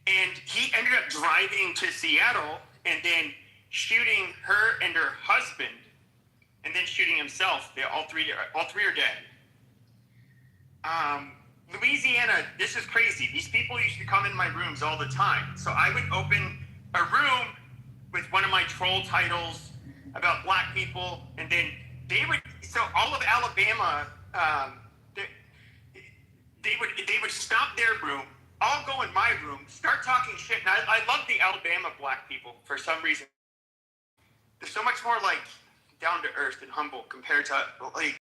and he ended up driving to Seattle and then shooting her and her husband, and then shooting himself. All three are dead. Louisiana, this is crazy. These people used to come in my rooms all the time. So I would open a room with one of my troll titles about black people, and then they would. So all of Alabama, they would stop their room. I'll go in my room, start talking shit, and I love the Alabama black people for some reason. they're so much more like down to earth and humble compared to like,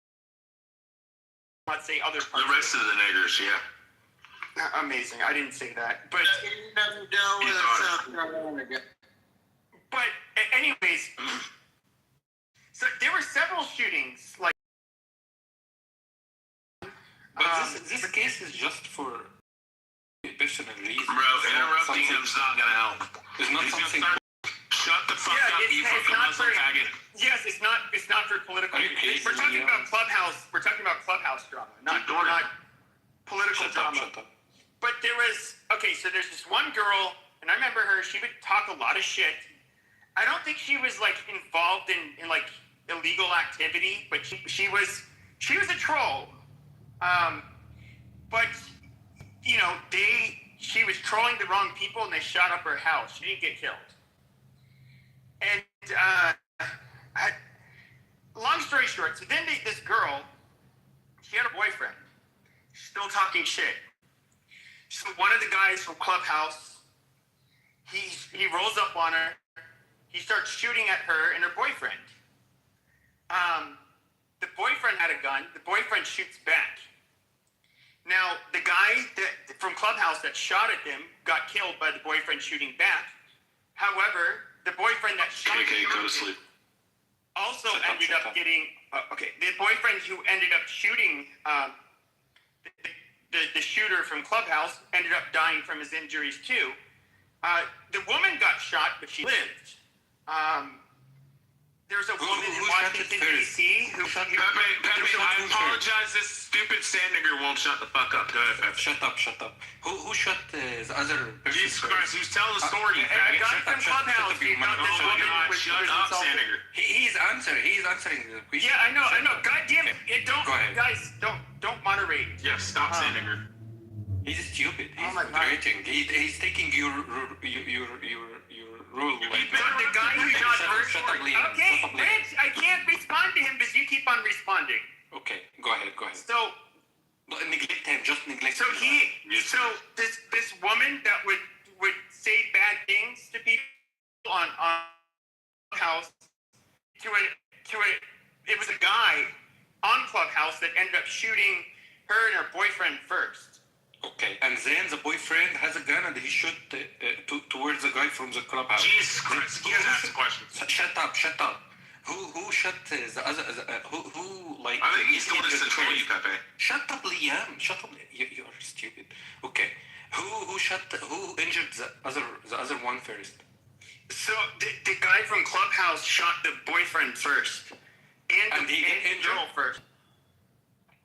let's say other parts. The rest of the niggers, yeah. Amazing. I didn't say that, but but anyways, so there were several shootings. Like, but this case is just for personal reasons. Bro, interrupting him's not gonna help. It's not something. Shut the fuck up, you fucking Muslim faggot. Yes, it's not for political. We're talking about Clubhouse. We're talking about Clubhouse drama, not political drama. But there was so there's this one girl, and I remember her. She would talk a lot of shit. I don't think she was like involved in like illegal activity, but she was a troll. But you know, she was trolling the wrong people, and they shot up her house. She didn't get killed. And long story short, so then this girl, she had a boyfriend, still talking shit. So one of the guys from Clubhouse, he rolls up on her, he starts shooting at her and her boyfriend. The boyfriend had a gun, the boyfriend shoots back. Now, the guy from Clubhouse that shot at them got killed by the boyfriend shooting back. However, the boyfriend that shot go to sleep. Also ended up getting the boyfriend who ended up shooting the shooter from Clubhouse ended up dying from his injuries too. The woman got shot, but she lived. There's a woman in Washington, D.C. who... Pepe, I apologize. This stupid sand nigger won't shut the fuck up. Go ahead, Pepe. Shut up. Who shot the other person? Jesus Christ, who's telling the story, you faggot? Shut up, shut up, sand nigger. He's answering the question. Yeah, I know. God damn it. Go ahead. Guys, don't moderate. Yeah, stop, sand nigger. He's stupid. He's creating. He's taking your rule. The guy who shot virtually. Okay, Rich, I can't respond to him because you keep on responding. Okay, go ahead. So neglect him. Just neglect. So this woman that would say bad things to people on Clubhouse it was a guy on Clubhouse that ended up shooting her and her boyfriend first. Okay, and then the boyfriend has a gun and he shot towards the guy from the Clubhouse. Jesus Christ, he hasn't asked the question. Shut up. Who shot the other? Who like? I think he's still listening to you, Pepe. Shut up, Liam. Shut up. You are stupid. Okay. Who injured the other one first? So the guy from Clubhouse shot the boyfriend first, and he got injured first.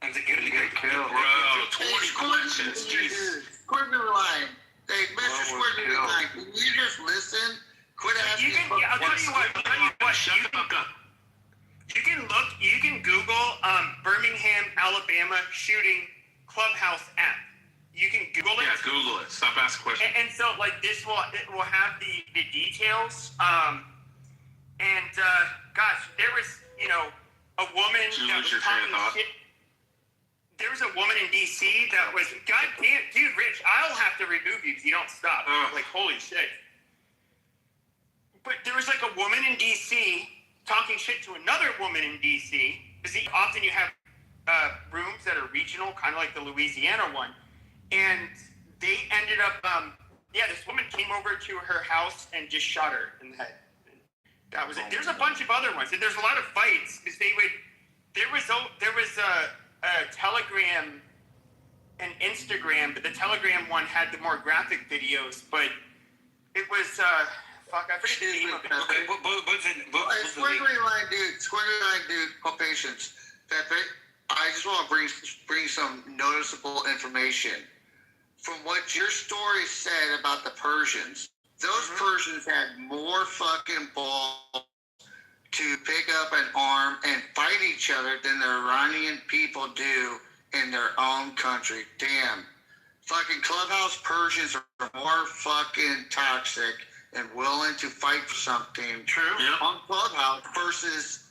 And the girl got killed. Bro, 20 questions, Jesus. Squiggly line. Hey, Mr. Squiggly line, can you just listen? Quit asking. I'll tell you what. Shut the fuck up. You can Google Birmingham, Alabama shooting Clubhouse app. You can Google it. Yeah, Google it. Stop asking questions. And so like this will have the details. Gosh, there was a woman that was talking shit. There was a woman in D.C. that was, goddamn, dude, Rich, I'll have to remove you if you don't stop. Like, holy shit. But there was like a woman in D.C. talking shit to another woman in D.C. Because often you have rooms that are regional, kind of like the Louisiana one. And they ended up, this woman came over to her house and just shot her in the head. And that was it. There's a bunch of other ones. And there's a lot of fights because there was a Telegram and Instagram, but the Telegram one had the more graphic videos, but it was, I forget the name of it. Squiggly line dude, for patience. Pepe, I just want to bring some noticeable information. From what your story said about the Persians, those Persians had more fucking balls to pick up an arm and fight each other than the Iranian people do in their own country. Damn. Fucking Clubhouse Persians are more fucking toxic and willing to fight for something on Clubhouse versus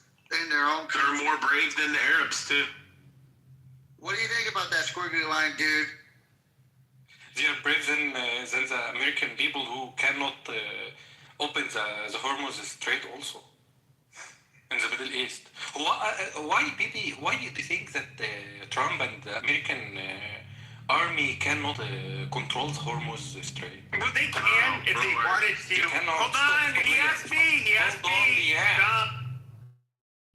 in their own country. They're more brave than the Arabs, too. What do you think about that, squiggly line, dude? They are brave than the American people who cannot open the Hormuz Strait also. Middle East. Why do you think that Trump and the American army cannot control the Hormuz Strait? Well, they can if they wanted to. Hold on, he asked me. Stop.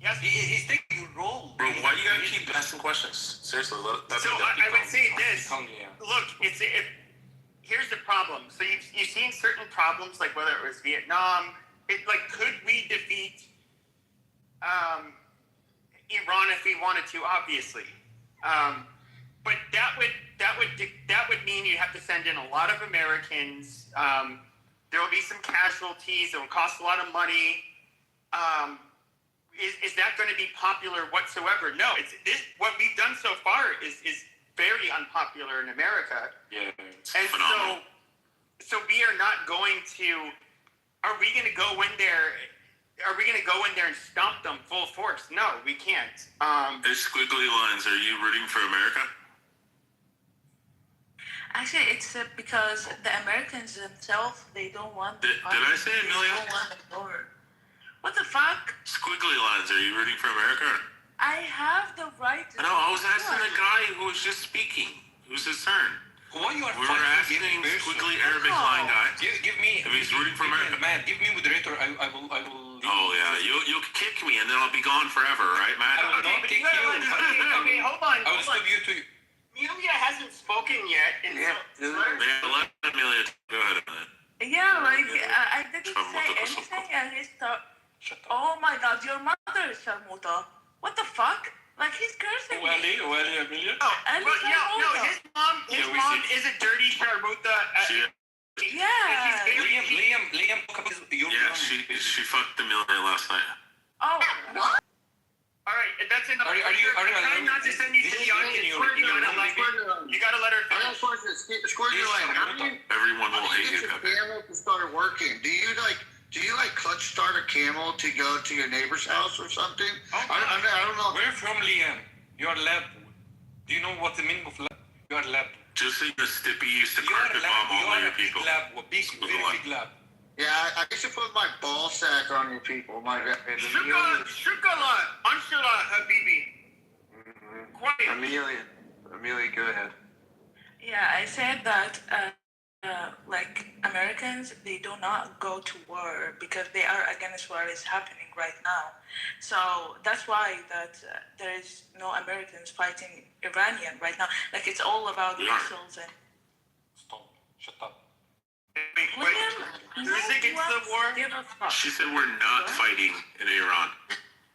Yes, he's taking your role. Bro, why do you gotta keep asking questions? Seriously, so I would say this. Look, here's the problem. So you've seen certain problems, like whether it was Vietnam. Could we defeat Iran if we wanted to? Obviously, but that would mean you have to send in a lot of Americans. There will be some casualties. It will cost a lot of money. Is that going to be popular whatsoever? No. What we've done so far is very unpopular in America. Yeah, it's and phenomenal. So we are not going to. Are we going to go in there? Are we going to go in there and stomp them full force? No, we can't. There's squiggly lines. Are you rooting for America? Actually, it's because the Americans themselves, they don't want the Did I say Amelia? They don't want the war. What the fuck? Squiggly lines. Are you rooting for America? I have the right to. No, I was asking the guy who was just speaking. Who's his turn? Why you are we were asking squiggly Arabic line guy. Give me. If he's rooting for America. Man, give me moderator. I will. Oh yeah, you'll kick me and then I'll be gone forever, right, Matt? I will not kick you. Okay, hold on. I will stop you too. Amelia hasn't spoken yet. Let Amelia go ahead a minute. Yeah, I didn't say anything, and he started. Oh my God, your mother is Sharmuta. What the fuck? Like he's cursing me. Amelia. His mom is a dirty Sharmuta. Yeah. Liam. Yeah, she fucked Amelia last night. Oh. What? All right, that's enough. Are you trying not to send you to the audience? You gotta let her finish. Everyone will hate you. Camel to start working. Do you clutch start a camel to go to your neighbor's house or something? I don't know. Where from, Liam? You are lab. Do you know what the meaning of lab? You are lab. Just so you know, Stippy used to carpet bomb all your people. Big lab. Yeah, I used to put my ball sack on your people. My bad. Shukala, Anshala, Habibi. Amelia, go ahead. Yeah, I said that Americans, they do not go to war because they are against what is happening right now. So that's why that there is no Americans fighting Iranian right now. Like it's all about missiles and. Stop. Shut up. Who's against the war? She said we're not fighting in Iran.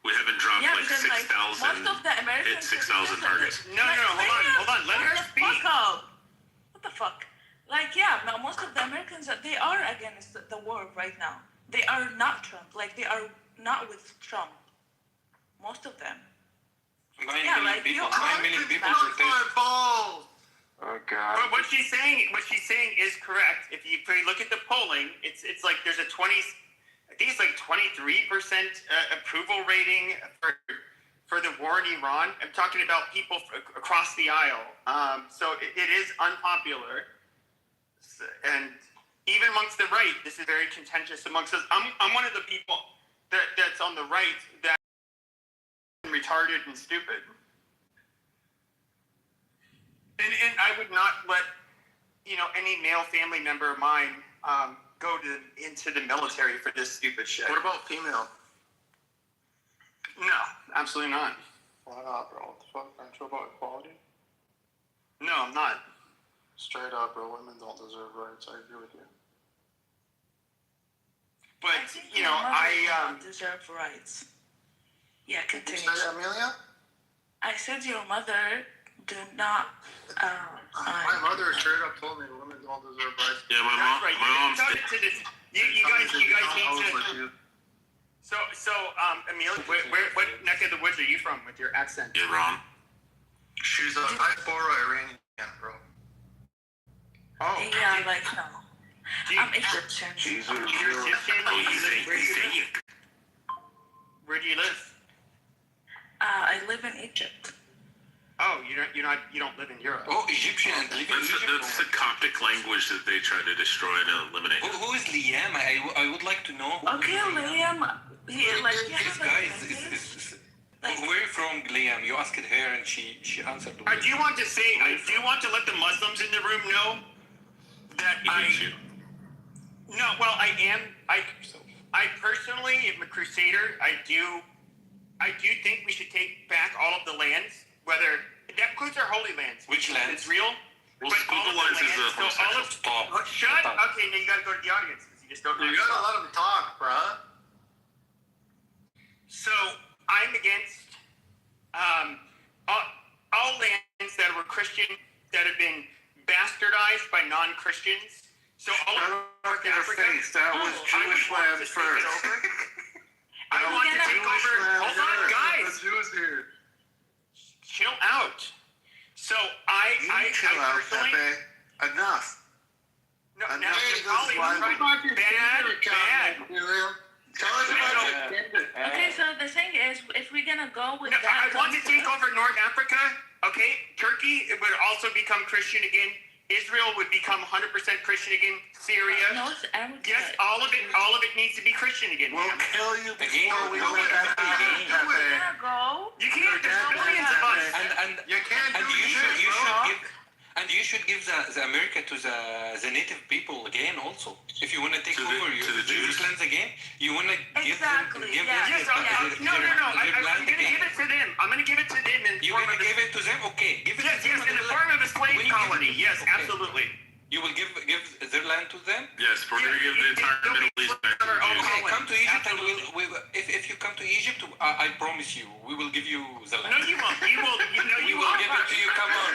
We haven't dropped 6,000. Most of the Americans hit 6,000 targets. No, hold on. Let her speak. What the fuck? Most of the Americans, they are against the war right now. They are not Trump. They are not with Trump. Most of them. 9 million people balls. Oh God. But what she's saying is correct. If you look at the polling, it's like there's a 23% approval rating for the war in Iran. I'm talking about people across the aisle. So it is unpopular. And even amongst the right, this is very contentious amongst us. I'm one of the people that's on the right that retarded and stupid. And I would not let any male family member of mine go into the military for this stupid shit. What about female? No, absolutely not. Why not, bro? What the fuck? Aren't you about equality? No, I'm not. Straight up, bro. Women don't deserve rights. I agree with you. But I deserve rights. Yeah, continue. Did you say Amelia? I said your mother do not. My mother straight up told me women don't deserve rights. Yeah, my mom. You guys need to. So, Amelia, what neck of the woods are you from with your accent? Iran. She's a diaspora Iranian, bro. Oh. Yeah, no. I'm Egyptian. She's You're Egyptian. Where do you live? I live in Egypt. Oh, you don't live in Europe. Oh, Egyptian and live in Egypt. That's the Coptic language that they try to destroy and eliminate. Who is Liam? I would like to know. Okay, Liam. This guy is where you from, Liam? You asked her and she answered. I do want to say, I do want to let the Muslims in the room know that No, well, I am. I personally am a crusader. I do think we should take back all of the lands, whether that includes our holy lands. Which lands? Israel. Well, but all of the lands is lands. So all of shut. Okay, now you got to go to the audience because you just don't. You gotta let them talk, bruh. So I'm against all lands that were Christian that have been bastardized by non-Christians. So all of North Africa. That was Jewish land first. I want to take over. Hold on, guys. The Jews here. Chill out. So I personally. Pepe. Enough. No, now bad. Okay, so the thing is, if we're gonna go with that, I want to take over North Africa. Okay, Turkey would also become Christian again. Israel would become 100% Christian again. Syria. Yes, all of it needs to be Christian again. We'll kill you before we let that happen, Pepe. You can't. There's millions of us. And you can't. And you should give the America to the native people again also. If you want to take over the Jewish lands again, you want to give them. Yes, no. I'm going to give it to them. I'm going to give it to them in You're going to give it to them? Okay. Give it to them. Yes, in the form of a slave colony. Yes, absolutely. You will give their land to them? Yes, we're going to give the entire Middle East back to the Jews. Okay, come to Egypt and if you come to Egypt, I promise you, we will give you the land. No, you won't. You will give it to you. Come on.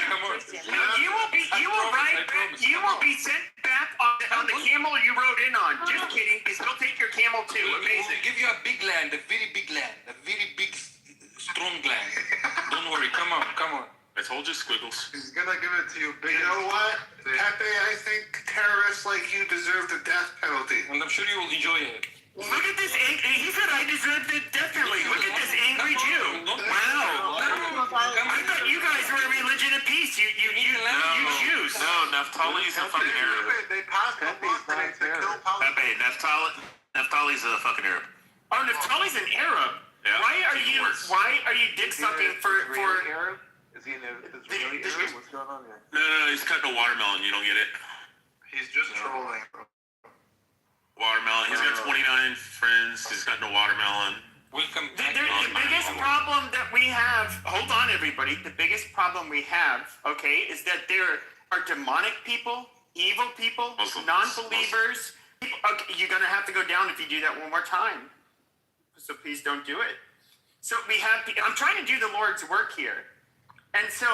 No, you will be sent back on the camel you rode in on. Just kidding, because they'll take your camel too. Amazing. We'll give you a big land, a very big land, a very big, strong land. Don't worry. Come on. I told you, Squiggles. He's gonna give it to you, big. You know what, Pepe? I think terrorists like you deserve the death penalty. And I'm sure you will enjoy it. Look at this. He said I deserved it definitely. Look at this angry Jew. Wow. I thought you guys were a religion of peace. You Jews. No, Naphtali's a fucking Arab. They passed a law today to kill Palestinians. Naftali's a fucking Arab. Oh, Naftali's an Arab. Yeah. Why are you dick sucking for Arab? Is he an Israeli Arab? What's going on here? No, he's cutting a watermelon. You don't get it. He's just trolling. Watermelon. He's got 29 friends. He's cutting a watermelon. Welcome The back. biggest problem that we have, hold on everybody, the biggest problem we have, okay, is that there are demonic people, evil people, non-believers. Okay, you're going to have to go down if you do that one more time. So please don't do it. So I'm trying to do the Lord's work here. And so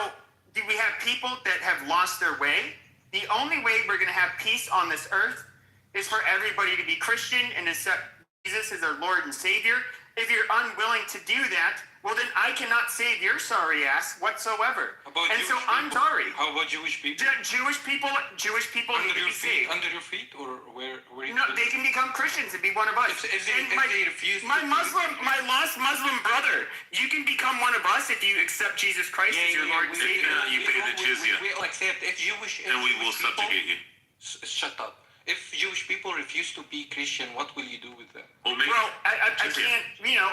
we have people that have lost their way. The only way we're going to have peace on this earth is for everybody to be Christian and accept Jesus as their Lord and Savior. If you're unwilling to do that, well then I cannot save your sorry ass whatsoever. I'm sorry. How about Jewish people? Jewish people need to be saved. Under your feet, or where? No, they can become Christians and be one of us. If they refuse. My lost Muslim brother, you can become one of us if you accept Jesus Christ as your Lord and Savior. You pay the jizya. We will accept if Jewish. And we will subjugate you. Shut up. If Jewish people refuse to be Christian, what will you do with them? Well, I can't,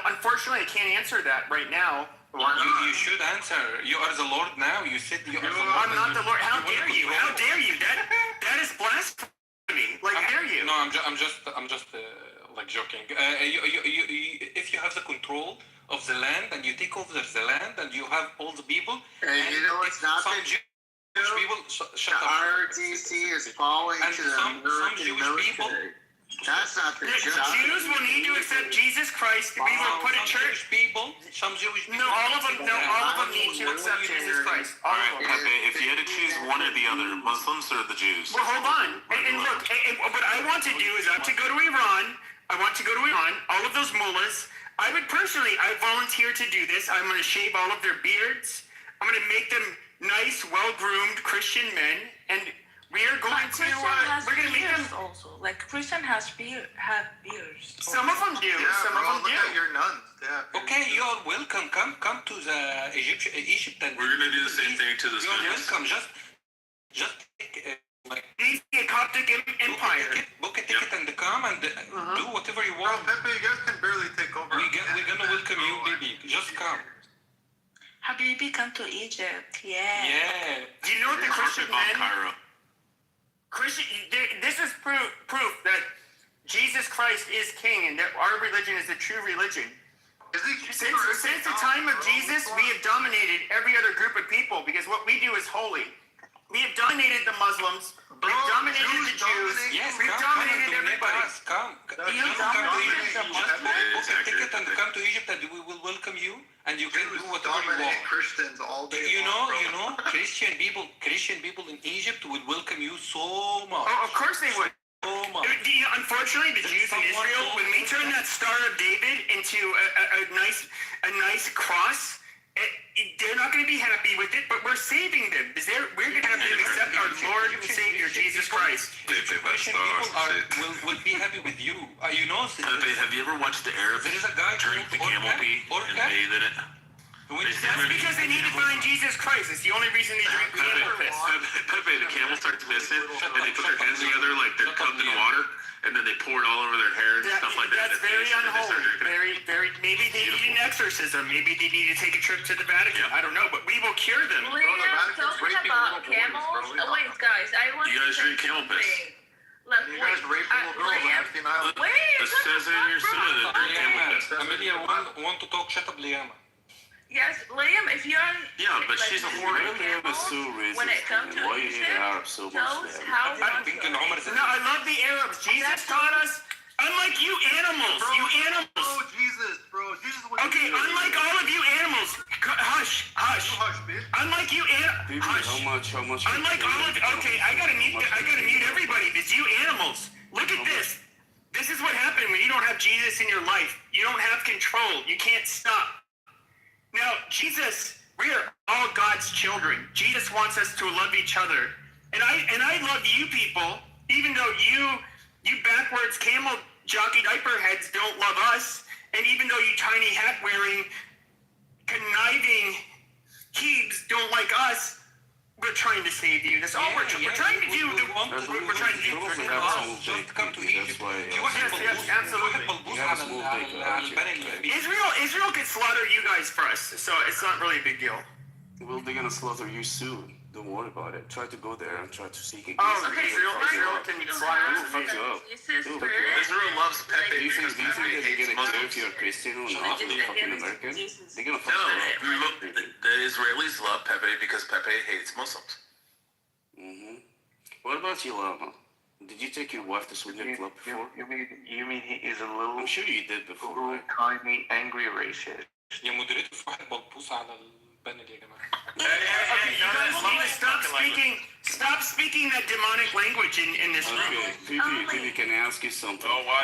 unfortunately, I can't answer that right now. You should answer. You are the Lord now. You said you are the Lord. I'm not the Lord. How dare you? How dare you? That is blasphemy. Like, how dare you? No, I'm just like joking. If you have the control of the land and you take over the land and you have all the people, it's not the people. Shut up. RDC is falling to the American military. That's not the Jews will need to accept Jesus Christ to be able to put a church. Some Jewish people. No, all of them need to accept Jesus Christ. All right, Pepe, if you had to choose one or the other, Muslims or the Jews? Well, hold on. And look, what I want to do is I want to go to Iran. All of those mullahs. I volunteer to do this. I'm going to shave all of their beards. I'm going to make them nice, well-groomed Christian men, and we are going to. We're going to make them also. Like Christian have beards. Some of them do. Some of them do. Look at your nuns. Yeah. Okay, you are welcome. Come to the Egypt, and we're going to do the same thing to this. You are welcome. Just take the Coptic Empire. Book a ticket and come and Do whatever you want. Pepe, you guys can barely take over. We're gonna welcome you, baby. Just come. Habibi, come to Egypt. Yeah. Yeah. Do you know what the Christian men? This is proof that Jesus Christ is king and that our religion is the true religion. Since the time of Jesus, we have dominated every other group of people because what we do is holy. We have dominated the Muslims. We've dominated the Jews. Yes, we've dominated everybody. Come to Egypt. Book a ticket and come to Egypt, and we will welcome you, and you can do whatever you want. Christians all day. You know, Christian people in Egypt would welcome you so much. Oh, of course they would. So much. Unfortunately, the Jews in Israel, when we turn that Star of David into a nice cross, they're not going to be happy with it, but we're saving them. We're going to have them accept our Lord and Savior, Jesus Christ. Christian people will be happy with you. You know, Have you ever watched the Arabs drink the camel pee and bathe in it? That's because they need to find Jesus Christ. It's the only reason they drink camel piss. Pepe, the camel starts pissing, and they put their hands together like they're cupped in water, and then they pour it all over their hair and stuff like that. That's very unholy. Very. Maybe they need an exorcism. Maybe they need to take a trip to the Vatican. I don't know, but we will cure them. Talking about camels. Wait, guys, I want You guys drink camel piss. Look, You guys rape little girls on Epstein Island. It says in your sunnah that drink camel piss. Amelia want to talk. Shut up, Liama. Yes, Liam, if you're Yeah, but she's a whore. when it comes to Egypt, shows how No, I love the Arabs. Jesus taught us. Unlike you animals, Oh, Jesus, bro. Jesus was Okay, unlike all of you animals, hush. bitch. Unlike you hush. How much? Unlike all of okay, I gotta mute everybody. It's you animals. Look at this. This is what happened when you don't have Jesus in your life. You don't have control. You can't stop. Now, Jesus, we are all God's children. Jesus wants us to love each other. And I love you people, even though you backwards camel jockey diaper heads don't love us, and even though you tiny hat wearing, conniving heebs don't like us, we're trying to save you. That's all we're trying to do. We're trying to do for Just come to Egypt. Yes, absolutely. Israel could slaughter you guys first, so it's not really a big deal. Well, they're gonna slaughter you soon. Don't worry about it. Try to go there and try to seek Oh, Israel can slaughter you. Israel loves Pepe. Do you think they're gonna kill if you're a Christian or not? Fucking American? They're gonna fuck you up. Look, the Israelis love Pepe because Pepe hates Muslims. What about you, Lama? Did you take your wife to swinging club before? You mean he is a little I'm sure you did before, right? tiny, angry racist? يا مديرته في واحد بلبوس على البانل يا جماعه. Stop speaking that demonic language in this room. Okay, Phoebe, can I ask you something? Oh, why?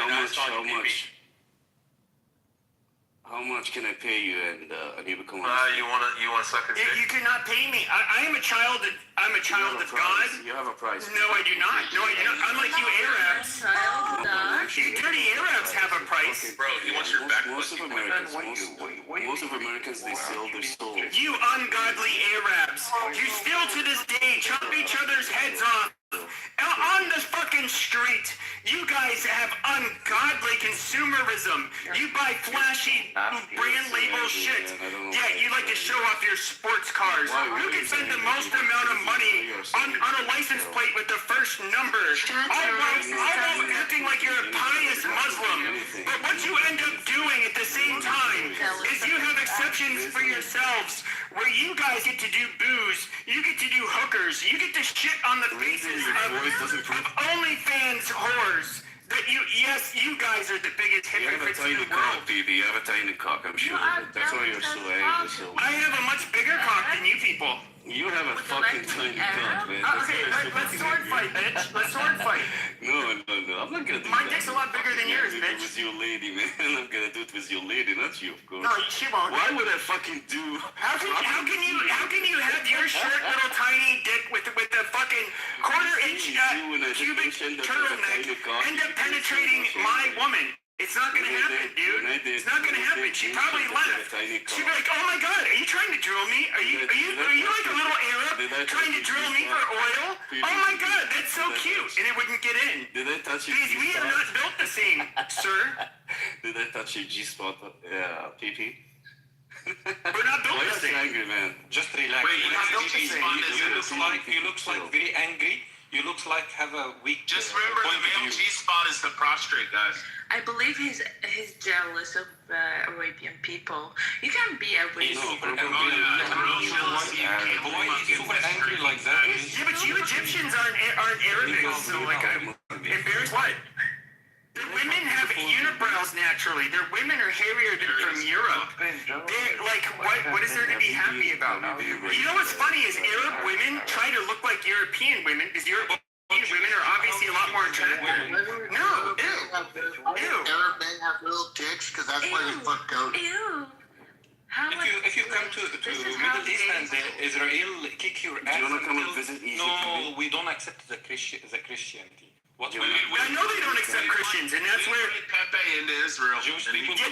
How much can I pay you and you become you wanna suck his dick? You cannot pay me. I am a child of God. You have a price. No, I do not. Unlike you Arabs. You dirty Arabs have a price. Bro, he wants your back. Most of Americans, they sell their soul. You ungodly Arabs. You still to this day chop each other's heads off. On the fucking street, you guys have ungodly consumerism. You buy flashy brand label shit. Yeah, you like to show off your sports cars. You can spend the most amount of money on a license plate with the first number. All while acting like you're a pious Muslim. But what you end up doing at the same time is you have exceptions for yourselves where you guys get to do booze, you get to do hookers, you get to shit on the faces of OnlyFans whores. That you guys are the biggest hypocrites in the world. Phoebe. You have a tiny cock, I'm sure. That's why you're so angry. I have a much bigger cock than you people. You have a fucking tiny cock, man. Okay, let's sword fight, bitch. Let's sword fight. No. I'm not gonna do My that. dick's a lot bigger than yours, bitch. With your lady, man. I'm gonna do it with your lady, not you, of course. No, she won't. Why would I fucking do? How can you have your short little tiny dick with the fucking quarter-inch cubic turtleneck end up penetrating my woman? It's not gonna happen, dude. It's not gonna happen. She probably left. She'd be like, "Oh my God, are you trying to drill me? Are you like a little Arab trying to drill me for oil? Oh my God, that's so cute." And it wouldn't get in. Did I touch your Because we are not built the same, sir. Did I touch your G-spot? PP? We're not built the same. Angry, man. Just relax. Wait, you're not built the same. You look like very angry. You look like have a weak. Just remember, the male G-spot is the prostrate, guys. I believe he's jealous of Arabian people. You can't be Arabian. He's super angry. Boy, he's super angry like that. Yeah, but you Egyptians aren't Arabic, so like I'm embarrassed. What? The women have unibrows naturally. Their women are hairier than from Europe. They're like, what is there to be happy about? You know what's funny is Arab women try to look like European women because European women are obviously a lot more attractive. No, ew. Arab men have little dicks because that's why they fuck goats. Ew. If you come to Middle East and Israel kick your ass, do you want to come and visit Egypt? No, we don't accept the Christianity. I know they don't accept Christians, and that's where Pepe into Israel. Yeah,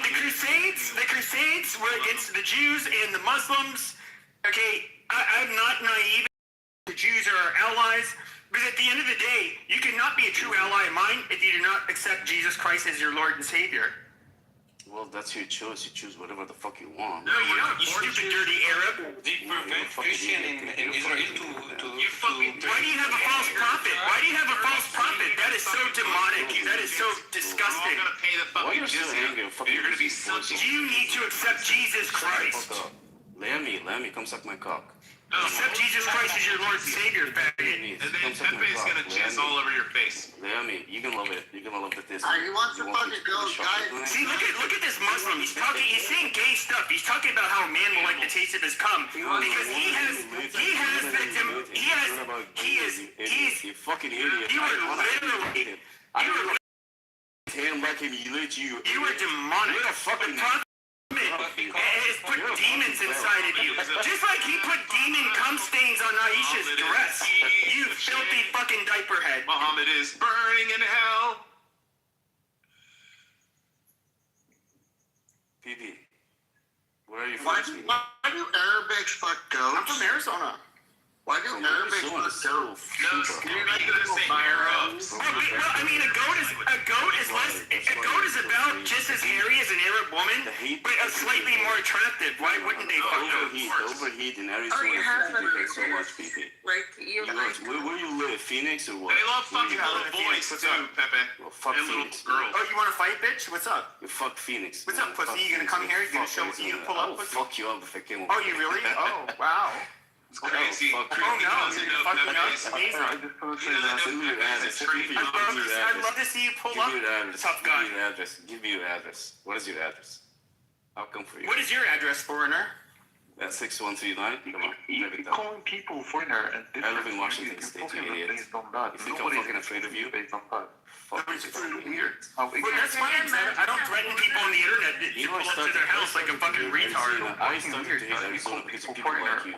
the Crusades were against the Jews and the Muslims. Okay, I'm not naive. The Jews are our allies, but at the end of the day, you cannot be a true ally of mine if you do not accept Jesus Christ as your Lord and Savior. Well, that's your choice. You choose whatever the fuck you want. No, you don't, you stupid dirty Arab. They prevent Christian in Israel to Why do you have a false prophet? Why do you have a false prophet? That is so demonic. That is so disgusting. You're gonna pay the fucking angry? You're gonna be something. You need to accept Jesus Christ. Lammy, come suck my cock. Accept Jesus Christ as your Lord and Savior, faggot. And then Pepe's gonna jizz all over your face. Lammy, you can love it. You're gonna love this. He wants to fucking go, guys. See, look at this Muslim. He's saying gay stuff. He's talking about how a man will like the taste of his cum because you fucking idiot. You are literally. You are demonic. You're a fucking. Has put demons inside of you. Just like he put demon cum stains on Aisha's dress. You filthy fucking diaper head. Muhammad is burning in hell. PD, where are you Why from? do Arabics fuck goats? I'm from Arizona. Why do Arabics fuck goats? You're not gonna say Arabs. Well, I mean, a goat is about just as hairy as an Arab woman, but slightly more attractive. Why wouldn't they fuck goats? Overheat in Arizona. So much, PP. Like you like. Where you live? Phoenix or what? They love fucking little boys too, Pepe. Well, fuck And little Phoenix. girls. Oh, you want to fight, bitch? What's up? You fuck Phoenix. What's up, pussy? You gonna come here? You gonna pull up? I'll fuck you up if I can. Oh, you really? Oh, wow. It's crazy. Oh no, you're fucking nuts. Amazing. I'd love to see you pull up. Tough guy. Give me your address. What is your address? I'll come for you. What is your address, foreigner? That's 6139. Come on. You're calling people foreigner and I live in Washington State, you idiot. You think I'm fucking afraid of you? Fuck, it's weird. Well, that's fine. I don't threaten people on the internet to pull up to their house like a fucking retard. I started to hate Arizona because of people like you.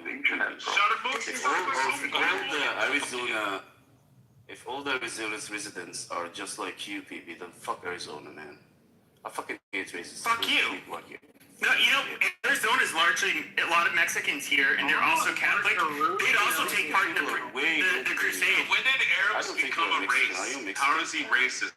If all the Arizona's residents are just like you, people, then fuck Arizona, man. I fucking hate racist. Fuck you. People like you. No, you know, Arizona's largely a lot of Mexicans here, and they're also Catholic. They'd also take part in the crusade. When did Arabs become a race? How is he racist?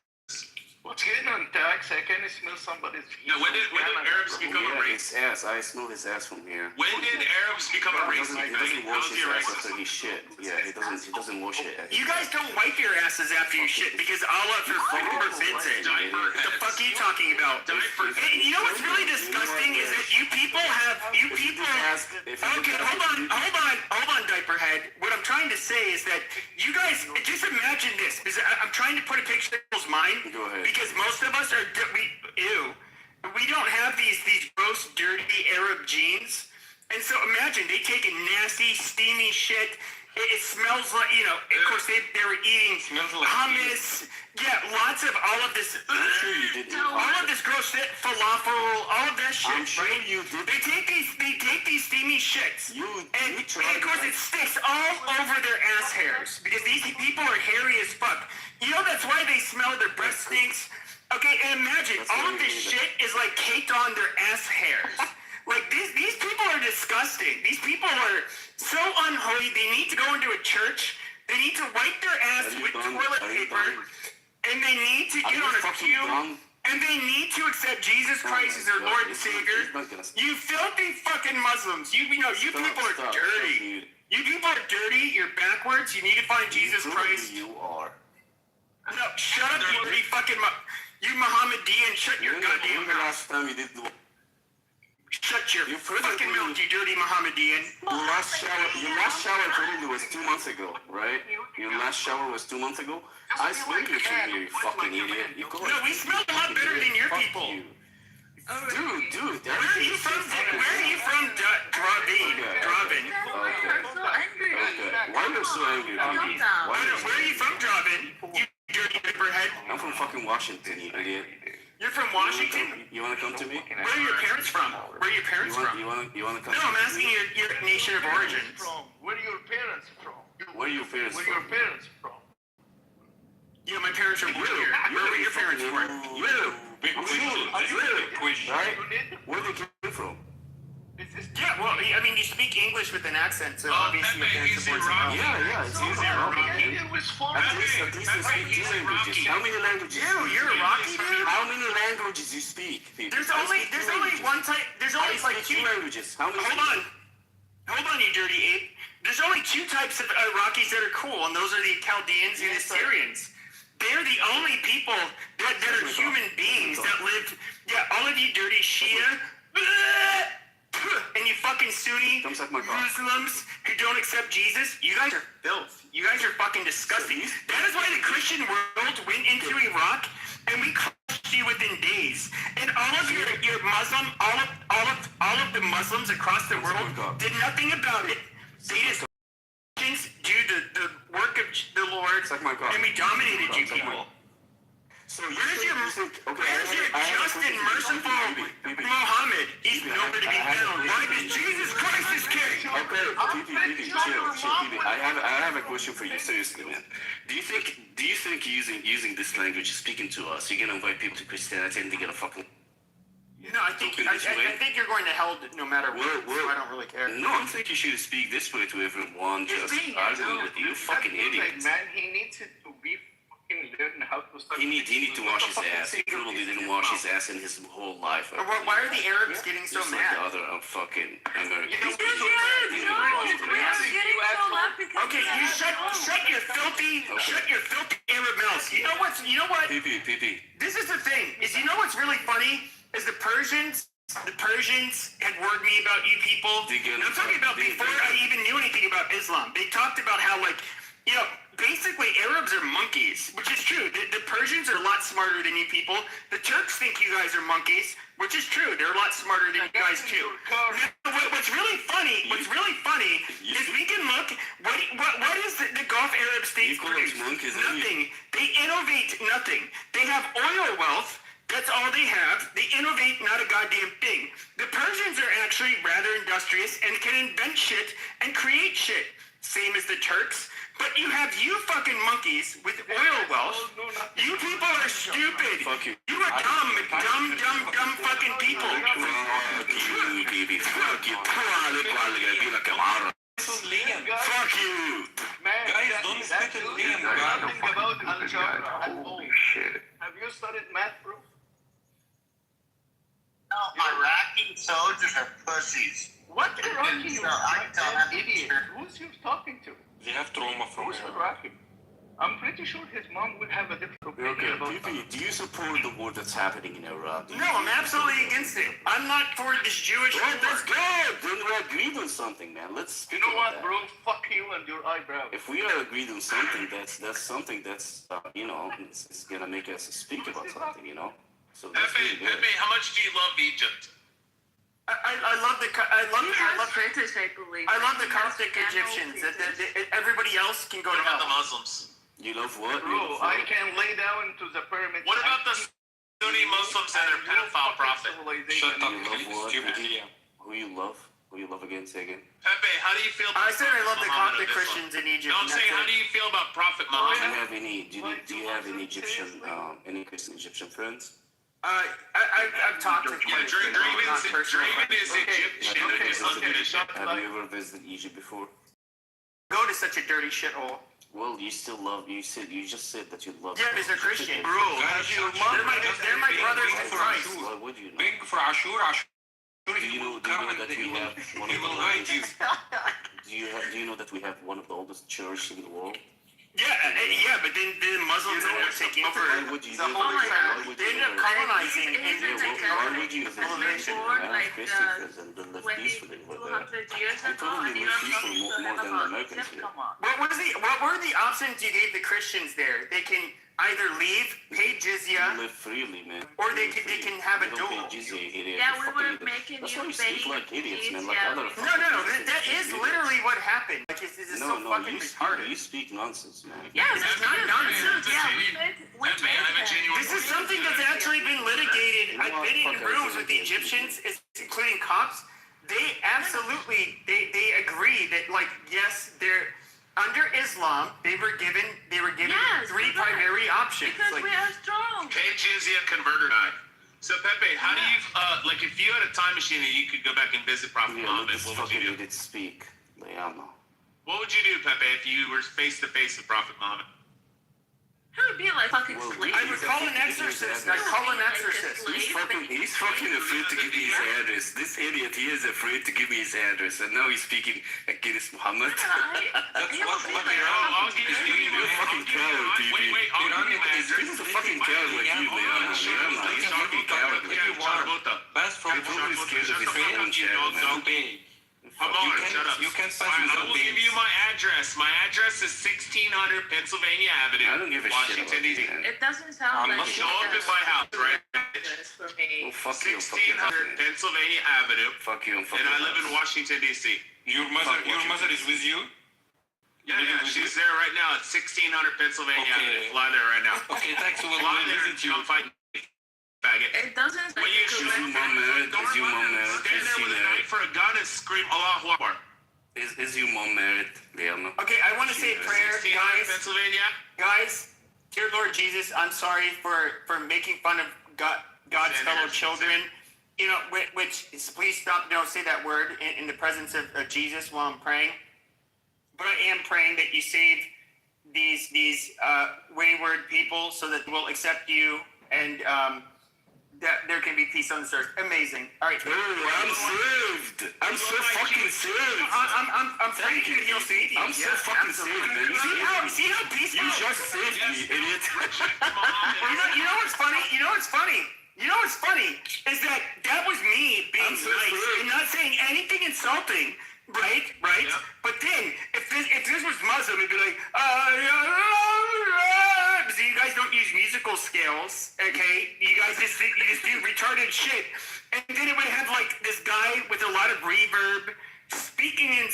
What's getting on tax? I can smell somebody's. No, when did Arabs become a race? His ass. I smell his ass from here. When did Arabs become a race? He doesn't wash his ass after he shit. Yeah, he doesn't wash it. You guys don't wipe your asses after you shit because Allah forbids it. What the fuck are you talking about? Hey, you know what's really disgusting is that you people. Okay, hold on, diaper head. What I'm trying to say is that you guys just imagine this because I'm trying to put a picture in people's mind. Go ahead. Because most of us are, we don't have these gross, dirty Arab genes. And so imagine, they take a nasty, steamy shit. It smells like, of course they were eating hummus. Yeah, lots of all of this, all of this gross shit, falafel, all of that shit. I'm sure right? you did. They take these steamy shits. And of course it sticks all over their ass hairs. Because these people are hairy as fuck. You know that's why they smell, their breath stinks. Okay, and imagine all of this shit is like caked on their ass hairs. Like these people are disgusting. These people are so unholy. They need to go into a church. They need to wipe their ass with toilet paper, and they need to get on a pew, and they need to accept Jesus Christ as their Lord and Savior. You filthy fucking Muslims. You know you people are dirty. You people are dirty. You're backwards. You need to find Jesus Christ. You are. No, shut up, you dirty fucking you Mohammedan. Shut your goddamn mouth. Last time you did the Shut your fucking mouth, you dirty Mohammedan. Your last shower probably was 2 months ago, right? Your last shower was 2 months ago? I smell you from here, you fucking idiot. No, we smell a lot better than your people. Dude. Where are you from? Dravin. Okay. Why are you so angry, baby? Where are you from, Dravin? You dirty paperhead. I'm from fucking Washington, you idiot. You're from Washington? You wanna come to me? Where are your parents from? Where are your parents from? You wanna come? No, I'm asking your nation of origin. Where are your parents from? Where are your parents Where from? your parents from? Yeah, my parents are born here. Where were your parents born? Big question. Right? Where they came from? Yeah, well, I mean, you speak English with an accent, so obviously your parents are born. Yeah, it's easy. At least you speak 2 languages. How many languages? You're a Rocky dude? How many languages you speak? There's only one type. There's only like 2 languages. How many? Hold on, you dirty ape. There's only 2 types of Rockies that are cool, and those are the Chaldeans and the Syrians. They're the only people that are human beings that lived. Yeah, all of you dirty Shia. And you fucking Sunni Muslims who don't accept Jesus, you guys are filth. You guys are fucking disgusting. That is why the Christian world went into Iraq and we crushed you within days. And all of your Muslim, all of the Muslims across the world did nothing about it. They just do the work of the Lord, and we dominated you people. So where's your just and merciful Muhammad? He's nowhere to be found. Why does Jesus Christ is king? Okay, chill. I have a question for you, seriously, man. Do you think using this language, speaking to us, you're gonna invite people to Christianity and they're gonna fucking? No, I think you're going to hell no matter what. So I don't really care. No, I think you should speak this way to everyone. Just arguing with you, fucking idiots. Man, he needs to be fucking learn how to start. He need to wash his ass. He probably didn't wash his ass in his whole life. Why are the Arabs getting so just mad? like the other fucking Americans. Okay, you shut your filthy Arab mouths. You know what? PP. This is the thing. You know what's really funny? Is the Persians had warned me about you people. And I'm talking about before I even knew anything about Islam. They talked about how, like, you know, basically Arabs are monkeys, which is true. The Persians are a lot smarter than you people. The Turks think you guys are monkeys, which is true. They're a lot smarter than you guys too. What's really funny is we can look. What is the Gulf Arab states produce? Nothing. They innovate nothing. They have oil wealth. That's all they have. They innovate not a goddamn thing. The Persians are actually rather industrious and can invent shit and create shit. Same as the Turks. But you have you fucking monkeys with oil wealth. You people are stupid. Fuck you. You are dumb fucking people. Fuck you, baby. Fuck you. Fuck you. Man, Guys, don't spit at Liam. Nothing about algebra at all. Shit. Have you studied math, bro? No, Iraqi soldiers are pussies. What Iraqi? So I tell them, Idiot. Who's you talking to? They have trauma from Who's Iraqi? I'm pretty sure his mom would have a different opinion about PP, do you support the war that's happening in Iraq? No, I'm absolutely against it. I'm not for this Jewish war. That's good. Then we agreed on something, man. Let's speak You know what, about bro? Fuck you and your eyebrow. If we are agreed on something, that's something that's you know, it's gonna make us speak about something, you know. So that's really good. Pepe, how much do you love Egypt? I love the British, I believe. I love the Coptic Egyptians. Everybody else can go to What about hell. the Muslims? You love what? Bro, I can lay down to the pyramids. What about the Sunni Muslims and their pedophile prophet? Shut up, You love what? stupid Liam. Who you love? Who you love? love again? Say again. Pepe, how do you feel about I said I love the Muhammad Coptic of Islam? Christians in Egypt. No, I'm and saying, that's how it. do you feel about Prophet Do you Muhammad? have any Egyptian any Christian Egyptian friends? I've talked to Yeah, Christians, not personally. Draven is Egyptian. Have you ever visited Egypt before? Go to such a dirty shithole. Well, you still love. You just said that you love. Yeah, because they're Christian. Bro, They're my brothers in Christ. Why would you know? Bring for Ashur. Do you know that we have one of the oldest? Do you know that we have one of the oldest churches in the world? Yeah, but then the Muslims ended up taking over. Why would you? They ended up colonizing and why would you visit Egypt and have Christian friends and then live peacefully with that? You probably live peacefully more than the Americans here. What were the options you gave the Christians there? They can either leave, pay jizya, You live freely, man. or they can have a You don't duel. pay jizya, you idiot. Yeah, You we fucking were idiot. making That's you why you speak pay like idiots, man. Like jizya other before. No, fucking that is literally what happened. Like, it's so fucking retarded. You speak nonsense, man. Yeah, It's not nonsense. Yeah, This is something that's actually been litigated. I've been in rooms with the Egyptians, including cops. They absolutely, they agree that, like, yes, they're under Islam. They were given Yes, three because- primary options. because Like, we are strong. Pay jizya, convert or die. So Pepe, how do you like if you had a time machine and you could go back and visit Prophet Yeah, Muhammad? this What would fucking you do? idiot speak. Like, I don't know. What would you do, Pepe, if you were face to face with Prophet Muhammad? He would be like fucking Well, slave. I would call an exorcist. I'd call an exorcist. He's fucking afraid to give me his address. This idiot, he is afraid to give me his address, and now he's speaking against Muhammad. That's what I'll give you You're a fucking coward, baby. Wait, I'll give you my He's address. a fucking coward like you, man. He's a fucking coward like you. Pass from You're totally scared of his own shadow, man. don't pay. Come on, shut up. You can pass I without will give paying. you my address. My address is 1600 Pennsylvania Avenue, I don't give a shit Washington, about D.C. you, man. It doesn't sound like Show up at my house, right? for me. Oh, fuck you, fucking 1600 Pennsylvania Avenue, fuck you, and I live in Washington, D.C. Your mother is with you? Yeah, she's there right now at 1600 Pennsylvania Avenue. Fly there right now. Okay, thanks. We'll Fly there and visit you. come fight me, faggot. It doesn't sound When you Is shoot your mom married? Is your mom married? stand there with a knife for a gun and scream Allahu Akbar. Is your mom married, Leona? Okay, I want to say a prayer, 1600 guys. Pennsylvania. Guys, dear Lord Jesus, I'm sorry for making fun of God's fellow children. You know, which please stop. Don't say that word in the presence of Jesus while I'm praying. But I am praying that you save these wayward people so that we'll accept you and that there can be peace on this earth. Amazing. All right. Oh, I'm saved. I'm so fucking saved. I'm praying you to heal Sadie. I'm so fucking saved, man. See how peaceful? You just saved me, idiot. You know what's funny? You know what's funny is that was me being nice and not saying anything insulting, right? Yeah. But then if this was Muslim, it'd be like, so you guys don't use musical scales, okay? You just do retarded shit, and then it would have like this guy with a lot of reverb speaking in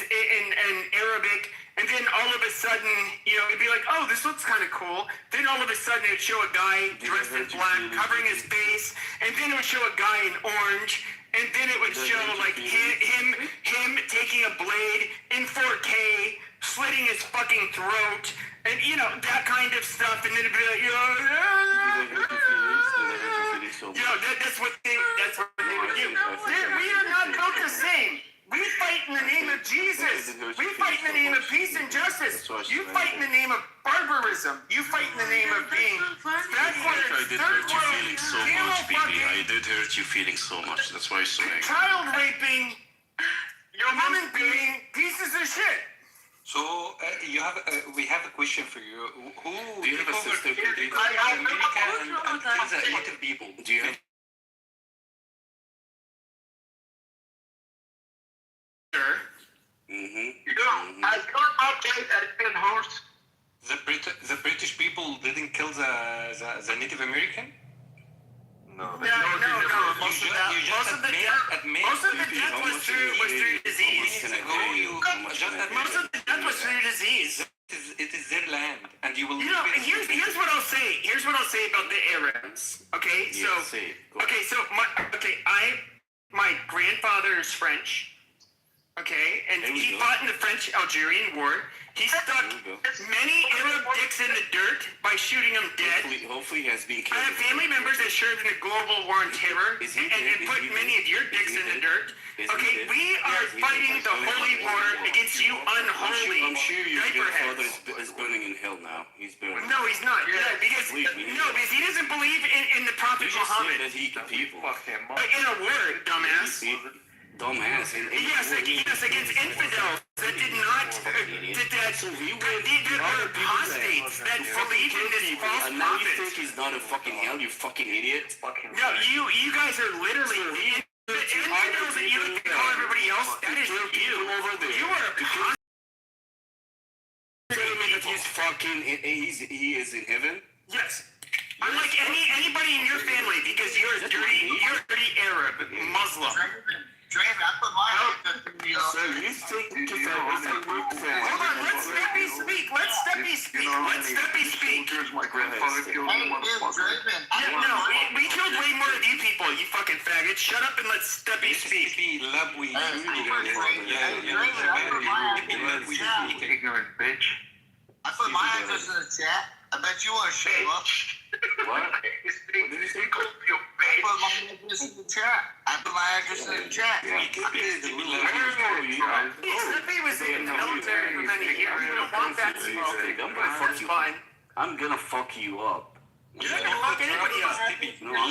Arabic. And then all of a sudden, it'd be like, oh, this looks kind of cool. Then all of a sudden, it'd show a guy dressed in black, covering his face. And then it would show a guy in orange. And then it would show, like, him taking a blade in 4K, slitting his fucking throat. And, that kind of stuff. And then it'd be like, that's what they would do. We are not built the same. We fight in the name of Jesus. We fight in the name of peace and justice. You fight in the name of barbarism. You fight in the name of being backwards, I did hurt you feeling so much, baby. I did hurt you feeling so much. That's why you're so angry. Child raping, woman beating, pieces of shit. So we have a question for you. Who Do you have a sister? America and kills the native people? Do you have? I got update at Ben Horse. The British people didn't kill the Native American? No. Most of the death was through disease. Most of the death was through disease. It is their land, and you will. Here's what I'll say. Here's what I'll say about the Arabs. Okay, my grandfather is French. Okay, and he fought in the French-Algerian War. He stuck many Arab dicks in the dirt by shooting them dead. Hopefully he has been killed. I have family members that served in the global war on terror and put many of your dicks in the dirt. Okay, we are fighting the holy war against you unholy I'm sure your diaper grandfather heads. is burning in hell now. He's burning. No, he's not. Yeah, because he doesn't believe in the Prophet You just said Muhammad. that he can people. In a word, dumbass. Dumbass. Yes, against infidels that did not, that are apostates that believe in this false And now you prophet. think he's not in fucking hell, you fucking idiot? No, you guys are literally the infidels that you like to call everybody else. That is you. You are apostate. Telling me that he's fucking, he is in heaven? Yes. Unlike anybody in your family, because you're a dirty Arab, Muslim. Draven, I put my address in the So you think Hold on, let Steppy speak. Let Steppy speak. Here's my grandfather killed the motherfucker. No, we killed way more of you people, you fucking faggot. Shut up and let Steppy speak. Ignorant bitch. I put my address in the chat. I bet you want to show up. What? What did you say? I put my address in the chat. Steppy was in the military for many years. We don't want that smoke. That's fine. I'm gonna fuck you up. You're not gonna fuck anybody up. No, I'm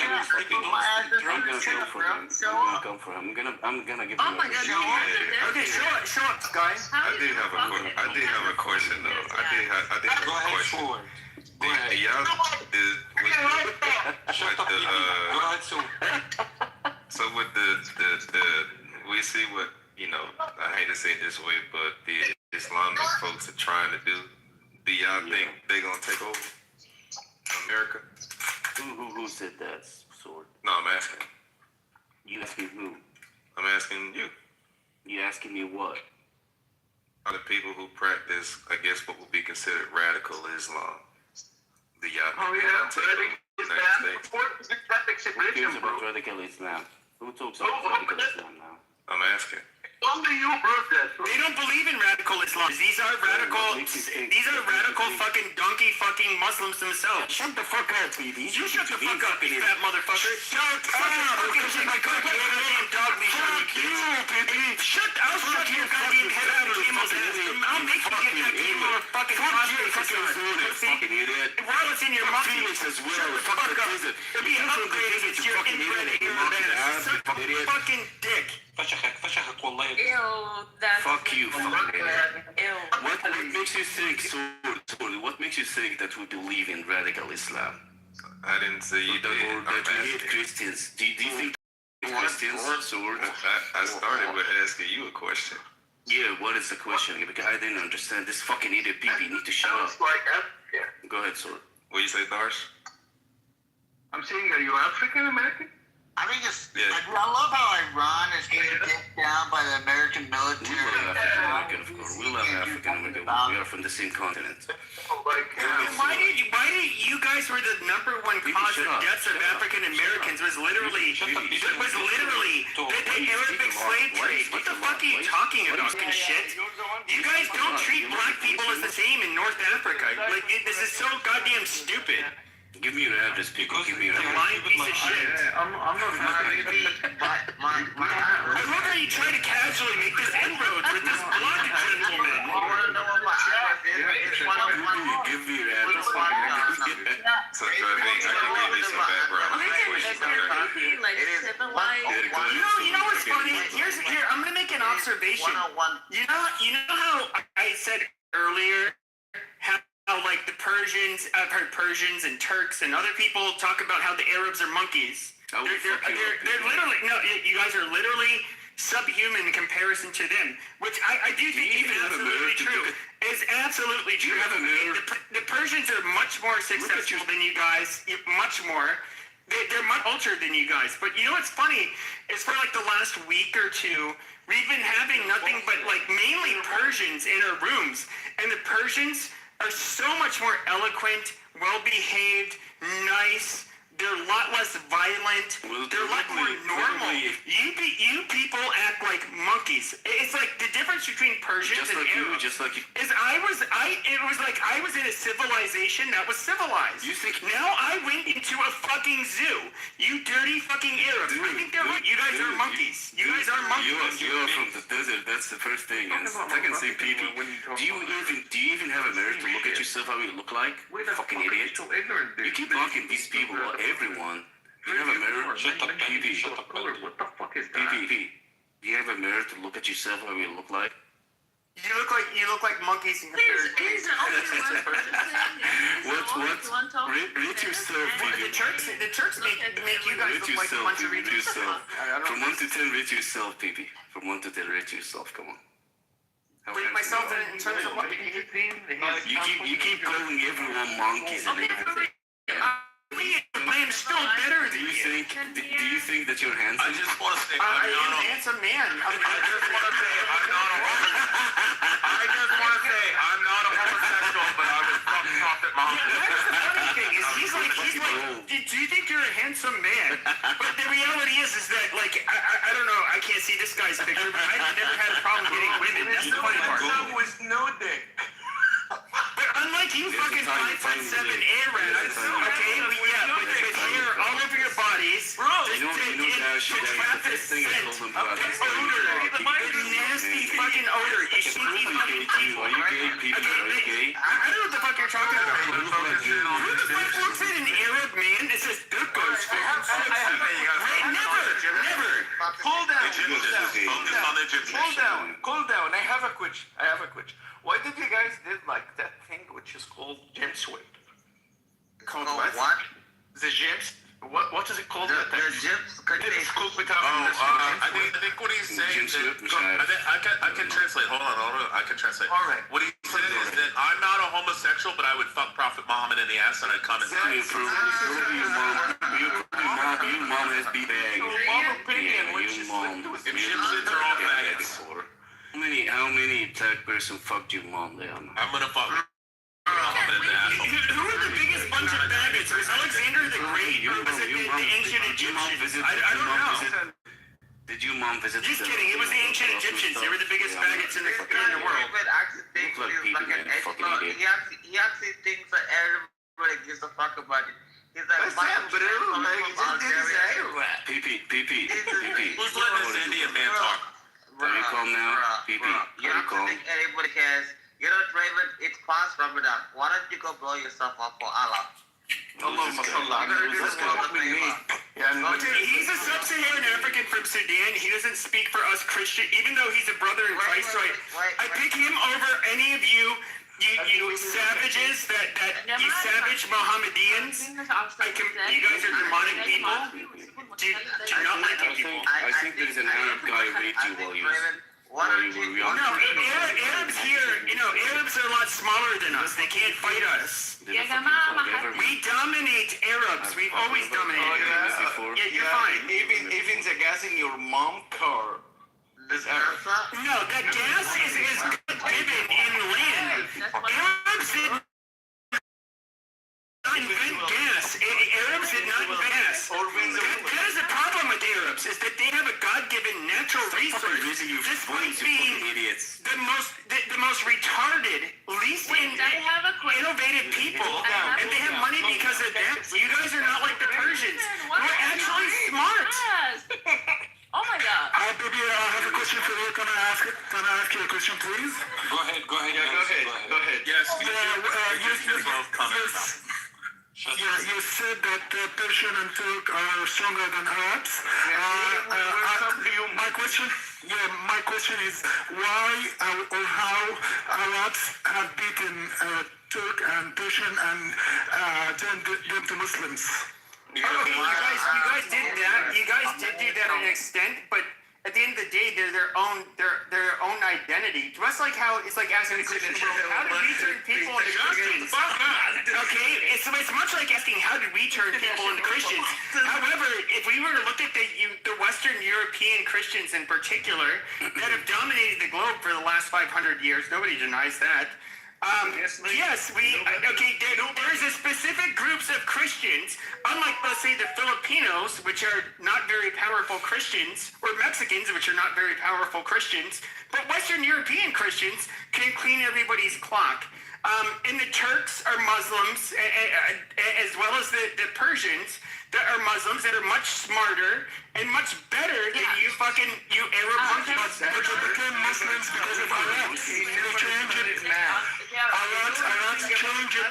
gonna come for him. I'm gonna come for him. I'm gonna give him Oh my God! Okay, show up, guys. I did have a question though. I did have a question. Y'all so with the we see what, you know, I hate to say it this way, but the Islamic folks are trying to do. Do y'all think they're gonna take over America? Who said that, Sword? No, I'm asking. You asking who? I'm asking you. You asking me what? Are the people who practice, I guess, what would be considered radical Islam? Do y'all think they're gonna take over the United States? Who cares about radical Islam? Who talks about radical Islam now? I'm asking. They don't believe in radical Islam. These are radical fucking donkey fucking Muslims themselves. Shut the fuck up, baby. You shut the fuck up, you fat motherfucker. Shut up. Goddamn dog leash on you, baby. I'll shut your goddamn head out of camel's ass. I'll make you get that camel or fucking prostate fucking idiot. While it's in your mouth. Shut the fuck up. It'll be upgraded. It's your inbred Arab ass. Suck the fucking dick. فشخك والله. Ew, that's. Fuck you, fucking idiot. Ew. What makes you think, Sword, what makes you think that we believe in radical Islam? I didn't say you did. Or that we hate Christians? Do you think Christians, Sword? I started with asking you a question. Yeah, what is the question? Because I didn't understand. This fucking idiot people need to shut up. Go ahead, Sword. What you say, Darsh? I'm saying, are you African American? I think it's. I love how Iran is getting dipped down by the American military. We love African American, of course. We love African American. We are from the same continent. Why did you guys were the number one cause of deaths of African Americans was literally the Arabic slave trade. What the fuck are you talking about, fucking shit? You guys don't treat black people as the same in North Africa. Like this is so goddamn stupid. Give me your address, people. Give me your address. Lying piece of shit. I'm not I love how you try to casually make this inroads with this blonde gentleman. Give me your address. So, I can give you some background. You know what's funny? Here, I'm gonna make an observation. You know how I said earlier how like the Persians, I've heard Persians and Turks and other people talk about how the Arabs are monkeys. They're literally, no, you guys are literally subhuman in comparison to them, which I do think is absolutely true. Is absolutely true. The Persians are much more successful than you guys, much more. They're much cultured than you guys. But you know what's funny is for like the last week or two, we've been having nothing but like mainly Persians in our rooms, and the Persians are so much more eloquent, well-behaved, nice. They're a lot less violent. They're a lot more normal. You people act like monkeys. It's like difference between Persians and Arabs is it was like I was in a civilization that was civilized. You think now I went into a fucking zoo. You dirty fucking Arabs. I think they're you guys are monkeys. You guys are monkeys. You are from the desert. That's the first thing. And second thing, people, do you even have a mirror to look at yourself how you look like? Fucking idiot. You keep blocking these people, everyone. Do you have a mirror? Shut up, PP. What the fuck is that? PP. Do you have a mirror to look at yourself how you look like? You look like monkeys in your Here's an Rate yourself, the Turks make you guys look like a bunch of rate yourself. From 1 to 10, rate yourself, PP. From 1 to 10, rate yourself. Come on. Rate myself in terms of what? You keep calling everyone monkeys. I am still better than you. Do you think that you're handsome? I just want to say I am a handsome man. I just want to say I'm not a homosexual, but I would fuck Prophet Muhammad. That's the funny thing is he's like, do you think you're a handsome man? But the reality is that like I don't know, I can't see this guy's picture, but I've never had a problem getting women. That's the funny part. With no dick. But unlike you fucking 5'7" Arabs, okay, with hair all over your bodies, to trap the scent of this odor, the nasty fucking odor, you stinky fucking people. Are you gay, people? Are you gay? I don't know what the fuck you're talking about. Who the fuck looks at an Arab man that says, "Good goes fucking sexy"? Never. Hold down. I have a question. Why did you guys did like that thing which is called gemsweep? Called what? The gems. What is it called? The gems. I think what he's saying is I can translate. Hold on. I can translate. All right. What he said is that I'm not a homosexual, but I would fuck Prophet Muhammad in the ass and I'd come and see you. Your mom has B-bag. Egyptians are all faggots. How many black person fucked your mom, Leon? I'm gonna fuck Muhammad in the ass. Who are the biggest bunch of faggots? Was Alexander the Great, or was it the ancient Egyptians? I don't know. Did your mom visit? Just kidding. It was the ancient Egyptians. They were the biggest faggots in the world. He actually thinks that everybody gives a fuck about it. He's like, Who's letting this Indian man talk? Are you calm now? You don't think anybody cares. You know, Draven, it's past Ramadan. Why don't you go blow yourself up for Allah? He's a sub-Saharan African from Sudan. He doesn't speak for us Christian, even though he's a brother in Christ. So I pick him over any of you savages you savage Mohammedans. You guys are demonic people. Do not like people. I think there's an Arab guy raped you while you were young. No, Arabs here, Arabs are a lot smaller than us. They can't fight us. We dominate Arabs. We've always dominated Arabs before. Yeah, you're fine. Even the gas in your mom car is Arab. No, that gas is given in land. Arabs did not invent gas. Arabs did not invent gas. That is the problem with Arabs, is that they have a God-given natural resource, despite being the most retarded, least innovative people, and they have money because of that. You guys are not like the Persians. We're actually smart. Oh my God. Baby, I have a question for you. Can I ask you a question, please? Go ahead. Yeah, go ahead. Yes. You said that Persian and Turk are stronger than Arabs. My question is why or how Arabs have beaten Turk and Persian and turned them to Muslims. You guys did that. You guys did do that to an extent, but at the end of the day, they're their own identity. Just like how it's like asking a Christian, how did we turn people into Christians? Okay, it's much like asking how did we turn people into Christians. However, if we were to look at the Western European Christians in particular that have dominated the globe for the last 500 years, nobody denies that. Yes, there's a specific groups of Christians, unlike, let's say, the Filipinos, which are not very powerful Christians, or Mexicans, which are not very powerful Christians, but Western European Christians can clean everybody's clock. And the Turks are Muslims, as well as the Persians that are Muslims that are much smarter and much better than you Arab monkeys. But they became Muslims because of Arabs. They changed it. Arabs changed it.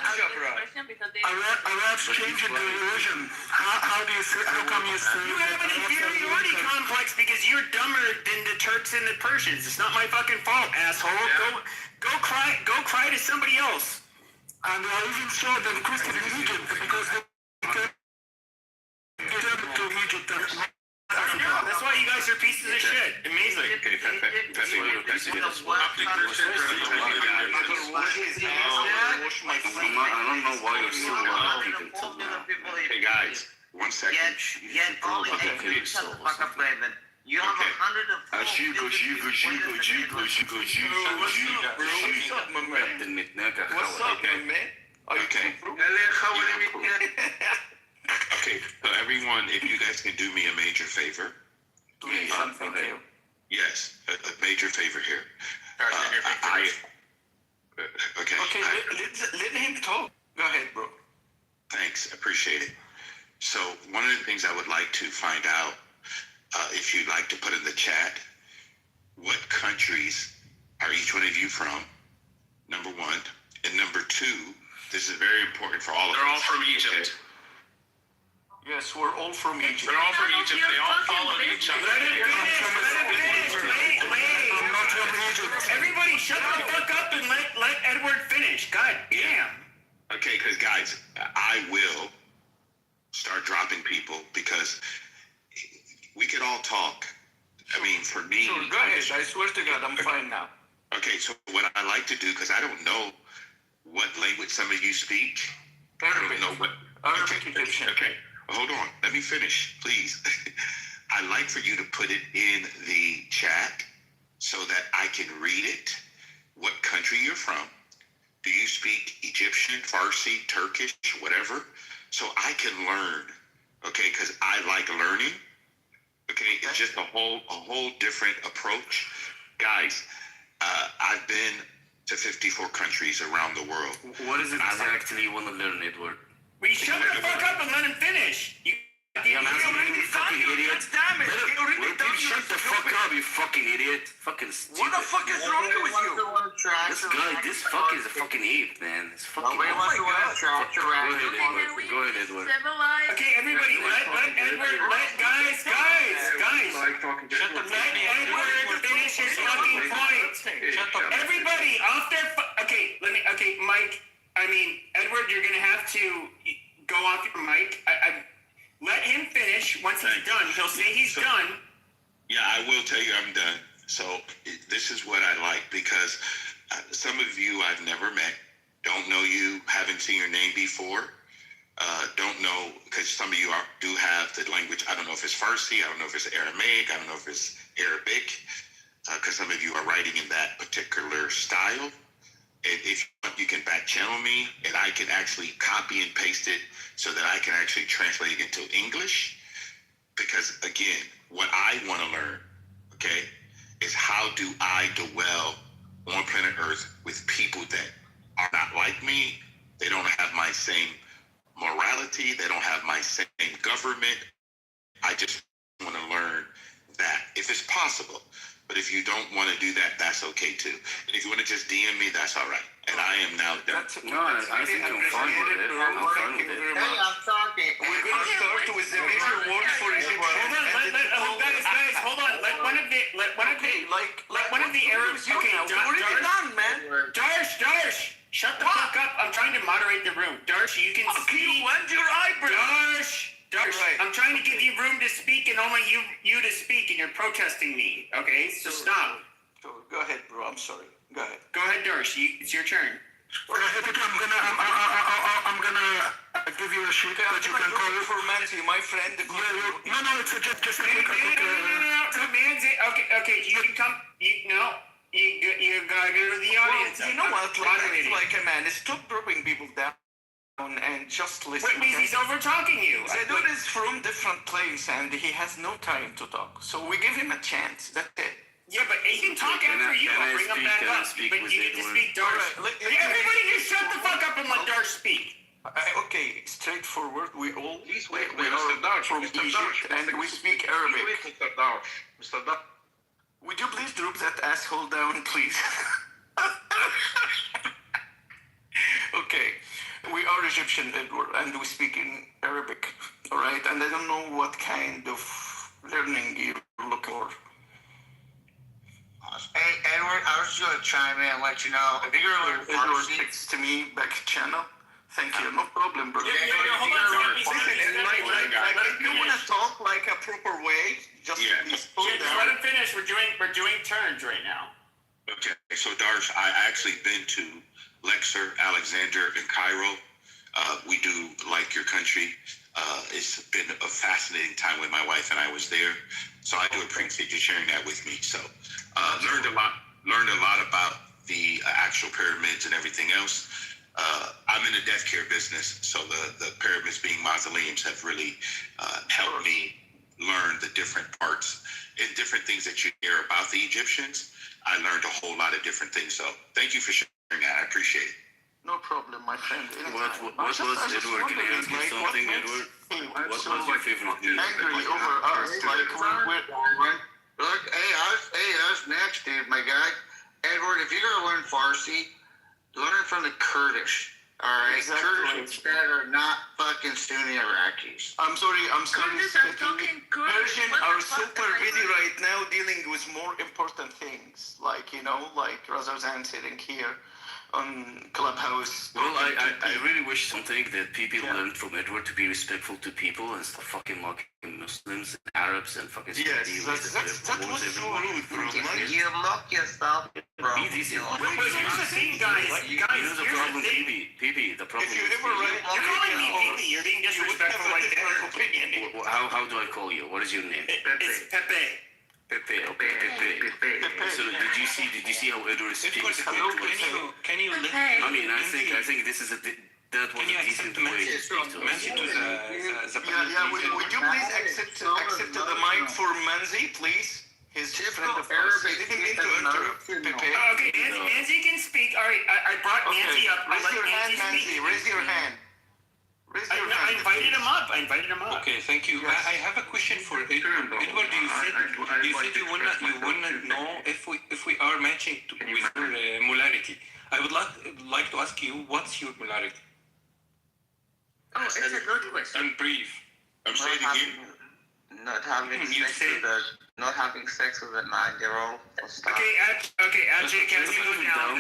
Arabs changed the religion. How come you say you have an inferiority complex because you're dumber than the Turks and the Persians? It's not my fucking fault, asshole. Yeah. Go cry to somebody else. And I even saw them Christian in Egypt because they came to Egypt. That's why you guys are pieces of shit. Amazing. Okay, I don't know why you're still speaking until now. Hey guys, 1 second. Yet only shut the fuck up, Raven. You have 100 of What's up, my man? Okay. Okay, so everyone, if you guys can do me a major favor. Yes, a major favor here. Okay. Okay, let him talk. Go ahead, bro. Thanks, appreciate it. So one of the things I would like to find out, if you'd like to put in the chat, what countries are each one of you from? Number one. And number two, this is very important for all of us. They're all from Egypt. Okay? Yes, we're all from Egypt. They're all from Egypt. They all follow each other. Wait. Everybody shut the fuck up and let Edward finish. God damn. Okay, because guys, I will start dropping people because we could all talk. I mean, for me... Sure, go ahead. I swear to God, I'm fine now. Okay, so what I like to do, because I don't know what language some of you speak. Arabic. I don't know what... Arabic Egyptian. Okay, hold on. Let me finish, please. I'd like for you to put it in the chat so that I can read it, what country you're from. Do you speak Egyptian, Farsi, Turkish, whatever? So I can learn, okay? Because I like learning. Okay, it's just a whole different approach. Guys, I've been to 54 countries around the world. What is it exactly you want to learn, Edward? Will you shut the fuck up and let him finish? You fucking idiot. Damn it. Shut the fuck up, you fucking idiot. Fucking stupid. What the fuck is wrong with you? This fuck is a fucking ape, man. It's fucking Nobody wants to wear a tractor rack. Go ahead, Edward. Okay, everybody, let Edward, guys. Let Edward finish his fucking point. Everybody, off their, Mike, Edward, you're gonna have to go off your mic. Let him finish. Once he's done, he'll say he's done. Yeah, I will tell you I'm done. So this is what I like, because some of you I've never met, don't know you, haven't seen your name before, don't know, because some of you do have the language. I don't know if it's Farsi, I don't know if it's Aramaic, I don't know if it's Arabic, because some of you are writing in that particular style. And if you can back channel me, and I can actually copy and paste it so that I can actually translate it into English. Because again, what I want to learn, okay, is how do I dwell on planet Earth with people that are not like me. They don't have my same morality. They don't have my same government. I just want to learn that if it's possible. But if you don't want to do that, that's okay too. And if you want to just DM me, that's all right. And I am now done. I think I'm fine with it. I'm fine with it. Hey, I'm talking. We're going to start with the major word for Egypt. Guys, hold on. Let one of the Arabs. Okay, Darsh, shut the fuck up. I'm trying to moderate the room. Darsh, you can speak. When's your eyebrow? Darsh, I'm trying to give you room to speak and only you to speak, and you're protesting me. Okay, so stop. Go ahead, bro. I'm sorry. Go ahead. Go ahead, Darsh. It's your turn. I'm gonna give you a sheet that you can call for Manzi, my friend. No, it's just a quick. No. Okay, you can come. You're gotta go to the audience. You know what? Like a man, stop dropping people down and just listen. What means he's over talking you? The dude is from different place and he has no time to talk. So we give him a chance. That's it. Yeah, but he can talk after you. I'll bring him back up. But you get to speak Darsh. Everybody just shut the fuck up and let Darsh speak. Okay, straightforward. We all wait, we are from Egypt and we speak Arabic. Mr. Darsh. Would you please drop that asshole down, please? Okay, we are Egyptian, Edward, and we speak in Arabic, all right? And I don't know what kind of learning you're looking for. Hey, Edward, I was just going to chime in and let you know. If you're going to learn Edward texts to me back channel. Thank you. No problem, bro. Hold on. If you want to talk like a proper way, just slow Just down. let him finish. We're doing turns right now. Okay, so Darsh, I actually been to Luxor, Alexander, and Cairo. We do like your country. It's been a fascinating time when my wife and I was there. So I do appreciate you sharing that with me. So learned a lot about the actual pyramids and everything else. I'm in the death care business, so the pyramids being mausoleums have really helped me learn the different parts and different things that you hear about the Egyptians. I learned a whole lot of different things. So thank you for sharing that. I appreciate it. No problem, my friend. What was Edward? Can I ask you something, Edward? What was your favorite music? Angry over us, like Look, hey, us next, dude, my guy. Edward, if you're gonna learn Farsi, learn it from the Kurdish. All right, Exactly. Kurdish that are not fucking Sunni Iraqis. I'm sorry. Kurdish are talking Kurdish. Persian What the are fuck super are you busy doing? right now dealing with more important things, like rather than sitting here on Clubhouse. Well, I really wish something that people learned from Edward to be respectful to people and stop fucking mocking Muslims and Arabs and fucking Yes, that was so rude, bro. You mock yourself, bro. Here's the thing, guys. Here's the problem, PP. The problem. If you ever write, You're calling me PP. You're being disrespectful right there. How do I call you? What is your name? It's Pepe. Pepe. Okay, Pepe. So did you see how Edward speaks? Can you listen? I mean, I think this is that was a decent way to speak to us. Manzi to the would you please accept the mic for Manzi, please? His friend of ours. He didn't mean to interrupt Pepe. Okay, Nancy can speak. All right, I brought Nancy up. Raise your hand, Manzi. Raise your hand. I invited him up. Okay, thank you. I have a question for Edward. Edward, you said you wanna know if we are matching with your molarity. I would like to ask you, what's your molarity? Oh, it's a good question. In brief. I'm saying again. Not having sex with a 9-year-old. Okay, Ajay, can we move now?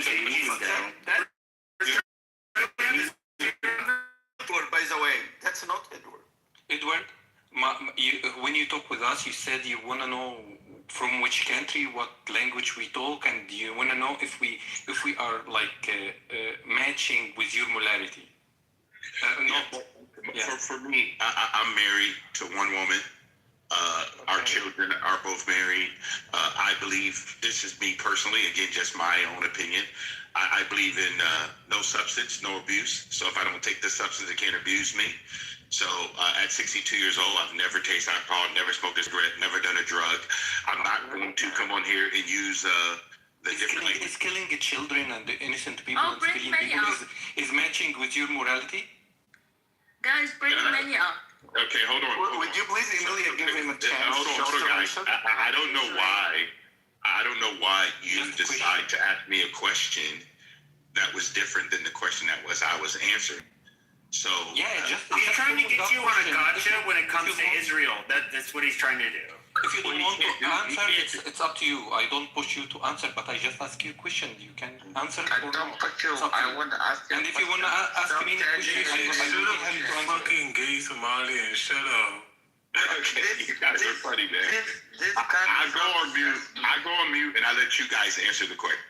Edward, by the way, that's not Edward. Edward, when you talk with us, you said you want to know from which country, what language we talk, and you want to know if we are like matching with your molarity. For me, I'm married to one woman. Our children are both married. I believe, this is me personally, again, just my own opinion. I believe in no substance, no abuse. So if I don't take the substance, it can't abuse me. So at 62 years old, I've never tasted alcohol, never smoked a cigarette, never done a drug. I'm not going to come on here and use the different language. Is killing children and innocent people and bring stealing many people up. is matching with your morality? Guys, bring many up. Okay, hold on. Would you please, Emilia, give him a chance? Hold on, guys. I don't know why. I don't know why you decide to ask me a question that was different than the question I was answering. So he's trying to get you on a gotcha when it comes to Israel. That's what he's trying to do. If you don't want to answer, it's up to you. I don't push you to answer, but I just ask you a question. You can answer or no. I want to ask you. And if you want to ask me a question, I will have to answer. Fucking gay Somalian, shut up. Okay, you guys are funny, man. I go on mute, and I let you guys answer the question.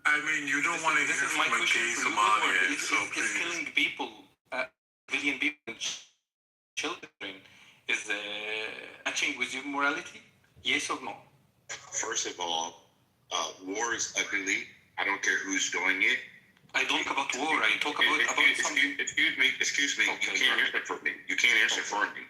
I mean, you don't want to hear from a gay Somalian, so please. Killing people, civilian people, children, is matching with your morality? Yes or no? First of all, war is ugly. I don't care who's doing it. I don't talk about war. I talk about something. Excuse me. Okay, You can't answer for me. You can't answer for me.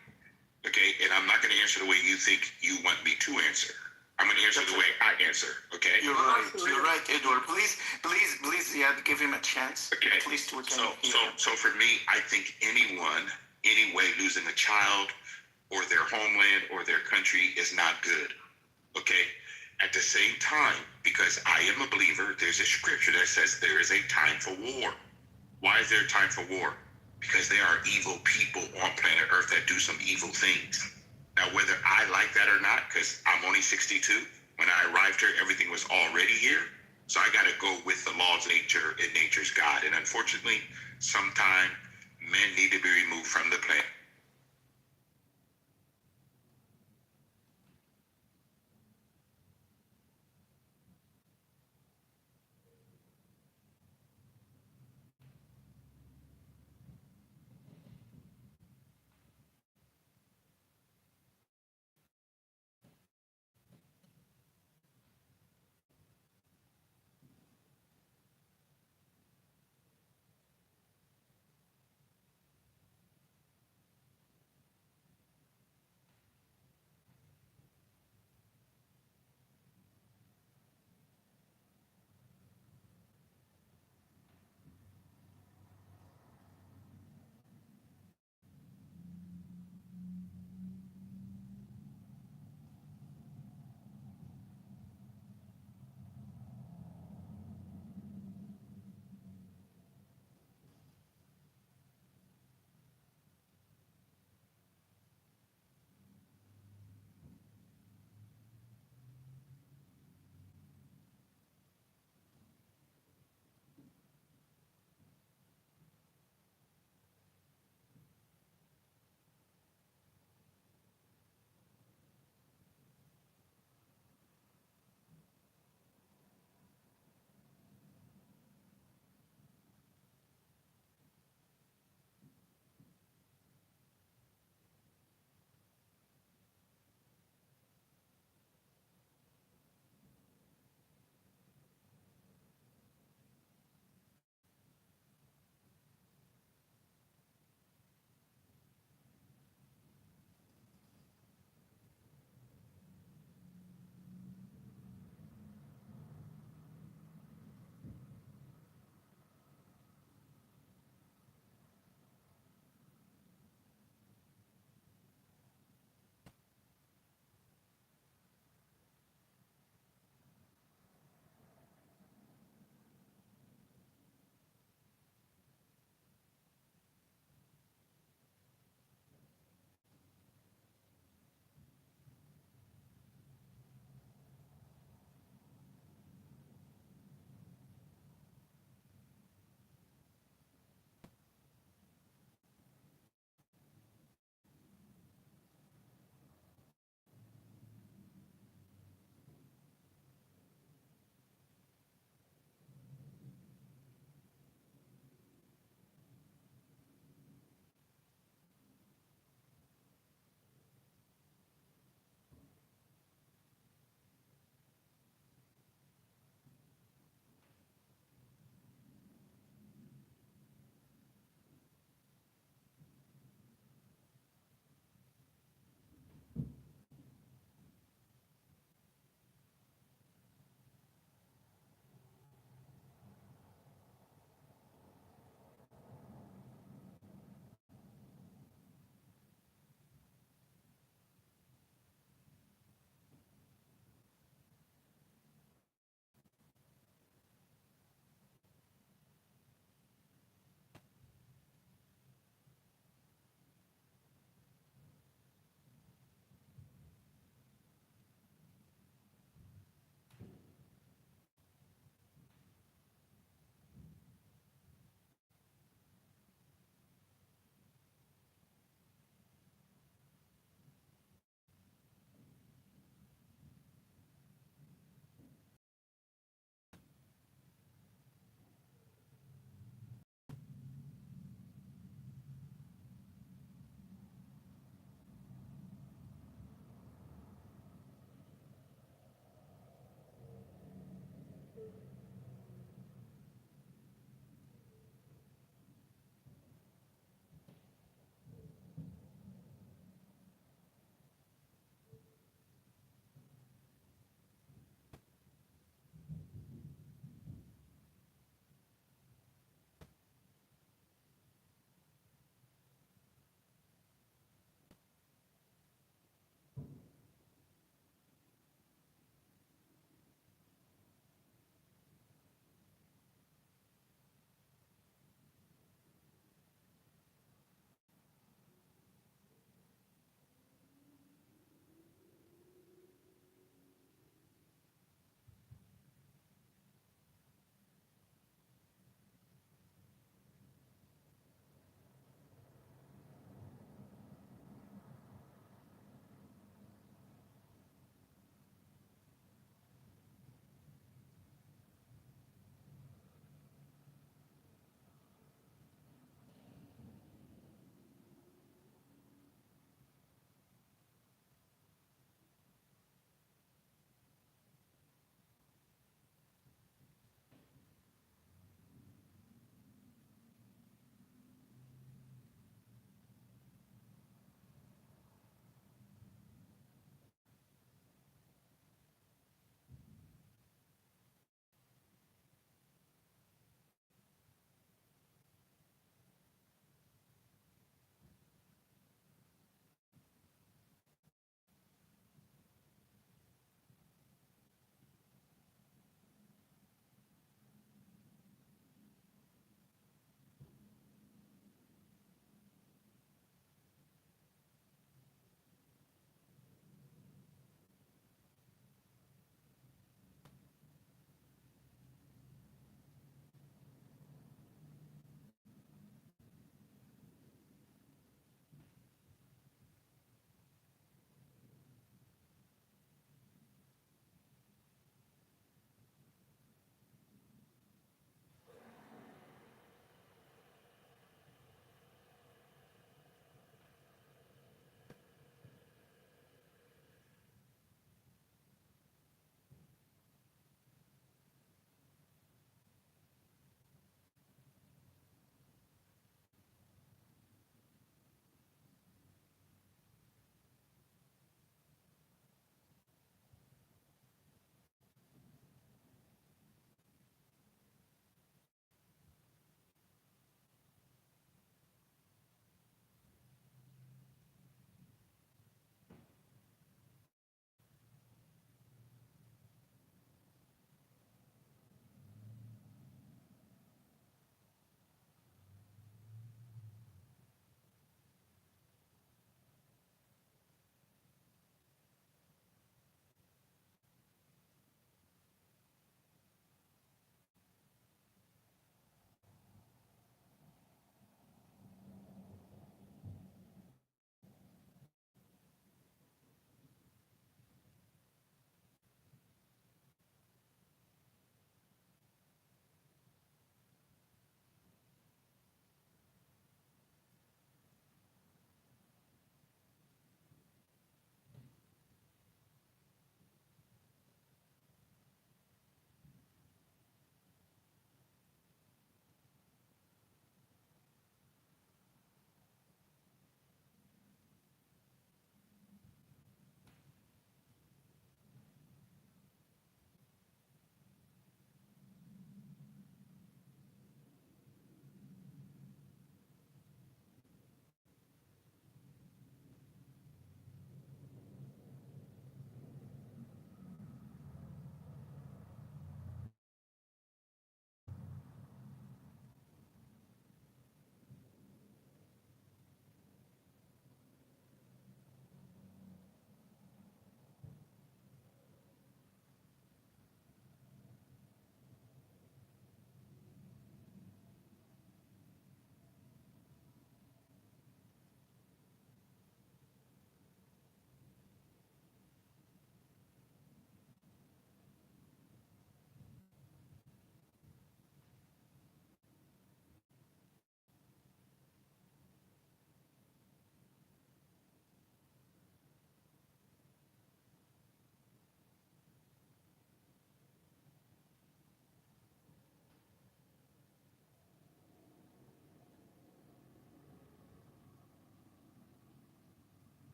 Okay, and I'm not going to answer the way you think you want me to answer. I'm going to answer the way I answer. Okay. You're right. You're right, Edward. Please, yeah, give him a chance. Okay. At least we can. So for me, I think anyone, anyway, losing a child or their homeland or their country is not good. Okay. At the same time, because I am a believer, there's a scripture that says there is a time for war. Why is there a time for war? Because there are evil people on planet Earth that do some evil things. Now, whether I like that or not, because I'm only 62, when I arrived here, everything was already here. So I got to go with the laws of nature and nature's God. And unfortunately, sometimes men need to be removed from the planet.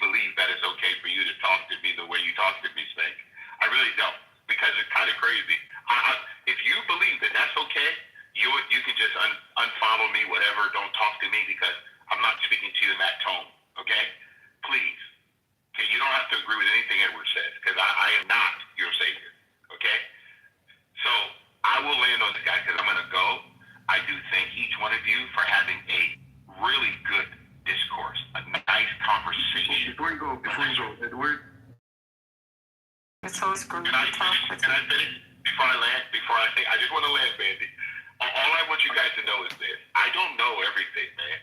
believe that it's okay for you to talk to me the way you talk to me, Snake. I really don't, because it's kind of crazy. If you believe that that's okay, you can just unfollow me, whatever. Don't talk to me because I'm not speaking to you in that tone. Okay, please. Okay, you don't have to agree with anything Edward says because I am not your savior. Okay, so I will land on this guy because I'm gonna go. I do thank each one of you for having a really good discourse, a nice conversation. Before you go, Edward. It's always good to talk with Can I finish before I land? I just want to land, Bandy. All I want you guys to know is this: I don't know everything, man.